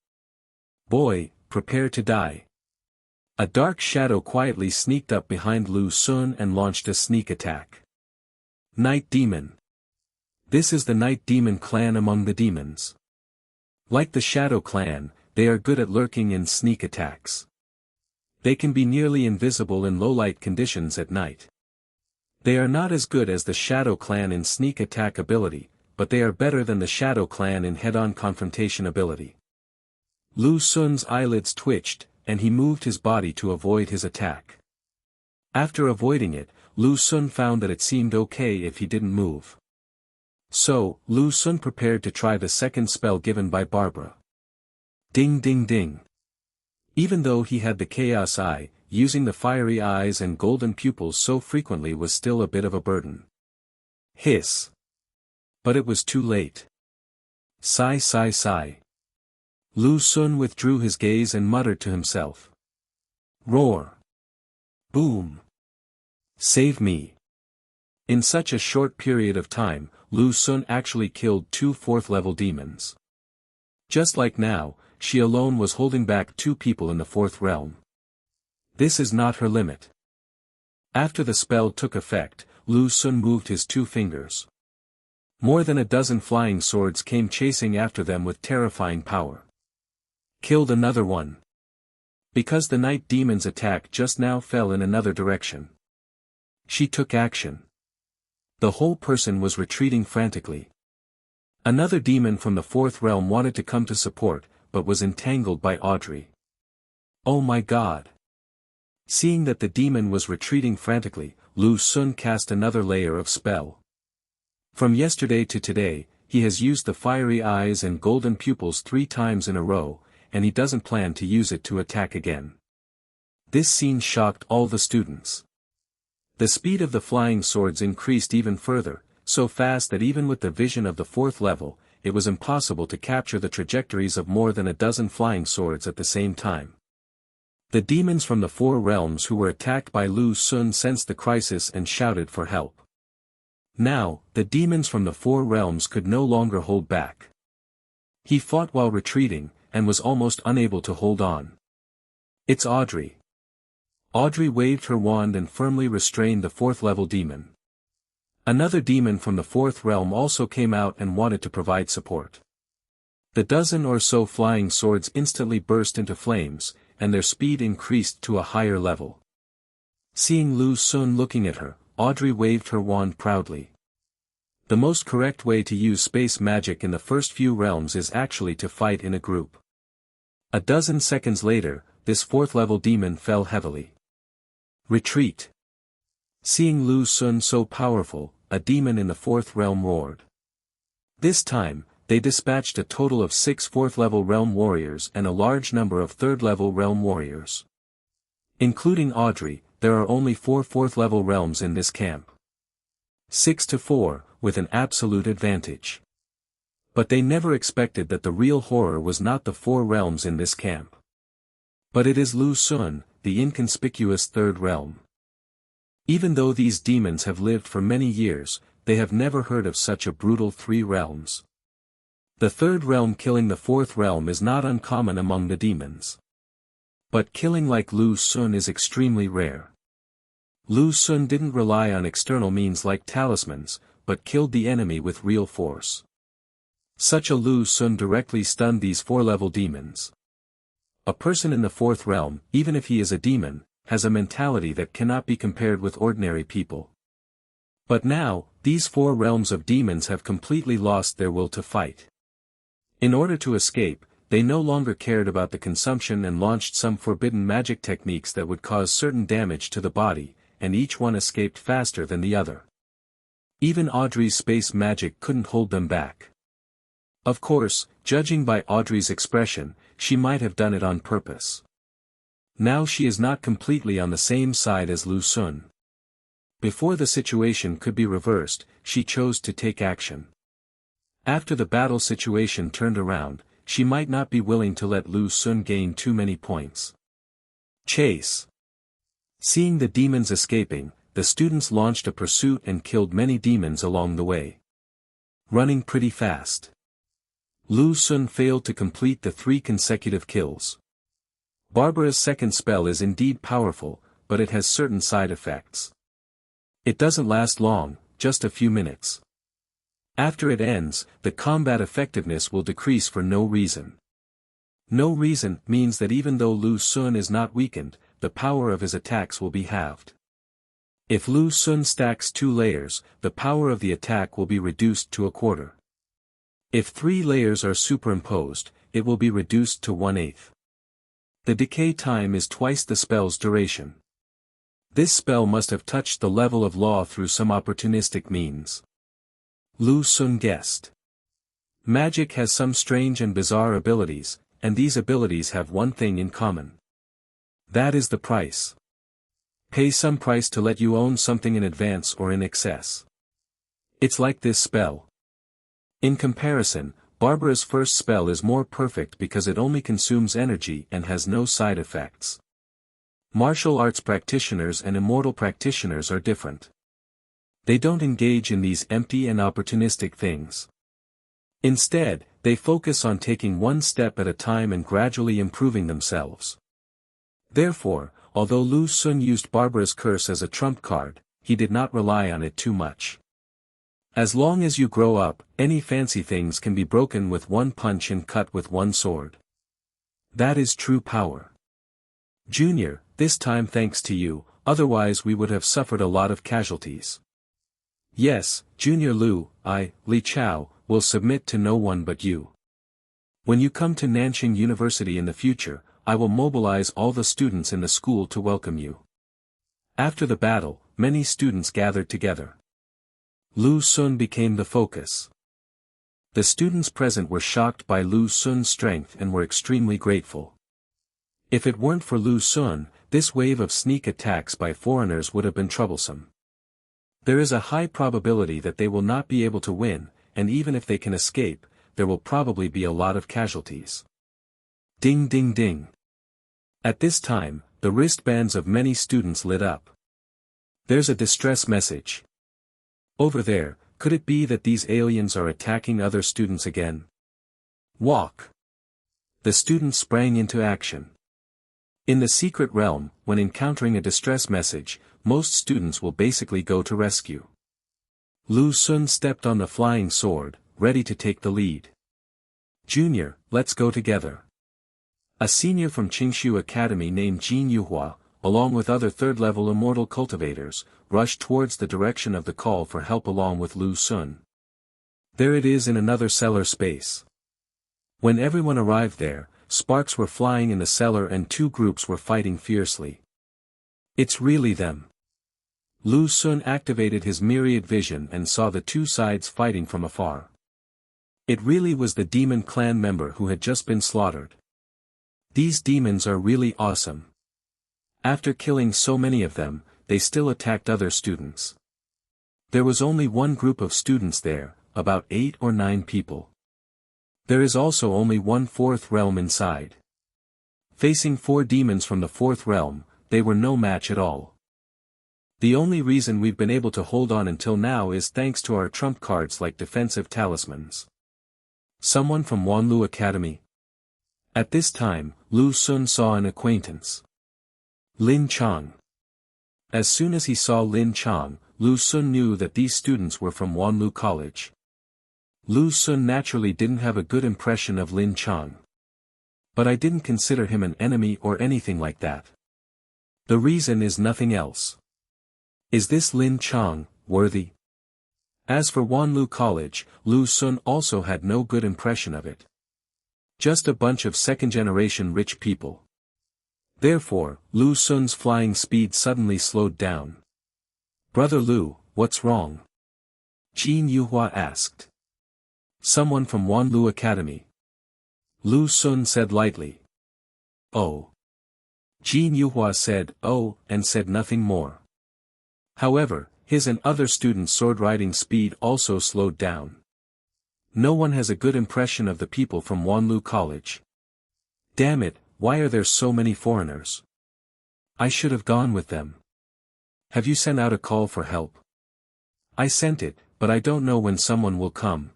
Boy, prepare to die. A dark shadow quietly sneaked up behind Lu Xun and launched a sneak attack. Night Demon. This is the Night Demon clan among the demons. Like the Shadow clan, they are good at lurking in sneak attacks. They can be nearly invisible in low-light conditions at night. They are not as good as the Shadow clan in sneak attack ability, but they are better than the Shadow clan in head-on confrontation ability. Lu Xun's eyelids twitched, and he moved his body to avoid his attack. After avoiding it, Lu Xun found that it seemed okay if he didn't move. So, Lu Xun prepared to try the second spell given by Barbara. Ding ding ding. Even though he had the Chaos Eye, using the fiery eyes and golden pupils so frequently was still a bit of a burden. Hiss. But it was too late. Sigh sigh sigh. Lu Xun withdrew his gaze and muttered to himself. Roar. Boom. Save me. In such a short period of time, Lu Xun actually killed 2 4th-level demons. Just like now, she alone was holding back 2 people in the 4th realm. This is not her limit. After the spell took effect, Lu Xun moved his 2 fingers. More than a dozen flying swords came chasing after them with terrifying power. Killed another one. Because the night demon's attack just now fell in another direction. She took action. The whole person was retreating frantically. Another demon from the 4th realm wanted to come to support, but was entangled by Audrey. Oh my god. Seeing that the demon was retreating frantically, Lu Xun cast another layer of spell. From yesterday to today, he has used the fiery eyes and golden pupils 3 times in a row, and he doesn't plan to use it to attack again. This scene shocked all the students. The speed of the flying swords increased even further, so fast that even with the vision of the 4th level, it was impossible to capture the trajectories of more than a dozen flying swords at the same time. The demons from the 4 realms who were attacked by Lu Xun sensed the crisis and shouted for help. Now, the demons from the 4 realms could no longer hold back. He fought while retreating, and was almost unable to hold on. It's Audrey. Audrey waved her wand and firmly restrained the 4th-level demon. Another demon from the fourth realm also came out and wanted to provide support. The dozen or so flying swords instantly burst into flames, and their speed increased to a higher level. Seeing Lu Xun looking at her, Audrey waved her wand proudly. The most correct way to use space magic in the first few realms is actually to fight in a group. A dozen seconds later, this fourth-level demon fell heavily. Retreat. Seeing Lu Xun so powerful, a demon in the fourth realm roared. This time, they dispatched a total of 6 fourth-level realm warriors and a large number of third-level realm warriors. Including Audrey, there are only 4 fourth-level realms in this camp. 6-4, with an absolute advantage. But they never expected that the real horror was not the 4 realms in this camp. But it is Lu Xun, the inconspicuous third realm. Even though these demons have lived for many years, they have never heard of such a brutal 3 realms. The third realm killing the fourth realm is not uncommon among the demons. But killing like Lu Xun is extremely rare. Lu Xun didn't rely on external means like talismans, but killed the enemy with real force. Such a Lu Xun directly stunned these 4-level demons. A person in the fourth realm, even if he is a demon, has a mentality that cannot be compared with ordinary people. But now, these 4 realms of demons have completely lost their will to fight. In order to escape, they no longer cared about the consumption and launched some forbidden magic techniques that would cause certain damage to the body, and each one escaped faster than the other. Even Audrey's space magic couldn't hold them back. Of course, judging by Audrey's expression, she might have done it on purpose. Now she is not completely on the same side as Lu Xun. Before the situation could be reversed, she chose to take action. After the battle situation turned around, she might not be willing to let Lu Xun gain too many points. Chase. Seeing the demons escaping, the students launched a pursuit and killed many demons along the way. Running pretty fast. Lu Xun failed to complete the 3 consecutive kills. Barbara's second spell is indeed powerful, but it has certain side effects. It doesn't last long, just a few minutes. After it ends, the combat effectiveness will decrease for no reason. No reason means that even though Lu Xun is not weakened, the power of his attacks will be halved. If Lu Xun stacks 2 layers, the power of the attack will be reduced to a quarter. If 3 layers are superimposed, it will be reduced to 1/8. The decay time is twice the spell's duration. This spell must have touched the level of law through some opportunistic means. Lu Xun guessed. Magic has some strange and bizarre abilities, and these abilities have one thing in common. That is the price. Pay some price to let you own something in advance or in excess. It's like this spell. In comparison, Barbara's first spell is more perfect because it only consumes energy and has no side effects. Martial arts practitioners and immortal practitioners are different. They don't engage in these empty and opportunistic things. Instead, they focus on taking one step at a time and gradually improving themselves. Therefore, although Lu Xun used Barbara's curse as a trump card, he did not rely on it too much. As long as you grow up, any fancy things can be broken with one punch and cut with one sword. That is true power. Junior, this time thanks to you, otherwise we would have suffered a lot of casualties. Yes, Junior Lu, Li Chao, will submit to no one but you. When you come to Nanjing University in the future, I will mobilize all the students in the school to welcome you. After the battle, many students gathered together. Lu Xun became the focus. The students present were shocked by Lu Xun's strength and were extremely grateful. If it weren't for Lu Xun, this wave of sneak attacks by foreigners would have been troublesome. There is a high probability that they will not be able to win, and even if they can escape, there will probably be a lot of casualties. Ding ding ding. At this time, the wristbands of many students lit up. There's a distress message. Over there, could it be that these aliens are attacking other students again? Walk. The students sprang into action. In the secret realm, when encountering a distress message, most students will basically go to rescue. Lu Sun stepped on the flying sword, ready to take the lead. Junior, let's go together. A senior from Qingshu Academy named Jin Yuhua, along with other third-level immortal cultivators, rushed towards the direction of the call for help along with Lu Sun. There it is in another cellar space. When everyone arrived there, sparks were flying in the cellar and two groups were fighting fiercely. It's really them. Lu Sun activated his myriad vision and saw the two sides fighting from afar. It really was the demon clan member who had just been slaughtered. These demons are really awesome. After killing so many of them, they still attacked other students. There was only one group of students there, about 8 or 9 people. There is also only one fourth realm inside. Facing 4 demons from the fourth realm, they were no match at all. The only reason we've been able to hold on until now is thanks to our trump cards like defensive talismans. Someone from Wanlu Academy? At this time, Lu Sun saw an acquaintance. Lin Chang. As soon as he saw Lin Chang, Lu Sun knew that these students were from Wanlu College. Lu Sun naturally didn't have a good impression of Lin Chang. But I didn't consider him an enemy or anything like that. The reason is nothing else. Is this Lin Chang worthy? As for Wanlu College, Lu Sun also had no good impression of it. Just a bunch of second-generation rich people. Therefore, Lu Sun's flying speed suddenly slowed down. Brother Lu, what's wrong? Jin Yuhua asked. Someone from Wanlu Academy. Lu Sun said lightly. Oh. Jin Yuhua said, oh, and said nothing more. However, his and other students' sword-riding speed also slowed down. No one has a good impression of the people from Wanlu College. Damn it, why are there so many foreigners? I should have gone with them. Have you sent out a call for help? I sent it, but I don't know when someone will come.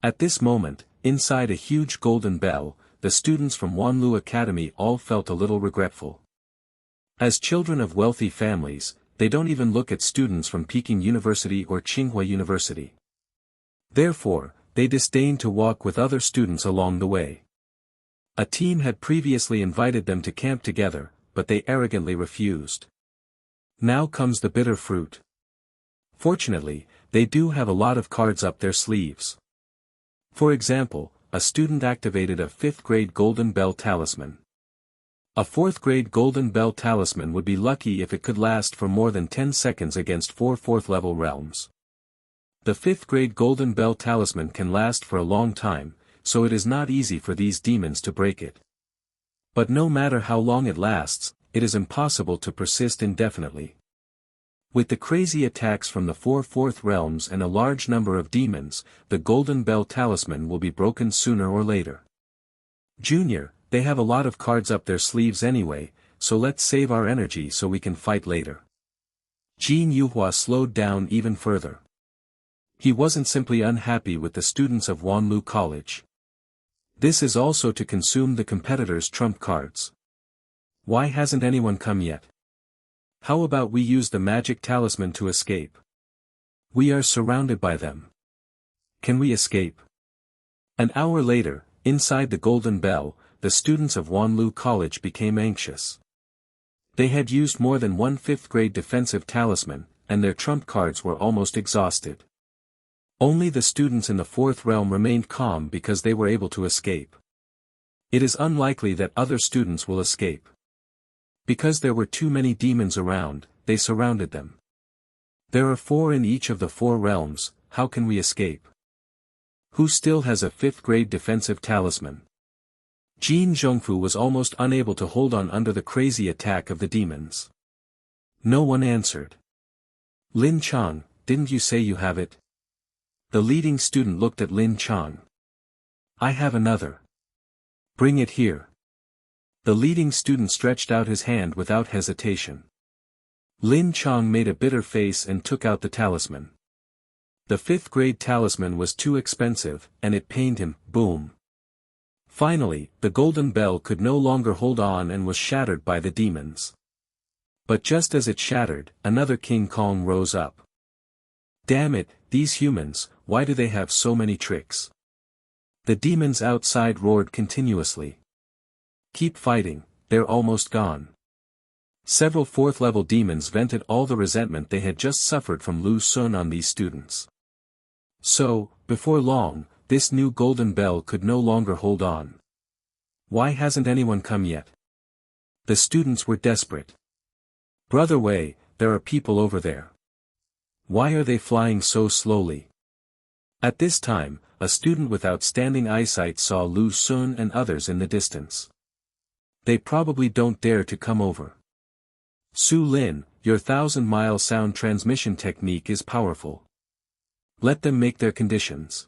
At this moment, inside a huge golden bell, the students from Wanlu Academy all felt a little regretful. As children of wealthy families, they don't even look at students from Peking University or Tsinghua University. Therefore, they disdain to walk with other students along the way. A team had previously invited them to camp together, but they arrogantly refused. Now comes the bitter fruit. Fortunately, they do have a lot of cards up their sleeves. For example, a student activated a 5th grade Golden Bell Talisman. A 4th grade Golden Bell Talisman would be lucky if it could last for more than 10 seconds against 4 4th level realms. The 5th grade Golden Bell Talisman can last for a long time, so it is not easy for these demons to break it. But no matter how long it lasts, it is impossible to persist indefinitely. With the crazy attacks from the 4 4th realms and a large number of demons, the Golden Bell Talisman will be broken sooner or later. Junior, they have a lot of cards up their sleeves anyway, so let's save our energy so we can fight later. Jin Yuhua slowed down even further. He wasn't simply unhappy with the students of Wanlu College. This is also to consume the competitors' trump cards. Why hasn't anyone come yet? How about we use the magic talisman to escape? We are surrounded by them. Can we escape? An hour later, inside the Golden Bell, the students of Wanlu College became anxious. They had used more than 1 5th grade defensive talisman, and their trump cards were almost exhausted. Only the students in the 4th realm remained calm because they were able to escape. It is unlikely that other students will escape. Because there were too many demons around, they surrounded them. There are 4 in each of the 4 realms, how can we escape? Who still has a 5th grade defensive talisman? Jin Zhongfu was almost unable to hold on under the crazy attack of the demons. No one answered. Lin Chang, didn't you say you have it? The leading student looked at Lin Chang. I have another. Bring it here. The leading student stretched out his hand without hesitation. Lin Chang made a bitter face and took out the talisman. The 5th grade talisman was too expensive, and it pained him, boom. Finally, the golden bell could no longer hold on and was shattered by the demons. But just as it shattered, another King Kong rose up. Damn it, these humans, why do they have so many tricks? The demons outside roared continuously. Keep fighting, they're almost gone. Several fourth-level demons vented all the resentment they had just suffered from Lu Xun on these students. So, before long, this new golden bell could no longer hold on. Why hasn't anyone come yet? The students were desperate. Brother Wei, there are people over there. Why are they flying so slowly? At this time, a student with outstanding eyesight saw Lu Xun and others in the distance. They probably don't dare to come over. Su Lin, your 1,000-mile sound transmission technique is powerful. Let them make their conditions.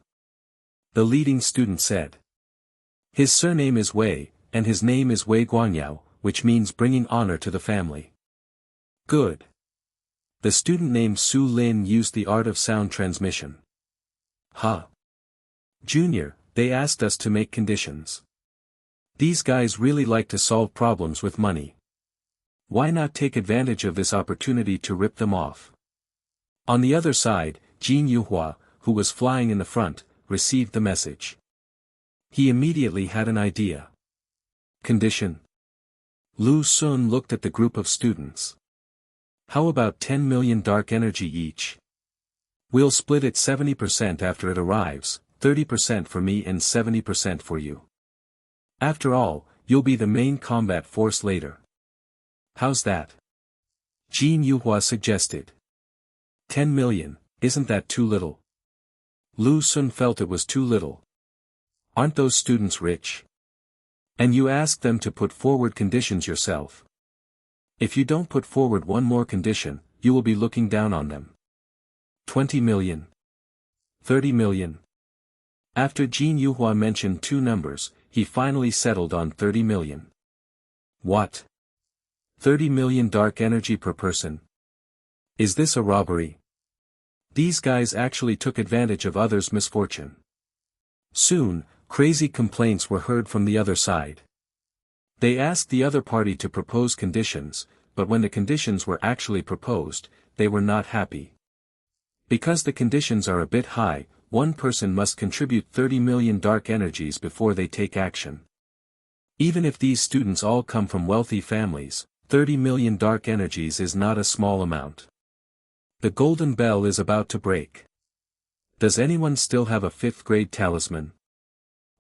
The leading student said. His surname is Wei, and his name is Wei Guanyao, which means bringing honor to the family. Good. The student named Su Lin used the art of sound transmission. Huh. Junior, they asked us to make conditions. These guys really like to solve problems with money. Why not take advantage of this opportunity to rip them off? On the other side, Jin Yuhua, who was flying in the front, received the message. He immediately had an idea. Condition. Lu Xun looked at the group of students. How about 10 million dark energy each? We'll split it 70% after it arrives, 30% for me and 70% for you. After all, you'll be the main combat force later. How's that? Jin Yuhua suggested. 10 million, isn't that too little? Lu Xun felt it was too little. Aren't those students rich? And you asked them to put forward conditions yourself. If you don't put forward one more condition, you will be looking down on them. 20 million. 30 million. After Jin Yuhua mentioned two numbers, he finally settled on 30 million. What? 30 million dark energy per person? Is this a robbery? These guys actually took advantage of others' misfortune. Soon, crazy complaints were heard from the other side. They asked the other party to propose conditions, but when the conditions were actually proposed, they were not happy. Because the conditions are a bit high, one person must contribute 30 million dark energies before they take action. Even if these students all come from wealthy families, 30 million dark energies is not a small amount. The golden bell is about to break. Does anyone still have a 5th grade talisman?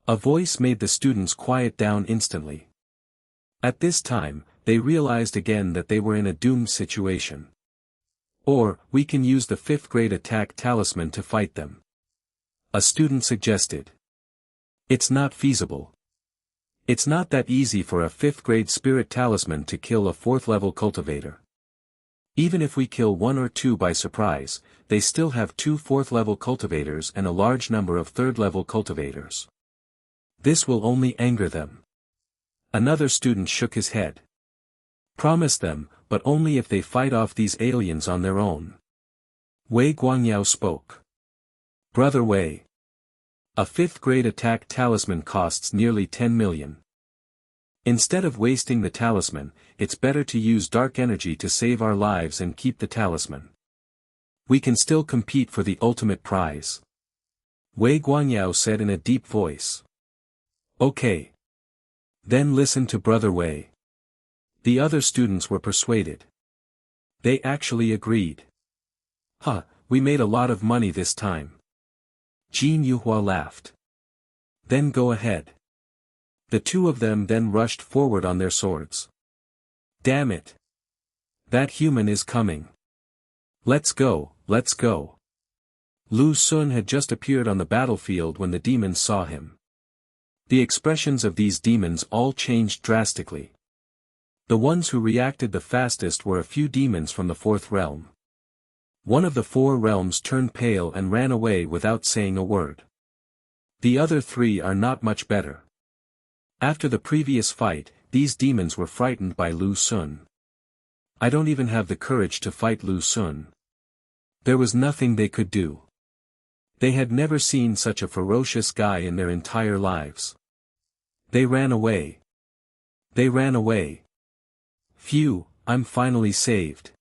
A voice made the students quiet down instantly. At this time, they realized again that they were in a doomed situation. Or, we can use the 5th grade attack talisman to fight them. A student suggested. It's not feasible. It's not that easy for a 5th grade spirit talisman to kill a 4th level cultivator. Even if we kill 1 or 2 by surprise, they still have 2 4th level cultivators and a large number of 3rd level cultivators. This will only anger them. Another student shook his head. Promise them, but only if they fight off these aliens on their own. Wei Guanyao spoke. Brother Wei. A 5th grade attack talisman costs nearly 10 million. Instead of wasting the talisman, it's better to use dark energy to save our lives and keep the talisman. We can still compete for the ultimate prize. Wei Guanyao said in a deep voice. Okay. Then listen to Brother Wei. The other students were persuaded. They actually agreed. Huh, we made a lot of money this time. Jin Yuhua laughed. Then go ahead. The two of them then rushed forward on their swords. Damn it. That human is coming. Let's go, let's go. Lu Xun had just appeared on the battlefield when the demons saw him. The expressions of these demons all changed drastically. The ones who reacted the fastest were a few demons from the 4th realm. One of the 4 realms turned pale and ran away without saying a word. The other 3 are not much better. After the previous fight, these demons were frightened by Lu Xun. I don't even have the courage to fight Lu Xun. There was nothing they could do. They had never seen such a ferocious guy in their entire lives. They ran away. They ran away. Phew, I'm finally saved.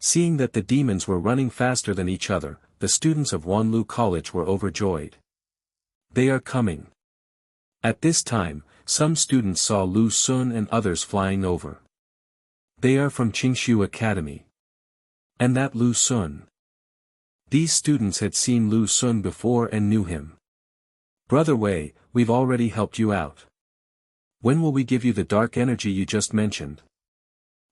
Seeing that the demons were running faster than each other, the students of Wanlu College were overjoyed. They are coming. At this time, some students saw Lu Sun and others flying over. They are from Qingshu Academy. And that Lu Sun. These students had seen Lu Sun before and knew him. Brother Wei, we've already helped you out. When will we give you the dark energy you just mentioned?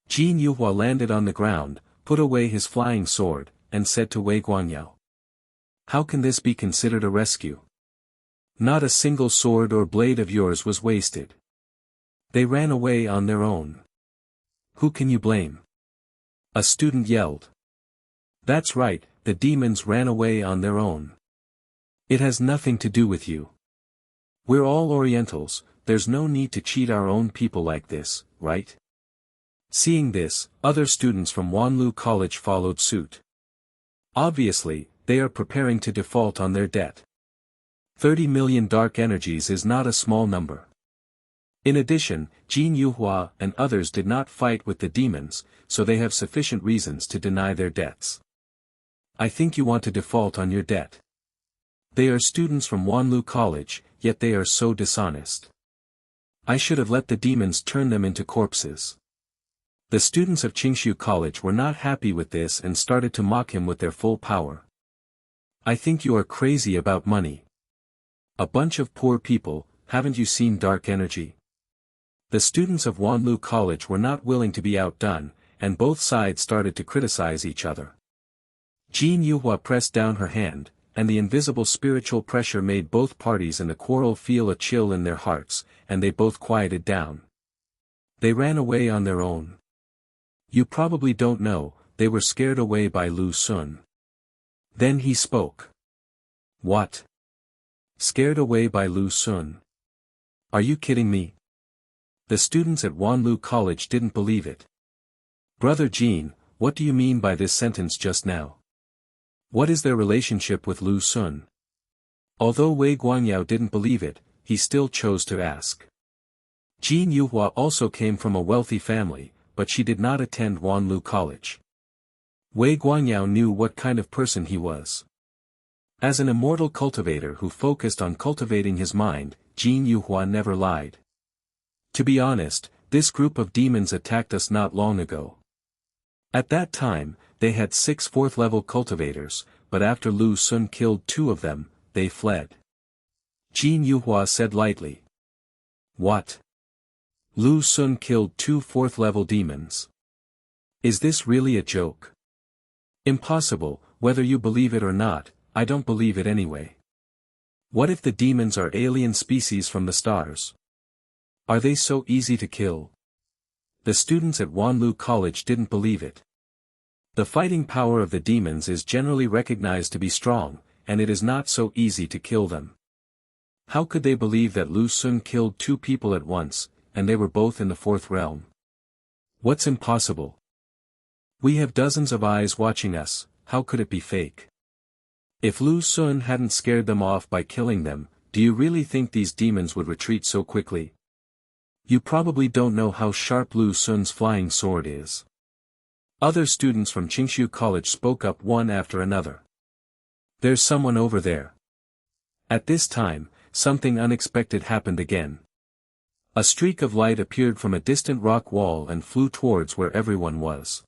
Jin Yuhua landed on the ground, put away his flying sword, and said to Wei Guangyao. How can this be considered a rescue? Not a single sword or blade of yours was wasted. They ran away on their own. Who can you blame? A student yelled. That's right, the demons ran away on their own. It has nothing to do with you. We're all Orientals, there's no need to cheat our own people like this, right? Seeing this, other students from Wanlu College followed suit. Obviously, they are preparing to default on their debt. 30 million dark energies is not a small number. In addition, Jin Yuhua and others did not fight with the demons, so they have sufficient reasons to deny their debts. I think you want to default on your debt. They are students from Wanlu College, yet they are so dishonest. I should have let the demons turn them into corpses. The students of Qingshu College were not happy with this and started to mock him with their full power. I think you are crazy about money. A bunch of poor people, haven't you seen dark energy? The students of Wanlu College were not willing to be outdone, and both sides started to criticize each other. Jin Yuhua pressed down her hand, and the invisible spiritual pressure made both parties in the quarrel feel a chill in their hearts, and they both quieted down. They ran away on their own. You probably don't know, they were scared away by Lu Sun. Then he spoke. What? Scared away by Lu Sun? Are you kidding me? The students at Wanlu College didn't believe it. Brother Jin, what do you mean by this sentence just now? What is their relationship with Lu Sun? Although Wei Guangyao didn't believe it, he still chose to ask. Jin Yuhua also came from a wealthy family, but she did not attend Wanlu College. Wei Guangyao knew what kind of person he was. As an immortal cultivator who focused on cultivating his mind, Jin Yuhua never lied. To be honest, this group of demons attacked us not long ago. At that time, they had 6 fourth-level cultivators, but after Lu Sun killed 2 of them, they fled. Jin Yuhua said lightly. What? Lu Sun killed 2 fourth-level demons. Is this really a joke? Impossible, whether you believe it or not, I don't believe it anyway. What if the demons are alien species from the stars? Are they so easy to kill? The students at Wanlu College didn't believe it. The fighting power of the demons is generally recognized to be strong, and it is not so easy to kill them. How could they believe that Lu Sun killed 2 people at once, and they were both in the 4th realm? What's impossible? We have dozens of eyes watching us, how could it be fake? If Lu Sun hadn't scared them off by killing them, do you really think these demons would retreat so quickly? You probably don't know how sharp Lu Sun's flying sword is. Other students from Qingshu College spoke up one after another. There's someone over there. At this time, something unexpected happened again. A streak of light appeared from a distant rock wall and flew towards where everyone was.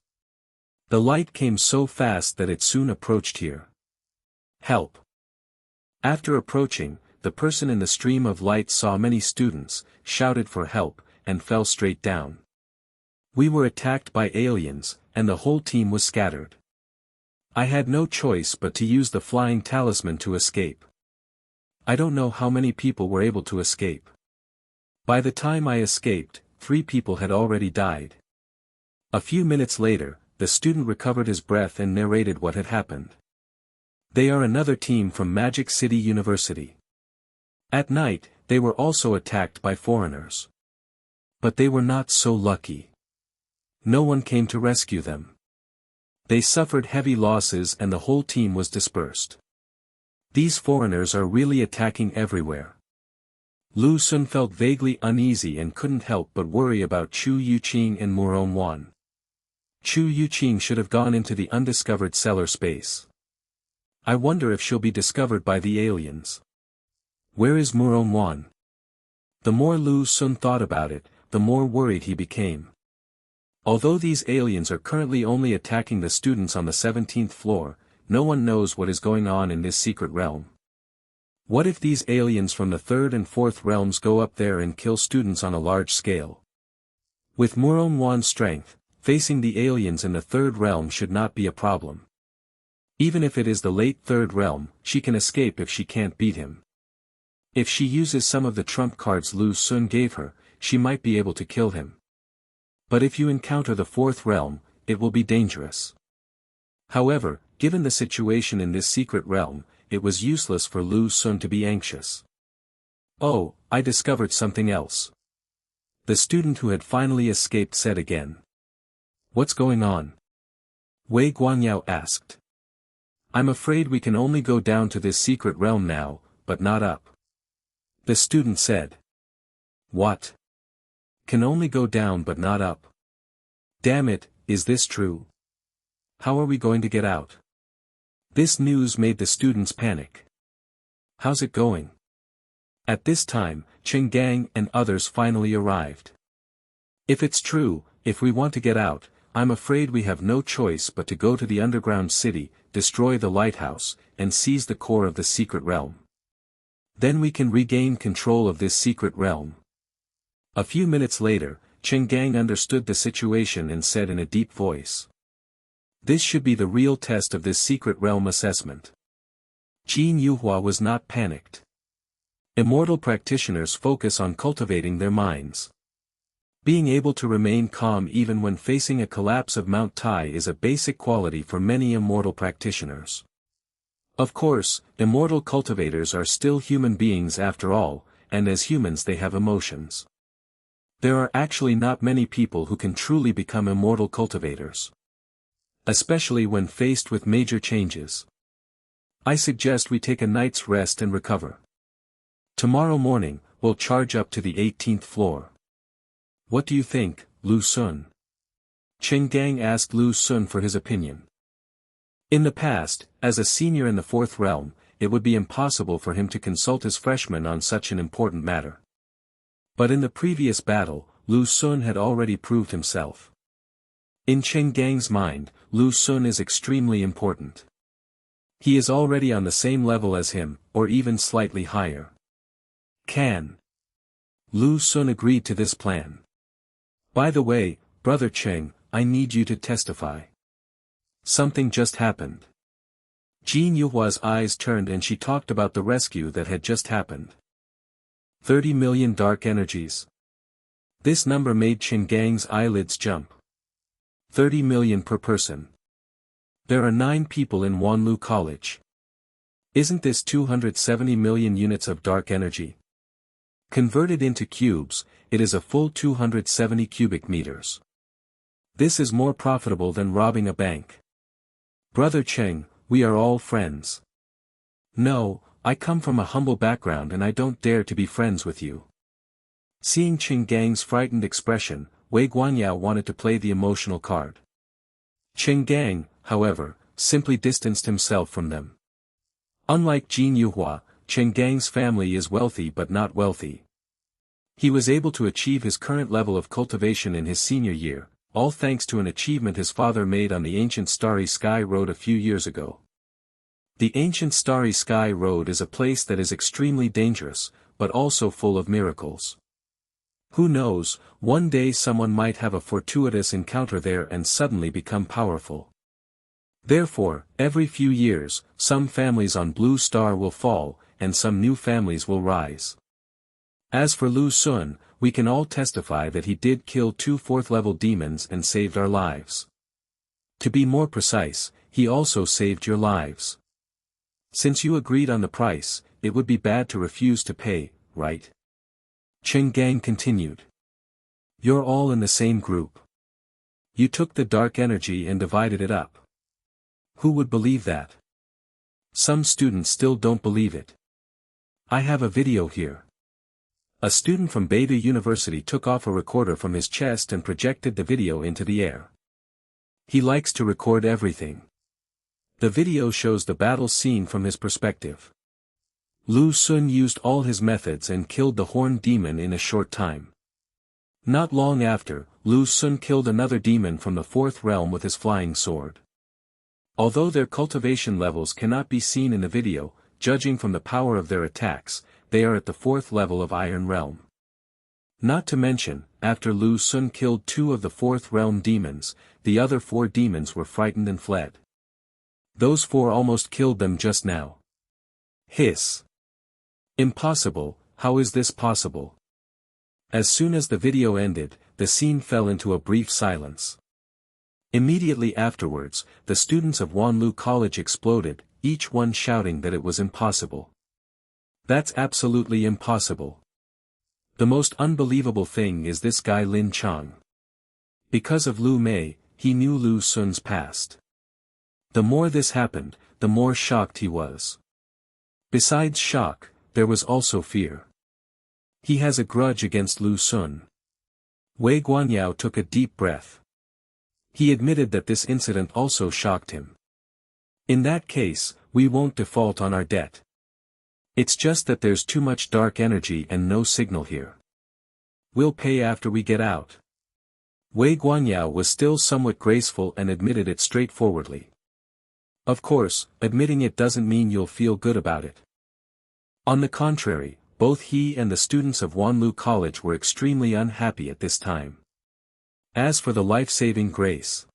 The light came so fast that it soon approached here. Help! After approaching, the person in the stream of light saw many students, shouted for help, and fell straight down. We were attacked by aliens, and the whole team was scattered. I had no choice but to use the flying talisman to escape. I don't know how many people were able to escape. By the time I escaped, 3 people had already died. A few minutes later, the student recovered his breath and narrated what had happened. They are another team from Magic City University. At night, they were also attacked by foreigners. But they were not so lucky. No one came to rescue them. They suffered heavy losses and the whole team was dispersed. These foreigners are really attacking everywhere. Lu Sun felt vaguely uneasy and couldn't help but worry about Chu Youqing and Murong Wan. Chu Youqing should have gone into the undiscovered cellar space. I wonder if she'll be discovered by the aliens. Where is Murong Wan? The more Lu Sun thought about it, the more worried he became. Although these aliens are currently only attacking the students on the 17th floor, no one knows what is going on in this secret realm. What if these aliens from the 3rd and 4th realms go up there and kill students on a large scale? With Murong Wan's strength, facing the aliens in the 3rd realm should not be a problem. Even if it is the late 3rd realm, she can escape if she can't beat him. If she uses some of the trump cards Lu Sun gave her, she might be able to kill him. But if you encounter the 4th realm, it will be dangerous. However, given the situation in this secret realm, it was useless for Lu Sun to be anxious. Oh, I discovered something else. The student who had finally escaped said again. What's going on? Wei Guangyao asked. I'm afraid we can only go down to this secret realm now, but not up. The student said. What? Can only go down but not up. Damn it, is this true? How are we going to get out? This news made the students panic. How's it going? At this time, Cheng Gang and others finally arrived. If it's true, if we want to get out, I'm afraid we have no choice but to go to the underground city, destroy the lighthouse, and seize the core of the secret realm. Then we can regain control of this secret realm. A few minutes later, Cheng Gang understood the situation and said in a deep voice. This should be the real test of this secret realm assessment. Jin Yuhua was not panicked. Immortal practitioners focus on cultivating their minds. Being able to remain calm even when facing a collapse of Mount Tai is a basic quality for many immortal practitioners. Of course, immortal cultivators are still human beings after all, and as humans they have emotions. There are actually not many people who can truly become immortal cultivators. Especially when faced with major changes. I suggest we take a night's rest and recover. Tomorrow morning, we'll charge up to the 18th floor. What do you think, Lu Sun? Cheng Gang asked Lu Sun for his opinion. In the past, as a senior in the 4th realm, it would be impossible for him to consult his freshmen on such an important matter. But in the previous battle, Lu Sun had already proved himself. In Cheng Gang's mind, Lu Sun is extremely important. He is already on the same level as him, or even slightly higher. Lu Sun agreed to this plan. By the way, Brother Cheng, I need you to testify. Something just happened. Jin Yuhua's eyes turned and she talked about the rescue that had just happened. 30 million dark energies. This number made Cheng Gang's eyelids jump. 30 million per person. There are 9 people in Wanlu College. Isn't this 270 million units of dark energy? Converted into cubes, it is a full 270 cubic meters. This is more profitable than robbing a bank. Brother Cheng, we are all friends. No, I come from a humble background and I don't dare to be friends with you. Seeing Cheng Gang's frightened expression, Wei Guanyao wanted to play the emotional card. Cheng Gang, however, simply distanced himself from them. Unlike Jin Yuhua, Cheng Gang's family is wealthy but not wealthy. He was able to achieve his current level of cultivation in his senior year, all thanks to an achievement his father made on the ancient Starry Sky Road a few years ago. The ancient Starry Sky Road is a place that is extremely dangerous, but also full of miracles. Who knows, one day someone might have a fortuitous encounter there and suddenly become powerful. Therefore, every few years, some families on Blue Star will fall, and some new families will rise. As for Lu Sun, we can all testify that he did kill 2 4th-level demons and saved our lives. To be more precise, he also saved your lives. Since you agreed on the price, it would be bad to refuse to pay, right? Cheng Gang continued. You're all in the same group. You took the dark energy and divided it up. Who would believe that? Some students still don't believe it. I have a video here. A student from Beidou University took off a recorder from his chest and projected the video into the air. He likes to record everything. The video shows the battle scene from his perspective. Lu Xun used all his methods and killed the horned demon in a short time. Not long after, Lu Xun killed another demon from the fourth realm with his flying sword. Although their cultivation levels cannot be seen in the video, judging from the power of their attacks, they are at the fourth level of Iron Realm. Not to mention, after Lu Xun killed 2 of the fourth realm demons, the other 4 demons were frightened and fled. Those 4 almost killed them just now. Hiss. Impossible, how is this possible? As soon as the video ended, the scene fell into a brief silence. Immediately afterwards, the students of Wanlu College exploded, each one shouting that it was impossible. That's absolutely impossible. The most unbelievable thing is this guy Lin Chang. Because of Lu Mei, he knew Lu Xun's past. The more this happened, the more shocked he was. Besides shock, there was also fear. He has a grudge against Lu Xun. Wei Guanyao took a deep breath. He admitted that this incident also shocked him. In that case, we won't default on our debt. It's just that there's too much dark energy and no signal here. We'll pay after we get out. Wei Guanyao was still somewhat graceful and admitted it straightforwardly. Of course, admitting it doesn't mean you'll feel good about it. On the contrary, both he and the students of Wanlu College were extremely unhappy at this time. As for the life-saving grace,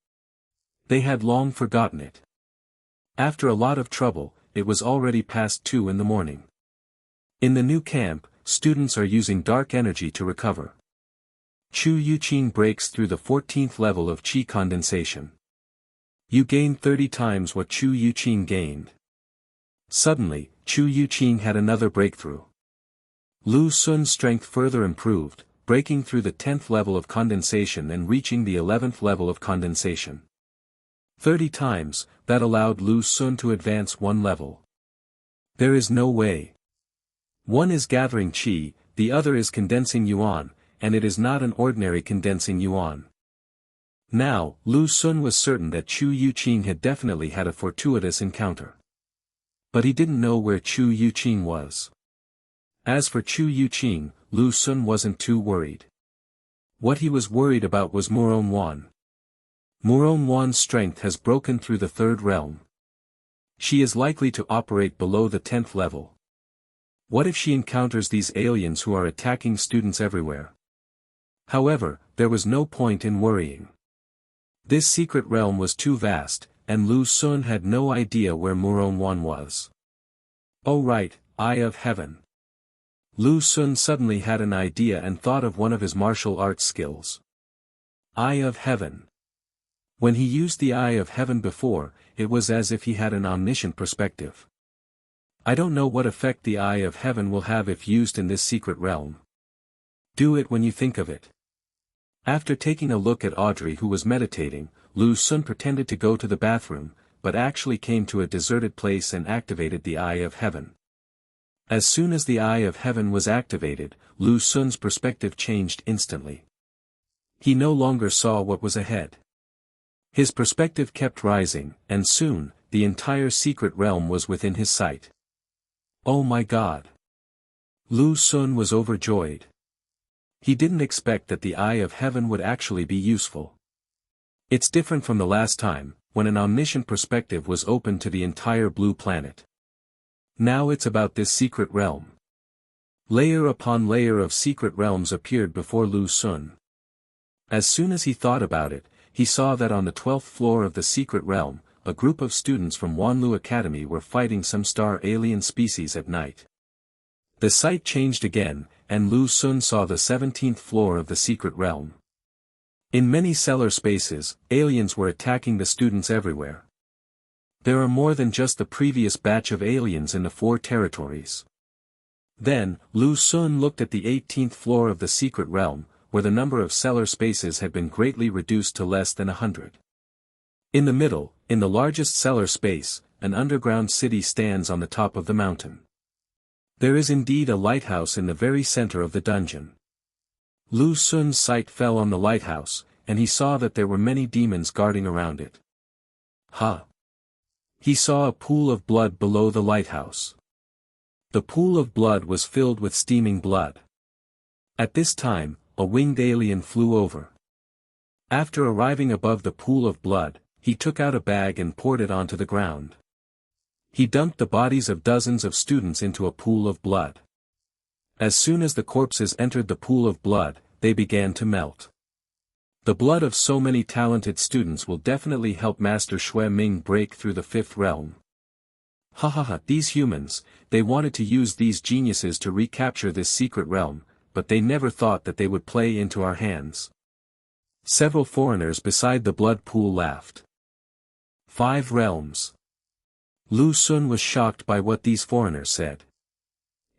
they had long forgotten it. After a lot of trouble, it was already past 2 in the morning. In the new camp, students are using dark energy to recover. Chu Youqing breaks through the 14th level of qi condensation. You gain 30 times what Chu Youqing gained. Suddenly, Chu Youqing had another breakthrough. Lu Xun's strength further improved, breaking through the 10th level of condensation and reaching the 11th level of condensation. 30 times, that allowed Lu Xun to advance 1 level. There is no way. One is gathering qi, the other is condensing yuan, and it is not an ordinary condensing yuan. Now, Lu Xun was certain that Chu Youqing had definitely had a fortuitous encounter. But he didn't know where Chu Youqing was. As for Chu Youqing, Lu Xun wasn't too worried. What he was worried about was Murong Wan. Murong Wan's strength has broken through the 3rd realm. She is likely to operate below the 10th level. What if she encounters these aliens who are attacking students everywhere? However, there was no point in worrying. This secret realm was too vast, and Lu Xun had no idea where Murong Wan was. Oh right, Eye of Heaven. Lu Xun suddenly had an idea and thought of one of his martial arts skills. Eye of Heaven. When he used the Eye of Heaven before, it was as if he had an omniscient perspective. I don't know what effect the Eye of Heaven will have if used in this secret realm. Do it when you think of it. After taking a look at Audrey who was meditating, Lu Xun pretended to go to the bathroom, but actually came to a deserted place and activated the Eye of Heaven. As soon as the Eye of Heaven was activated, Lu Xun's perspective changed instantly. He no longer saw what was ahead. His perspective kept rising, and soon, the entire secret realm was within his sight. Oh my God! Lu Xun was overjoyed. He didn't expect that the Eye of Heaven would actually be useful. It's different from the last time, when an omniscient perspective was open to the entire blue planet. Now it's about this secret realm. Layer upon layer of secret realms appeared before Lu Xun. As soon as he thought about it, he saw that on the 12th floor of the secret realm, a group of students from Wanlu Academy were fighting some star alien species at night. The sight changed again, and Lu Xun saw the 17th floor of the secret realm. In many cellar spaces, aliens were attacking the students everywhere. There are more than just the previous batch of aliens in the 4 territories. Then, Lu Xun looked at the 18th floor of the secret realm, where the number of cellar spaces had been greatly reduced to less than 100. In the middle, in the largest cellar space, an underground city stands on the top of the mountain. There is indeed a lighthouse in the very center of the dungeon. Lu Xun's sight fell on the lighthouse, and he saw that there were many demons guarding around it. He saw a pool of blood below the lighthouse. The pool of blood was filled with steaming blood. At this time, a winged alien flew over. After arriving above the pool of blood, he took out a bag and poured it onto the ground. He dumped the bodies of dozens of students into a pool of blood. As soon as the corpses entered the pool of blood, they began to melt. The blood of so many talented students will definitely help Master Xue Ming break through the fifth realm. These humans, they wanted to use these geniuses to recapture this secret realm, but they never thought that they would play into our hands. Several foreigners beside the blood pool laughed. 5 realms. Lu Xun was shocked by what these foreigners said.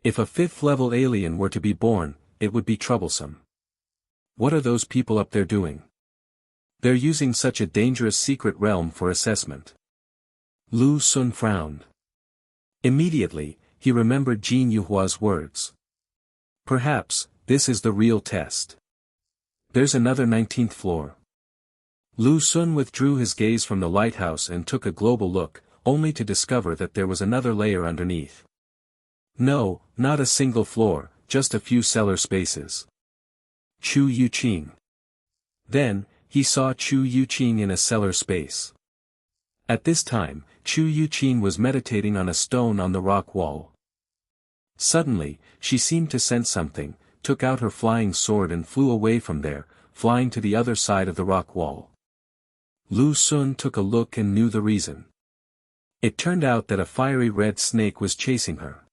If a 5th-level alien were to be born, it would be troublesome. What are those people up there doing? They're using such a dangerous secret realm for assessment. Lu Xun frowned. Immediately, he remembered Jin Yuhua's words. Perhaps, this is the real test. There's another 19th floor. Lu Xun withdrew his gaze from the lighthouse and took a global look, only to discover that there was another layer underneath. No, not a single floor, just a few cellar spaces. Chu Youqing. Then, he saw Chu Youqing in a cellar space. At this time, Chu Youqing was meditating on a stone on the rock wall. Suddenly, she seemed to sense something, took out her flying sword and flew away from there, flying to the other side of the rock wall. Lu Xun took a look and knew the reason. It turned out that a fiery red snake was chasing her.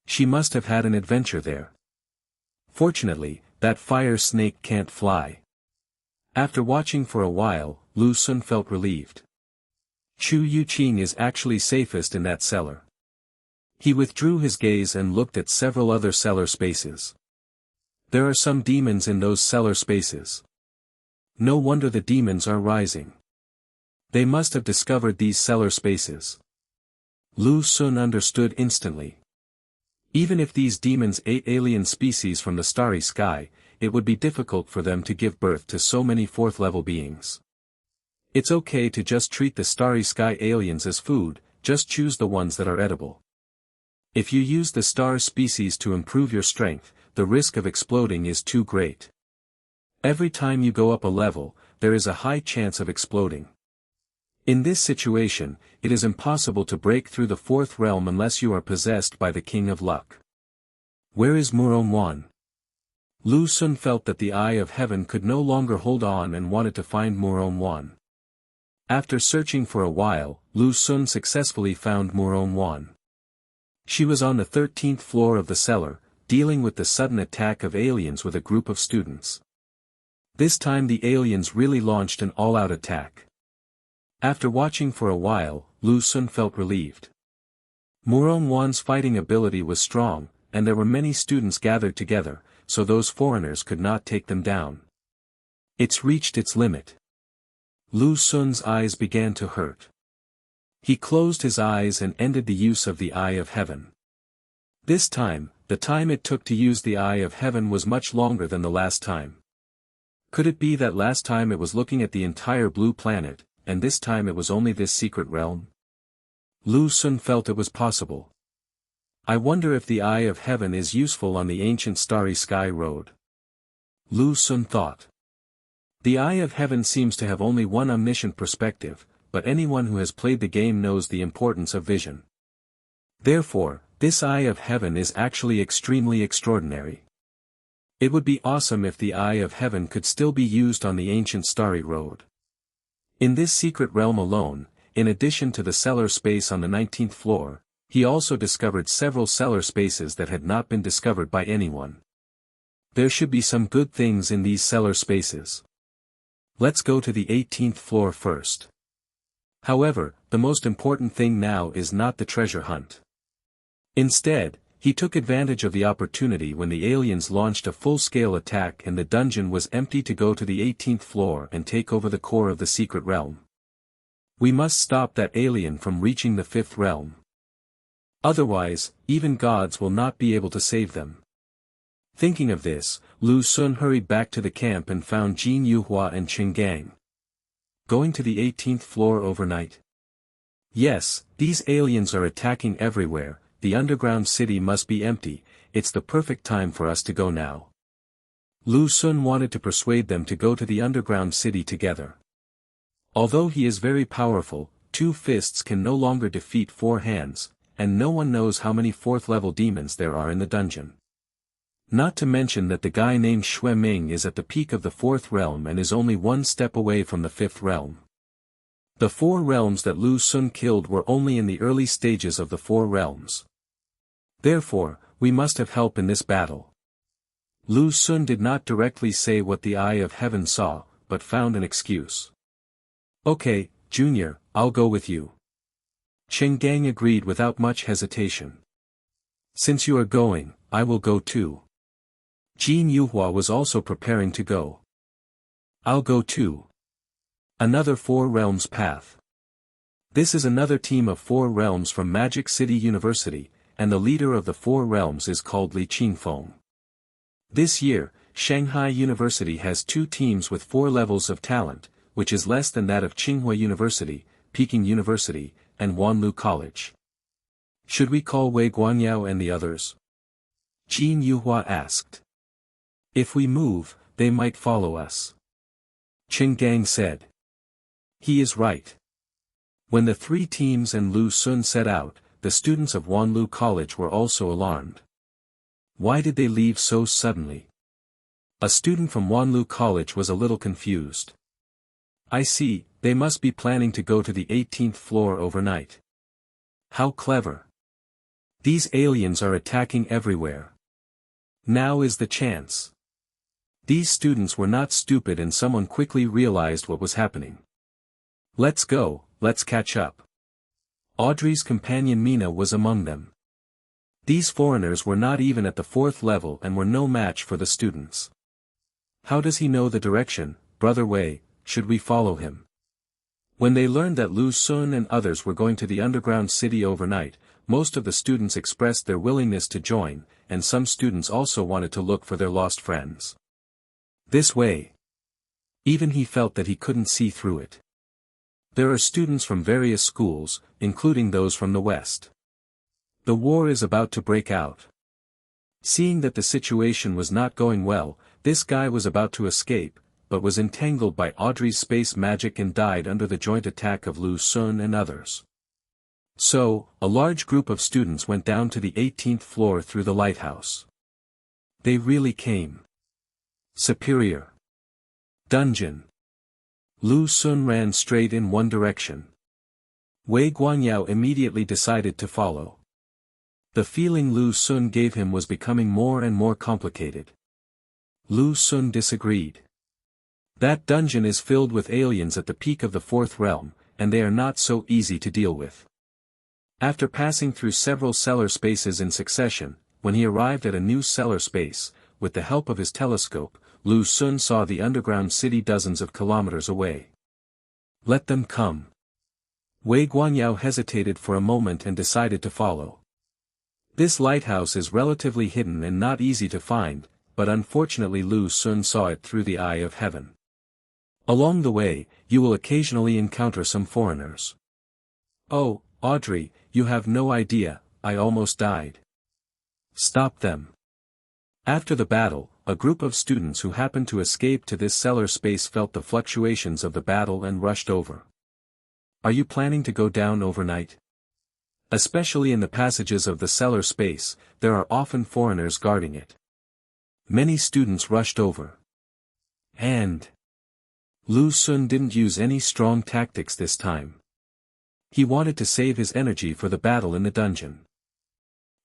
She must have had an adventure there. Fortunately, that fire snake can't fly. After watching for a while, Lu Xun felt relieved. Chu Youqing is actually safest in that cellar. He withdrew his gaze and looked at several other cellar spaces. There are some demons in those cellar spaces. No wonder the demons are rising. They must have discovered these cellar spaces. Lu Xun understood instantly. Even if these demons ate alien species from the starry sky, it would be difficult for them to give birth to so many 4th-level beings. It's okay to just treat the starry sky aliens as food, just choose the ones that are edible. If you use the star species to improve your strength, the risk of exploding is too great. Every time you go up a level, there is a high chance of exploding. In this situation, it is impossible to break through the 4th realm unless you are possessed by the King of Luck. Where is Murong Wan? Lu Xun felt that the Eye of Heaven could no longer hold on and wanted to find Murong Wan. After searching for a while, Lu Xun successfully found Murong Wan. She was on the 13th floor of the cellar, dealing with the sudden attack of aliens with a group of students. This time the aliens really launched an all-out attack. After watching for a while, Lu Xun felt relieved. Murong Wan's fighting ability was strong, and there were many students gathered together, so those foreigners could not take them down. It's reached its limit. Lu Xun's eyes began to hurt. He closed his eyes and ended the use of the Eye of Heaven. This time, the time it took to use the Eye of Heaven was much longer than the last time. Could it be that last time it was looking at the entire blue planet, and this time it was only this secret realm? Lu Xun felt it was possible. I wonder if the Eye of Heaven is useful on the ancient starry sky road. Lu Xun thought. The Eye of Heaven seems to have only one omniscient perspective, but anyone who has played the game knows the importance of vision. Therefore, this Eye of Heaven is actually extremely extraordinary. It would be awesome if the Eye of Heaven could still be used on the ancient starry road. In this secret realm alone, in addition to the cellar space on the 19th floor, he also discovered several cellar spaces that had not been discovered by anyone. There should be some good things in these cellar spaces. Let's go to the 18th floor first. However, the most important thing now is not the treasure hunt. Instead, he took advantage of the opportunity when the aliens launched a full-scale attack and the dungeon was empty to go to the 18th floor and take over the core of the secret realm. We must stop that alien from reaching the 5th realm. Otherwise, even gods will not be able to save them. Thinking of this, Lu Xun hurried back to the camp and found Jin Yuhua and Qin Gang. Going to the 18th floor overnight? Yes, these aliens are attacking everywhere, the underground city must be empty, it's the perfect time for us to go now. Lu Xun wanted to persuade them to go to the underground city together. Although he is very powerful, 2 fists can no longer defeat 4 hands, and no one knows how many 4th-level demons there are in the dungeon. Not to mention that the guy named Xue Ming is at the peak of the 4th realm and is only 1 step away from the 5th realm. The 4 realms that Lu Xun killed were only in the early stages of the 4 realms. Therefore, we must have help in this battle. Lu Xun did not directly say what the Eye of Heaven saw, but found an excuse. Okay, Junior, I'll go with you. Qin Gang agreed without much hesitation. Since you are going, I will go too. Jin Yuhua was also preparing to go. I'll go too. Another 4 realms path. This is another team of 4 realms from Magic City University, and the leader of the 4 realms is called Li Qingfeng. This year, Shanghai University has 2 teams with 4 levels of talent, which is less than that of Tsinghua University, Peking University, and Wanlu College. Should we call Wei Guanyao and the others? Jin Yuhua asked. If we move, they might follow us. Qin Gang said. He is right. When the 3 teams and Lu Xun set out, the students of Wanlu College were also alarmed. Why did they leave so suddenly? A student from Wanlu College was a little confused. I see, they must be planning to go to the 18th floor overnight. How clever. These aliens are attacking everywhere. Now is the chance. These students were not stupid and someone quickly realized what was happening. Let's go, let's catch up. Audrey's companion Mina was among them. These foreigners were not even at the 4th level and were no match for the students. How does he know the direction, Brother Wei, should we follow him? When they learned that Lu Xun and others were going to the underground city overnight, most of the students expressed their willingness to join, and some students also wanted to look for their lost friends. This way. Even he felt that he couldn't see through it. There are students from various schools, including those from the West. The war is about to break out. Seeing that the situation was not going well, this guy was about to escape, but was entangled by Audrey's space magic and died under the joint attack of Lu Xun and others. So, a large group of students went down to the 18th floor through the lighthouse. They really came. Superior. Dungeon. Lu Xun ran straight in one direction. Wei Guanyao immediately decided to follow. The feeling Lu Xun gave him was becoming more and more complicated. Lu Xun disagreed. That dungeon is filled with aliens at the peak of the 4th realm, and they are not so easy to deal with. After passing through several cellar spaces in succession, when he arrived at a new cellar space, with the help of his telescope, Lu Xun saw the underground city dozens of kilometers away. Let them come. Wei Guanyao hesitated for a moment and decided to follow. This lighthouse is relatively hidden and not easy to find, but unfortunately Lu Xun saw it through the Eye of Heaven. Along the way, you will occasionally encounter some foreigners. Oh, Audrey, you have no idea, I almost died. Stop them. After the battle, a group of students who happened to escape to this cellar space felt the fluctuations of the battle and rushed over. Are you planning to go down overnight? Especially in the passages of the cellar space, there are often foreigners guarding it. Many students rushed over. And Lu Xun didn't use any strong tactics this time. He wanted to save his energy for the battle in the dungeon.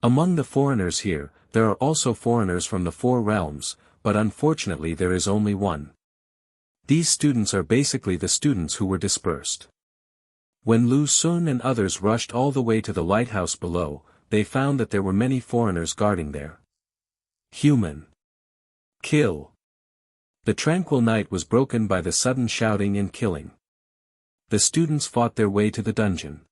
Among the foreigners here, there are also foreigners from the 4 realms, but unfortunately there is only one. These students are basically the students who were dispersed. When Lu Xun and others rushed all the way to the lighthouse below, they found that there were many foreigners guarding there. Human. Kill. The tranquil night was broken by the sudden shouting and killing. The students fought their way to the dungeon.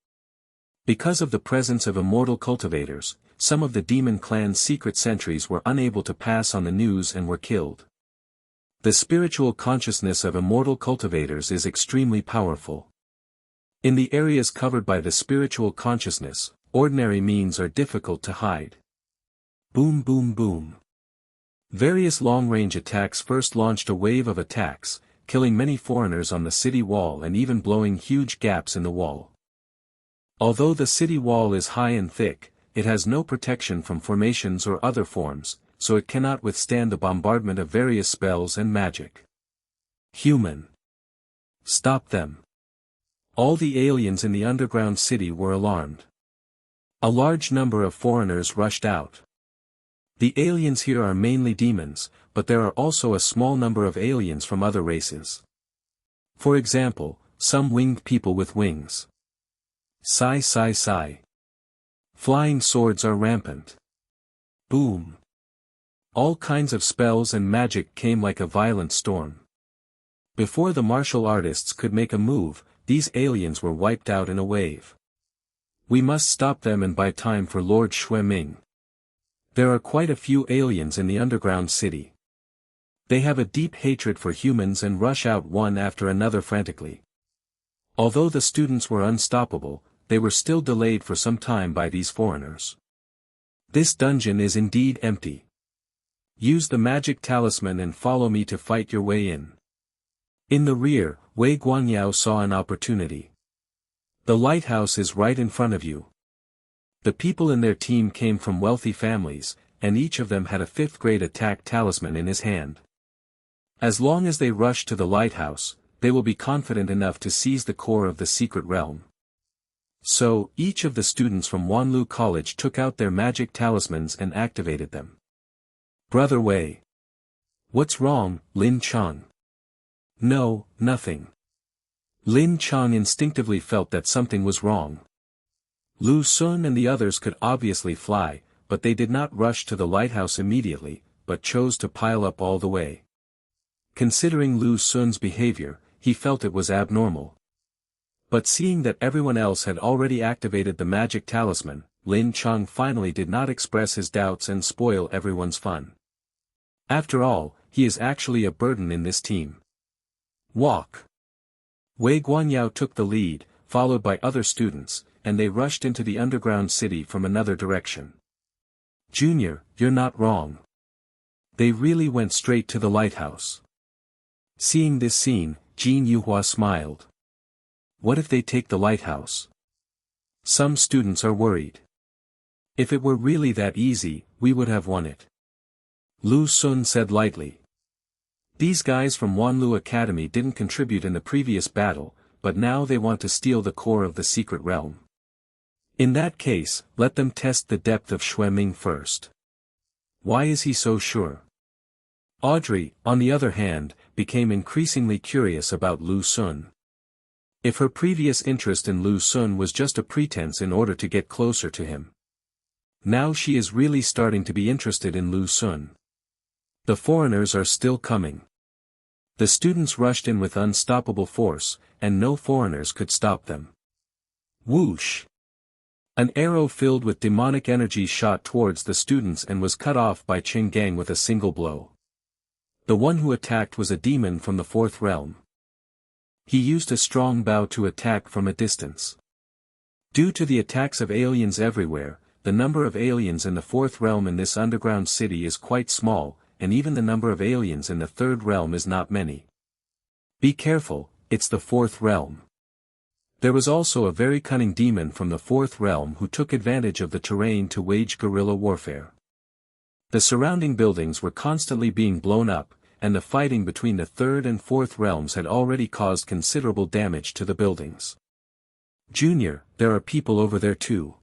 Because of the presence of immortal cultivators, some of the demon clan's secret sentries were unable to pass on the news and were killed. The spiritual consciousness of immortal cultivators is extremely powerful. In the areas covered by the spiritual consciousness, ordinary means are difficult to hide. Boom boom boom. Various long-range attacks first launched a wave of attacks, killing many foreigners on the city wall and even blowing huge gaps in the wall. Although the city wall is high and thick, it has no protection from formations or other forms, so it cannot withstand the bombardment of various spells and magic. Human. Stop them. All the aliens in the underground city were alarmed. A large number of foreigners rushed out. The aliens here are mainly demons, but there are also a small number of aliens from other races. For example, some winged people with wings. Sigh sigh sigh. Flying swords are rampant. Boom. All kinds of spells and magic came like a violent storm. Before the martial artists could make a move, these aliens were wiped out in a wave. We must stop them and buy time for Lord Xueming. There are quite a few aliens in the underground city. They have a deep hatred for humans and rush out one after another frantically. Although the students were unstoppable, they were still delayed for some time by these foreigners. This dungeon is indeed empty. Use the magic talisman and follow me to fight your way in. In the rear, Wei Guangyao saw an opportunity. The lighthouse is right in front of you. The people in their team came from wealthy families, and each of them had a 5th-grade attack talisman in his hand. As long as they rush to the lighthouse, they will be confident enough to seize the core of the secret realm. So, each of the students from Wanlu College took out their magic talismans and activated them. Brother Wei. What's wrong, Lin Chang? No, nothing. Lin Chang instinctively felt that something was wrong. Lu Sun and the others could obviously fly, but they did not rush to the lighthouse immediately, but chose to pile up all the way. Considering Lu Sun's behavior, he felt it was abnormal. But seeing that everyone else had already activated the magic talisman, Lin Chang finally did not express his doubts and spoil everyone's fun. After all, he is actually a burden in this team. Walk. Wei Guangyao took the lead, followed by other students, and they rushed into the underground city from another direction. Junior, you're not wrong. They really went straight to the lighthouse. Seeing this scene, Jin Yuhua smiled. What if they take the lighthouse? Some students are worried. If it were really that easy, we would have won it. Lu Sun said lightly. These guys from Wanlu Academy didn't contribute in the previous battle, but now they want to steal the core of the secret realm. In that case, let them test the depth of Xueming first. Why is he so sure? Audrey, on the other hand, became increasingly curious about Lu Sun. If her previous interest in Lu Sun was just a pretense in order to get closer to him. Now she is really starting to be interested in Lu Sun. The foreigners are still coming. The students rushed in with unstoppable force, and no foreigners could stop them. Whoosh! An arrow filled with demonic energy shot towards the students and was cut off by Qing Gang with a single blow. The one who attacked was a demon from the 4th realm. He used a strong bow to attack from a distance. Due to the attacks of aliens everywhere, the number of aliens in the 4th realm in this underground city is quite small, and even the number of aliens in the 3rd realm is not many. Be careful, it's the 4th realm. There was also a very cunning demon from the 4th realm who took advantage of the terrain to wage guerrilla warfare. The surrounding buildings were constantly being blown up, and the fighting between the 3rd and 4th realms had already caused considerable damage to the buildings. Junior, there are people over there too.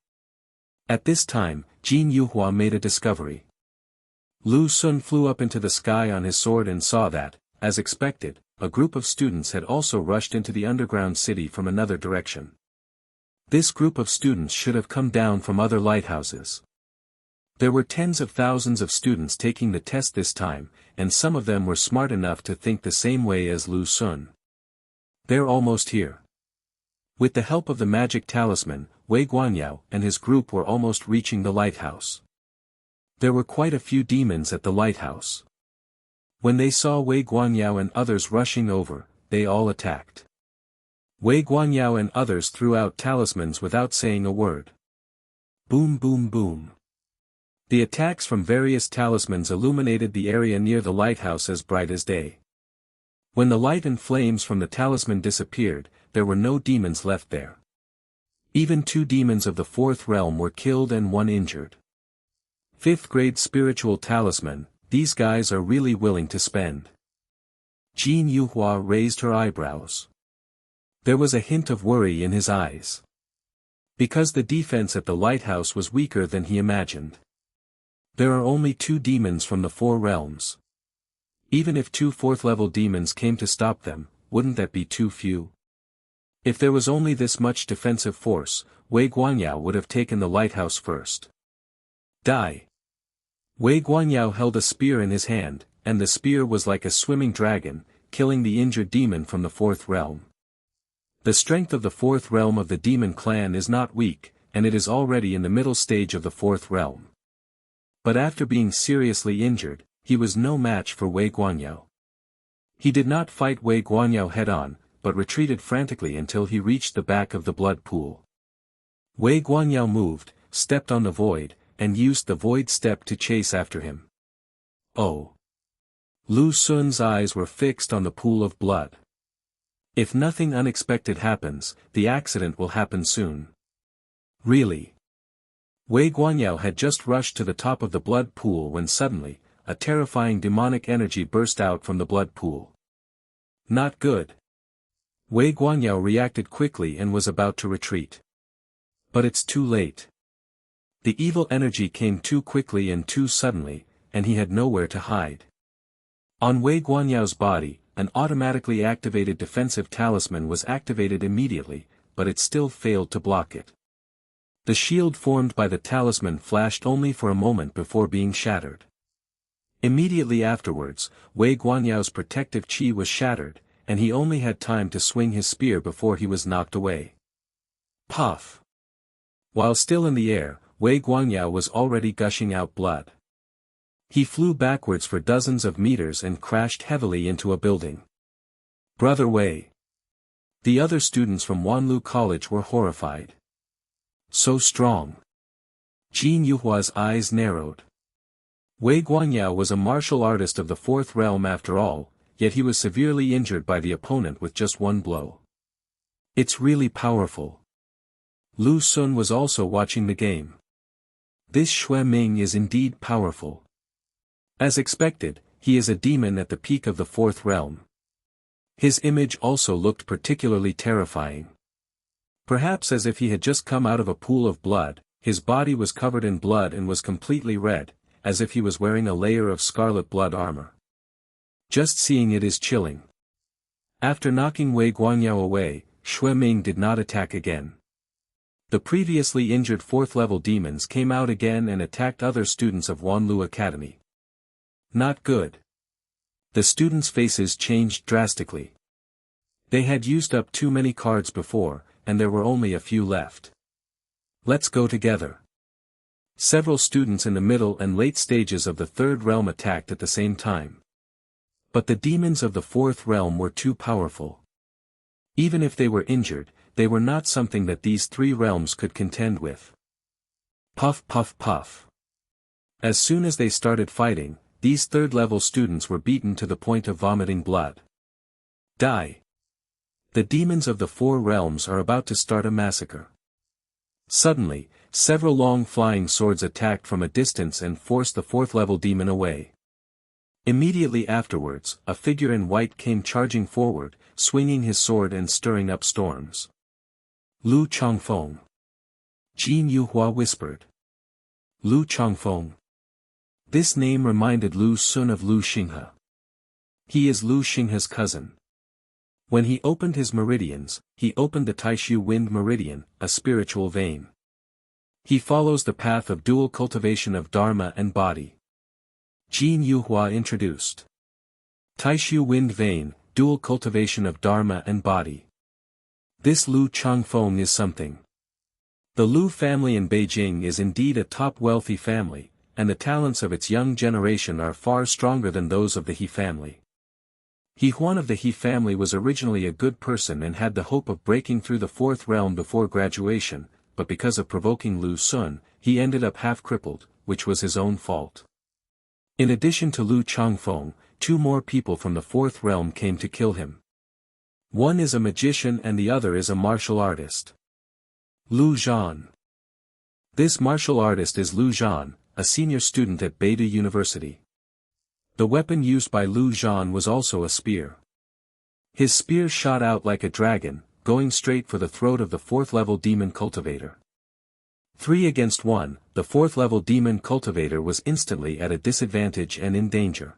At this time, Jin Yuhua made a discovery. Lu Sun flew up into the sky on his sword and saw that, as expected, a group of students had also rushed into the underground city from another direction. This group of students should have come down from other lighthouses. There were tens of thousands of students taking the test this time, and some of them were smart enough to think the same way as Lu Sun. They're almost here. With the help of the magic talisman, Wei Guanyao and his group were almost reaching the lighthouse. There were quite a few demons at the lighthouse. When they saw Wei Guanyao and others rushing over, they all attacked. Wei Guanyao and others threw out talismans without saying a word. Boom boom boom. The attacks from various talismans illuminated the area near the lighthouse as bright as day. When the light and flames from the talisman disappeared, there were no demons left there. Even 2 demons of the 4th realm were killed and 1 injured. 5th grade spiritual talisman, these guys are really willing to spend. Jin Yuhua raised her eyebrows. There was a hint of worry in his eyes. Because the defense at the lighthouse was weaker than he imagined. There are only 2 demons from the 4 realms. Even if 2 4th-level demons came to stop them, wouldn't that be too few? If there was only this much defensive force, Wei Guanyao would have taken the lighthouse first. Die. Wei Guanyao held a spear in his hand, and the spear was like a swimming dragon, killing the injured demon from the 4th realm. The strength of the 4th realm of the demon clan is not weak, and it is already in the middle stage of the 4th realm. But after being seriously injured, he was no match for Wei Guanyao. He did not fight Wei Guanyao head-on, but retreated frantically until he reached the back of the blood pool. Wei Guanyao moved, stepped on the void, and used the void step to chase after him. Oh! Lu Xun's eyes were fixed on the pool of blood. If nothing unexpected happens, the accident will happen soon. Really? Wei Guanyao had just rushed to the top of the blood pool when suddenly, a terrifying demonic energy burst out from the blood pool. Not good. Wei Guanyao reacted quickly and was about to retreat. But it's too late. The evil energy came too quickly and too suddenly, and he had nowhere to hide. On Wei Guanyao's body, an automatically activated defensive talisman was activated immediately, but it still failed to block it. The shield formed by the talisman flashed only for a moment before being shattered. Immediately afterwards, Wei Guanyao's protective chi was shattered, and he only had time to swing his spear before he was knocked away. Puff! While still in the air, Wei Guanyao was already gushing out blood. He flew backwards for dozens of meters and crashed heavily into a building. Brother Wei. The other students from Wanlu College were horrified. So strong. Jin Yuhua's eyes narrowed. Wei Guanyao was a martial artist of the 4th realm after all, yet he was severely injured by the opponent with just 1 blow. It's really powerful. Lu Xun was also watching the game. This Xue Ming is indeed powerful. As expected, he is a demon at the peak of the 4th realm. His image also looked particularly terrifying. Perhaps as if he had just come out of a pool of blood, his body was covered in blood and was completely red, as if he was wearing a layer of scarlet blood armor. Just seeing it is chilling. After knocking Wei Guanyao away, Xue Ming did not attack again. The previously injured 4th-level demons came out again and attacked other students of Wanlu Academy. Not good. The students' faces changed drastically. They had used up too many cards before, and there were only a few left. Let's go together. Several students in the middle and late stages of the 3rd realm attacked at the same time. But the demons of the 4th realm were too powerful. Even if they were injured, they were not something that these 3 realms could contend with. Puff puff puff. As soon as they started fighting, these 3rd-level students were beaten to the point of vomiting blood. Die. The demons of the 4 realms are about to start a massacre. Suddenly, several long flying swords attacked from a distance and forced the 4th-level demon away. Immediately afterwards, a figure in white came charging forward, swinging his sword and stirring up storms. Lu Changfeng. Jin Yuhua whispered. Lu Changfeng. This name reminded Lu Xun of Lu Xinghe. He is Lu Xinghe's cousin. When he opened his meridians, he opened the Taishu Wind Meridian, a spiritual vein. He follows the path of dual cultivation of Dharma and body. Jin Yuhua introduced. Taishu Wind Vein, dual cultivation of Dharma and body. This Lu Changfeng is something. The Lu family in Beijing is indeed a top wealthy family, and the talents of its young generation are far stronger than those of the He family. He Huan of the He family was originally a good person and had the hope of breaking through the fourth realm before graduation, but because of provoking Lu Sun, he ended up half-crippled, which was his own fault. In addition to Lu Changfeng, 2 more people from the fourth realm came to kill him. One is a magician and the other is a martial artist. Lu Zhan. This martial artist is Lu Zhan, a senior student at Beida University. The weapon used by Lu Zhan was also a spear. His spear shot out like a dragon, going straight for the throat of the 4th-level demon cultivator. 3 against 1, the 4th-level demon cultivator was instantly at a disadvantage and in danger.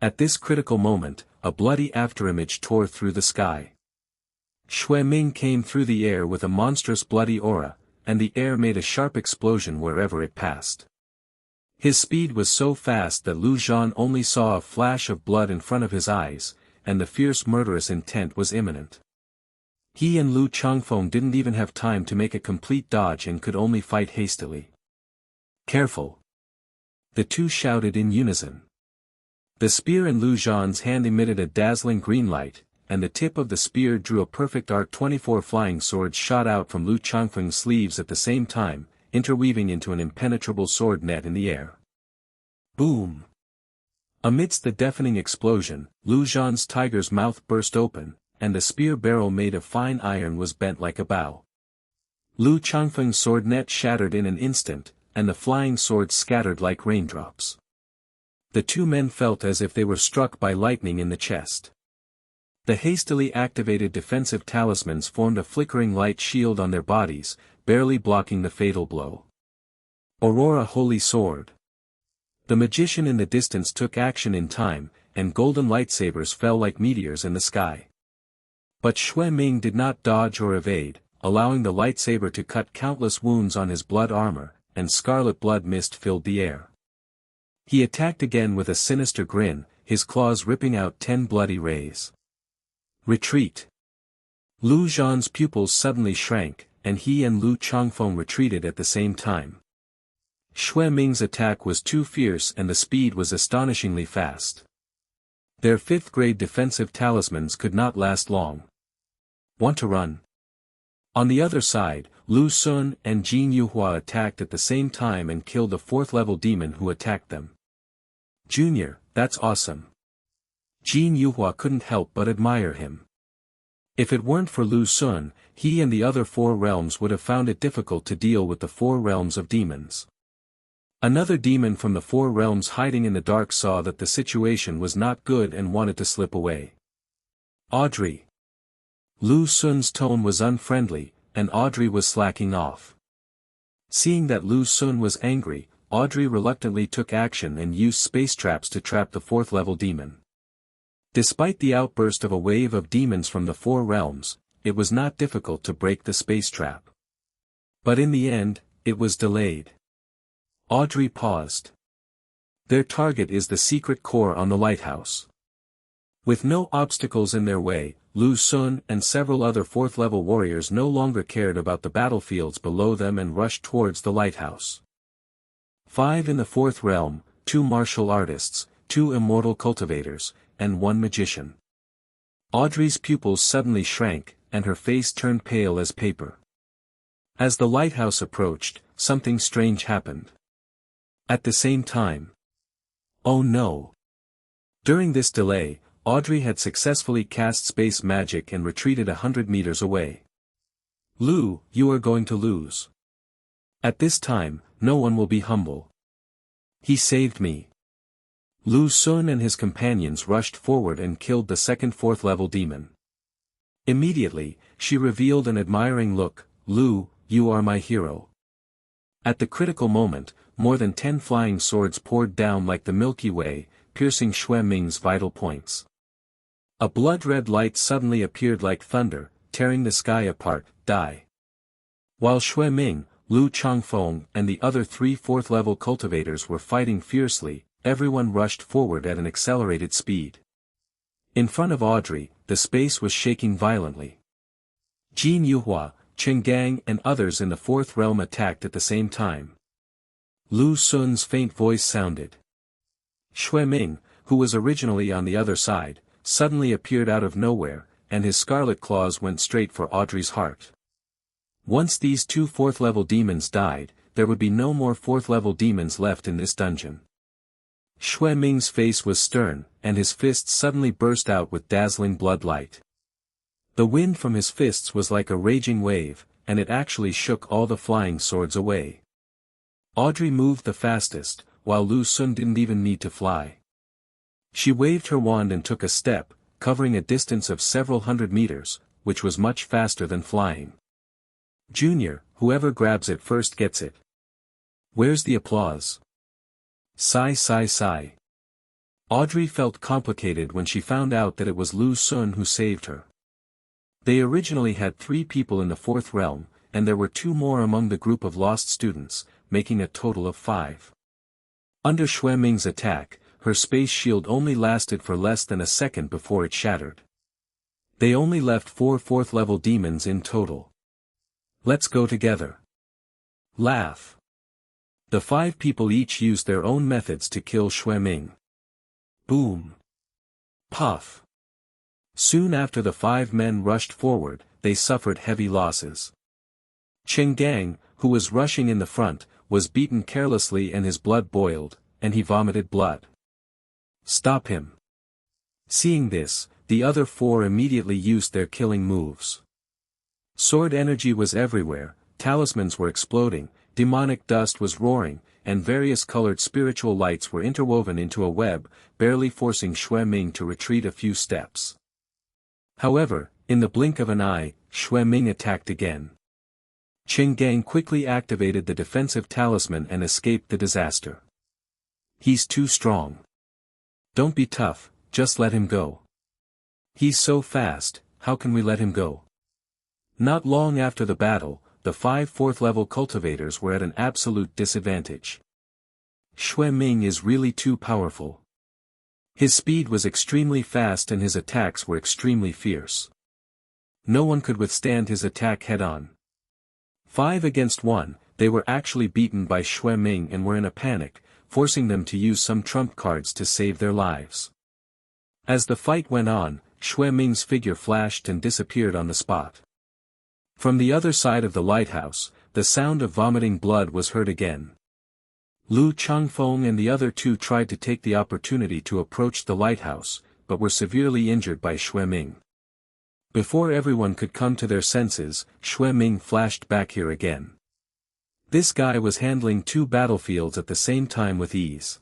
At this critical moment, a bloody afterimage tore through the sky. Xue Ming came through the air with a monstrous bloody aura, and the air made a sharp explosion wherever it passed. His speed was so fast that Lu Zhan only saw a flash of blood in front of his eyes, and the fierce murderous intent was imminent. He and Lu Changfeng didn't even have time to make a complete dodge and could only fight hastily. Careful! The two shouted in unison. The spear in Lu Zhan's hand emitted a dazzling green light, and the tip of the spear drew a perfect arc. 24 flying swords shot out from Lu Changfeng's sleeves at the same time, interweaving into an impenetrable sword net in the air. Boom! Amidst the deafening explosion, Lu Zhan's tiger's mouth burst open, and the spear barrel made of fine iron was bent like a bow. Lu Changfeng's sword net shattered in an instant, and the flying swords scattered like raindrops. The 2 men felt as if they were struck by lightning in the chest. The hastily activated defensive talismans formed a flickering light shield on their bodies, barely blocking the fatal blow. Aurora Holy Sword. The magician in the distance took action in time, and golden lightsabers fell like meteors in the sky. But Xue Ming did not dodge or evade, allowing the lightsaber to cut countless wounds on his blood armor, and scarlet blood mist filled the air. He attacked again with a sinister grin, his claws ripping out 10 bloody rays. Retreat! Lu Zhan's pupils suddenly shrank, and he and Lu Changfeng retreated at the same time. Xue Ming's attack was too fierce and the speed was astonishingly fast. Their 5th-grade defensive talismans could not last long. Want to run? On the other side, Lu Sun and Jin Yuhua attacked at the same time and killed the 4th-level demon who attacked them. Junior, that's awesome. Jin Yuhua couldn't help but admire him. If it weren't for Lu Sun, he and the other 4 realms would have found it difficult to deal with the 4 realms of demons. Another demon from the 4 realms hiding in the dark saw that the situation was not good and wanted to slip away. Audrey. Lu Sun's tone was unfriendly, and Audrey was slacking off. Seeing that Lu Sun was angry, Audrey reluctantly took action and used space traps to trap the 4th-level demon. Despite the outburst of a wave of demons from the 4 realms, it was not difficult to break the space trap. But in the end, it was delayed. Audrey paused. Their target is the secret core on the lighthouse. With no obstacles in their way, Lu Sun and several other 4th-level warriors no longer cared about the battlefields below them and rushed towards the lighthouse. 5 in the 4th realm, 2 martial artists, 2 immortal cultivators, and 1 magician. Audrey's pupils suddenly shrank, and her face turned pale as paper. As the lighthouse approached, something strange happened. At the same time. Oh no! During this delay, Audrey had successfully cast space magic and retreated 100 meters away. Lu, you are going to lose. At this time, no one will be humble. He saved me. Lu Sun and his companions rushed forward and killed the 2nd 4th-level demon. Immediately, she revealed an admiring look. Lu, you are my hero. At the critical moment, more than 10 flying swords poured down like the Milky Way, piercing Xue Ming's vital points. A blood-red light suddenly appeared like thunder, tearing the sky apart. Die. While Xue Ming, Lu Changfeng and the other 3 4th-level cultivators were fighting fiercely, everyone rushed forward at an accelerated speed. In front of Audrey, the space was shaking violently. Jin Yuhua, Qinggang and others in the fourth realm attacked at the same time. Lu Xun's faint voice sounded. Xueming, who was originally on the other side, suddenly appeared out of nowhere, and his scarlet claws went straight for Audrey's heart. Once these two fourth-level demons died, there would be no more fourth-level demons left in this dungeon. Xueming's face was stern, and his fists suddenly burst out with dazzling blood light. The wind from his fists was like a raging wave, and it actually shook all the flying swords away. Audrey moved the fastest, while Lu Xun didn't even need to fly. She waved her wand and took a step, covering a distance of several hundred meters, which was much faster than flying. Junior, whoever grabs it first gets it. Where's the applause? Sigh sigh sigh. Audrey felt complicated when she found out that it was Lu Xun who saved her. They originally had 3 people in the fourth realm, and there were 2 more among the group of lost students, making a total of 5. Under Xueming's attack, her space shield only lasted for less than a second before it shattered. They only left 4 fourth-level demons in total. Let's go together. Laugh. The 5 people each used their own methods to kill Xueming. Boom. Puff. Soon after the 5 men rushed forward, they suffered heavy losses. Qinggang, who was rushing in the front, was beaten carelessly and his blood boiled, and he vomited blood. Stop him. Seeing this, the other 4 immediately used their killing moves. Sword energy was everywhere, talismans were exploding, demonic dust was roaring, and various colored spiritual lights were interwoven into a web, barely forcing Xueming to retreat a few steps. However, in the blink of an eye, Xueming attacked again. Qinggang quickly activated the defensive talisman and escaped the disaster. He's too strong. Don't be tough, just let him go. He's so fast, how can we let him go? Not long after the battle, the 5 fourth-level cultivators were at an absolute disadvantage. Xueming is really too powerful. His speed was extremely fast and his attacks were extremely fierce. No one could withstand his attack head-on. 5 against 1, they were actually beaten by Xueming and were in a panic, forcing them to use some trump cards to save their lives. As the fight went on, Xueming's figure flashed and disappeared on the spot. From the other side of the lighthouse, the sound of vomiting blood was heard again. Lu Changfeng and the other 2 tried to take the opportunity to approach the lighthouse, but were severely injured by Xueming. Before everyone could come to their senses, Xueming flashed back here again. This guy was handling 2 battlefields at the same time with ease.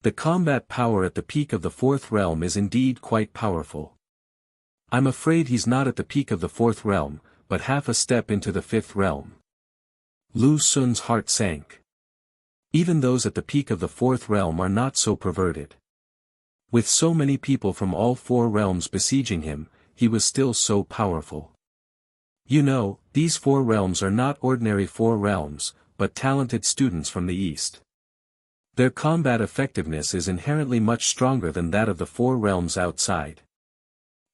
The combat power at the peak of the fourth realm is indeed quite powerful. I'm afraid he's not at the peak of the fourth realm, but half a step into the fifth realm. Lu Xun's heart sank. Even those at the peak of the fourth realm are not so perverted. With so many people from all 4 realms besieging him, he was still so powerful. You know, these 4 realms are not ordinary 4 realms, but talented students from the east. Their combat effectiveness is inherently much stronger than that of the 4 realms outside.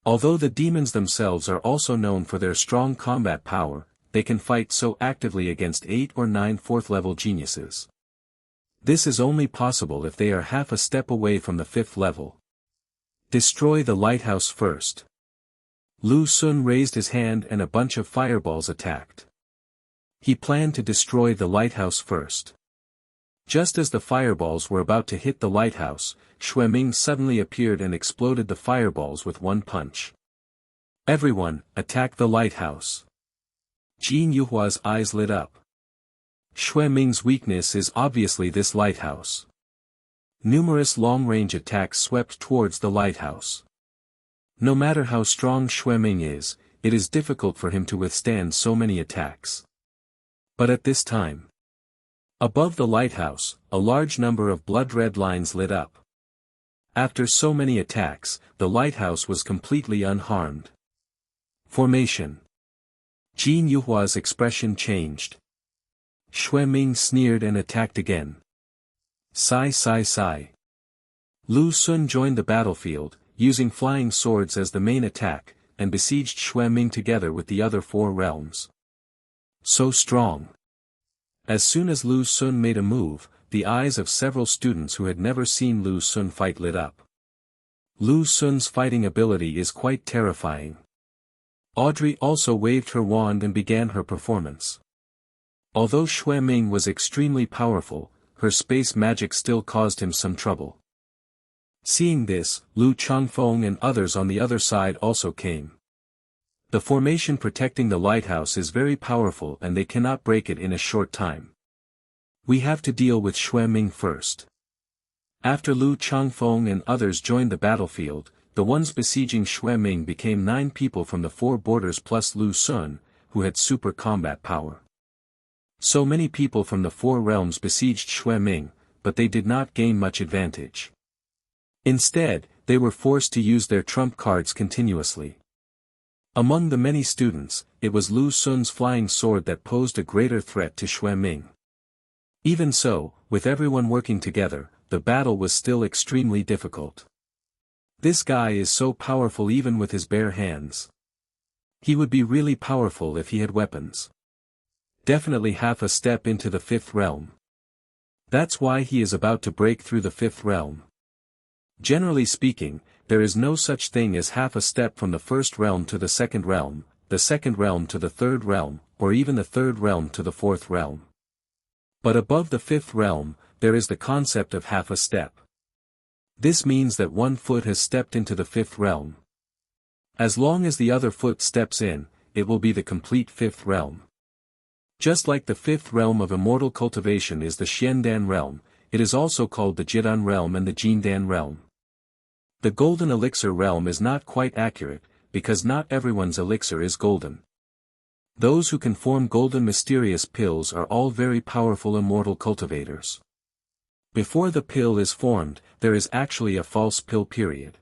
Although the demons themselves are also known for their strong combat power, they can fight so actively against 8 or 9 fourth-level geniuses. This is only possible if they are half a step away from the 5th level. Destroy the lighthouse first. Lu Xun raised his hand and a bunch of fireballs attacked. He planned to destroy the lighthouse first. Just as the fireballs were about to hit the lighthouse, Xueming suddenly appeared and exploded the fireballs with one punch. Everyone, attack the lighthouse. Jin Yuhua's eyes lit up. Xueming's weakness is obviously this lighthouse. Numerous long-range attacks swept towards the lighthouse. No matter how strong Xueming is, it is difficult for him to withstand so many attacks. But at this time, above the lighthouse, a large number of blood-red lines lit up. After so many attacks, the lighthouse was completely unharmed. Formation. Jin Yuhua's expression changed. Xueming sneered and attacked again. Sigh sigh sigh. Lu Xun joined the battlefield, using flying swords as the main attack, and besieged Xueming together with the other 4 realms. So strong. As soon as Lu Xun made a move, the eyes of several students who had never seen Lu Xun fight lit up. Lu Xun's fighting ability is quite terrifying. Audrey also waved her wand and began her performance. Although Xue Ming was extremely powerful, her space magic still caused him some trouble. Seeing this, Lu Changfeng and others on the other side also came. The formation protecting the lighthouse is very powerful and they cannot break it in a short time. We have to deal with Xue Ming first. After Lu Changfeng and others joined the battlefield, the ones besieging Xue Ming became 9 people from the 4 borders plus Lu Xun, who had super combat power. So many people from the 4 realms besieged Xue Ming, but they did not gain much advantage. Instead, they were forced to use their trump cards continuously. Among the many students, it was Lu Xun's flying sword that posed a greater threat to Xue Ming. Even so, with everyone working together, the battle was still extremely difficult. This guy is so powerful even with his bare hands. He would be really powerful if he had weapons. Definitely half a step into the 5th realm. That's why he is about to break through the 5th realm. Generally speaking, there is no such thing as half a step from the 1st realm to the 2nd realm, the 2nd realm to the 3rd realm, or even the 3rd realm to the 4th realm. But above the 5th realm, there is the concept of half a step. This means that one foot has stepped into the 5th realm. As long as the other foot steps in, it will be the complete 5th realm. Just like the 5th realm of immortal cultivation is the Xiandan realm, it is also called the Jidan realm and the Jindan realm. The golden elixir realm is not quite accurate, because not everyone's elixir is golden. Those who can form golden mysterious pills are all very powerful immortal cultivators. Before the pill is formed, there is actually a false pill period.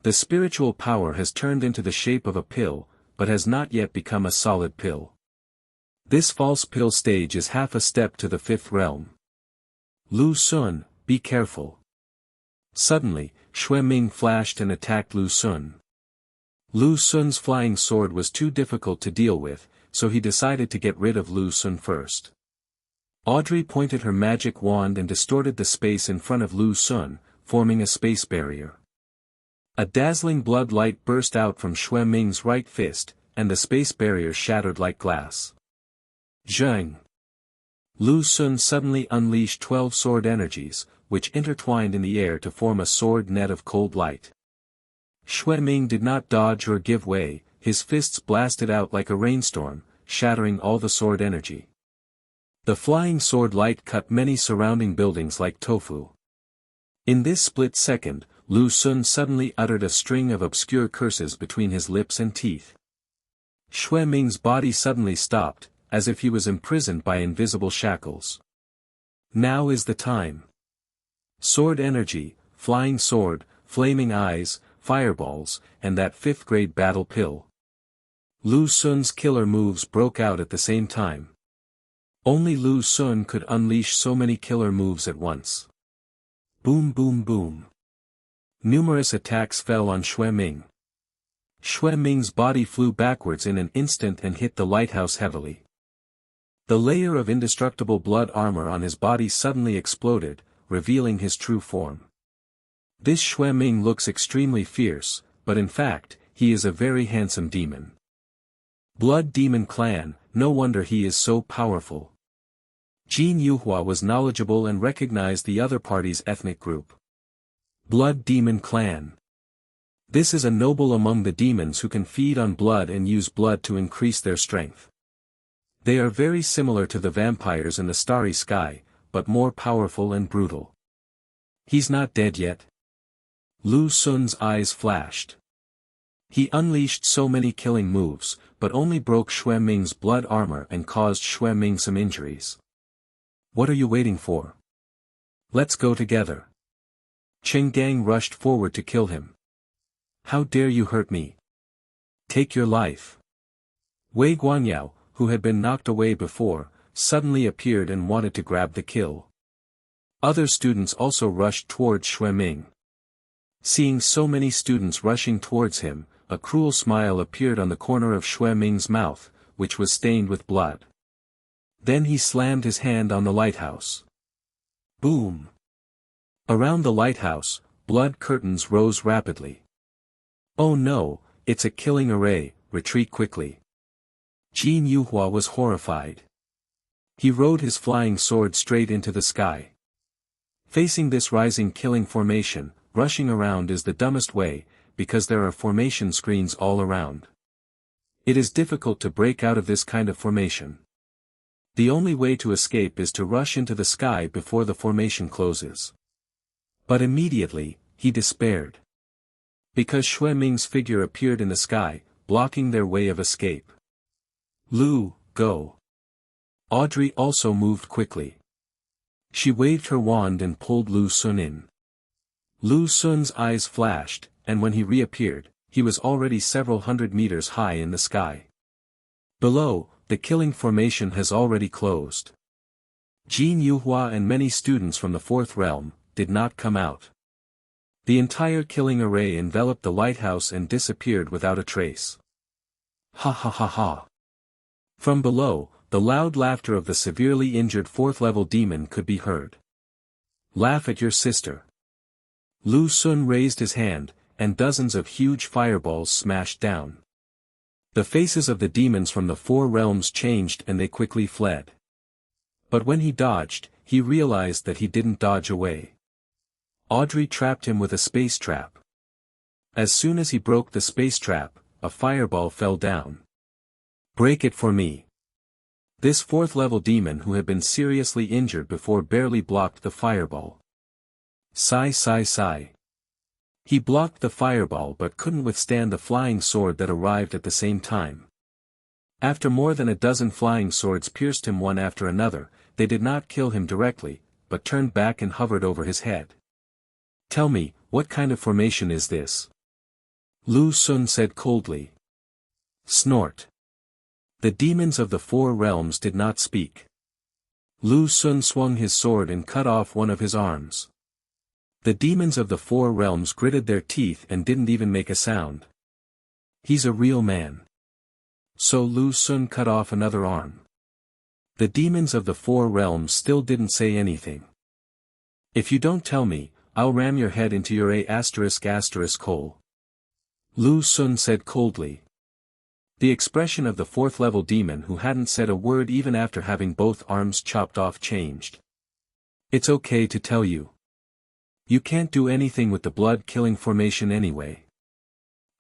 The spiritual power has turned into the shape of a pill, but has not yet become a solid pill. This false pill stage is half a step to the 5th realm. Lu Xun, be careful. Suddenly, Xue Ming flashed and attacked Lu Xun. Lu Xun's flying sword was too difficult to deal with, so he decided to get rid of Lu Xun first. Audrey pointed her magic wand and distorted the space in front of Lu Xun, forming a space barrier. A dazzling blood light burst out from Xue Ming's right fist, and the space barrier shattered like glass. Zheng! Lu Xun suddenly unleashed 12 sword energies, which intertwined in the air to form a sword net of cold light. Xue Ming did not dodge or give way, his fists blasted out like a rainstorm, shattering all the sword energy. The flying sword light cut many surrounding buildings like tofu. In this split second, Lu Xun suddenly uttered a string of obscure curses between his lips and teeth. Xue Ming's body suddenly stopped, as if he was imprisoned by invisible shackles. Now is the time. Sword energy, flying sword, flaming eyes, fireballs, and that 5th grade battle pill. Lu Xun's killer moves broke out at the same time. Only Lu Xun could unleash so many killer moves at once. Boom boom boom. Numerous attacks fell on Xue Ming. Xue Ming's body flew backwards in an instant and hit the lighthouse heavily. The layer of indestructible blood armor on his body suddenly exploded, revealing his true form. This Xue Ming looks extremely fierce, but in fact, he is a very handsome demon. Blood Demon Clan, no wonder he is so powerful. Jin Yuhua was knowledgeable and recognized the other party's ethnic group. Blood Demon Clan. This is a noble among the demons who can feed on blood and use blood to increase their strength. They are very similar to the vampires in the Starry Sky, but more powerful and brutal. He's not dead yet. Lu Xun's eyes flashed. He unleashed so many killing moves, but only broke Xue Ming's blood armor and caused Xue Ming some injuries. What are you waiting for? Let's go together. Cheng Gang rushed forward to kill him. How dare you hurt me? Take your life. Wei Guanyao, who had been knocked away before, suddenly appeared and wanted to grab the kill. Other students also rushed towards Xue Ming. Seeing so many students rushing towards him, a cruel smile appeared on the corner of Xue Ming's mouth, which was stained with blood. Then he slammed his hand on the lighthouse. Boom! Around the lighthouse, blood curtains rose rapidly. Oh no, it's a killing array, retreat quickly. Jin Yuhua was horrified. He rode his flying sword straight into the sky. Facing this rising killing formation, rushing around is the dumbest way, because there are formation screens all around. It is difficult to break out of this kind of formation. The only way to escape is to rush into the sky before the formation closes. But immediately, he despaired. Because Xue Ming's figure appeared in the sky, blocking their way of escape. Lu, go. Audrey also moved quickly. She waved her wand and pulled Lu Sun in. Lu Sun's eyes flashed, and when he reappeared, he was already several hundred meters high in the sky. Below, the killing formation has already closed. Jin Yuhua and many students from the fourth realm did not come out. The entire killing array enveloped the lighthouse and disappeared without a trace. Ha ha ha ha. From below, the loud laughter of the severely injured fourth-level demon could be heard. Laugh at your sister. Lu Sun raised his hand, and dozens of huge fireballs smashed down. The faces of the demons from the four realms changed and they quickly fled. But when he dodged, he realized that he didn't dodge away. Audrey trapped him with a space trap. As soon as he broke the space trap, a fireball fell down. Break it for me. This fourth-level demon who had been seriously injured before barely blocked the fireball. Sigh sigh sigh. He blocked the fireball but couldn't withstand the flying sword that arrived at the same time. After more than a dozen flying swords pierced him one after another, they did not kill him directly, but turned back and hovered over his head. Tell me, what kind of formation is this? Lu Sun said coldly. Snort. The demons of the four realms did not speak. Lu Sun swung his sword and cut off one of his arms. The demons of the four realms gritted their teeth and didn't even make a sound. He's a real man. So Lu Sun cut off another arm. The demons of the four realms still didn't say anything. If you don't tell me, I'll ram your head into your hole. Lu Sun said coldly. The expression of the fourth-level demon who hadn't said a word even after having both arms chopped off changed. It's okay to tell you. You can't do anything with the blood-killing formation anyway.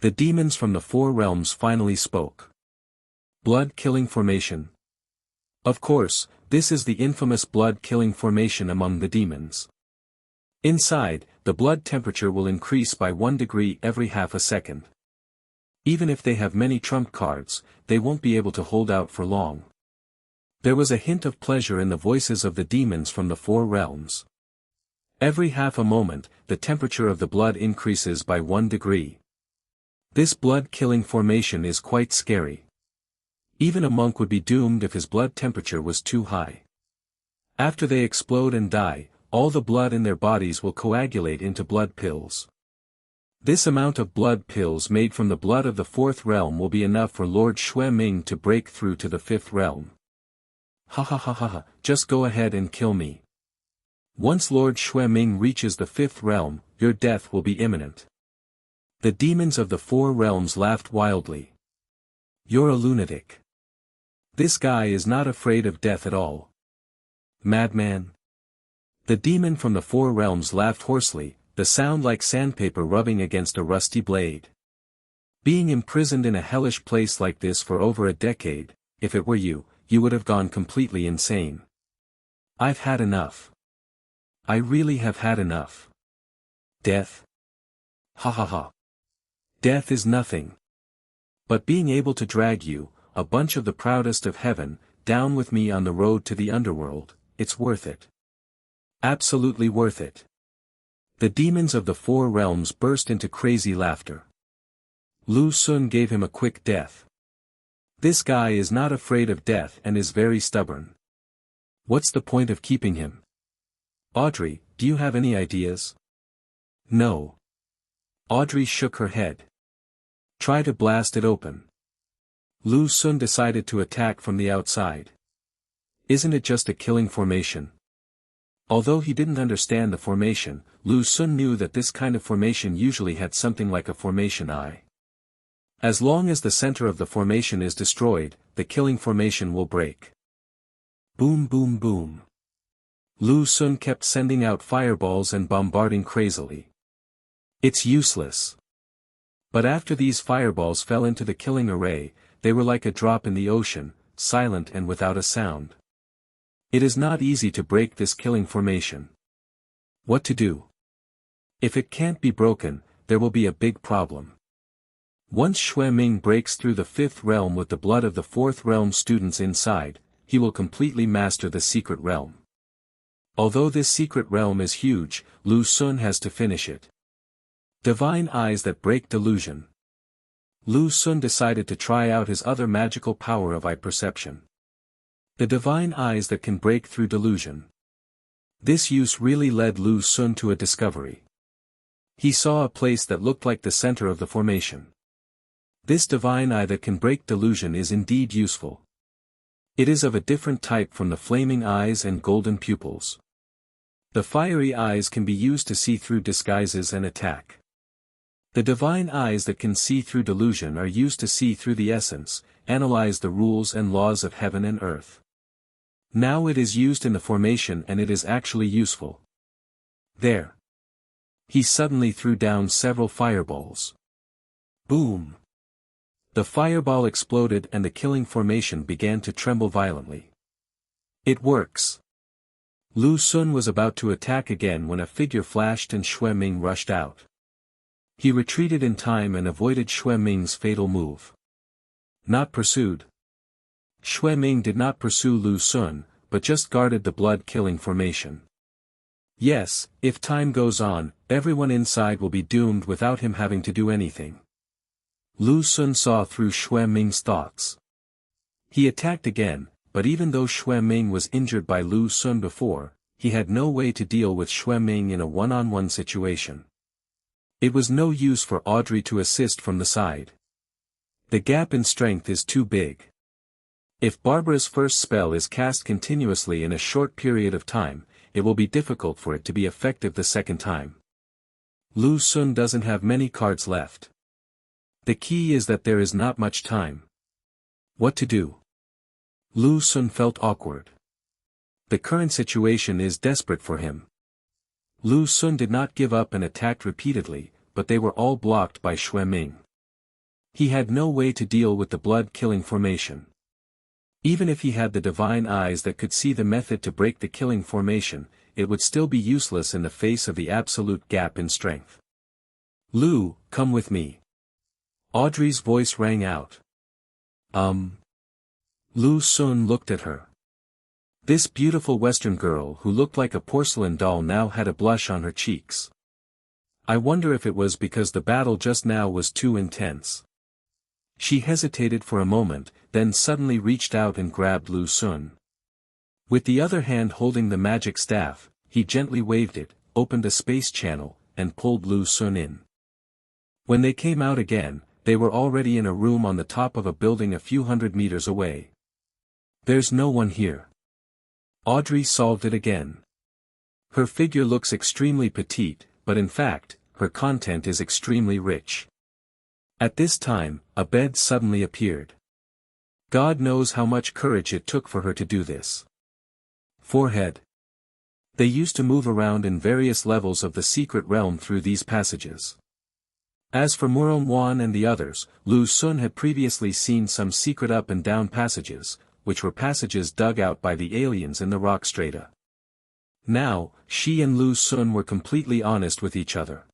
The demons from the four realms finally spoke. Blood-killing formation. Of course, this is the infamous blood-killing formation among the demons. Inside, the blood temperature will increase by 1 degree every half a second. Even if they have many trump cards, they won't be able to hold out for long. There was a hint of pleasure in the voices of the demons from the four realms. Every half a moment, the temperature of the blood increases by 1 degree. This blood-killing formation is quite scary. Even a monk would be doomed if his blood temperature was too high. After they explode and die, all the blood in their bodies will coagulate into blood pills. This amount of blood pills made from the blood of the fourth realm will be enough for Lord Xue Ming to break through to the fifth realm. Ha ha ha ha ha, just go ahead and kill me. Once Lord Xue Ming reaches the fifth realm, your death will be imminent. The demons of the four realms laughed wildly. You're a lunatic. This guy is not afraid of death at all. Madman. The demon from the four realms laughed hoarsely, the sound like sandpaper rubbing against a rusty blade. Being imprisoned in a hellish place like this for over a decade, if it were you, you would have gone completely insane. I've had enough. I really have had enough. Death? Ha ha ha. Death is nothing. But being able to drag you, a bunch of the proudest of heaven, down with me on the road to the underworld, it's worth it. Absolutely worth it. The demons of the four realms burst into crazy laughter. Lu Sun gave him a quick death. This guy is not afraid of death and is very stubborn. What's the point of keeping him? Audrey, do you have any ideas? No. Audrey shook her head. Try to blast it open. Lu Xun decided to attack from the outside. Isn't it just a killing formation? Although he didn't understand the formation, Lu Xun knew that this kind of formation usually had something like a formation eye. As long as the center of the formation is destroyed, the killing formation will break. Boom boom boom. Lu Xun kept sending out fireballs and bombarding crazily. It's useless. But after these fireballs fell into the killing array, they were like a drop in the ocean, silent and without a sound. It is not easy to break this killing formation. What to do? If it can't be broken, there will be a big problem. Once Xue Ming breaks through the fifth realm with the blood of the fourth realm students inside, he will completely master the secret realm. Although this secret realm is huge, Lu Xun has to finish it. Divine eyes that break delusion. Lu Xun decided to try out his other magical power of eye perception. The divine eyes that can break through delusion. This use really led Lu Xun to a discovery. He saw a place that looked like the center of the formation. This divine eye that can break delusion is indeed useful. It is of a different type from the flaming eyes and golden pupils. The fiery eyes can be used to see through disguises and attack. The divine eyes that can see through delusion are used to see through the essence, analyze the rules and laws of heaven and earth. Now it is used in the formation and it is actually useful. There. He suddenly threw down several fireballs. Boom. The fireball exploded and the killing formation began to tremble violently. It works. Lu Xun was about to attack again when a figure flashed and Xue Ming rushed out. He retreated in time and avoided Xue Ming's fatal move. Not pursued. Xue Ming did not pursue Lu Xun, but just guarded the blood-killing formation. Yes, if time goes on, everyone inside will be doomed without him having to do anything. Lu Xun saw through Xue Ming's thoughts. He attacked again, but even though Xue Ming was injured by Lu Xun before, he had no way to deal with Xue Ming in a one-on-one situation. It was no use for Audrey to assist from the side. The gap in strength is too big. If Barbara's first spell is cast continuously in a short period of time, it will be difficult for it to be effective the second time. Lu Xun doesn't have many cards left. The key is that there is not much time. What to do? Lu Xun felt awkward. The current situation is desperate for him. Lu Xun did not give up and attacked repeatedly, but they were all blocked by Xue Ming. He had no way to deal with the blood-killing formation. Even if he had the divine eyes that could see the method to break the killing formation, it would still be useless in the face of the absolute gap in strength. Lu, come with me. Audrey's voice rang out. Lu Xun looked at her. This beautiful Western girl who looked like a porcelain doll now had a blush on her cheeks. I wonder if it was because the battle just now was too intense. She hesitated for a moment, then suddenly reached out and grabbed Lu Xun. With the other hand holding the magic staff, he gently waved it, opened a space channel, and pulled Lu Xun in. When they came out again, they were already in a room on the top of a building a few hundred meters away. There's no one here. Audrey solved it again. Her figure looks extremely petite, but in fact, her content is extremely rich. At this time, a bed suddenly appeared. God knows how much courage it took for her to do this. Forehead. They used to move around in various levels of the secret realm through these passages. As for Murong Wan and the others, Lu Xun had previously seen some secret up and down passages, which were passages dug out by the aliens in the rock strata. Now, she and Lu Xun were completely honest with each other.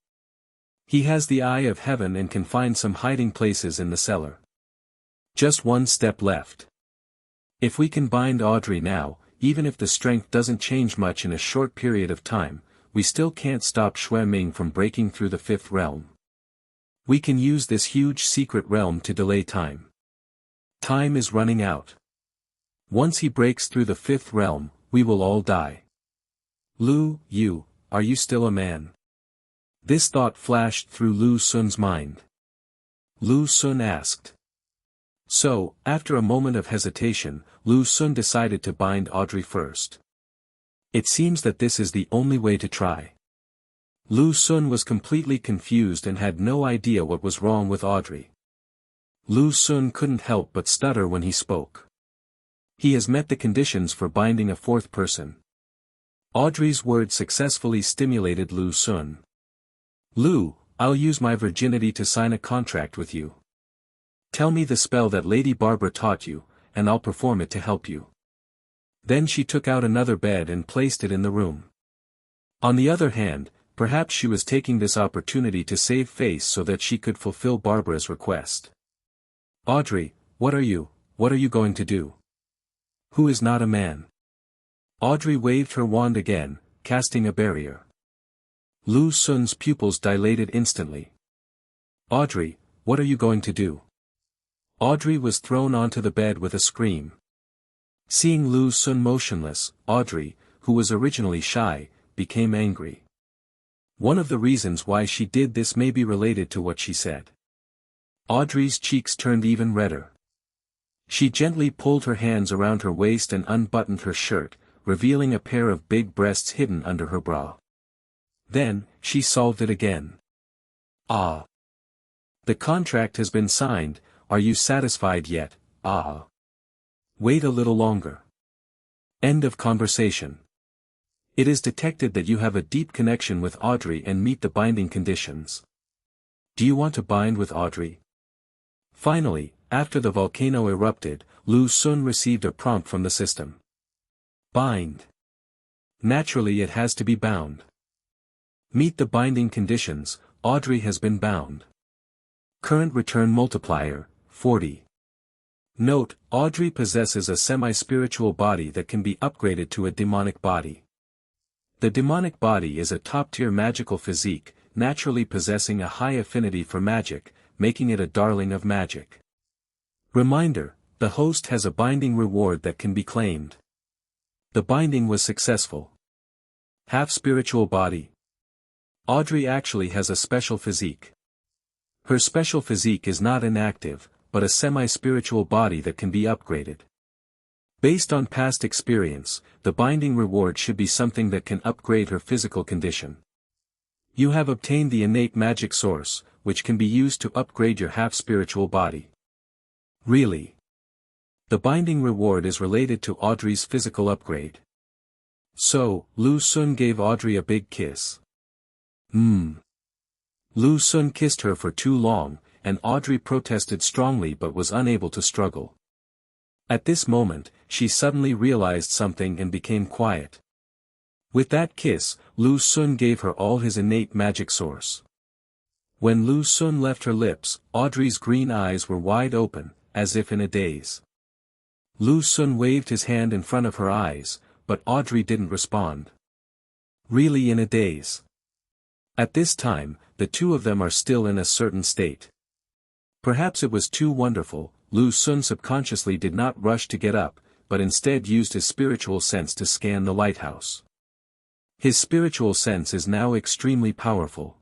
He has the eye of heaven and can find some hiding places in the cellar. Just one step left. If we can bind Audrey now, even if the strength doesn't change much in a short period of time, we still can't stop Xue Ming from breaking through the fifth realm. We can use this huge secret realm to delay time. Time is running out. Once he breaks through the fifth realm, we will all die. Lu, are you still a man? This thought flashed through Lu Xun's mind. Lu Xun asked. So, after a moment of hesitation, Lu Xun decided to bind Audrey first. It seems that this is the only way to try. Lu Xun was completely confused and had no idea what was wrong with Audrey. Lu Xun couldn't help but stutter when he spoke. He has met the conditions for binding a fourth person. Audrey's words successfully stimulated Lu Xun. Lu, I'll use my virginity to sign a contract with you. Tell me the spell that Lady Barbara taught you, and I'll perform it to help you. Then she took out another bed and placed it in the room. On the other hand, perhaps she was taking this opportunity to save face so that she could fulfill Barbara's request. Audrey, what are you going to do? Who is not a man? Audrey waved her wand again, casting a barrier. Lu Xun's pupils dilated instantly. Audrey, what are you going to do? Audrey was thrown onto the bed with a scream. Seeing Lu Xun motionless, Audrey, who was originally shy, became angry. One of the reasons why she did this may be related to what she said. Audrey's cheeks turned even redder. She gently pulled her hands around her waist and unbuttoned her shirt, revealing a pair of big breasts hidden under her bra. Then, she solved it again. Ah. The contract has been signed, are you satisfied yet? Ah. Wait a little longer. End of conversation. It is detected that you have a deep connection with Audrey and meet the binding conditions. Do you want to bind with Audrey? Finally, after the volcano erupted, Lu Xun received a prompt from the system. Bind. Naturally it has to be bound. Meet the binding conditions, Audrey has been bound. Current return multiplier, 40. Note, Audrey possesses a semi-spiritual body that can be upgraded to a demonic body. The demonic body is a top-tier magical physique, naturally possessing a high affinity for magic, making it a darling of magic. Reminder, the host has a binding reward that can be claimed. The binding was successful. Half-spiritual body. Audrey actually has a special physique. Her special physique is not inactive, but a semi-spiritual body that can be upgraded. Based on past experience, the binding reward should be something that can upgrade her physical condition. You have obtained the innate magic source, which can be used to upgrade your half-spiritual body. Really? The binding reward is related to Audrey's physical upgrade. So, Lu Xun gave Audrey a big kiss. Lu Xun kissed her for too long, and Audrey protested strongly but was unable to struggle. At this moment, she suddenly realized something and became quiet. With that kiss, Lu Xun gave her all his innate magic source. When Lu Xun left her lips, Audrey's green eyes were wide open, as if in a daze. Lu Xun waved his hand in front of her eyes, but Audrey didn't respond. Really in a daze. At this time, the two of them are still in a certain state. Perhaps it was too wonderful, Lu Xun subconsciously did not rush to get up, but instead used his spiritual sense to scan the lighthouse. His spiritual sense is now extremely powerful.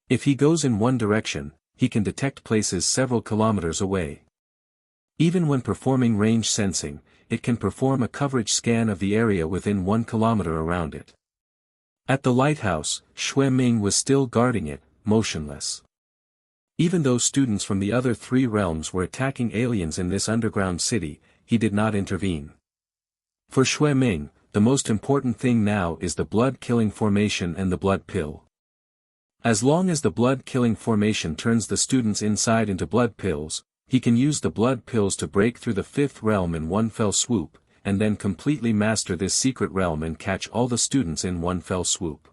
If he goes in one direction, he can detect places several kilometers away. Even when performing range sensing, it can perform a coverage scan of the area within 1 kilometer around it. At the lighthouse, Xue Ming was still guarding it, motionless. Even though students from the other 3 realms were attacking aliens in this underground city, he did not intervene. For Xue Ming, the most important thing now is the blood-killing formation and the blood pill. As long as the blood-killing formation turns the students inside into blood pills, he can use the blood pills to break through the 5th realm in one fell swoop, and then completely master this secret realm and catch all the students in one fell swoop.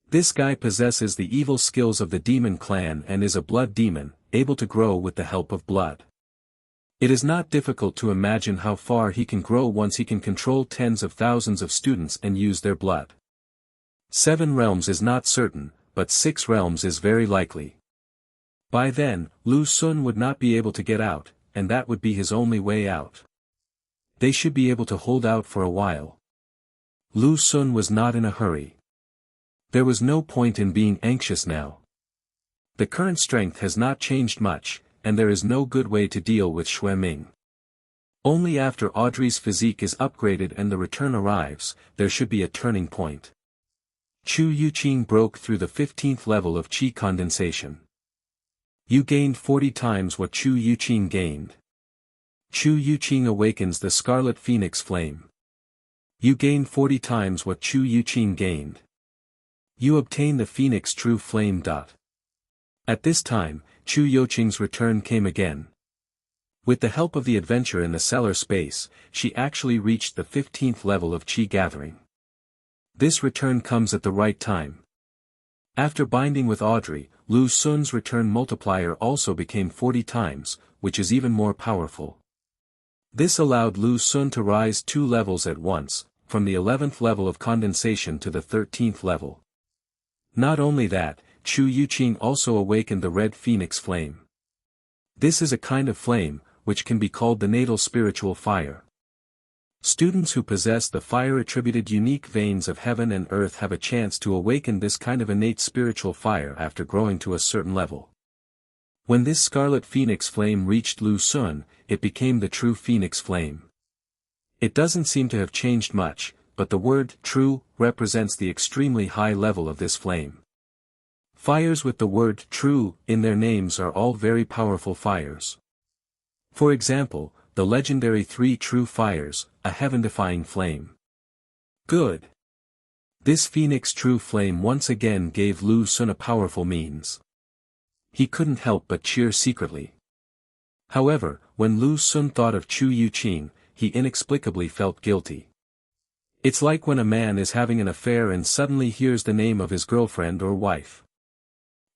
This guy possesses the evil skills of the demon clan and is a blood demon, able to grow with the help of blood. It is not difficult to imagine how far he can grow once he can control tens of thousands of students and use their blood. 7 realms is not certain, but 6 realms is very likely. By then, Lu Xun would not be able to get out, and that would be his only way out. They should be able to hold out for a while. Lu Xun was not in a hurry. There was no point in being anxious now. The current strength has not changed much, and there is no good way to deal with Xue Ming. Only after Audrey's physique is upgraded and the return arrives, there should be a turning point. Chu Youqing broke through the 15th level of qi condensation. You gained 40 times what Chu Youqing gained. Chu Youqing awakens the Scarlet Phoenix Flame. You gain 40 times what Chu Youqing gained. You obtain the Phoenix True Flame. At this time, Chu Youqing's return came again. With the help of the adventure in the cellar space, she actually reached the 15th level of qi gathering. This return comes at the right time. After binding with Audrey, Lu Sun's return multiplier also became 40 times, which is even more powerful. This allowed Lu Sun to rise 2 levels at once, from the 11th level of condensation to the 13th level. Not only that, Chu Youqing also awakened the Red Phoenix Flame. This is a kind of flame, which can be called the natal spiritual fire. Students who possess the fire-attributed unique veins of heaven and earth have a chance to awaken this kind of innate spiritual fire after growing to a certain level. When this Scarlet Phoenix Flame reached Lu Sun, it became the True Phoenix Flame. It doesn't seem to have changed much, but the word true represents the extremely high level of this flame. Fires with the word true in their names are all very powerful fires. For example, the legendary 3 true fires, a heaven-defying flame. Good. This Phoenix True Flame once again gave Lu Sun a powerful means. He couldn't help but cheer secretly. However, when Lu Sun thought of Chu Youqing, he inexplicably felt guilty. It's like when a man is having an affair and suddenly hears the name of his girlfriend or wife.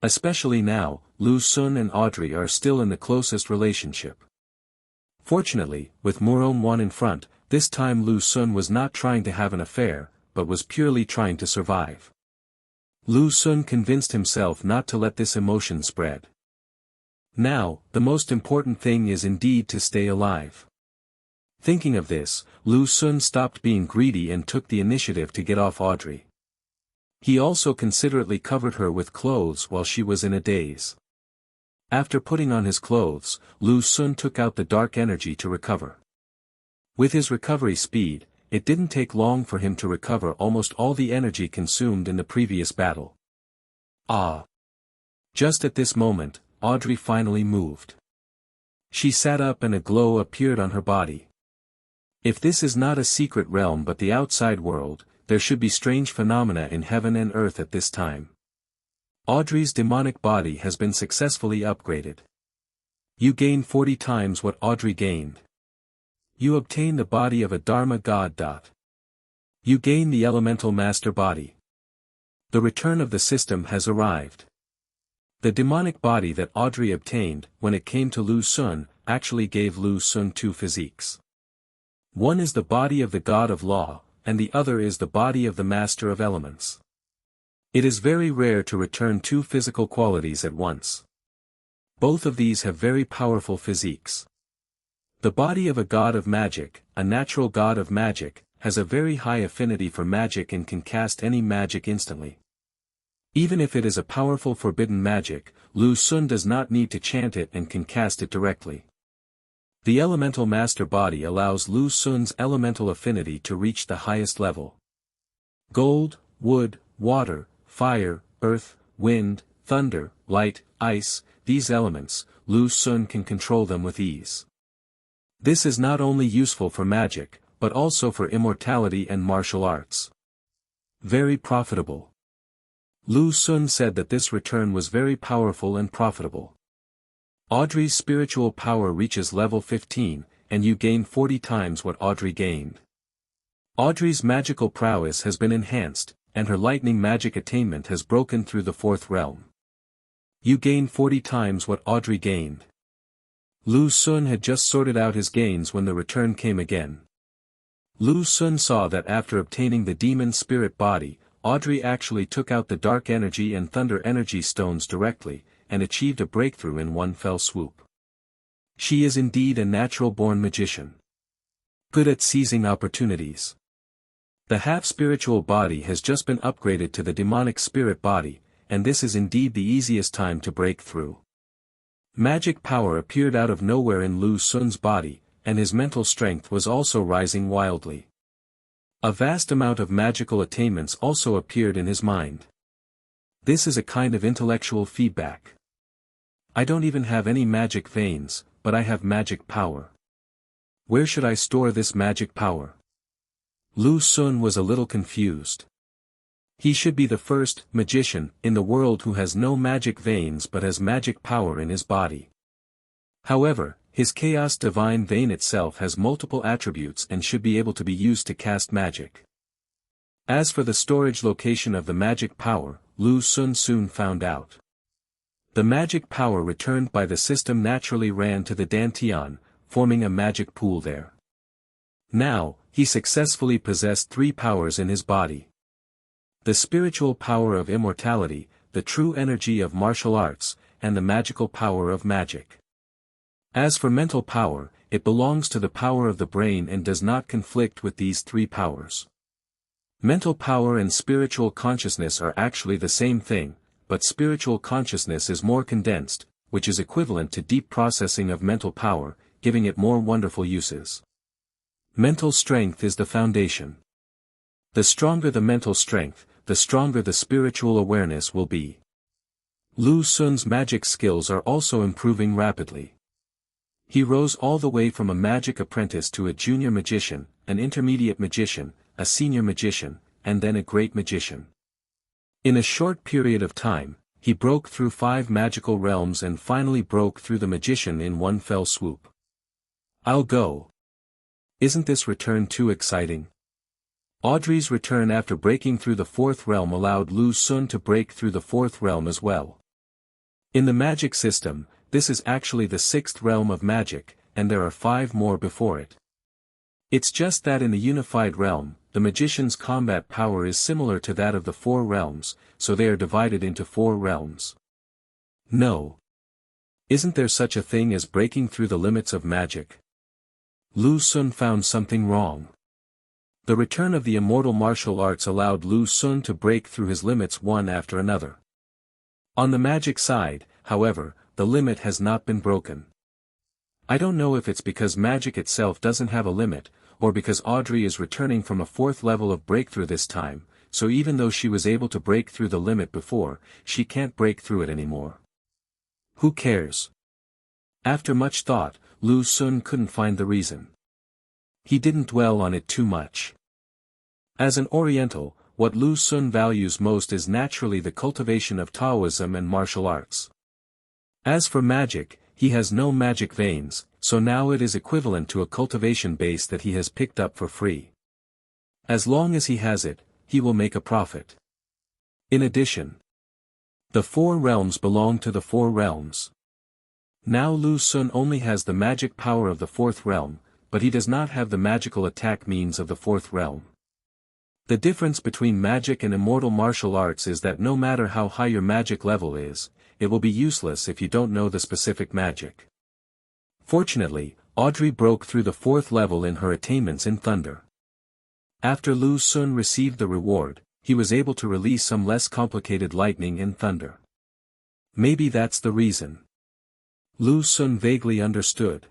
Especially now, Lu Sun and Audrey are still in the closest relationship. Fortunately, with Murong Wan in front, this time Lu Sun was not trying to have an affair, but was purely trying to survive. Lu Sun convinced himself not to let this emotion spread. Now, the most important thing is indeed to stay alive. Thinking of this, Lu Sun stopped being greedy and took the initiative to get off Audrey. He also considerately covered her with clothes while she was in a daze. After putting on his clothes, Lu Sun took out the dark energy to recover. With his recovery speed, it didn't take long for him to recover almost all the energy consumed in the previous battle. Ah! Just at this moment, Audrey finally moved. She sat up and a glow appeared on her body. If this is not a secret realm but the outside world, there should be strange phenomena in heaven and earth at this time. Audrey's demonic body has been successfully upgraded. You gain 40 times what Audrey gained. You obtain the body of a Dharma god. You gain the elemental master body. The return of the system has arrived. The demonic body that Audrey obtained, when it came to Lu Sun, actually gave Lu Sun 2 physiques. One is the body of the god of law, and the other is the body of the master of elements. It is very rare to return 2 physical qualities at once. Both of these have very powerful physiques. The body of a god of magic, a natural god of magic, has a very high affinity for magic and can cast any magic instantly. Even if it is a powerful forbidden magic, Lu Sun does not need to chant it and can cast it directly. The elemental master body allows Lu Sun's elemental affinity to reach the highest level. Gold, wood, water, fire, earth, wind, thunder, light, ice, these elements, Lu Sun can control them with ease. This is not only useful for magic, but also for immortality and martial arts. Very profitable. Lu Sun said that this return was very powerful and profitable. Audrey's spiritual power reaches level 15, and you gain 40 times what Audrey gained. Audrey's magical prowess has been enhanced, and her lightning magic attainment has broken through the 4th realm. You gain 40 times what Audrey gained. Lu Sun had just sorted out his gains when the return came again. Lu Sun saw that after obtaining the demon spirit body, Audrey actually took out the dark energy and thunder energy stones directly, and achieved a breakthrough in one fell swoop. She is indeed a natural-born magician. Good at seizing opportunities. The half-spiritual body has just been upgraded to the demonic spirit body, and this is indeed the easiest time to break through. Magic power appeared out of nowhere in Lu Xun's body, and his mental strength was also rising wildly. A vast amount of magical attainments also appeared in his mind. This is a kind of intellectual feedback. I don't even have any magic veins, but I have magic power. Where should I store this magic power? Lu Xun was a little confused. He should be the first magician in the world who has no magic veins but has magic power in his body. However, his Chaos Divine Vein itself has multiple attributes and should be able to be used to cast magic. As for the storage location of the magic power, Lu Xun soon found out. The magic power returned by the system naturally ran to the Dantian, forming a magic pool there. Now, he successfully possessed three powers in his body. The spiritual power of immortality, the true energy of martial arts, and the magical power of magic. As for mental power, it belongs to the power of the brain and does not conflict with these three powers. Mental power and spiritual consciousness are actually the same thing, but spiritual consciousness is more condensed, which is equivalent to deep processing of mental power, giving it more wonderful uses. Mental strength is the foundation. The stronger the mental strength, the stronger the spiritual awareness will be. Lu Xun's magic skills are also improving rapidly. He rose all the way from a magic apprentice to a junior magician, an intermediate magician, a senior magician, and then a great magician. In a short period of time, he broke through 5 magical realms and finally broke through the magician in one fell swoop. I'll go. Isn't this return too exciting? Audrey's return after breaking through the 4th realm allowed Lu Xun to break through the 4th realm as well. In the magic system, this is actually the 6th realm of magic, and there are 5 more before it. It's just that in the unified realm, the magician's combat power is similar to that of the 4 realms, so they are divided into 4 realms. No. Isn't there such a thing as breaking through the limits of magic? Lu Xun found something wrong. The return of the immortal martial arts allowed Lu Xun to break through his limits one after another. On the magic side, however, the limit has not been broken. I don't know if it's because magic itself doesn't have a limit, or because Audrey is returning from a 4th level of breakthrough this time, so even though she was able to break through the limit before, she can't break through it anymore. Who cares? After much thought, Lu Xun couldn't find the reason. He didn't dwell on it too much. As an Oriental, what Lu Xun values most is naturally the cultivation of Taoism and martial arts. As for magic, he has no magic veins, so now it is equivalent to a cultivation base that he has picked up for free. As long as he has it, he will make a profit. In addition, the 4 realms belong to the 4 realms. Now Lu Xun only has the magic power of the 4th realm, but he does not have the magical attack means of the 4th realm. The difference between magic and immortal martial arts is that no matter how high your magic level is, it will be useless if you don't know the specific magic. Fortunately, Audrey broke through the 4th level in her attainments in Thunder. After Lu Xun received the reward, he was able to release some less complicated lightning in Thunder. Maybe that's the reason. Lu Xun vaguely understood.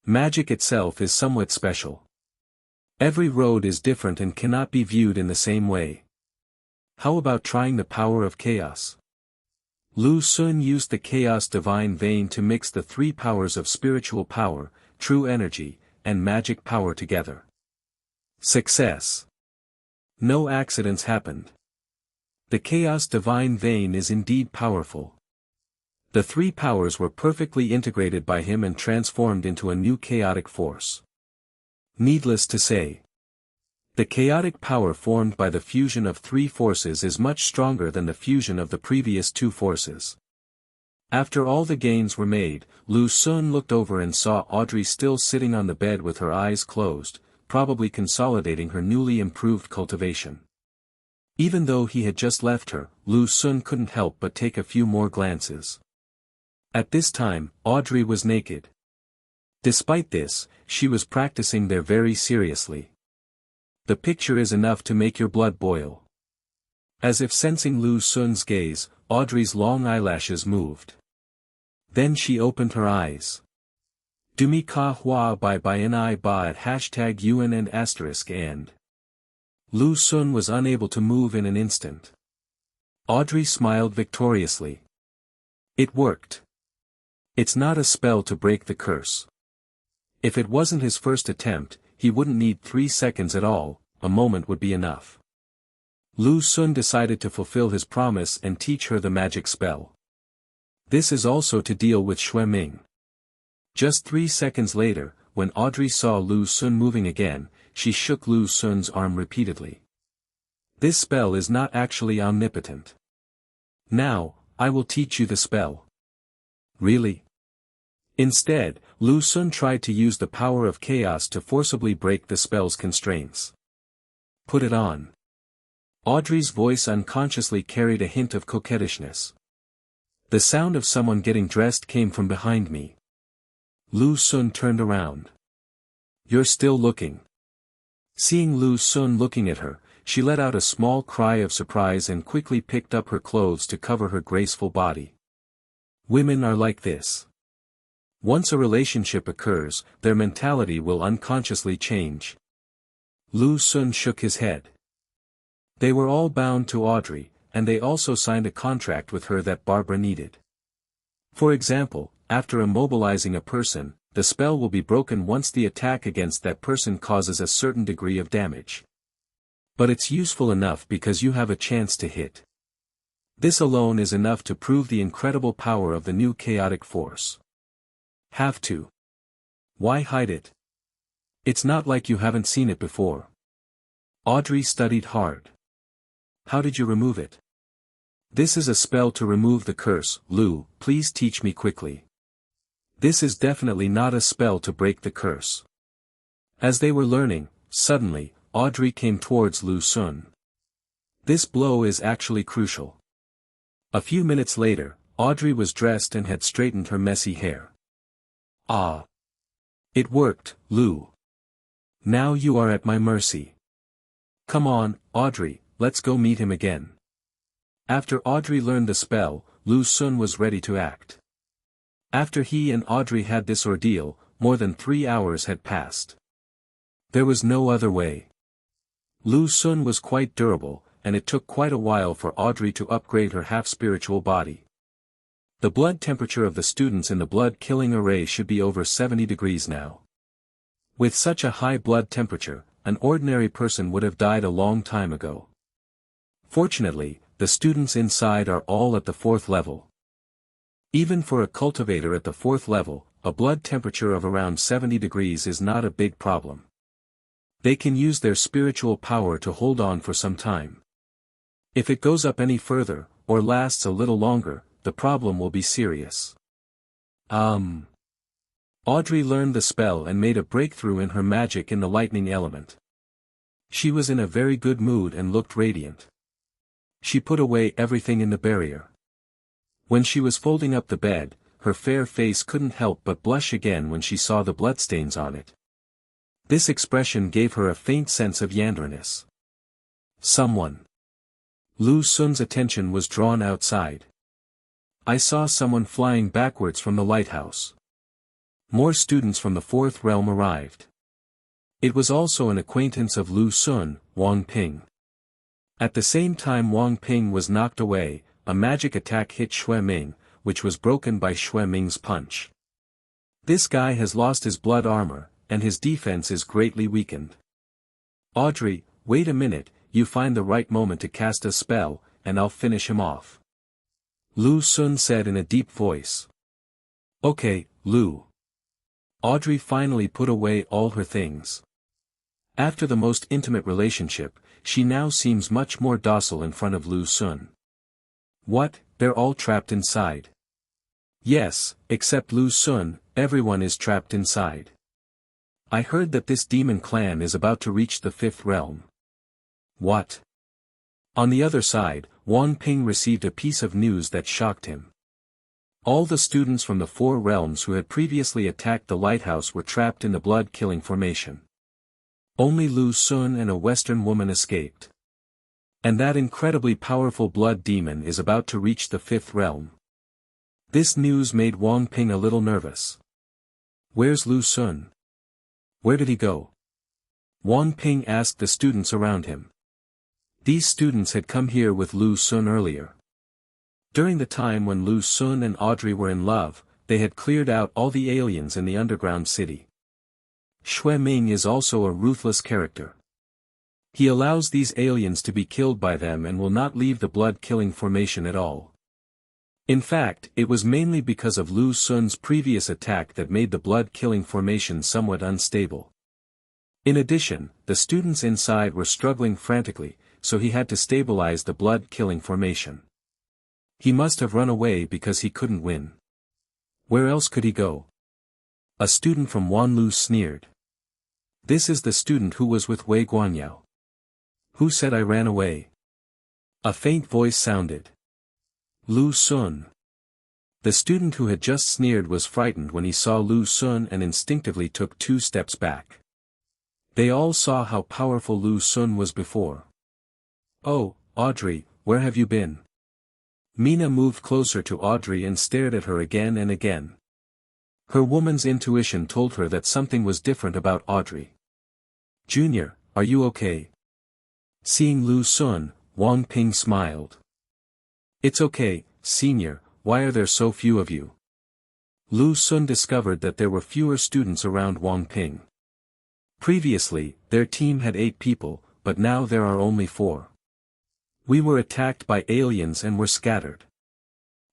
Magic itself is somewhat special. Every road is different and cannot be viewed in the same way. How about trying the power of chaos? Lu Xun used the Chaos Divine Vein to mix the 3 powers of spiritual power, true energy, and magic power together. Success. No accidents happened. The Chaos Divine Vein is indeed powerful. The 3 powers were perfectly integrated by him and transformed into a new chaotic force. Needless to say, the chaotic power formed by the fusion of 3 forces is much stronger than the fusion of the previous 2 forces. After all the gains were made, Lu Xun looked over and saw Audrey still sitting on the bed with her eyes closed, probably consolidating her newly improved cultivation. Even though he had just left her, Lu Xun couldn't help but take a few more glances. At this time, Audrey was naked. Despite this, she was practicing there very seriously. The picture is enough to make your blood boil. As if sensing Lu Xun's gaze, Audrey's long eyelashes moved. Then she opened her eyes. Dumi ka hua by ni ba at hashtag UN and asterisk and. Lu Sun was unable to move in an instant. Audrey smiled victoriously. It worked. It's not a spell to break the curse. If it wasn't his first attempt, he wouldn't need 3 seconds at all, a moment would be enough. Lu Sun decided to fulfill his promise and teach her the magic spell. This is also to deal with Xue Ming. Just 3 seconds later, when Audrey saw Lu Sun moving again, she shook Lu Sun's arm repeatedly. This spell is not actually omnipotent. Now, I will teach you the spell. Really? Instead, Lu Sun tried to use the power of chaos to forcibly break the spell's constraints. Put it on. Audrey's voice unconsciously carried a hint of coquettishness. The sound of someone getting dressed came from behind me. Lu Sun turned around. You're still looking. Seeing Lu Sun looking at her, she let out a small cry of surprise and quickly picked up her clothes to cover her graceful body. Women are like this. Once a relationship occurs, their mentality will unconsciously change. Lu Sun shook his head. They were all bound to Audrey, and they also signed a contract with her that Barbara needed. For example, after immobilizing a person, the spell will be broken once the attack against that person causes a certain degree of damage. But it's useful enough because you have a chance to hit. This alone is enough to prove the incredible power of the new chaotic force. Have to. Why hide it? It's not like you haven't seen it before. Audrey studied hard. How did you remove it? This is a spell to remove the curse. Lu, please teach me quickly. This is definitely not a spell to break the curse. As they were learning, suddenly, Audrey came towards Lu Sun. This blow is actually crucial. A few minutes later, Audrey was dressed and had straightened her messy hair. Ah! It worked, Lu. Now you are at my mercy. Come on, Audrey, let's go meet him again. After Audrey learned the spell, Lu Sun was ready to act. After he and Audrey had this ordeal, more than 3 hours had passed. There was no other way. Lu Sun was quite durable, and it took quite a while for Audrey to upgrade her half-spiritual body. The blood temperature of the students in the blood-killing array should be over 70 degrees now. With such a high blood temperature, an ordinary person would have died a long time ago. Fortunately, the students inside are all at the 4th level. Even for a cultivator at the 4th level, a blood temperature of around 70 degrees is not a big problem. They can use their spiritual power to hold on for some time. If it goes up any further, or lasts a little longer, the problem will be serious. Audrey learned the spell and made a breakthrough in her magic in the lightning element. She was in a very good mood and looked radiant. She put away everything in the barrier. When she was folding up the bed, her fair face couldn't help but blush again when she saw the bloodstains on it. This expression gave her a faint sense of yanderness. Someone. Lu Sun's attention was drawn outside. I saw someone flying backwards from the lighthouse. More students from the 4th realm arrived. It was also an acquaintance of Lu Sun, Wang Ping. At the same time Wang Ping was knocked away, a magic attack hit Xue Ming, which was broken by Xue Ming's punch. This guy has lost his blood armor, and his defense is greatly weakened. Audrey, wait a minute, you find the right moment to cast a spell, and I'll finish him off. Lu Sun said in a deep voice. Okay, Lu. Audrey finally put away all her things. After the most intimate relationship, she now seems much more docile in front of Lu Sun. What, they're all trapped inside? Yes, except Lu Sun, everyone is trapped inside. I heard that this demon clan is about to reach the 5th realm. What? On the other side, Wang Ping received a piece of news that shocked him. All the students from the 4 realms who had previously attacked the lighthouse were trapped in the blood-killing formation. Only Lu Sun and a Western woman escaped. And that incredibly powerful blood demon is about to reach the 5th realm. This news made Wang Ping a little nervous. Where's Lu Sun? Where did he go? Wang Ping asked the students around him. These students had come here with Lu Sun earlier. During the time when Lu Sun and Audrey were in love, they had cleared out all the aliens in the underground city. Xue Ming is also a ruthless character. He allows these aliens to be killed by them and will not leave the blood-killing formation at all. In fact, it was mainly because of Lu Sun's previous attack that made the blood-killing formation somewhat unstable. In addition, the students inside were struggling frantically, so he had to stabilize the blood-killing formation. He must have run away because he couldn't win. Where else could he go? A student from Wanlu sneered. This is the student who was with Wei Guanyao. Who said I ran away? A faint voice sounded. Lu Sun. The student who had just sneered was frightened when he saw Lu Sun and instinctively took 2 steps back. They all saw how powerful Lu Sun was before. Oh, Audrey, where have you been? Mina moved closer to Audrey and stared at her again and again. Her woman's intuition told her that something was different about Audrey. Junior, are you okay? Seeing Lu Sun, Wang Ping smiled. It's okay, Senior, why are there so few of you? Lu Sun discovered that there were fewer students around Wang Ping. Previously, their team had 8 people, but now there are only 4. We were attacked by aliens and were scattered.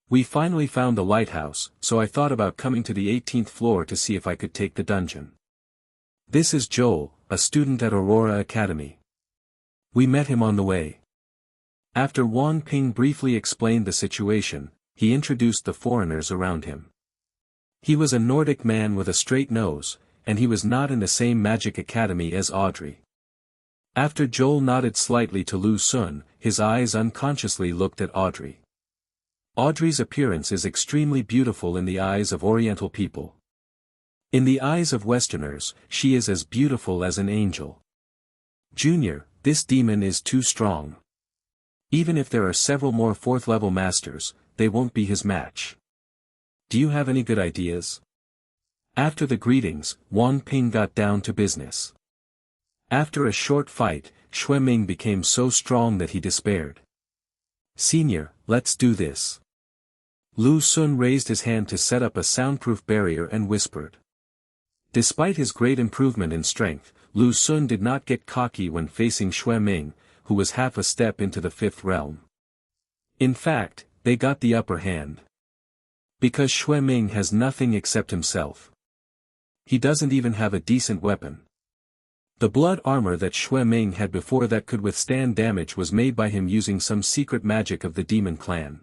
We finally found the lighthouse, so I thought about coming to the 18th floor to see if I could take the dungeon. This is Joel, a student at Aurora Academy. We met him on the way. After Wang Ping briefly explained the situation, he introduced the foreigners around him. He was a Nordic man with a straight nose, and he was not in the same magic academy as Audrey. After Joel nodded slightly to Lu Sun, his eyes unconsciously looked at Audrey. Audrey's appearance is extremely beautiful in the eyes of Oriental people. In the eyes of Westerners, she is as beautiful as an angel. Junior, this demon is too strong. Even if there are several more 4th-level masters, they won't be his match. Do you have any good ideas? After the greetings, Wang Ping got down to business. After a short fight, Xue Ming became so strong that he despaired. Senior, let's do this. Lu Sun raised his hand to set up a soundproof barrier and whispered. Despite his great improvement in strength, Lu Sun did not get cocky when facing Xue Ming, who was half a step into the 5th realm. In fact, they got the upper hand. Because Xue Ming has nothing except himself. He doesn't even have a decent weapon. The blood armor that Xue Ming had before that could withstand damage was made by him using some secret magic of the demon clan.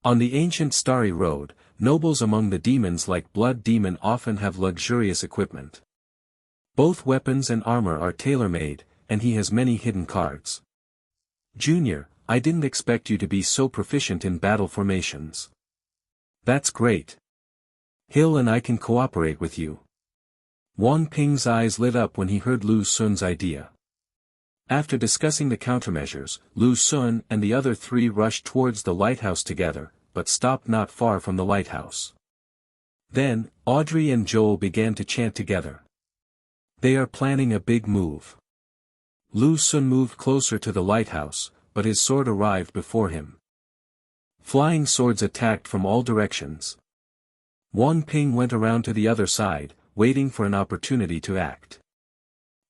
On the ancient Starry Road, nobles among the demons like Blood Demon often have luxurious equipment. Both weapons and armor are tailor-made, and he has many hidden cards. Junior, I didn't expect you to be so proficient in battle formations. That's great. Hill and I can cooperate with you. Wang Ping's eyes lit up when he heard Lu Sun's idea. After discussing the countermeasures, Lu Sun and the other 3 rushed towards the lighthouse together, but stopped not far from the lighthouse. Then, Audrey and Joel began to chant together. They are planning a big move. Lu Sun moved closer to the lighthouse, but his sword arrived before him. Flying swords attacked from all directions. Wang Ping went around to the other side, waiting for an opportunity to act.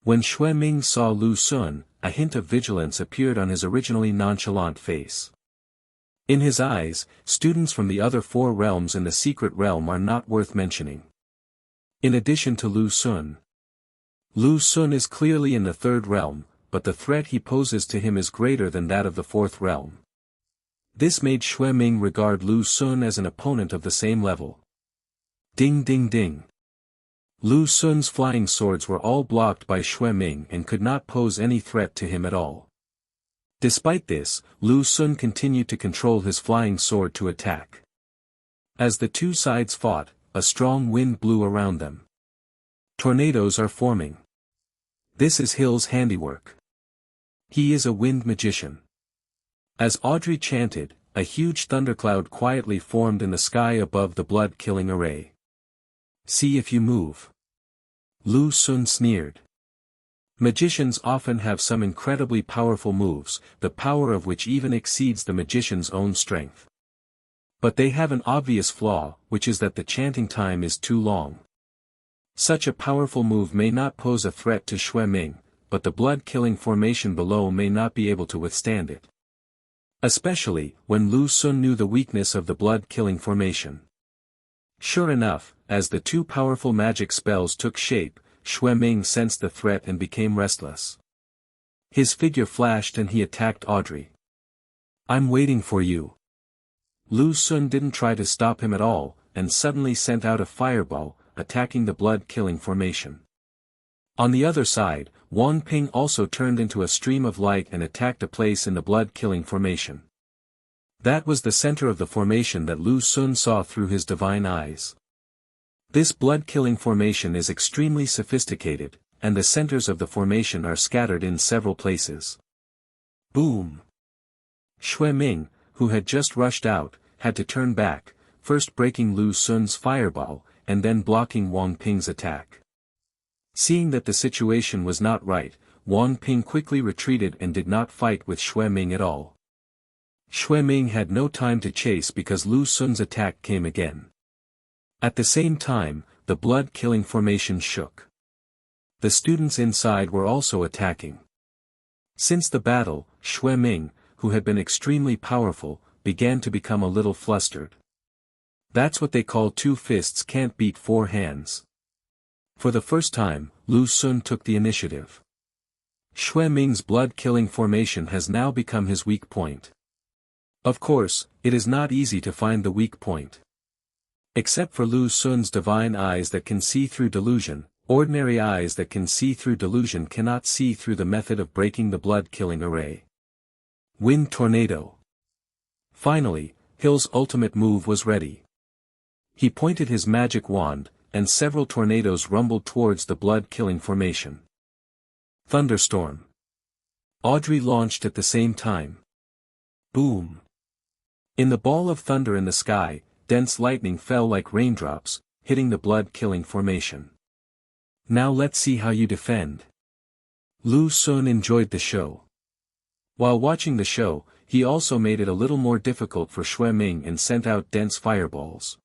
When Xue Ming saw Lu Sun, a hint of vigilance appeared on his originally nonchalant face. In his eyes, students from the other 4 realms in the secret realm are not worth mentioning. In addition to Lu Sun is clearly in the 3rd realm, but the threat he poses to him is greater than that of the 4th realm. This made Xue Ming regard Lu Sun as an opponent of the same level. Ding ding ding. Lu Sun's flying swords were all blocked by Xue Ming and could not pose any threat to him at all. Despite this, Lu Sun continued to control his flying sword to attack. As the 2 sides fought, a strong wind blew around them. Tornadoes are forming. This is Hill's handiwork. He is a wind magician. As Audrey chanted, a huge thundercloud quietly formed in the sky above the blood-killing array. "See if you move." Lu Xun sneered. Magicians often have some incredibly powerful moves, the power of which even exceeds the magician's own strength. But they have an obvious flaw, which is that the chanting time is too long. Such a powerful move may not pose a threat to Xue Ming, but the blood-killing formation below may not be able to withstand it. Especially, when Lu Xun knew the weakness of the blood-killing formation. Sure enough, as the two powerful magic spells took shape, Xue Ming sensed the threat and became restless. His figure flashed and he attacked Audrey. "I'm waiting for you." Lu Xun didn't try to stop him at all, and suddenly sent out a fireball, attacking the blood-killing formation. On the other side, Wang Ping also turned into a stream of light and attacked a place in the blood-killing formation. That was the center of the formation that Lu Xun saw through his divine eyes. This blood-killing formation is extremely sophisticated, and the centers of the formation are scattered in several places. Boom! Xue Ming, who had just rushed out, had to turn back, first breaking Lu Xun's fireball, and then blocking Wang Ping's attack. Seeing that the situation was not right, Wang Ping quickly retreated and did not fight with Xue Ming at all. Xue Ming had no time to chase because Lu Xun's attack came again. At the same time, the blood-killing formation shook. The students inside were also attacking. Since the battle, Xue Ming, who had been extremely powerful, began to become a little flustered. That's what they call two fists can't beat four hands. For the first time, Lu Xun took the initiative. Xue Ming's blood-killing formation has now become his weak point. Of course, it is not easy to find the weak point. Except for Lu Xun's divine eyes that can see through delusion, ordinary eyes that can see through delusion cannot see through the method of breaking the blood-killing array. Wind Tornado. Finally, Hill's ultimate move was ready. He pointed his magic wand, and several tornadoes rumbled towards the blood-killing formation. Thunderstorm. Audrey launched at the same time. Boom. In the ball of thunder in the sky, dense lightning fell like raindrops, hitting the blood-killing formation. Now let's see how you defend. Lu Xun enjoyed the show. While watching the show, he also made it a little more difficult for Xue Ming and sent out dense fireballs.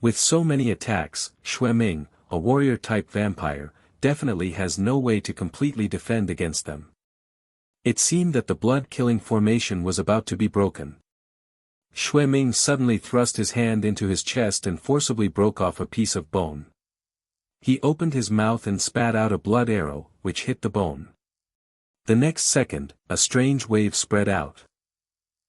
With so many attacks, Xue Ming, a warrior-type vampire, definitely has no way to completely defend against them. It seemed that the blood-killing formation was about to be broken. Xue Ming suddenly thrust his hand into his chest and forcibly broke off a piece of bone. He opened his mouth and spat out a blood arrow, which hit the bone. The next second, a strange wave spread out.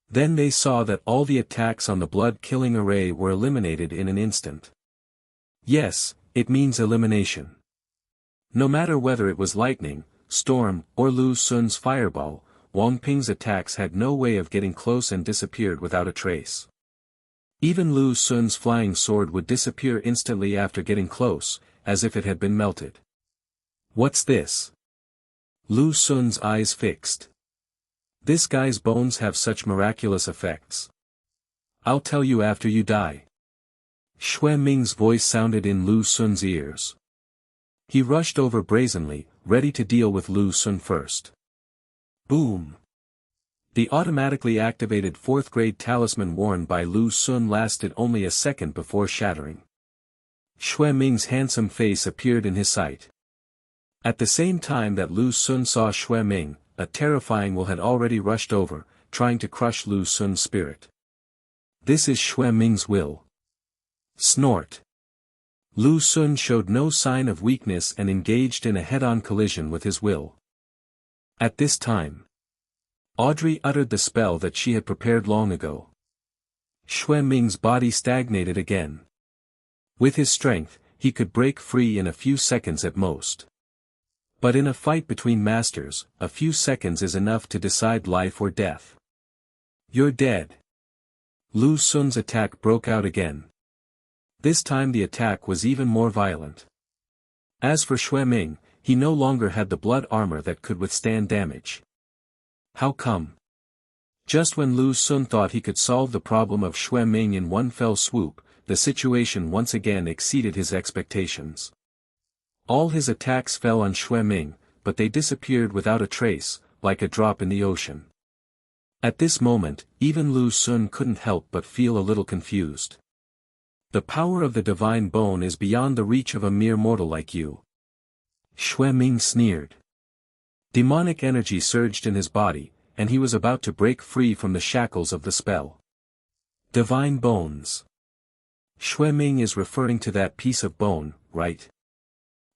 Then they saw that all the attacks on the blood-killing array were eliminated in an instant. Yes, it means elimination. No matter whether it was lightning, storm, or Lu Xun's fireball, Wang Ping's attacks had no way of getting close and disappeared without a trace. Even Lu Xun's flying sword would disappear instantly after getting close, as if it had been melted. What's this? Lu Xun's eyes fixed. This guy's bones have such miraculous effects. I'll tell you after you die. Xue Ming's voice sounded in Lu Xun's ears. He rushed over brazenly, ready to deal with Lu Xun first. Boom! The automatically activated 4th grade talisman worn by Lu Xun lasted only a second before shattering. Xue Ming's handsome face appeared in his sight. At the same time that Lu Xun saw Xue Ming, a terrifying will had already rushed over, trying to crush Lu Xun's spirit. This is Xue Ming's will. Snort. Lu Xun showed no sign of weakness and engaged in a head-on collision with his will. At this time, Audrey uttered the spell that she had prepared long ago. Xue Ming's body stagnated again. With his strength, he could break free in a few seconds at most. But in a fight between masters, a few seconds is enough to decide life or death. You're dead. Lu Xun's attack broke out again. This time the attack was even more violent. As for Xue Ming, he no longer had the blood armor that could withstand damage. How come? Just when Lu Xun thought he could solve the problem of Xue Ming in one fell swoop, the situation once again exceeded his expectations. All his attacks fell on Xue Ming, but they disappeared without a trace, like a drop in the ocean. At this moment, even Lu Xun couldn't help but feel a little confused. The power of the divine bone is beyond the reach of a mere mortal like you. Xue Ming sneered. Demonic energy surged in his body, and he was about to break free from the shackles of the spell. Divine bones. Xue Ming is referring to that piece of bone, right?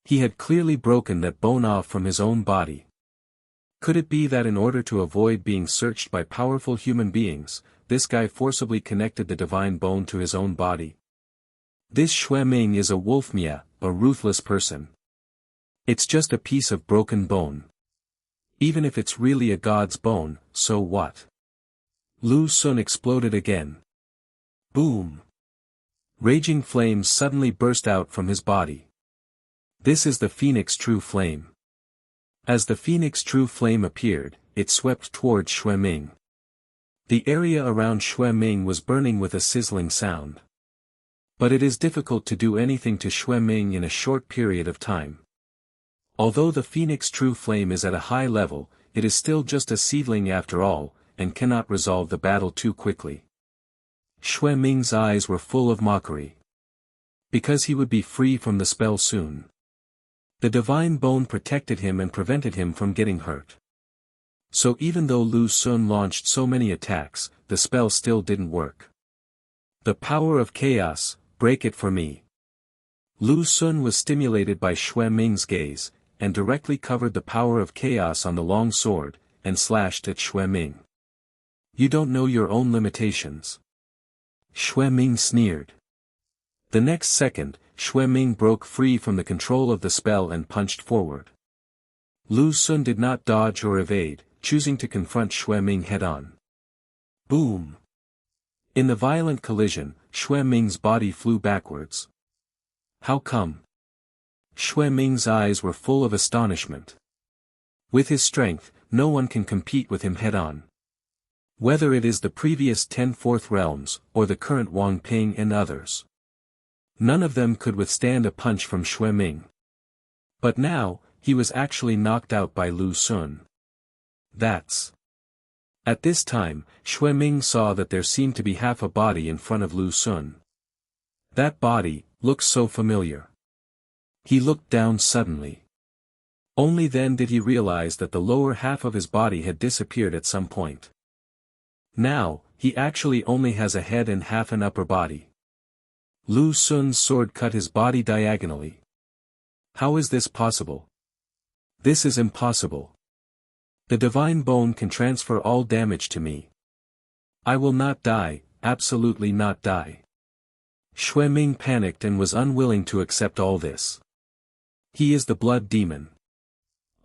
He had clearly broken that bone off from his own body. Could it be that in order to avoid being searched by powerful human beings, this guy forcibly connected the divine bone to his own body? This Xue Ming is a wolfmia, a ruthless person. It's just a piece of broken bone. Even if it's really a god's bone, so what? Lu Xun exploded again. Boom! Raging flames suddenly burst out from his body. This is the Phoenix True Flame. As the Phoenix True Flame appeared, it swept towards Xue Ming. The area around Xue Ming was burning with a sizzling sound. But it is difficult to do anything to Xue Ming in a short period of time. Although the Phoenix True Flame is at a high level, it is still just a seedling after all, and cannot resolve the battle too quickly. Xue Ming's eyes were full of mockery. Because he would be free from the spell soon. The divine bone protected him and prevented him from getting hurt. So even though Lu Xun launched so many attacks, the spell still didn't work. The power of chaos, break it for me. Lu Xun was stimulated by Xue Ming's gaze, and directly covered the power of chaos on the long sword, and slashed at Xue Ming. You don't know your own limitations. Xue Ming sneered. The next second, Xue Ming broke free from the control of the spell and punched forward. Lu Xun did not dodge or evade, choosing to confront Xue Ming head-on. Boom! In the violent collision, Xue Ming's body flew backwards. How come? Xue Ming's eyes were full of astonishment. With his strength, no one can compete with him head-on. Whether it is the previous 10 Fourth Realms, or the current Wang Ping and others. None of them could withstand a punch from Xue Ming. But now, he was actually knocked out by Lu Xun. That's... At this time, Xue Ming saw that there seemed to be half a body in front of Lu Xun. That body looked so familiar. He looked down suddenly. Only then did he realize that the lower half of his body had disappeared at some point. Now, he actually only has a head and half an upper body. Lu Xun's sword cut his body diagonally. How is this possible? This is impossible. The divine bone can transfer all damage to me. I will not die, absolutely not die. Xue Ming panicked and was unwilling to accept all this. He is the blood demon.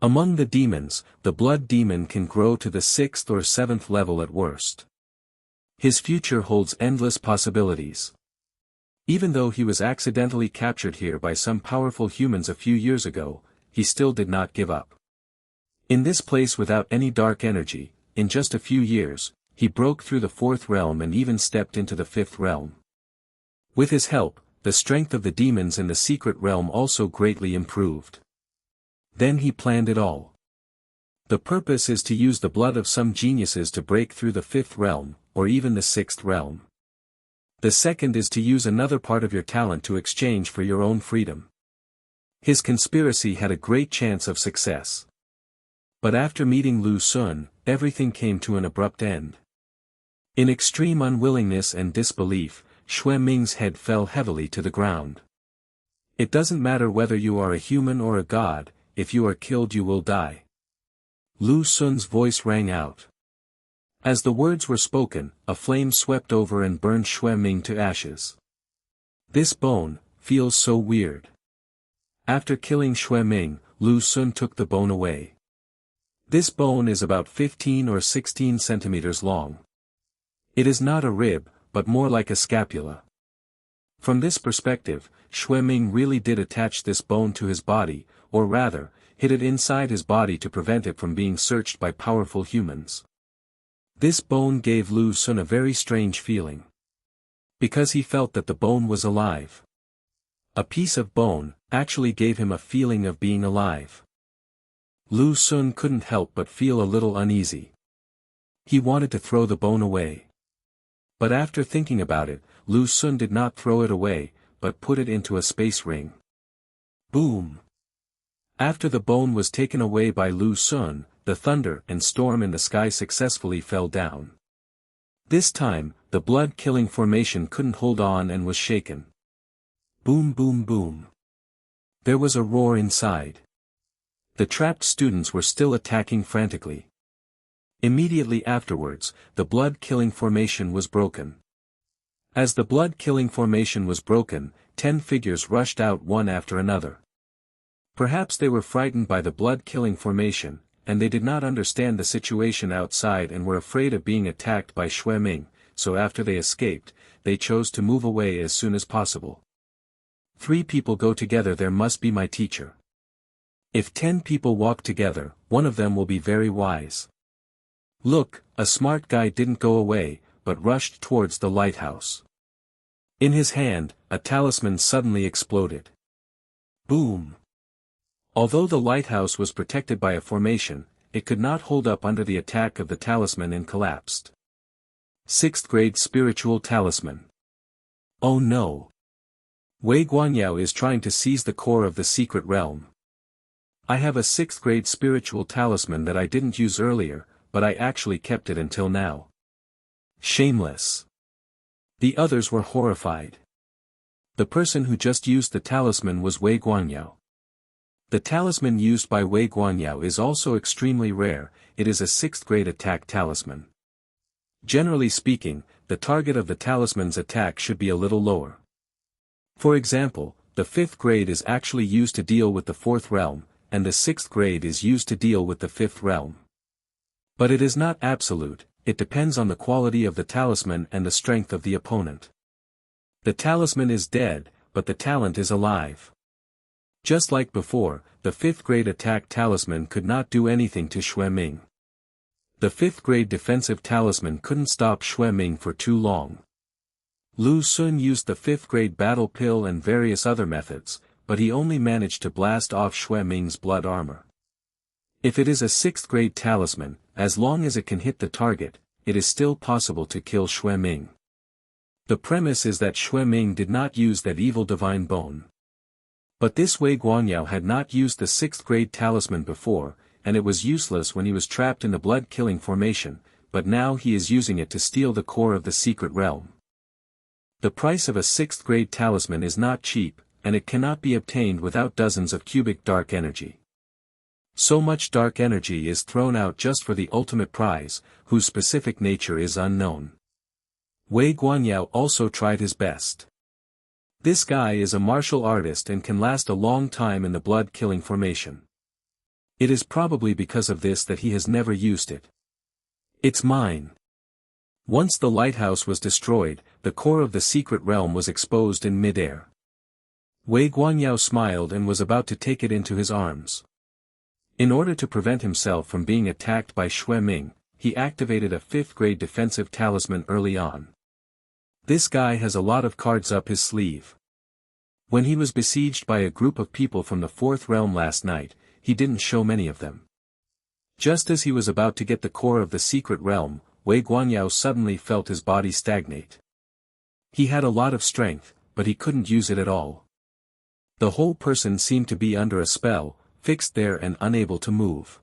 Among the demons, the blood demon can grow to the 6th or 7th level at worst. His future holds endless possibilities. Even though he was accidentally captured here by some powerful humans a few years ago, he still did not give up. In this place without any dark energy, in just a few years, he broke through the 4th realm and even stepped into the 5th realm. With his help, the strength of the demons in the secret realm also greatly improved. Then he planned it all. The purpose is to use the blood of some geniuses to break through the 5th realm, or even the 6th realm. The second is to use another part of your talent to exchange for your own freedom. His conspiracy had a great chance of success. But after meeting Lu Xun, everything came to an abrupt end. In extreme unwillingness and disbelief, Xue Ming's head fell heavily to the ground. It doesn't matter whether you are a human or a god, if you are killed you will die. Lu Xun's voice rang out. As the words were spoken, a flame swept over and burned Xue Ming to ashes. This bone feels so weird. After killing Xue Ming, Lu Xun took the bone away. This bone is about 15 or 16 centimeters long. It is not a rib, but more like a scapula. From this perspective, Xue Ming really did attach this bone to his body, or rather, hid it inside his body to prevent it from being searched by powerful humans. This bone gave Lu Xun a very strange feeling. Because he felt that the bone was alive. A piece of bone actually gave him a feeling of being alive. Lu Xun couldn't help but feel a little uneasy. He wanted to throw the bone away. But after thinking about it, Lu Xun did not throw it away, but put it into a space ring. Boom! After the bone was taken away by Lu Xun, the thunder and storm in the sky successfully fell down. This time, the blood-killing formation couldn't hold on and was shaken. Boom boom boom. There was a roar inside. The trapped students were still attacking frantically. Immediately afterwards, the blood-killing formation was broken. As the blood-killing formation was broken, 10 figures rushed out one after another. Perhaps they were frightened by the blood-killing formation, and they did not understand the situation outside and were afraid of being attacked by Xue Ming, so after they escaped, they chose to move away as soon as possible. 3 people go together, there must be my teacher. If 10 people walk together, one of them will be very wise. Look, a smart guy didn't go away, but rushed towards the lighthouse. In his hand, a talisman suddenly exploded. Boom! Although the lighthouse was protected by a formation, it could not hold up under the attack of the talisman and collapsed. 6th grade spiritual talisman. Oh no! Wei Guanyao is trying to seize the core of the secret realm. I have a 6th grade spiritual talisman that I didn't use earlier, but I actually kept it until now. Shameless! The others were horrified. The person who just used the talisman was Wei Guanyao. The talisman used by Wei Guanyao is also extremely rare, it is a 6th grade attack talisman. Generally speaking, the target of the talisman's attack should be a little lower. For example, the 5th grade is actually used to deal with the 4th realm, and the 6th grade is used to deal with the 5th realm. But it is not absolute, it depends on the quality of the talisman and the strength of the opponent. The talisman is dead, but the talent is alive. Just like before, the 5th grade attack talisman could not do anything to Xue Ming. The 5th grade defensive talisman couldn't stop Xue Ming for too long. Lu Xun used the 5th grade battle pill and various other methods, but he only managed to blast off Xue Ming's blood armor. If it is a 6th grade talisman, as long as it can hit the target, it is still possible to kill Xue Ming. The premise is that Xue Ming did not use that evil divine bone. But this Wei Guanyao had not used the 6th grade talisman before, and it was useless when he was trapped in the blood-killing formation, but now he is using it to steal the core of the secret realm. The price of a 6th grade talisman is not cheap, and it cannot be obtained without dozens of cubic dark energy. So much dark energy is thrown out just for the ultimate prize, whose specific nature is unknown. Wei Guanyao also tried his best. This guy is a martial artist and can last a long time in the blood-killing formation. It is probably because of this that he has never used it. It's mine. Once the lighthouse was destroyed, the core of the secret realm was exposed in mid-air. Wei Guanyao smiled and was about to take it into his arms. In order to prevent himself from being attacked by Xue Ming, he activated a 5th grade defensive talisman early on. This guy has a lot of cards up his sleeve. When he was besieged by a group of people from the 4th realm last night, he didn't show many of them. Just as he was about to get the core of the secret realm, Wei Guanyao suddenly felt his body stagnate. He had a lot of strength, but he couldn't use it at all. The whole person seemed to be under a spell, fixed there and unable to move.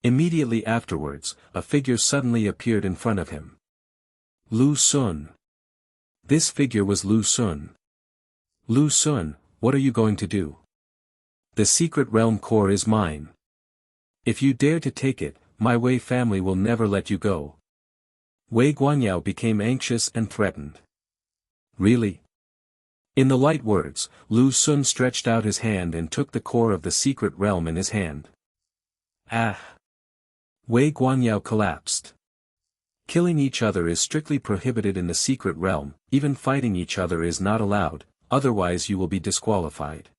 Immediately afterwards, a figure suddenly appeared in front of him. Lu Xun. This figure was Lu Xun. Lu Xun, what are you going to do? The secret realm core is mine. If you dare to take it, my Wei family will never let you go. Wei Guanyao became anxious and threatened. Really? In the light words, Lu Xun stretched out his hand and took the core of the secret realm in his hand. Ah! Wei Guanyao collapsed. Killing each other is strictly prohibited in the secret realm, even fighting each other is not allowed, otherwise you will be disqualified.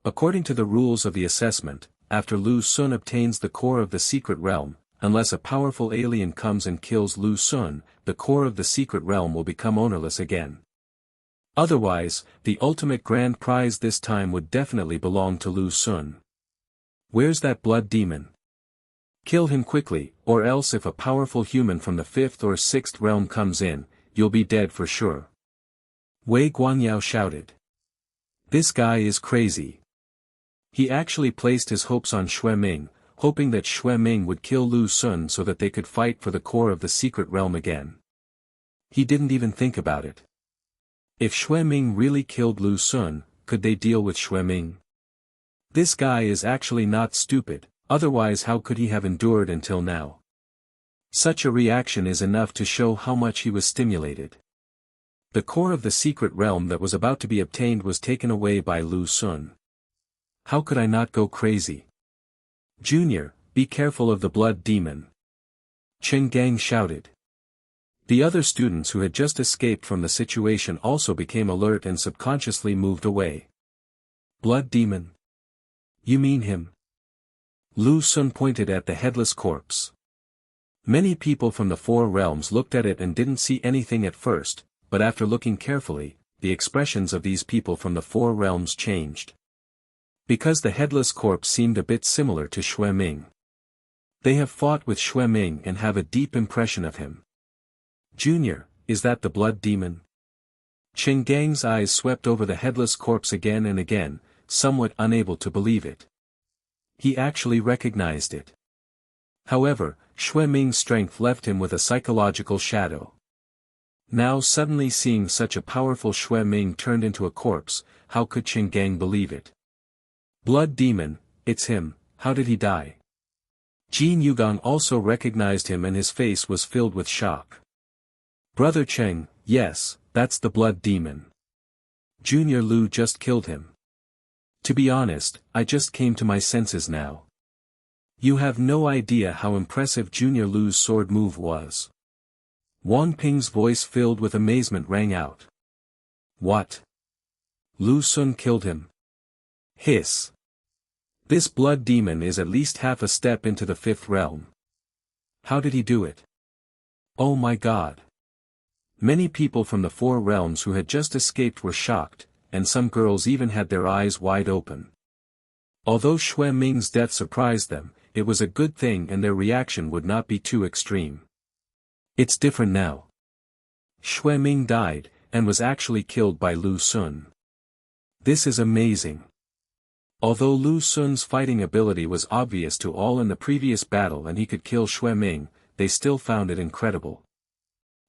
According to the rules of the assessment, after Lu Xun obtains the core of the secret realm, unless a powerful alien comes and kills Lu Xun, the core of the secret realm will become ownerless again. Otherwise, the ultimate grand prize this time would definitely belong to Lu Xun. Where's that blood demon? Kill him quickly, or else if a powerful human from the 5th or 6th realm comes in, you'll be dead for sure. Wei Guanyao shouted. This guy is crazy. He actually placed his hopes on Xue Ming, hoping that Xue Ming would kill Lu Xun so that they could fight for the core of the secret realm again. He didn't even think about it. If Xue Ming really killed Lu Xun, could they deal with Xue Ming? This guy is actually not stupid, otherwise how could he have endured until now? Such a reaction is enough to show how much he was stimulated. The core of the secret realm that was about to be obtained was taken away by Lu Xun. How could I not go crazy? Junior, be careful of the blood demon. Chen Gang shouted. The other students who had just escaped from the situation also became alert and subconsciously moved away. Blood demon? You mean him? Lu Xun pointed at the headless corpse. Many people from the 4 realms looked at it and didn't see anything at first, but after looking carefully, the expressions of these people from the 4 realms changed. Because the headless corpse seemed a bit similar to Xue Ming. They have fought with Xue Ming and have a deep impression of him. Junior, is that the blood demon? Chen Gang's eyes swept over the headless corpse again and again, somewhat unable to believe it. He actually recognized it. However, Xue Ming's strength left him with a psychological shadow. Now suddenly seeing such a powerful Xue Ming turned into a corpse, how could Chen Gang believe it? Blood demon, it's him, how did he die? Jin Yugang also recognized him and his face was filled with shock. Brother Cheng, yes, that's the blood demon. Junior Lu just killed him. To be honest, I just came to my senses now. You have no idea how impressive Junior Lu's sword move was. Wang Ping's voice filled with amazement rang out. What? Lu Xun killed him? Hiss. This blood demon is at least half a step into the 5th realm. How did he do it? Oh my god. Many people from the 4 realms who had just escaped were shocked, and some girls even had their eyes wide open. Although Xue Ming's death surprised them, it was a good thing and their reaction would not be too extreme. It's different now. Xue Ming died, and was actually killed by Lu Xun. This is amazing. Although Lu Xun's fighting ability was obvious to all in the previous battle and he could kill Xue Ming, they still found it incredible.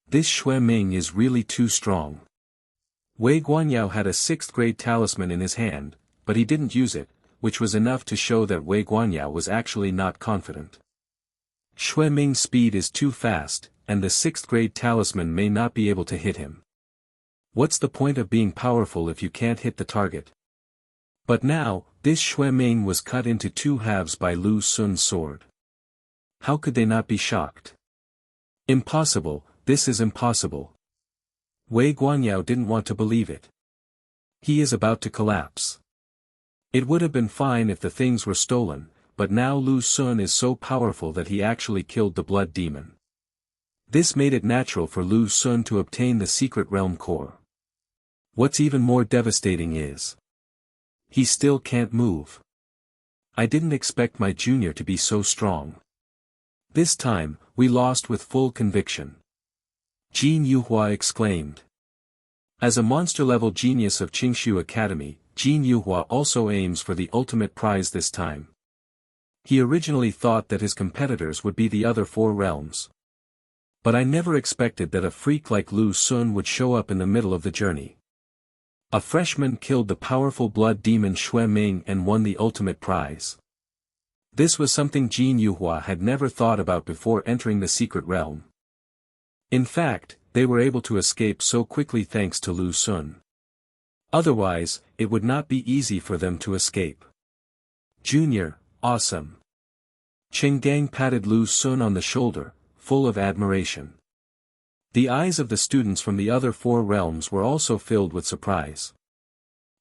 This Xue Ming is really too strong. Wei Guanyao had a 6th grade talisman in his hand, but he didn't use it, which was enough to show that Wei Guanyao was actually not confident. Xue Ming's speed is too fast, and the 6th grade talisman may not be able to hit him. What's the point of being powerful if you can't hit the target? But now, this Xue Ming was cut into 2 halves by Lu Xun's sword. How could they not be shocked? Impossible, this is impossible. Wei Guanyao didn't want to believe it. He is about to collapse. It would have been fine if the things were stolen, but now Lu Xun is so powerful that he actually killed the blood demon. This made it natural for Lu Xun to obtain the secret realm core. What's even more devastating is, he still can't move. I didn't expect my junior to be so strong. This time, we lost with full conviction. Jin Yuhua exclaimed. As a monster-level genius of Qingshu Academy, Jin Yuhua also aims for the ultimate prize this time. He originally thought that his competitors would be the other 4 realms. But I never expected that a freak like Lu Xun would show up in the middle of the journey. A freshman killed the powerful blood demon Xue Ming and won the ultimate prize. This was something Jin Yuhua had never thought about before entering the secret realm. In fact, they were able to escape so quickly thanks to Lu Xun. Otherwise, it would not be easy for them to escape. Junior, awesome. Chen Gang patted Lu Xun on the shoulder, full of admiration. The eyes of the students from the other 4 realms were also filled with surprise.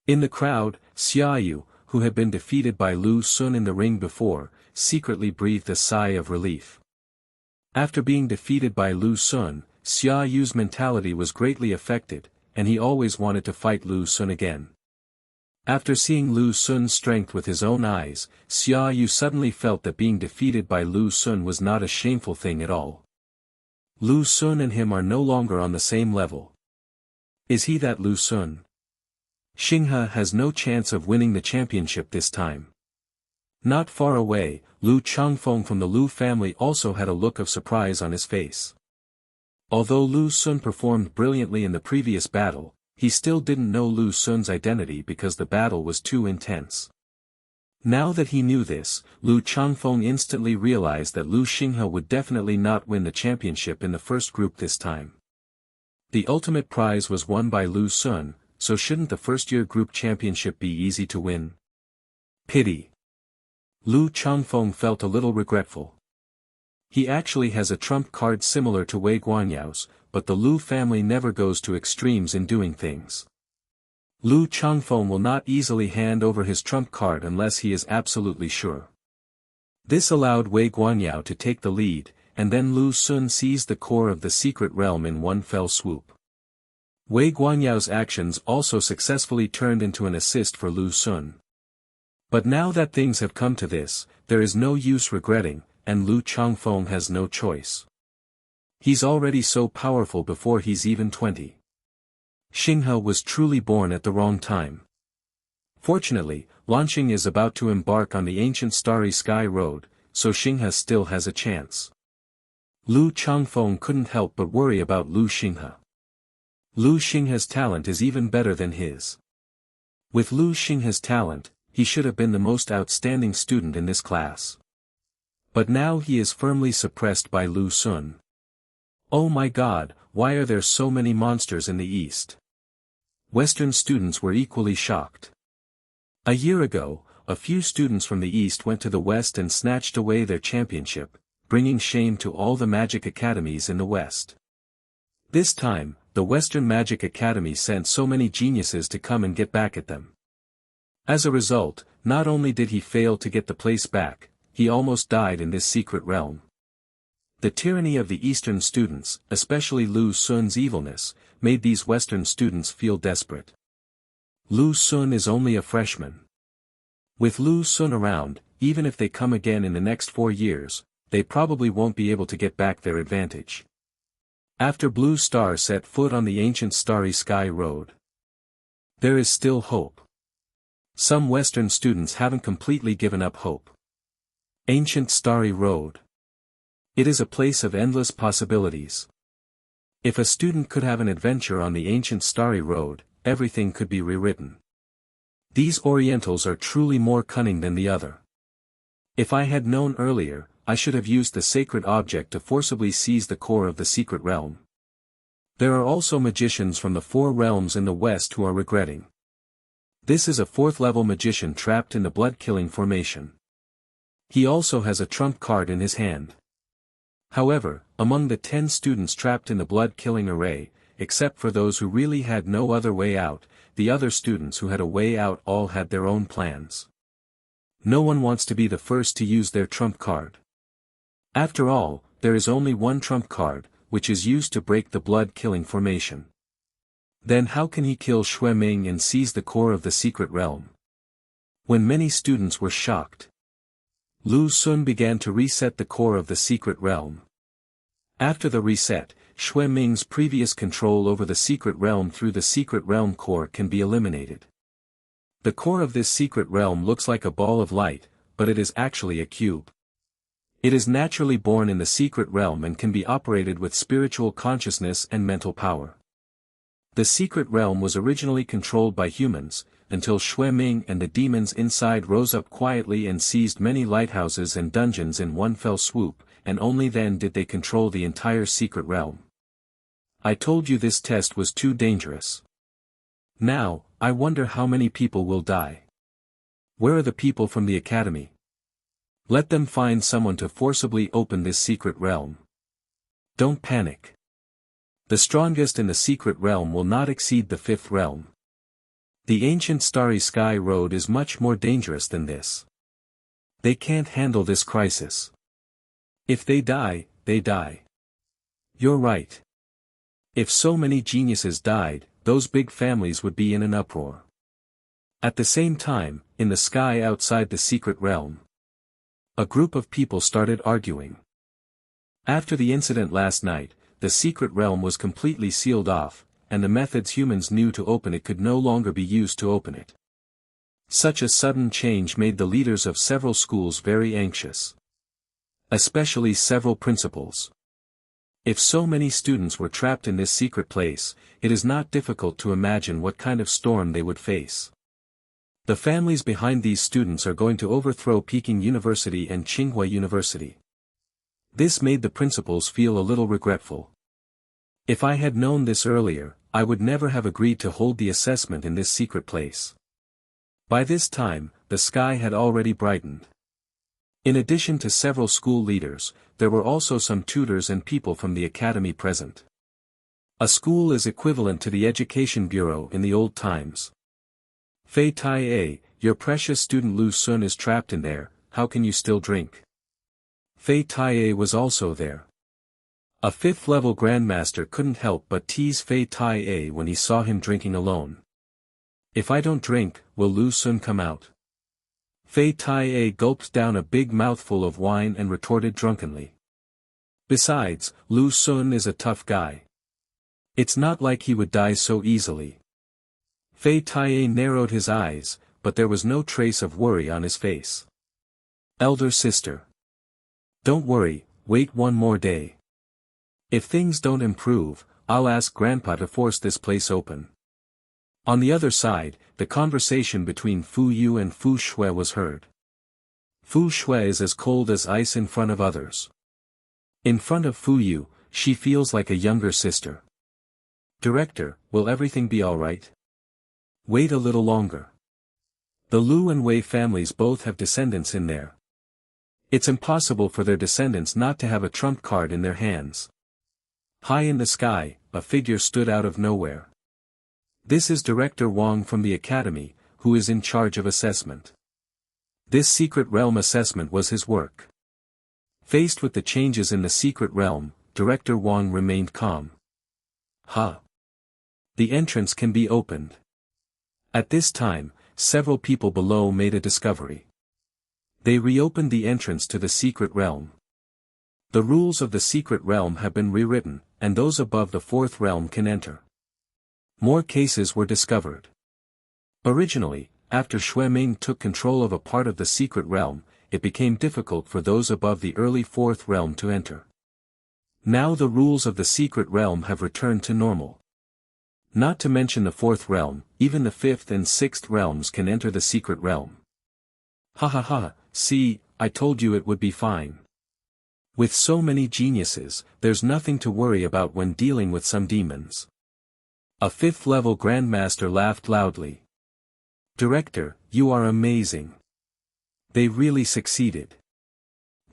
In the crowd, Xiaoyu, who had been defeated by Lu Xun in the ring before, secretly breathed a sigh of relief. After being defeated by Lu Xun, Xia Yu's mentality was greatly affected, and he always wanted to fight Lu Xun again. After seeing Lu Xun's strength with his own eyes, Xia Yu suddenly felt that being defeated by Lu Xun was not a shameful thing at all. Lu Xun and him are no longer on the same level. Is he that Lu Xun? Xinghe has no chance of winning the championship this time. Not far away, Lu Changfeng from the Lu family also had a look of surprise on his face. Although Lu Xun performed brilliantly in the previous battle, he still didn't know Lu Xun's identity because the battle was too intense. Now that he knew this, Lu Changfeng instantly realized that Lu Xinghe would definitely not win the championship in the first group this time. The ultimate prize was won by Lu Xun, so shouldn't the first-year group championship be easy to win? Pity. Lu Changfeng felt a little regretful. He actually has a trump card similar to Wei Guanyao's, but the Lu family never goes to extremes in doing things. Lu Changfeng will not easily hand over his trump card unless he is absolutely sure. This allowed Wei Guanyao to take the lead, and then Lu Xun seized the core of the secret realm in one fell swoop. Wei Guanyao's actions also successfully turned into an assist for Lu Xun. But now that things have come to this, there is no use regretting, and Lu Changfeng has no choice. He's already so powerful before he's even 20. Xinghe was truly born at the wrong time. Fortunately, Lanqing is about to embark on the ancient Starry Sky Road, so Xinghe still has a chance. Lu Changfeng couldn't help but worry about Lu Xinghe. Lu Xinghe's talent is even better than his. With Lu Xinghe's talent, he should have been the most outstanding student in this class. But now he is firmly suppressed by Lu Xun. Oh my God, why are there so many monsters in the East? Western students were equally shocked. A year ago, a few students from the East went to the West and snatched away their championship, bringing shame to all the magic academies in the West. This time, the Western Magic Academy sent so many geniuses to come and get back at them. As a result, not only did he fail to get the place back, he almost died in this secret realm. The tyranny of the Eastern students, especially Lu Xun's evilness, made these Western students feel desperate. Lu Xun is only a freshman. With Lu Xun around, even if they come again in the next 4 years, they probably won't be able to get back their advantage. After Blue Star set foot on the ancient Starry Sky Road, there is still hope. Some Western students haven't completely given up hope. Ancient Starry Road. It is a place of endless possibilities. If a student could have an adventure on the ancient Starry Road, everything could be rewritten. These Orientals are truly more cunning than the other. If I had known earlier, I should have used the sacred object to forcibly seize the core of the secret realm. There are also magicians from the 4 realms in the West who are regretting. This is a 4th-level magician trapped in the blood-killing formation. He also has a trump card in his hand. However, among the 10 students trapped in the blood-killing array, except for those who really had no other way out, the other students who had a way out all had their own plans. No one wants to be the first to use their trump card. After all, there is only one trump card, which is used to break the blood-killing formation. Then how can he kill Xue Ming and seize the core of the secret realm? When many students were shocked, Lu Xun began to reset the core of the secret realm. After the reset, Xue Ming's previous control over the secret realm through the secret realm core can be eliminated. The core of this secret realm looks like a ball of light, but it is actually a cube. It is naturally born in the secret realm and can be operated with spiritual consciousness and mental power. The secret realm was originally controlled by humans, until Xue Ming and the demons inside rose up quietly and seized many lighthouses and dungeons in one fell swoop, and only then did they control the entire secret realm. I told you this test was too dangerous. Now, I wonder how many people will die. Where are the people from the academy? Let them find someone to forcibly open this secret realm. Don't panic. The strongest in the secret realm will not exceed the 5th realm. The ancient Starry Sky Road is much more dangerous than this. They can't handle this crisis. If they die, they die. You're right. If so many geniuses died, those big families would be in an uproar. At the same time, in the sky outside the secret realm, a group of people started arguing. After the incident last night, the secret realm was completely sealed off, and the methods humans knew to open it could no longer be used to open it. Such a sudden change made the leaders of several schools very anxious. Especially several principals. If so many students were trapped in this secret place, it is not difficult to imagine what kind of storm they would face. The families behind these students are going to overthrow Peking University and Tsinghua University. This made the principals feel a little regretful. If I had known this earlier, I would never have agreed to hold the assessment in this secret place. By this time, the sky had already brightened. In addition to several school leaders, there were also some tutors and people from the academy present. A school is equivalent to the education bureau in the old times. Fei Tai, your precious student Lu Sun is trapped in there, how can you still drink? Fei Tai was also there. A fifth-level grandmaster couldn't help but tease Fei Tai when he saw him drinking alone. If I don't drink, will Lu Sun come out? Fei Tai gulped down a big mouthful of wine and retorted drunkenly. Besides, Lu Sun is a tough guy. It's not like he would die so easily. Fei Tai narrowed his eyes, but there was no trace of worry on his face. Elder sister. Don't worry, wait one more day. If things don't improve, I'll ask Grandpa to force this place open. On the other side, the conversation between Fu Yu and Fu Shui was heard. Fu Shui is as cold as ice in front of others. In front of Fu Yu, she feels like a younger sister. Director, will everything be alright? Wait a little longer. The Lu and Wei families both have descendants in there. It's impossible for their descendants not to have a trump card in their hands. High in the sky, a figure stood out of nowhere. This is Director Wang from the Academy, who is in charge of assessment. This secret realm assessment was his work. Faced with the changes in the secret realm, Director Wang remained calm. The entrance can be opened. At this time, several people below made a discovery. They reopened the entrance to the secret realm. The rules of the secret realm have been rewritten, and those above the fourth realm can enter. More cases were discovered. Originally, after Shui Ming took control of a part of the secret realm, it became difficult for those above the early fourth realm to enter. Now the rules of the secret realm have returned to normal. Not to mention the fourth realm, even the fifth and sixth realms can enter the secret realm. See, I told you it would be fine. With so many geniuses, there's nothing to worry about when dealing with some demons. A fifth-level grandmaster laughed loudly. Director, you are amazing. They really succeeded.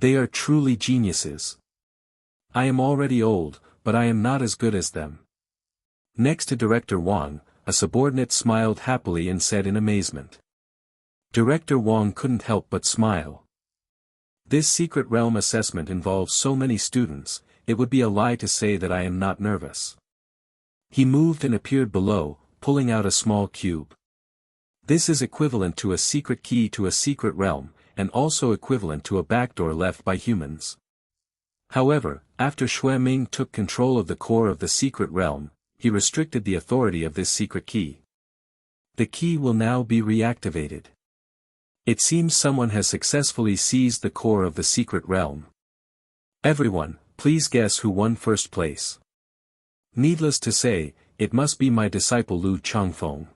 They are truly geniuses. I am already old, but I am not as good as them. Next to Director Wang, a subordinate smiled happily and said in amazement. Director Wang couldn't help but smile. This secret realm assessment involves so many students, it would be a lie to say that I am not nervous. He moved and appeared below, pulling out a small cube. This is equivalent to a secret key to a secret realm, and also equivalent to a backdoor left by humans. However, after Shui Ming took control of the core of the secret realm, he restricted the authority of this secret key. The key will now be reactivated. It seems someone has successfully seized the core of the secret realm. Everyone, please guess who won first place. Needless to say, it must be my disciple Lu Changfeng.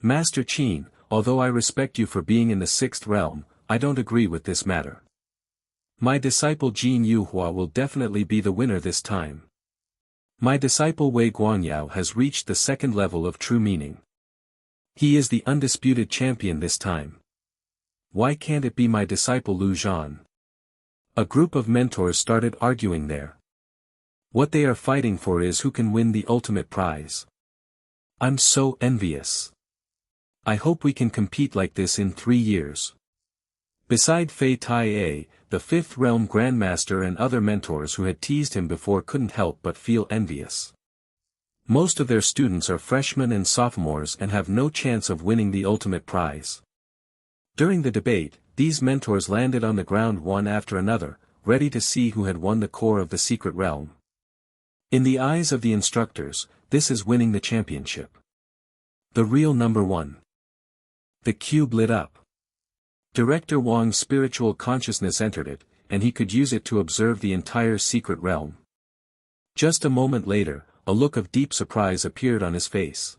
Master Qin, although I respect you for being in the sixth realm, I don't agree with this matter. My disciple Jin Yuhua will definitely be the winner this time. My disciple Wei Guangyao has reached the second level of true meaning. He is the undisputed champion this time. Why can't it be my disciple Lu Zhan? A group of mentors started arguing there. What they are fighting for is who can win the ultimate prize. I'm so envious. I hope we can compete like this in 3 years. Beside Fei Tai, the Fifth Realm Grandmaster and other mentors who had teased him before couldn't help but feel envious. Most of their students are freshmen and sophomores and have no chance of winning the ultimate prize. During the debate, these mentors landed on the ground one after another, ready to see who had won the core of the secret realm. In the eyes of the instructors, this is winning the championship. The real number one. The cube lit up. Director Wong's spiritual consciousness entered it, and he could use it to observe the entire secret realm. Just a moment later, a look of deep surprise appeared on his face.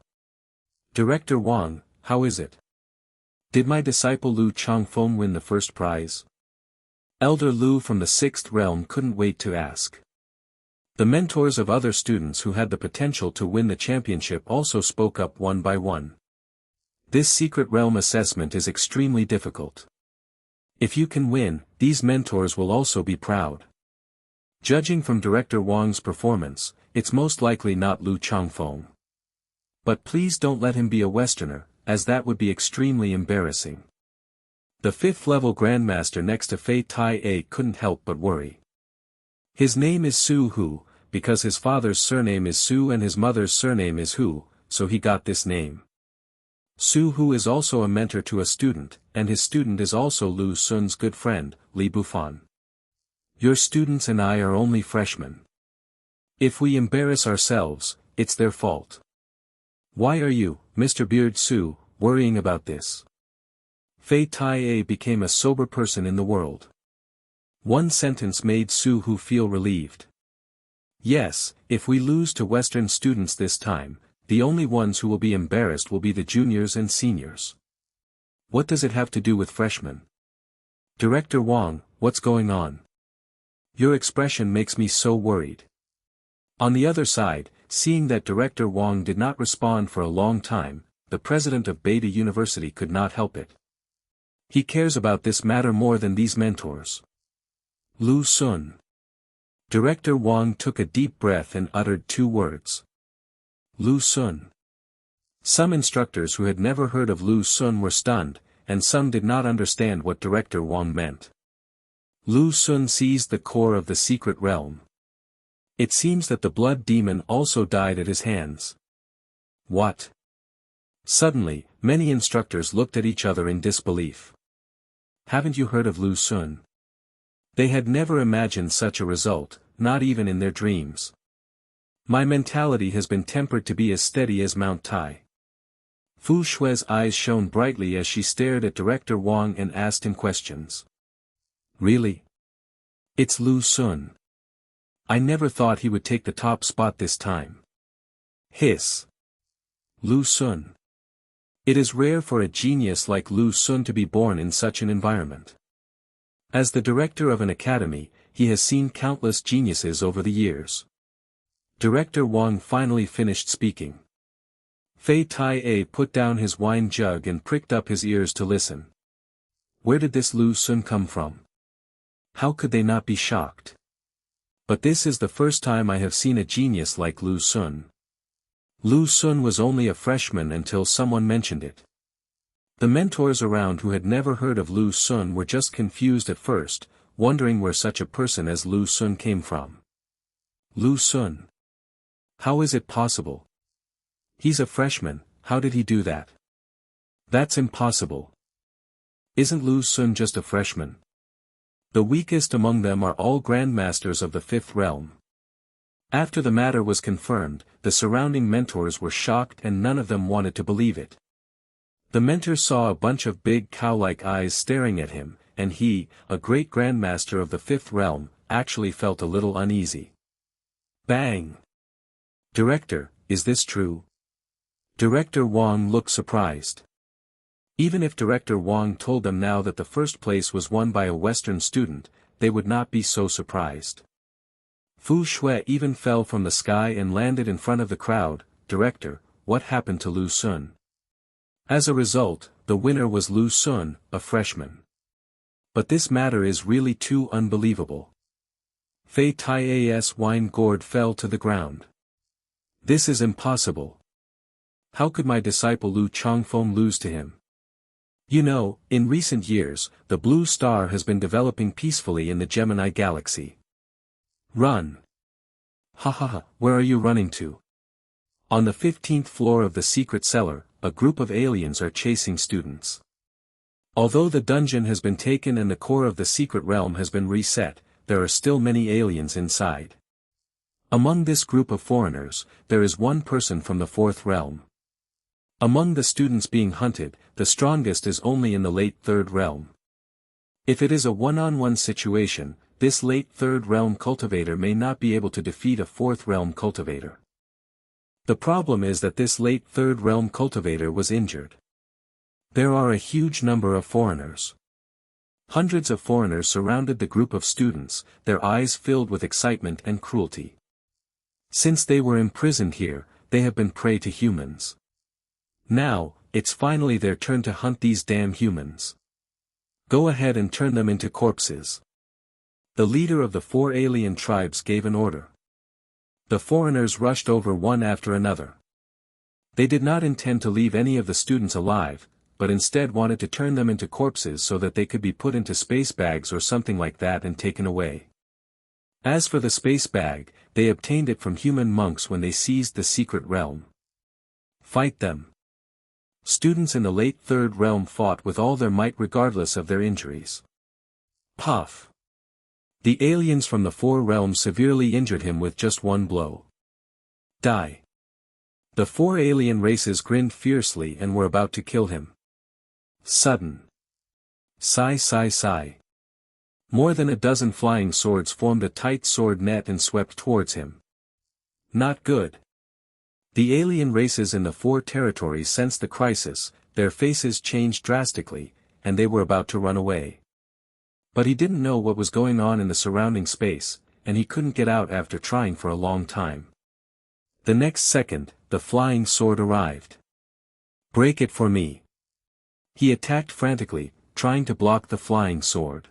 Director Wong, how is it? Did my disciple Lu Changfeng win the first prize? Elder Lu from the Sixth Realm couldn't wait to ask. The mentors of other students who had the potential to win the championship also spoke up one by one. This secret realm assessment is extremely difficult. If you can win, these mentors will also be proud. Judging from Director Wong's performance, it's most likely not Lu Changfeng. But please don't let him be a Westerner, as that would be extremely embarrassing. The fifth-level Grandmaster next to Fei Tai-A couldn't help but worry. His name is Su Hu, because his father's surname is Su and his mother's surname is Hu, so he got this name. Su Hu is also a mentor to a student, and his student is also Lu Sun's good friend, Li Bufan. Your students and I are only freshmen. If we embarrass ourselves, it's their fault. Why are you, Mr. Beard Su, worrying about this? Fei Tai-A became a sober person in the world. One sentence made Su Hu feel relieved. Yes, if we lose to Western students this time, the only ones who will be embarrassed will be the juniors and seniors. What does it have to do with freshmen? Director Wong, what's going on? Your expression makes me so worried. On the other side, seeing that Director Wong did not respond for a long time, the president of Beta University could not help it. He cares about this matter more than these mentors. Lu Sun. Director Wong took a deep breath and uttered two words. Lu Sun. Some instructors who had never heard of Lu Sun were stunned, and some did not understand what Director Wong meant. Lu Sun seized the core of the secret realm. It seems that the blood demon also died at his hands. What? Suddenly, many instructors looked at each other in disbelief. Haven't you heard of Lu Sun? They had never imagined such a result, not even in their dreams. My mentality has been tempered to be as steady as Mount Tai. Fu Shue's eyes shone brightly as she stared at Director Wong and asked him questions. Really? It's Lu Sun. I never thought he would take the top spot this time. Hiss. Lu Sun. It is rare for a genius like Lu Sun to be born in such an environment. As the director of an academy, he has seen countless geniuses over the years. Director Wong finally finished speaking. Fei Tai-A put down his wine jug and pricked up his ears to listen. Where did this Lu Sun come from? How could they not be shocked? But this is the first time I have seen a genius like Lu Sun. Lu Sun was only a freshman until someone mentioned it. The mentors around who had never heard of Lu Sun were just confused at first, wondering where such a person as Lu Sun came from. Lu Sun. How is it possible? He's a freshman, how did he do that? That's impossible. Isn't Lu Sun just a freshman? The weakest among them are all grandmasters of the Fifth Realm. After the matter was confirmed, the surrounding mentors were shocked and none of them wanted to believe it. The mentor saw a bunch of big cow-like eyes staring at him, and he, a great grandmaster of the Fifth Realm, actually felt a little uneasy. Bang! Director, is this true? Director Wong looked surprised. Even if Director Wong told them now that the first place was won by a Western student, they would not be so surprised. Fu Shui even fell from the sky and landed in front of the crowd. Director, what happened to Lu Sun? As a result, the winner was Lu Sun, a freshman. But this matter is really too unbelievable. Fei Tai-A's wine gourd fell to the ground. This is impossible. How could my disciple Lu Changfeng lose to him? You know, in recent years, the blue star has been developing peacefully in the Gemini galaxy. Run! Ha ha ha, where are you running to? On the 15th floor of the secret cellar, a group of aliens are chasing students. Although the dungeon has been taken and the core of the secret realm has been reset, there are still many aliens inside. Among this group of foreigners, there is one person from the fourth realm. Among the students being hunted, the strongest is only in the late third realm. If it is a one-on-one situation, this late third realm cultivator may not be able to defeat a fourth realm cultivator. The problem is that this late third realm cultivator was injured. There are a huge number of foreigners. Hundreds of foreigners surrounded the group of students, their eyes filled with excitement and cruelty. Since they were imprisoned here, they have been prey to humans. Now, it's finally their turn to hunt these damn humans. Go ahead and turn them into corpses. The leader of the 4 alien tribes gave an order. The foreigners rushed over one after another. They did not intend to leave any of the students alive, but instead wanted to turn them into corpses so that they could be put into space bags or something like that and taken away. As for the space bag, they obtained it from human monks when they seized the secret realm. Fight them. Students in the late third realm fought with all their might regardless of their injuries. Puff! The aliens from the 4 realms severely injured him with just one blow. Die! The 4 alien races grinned fiercely and were about to kill him. Sudden. Sigh sigh sigh. More than a dozen flying swords formed a tight sword net and swept towards him. Not good. The alien races in the 4 territories sensed the crisis, their faces changed drastically, and they were about to run away. But he didn't know what was going on in the surrounding space, and he couldn't get out after trying for a long time. The next second, the flying sword arrived. Break it for me. He attacked frantically, trying to block the flying sword.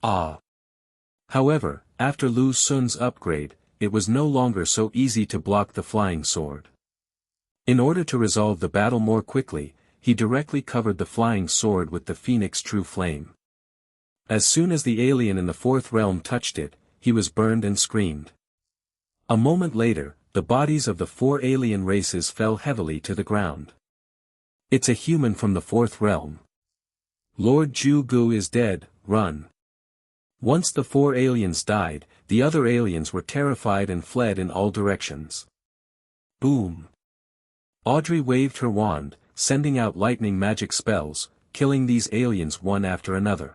Ah! However, after Lu Xun's upgrade, it was no longer so easy to block the flying sword. In order to resolve the battle more quickly, he directly covered the flying sword with the Phoenix True Flame. As soon as the alien in the 4th realm touched it, he was burned and screamed. A moment later, the bodies of the 4 alien races fell heavily to the ground. It's a human from the 4th realm. Lord Zhu Gu is dead, run. Once the 4 aliens died, the other aliens were terrified and fled in all directions. Boom! Audrey waved her wand, sending out lightning magic spells, killing these aliens one after another.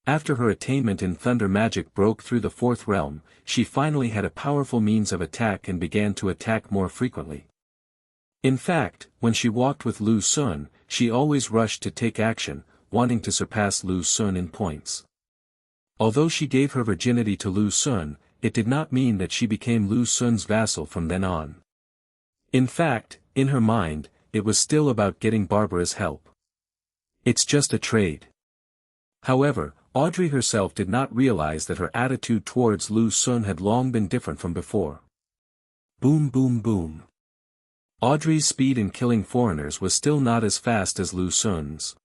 After her attainment in thunder magic broke through the 4th realm, she finally had a powerful means of attack and began to attack more frequently. In fact, when she walked with Lu Xun, she always rushed to take action, wanting to surpass Lu Xun in points. Although she gave her virginity to Lu Xun, it did not mean that she became Lu Xun's vassal from then on. In fact, in her mind, it was still about getting Barbara's help. It's just a trade. However, Audrey herself did not realize that her attitude towards Lu Xun had long been different from before. Boom boom boom. Audrey's speed in killing foreigners was still not as fast as Lu Xun's.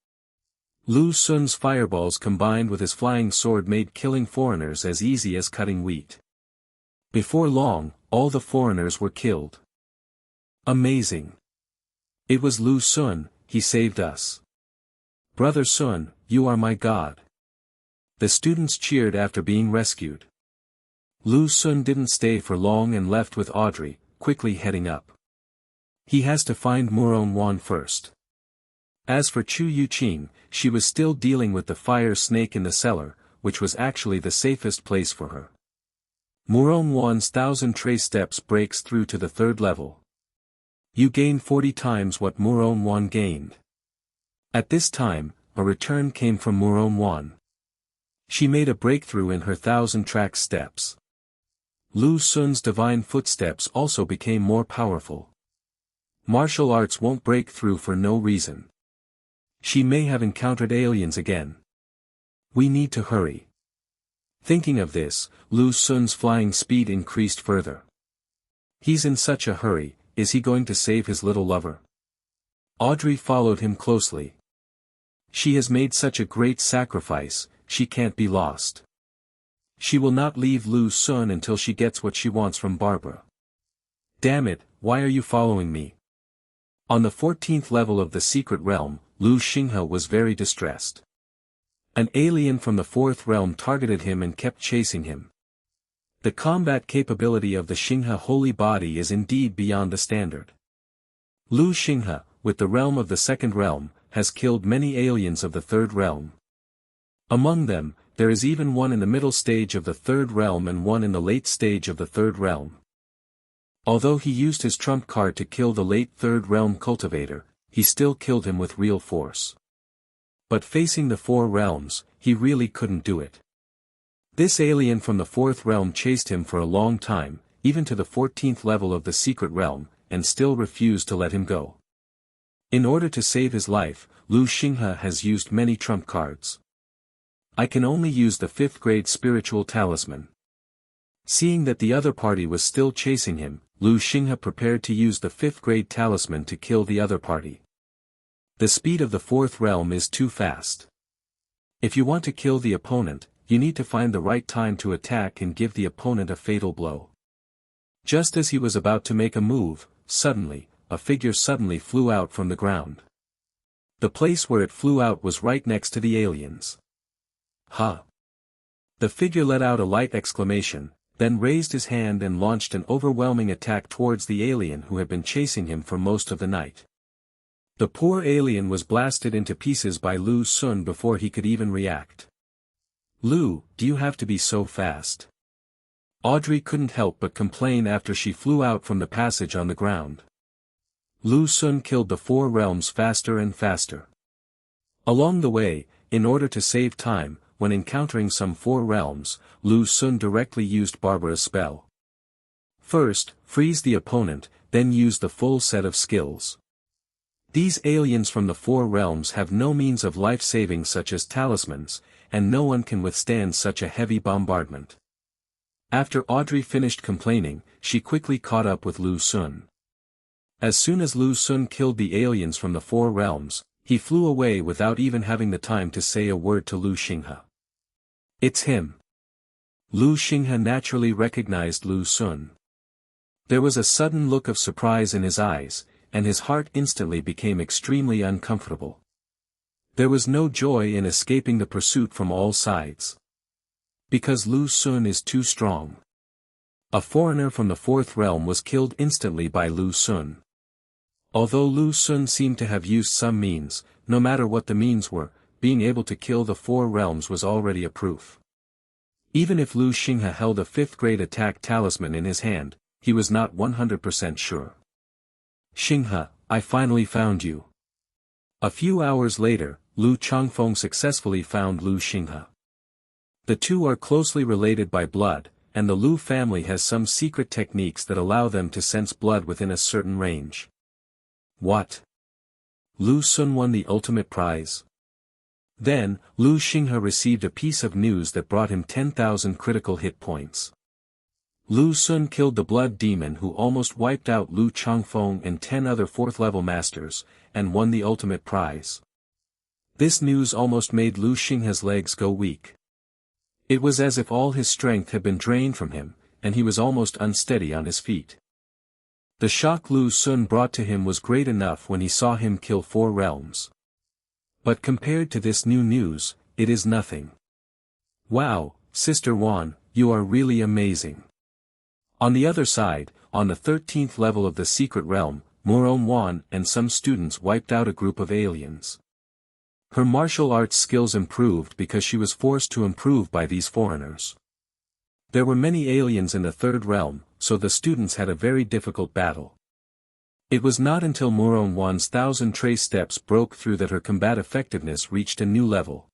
Lu Xun's fireballs combined with his flying sword made killing foreigners as easy as cutting wheat. Before long, all the foreigners were killed. Amazing. It was Lu Xun, he saved us. Brother Xun, you are my god. The students cheered after being rescued. Lu Xun didn't stay for long and left with Audrey, quickly heading up. He has to find Murong Wan first. As for Chu Youqing, she was still dealing with the fire snake in the cellar, which was actually the safest place for her. Murong Wan's 1,000 trace steps breaks through to the 3rd level. You gain 40 times what Murong Wan gained. At this time, a return came from Murong Wan. She made a breakthrough in her 1,000 track steps. Lu Xun's divine footsteps also became more powerful. Martial arts won't break through for no reason. She may have encountered aliens again. We need to hurry. Thinking of this, Lu Xun's flying speed increased further. He's in such a hurry, is he going to save his little lover? Audrey followed him closely. She has made such a great sacrifice, she can't be lost. She will not leave Lu Sun until she gets what she wants from Barbara. Damn it, why are you following me? On the 14th level of the secret realm, Lu Xinghe was very distressed. An alien from the 4th realm targeted him and kept chasing him. The combat capability of the Xinghe holy body is indeed beyond the standard. Lu Xinghe, with the realm of the 2nd realm, has killed many aliens of the 3rd realm. Among them, there is even one in the middle stage of the 3rd realm and one in the late stage of the 3rd realm. Although he used his trump card to kill the late 3rd realm cultivator, he still killed him with real force. But facing the 4 realms, he really couldn't do it. This alien from the 4th realm chased him for a long time, even to the 14th level of the secret realm, and still refused to let him go. In order to save his life, Lu Xinghe has used many trump cards. I can only use the 5th grade spiritual talisman. Seeing that the other party was still chasing him, Lu Xinghe prepared to use the 5th grade talisman to kill the other party. The speed of the 4th realm is too fast. If you want to kill the opponent, you need to find the right time to attack and give the opponent a fatal blow. Just as he was about to make a move, suddenly, a figure suddenly flew out from the ground. The place where it flew out was right next to the aliens. Ha! The figure let out a light exclamation, then raised his hand and launched an overwhelming attack towards the alien who had been chasing him for most of the night. The poor alien was blasted into pieces by Lu Sun before he could even react. Lu, do you have to be so fast? Audrey couldn't help but complain after she flew out from the passage on the ground. Lu Sun killed the 4 realms faster and faster. Along the way, in order to save time, when encountering some 4 realms, Lu Sun directly used Barbara's spell. First, freeze the opponent, then use the full set of skills. These aliens from the 4 realms have no means of life-saving such as talismans, and no one can withstand such a heavy bombardment. After Audrey finished complaining, she quickly caught up with Lu Sun. As soon as Lu Sun killed the aliens from the 4 realms, he flew away without even having the time to say a word to Lu Xinghe. It's him. Lu Xinghe naturally recognized Lu Sun. There was a sudden look of surprise in his eyes, and his heart instantly became extremely uncomfortable. There was no joy in escaping the pursuit from all sides. Because Lu Sun is too strong. A foreigner from the 4th realm was killed instantly by Lu Sun. Although Lu Sun seemed to have used some means, no matter what the means were, being able to kill the 4 realms was already a proof. Even if Lu Xinghe held a 5th grade attack talisman in his hand, he was not 100% sure. Xinghe, I finally found you. A few hours later, Lu Changfeng successfully found Lu Xinghe. The two are closely related by blood, and the Lu family has some secret techniques that allow them to sense blood within a certain range. What? Lu Sun won the ultimate prize? Then, Lu Xinghe received a piece of news that brought him 10,000 critical hit points. Lu Sun killed the blood demon who almost wiped out Lu Changfeng and 10 other 4th-level masters, and won the ultimate prize. This news almost made Lu Xinghe's legs go weak. It was as if all his strength had been drained from him, and he was almost unsteady on his feet. The shock Lu Sun brought to him was great enough when he saw him kill 4 realms. But compared to this new news, it is nothing. Wow, Sister Wan, you are really amazing. On the other side, on the 13th level of the secret realm, Murong Wan and some students wiped out a group of aliens. Her martial arts skills improved because she was forced to improve by these foreigners. There were many aliens in the 3rd realm, so the students had a very difficult battle. It was not until Murong Wan's 1,000 trace steps broke through that her combat effectiveness reached a new level.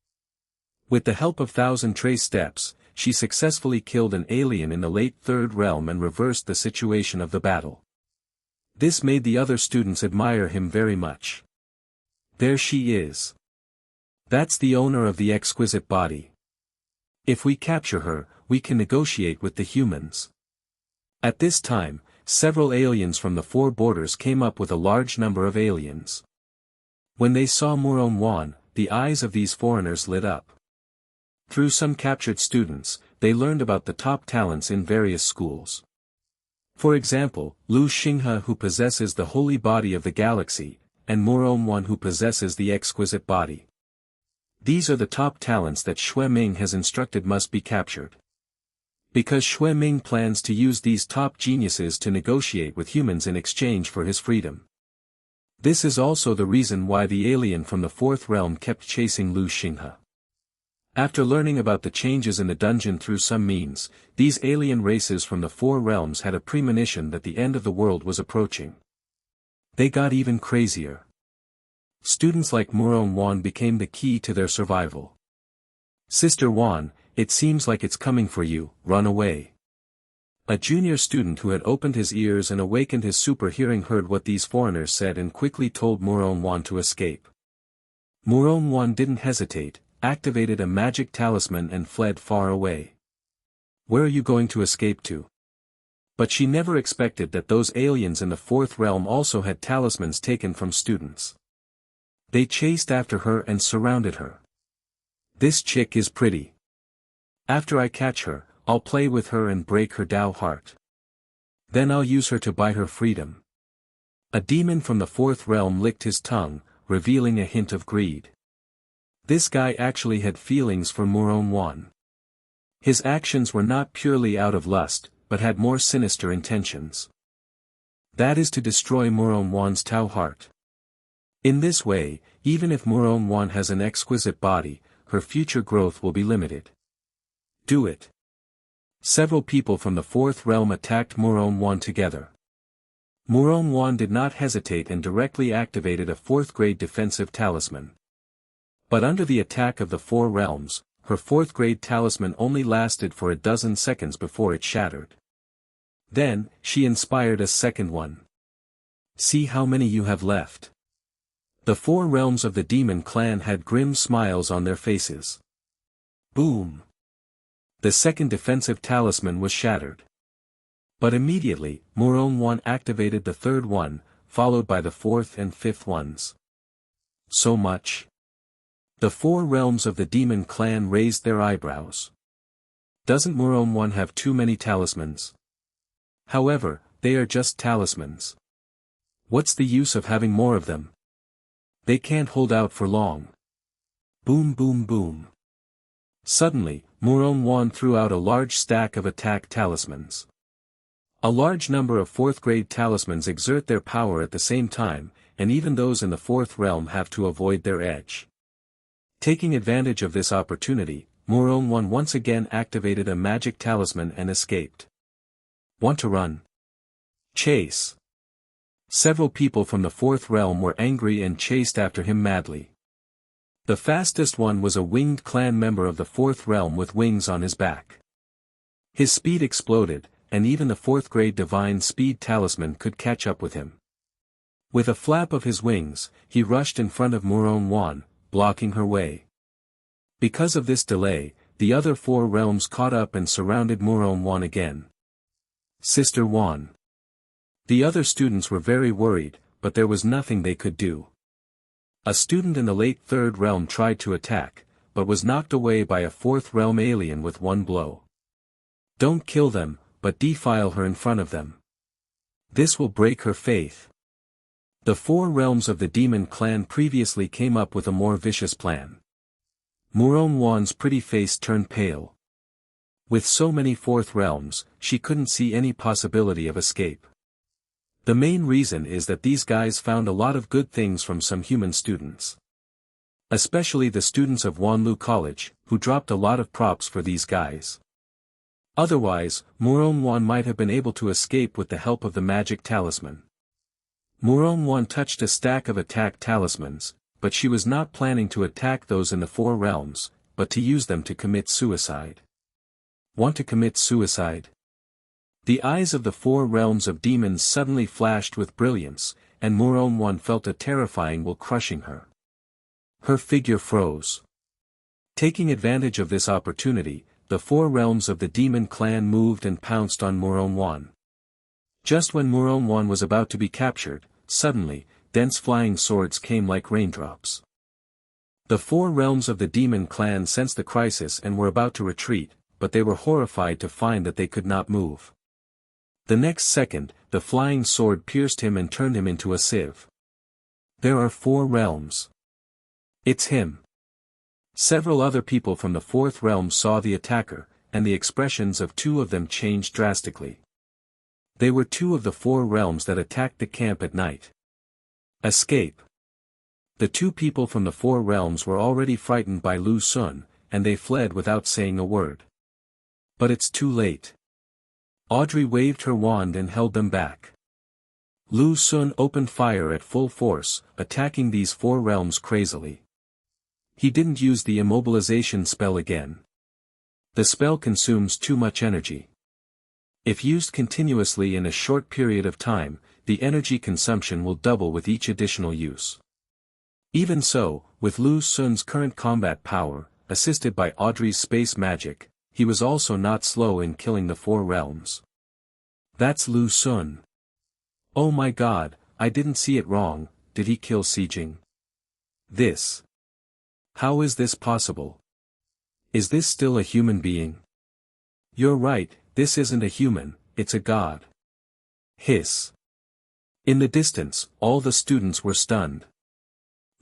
With the help of 1,000 trace steps, she successfully killed an alien in the late 3rd realm and reversed the situation of the battle. This made the other students admire him very much. There she is. That's the owner of the exquisite body. If we capture her, we can negotiate with the humans. At this time, several aliens from the 4 borders came up with a large number of aliens. When they saw Murong Wan, the eyes of these foreigners lit up. Through some captured students, they learned about the top talents in various schools. For example, Lu Xinghe who possesses the holy body of the galaxy, and Murong Wan who possesses the exquisite body. These are the top talents that Xue Ming has instructed must be captured. Because Xue Ming plans to use these top geniuses to negotiate with humans in exchange for his freedom. This is also the reason why the alien from the fourth realm kept chasing Lu Xinghe. After learning about the changes in the dungeon through some means, these alien races from the four realms had a premonition that the end of the world was approaching. They got even crazier. Students like Murong Wan became the key to their survival. Sister Wan, it seems like it's coming for you, run away. A junior student who had opened his ears and awakened his super hearing heard what these foreigners said and quickly told Murong Wan to escape. Murong Wan didn't hesitate, activated a magic talisman and fled far away. Where are you going to escape to? But she never expected that those aliens in the fourth realm also had talismans taken from students. They chased after her and surrounded her. This chick is pretty. After I catch her, I'll play with her and break her Tao heart. Then I'll use her to buy her freedom. A demon from the fourth realm licked his tongue, revealing a hint of greed. This guy actually had feelings for Murong Wan. His actions were not purely out of lust, but had more sinister intentions. That is to destroy Murong Wan's Tao heart. In this way, even if Murong Wan has an exquisite body, her future growth will be limited. Do it. Several people from the fourth realm attacked Murong Wan together. Murong Wan did not hesitate and directly activated a fourth-grade defensive talisman. But under the attack of the four realms, her fourth-grade talisman only lasted for a dozen seconds before it shattered. Then, she inspired a second one. See how many you have left. The four realms of the demon clan had grim smiles on their faces. Boom! The second defensive talisman was shattered. But immediately, Murong Wan activated the third one, followed by the fourth and fifth ones. So much. The four realms of the demon clan raised their eyebrows. Doesn't Murong Wan have too many talismans? However, they are just talismans. What's the use of having more of them? They can't hold out for long. Boom boom boom. Suddenly, Murong Wan threw out a large stack of attack talismans. A large number of fourth-grade talismans exert their power at the same time, and even those in the fourth realm have to avoid their edge. Taking advantage of this opportunity, Murong Wan once again activated a magic talisman and escaped. Want to run? Chase. Several people from the fourth realm were angry and chased after him madly. The fastest one was a winged clan member of the fourth realm with wings on his back. His speed exploded, and even the fourth-grade divine speed talisman could catch up with him. With a flap of his wings, he rushed in front of Murong Wan, blocking her way. Because of this delay, the other four realms caught up and surrounded Murong Wan again. Sister Wan. The other students were very worried, but there was nothing they could do. A student in the late third realm tried to attack, but was knocked away by a fourth realm alien with one blow. Don't kill them, but defile her in front of them. This will break her faith. The four realms of the demon clan previously came up with a more vicious plan. Murong Wan's pretty face turned pale. With so many fourth realms, she couldn't see any possibility of escape. The main reason is that these guys found a lot of good things from some human students. Especially the students of Wanlu College, who dropped a lot of props for these guys. Otherwise, Murong Wan might have been able to escape with the help of the magic talisman. Murong Wan touched a stack of attack talismans, but she was not planning to attack those in the four realms, but to use them to commit suicide. Want to commit suicide? The eyes of the four realms of demons suddenly flashed with brilliance, and Murong Wan felt a terrifying will crushing her. Her figure froze. Taking advantage of this opportunity, the four realms of the demon clan moved and pounced on Murong Wan. Just when Murong Wan was about to be captured, suddenly, dense flying swords came like raindrops. The four realms of the demon clan sensed the crisis and were about to retreat, but they were horrified to find that they could not move. The next second, the flying sword pierced him and turned him into a sieve. There are four realms. It's him. Several other people from the fourth realm saw the attacker, and the expressions of two of them changed drastically. They were two of the four realms that attacked the camp at night. Escape. The two people from the four realms were already frightened by Lu Xun, and they fled without saying a word. But it's too late. Audrey waved her wand and held them back. Lu Xun opened fire at full force, attacking these four realms crazily. He didn't use the immobilization spell again. The spell consumes too much energy. If used continuously in a short period of time, the energy consumption will double with each additional use. Even so, with Lu Xun's current combat power, assisted by Audrey's space magic, he was also not slow in killing the four realms. That's Lu Xun. Oh my god, I didn't see it wrong, did he kill Xijing? This. How is this possible? Is this still a human being? You're right, this isn't a human, it's a god. Hiss. In the distance, all the students were stunned.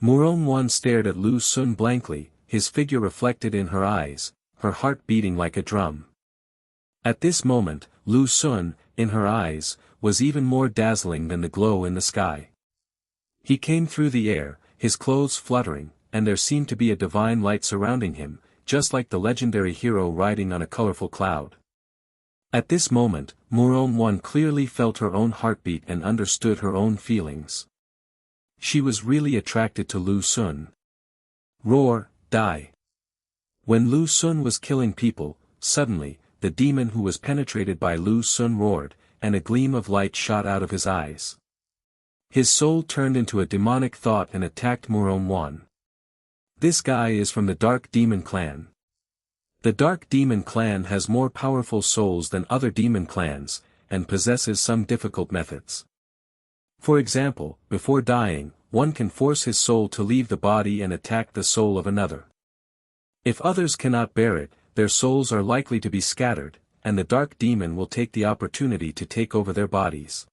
Murong Wan stared at Lu Xun blankly, his figure reflected in her eyes, her heart beating like a drum. At this moment, Lu Xun, in her eyes, was even more dazzling than the glow in the sky. He came through the air, his clothes fluttering, and there seemed to be a divine light surrounding him, just like the legendary hero riding on a colorful cloud. At this moment, Murong Wan clearly felt her own heartbeat and understood her own feelings. She was really attracted to Lu Xun. Roar, die. When Lu Xun was killing people, suddenly, the demon who was penetrated by Lu Xun roared, and a gleam of light shot out of his eyes. His soul turned into a demonic thought and attacked Murong Wan. This guy is from the Dark Demon Clan. The Dark Demon Clan has more powerful souls than other demon clans, and possesses some difficult methods. For example, before dying, one can force his soul to leave the body and attack the soul of another. If others cannot bear it, their souls are likely to be scattered, and the dark demon will take the opportunity to take over their bodies.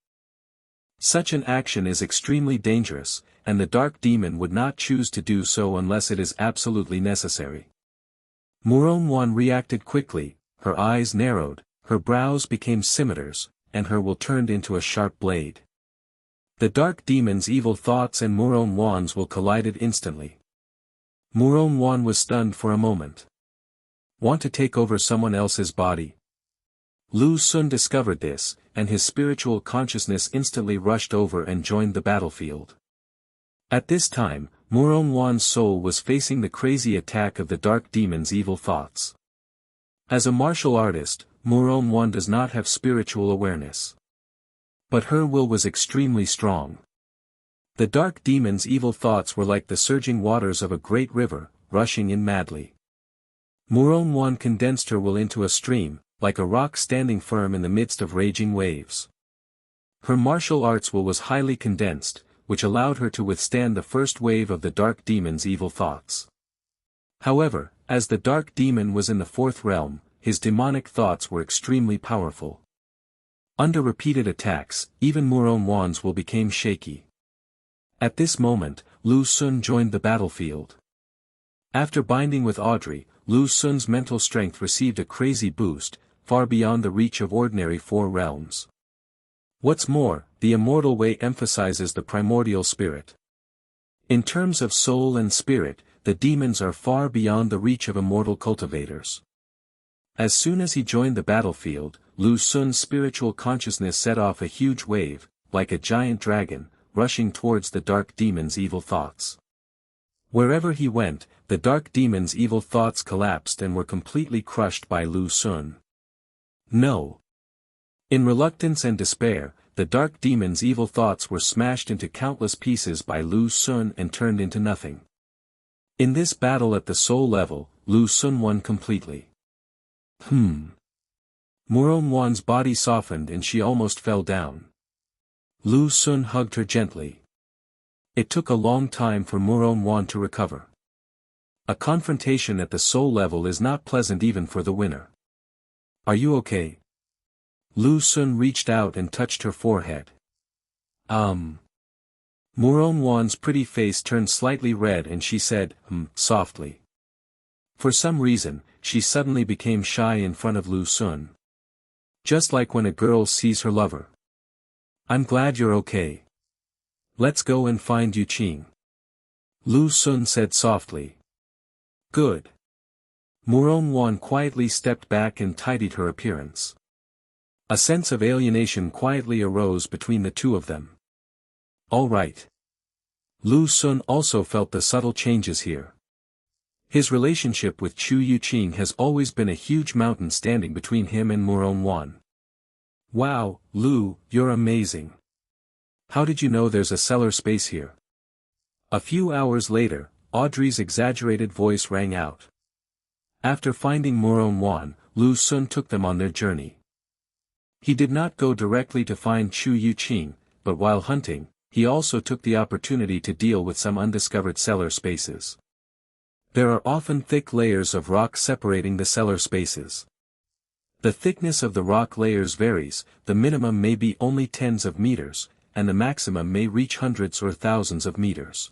Such an action is extremely dangerous, and the dark demon would not choose to do so unless it is absolutely necessary. Murong Wan reacted quickly, her eyes narrowed, her brows became scimitars, and her will turned into a sharp blade. The dark demon's evil thoughts and Murong Wan's will collided instantly. Murong Wan was stunned for a moment. Want to take over someone else's body? Lu Xun discovered this, and his spiritual consciousness instantly rushed over and joined the battlefield. At this time, Murong Wan's soul was facing the crazy attack of the dark demon's evil thoughts. As a martial artist, Murong Wan does not have spiritual awareness. But her will was extremely strong. The dark demon's evil thoughts were like the surging waters of a great river, rushing in madly. Murong Wan condensed her will into a stream, like a rock standing firm in the midst of raging waves. Her martial arts will was highly condensed, which allowed her to withstand the first wave of the dark demon's evil thoughts. However, as the dark demon was in the fourth realm, his demonic thoughts were extremely powerful. Under repeated attacks, even Murong Wan's will became shaky. At this moment, Lu Xun joined the battlefield. After binding with Audrey, Lu Xun's mental strength received a crazy boost, far beyond the reach of ordinary four realms. What's more, the immortal way emphasizes the primordial spirit. In terms of soul and spirit, the demons are far beyond the reach of immortal cultivators. As soon as he joined the battlefield, Lu Xun's spiritual consciousness set off a huge wave, like a giant dragon, rushing towards the dark demon's evil thoughts. Wherever he went, the dark demon's evil thoughts collapsed and were completely crushed by Lu Xun. No. In reluctance and despair, the dark demon's evil thoughts were smashed into countless pieces by Lu Xun and turned into nothing. In this battle at the soul level, Lu Xun won completely. Murong Wan's body softened and she almost fell down. Lu Xun hugged her gently. It took a long time for Murong Wan to recover. A confrontation at the soul level is not pleasant even for the winner. Are you okay? Lu Xun reached out and touched her forehead. Murong Wan's pretty face turned slightly red and she said, softly. For some reason, she suddenly became shy in front of Lu Xun. Just like when a girl sees her lover. I'm glad you're okay. Let's go and find Youqing. Lu Xun said softly. Good. Murong Wan quietly stepped back and tidied her appearance. A sense of alienation quietly arose between the two of them. All right. Lu Xun also felt the subtle changes here. His relationship with Chu Youqing has always been a huge mountain standing between him and Murong Wan. Wow, Lu, you're amazing. How did you know there's a cellar space here? A few hours later, Audrey's exaggerated voice rang out. After finding Murong Wan, Lu Xun took them on their journey. He did not go directly to find Chu Youqing, but while hunting, he also took the opportunity to deal with some undiscovered cellar spaces. There are often thick layers of rock separating the cellar spaces. The thickness of the rock layers varies, the minimum may be only tens of meters, and the maximum may reach hundreds or thousands of meters.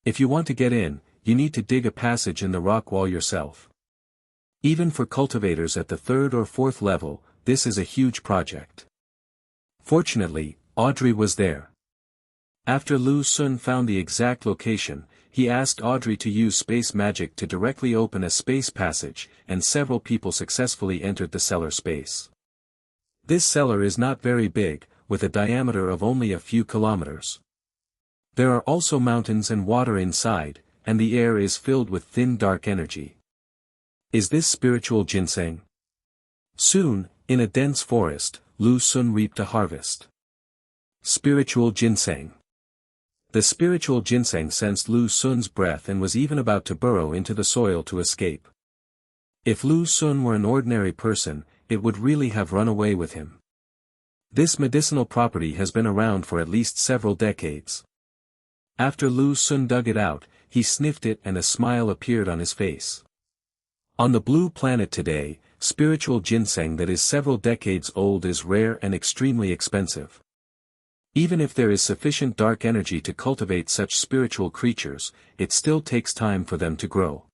If you want to get in, you need to dig a passage in the rock wall yourself. Even for cultivators at the 3rd or 4th level, this is a huge project. Fortunately, Audrey was there. After Lu Xun found the exact location, he asked Audrey to use space magic to directly open a space passage, and several people successfully entered the cellar space. This cellar is not very big, with a diameter of only a few kilometers. There are also mountains and water inside, and the air is filled with thin dark energy. Is this spiritual ginseng? Soon, in a dense forest, Lu Xun reaped a harvest. Spiritual ginseng. The spiritual ginseng sensed Lu Xun's breath and was even about to burrow into the soil to escape. If Lu Xun were an ordinary person, it would really have run away with him. This medicinal property has been around for at least several decades. After Lu Xun dug it out, he sniffed it and a smile appeared on his face. On the blue planet today, spiritual ginseng that is several decades old is rare and extremely expensive. Even if there is sufficient dark energy to cultivate such spiritual creatures, it still takes time for them to grow.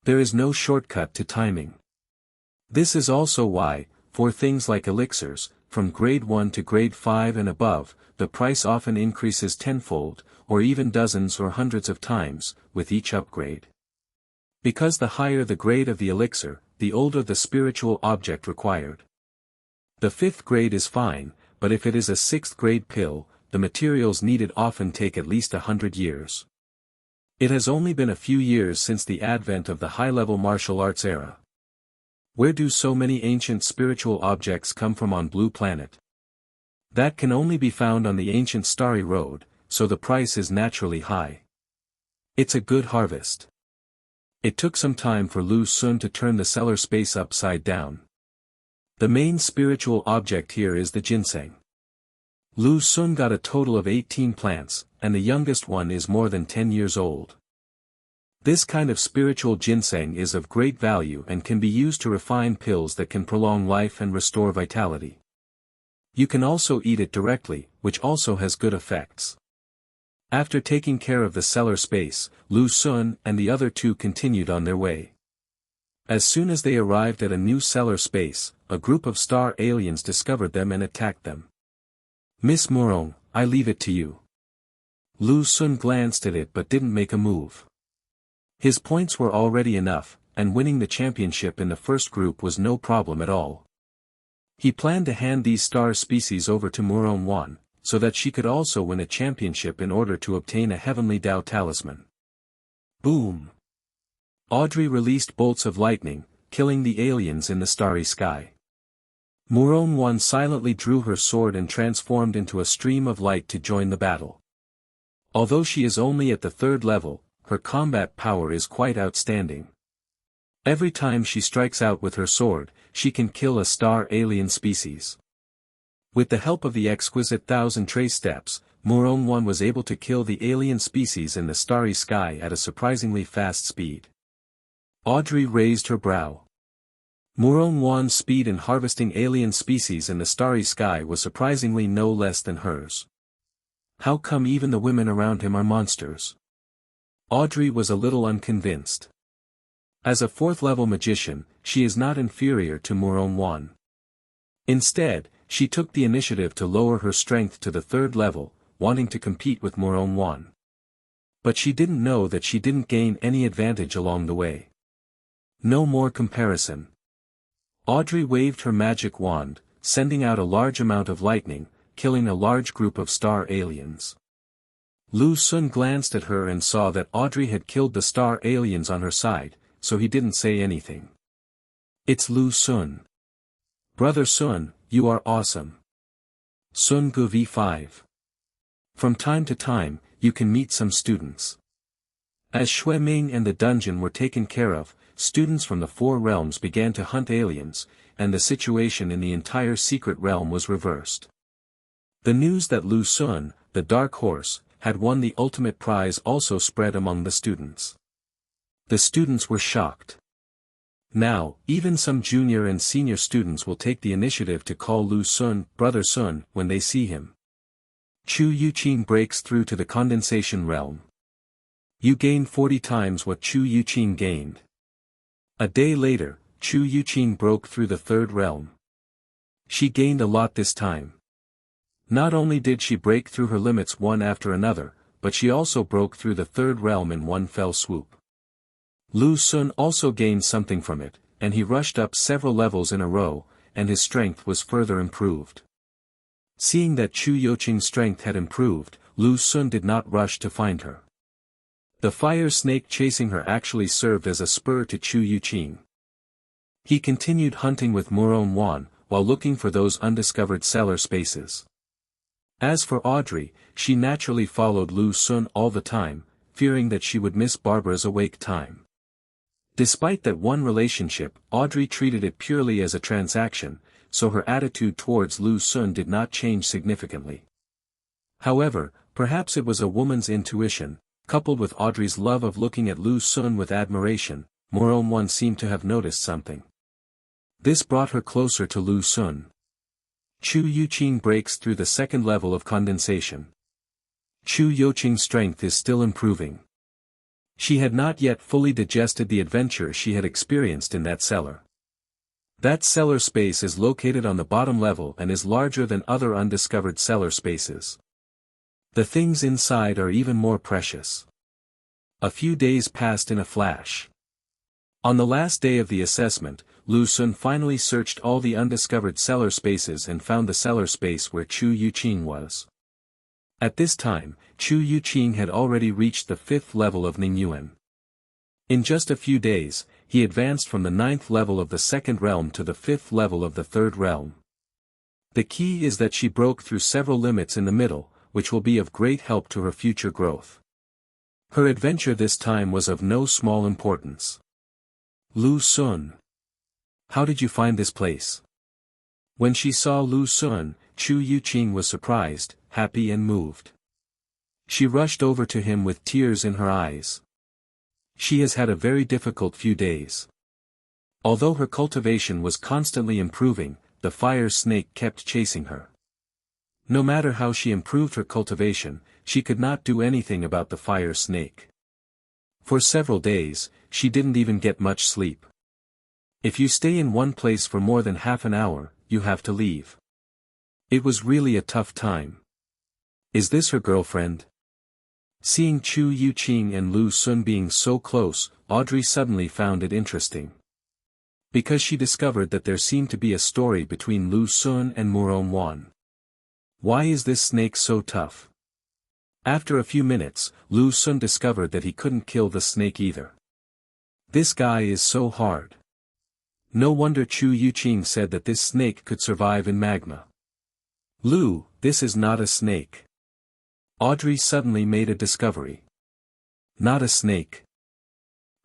There is no shortcut to timing. This is also why, for things like elixirs, from grade 1 to grade 5 and above, the price often increases tenfold, or even dozens or hundreds of times, with each upgrade. Because the higher the grade of the elixir, the older the spiritual object required. The 5th grade is fine, but if it is a 6th grade pill, the materials needed often take at least 100 years. It has only been a few years since the advent of the high-level martial arts era. Where do so many ancient spiritual objects come from on Blue Planet? That can only be found on the ancient Starry Road, so the price is naturally high. It's a good harvest. It took some time for Lu Xun to turn the cellar space upside down. The main spiritual object here is the ginseng. Lu Xun got a total of 18 plants, and the youngest one is more than 10 years old. This kind of spiritual ginseng is of great value and can be used to refine pills that can prolong life and restore vitality. You can also eat it directly, which also has good effects. After taking care of the cellar space, Lu Xun and the other two continued on their way. As soon as they arrived at a new cellar space, a group of star aliens discovered them and attacked them. Miss Murong, I leave it to you. Lu Xun glanced at it but didn't make a move. His points were already enough, and winning the championship in the first group was no problem at all. He planned to hand these star species over to Murong Wan, so that she could also win a championship in order to obtain a heavenly Dao talisman. Boom! Audrey released bolts of lightning, killing the aliens in the starry sky. Murong Wan silently drew her sword and transformed into a stream of light to join the battle. Although she is only at the 3rd level, her combat power is quite outstanding. Every time she strikes out with her sword, she can kill a star alien species. With the help of the exquisite 1000 trace steps, Murong Wan was able to kill the alien species in the starry sky at a surprisingly fast speed. Audrey raised her brow. Murong Wan's speed in harvesting alien species in the starry sky was surprisingly no less than hers. How come even the women around him are monsters? Audrey was a little unconvinced. As a fourth-level magician, she is not inferior to Murong Wan. Instead, she took the initiative to lower her strength to the third level, wanting to compete with Murong Wan. But she didn't know that she didn't gain any advantage along the way. No more comparison. Audrey waved her magic wand, sending out a large amount of lightning, killing a large group of star aliens. Lu Xun glanced at her and saw that Audrey had killed the star aliens on her side, so he didn't say anything. It's Lu Xun. Brother Sun, you are awesome. Sun Gu v5. From time to time, you can meet some students. As Shui Ming and the dungeon were taken care of, students from the four realms began to hunt aliens, and the situation in the entire secret realm was reversed. The news that Lu Xun, the Dark Horse, had won the ultimate prize also spread among the students. The students were shocked. Now, even some junior and senior students will take the initiative to call Lu Xun, Brother Sun, when they see him. Chu Youqing breaks through to the condensation realm. You gain 40 times what Chu Youqing gained. A day later, Chu Youqing broke through the third realm. She gained a lot this time. Not only did she break through her limits one after another, but she also broke through the third realm in one fell swoop. Lu Xun also gained something from it, and he rushed up several levels in a row, and his strength was further improved. Seeing that Chu Youqing's strength had improved, Lu Xun did not rush to find her. The fire snake chasing her actually served as a spur to Chu Youqing. He continued hunting with Murong Wan, while looking for those undiscovered cellar spaces. As for Audrey, she naturally followed Lu Xun all the time, fearing that she would miss Barbara's awake time. Despite that one relationship, Audrey treated it purely as a transaction, so her attitude towards Lu Xun did not change significantly. However, perhaps it was a woman's intuition, coupled with Audrey's love of looking at Lu Xun with admiration. Murong Wan seemed to have noticed something. This brought her closer to Lu Xun. Chu Youqing breaks through the second level of condensation. Chu Youqing's strength is still improving. She had not yet fully digested the adventure she had experienced in that cellar. That cellar space is located on the bottom level and is larger than other undiscovered cellar spaces. The things inside are even more precious. A few days passed in a flash. On the last day of the assessment, Lu Xun finally searched all the undiscovered cellar spaces and found the cellar space where Chu Youqing was. At this time, Chu Youqing had already reached the 5th level of Ningyuan. In just a few days, he advanced from the 9th level of the 2nd realm to the 5th level of the 3rd realm. The key is that she broke through several limits in the middle, which will be of great help to her future growth. Her adventure this time was of no small importance. Lu Xun. How did you find this place? When she saw Lu Xun, Chu Youqing was surprised, happy and moved. She rushed over to him with tears in her eyes. She has had a very difficult few days. Although her cultivation was constantly improving, the fire snake kept chasing her. No matter how she improved her cultivation, she could not do anything about the fire snake. For several days, she didn't even get much sleep. If you stay in one place for more than half an hour, you have to leave. It was really a tough time. Is this her girlfriend? Seeing Chu Youqing and Lu Xun being so close, Audrey suddenly found it interesting. Because she discovered that there seemed to be a story between Lu Xun and Murong Wan. Why is this snake so tough? After a few minutes, Lu Xun discovered that he couldn't kill the snake either. This guy is so hard. No wonder Chu Youqing said that this snake could survive in magma. Lu, this is not a snake. Audrey suddenly made a discovery. Not a snake.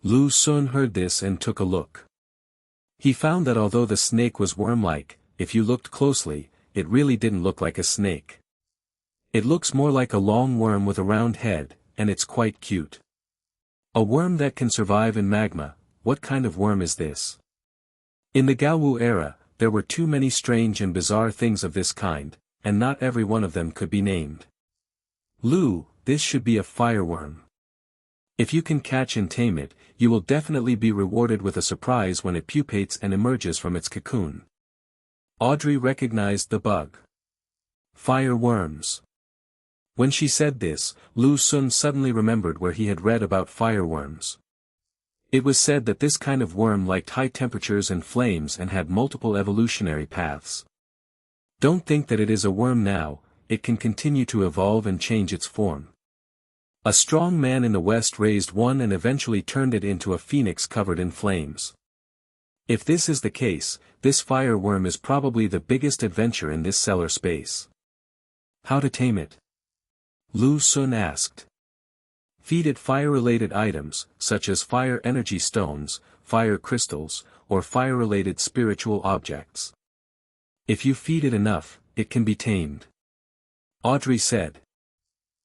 Lu Xun heard this and took a look. He found that although the snake was worm-like, if you looked closely, it really didn't look like a snake. It looks more like a long worm with a round head, and it's quite cute. A worm that can survive in magma, what kind of worm is this? In the Gaowu era, there were too many strange and bizarre things of this kind, and not every one of them could be named. Lu, this should be a fireworm. If you can catch and tame it, you will definitely be rewarded with a surprise when it pupates and emerges from its cocoon. Audrey recognized the bug. Fireworms. When she said this, Lu Sun suddenly remembered where he had read about fireworms. It was said that this kind of worm liked high temperatures and flames and had multiple evolutionary paths. Don't think that it is a worm now, it can continue to evolve and change its form. A strong man in the West raised one and eventually turned it into a phoenix covered in flames. If this is the case, this fireworm is probably the biggest adventure in this cellar space. How to tame it? Lu Sun asked. Feed it fire-related items, such as fire energy stones, fire crystals, or fire-related spiritual objects. If you feed it enough, it can be tamed. Audrey said.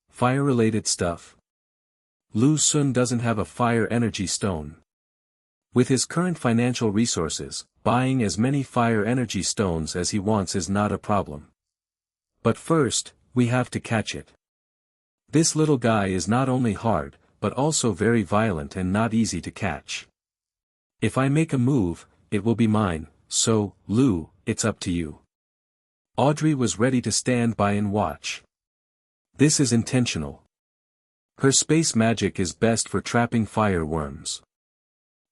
Fire-related stuff? Lu Sun doesn't have a fire energy stone. With his current financial resources, buying as many fire energy stones as he wants is not a problem. But first, we have to catch it. This little guy is not only hard, but also very violent and not easy to catch. If I make a move, it will be mine, so, Lu, it's up to you. Audrey was ready to stand by and watch. This is intentional. Her space magic is best for trapping fireworms.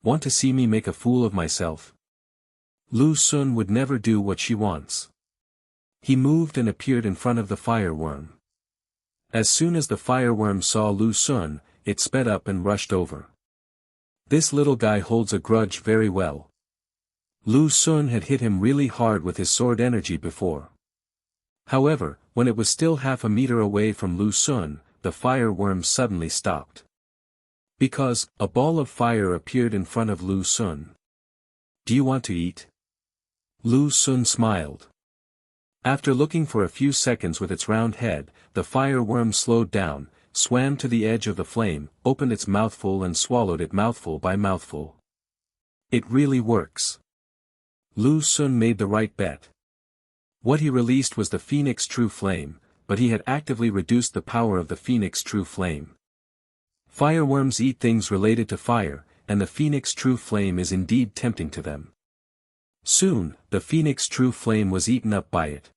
Want to see me make a fool of myself? Lu Sun would never do what she wants. He moved and appeared in front of the fireworm. As soon as the fireworm saw Lu Sun, it sped up and rushed over. This little guy holds a grudge very well. Lu Sun had hit him really hard with his sword energy before. However, when it was still half a meter away from Lu Sun, the fireworm suddenly stopped. Because, a ball of fire appeared in front of Lu Sun. Do you want to eat? Lu Sun smiled. After looking for a few seconds with its round head, the fireworm slowed down, swam to the edge of the flame, opened its mouthful and swallowed it mouthful by mouthful. It really works. Lu Sun made the right bet. What he released was the Phoenix True Flame, but he had actively reduced the power of the Phoenix True Flame. Fireworms eat things related to fire, and the Phoenix True Flame is indeed tempting to them. Soon, the Phoenix True Flame was eaten up by it.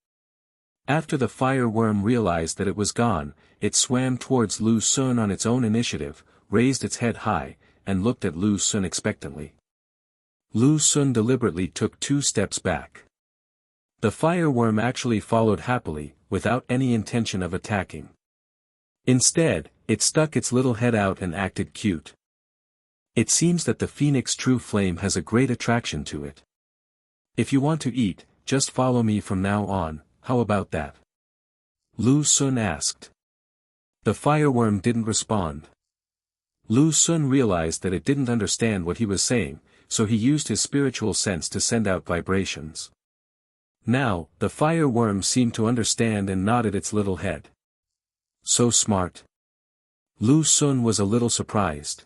After the fireworm realized that it was gone, it swam towards Lu Sun on its own initiative, raised its head high, and looked at Lu Sun expectantly. Lu Sun deliberately took 2 steps back. The fireworm actually followed happily, without any intention of attacking. Instead, it stuck its little head out and acted cute. It seems that the Phoenix True Flame has a great attraction to it. If you want to eat, just follow me from now on, how about that? Lu Sun asked. The fireworm didn't respond. Lu Sun realized that it didn't understand what he was saying, so he used his spiritual sense to send out vibrations. Now, the fireworm seemed to understand and nodded its little head. So smart. Lu Sun was a little surprised.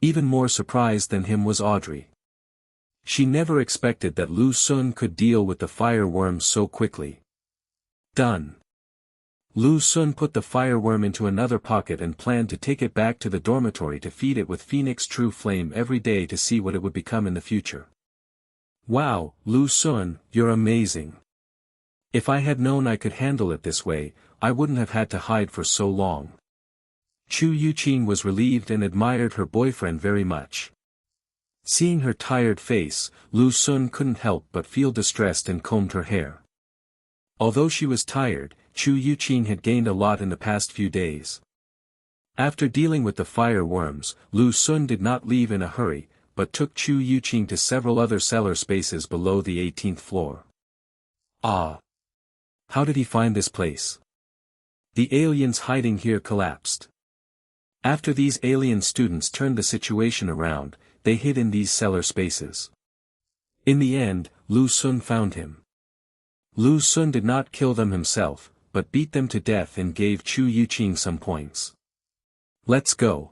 Even more surprised than him was Audrey. She never expected that Lu Sun could deal with the fireworm so quickly. Done. Lu Sun put the fireworm into another pocket and planned to take it back to the dormitory to feed it with Phoenix True Flame every day to see what it would become in the future. Wow, Lu Sun, you're amazing. If I had known I could handle it this way, I wouldn't have had to hide for so long. Chu Youqing was relieved and admired her boyfriend very much. Seeing her tired face, Lu Sun couldn't help but feel distressed and combed her hair. Although she was tired, Chu Youqing had gained a lot in the past few days. After dealing with the fireworms, Lu Sun did not leave in a hurry, but took Chu Youqing to several other cellar spaces below the 18th floor. Ah! How did he find this place? The aliens hiding here collapsed. After these alien students turned the situation around, they hid in these cellar spaces. In the end, Lu Sun found him. Lu Sun did not kill them himself, but beat them to death and gave Chu Youqing some points. Let's go.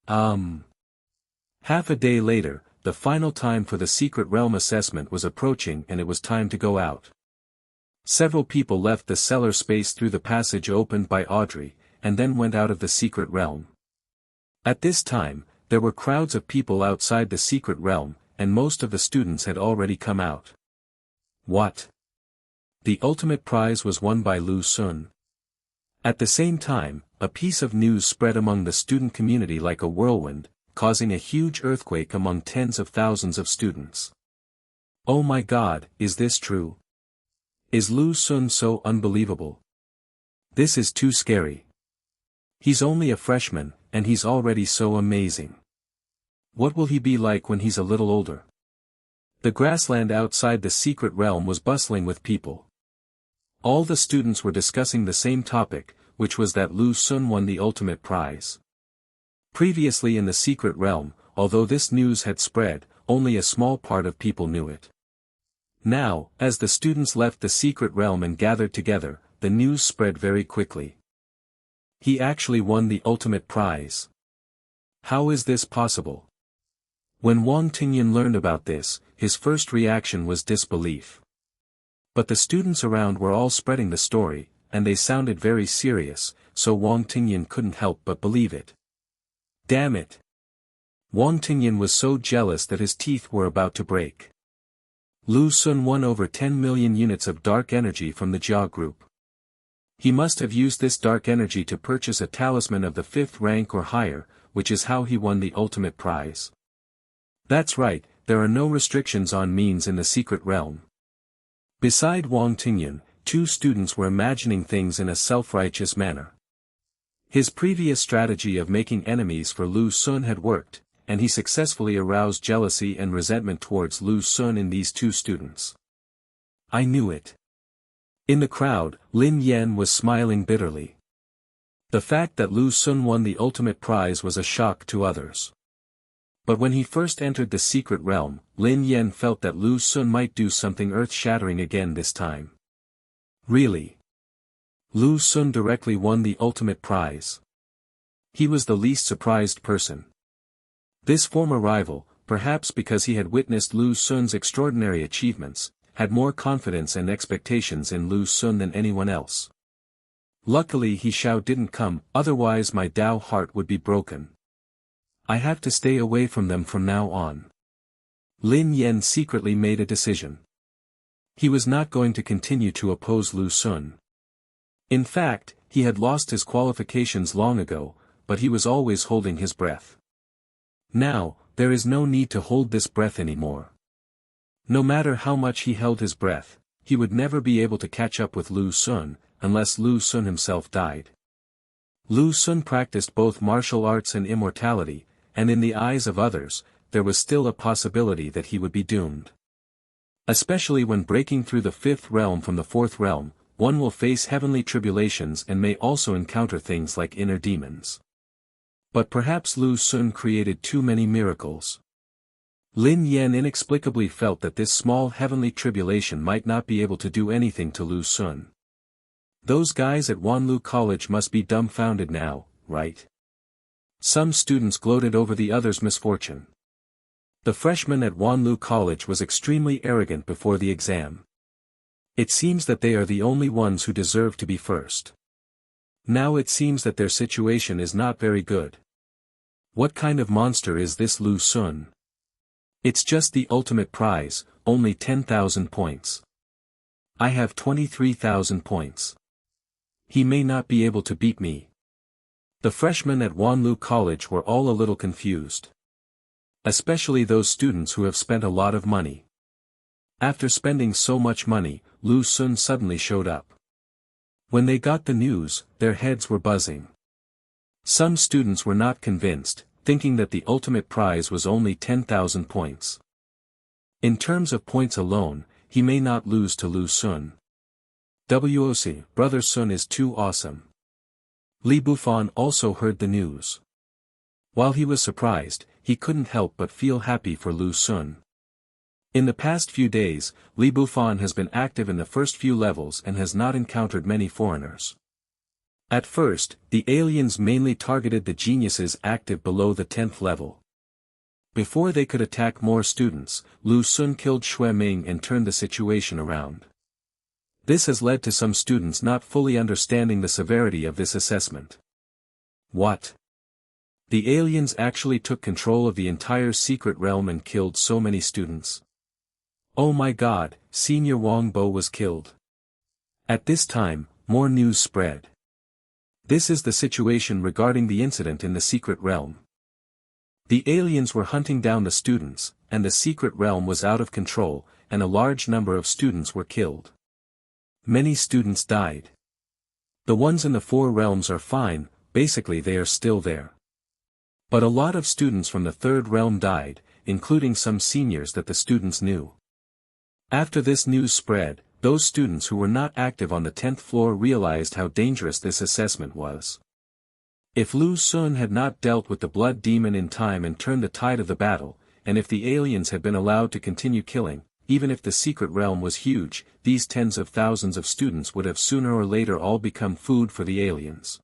Half a day later, the final time for the secret realm assessment was approaching and it was time to go out. Several people left the cellar space through the passage opened by Audrey, and then went out of the secret realm. At this time, there were crowds of people outside the secret realm, and most of the students had already come out. What? The ultimate prize was won by Lu Xun. At the same time, a piece of news spread among the student community like a whirlwind, causing a huge earthquake among tens of thousands of students. Oh my God, is this true? Is Lu Xun so unbelievable? This is too scary. He's only a freshman, and he's already so amazing. What will he be like when he's a little older? The grassland outside the secret realm was bustling with people. All the students were discussing the same topic, which was that Lu Xun won the ultimate prize. Previously in the secret realm, although this news had spread, only a small part of people knew it. Now, as the students left the secret realm and gathered together, the news spread very quickly. He actually won the ultimate prize. How is this possible? When Wang Tingyan learned about this, his first reaction was disbelief. But the students around were all spreading the story, and they sounded very serious, so Wang Tingyan couldn't help but believe it. Damn it! Wang Tingyan was so jealous that his teeth were about to break. Lu Xun won over 10 million units of dark energy from the Jia group. He must have used this dark energy to purchase a talisman of the 5th rank or higher, which is how he won the ultimate prize. That's right, there are no restrictions on means in the secret realm. Beside Wang Tingyan, 2 students were imagining things in a self-righteous manner. His previous strategy of making enemies for Lu Xun had worked, and he successfully aroused jealousy and resentment towards Lu Xun in these 2 students. I knew it. In the crowd, Lin Yan was smiling bitterly. The fact that Lu Xun won the ultimate prize was a shock to others. But when he first entered the secret realm, Lin Yan felt that Lu Xun might do something earth-shattering again this time. Really? Lu Xun directly won the ultimate prize. He was the least surprised person. This former rival, perhaps because he had witnessed Lu Xun's extraordinary achievements, had more confidence and expectations in Lu Xun than anyone else. Luckily He Xiao didn't come, otherwise my Dao heart would be broken. I have to stay away from them from now on. Lin Yan secretly made a decision. He was not going to continue to oppose Lu Xun. In fact, he had lost his qualifications long ago, but he was always holding his breath. Now, there is no need to hold this breath anymore. No matter how much he held his breath, he would never be able to catch up with Lu Xun, unless Lu Xun himself died. Lu Xun practiced both martial arts and immortality, and in the eyes of others, there was still a possibility that he would be doomed. Especially when breaking through the 5th realm from the 4th realm, one will face heavenly tribulations and may also encounter things like inner demons. But perhaps Lu Xun created too many miracles. Lin Yan inexplicably felt that this small heavenly tribulation might not be able to do anything to Lu Xun. Those guys at Wanlu College must be dumbfounded now, right? Some students gloated over the other's misfortune. The freshman at Wanlu College was extremely arrogant before the exam. It seems that they are the only ones who deserve to be first. Now it seems that their situation is not very good. What kind of monster is this Lu Xun? It's just the ultimate prize, only 10,000 points. I have 23,000 points. He may not be able to beat me. The freshmen at Wanlu College were all a little confused. Especially those students who have spent a lot of money. After spending so much money, Lu Xun suddenly showed up. When they got the news, their heads were buzzing. Some students were not convinced, thinking that the ultimate prize was only 10,000 points. In terms of points alone, he may not lose to Lu Xun. WOC, Brother Sun is too awesome. Li Bufan also heard the news. While he was surprised, he couldn't help but feel happy for Lu Xun. In the past few days, Li Bufan has been active in the first few levels and has not encountered many foreigners. At first, the aliens mainly targeted the geniuses active below the 10th level. Before they could attack more students, Lu Sun killed Xue Ming and turned the situation around. This has led to some students not fully understanding the severity of this assessment. What? The aliens actually took control of the entire secret realm and killed so many students? Oh my god, Senior Wang Bo was killed. At this time, more news spread. This is the situation regarding the incident in the secret realm. The aliens were hunting down the students, and the secret realm was out of control, and a large number of students were killed. Many students died. The ones in the 4 realms are fine, basically they are still there. But a lot of students from the 3rd realm died, including some seniors that the students knew. After this news spread, those students who were not active on the 10th floor realized how dangerous this assessment was. If Lu Sun had not dealt with the blood demon in time and turned the tide of the battle, and if the aliens had been allowed to continue killing, even if the secret realm was huge, these tens of thousands of students would have sooner or later all become food for the aliens.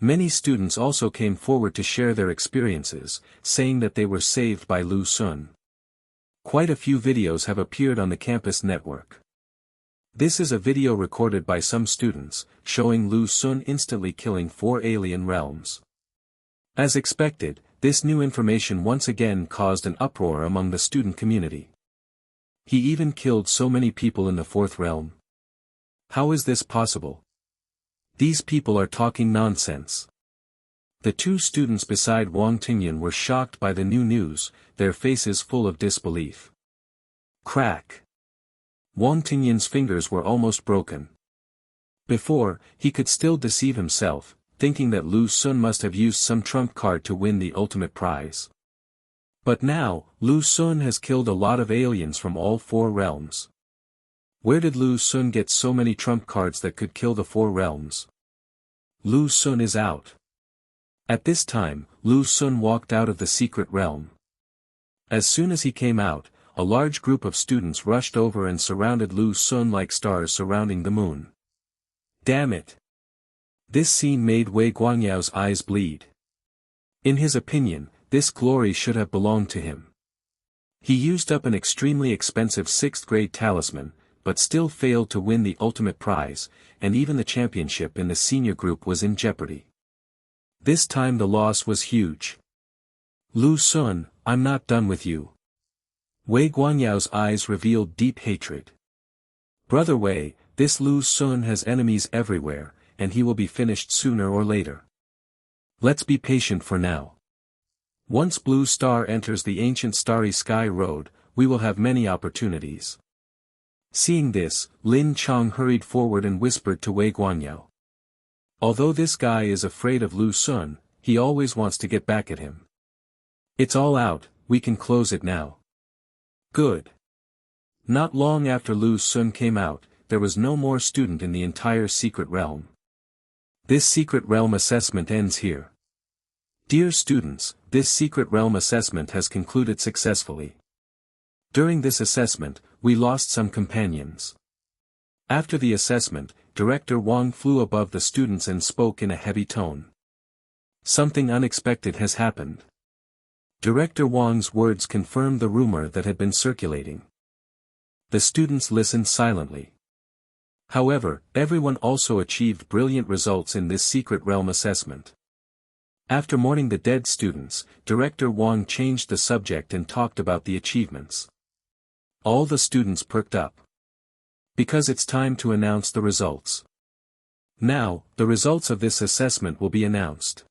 Many students also came forward to share their experiences, saying that they were saved by Lu Sun. Quite a few videos have appeared on the campus network. This is a video recorded by some students, showing Lu Sun instantly killing 4 alien realms. As expected, this new information once again caused an uproar among the student community. He even killed so many people in the 4th realm. How is this possible? These people are talking nonsense. The 2 students beside Wang Tingyan were shocked by the new news, their faces full of disbelief. Crack. Wang Tingyan's fingers were almost broken. Before, he could still deceive himself, thinking that Lu Sun must have used some trump card to win the ultimate prize. But now, Lu Sun has killed a lot of aliens from all 4 realms. Where did Lu Sun get so many trump cards that could kill the 4 realms? Lu Sun is out. At this time, Lu Sun walked out of the secret realm. As soon as he came out, a large group of students rushed over and surrounded Lu Sun like stars surrounding the moon. Damn it! This scene made Wei Guangyao's eyes bleed. In his opinion, this glory should have belonged to him. He used up an extremely expensive 6th grade talisman, but still failed to win the ultimate prize, and even the championship in the senior group was in jeopardy. This time the loss was huge. Lu Sun, I'm not done with you. Wei Guangyao's eyes revealed deep hatred. Brother Wei, this Lu Sun has enemies everywhere, and he will be finished sooner or later. Let's be patient for now. Once Blue Star enters the ancient Starry Sky Road, we will have many opportunities. Seeing this, Lin Chang hurried forward and whispered to Wei Guangyao. Although this guy is afraid of Lu Sun, he always wants to get back at him. It's all out, we can close it now. Good. Not long after Lu Sun came out, there was no more student in the entire secret realm. This secret realm assessment ends here. Dear students, this secret realm assessment has concluded successfully. During this assessment, we lost some companions. After the assessment, Director Wang flew above the students and spoke in a heavy tone. Something unexpected has happened. Director Wang's words confirmed the rumor that had been circulating. The students listened silently. However, everyone also achieved brilliant results in this secret realm assessment. After mourning the dead students, Director Wang changed the subject and talked about the achievements. All the students perked up. Because it's time to announce the results. Now, the results of this assessment will be announced.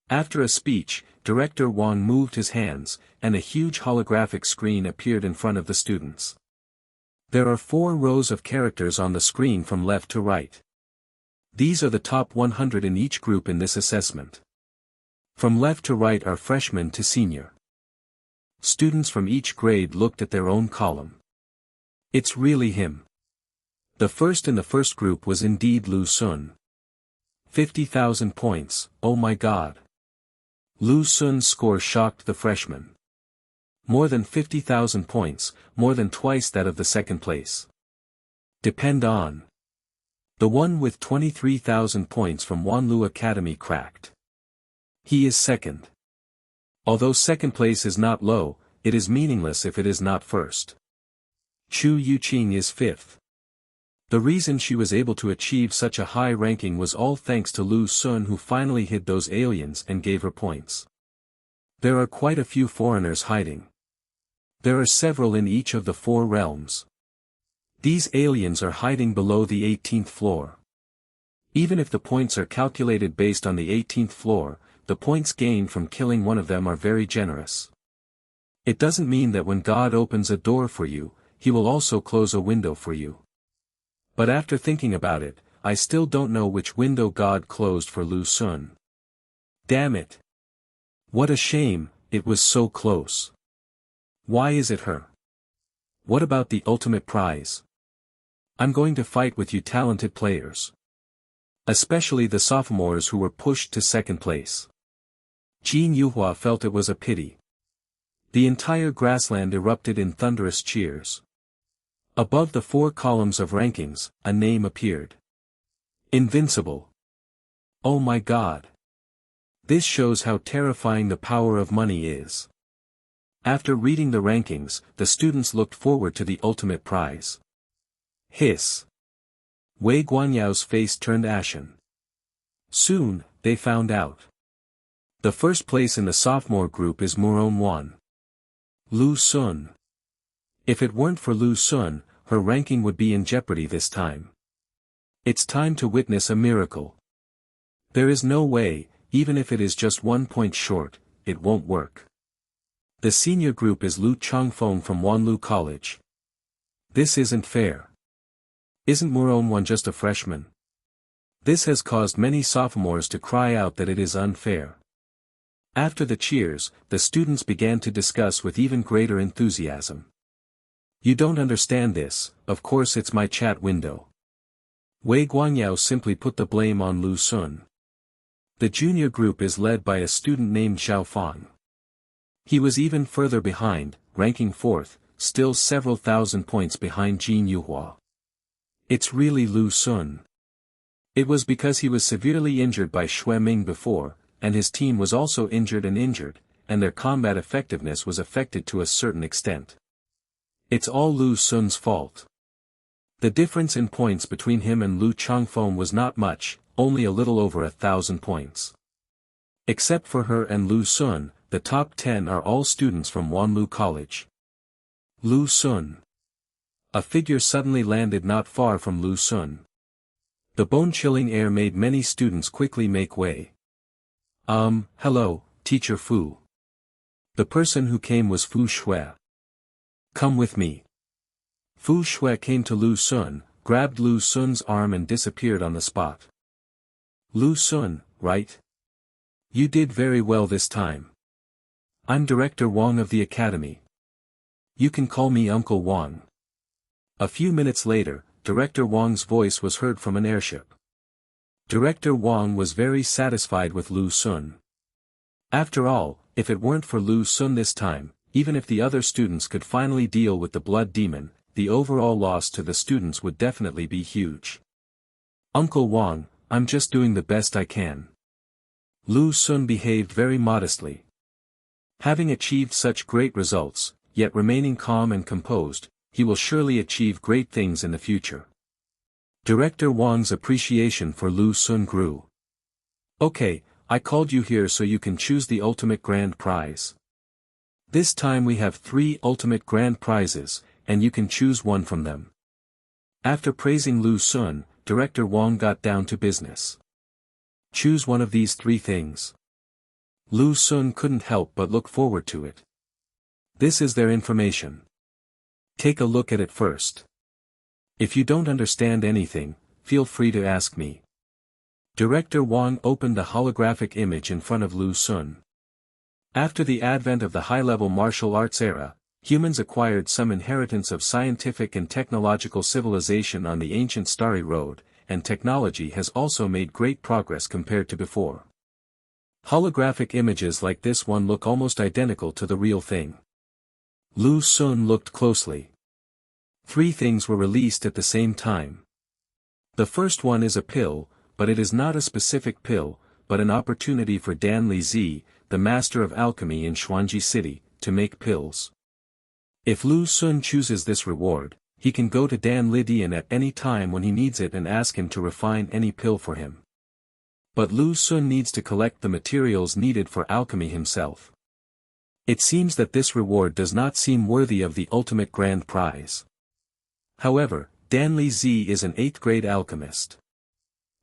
After a speech, Director Wang moved his hands, and a huge holographic screen appeared in front of the students. There are 4 rows of characters on the screen from left to right. These are the top 100 in each group in this assessment. From left to right are freshmen to senior. Students from each grade looked at their own column. It's really him. The first in the first group was indeed Lu Sun. 50,000 points, oh my god. Lu Sun's score shocked the freshmen. More than 50,000 points, more than twice that of the second place. Depend on. The one with 23,000 points from Wanlu Academy cracked. He is second. Although second place is not low, it is meaningless if it is not first. Chu Youqing is fifth. The reason she was able to achieve such a high ranking was all thanks to Lu Xun, who finally hid those aliens and gave her points. There are quite a few foreigners hiding. There are several in each of the 4 realms. These aliens are hiding below the 18th floor. Even if the points are calculated based on the 18th floor, the points gained from killing one of them are very generous. It doesn't mean that when God opens a door for you, He will also close a window for you. But after thinking about it, I still don't know which window God closed for Lu Xun. Damn it. What a shame, it was so close. Why is it her? What about the ultimate prize? I'm going to fight with you talented players. Especially the sophomores who were pushed to second place. Jin Yuhua felt it was a pity. The entire grassland erupted in thunderous cheers. Above the 4 columns of rankings, a name appeared. Invincible. Oh my God. This shows how terrifying the power of money is. After reading the rankings, the students looked forward to the ultimate prize. Hiss. Wei Guanyao's face turned ashen. Soon, they found out. The first place in the sophomore group is Murong Wan. Lu Xun. If it weren't for Lu Xun, her ranking would be in jeopardy this time. It's time to witness a miracle. There is no way, even if it is just 1 point short, it won't work. The senior group is Lu Changfeng from Wanlu College. This isn't fair. Isn't Murong Wan just a freshman? This has caused many sophomores to cry out that it is unfair. After the cheers, the students began to discuss with even greater enthusiasm. You don't understand this, of course it's my chat window. Wei Guangyao simply put the blame on Lu Xun. The junior group is led by a student named Zhao Fan. He was even further behind, ranking 4th, still several thousand points behind Jin Yuhua. It's really Lu Xun. It was because he was severely injured by Xue Ming before, and his team was also injured, and their combat effectiveness was affected to a certain extent. It's all Lu Xun's fault. The difference in points between him and Lu Changfeng was not much, only a little over 1,000 points. Except for her and Lu Xun, the top 10 are all students from Wanlu College. Lu Xun. A figure suddenly landed not far from Lu Xun. The bone-chilling air made many students quickly make way. Hello, Teacher Fu. The person who came was Fu Shui. Come with me. Fu Shui came to Lu Xun, grabbed Lu Xun's arm and disappeared on the spot. Lu Xun, right? You did very well this time. I'm Director Wang of the Academy. You can call me Uncle Wang. A few minutes later, Director Wang's voice was heard from an airship. Director Wang was very satisfied with Lu Xun. After all, if it weren't for Lu Xun this time, even if the other students could finally deal with the blood demon, the overall loss to the students would definitely be huge. Uncle Wang, I'm just doing the best I can. Lu Xun behaved very modestly. Having achieved such great results, yet remaining calm and composed, he will surely achieve great things in the future. Director Wang's appreciation for Lu Xun grew. Okay, I called you here so you can choose the ultimate grand prize. This time we have 3 ultimate grand prizes, and you can choose one from them. After praising Lu Xun, Director Wang got down to business. Choose one of these 3 things. Lu Xun couldn't help but look forward to it. This is their information. Take a look at it first. If you don't understand anything, feel free to ask me. Director Wang opened the holographic image in front of Lu Xun. After the advent of the high-level martial arts era, humans acquired some inheritance of scientific and technological civilization on the ancient Starry Road, and technology has also made great progress compared to before. Holographic images like this one look almost identical to the real thing. Lu Xun looked closely. 3 things were released at the same time. The first one is a pill, but it is not a specific pill, but an opportunity for Dan Li Zi, the master of alchemy in Xuanji City, to make pills. If Lu Xun chooses this reward, he can go to Dan Lidian at any time when he needs it and ask him to refine any pill for him. But Lu Xun needs to collect the materials needed for alchemy himself. It seems that this reward does not seem worthy of the ultimate grand prize. However, Dan Li Zi is an 8th grade alchemist.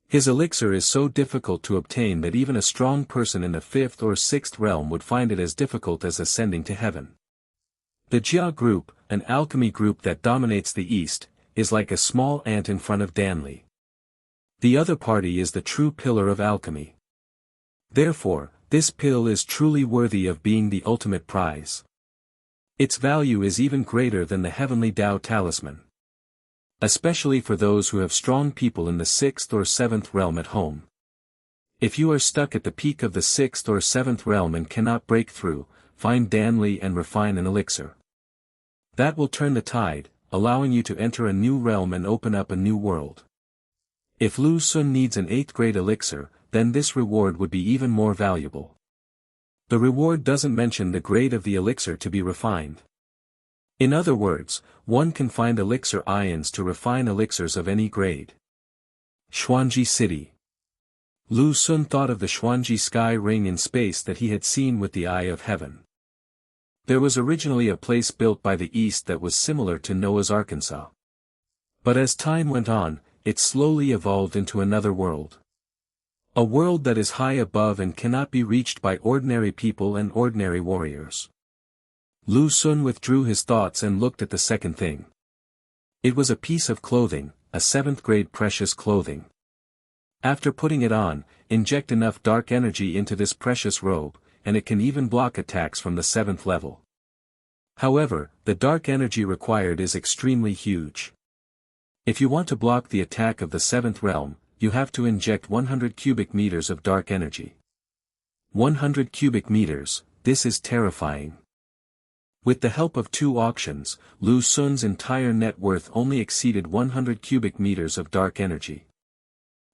His elixir is so difficult to obtain that even a strong person in the 5th or 6th realm would find it as difficult as ascending to heaven. The Jia group, an alchemy group that dominates the East, is like a small ant in front of Danli. The other party is the true pillar of alchemy. Therefore, this pill is truly worthy of being the ultimate prize. Its value is even greater than the heavenly Tao talisman. Especially for those who have strong people in the 6th or 7th realm at home. If you are stuck at the peak of the 6th or 7th realm and cannot break through, find Danli and refine an elixir. That will turn the tide, allowing you to enter a new realm and open up a new world. If Lu Xun needs an 8th grade elixir, then this reward would be even more valuable. The reward doesn't mention the grade of the elixir to be refined. In other words, one can find elixir ions to refine elixirs of any grade. Xuanji City. Lu Xun thought of the Xuanji sky ring in space that he had seen with the eye of heaven. There was originally a place built by the East that was similar to Noah's Arkansas. But as time went on, it slowly evolved into another world. A world that is high above and cannot be reached by ordinary people and ordinary warriors. Lu Xun withdrew his thoughts and looked at the second thing. It was a piece of clothing, a 7th grade precious clothing. After putting it on, inject enough dark energy into this precious robe, and it can even block attacks from the 7th level. However, the dark energy required is extremely huge. If you want to block the attack of the 7th realm, you have to inject 100 cubic meters of dark energy. 100 cubic meters, this is terrifying. With the help of 2 auctions, Lu Xun's entire net worth only exceeded 100 cubic meters of dark energy.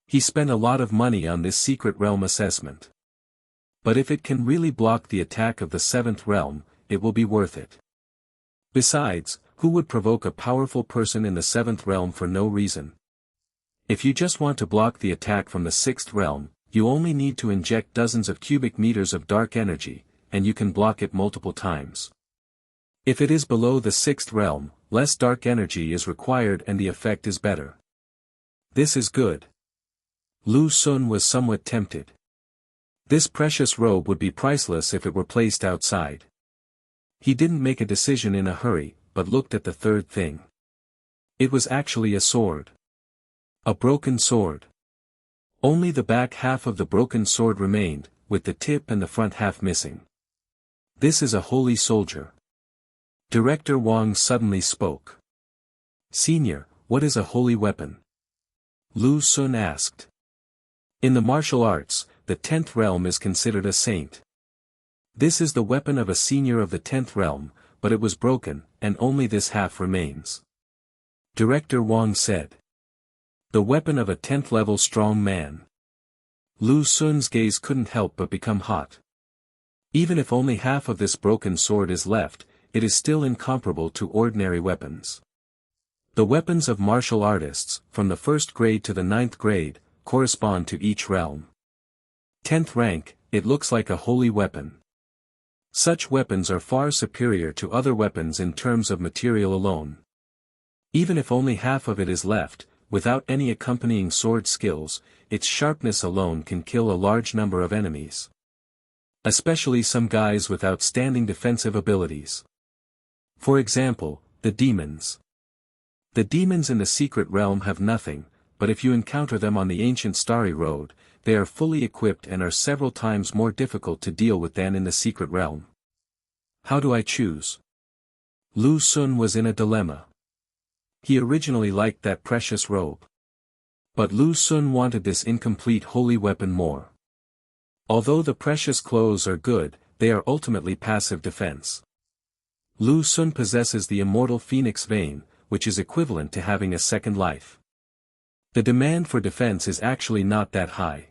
He spent a lot of money on this secret realm assessment. But if it can really block the attack of the 7th realm, it will be worth it. Besides, who would provoke a powerful person in the 7th realm for no reason? If you just want to block the attack from the 6th realm, you only need to inject dozens of cubic meters of dark energy, and you can block it multiple times. If it is below the 6th realm, less dark energy is required and the effect is better. This is good. Lu Xun was somewhat tempted. This precious robe would be priceless if it were placed outside. He didn't make a decision in a hurry, but looked at the third thing. It was actually a sword. A broken sword. Only the back half of the broken sword remained, with the tip and the front half missing. This is a holy soldier. Director Wang suddenly spoke. Senior, what is a holy weapon? Lu Xun asked. In the martial arts, the 10th realm is considered a saint. This is the weapon of a senior of the 10th realm, but it was broken, and only this half remains. Director Wang said. The weapon of a 10th level strong man. Lu Xun's gaze couldn't help but become hot. Even if only half of this broken sword is left, it is still incomparable to ordinary weapons. The weapons of martial artists, from the 1st grade to the 9th grade, correspond to each realm. 10th rank, it looks like a holy weapon. Such weapons are far superior to other weapons in terms of material alone. Even if only half of it is left, without any accompanying sword skills, its sharpness alone can kill a large number of enemies. Especially some guys with outstanding defensive abilities. For example, the demons. The demons in the secret realm have nothing, but if you encounter them on the ancient starry road, they are fully equipped and are several times more difficult to deal with than in the secret realm. How do I choose? Lu Xun was in a dilemma. He originally liked that precious robe. But Lu Xun wanted this incomplete holy weapon more. Although the precious clothes are good, they are ultimately passive defense. Lu Xun possesses the immortal phoenix vein, which is equivalent to having a second life. The demand for defense is actually not that high.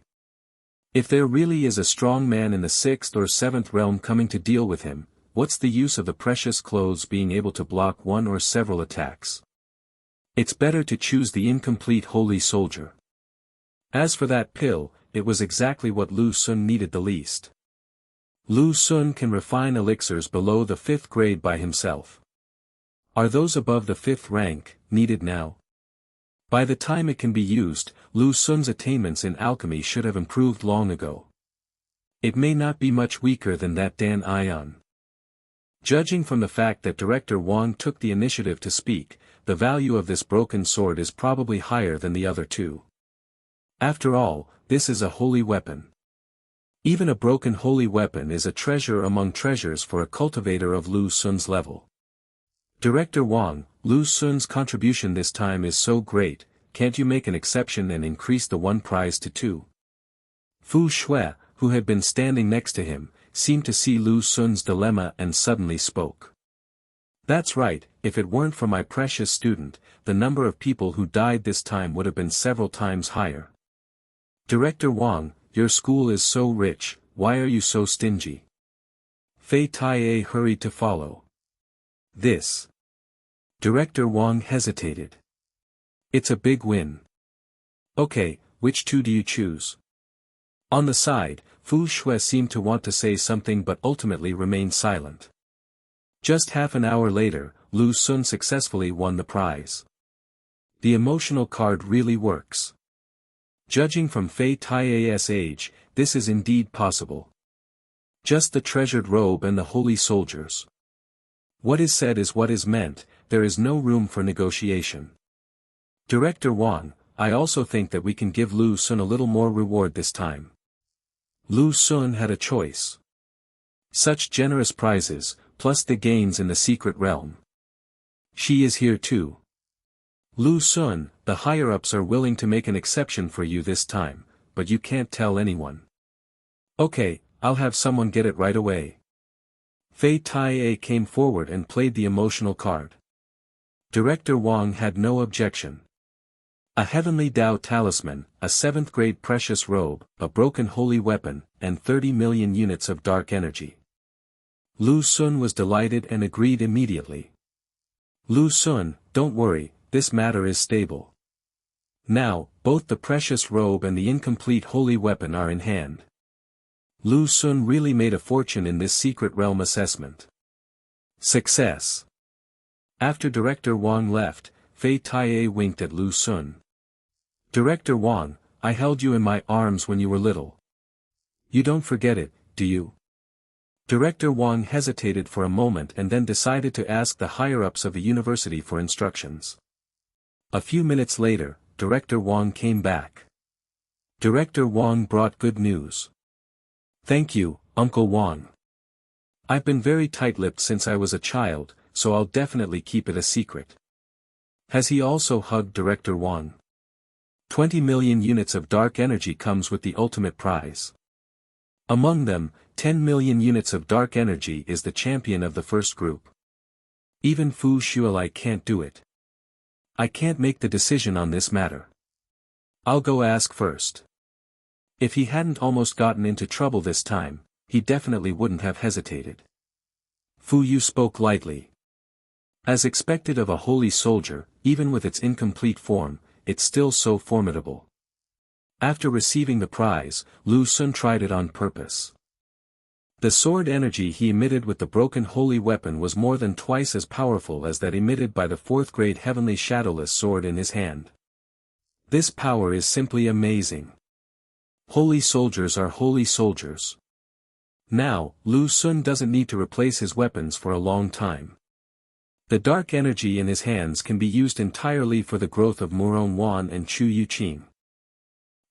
If there really is a strong man in the 6th or 7th realm coming to deal with him, what's the use of the precious clothes being able to block one or several attacks? It's better to choose the incomplete holy soldier. As for that pill, it was exactly what Lu Xun needed the least. Lu Xun can refine elixirs below the 5th grade by himself. Are those above the 5th rank needed now? By the time it can be used, Lu Xun's attainments in alchemy should have improved long ago. It may not be much weaker than that Dan Ion. Judging from the fact that Director Wang took the initiative to speak, the value of this broken sword is probably higher than the other two. After all, this is a holy weapon. Even a broken holy weapon is a treasure among treasures for a cultivator of Lu Xun's level. Director Wang, Lu Xun's contribution this time is so great, can't you make an exception and increase the one prize to 2? Fu Shui, who had been standing next to him, seemed to see Lu Xun's dilemma and suddenly spoke. That's right, if it weren't for my precious student, the number of people who died this time would have been several times higher. Director Wang, your school is so rich, why are you so stingy? Fei Taiye hurried to follow. This. Director Wang hesitated. It's a big win. Okay, which two do you choose? On the side, Fu Shui seemed to want to say something but ultimately remained silent. Just half an hour later, Lu Xun successfully won the prize. The emotional card really works. Judging from Fei Taiye's age, this is indeed possible. Just the treasured robe and the holy soldiers. What is said is what is meant, there is no room for negotiation. Director Wang, I also think that we can give Lu Xun a little more reward this time. Lu Xun had a choice. Such generous prizes, plus the gains in the secret realm. She is here too. Lu Xun, the higher-ups are willing to make an exception for you this time, but you can't tell anyone. Okay, I'll have someone get it right away. Fei Taiye came forward and played the emotional card. Director Wang had no objection. A heavenly Dao talisman, a 7th grade precious robe, a broken holy weapon, and 30 million units of dark energy. Lu Xun was delighted and agreed immediately. Lu Xun, don't worry, this matter is stable. Now, both the precious robe and the incomplete holy weapon are in hand. Lu Xun really made a fortune in this secret realm assessment. Success. After Director Wang left, Fei Taiye winked at Lu Xun. Director Wang, I held you in my arms when you were little. You don't forget it, do you? Director Wang hesitated for a moment and then decided to ask the higher-ups of the university for instructions. A few minutes later, Director Wang came back. Director Wang brought good news. Thank you, Uncle Wang. I've been very tight-lipped since I was a child, so I'll definitely keep it a secret. Has he also hugged Director Wang? 20 million units of dark energy comes with the ultimate prize. Among them, 10 million units of dark energy is the champion of the first group. Even Fu Shuilai can't do it. I can't make the decision on this matter. I'll go ask first. If he hadn't almost gotten into trouble this time, he definitely wouldn't have hesitated. Fu Yu spoke lightly. As expected of a holy soldier, even with its incomplete form, it's still so formidable. After receiving the prize, Lu Xun tried it on purpose. The sword energy he emitted with the broken holy weapon was more than twice as powerful as that emitted by the 4th grade heavenly shadowless sword in his hand. This power is simply amazing. Holy soldiers are holy soldiers. Now, Lu Xun doesn't need to replace his weapons for a long time. The dark energy in his hands can be used entirely for the growth of Murong Wan and Chu Youqing.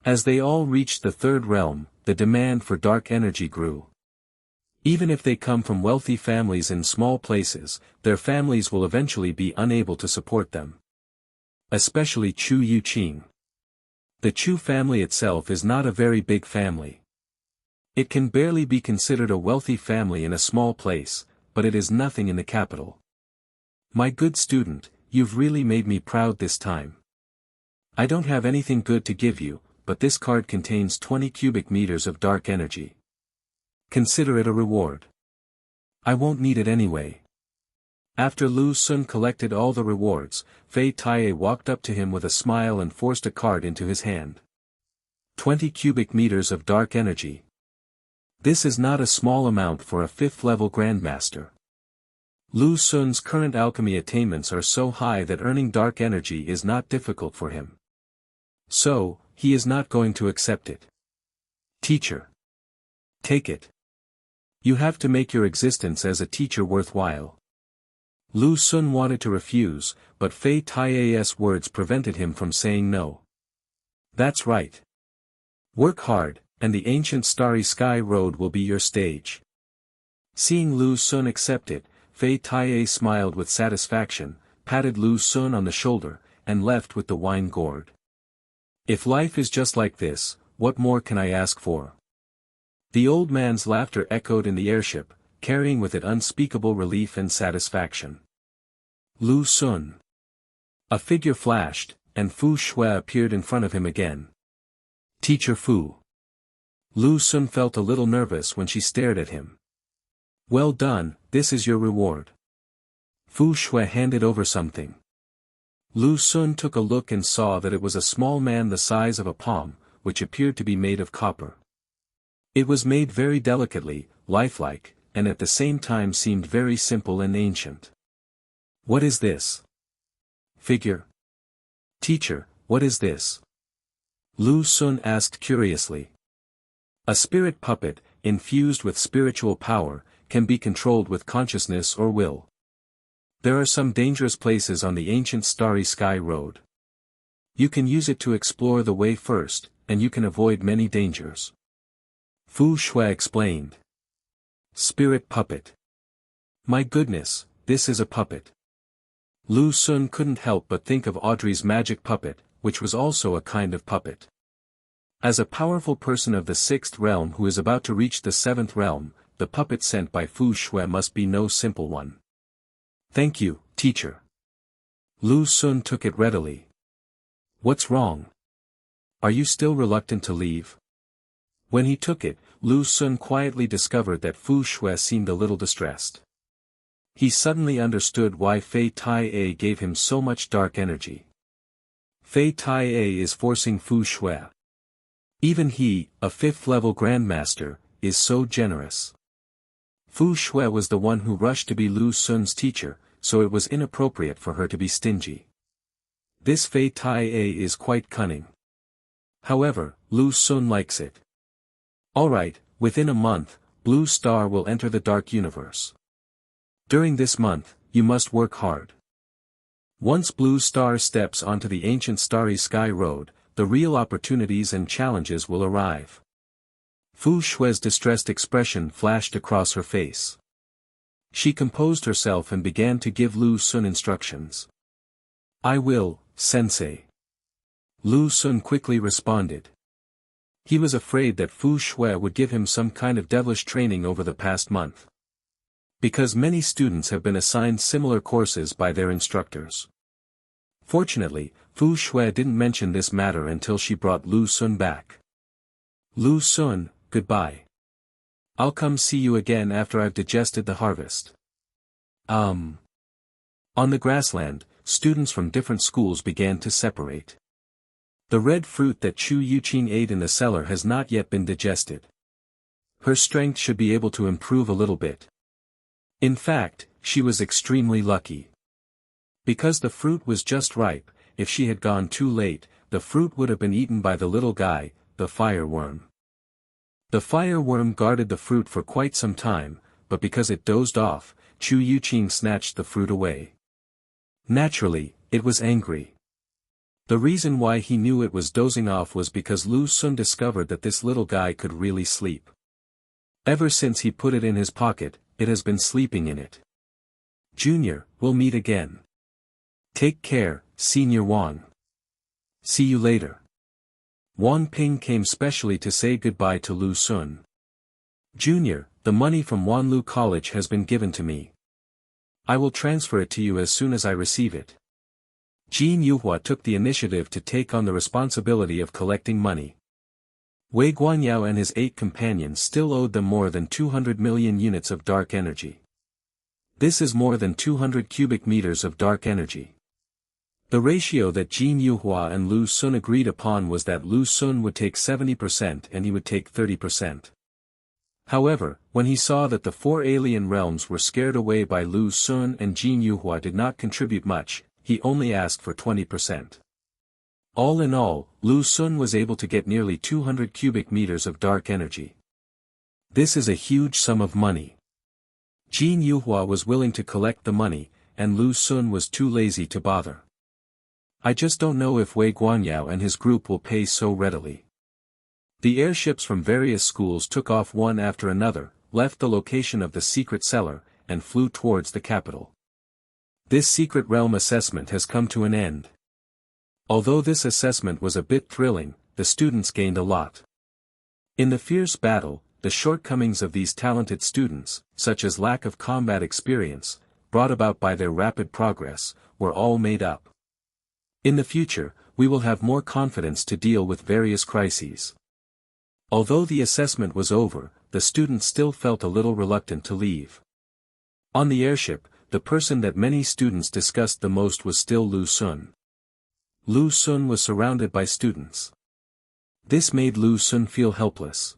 As they all reached the 3rd realm, the demand for dark energy grew. Even if they come from wealthy families in small places, their families will eventually be unable to support them. Especially Chu Youqing. The Chu family itself is not a very big family. It can barely be considered a wealthy family in a small place, but it is nothing in the capital. My good student, you've really made me proud this time. I don't have anything good to give you, but this card contains 20 cubic meters of dark energy. Consider it a reward. I won't need it anyway. After Lu Xun collected all the rewards, Fei Taiye walked up to him with a smile and forced a card into his hand. 20 cubic meters of dark energy. This is not a small amount for a 5th-level Grandmaster. Lu Xun's current alchemy attainments are so high that earning dark energy is not difficult for him. So, he is not going to accept it. Teacher. Take it. You have to make your existence as a teacher worthwhile. Lu Xun wanted to refuse, but Fei Taiye's words prevented him from saying no. That's right. Work hard, and the ancient starry sky road will be your stage. Seeing Lu Xun accept it, Fei Taiye smiled with satisfaction, patted Lu Xun on the shoulder, and left with the wine gourd. If life is just like this, what more can I ask for? The old man's laughter echoed in the airship, carrying with it unspeakable relief and satisfaction. Lu Xun. A figure flashed, and Fu Shui appeared in front of him again. Teacher Fu. Lu Xun felt a little nervous when she stared at him. Well done, this is your reward. Fu Shui handed over something. Lu Xun took a look and saw that it was a small man the size of a palm, which appeared to be made of copper. It was made very delicately, lifelike, and at the same time seemed very simple and ancient. What is this? Figure. Teacher, what is this? Lu Xun asked curiously. A spirit puppet, infused with spiritual power, can be controlled with consciousness or will. There are some dangerous places on the ancient starry sky road. You can use it to explore the way first, and you can avoid many dangers. Fu Shui explained. Spirit puppet. My goodness, this is a puppet. Lu Xun couldn't help but think of Audrey's magic puppet, which was also a kind of puppet. As a powerful person of the 6th realm who is about to reach the 7th realm, the puppet sent by Fu Shui must be no simple one. Thank you, teacher. Lu Xun took it readily. What's wrong? Are you still reluctant to leave? When he took it, Lu Xun quietly discovered that Fu Shui seemed a little distressed. He suddenly understood why Fei Taiye gave him so much dark energy. Fei Taiye is forcing Fu Shui. Even he, a 5th-level Grandmaster, is so generous. Fu Shui was the one who rushed to be Lu Xun's teacher, so it was inappropriate for her to be stingy. This Fei Taiye is quite cunning. However, Lu Xun likes it. Alright, within a month, Blue Star will enter the Dark Universe. During this month, you must work hard. Once Blue Star steps onto the ancient starry sky road, the real opportunities and challenges will arrive. Fu Shui's distressed expression flashed across her face. She composed herself and began to give Lu Xun instructions. I will, sensei. Lu Xun quickly responded. He was afraid that Fu Shui would give him some kind of devilish training over the past month. Because many students have been assigned similar courses by their instructors. Fortunately, Fu Shui didn't mention this matter until she brought Lu Xun back. Lu Xun, goodbye. I'll come see you again after I've digested the harvest. On the grassland, students from different schools began to separate. The red fruit that Chu Youqing ate in the cellar has not yet been digested. Her strength should be able to improve a little bit. In fact, she was extremely lucky. Because the fruit was just ripe, if she had gone too late, the fruit would have been eaten by the little guy, the fireworm. The fireworm guarded the fruit for quite some time, but because it dozed off, Chu Youqing snatched the fruit away. Naturally, it was angry. The reason why he knew it was dozing off was because Lu Xun discovered that this little guy could really sleep. Ever since he put it in his pocket, it has been sleeping in it. Junior, we'll meet again. Take care, Senior Wang. See you later. Wang Ping came specially to say goodbye to Lu Xun. Junior, the money from Wanlu College has been given to me. I will transfer it to you as soon as I receive it. Jin Yuhua took the initiative to take on the responsibility of collecting money. Wei Guanyao and his 8 companions still owed them more than 200 million units of dark energy. This is more than 200 cubic meters of dark energy. The ratio that Jin Yuhua and Lu Sun agreed upon was that Lu Sun would take 70% and he would take 30%. However, when he saw that the 4 alien realms were scared away by Lu Sun and Jin Yuhua did not contribute much, he only asked for 20%. All in all, Lu Sun was able to get nearly 200 cubic meters of dark energy. This is a huge sum of money. Jin Yuhua was willing to collect the money, and Lu Sun was too lazy to bother. I just don't know if Wei Guanyao and his group will pay so readily. The airships from various schools took off one after another, left the location of the secret cellar, and flew towards the capital. This secret realm assessment has come to an end. Although this assessment was a bit thrilling, the students gained a lot. In the fierce battle, the shortcomings of these talented students, such as lack of combat experience, brought about by their rapid progress, were all made up. In the future, we will have more confidence to deal with various crises. Although the assessment was over, the students still felt a little reluctant to leave. On the airship, the person that many students discussed the most was still Lu Sun. Lu Sun was surrounded by students. This made Lu Sun feel helpless.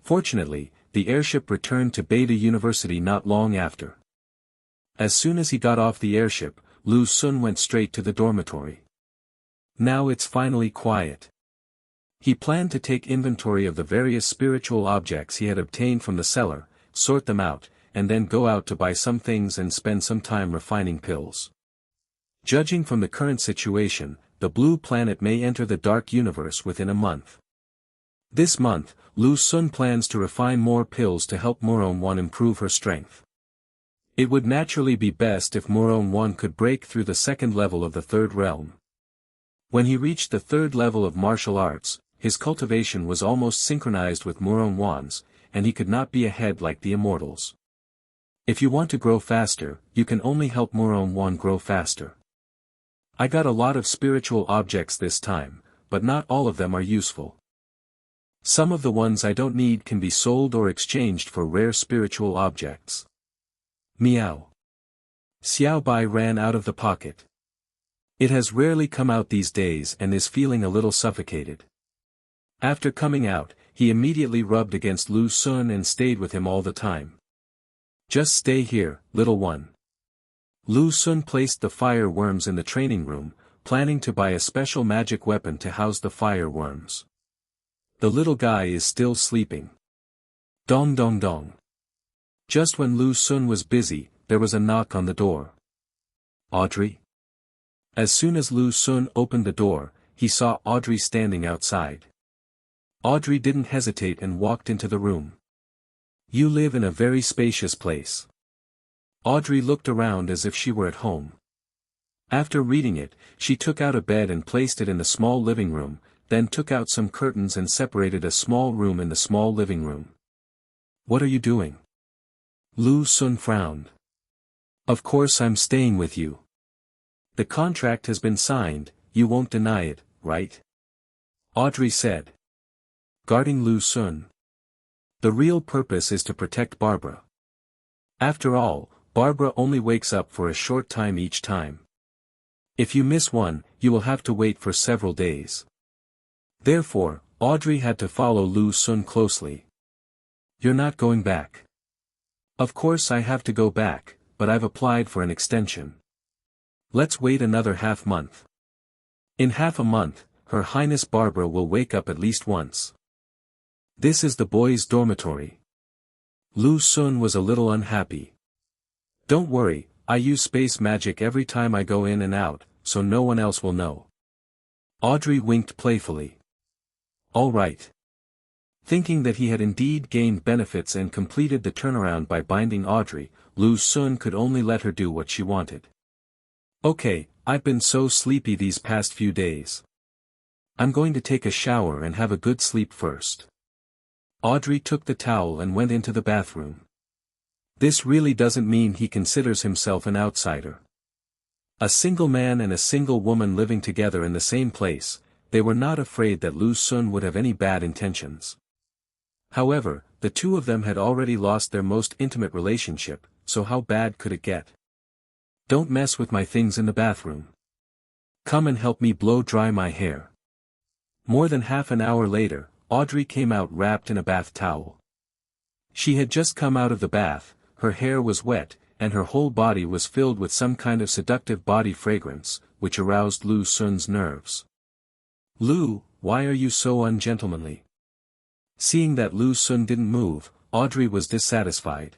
Fortunately, the airship returned to Beta University not long after. As soon as he got off the airship, Lu Sun went straight to the dormitory. Now it's finally quiet. He planned to take inventory of the various spiritual objects he had obtained from the cellar, sort them out, and then go out to buy some things and spend some time refining pills. Judging from the current situation, the blue planet may enter the dark universe within a month. This month, Lu Sun plans to refine more pills to help Murong Wan improve her strength. It would naturally be best if Murong Wan could break through the 2nd level of the 3rd realm. When he reached the 3rd level of martial arts, his cultivation was almost synchronized with Murong Wan's, and he could not be ahead like the immortals. If you want to grow faster, you can only help Murong Wan grow faster. I got a lot of spiritual objects this time, but not all of them are useful. Some of the ones I don't need can be sold or exchanged for rare spiritual objects. Meow. Xiao Bai ran out of the pocket. It has rarely come out these days and is feeling a little suffocated. After coming out, he immediately rubbed against Lu Sun and stayed with him all the time. Just stay here, little one. Lu Sun placed the fire worms in the training room, planning to buy a special magic weapon to house the fire worms. The little guy is still sleeping. Dong dong dong. Just when Lu Sun was busy, there was a knock on the door. Audrey? As soon as Lu Sun opened the door, he saw Audrey standing outside. Audrey didn't hesitate and walked into the room. You live in a very spacious place. Audrey looked around as if she were at home. After reading it, she took out a bed and placed it in the small living room, then took out some curtains and separated a small room in the small living room. What are you doing? Lu Sun frowned. Of course I'm staying with you. The contract has been signed, you won't deny it, right? Audrey said. Guarding Lu Sun. The real purpose is to protect Barbara. After all, Barbara only wakes up for a short time each time. If you miss one, you will have to wait for several days. Therefore, Audrey had to follow Lu Sun closely. You're not going back. Of course I have to go back, but I've applied for an extension. Let's wait another half-month. In half a month, Her Highness Barbara will wake up at least once. This is the boys' dormitory. Lu Sun was a little unhappy. Don't worry, I use space magic every time I go in and out, so no one else will know. Audrey winked playfully. All right. Thinking that he had indeed gained benefits and completed the turnaround by binding Audrey, Lu Sun could only let her do what she wanted. Okay, I've been so sleepy these past few days. I'm going to take a shower and have a good sleep first. Audrey took the towel and went into the bathroom. This really doesn't mean he considers himself an outsider. A single man and a single woman living together in the same place, they were not afraid that Lu Xun would have any bad intentions. However, the two of them had already lost their most intimate relationship, so how bad could it get? Don't mess with my things in the bathroom. Come and help me blow dry my hair. More than half an hour later, Audrey came out wrapped in a bath towel. She had just come out of the bath, her hair was wet, and her whole body was filled with some kind of seductive body fragrance, which aroused Lu Xun's nerves. Lu, why are you so ungentlemanly? Seeing that Lu Xun didn't move, Audrey was dissatisfied.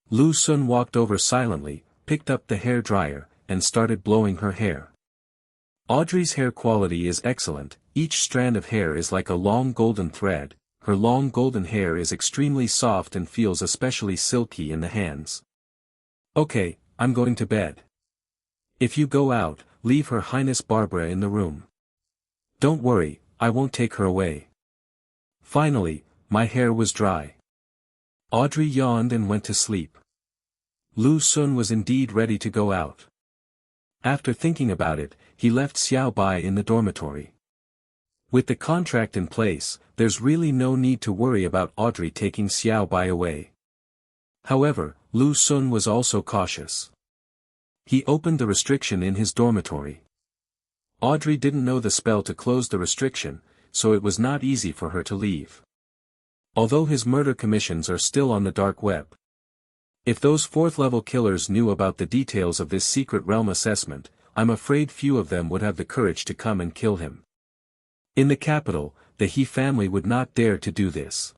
Lu Xun walked over silently, picked up the hair dryer, and started blowing her hair. Audrey's hair quality is excellent, each strand of hair is like a long golden thread, her long golden hair is extremely soft and feels especially silky in the hands. Okay, I'm going to bed. If you go out, leave Her Highness Barbara in the room. Don't worry, I won't take her away. Finally, my hair was dry. Audrey yawned and went to sleep. Lu Xun was indeed ready to go out. After thinking about it, he left Xiao Bai in the dormitory. With the contract in place, there's really no need to worry about Audrey taking Xiao Bai away. However, Lu Xun was also cautious. He opened the restriction in his dormitory. Audrey didn't know the spell to close the restriction, so it was not easy for her to leave. Although his murder commissions are still on the dark web. If those fourth-level killers knew about the details of this secret realm assessment, I'm afraid few of them would have the courage to come and kill him. In the capital, the He family would not dare to do this.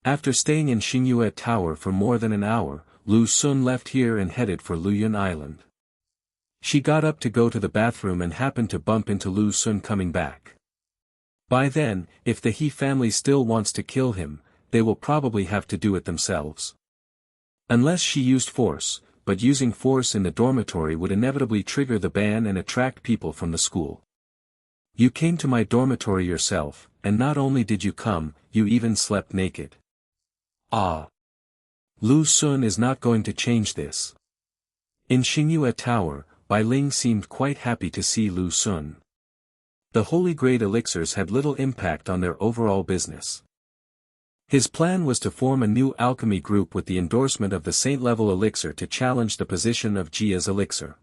After staying in Xingyue Tower for more than an hour, Lu Xun left here and headed for Luyun Island. She got up to go to the bathroom and happened to bump into Lu Xun coming back. By then, if the He family still wants to kill him, they will probably have to do it themselves. Unless she used force, but using force in the dormitory would inevitably trigger the ban and attract people from the school. You came to my dormitory yourself, and not only did you come, you even slept naked. Ah! Lu Xun is not going to change this. In Xingyue Tower, Bai Ling seemed quite happy to see Lu Xun. The holy grade elixirs had little impact on their overall business. His plan was to form a new alchemy group with the endorsement of the saint-level elixir to challenge the position of Jia's elixir.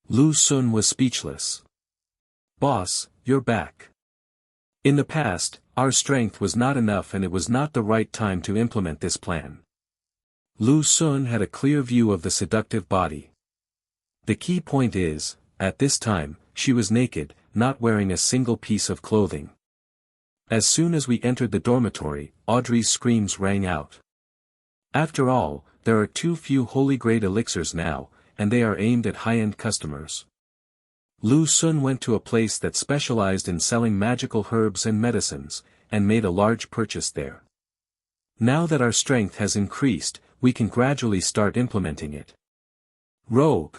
Lu Xun was speechless. Boss, you're back. In the past, our strength was not enough and it was not the right time to implement this plan. Lu Xun had a clear view of the seductive body. The key point is, at this time, she was naked, not wearing a single piece of clothing. As soon as we entered the dormitory, Audrey's screams rang out. After all, there are too few holy-grade elixirs now, and they are aimed at high-end customers. Lu Xun went to a place that specialized in selling magical herbs and medicines, and made a large purchase there. Now that our strength has increased, we can gradually start implementing it. Rogue!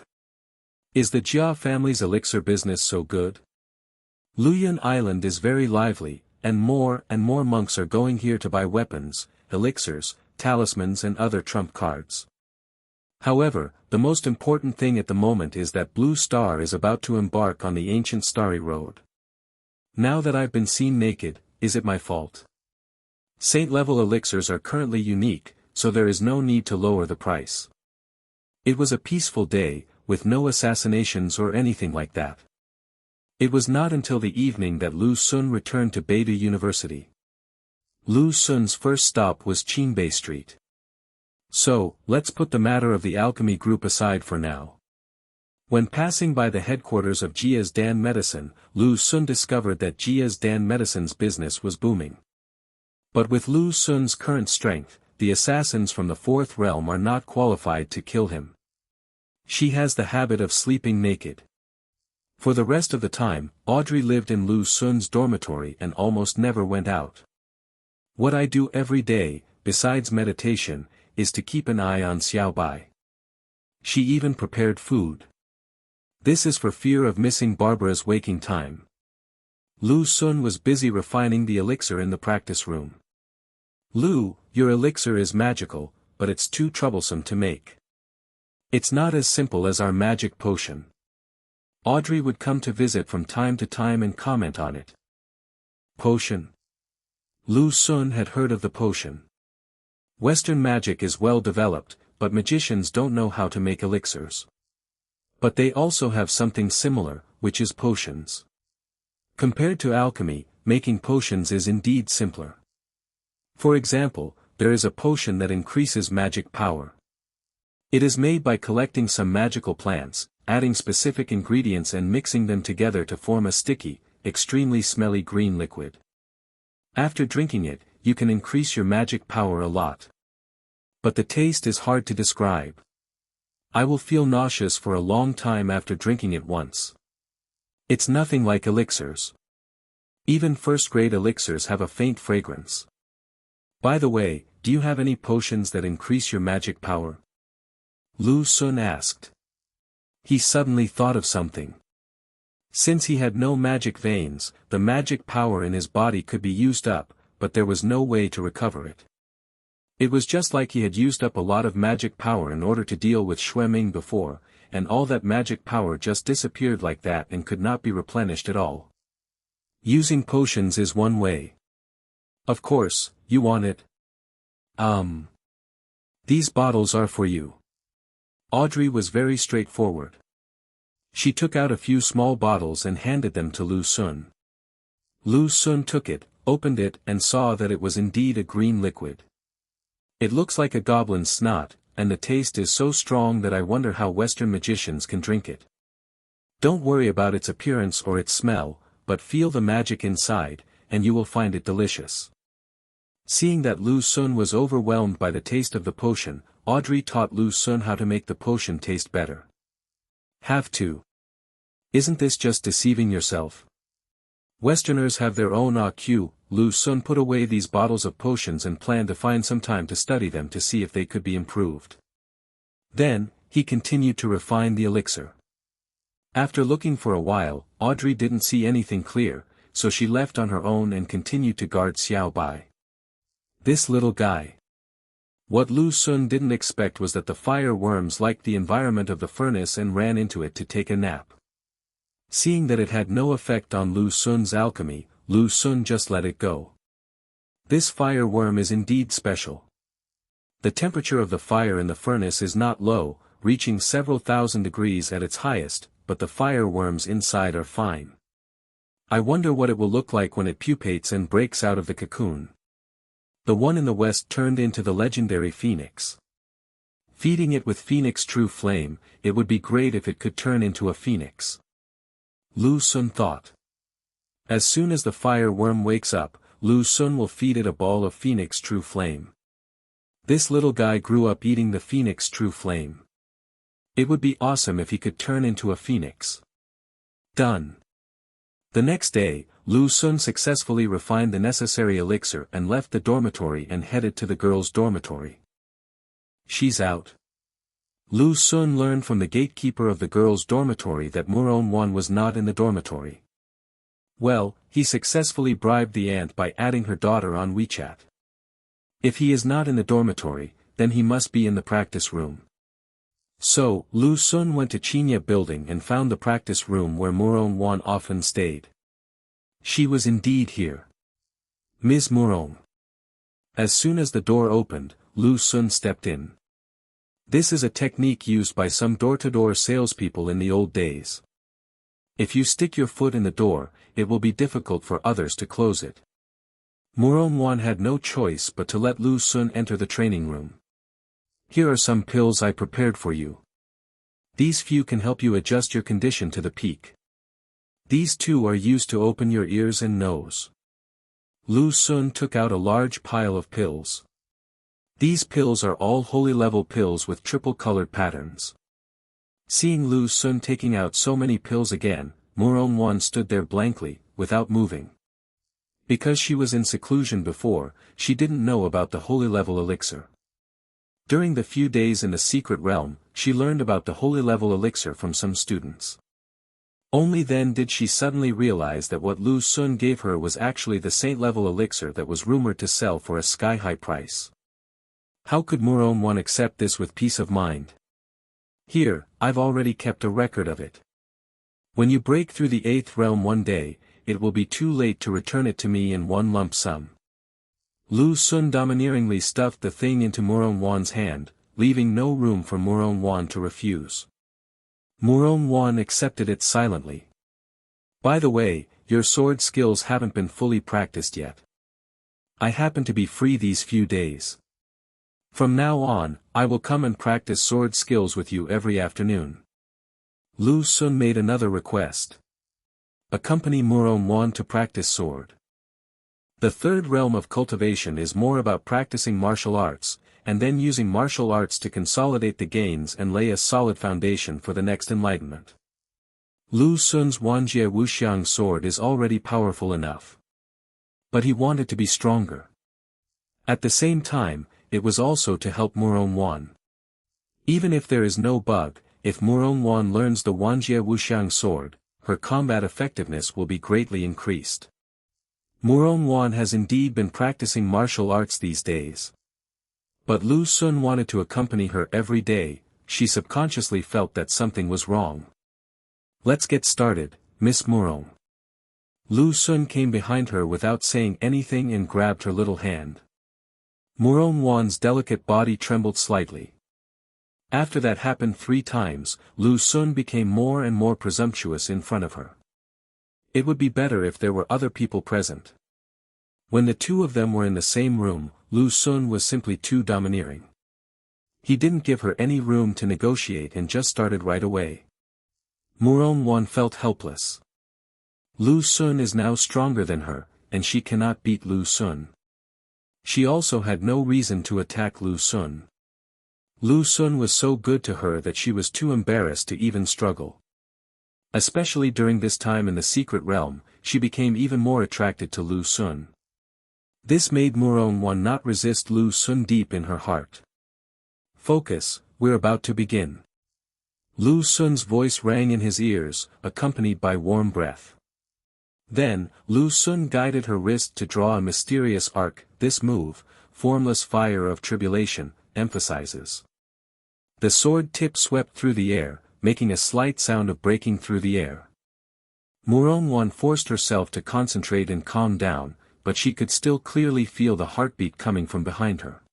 Is the Jia family's elixir business so good? Luyun Island is very lively, and more monks are going here to buy weapons, elixirs, talismans and other trump cards. However, the most important thing at the moment is that Blue Star is about to embark on the ancient Starry Road. Now that I've been seen naked, is it my fault? Saint-level elixirs are currently unique, so there is no need to lower the price. It was a peaceful day, with no assassinations or anything like that. It was not until the evening that Lu Xun returned to Beidou University. Lu Xun's first stop was Qinbei Street. So, let's put the matter of the alchemy group aside for now. When passing by the headquarters of Jia's Dan Medicine, Lu Xun discovered that Jia's Dan Medicine's business was booming. But with Lu Xun's current strength, the assassins from the fourth realm are not qualified to kill him. She has the habit of sleeping naked. For the rest of the time, Audrey lived in Lu Xun's dormitory and almost never went out. What I do every day, besides meditation, is to keep an eye on Xiao Bai. She even prepared food. This is for fear of missing Barbara's waking time. Lu Xun was busy refining the elixir in the practice room. Lu, your elixir is magical, but it's too troublesome to make. It's not as simple as our magic potion. Audrey would come to visit from time to time and comment on it. Potion. Lu Sun had heard of the potion. Western magic is well developed, but magicians don't know how to make elixirs. But they also have something similar, which is potions. Compared to alchemy, making potions is indeed simpler. For example, there is a potion that increases magic power. It is made by collecting some magical plants, adding specific ingredients and mixing them together to form a sticky, extremely smelly green liquid. After drinking it, you can increase your magic power a lot. But the taste is hard to describe. I will feel nauseous for a long time after drinking it once. It's nothing like elixirs. Even first-grade elixirs have a faint fragrance. By the way, do you have any potions that increase your magic power? Lu Sun asked. He suddenly thought of something. Since he had no magic veins, the magic power in his body could be used up, but there was no way to recover it. It was just like he had used up a lot of magic power in order to deal with Xue Ming before, and all that magic power just disappeared like that and could not be replenished at all. Using potions is one way. Of course, you want it. These bottles are for you. Audrey was very straightforward. She took out a few small bottles and handed them to Lu Sun. Lu Sun took it, opened it and saw that it was indeed a green liquid. It looks like a goblin's snot, and the taste is so strong that I wonder how Western magicians can drink it. Don't worry about its appearance or its smell, but feel the magic inside, and you will find it delicious. Seeing that Lu Sun was overwhelmed by the taste of the potion, Audrey taught Lu Sun how to make the potion taste better. Have to. Isn't this just deceiving yourself? Westerners have their own IQ. Lu Sun put away these bottles of potions and planned to find some time to study them to see if they could be improved. Then, he continued to refine the elixir. After looking for a while, Audrey didn't see anything clear, so she left on her own and continued to guard Xiao Bai. This little guy. What Lu Sun didn't expect was that the fire worms liked the environment of the furnace and ran into it to take a nap. Seeing that it had no effect on Lu Sun's alchemy, Lu Sun just let it go. This fire worm is indeed special. The temperature of the fire in the furnace is not low, reaching several thousand degrees at its highest, but the fire worms inside are fine. I wonder what it will look like when it pupates and breaks out of the cocoon. The one in the west turned into the legendary phoenix. Feeding it with phoenix true flame, it would be great if it could turn into a phoenix. Lu Sun thought. As soon as the fire worm wakes up, Lu Sun will feed it a ball of phoenix true flame. This little guy grew up eating the phoenix true flame. It would be awesome if he could turn into a phoenix. Done. The next day, Lu Sun successfully refined the necessary elixir and left the dormitory and headed to the girls' dormitory. She's out. Lu Sun learned from the gatekeeper of the girls' dormitory that Murong Wan was not in the dormitory. Well, he successfully bribed the aunt by adding her daughter on WeChat. If he is not in the dormitory, then he must be in the practice room. So, Lu Sun went to Chinya building and found the practice room where Murong Wan often stayed. She was indeed here. Ms. Murong. As soon as the door opened, Lu Sun stepped in. This is a technique used by some door-to-door salespeople in the old days. If you stick your foot in the door, it will be difficult for others to close it. Murong Wan had no choice but to let Lu Sun enter the training room. Here are some pills I prepared for you. These few can help you adjust your condition to the peak. These two are used to open your ears and nose. Lu Sun took out a large pile of pills. These pills are all holy level pills with triple-colored patterns. Seeing Lu Sun taking out so many pills again, Murong Wan stood there blankly, without moving. Because she was in seclusion before, she didn't know about the holy level elixir. During the few days in the secret realm, she learned about the holy level elixir from some students. Only then did she suddenly realize that what Lu Xun gave her was actually the saint-level elixir that was rumored to sell for a sky-high price. How could Murong Wan accept this with peace of mind? Here, I've already kept a record of it. When you break through the 8th realm one day, it will be too late to return it to me in one lump sum. Lu Xun domineeringly stuffed the thing into Murong Wan's hand, leaving no room for Murong Wan to refuse. Murong Wan accepted it silently. By the way, your sword skills haven't been fully practiced yet. I happen to be free these few days. From now on, I will come and practice sword skills with you every afternoon. Lu Xun made another request. Accompany Murong Wan to practice sword. The 3rd realm of cultivation is more about practicing martial arts, and then using martial arts to consolidate the gains and lay a solid foundation for the next enlightenment. Lu Xun's Wanjie Wuxiang sword is already powerful enough. But he wanted to be stronger. At the same time, it was also to help Murong Wan. Even if there is no bug, if Murong Wan learns the Wanjie Wuxiang sword, her combat effectiveness will be greatly increased. Murong Wan has indeed been practicing martial arts these days. But Lu Xun wanted to accompany her every day. She subconsciously felt that something was wrong. Let's get started, Miss Murong. Lu Xun came behind her without saying anything and grabbed her little hand. Murong Wan's delicate body trembled slightly. After that happened 3 times, Lu Xun became more and more presumptuous in front of her. It would be better if there were other people present. When the two of them were in the same room, Lu Xun was simply too domineering. He didn't give her any room to negotiate and just started right away. Murong Wan felt helpless. Lu Xun is now stronger than her, and she cannot beat Lu Xun. She also had no reason to attack Lu Xun. Lu Xun was so good to her that she was too embarrassed to even struggle. Especially during this time in the secret realm, she became even more attracted to Lu Xun. This made Murong Wan not resist Lu Xun deep in her heart. Focus, we're about to begin. Lu Xun's voice rang in his ears, accompanied by warm breath. Then, Lu Xun guided her wrist to draw a mysterious arc. This move, formless fire of tribulation, emphasizes. The sword tip swept through the air, making a slight sound of breaking through the air. Murong Wan forced herself to concentrate and calm down, but she could still clearly feel the heartbeat coming from behind her.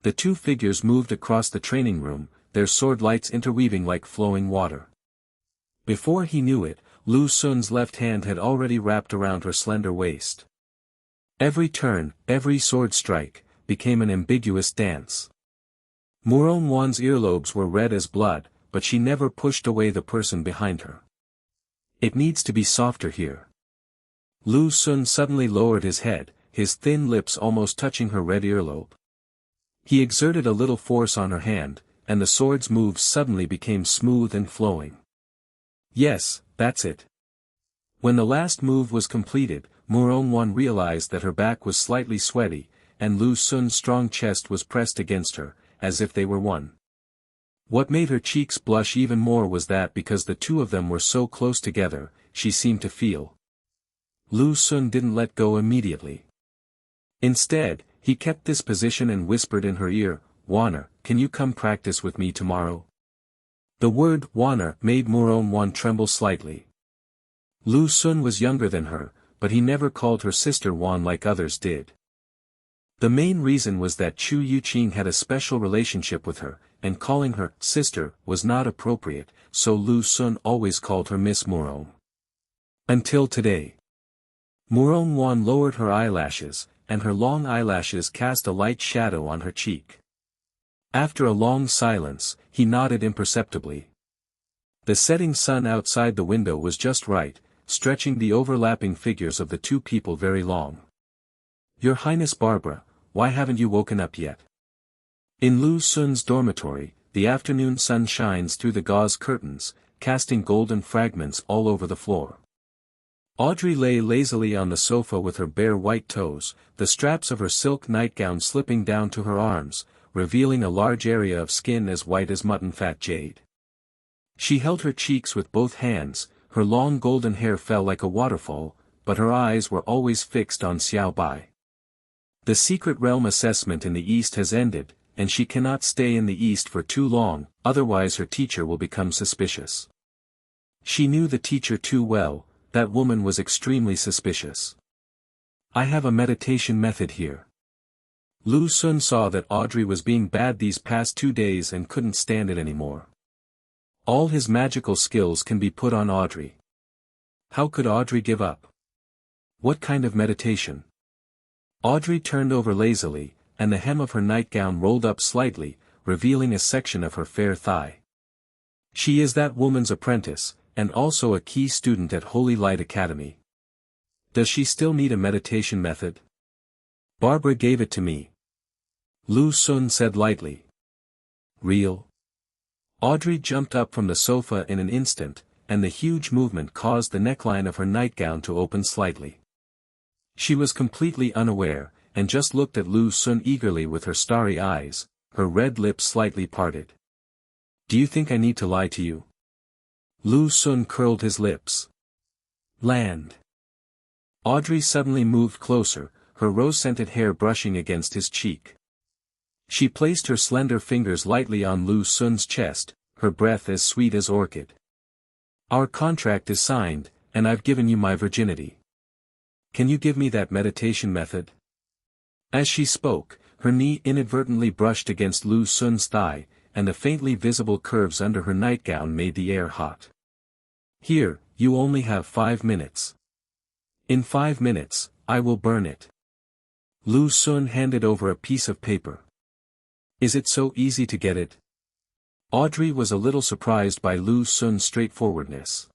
The two figures moved across the training room, their sword lights interweaving like flowing water. Before he knew it, Lu Xun's left hand had already wrapped around her slender waist. Every turn, every sword strike, became an ambiguous dance. Murong Wan's earlobes were red as blood, but she never pushed away the person behind her. It needs to be softer here. Lu Xun suddenly lowered his head, his thin lips almost touching her red earlobe. He exerted a little force on her hand, and the sword's moves suddenly became smooth and flowing. Yes, that's it. When the last move was completed, Murong Wan realized that her back was slightly sweaty, and Lu Xun's strong chest was pressed against her, as if they were one. What made her cheeks blush even more was that because the two of them were so close together, she seemed to feel. Lu Xun didn't let go immediately. Instead, he kept this position and whispered in her ear, "Wanner, can you come practice with me tomorrow?" The word "Wanner" made Murong Wan tremble slightly. Lu Xun was younger than her, but he never called her sister Wan like others did. The main reason was that Chu Youqing had a special relationship with her, and calling her sister was not appropriate, so Lu Xun always called her Miss Murong. Until today. Murong Wan lowered her eyelashes, and her long eyelashes cast a light shadow on her cheek. After a long silence, he nodded imperceptibly. The setting sun outside the window was just right, stretching the overlapping figures of the two people very long. "Your Highness Barbara, why haven't you woken up yet?" In Lu Xun's dormitory, the afternoon sun shines through the gauze curtains, casting golden fragments all over the floor. Audrey lay lazily on the sofa with her bare white toes, the straps of her silk nightgown slipping down to her arms, revealing a large area of skin as white as mutton fat jade. She held her cheeks with both hands, her long golden hair fell like a waterfall, but her eyes were always fixed on Xiao Bai. The secret realm assessment in the East has ended, and she cannot stay in the East for too long, otherwise her teacher will become suspicious. She knew the teacher too well, that woman was extremely suspicious. I have a meditation method here. Lu Xun saw that Audrey was being bad these past 2 days and couldn't stand it anymore. All his magical skills can be put on Audrey. How could Audrey give up? What kind of meditation? Audrey turned over lazily, and the hem of her nightgown rolled up slightly, revealing a section of her fair thigh. She is that woman's apprentice, and also a key student at Holy Light Academy. Does she still need a meditation method? Barbara gave it to me. Lu Xun said lightly. Real? Audrey jumped up from the sofa in an instant, and the huge movement caused the neckline of her nightgown to open slightly. She was completely unaware, and just looked at Lu Xun eagerly with her starry eyes, her red lips slightly parted. Do you think I need to lie to you? Lu Xun curled his lips. Land. Audrey suddenly moved closer, her rose-scented hair brushing against his cheek. She placed her slender fingers lightly on Lu Xun's chest, her breath as sweet as orchid. Our contract is signed, and I've given you my virginity. Can you give me that meditation method? As she spoke, her knee inadvertently brushed against Lu Xun's thigh, and the faintly visible curves under her nightgown made the air hot. Here, you only have 5 minutes. In 5 minutes, I will burn it. Lu Xun handed over a piece of paper. Is it so easy to get it? Audrey was a little surprised by Lu Xun's straightforwardness.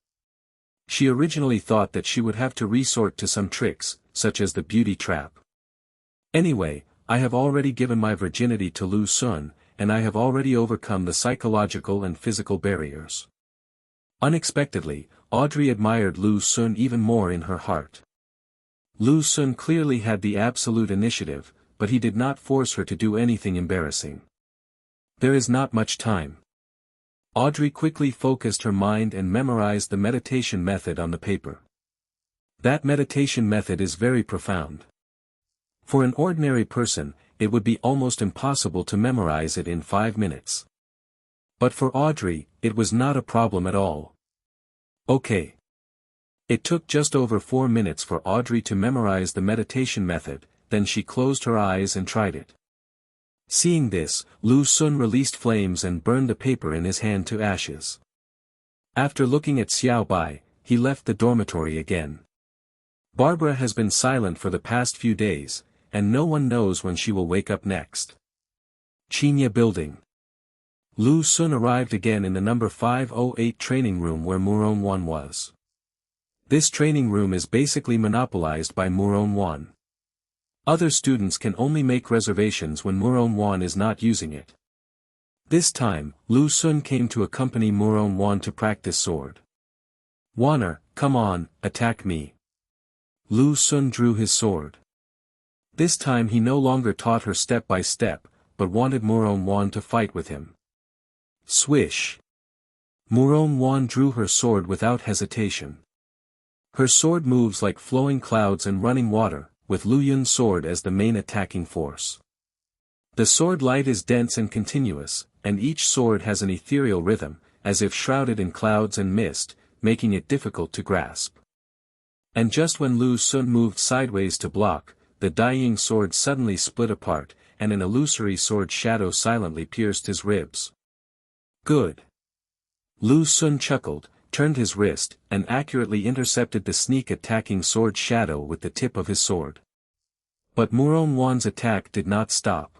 She originally thought that she would have to resort to some tricks, such as the beauty trap. Anyway, I have already given my virginity to Lu Xun, and I have already overcome the psychological and physical barriers. Unexpectedly, Audrey admired Lu Xun even more in her heart. Lu Xun clearly had the absolute initiative, but he did not force her to do anything embarrassing. There is not much time. Audrey quickly focused her mind and memorized the meditation method on the paper. That meditation method is very profound. For an ordinary person, it would be almost impossible to memorize it in 5 minutes. But for Audrey, it was not a problem at all. Okay. It took just over 4 minutes for Audrey to memorize the meditation method, then she closed her eyes and tried it. Seeing this, Lu Xun released flames and burned the paper in his hand to ashes. After looking at Xiao Bai, he left the dormitory again. Barbara has been silent for the past few days, and no one knows when she will wake up next. Chinya Building. Lu Xun arrived again in the number 508 training room where Murong Wan was. This training room is basically monopolized by Murong Wan. Other students can only make reservations when Murong Wan is not using it. This time, Lu Xun came to accompany Murong Wan to practice sword. Waner, come on, attack me. Lu Xun drew his sword. This time he no longer taught her step by step, but wanted Murong Wan to fight with him. Swish. Murong Wan drew her sword without hesitation. Her sword moves like flowing clouds and running water, with Lu Yun's sword as the main attacking force. The sword light is dense and continuous, and each sword has an ethereal rhythm, as if shrouded in clouds and mist, making it difficult to grasp. And just when Lu Xun moved sideways to block, the dying sword suddenly split apart, and an illusory sword shadow silently pierced his ribs. Good. Lu Xun chuckled, turned his wrist, and accurately intercepted the sneak-attacking sword shadow with the tip of his sword. But Murong Wan's attack did not stop.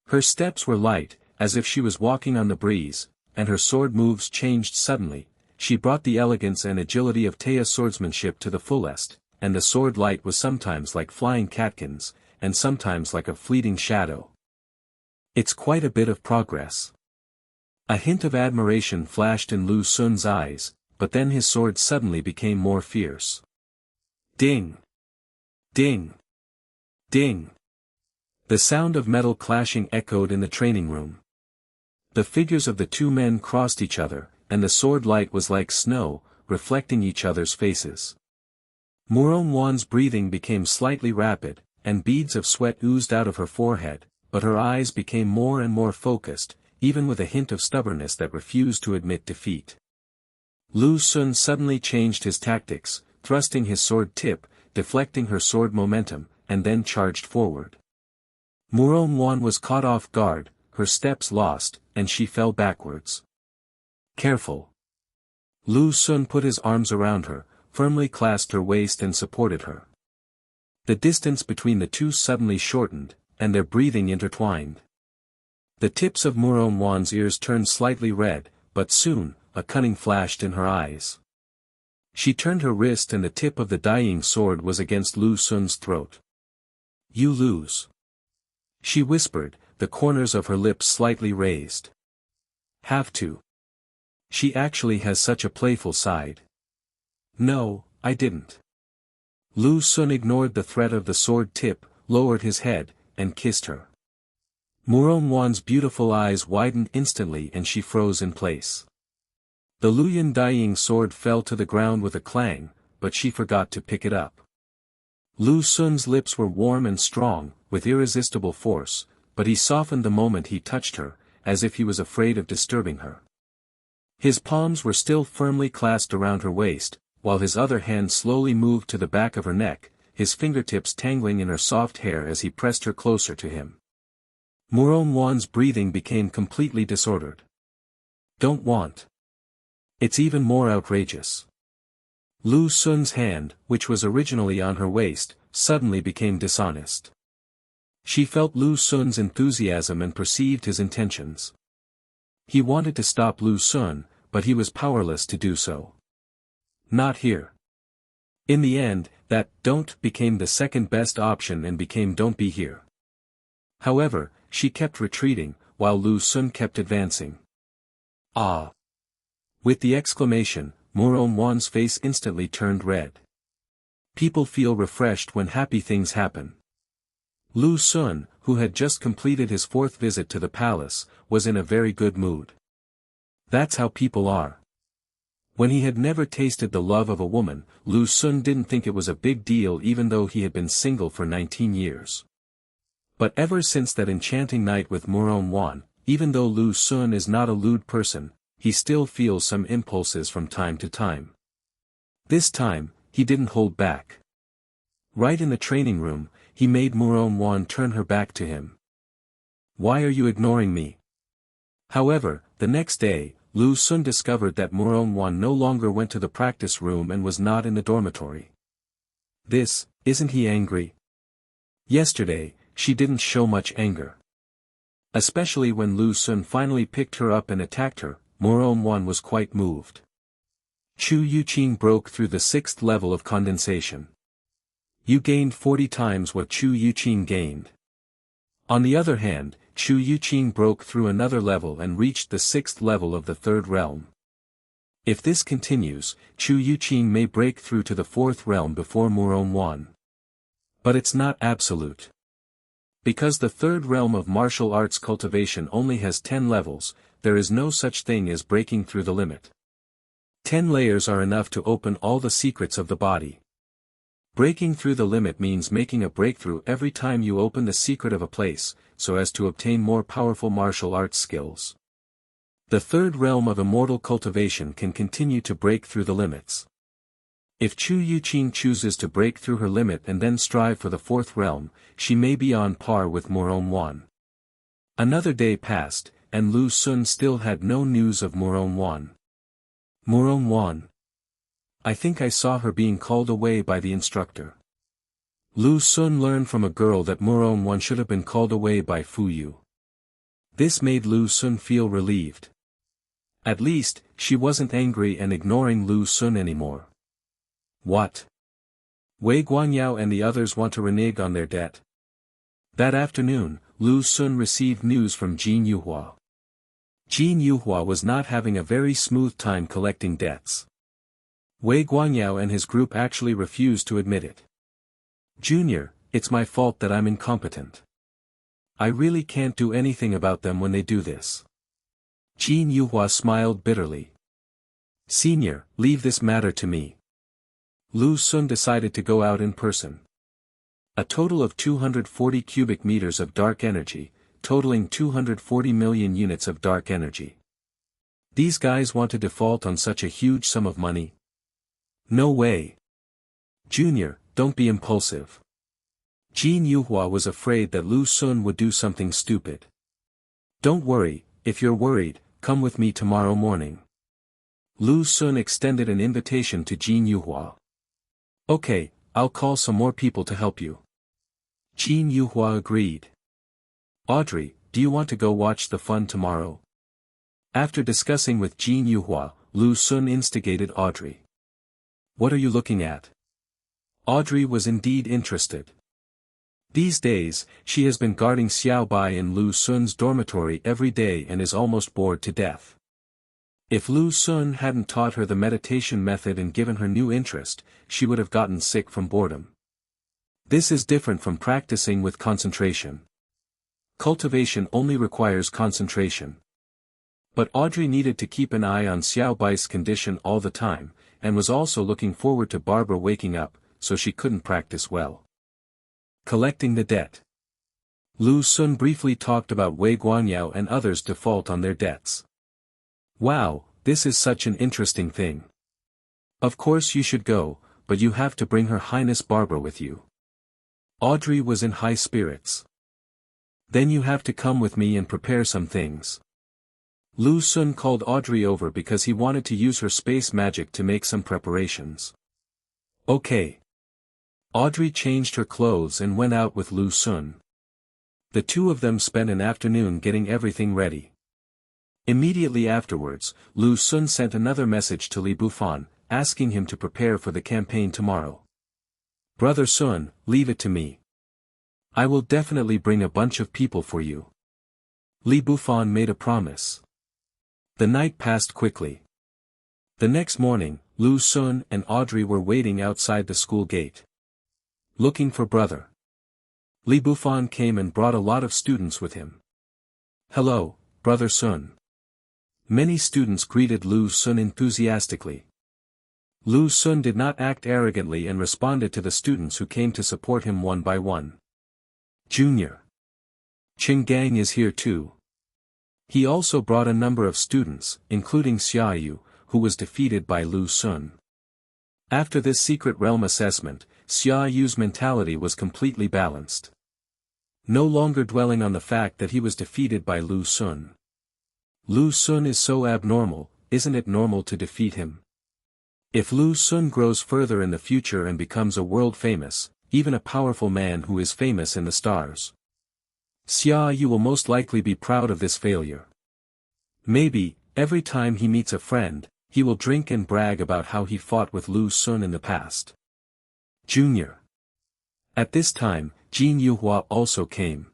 Her steps were light, as if she was walking on the breeze, and her sword moves changed suddenly. She brought the elegance and agility of Taya swordsmanship to the fullest, and the sword light was sometimes like flying catkins, and sometimes like a fleeting shadow. It's quite a bit of progress. A hint of admiration flashed in Lu Xun's eyes, but then his sword suddenly became more fierce. Ding! Ding! Ding! The sound of metal clashing echoed in the training room. The figures of the two men crossed each other, and the sword light was like snow, reflecting each other's faces. Murong Wan's breathing became slightly rapid, and beads of sweat oozed out of her forehead, but her eyes became more and more focused, even with a hint of stubbornness that refused to admit defeat. Lu Xun suddenly changed his tactics, thrusting his sword tip, deflecting her sword momentum, and then charged forward. Murong Wan was caught off guard, her steps lost, and she fell backwards. Careful. Lu Xun put his arms around her, firmly clasped her waist and supported her. The distance between the two suddenly shortened, and their breathing intertwined. The tips of Murong Wan's ears turned slightly red, but soon, a cunning flashed in her eyes. She turned her wrist and the tip of the dying sword was against Lu Xun's throat. "You lose," she whispered, the corners of her lips slightly raised. "Have to. She actually has such a playful side." "No, I didn't." Lu Xun ignored the threat of the sword tip, lowered his head, and kissed her. Murong Wan's beautiful eyes widened instantly and she froze in place. The Luyan dying sword fell to the ground with a clang, but she forgot to pick it up. Lu Xun's lips were warm and strong, with irresistible force, but he softened the moment he touched her, as if he was afraid of disturbing her. His palms were still firmly clasped around her waist, while his other hand slowly moved to the back of her neck, his fingertips tangling in her soft hair as he pressed her closer to him. Murong Wan's breathing became completely disordered. "Don't want." "It's even more outrageous." Lu Xun's hand, which was originally on her waist, suddenly became dishonest. She felt Lu Xun's enthusiasm and perceived his intentions. He wanted to stop Lu Xun, but he was powerless to do so. Not here. In the end, that "don't" became the second best option and became "don't be here." However, she kept retreating, while Lu Xun kept advancing. "Ah!" With the exclamation, Murong Wan's face instantly turned red. People feel refreshed when happy things happen. Lu Xun, who had just completed his 4th visit to the palace, was in a very good mood. That's how people are. When he had never tasted the love of a woman, Lu Xun didn't think it was a big deal even though he had been single for 19 years. But ever since that enchanting night with Murong Wan, even though Lu Xun is not a lewd person, he still feels some impulses from time to time. This time, he didn't hold back. Right in the training room, he made Murong Wan turn her back to him. "Why are you ignoring me?" However, the next day, Lu Xun discovered that Murong Wan no longer went to the practice room and was not in the dormitory. Isn't he angry? Yesterday, she didn't show much anger. Especially when Lu Xun finally picked her up and attacked her, Murong Wan was quite moved. Chu Youqing broke through the 6th level of condensation. You gained 40 times what Chu Youqing gained. On the other hand, Chu Youqing broke through another level and reached the 6th level of the 3rd realm. If this continues, Chu Youqing may break through to the 4th realm before Murong Wan. But it's not absolute. Because the 3rd realm of martial arts cultivation only has 10 levels, there is no such thing as breaking through the limit. 10 layers are enough to open all the secrets of the body. Breaking through the limit means making a breakthrough every time you open the secret of a place, so as to obtain more powerful martial arts skills. The 3rd realm of immortal cultivation can continue to break through the limits. If Chu Youqing chooses to break through her limit and then strive for the 4th realm, she may be on par with Murong Wan. Another day passed, and Lu Xun still had no news of Murong Wan. Murong Wan. I think I saw her being called away by the instructor. Lu Xun learned from a girl that Murong Wan should have been called away by Fu Yu. This made Lu Xun feel relieved. At least, she wasn't angry and ignoring Lu Xun anymore. What? Wei Guanyao and the others want to renege on their debt. That afternoon, Lu Xun received news from Jin Yuhua. Jin Yuhua was not having a very smooth time collecting debts. Wei Guanyao and his group actually refused to admit it. Junior, it's my fault that I'm incompetent. I really can't do anything about them when they do this. Jin Yuhua smiled bitterly. Senior, leave this matter to me. Lu Xun decided to go out in person. A total of 240 cubic meters of dark energy, totaling 240 million units of dark energy. These guys want to default on such a huge sum of money? No way. Junior, don't be impulsive. Jin Yuhua was afraid that Lu Xun would do something stupid. Don't worry, if you're worried, come with me tomorrow morning. Lu Xun extended an invitation to Jin Yuhua. Okay, I'll call some more people to help you. Jin Yuhua agreed. Audrey, do you want to go watch the fun tomorrow? After discussing with Jin Yuhua, Lu Xun instigated Audrey. What are you looking at? Audrey was indeed interested. These days, she has been guarding Xiao Bai in Lu Xun's dormitory every day and is almost bored to death. If Lu Xun hadn't taught her the meditation method and given her new interest, she would have gotten sick from boredom. This is different from practicing with concentration. Cultivation only requires concentration. But Audrey needed to keep an eye on Xiao Bai's condition all the time, and was also looking forward to Barbara waking up, so she couldn't practice well. Collecting the debt. Lu Xun briefly talked about Wei Guanyao and others default on their debts. Wow, this is such an interesting thing. Of course you should go, but you have to bring Her Highness Barbara with you. Audrey was in high spirits. Then you have to come with me and prepare some things. Lu Xun called Audrey over because he wanted to use her space magic to make some preparations. Okay. Audrey changed her clothes and went out with Lu Xun. The two of them spent an afternoon getting everything ready. Immediately afterwards, Lu Xun sent another message to Li Bufan, asking him to prepare for the campaign tomorrow. Brother Sun, leave it to me. I will definitely bring a bunch of people for you. Li Bufan made a promise. The night passed quickly. The next morning, Lu Xun and Audrey were waiting outside the school gate. Looking for brother. Li Bufan came and brought a lot of students with him. Hello, Brother Sun. Many students greeted Lu Xun enthusiastically. Lu Xun did not act arrogantly and responded to the students who came to support him one by one. Junior. Qing Gang is here too. He also brought a number of students, including Xia Yu, who was defeated by Lu Xun. After this secret realm assessment, Xia Yu's mentality was completely balanced. No longer dwelling on the fact that he was defeated by Lu Xun. Lu Xun is so abnormal, isn't it normal to defeat him? If Lu Xun grows further in the future and becomes a world famous, even a powerful man who is famous in the stars, Xia Yu will most likely be proud of this failure. Maybe, every time he meets a friend, he will drink and brag about how he fought with Lu Xun in the past. Junior. At this time, Jin Yuhua also came.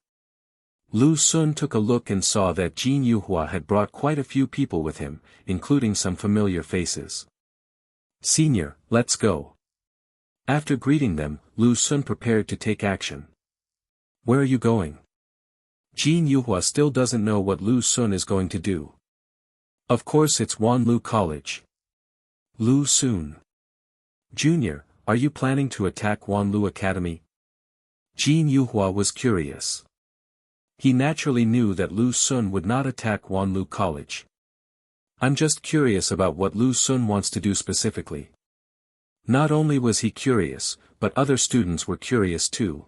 Lu Xun took a look and saw that Jin Yuhua had brought quite a few people with him, including some familiar faces. Senior, let's go. After greeting them, Lu Xun prepared to take action. Where are you going? Jin Yuhua still doesn't know what Lu Xun is going to do. Of course it's Wanlu College. Lu Xun. Junior, are you planning to attack Wanlu Academy? Jin Yuhua was curious. He naturally knew that Lu Xun would not attack Wanlu College. I'm just curious about what Lu Xun wants to do specifically. Not only was he curious, but other students were curious too.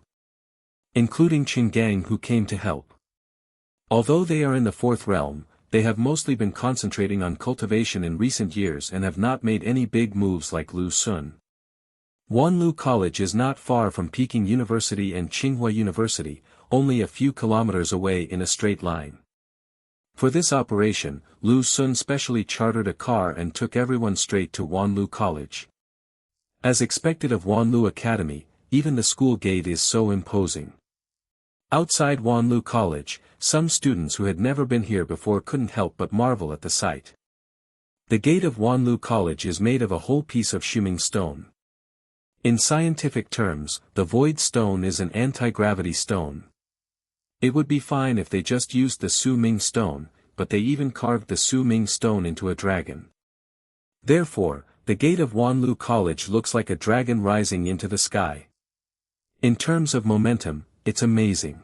Including Qing Gang who came to help. Although they are in the fourth realm, they have mostly been concentrating on cultivation in recent years and have not made any big moves like Lu Xun. Wanlu College is not far from Peking University and Tsinghua University, only a few kilometers away in a straight line. For this operation, Lu Xun specially chartered a car and took everyone straight to Wanlu College. As expected of Wanlu Academy, even the school gate is so imposing. Outside Wanlu College, some students who had never been here before couldn't help but marvel at the sight. The gate of Wanlu College is made of a whole piece of Shuming stone. In scientific terms, the void stone is an anti-gravity stone. It would be fine if they just used the Su Ming stone, but they even carved the Su Ming stone into a dragon. Therefore, the gate of Wanlu College looks like a dragon rising into the sky. In terms of momentum, it's amazing.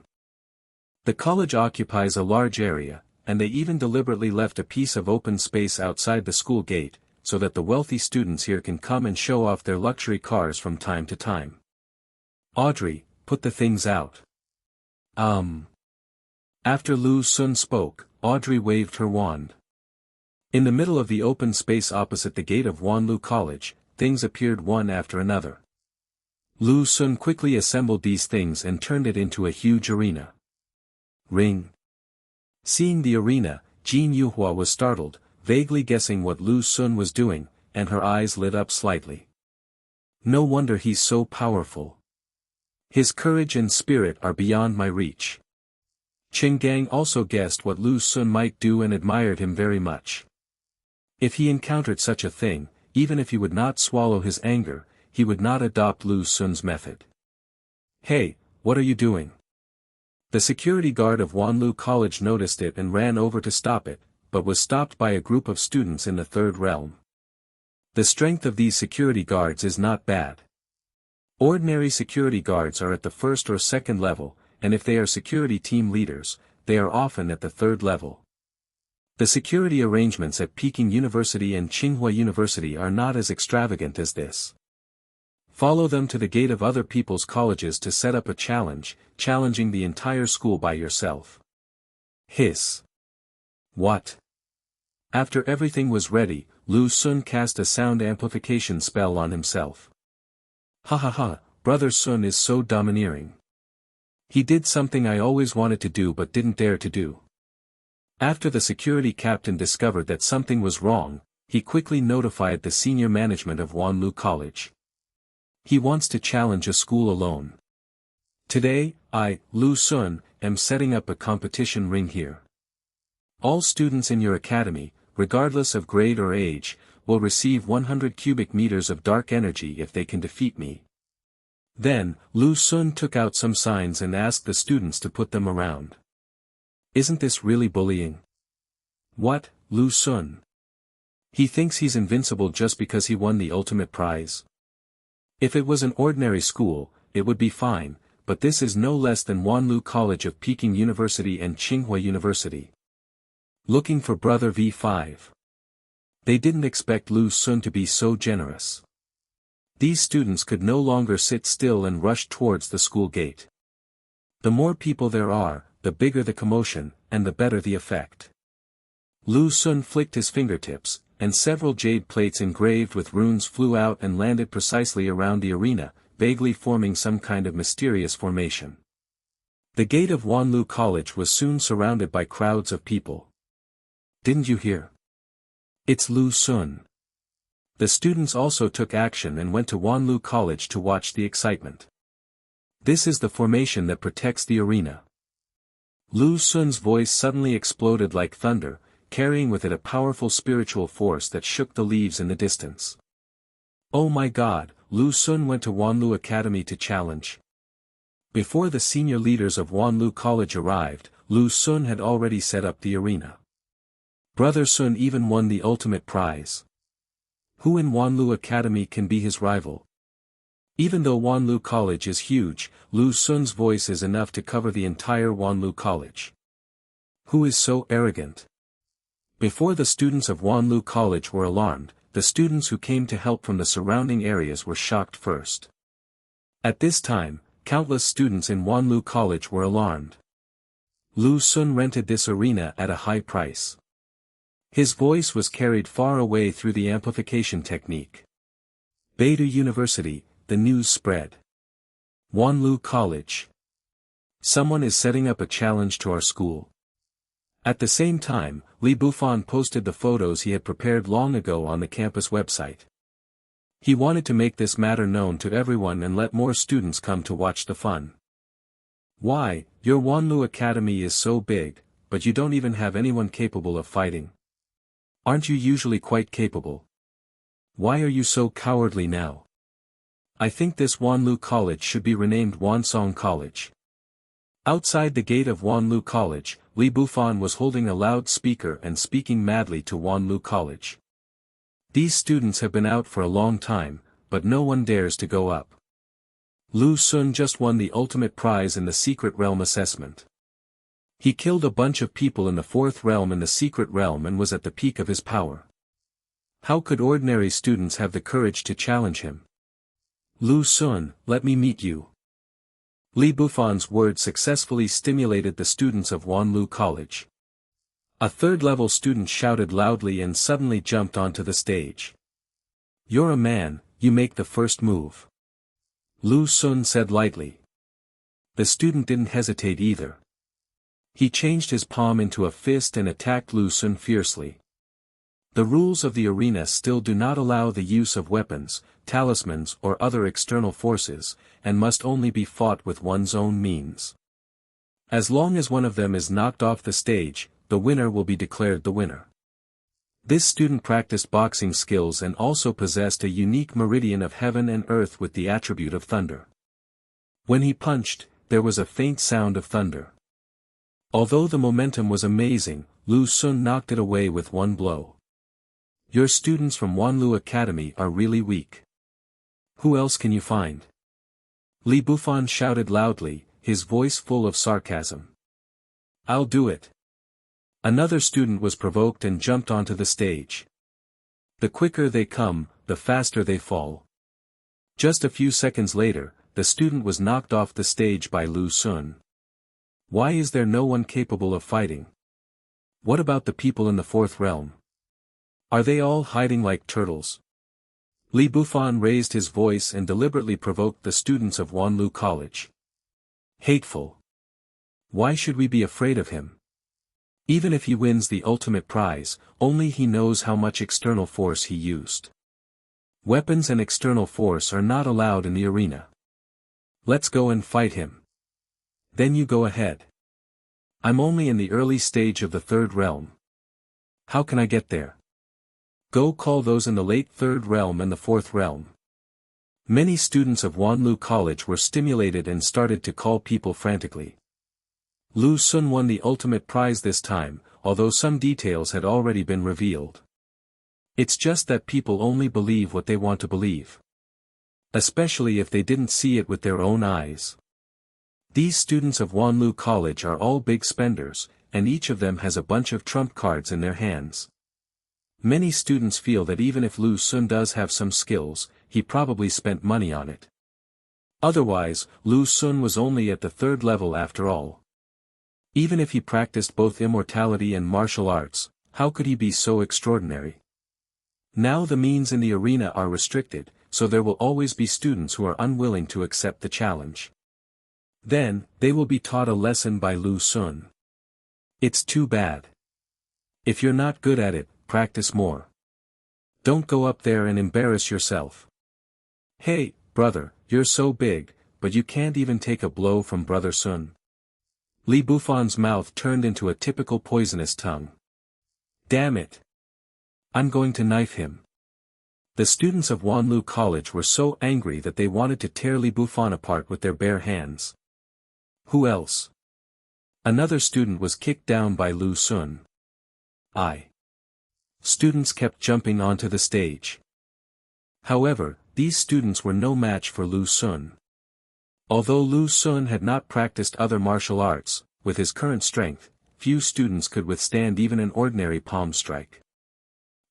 The college occupies a large area, and they even deliberately left a piece of open space outside the school gate, so that the wealthy students here can come and show off their luxury cars from time to time. Audrey, put the things out. After Lu Sun spoke, Audrey waved her wand. In the middle of the open space opposite the gate of Wanlu College, things appeared one after another. Lu Sun quickly assembled these things and turned it into a huge arena. Ring. Seeing the arena, Jin Yuhua was startled, vaguely guessing what Lu Sun was doing, and her eyes lit up slightly. No wonder he's so powerful. His courage and spirit are beyond my reach. Qin Gang also guessed what Lu Sun might do and admired him very much. If he encountered such a thing, even if he would not swallow his anger, he would not adopt Lu Sun's method. Hey, what are you doing? The security guard of Wanlu College noticed it and ran over to stop it, but was stopped by a group of students in the third realm. The strength of these security guards is not bad. Ordinary security guards are at the first or second level, and if they are security team leaders, they are often at the third level. The security arrangements at Peking University and Tsinghua University are not as extravagant as this. Follow them to the gate of other people's colleges to set up a challenge, challenging the entire school by yourself. Hiss. What? After everything was ready, Lu Sun cast a sound amplification spell on himself. Ha ha ha, Brother Sun is so domineering. He did something I always wanted to do but didn't dare to do. After the security captain discovered that something was wrong, he quickly notified the senior management of Wanlu College. He wants to challenge a school alone. Today, I, Lu Sun, am setting up a competition ring here. All students in your academy, regardless of grade or age, will receive 100 cubic meters of dark energy if they can defeat me. Then, Lu Sun took out some signs and asked the students to put them around. Isn't this really bullying? What, Lu Sun? He thinks he's invincible just because he won the ultimate prize? If it was an ordinary school, it would be fine, but this is no less than Wanlu College of Peking University and Tsinghua University. Looking for Brother V5. They didn't expect Lu Sun to be so generous. These students could no longer sit still and rushed towards the school gate. The more people there are, the bigger the commotion, and the better the effect. Lu Sun flicked his fingertips, and several jade plates engraved with runes flew out and landed precisely around the arena, vaguely forming some kind of mysterious formation. The gate of Wanlu College was soon surrounded by crowds of people. Didn't you hear? It's Lu Sun. The students also took action and went to Wanlu College to watch the excitement. This is the formation that protects the arena. Lu Sun's voice suddenly exploded like thunder, carrying with it a powerful spiritual force that shook the leaves in the distance. Oh my God, Lu Sun went to Wanlu Academy to challenge. Before the senior leaders of Wanlu College arrived, Lu Sun had already set up the arena. Brother Sun even won the ultimate prize. Who in Wanlu Academy can be his rival? Even though Wanlu College is huge, Lu Sun's voice is enough to cover the entire Wanlu College. Who is so arrogant? Before the students of Wanlu College were alarmed, the students who came to help from the surrounding areas were shocked first. At this time, countless students in Wanlu College were alarmed. Lu Sun rented this arena at a high price. His voice was carried far away through the amplification technique. Beidou University, the news spread. Wanlu College. Someone is setting up a challenge to our school. At the same time, Li Bufan posted the photos he had prepared long ago on the campus website. He wanted to make this matter known to everyone and let more students come to watch the fun. Why, your Wanlu Academy is so big, but you don't even have anyone capable of fighting. Aren't you usually quite capable? Why are you so cowardly now? I think this Wanlu College should be renamed Wansong College. Outside the gate of Wanlu College, Li Bufan was holding a loudspeaker and speaking madly to Wanlu College. These students have been out for a long time, but no one dares to go up. Lu Xun just won the ultimate prize in the Secret Realm assessment. He killed a bunch of people in the fourth realm in the Secret Realm and was at the peak of his power. How could ordinary students have the courage to challenge him? Lu Xun, let me meet you. Li Bufan's words successfully stimulated the students of Wanlu College. A third-level student shouted loudly and suddenly jumped onto the stage. You're a man, you make the first move. Lu Xun said lightly. The student didn't hesitate either. He changed his palm into a fist and attacked Lu Xun fiercely. The rules of the arena still do not allow the use of weapons, talismans or other external forces, and must only be fought with one's own means. As long as one of them is knocked off the stage, the winner will be declared the winner. This student practiced boxing skills and also possessed a unique meridian of heaven and earth with the attribute of thunder. When he punched, there was a faint sound of thunder. Although the momentum was amazing, Lu Xun knocked it away with one blow. Your students from Wanlu Academy are really weak. Who else can you find? Li Bufan shouted loudly, his voice full of sarcasm. I'll do it. Another student was provoked and jumped onto the stage. The quicker they come, the faster they fall. Just a few seconds later, the student was knocked off the stage by Lu Xun. Why is there no one capable of fighting? What about the people in the fourth realm? Are they all hiding like turtles? Li Bufan raised his voice and deliberately provoked the students of Wanlu College. Hateful. Why should we be afraid of him? Even if he wins the ultimate prize, only he knows how much external force he used. Weapons and external force are not allowed in the arena. Let's go and fight him. Then you go ahead. I'm only in the early stage of the third realm. How can I get there? Go call those in the late third realm and the fourth realm. Many students of Wanlu College were stimulated and started to call people frantically. Lu Xun won the ultimate prize this time, although some details had already been revealed. It's just that people only believe what they want to believe. Especially if they didn't see it with their own eyes. These students of Wanlu College are all big spenders, and each of them has a bunch of trump cards in their hands. Many students feel that even if Lu Xun does have some skills, he probably spent money on it. Otherwise, Lu Xun was only at the third level after all. Even if he practiced both immortality and martial arts, how could he be so extraordinary? Now the means in the arena are restricted, so there will always be students who are unwilling to accept the challenge. Then, they will be taught a lesson by Lu Xun. It's too bad. If you're not good at it, practice more. Don't go up there and embarrass yourself. Hey, brother, you're so big, but you can't even take a blow from Brother Sun. Li Bufan's mouth turned into a typical poisonous tongue. Damn it. I'm going to knife him. The students of Wanlu College were so angry that they wanted to tear Li Bufan apart with their bare hands. Who else? Another student was kicked down by Lu Xun. Students kept jumping onto the stage. However, these students were no match for Lu Xun. Although Lu Xun had not practiced other martial arts, with his current strength, few students could withstand even an ordinary palm strike.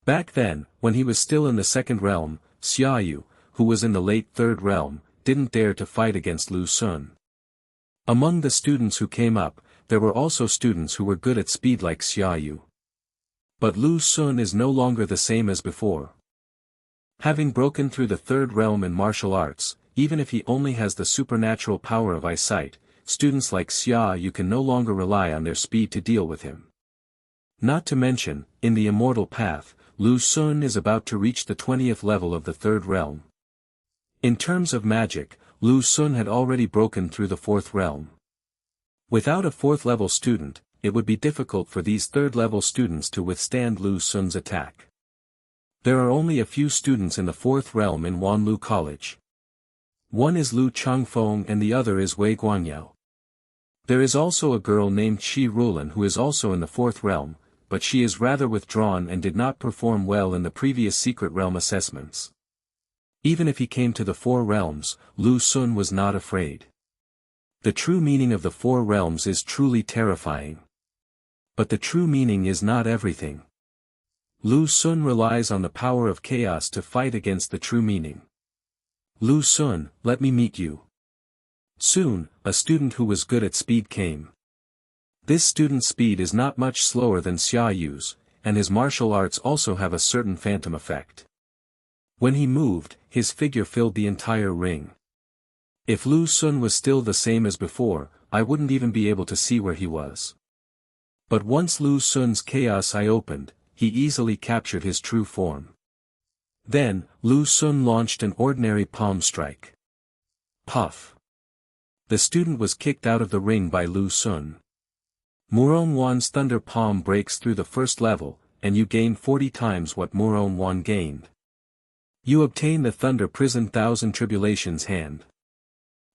Back then, when he was still in the second realm, Xiaoyu, who was in the late third realm, didn't dare to fight against Lu Xun. Among the students who came up, there were also students who were good at speed like Xiaoyu. But Lu Xun is no longer the same as before. Having broken through the third realm in martial arts, even if he only has the supernatural power of eyesight, students like Xiaoyu can no longer rely on their speed to deal with him. Not to mention, in the immortal path, Lu Xun is about to reach the 20th level of the third realm. In terms of magic, Lu Xun had already broken through the fourth realm. Without a fourth-level student, it would be difficult for these third-level students to withstand Lu Xun's attack. There are only a few students in the fourth realm in Wanlu College. One is Lu Changfeng and the other is Wei Guangyao. There is also a girl named Shi Rulin who is also in the fourth realm, but she is rather withdrawn and did not perform well in the previous secret realm assessments. Even if he came to the Four Realms, Lu Xun was not afraid. The true meaning of the Four Realms is truly terrifying. But the true meaning is not everything. Lu Xun relies on the power of chaos to fight against the true meaning. Lu Xun, let me meet you. Soon, a student who was good at speed came. This student's speed is not much slower than Xia Yu's, and his martial arts also have a certain phantom effect. When he moved, his figure filled the entire ring. If Lu Xun was still the same as before, I wouldn't even be able to see where he was. But once Lu Xun's chaos eye opened, he easily captured his true form. Then, Lu Xun launched an ordinary palm strike. Puff! The student was kicked out of the ring by Lu Xun. Murong Wan's thunder palm breaks through the first level, and you gain 40 times what Murong Wan gained. You obtain the Thunder Prison Thousand Tribulations hand.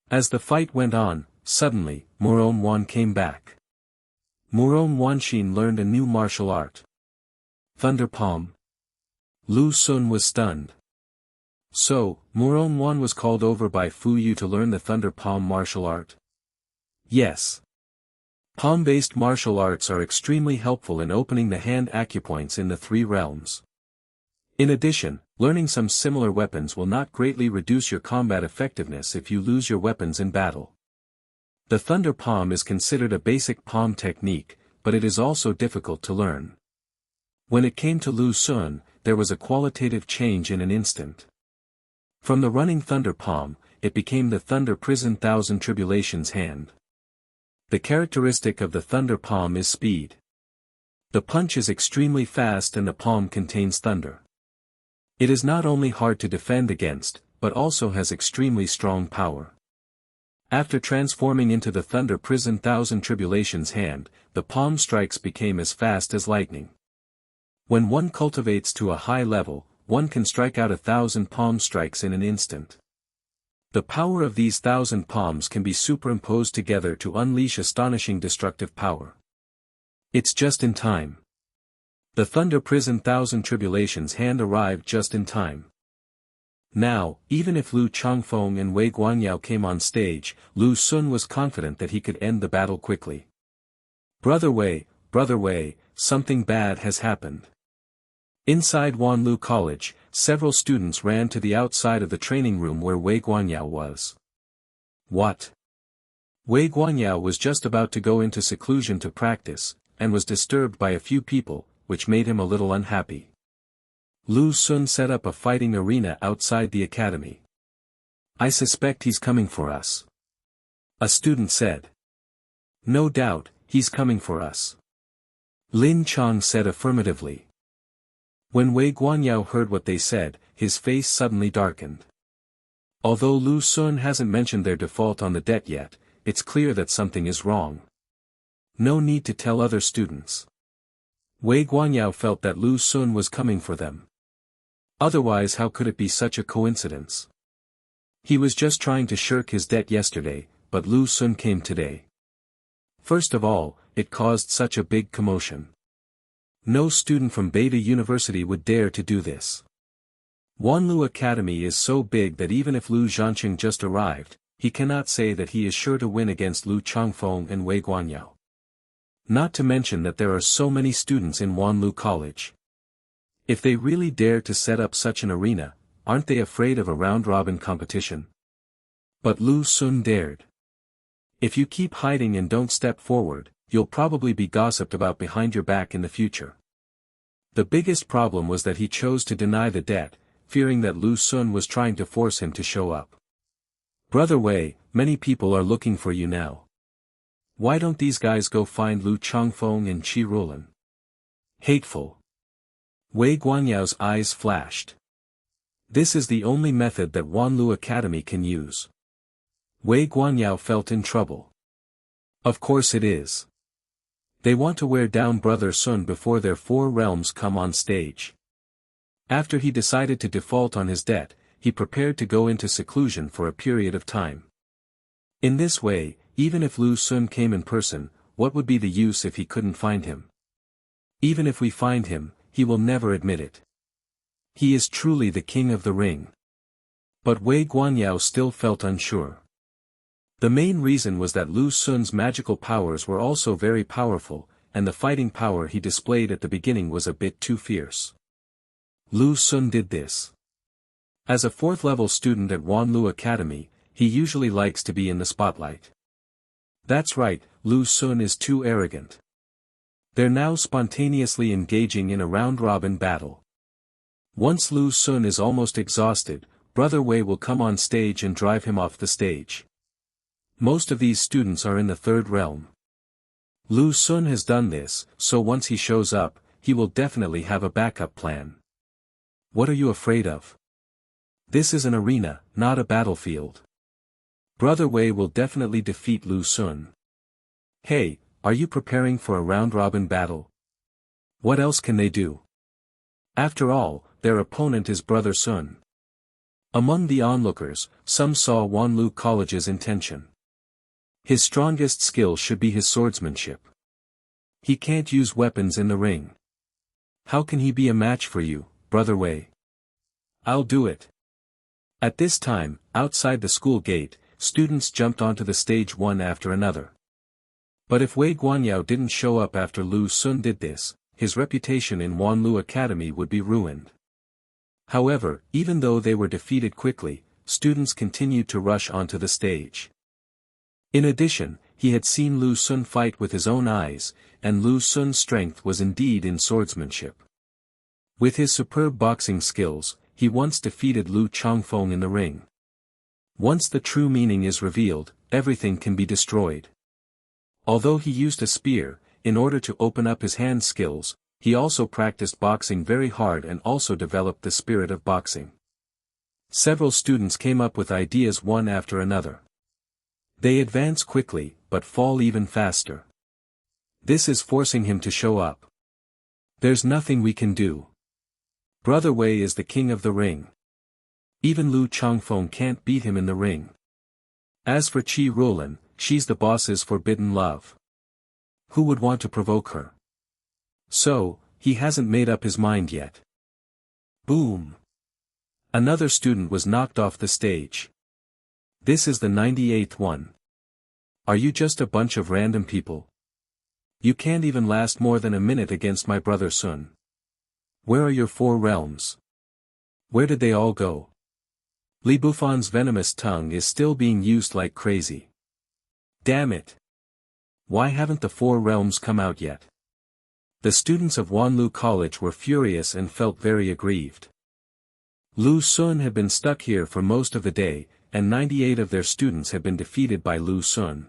As the fight went on, suddenly, Murong Wan came back. Murong Wanshin learned a new martial art. Thunder Palm. Lu Xun was stunned. So, Murong Wan was called over by Fu Yu to learn the Thunder Palm martial art? Yes. Palm-based martial arts are extremely helpful in opening the hand acupoints in the three realms. In addition, learning some similar weapons will not greatly reduce your combat effectiveness if you lose your weapons in battle. The Thunder Palm is considered a basic palm technique, but it is also difficult to learn. When it came to Lu Xun, there was a qualitative change in an instant. From the running Thunder Palm, it became the Thunder Prison Thousand Tribulations hand. The characteristic of the Thunder Palm is speed. The punch is extremely fast and the palm contains thunder. It is not only hard to defend against, but also has extremely strong power. After transforming into the Thunder Prison Thousand Tribulations hand, the palm strikes became as fast as lightning. When one cultivates to a high level, one can strike out 1,000 palm strikes in an instant. The power of these 1,000 palms can be superimposed together to unleash astonishing destructive power. It's just in time. The Thunder Prison Thousand Tribulations hand arrived just in time. Now, even if Lu Changfeng and Wei Guanyao came on stage, Lu Xun was confident that he could end the battle quickly. Brother Wei, something bad has happened. Inside Wanlu College, several students ran to the outside of the training room where Wei Guanyao was. What? Wei Guanyao was just about to go into seclusion to practice, and was disturbed by a few people, which made him a little unhappy. Lu Xun set up a fighting arena outside the academy. I suspect he's coming for us. A student said. No doubt, he's coming for us. Lin Chang said affirmatively. When Wei Guanyao heard what they said, his face suddenly darkened. Although Lu Xun hasn't mentioned their default on the debt yet, it's clear that something is wrong. No need to tell other students. Wei Guanyao felt that Lu Xun was coming for them. Otherwise, how could it be such a coincidence? He was just trying to shirk his debt yesterday, but Lu Xun came today. First of all, it caused such a big commotion. No student from Beta University would dare to do this. Wanlu Academy is so big that even if Lu Zhanqing just arrived, he cannot say that he is sure to win against Lu Changfeng and Wei Guanyao. Not to mention that there are so many students in Wanlu College. If they really dare to set up such an arena, aren't they afraid of a round-robin competition? But Lu Xun dared. If you keep hiding and don't step forward, you'll probably be gossiped about behind your back in the future. The biggest problem was that he chose to deny the debt, fearing that Lu Xun was trying to force him to show up. Brother Wei, many people are looking for you now. Why don't these guys go find Lu Changfeng and Qi Rulan? Hateful. Wei Guanyao's eyes flashed. This is the only method that Wanlu Academy can use. Wei Guanyao felt in trouble. Of course it is. They want to wear down Brother Sun before their four realms come on stage. After he decided to default on his debt, he prepared to go into seclusion for a period of time. In this way, even if Lu Xun came in person, what would be the use if he couldn't find him? Even if we find him, he will never admit it. He is truly the king of the ring. But Wei Guanyao still felt unsure. The main reason was that Lu Xun's magical powers were also very powerful, and the fighting power he displayed at the beginning was a bit too fierce. Lu Xun did this. As a 4th-level student at Wanlu Academy, he usually likes to be in the spotlight. That's right, Lu Xun is too arrogant. They're now spontaneously engaging in a round-robin battle. Once Lu Xun is almost exhausted, Brother Wei will come on stage and drive him off the stage. Most of these students are in the 3rd realm. Lu Xun has done this, so once he shows up, he will definitely have a backup plan. What are you afraid of? This is an arena, not a battlefield. Brother Wei will definitely defeat Lu Xun. Hey, are you preparing for a round-robin battle? What else can they do? After all, their opponent is Brother Sun. Among the onlookers, some saw Wanlu College's intention. His strongest skill should be his swordsmanship. He can't use weapons in the ring. How can he be a match for you, Brother Wei? I'll do it. At this time, outside the school gate, students jumped onto the stage one after another. But if Wei Guanyao didn't show up after Lu Xun did this, his reputation in Wanlu Academy would be ruined. However, even though they were defeated quickly, students continued to rush onto the stage. In addition, he had seen Lu Xun fight with his own eyes, and Lu Xun's strength was indeed in swordsmanship. With his superb boxing skills, he once defeated Lu Changfeng in the ring. Once the true meaning is revealed, everything can be destroyed. Although he used a spear, in order to open up his hand skills, he also practiced boxing very hard and also developed the spirit of boxing. Several students came up with ideas one after another. They advance quickly, but fall even faster. This is forcing him to show up. There's nothing we can do. Brother Wei is the king of the ring. Even Lu Changfeng can't beat him in the ring. As for Qi Ruolin, she's the boss's forbidden love. Who would want to provoke her? So, he hasn't made up his mind yet. Boom! Another student was knocked off the stage. This is the 98th one. Are you just a bunch of random people? You can't even last more than a minute against my brother Sun. Where are your 4 realms? Where did they all go? Li Bufan's venomous tongue is still being used like crazy. Damn it! Why haven't the 4 realms come out yet? The students of Wanlu College were furious and felt very aggrieved. Lu Xun had been stuck here for most of the day, and 98 of their students had been defeated by Lu Xun.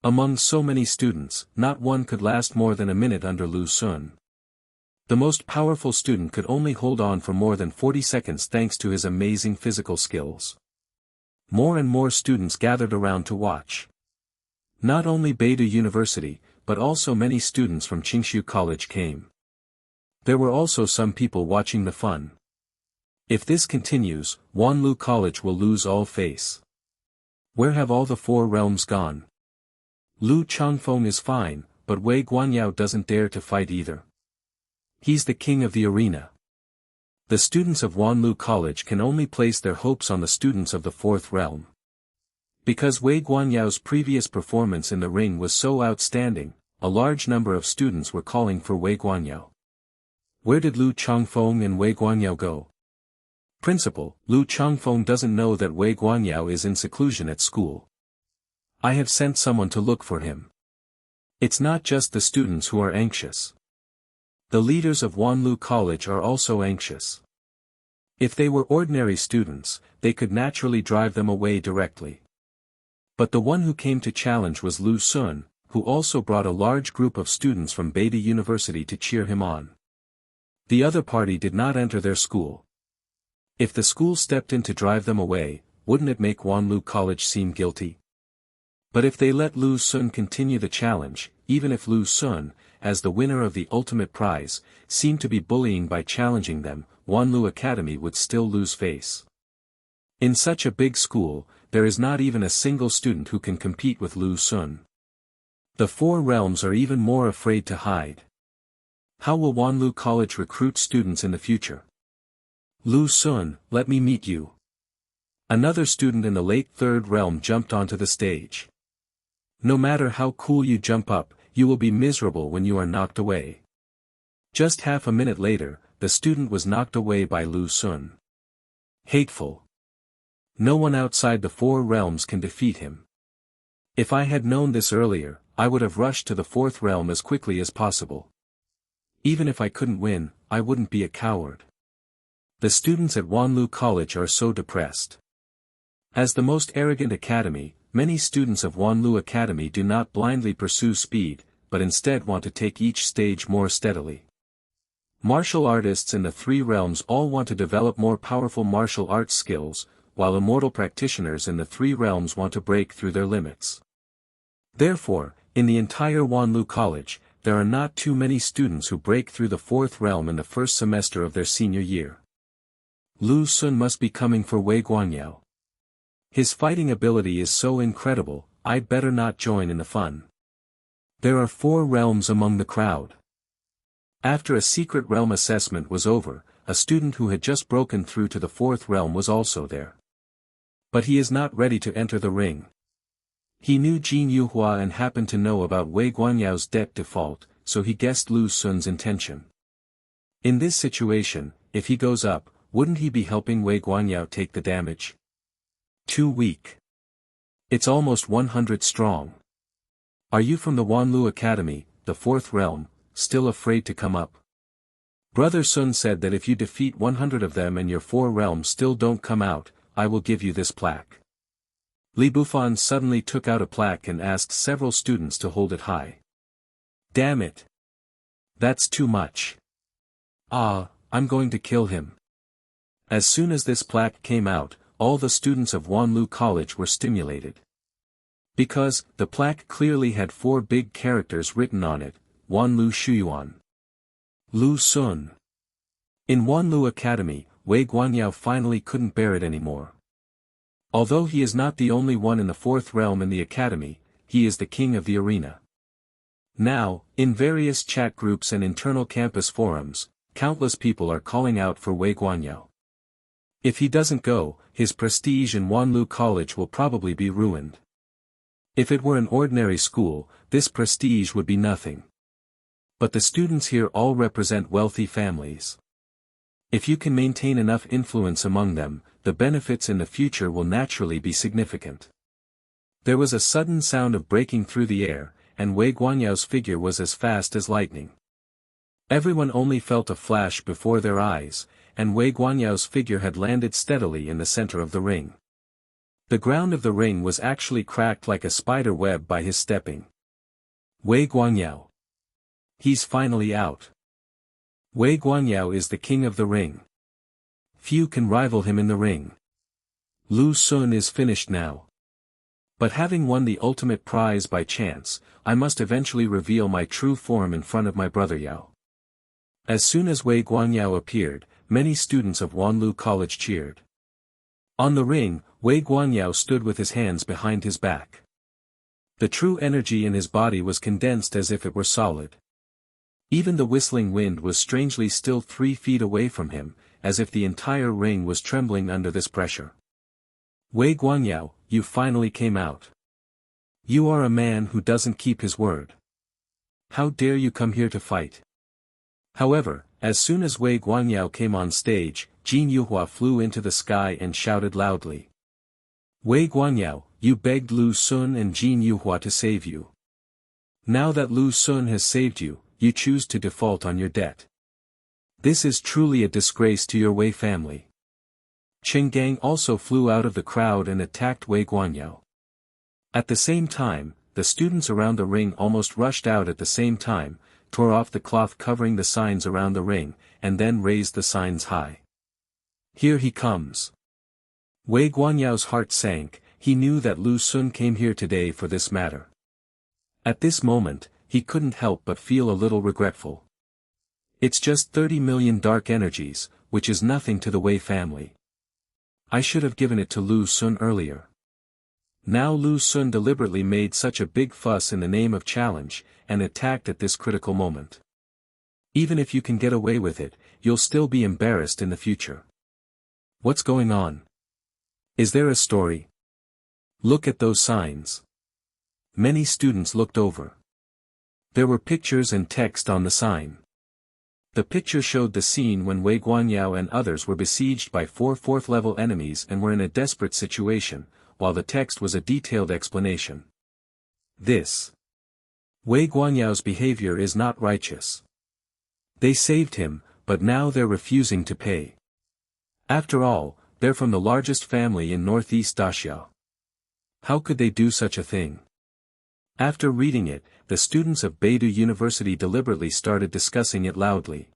Among so many students, not one could last more than a minute under Lu Xun. The most powerful student could only hold on for more than 40 seconds thanks to his amazing physical skills. More and more students gathered around to watch. Not only Beidou University, but also many students from Qingshu College came. There were also some people watching the fun. If this continues, Wanlu College will lose all face. Where have all the 4 realms gone? Lu Changfeng is fine, but Wei Guanyao doesn't dare to fight either. He's the king of the arena. The students of Wanlu College can only place their hopes on the students of the 4th realm. Because Wei Guanyao's previous performance in the ring was so outstanding, a large number of students were calling for Wei Guanyao. Where did Lu Changfeng and Wei Guanyao go? Principal, Lu Changfeng doesn't know that Wei Guanyao is in seclusion at school. I have sent someone to look for him. It's not just the students who are anxious. The leaders of Wanlu College are also anxious. If they were ordinary students, they could naturally drive them away directly. But the one who came to challenge was Lu Xun, who also brought a large group of students from Beidou University to cheer him on. The other party did not enter their school. If the school stepped in to drive them away, wouldn't it make Wanlu College seem guilty? But if they let Lu Xun continue the challenge, even if Lu Xun, as the winner of the ultimate prize, seemed to be bullying by challenging them, Wanlu Academy would still lose face. In such a big school, there is not even a single student who can compete with Lu Xun. The 4 realms are even more afraid to hide. How will Wanlu College recruit students in the future? Lu Sun, let me meet you. Another student in the late third realm jumped onto the stage. No matter how cool you jump up, you will be miserable when you are knocked away. Just half a minute later, the student was knocked away by Lu Sun. Hateful. No one outside the four realms can defeat him. If I had known this earlier, I would have rushed to the fourth realm as quickly as possible. Even if I couldn't win, I wouldn't be a coward. The students at Wanlu College are so depressed. As the most arrogant academy, many students of Wanlu Academy do not blindly pursue speed, but instead want to take each stage more steadily. Martial artists in the three realms all want to develop more powerful martial arts skills, while immortal practitioners in the three realms want to break through their limits. Therefore, in the entire Wanlu College, there are not too many students who break through the fourth realm in the first semester of their senior year. Lu Sun must be coming for Wei Guanyao. His fighting ability is so incredible, I'd better not join in the fun. There are four realms among the crowd. After a secret realm assessment was over, a student who had just broken through to the fourth realm was also there. But he is not ready to enter the ring. He knew Jin Yuhua and happened to know about Wei Guanyao's debt default, so he guessed Lu Sun's intention. In this situation, if he goes up, wouldn't he be helping Wei Guanyao take the damage? Too weak. It's almost 100 strong. Are you from the Wanlu Academy, the fourth realm, still afraid to come up? Brother Sun said that if you defeat 100 of them and your four realms still don't come out, I will give you this plaque. Li Bufan suddenly took out a plaque and asked several students to hold it high. Damn it. That's too much. I'm going to kill him. As soon as this plaque came out, all the students of Wanlu College were stimulated. Because, the plaque clearly had four big characters written on it, Wanlu Shuyuan. Lu Sun. In Wanlu Academy, Wei Guanyao finally couldn't bear it anymore. Although he is not the only one in the fourth realm in the academy, he is the king of the arena. Now, in various chat groups and internal campus forums, countless people are calling out for Wei Guanyao. If he doesn't go, his prestige in Wanlu College will probably be ruined. If it were an ordinary school, this prestige would be nothing. But the students here all represent wealthy families. If you can maintain enough influence among them, the benefits in the future will naturally be significant. There was a sudden sound of breaking through the air, and Wei Guanyao's figure was as fast as lightning. Everyone only felt a flash before their eyes, and Wei Guanyao's figure had landed steadily in the center of the ring. The ground of the ring was actually cracked like a spider web by his stepping. Wei Guanyao. He's finally out. Wei Guanyao is the king of the ring. Few can rival him in the ring. Lu Sun is finished now. But having won the ultimate prize by chance, I must eventually reveal my true form in front of my brother Yao. As soon as Wei Guanyao appeared, many students of Wanlu College cheered. On the ring, Wei Guanyao stood with his hands behind his back. The true energy in his body was condensed as if it were solid. Even the whistling wind was strangely still 3 feet away from him, as if the entire ring was trembling under this pressure. Wei Guanyao, you finally came out. You are a man who doesn't keep his word. How dare you come here to fight? However, as soon as Wei Guanyao came on stage, Jin Yuhua flew into the sky and shouted loudly. Wei Guanyao, you begged Lu Sun and Jin Yuhua to save you. Now that Lu Sun has saved you, you choose to default on your debt. This is truly a disgrace to your Wei family. Chen Gang also flew out of the crowd and attacked Wei Guanyao. At the same time, the students around the ring almost rushed out at the same time, tore off the cloth covering the signs around the ring, and then raised the signs high. Here he comes. Wei Guanyao's heart sank, he knew that Lu Sun came here today for this matter. At this moment, he couldn't help but feel a little regretful. It's just 30 million dark energies, which is nothing to the Wei family. I should have given it to Lu Sun earlier. Now Lu Sun deliberately made such a big fuss in the name of challenge, and attacked at this critical moment. Even if you can get away with it, you'll still be embarrassed in the future. What's going on? Is there a story? Look at those signs. Many students looked over. There were pictures and text on the sign. The picture showed the scene when Wei Guanyao and others were besieged by 4 fourth-level enemies and were in a desperate situation, while the text was a detailed explanation. This Wei Guanyao's behavior is not righteous. They saved him, but now they're refusing to pay. After all, they're from the largest family in northeast Daxiao. How could they do such a thing? After reading it, the students of Beidou University deliberately started discussing it loudly.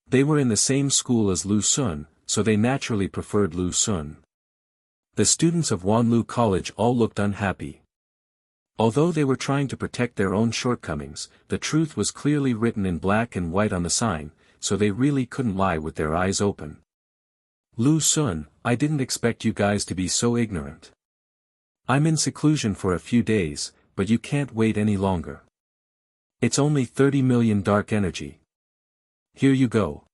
They were in the same school as Lu Sun, so they naturally preferred Lu Sun. The students of Wanlu College all looked unhappy. Although they were trying to protect their own shortcomings, the truth was clearly written in black and white on the sign, so they really couldn't lie with their eyes open. Lu Sun, I didn't expect you guys to be so ignorant. I'm in seclusion for a few days, but you can't wait any longer. It's only 30 million dark energy. Here you go.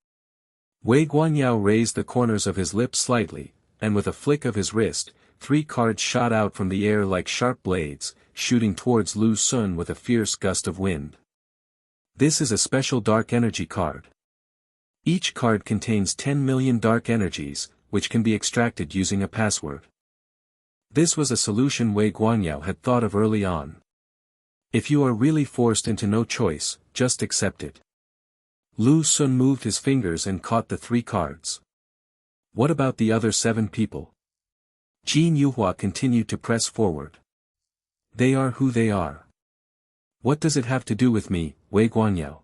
Wei Guanyao raised the corners of his lips slightly, and with a flick of his wrist, 3 cards shot out from the air like sharp blades, shooting towards Lu Sun with a fierce gust of wind. This is a special dark energy card. Each card contains 10 million dark energies, which can be extracted using a password. This was a solution Wei Guanyao had thought of early on. If you are really forced into no choice, just accept it. Lu Sun moved his fingers and caught the 3 cards. What about the other 7 people? Jin Yuhua continued to press forward. They are who they are. What does it have to do with me, Wei Guanyao?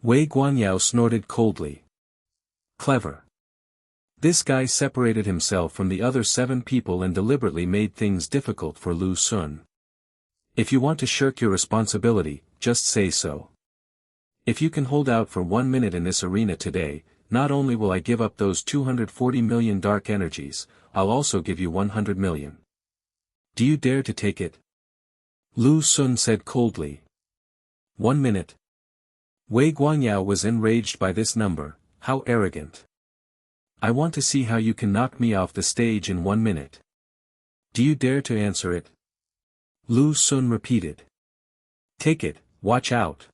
Wei Guanyao snorted coldly. Clever. This guy separated himself from the other 7 people and deliberately made things difficult for Lu Sun. If you want to shirk your responsibility, just say so. If you can hold out for 1 minute in this arena today, not only will I give up those 240 million dark energies, I'll also give you 100 million. Do you dare to take it? Lu Sun said coldly. 1 minute. Wei Guanyao was enraged by this number. How arrogant. I want to see how you can knock me off the stage in 1 minute. Do you dare to answer it? Lu Sun repeated. Take it, watch out.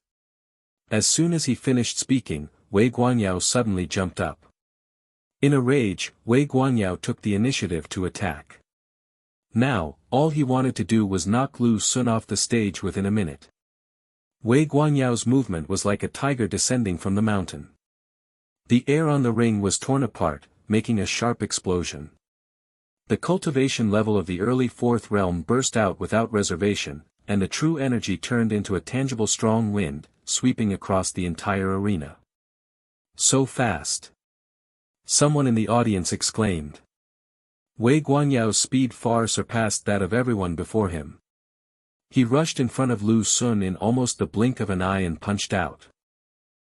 As soon as he finished speaking, Wei Guanyao suddenly jumped up. In a rage, Wei Guanyao took the initiative to attack. Now, all he wanted to do was knock Lu Sun off the stage within a minute. Wei Guanyao's movement was like a tiger descending from the mountain. The air on the ring was torn apart, making a sharp explosion. The cultivation level of the early 4th realm burst out without reservation, and the true energy turned into a tangible strong wind, sweeping across the entire arena. So fast. Someone in the audience exclaimed. Wei Guanyao's speed far surpassed that of everyone before him. He rushed in front of Lu Sun in almost the blink of an eye and punched out.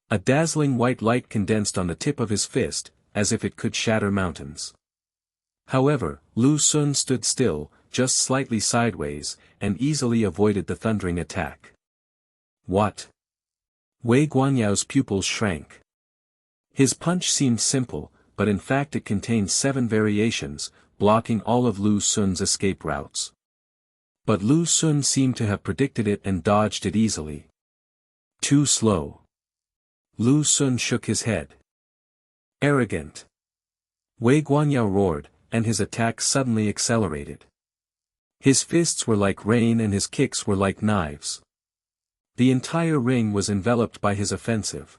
A dazzling white light condensed on the tip of his fist, as if it could shatter mountains. However, Lu Sun stood still, just slightly sideways, and easily avoided the thundering attack. What? Wei Guanyao's pupils shrank. His punch seemed simple, but in fact it contained 7 variations, blocking all of Lu Sun's escape routes. But Lu Sun seemed to have predicted it and dodged it easily. Too slow. Lu Sun shook his head. Arrogant. Wei Guanyao roared, and his attack suddenly accelerated. His fists were like rain and his kicks were like knives. The entire ring was enveloped by his offensive.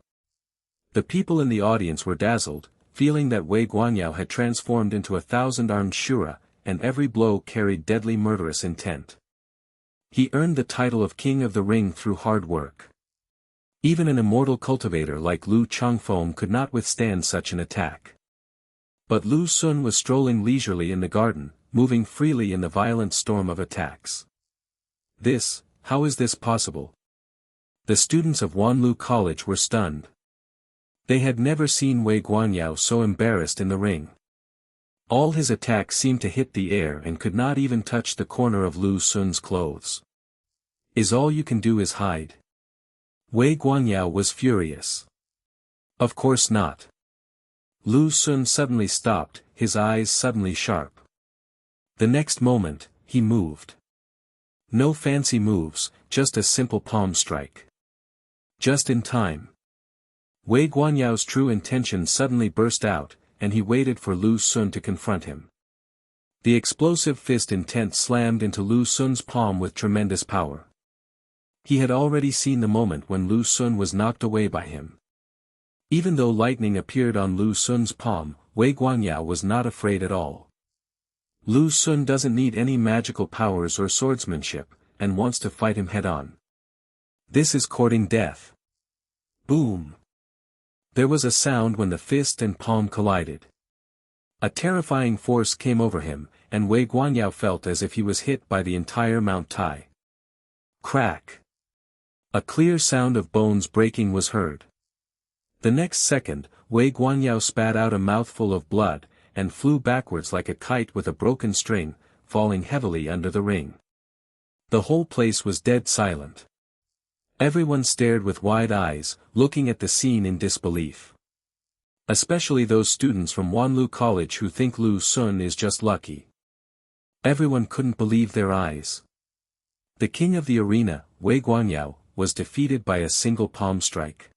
The people in the audience were dazzled, feeling that Wei Guanyao had transformed into 1,000-armed Shura, and every blow carried deadly murderous intent. He earned the title of King of the Ring through hard work. Even an immortal cultivator like Lu Changfeng could not withstand such an attack. But Lu Sun was strolling leisurely in the garden, moving freely in the violent storm of attacks. How is this possible? The students of Wanlu College were stunned. They had never seen Wei Guanyao so embarrassed in the ring. All his attacks seemed to hit the air and could not even touch the corner of Lu Sun's clothes. Is all you can do is hide? Wei Guanyao was furious. Of course not. Lu Xun suddenly stopped, his eyes suddenly sharp. The next moment, he moved. No fancy moves, just a simple palm strike. Just in time. Wei Guanyao's true intention suddenly burst out, and he waited for Lu Xun to confront him. The explosive fist intent slammed into Lu Xun's palm with tremendous power. He had already seen the moment when Lu Xun was knocked away by him. Even though lightning appeared on Lu Xun's palm, Wei Guanyao was not afraid at all. Lu Xun doesn't need any magical powers or swordsmanship, and wants to fight him head-on. This is courting death. Boom! There was a sound when the fist and palm collided. A terrifying force came over him, and Wei Guanyao felt as if he was hit by the entire Mount Tai. Crack! A clear sound of bones breaking was heard. The next second, Wei Guanyao spat out a mouthful of blood, and flew backwards like a kite with a broken string, falling heavily under the ring. The whole place was dead silent. Everyone stared with wide eyes, looking at the scene in disbelief. Especially those students from Wanlu College who think Lu Xun is just lucky. Everyone couldn't believe their eyes. The king of the arena, Wei Guanyao, was defeated by a single palm strike.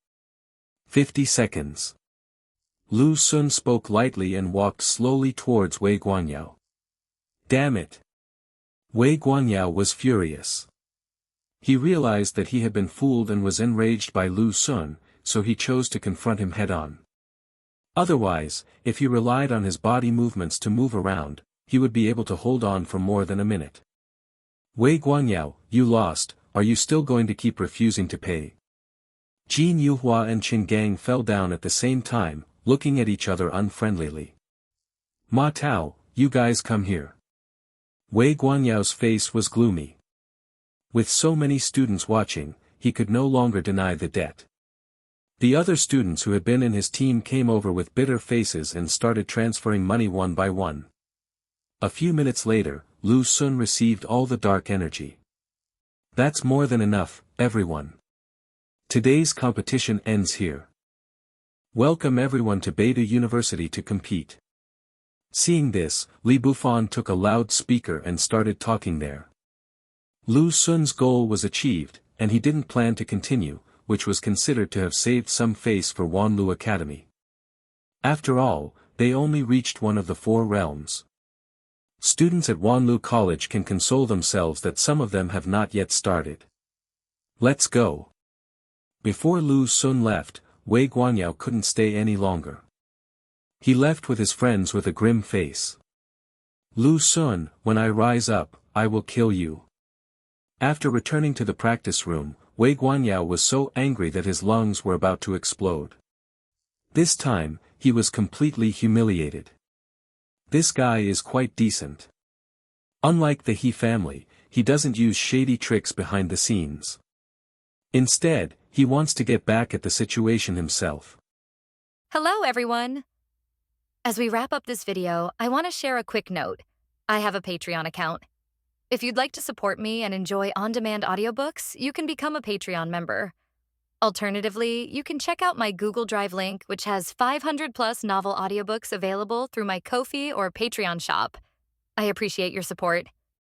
50 seconds. Lu Xun spoke lightly and walked slowly towards Wei Guanyao. Damn it! Wei Guanyao was furious. He realized that he had been fooled and was enraged by Lu Xun, so he chose to confront him head-on. Otherwise, if he relied on his body movements to move around, he would be able to hold on for more than a minute. Wei Guanyao, you lost, are you still going to keep refusing to pay? Jin Yuhua and Qin Gang fell down at the same time, looking at each other unfriendlily. Ma Tao, you guys come here. Wei Guanyao's face was gloomy. With so many students watching, he could no longer deny the debt. The other students who had been in his team came over with bitter faces and started transferring money one by one. A few minutes later, Lu Xun received all the dark energy. That's more than enough, everyone. Today's competition ends here. Welcome everyone to Beidou University to compete. Seeing this, Li Bufan took a loudspeaker and started talking there. Lu Xun's goal was achieved, and he didn't plan to continue, which was considered to have saved some face for Wanlu Academy. After all, they only reached one of the 4 realms. Students at Wanlu College can console themselves that some of them have not yet started. Let's go. Before Lu Xun left, Wei Guanyao couldn't stay any longer. He left with his friends with a grim face. Lu Xun, when I rise up, I will kill you. After returning to the practice room, Wei Guanyao was so angry that his lungs were about to explode. This time, he was completely humiliated. This guy is quite decent. Unlike the He family, he doesn't use shady tricks behind the scenes. Instead, he wants to get back at the situation himself. Hello everyone! As we wrap up this video, I want to share a quick note. I have a Patreon account. If you'd like to support me and enjoy on-demand audiobooks, you can become a Patreon member. Alternatively, you can check out my Google Drive link, which has 500+ novel audiobooks available through my Ko-fi or Patreon shop. I appreciate your support.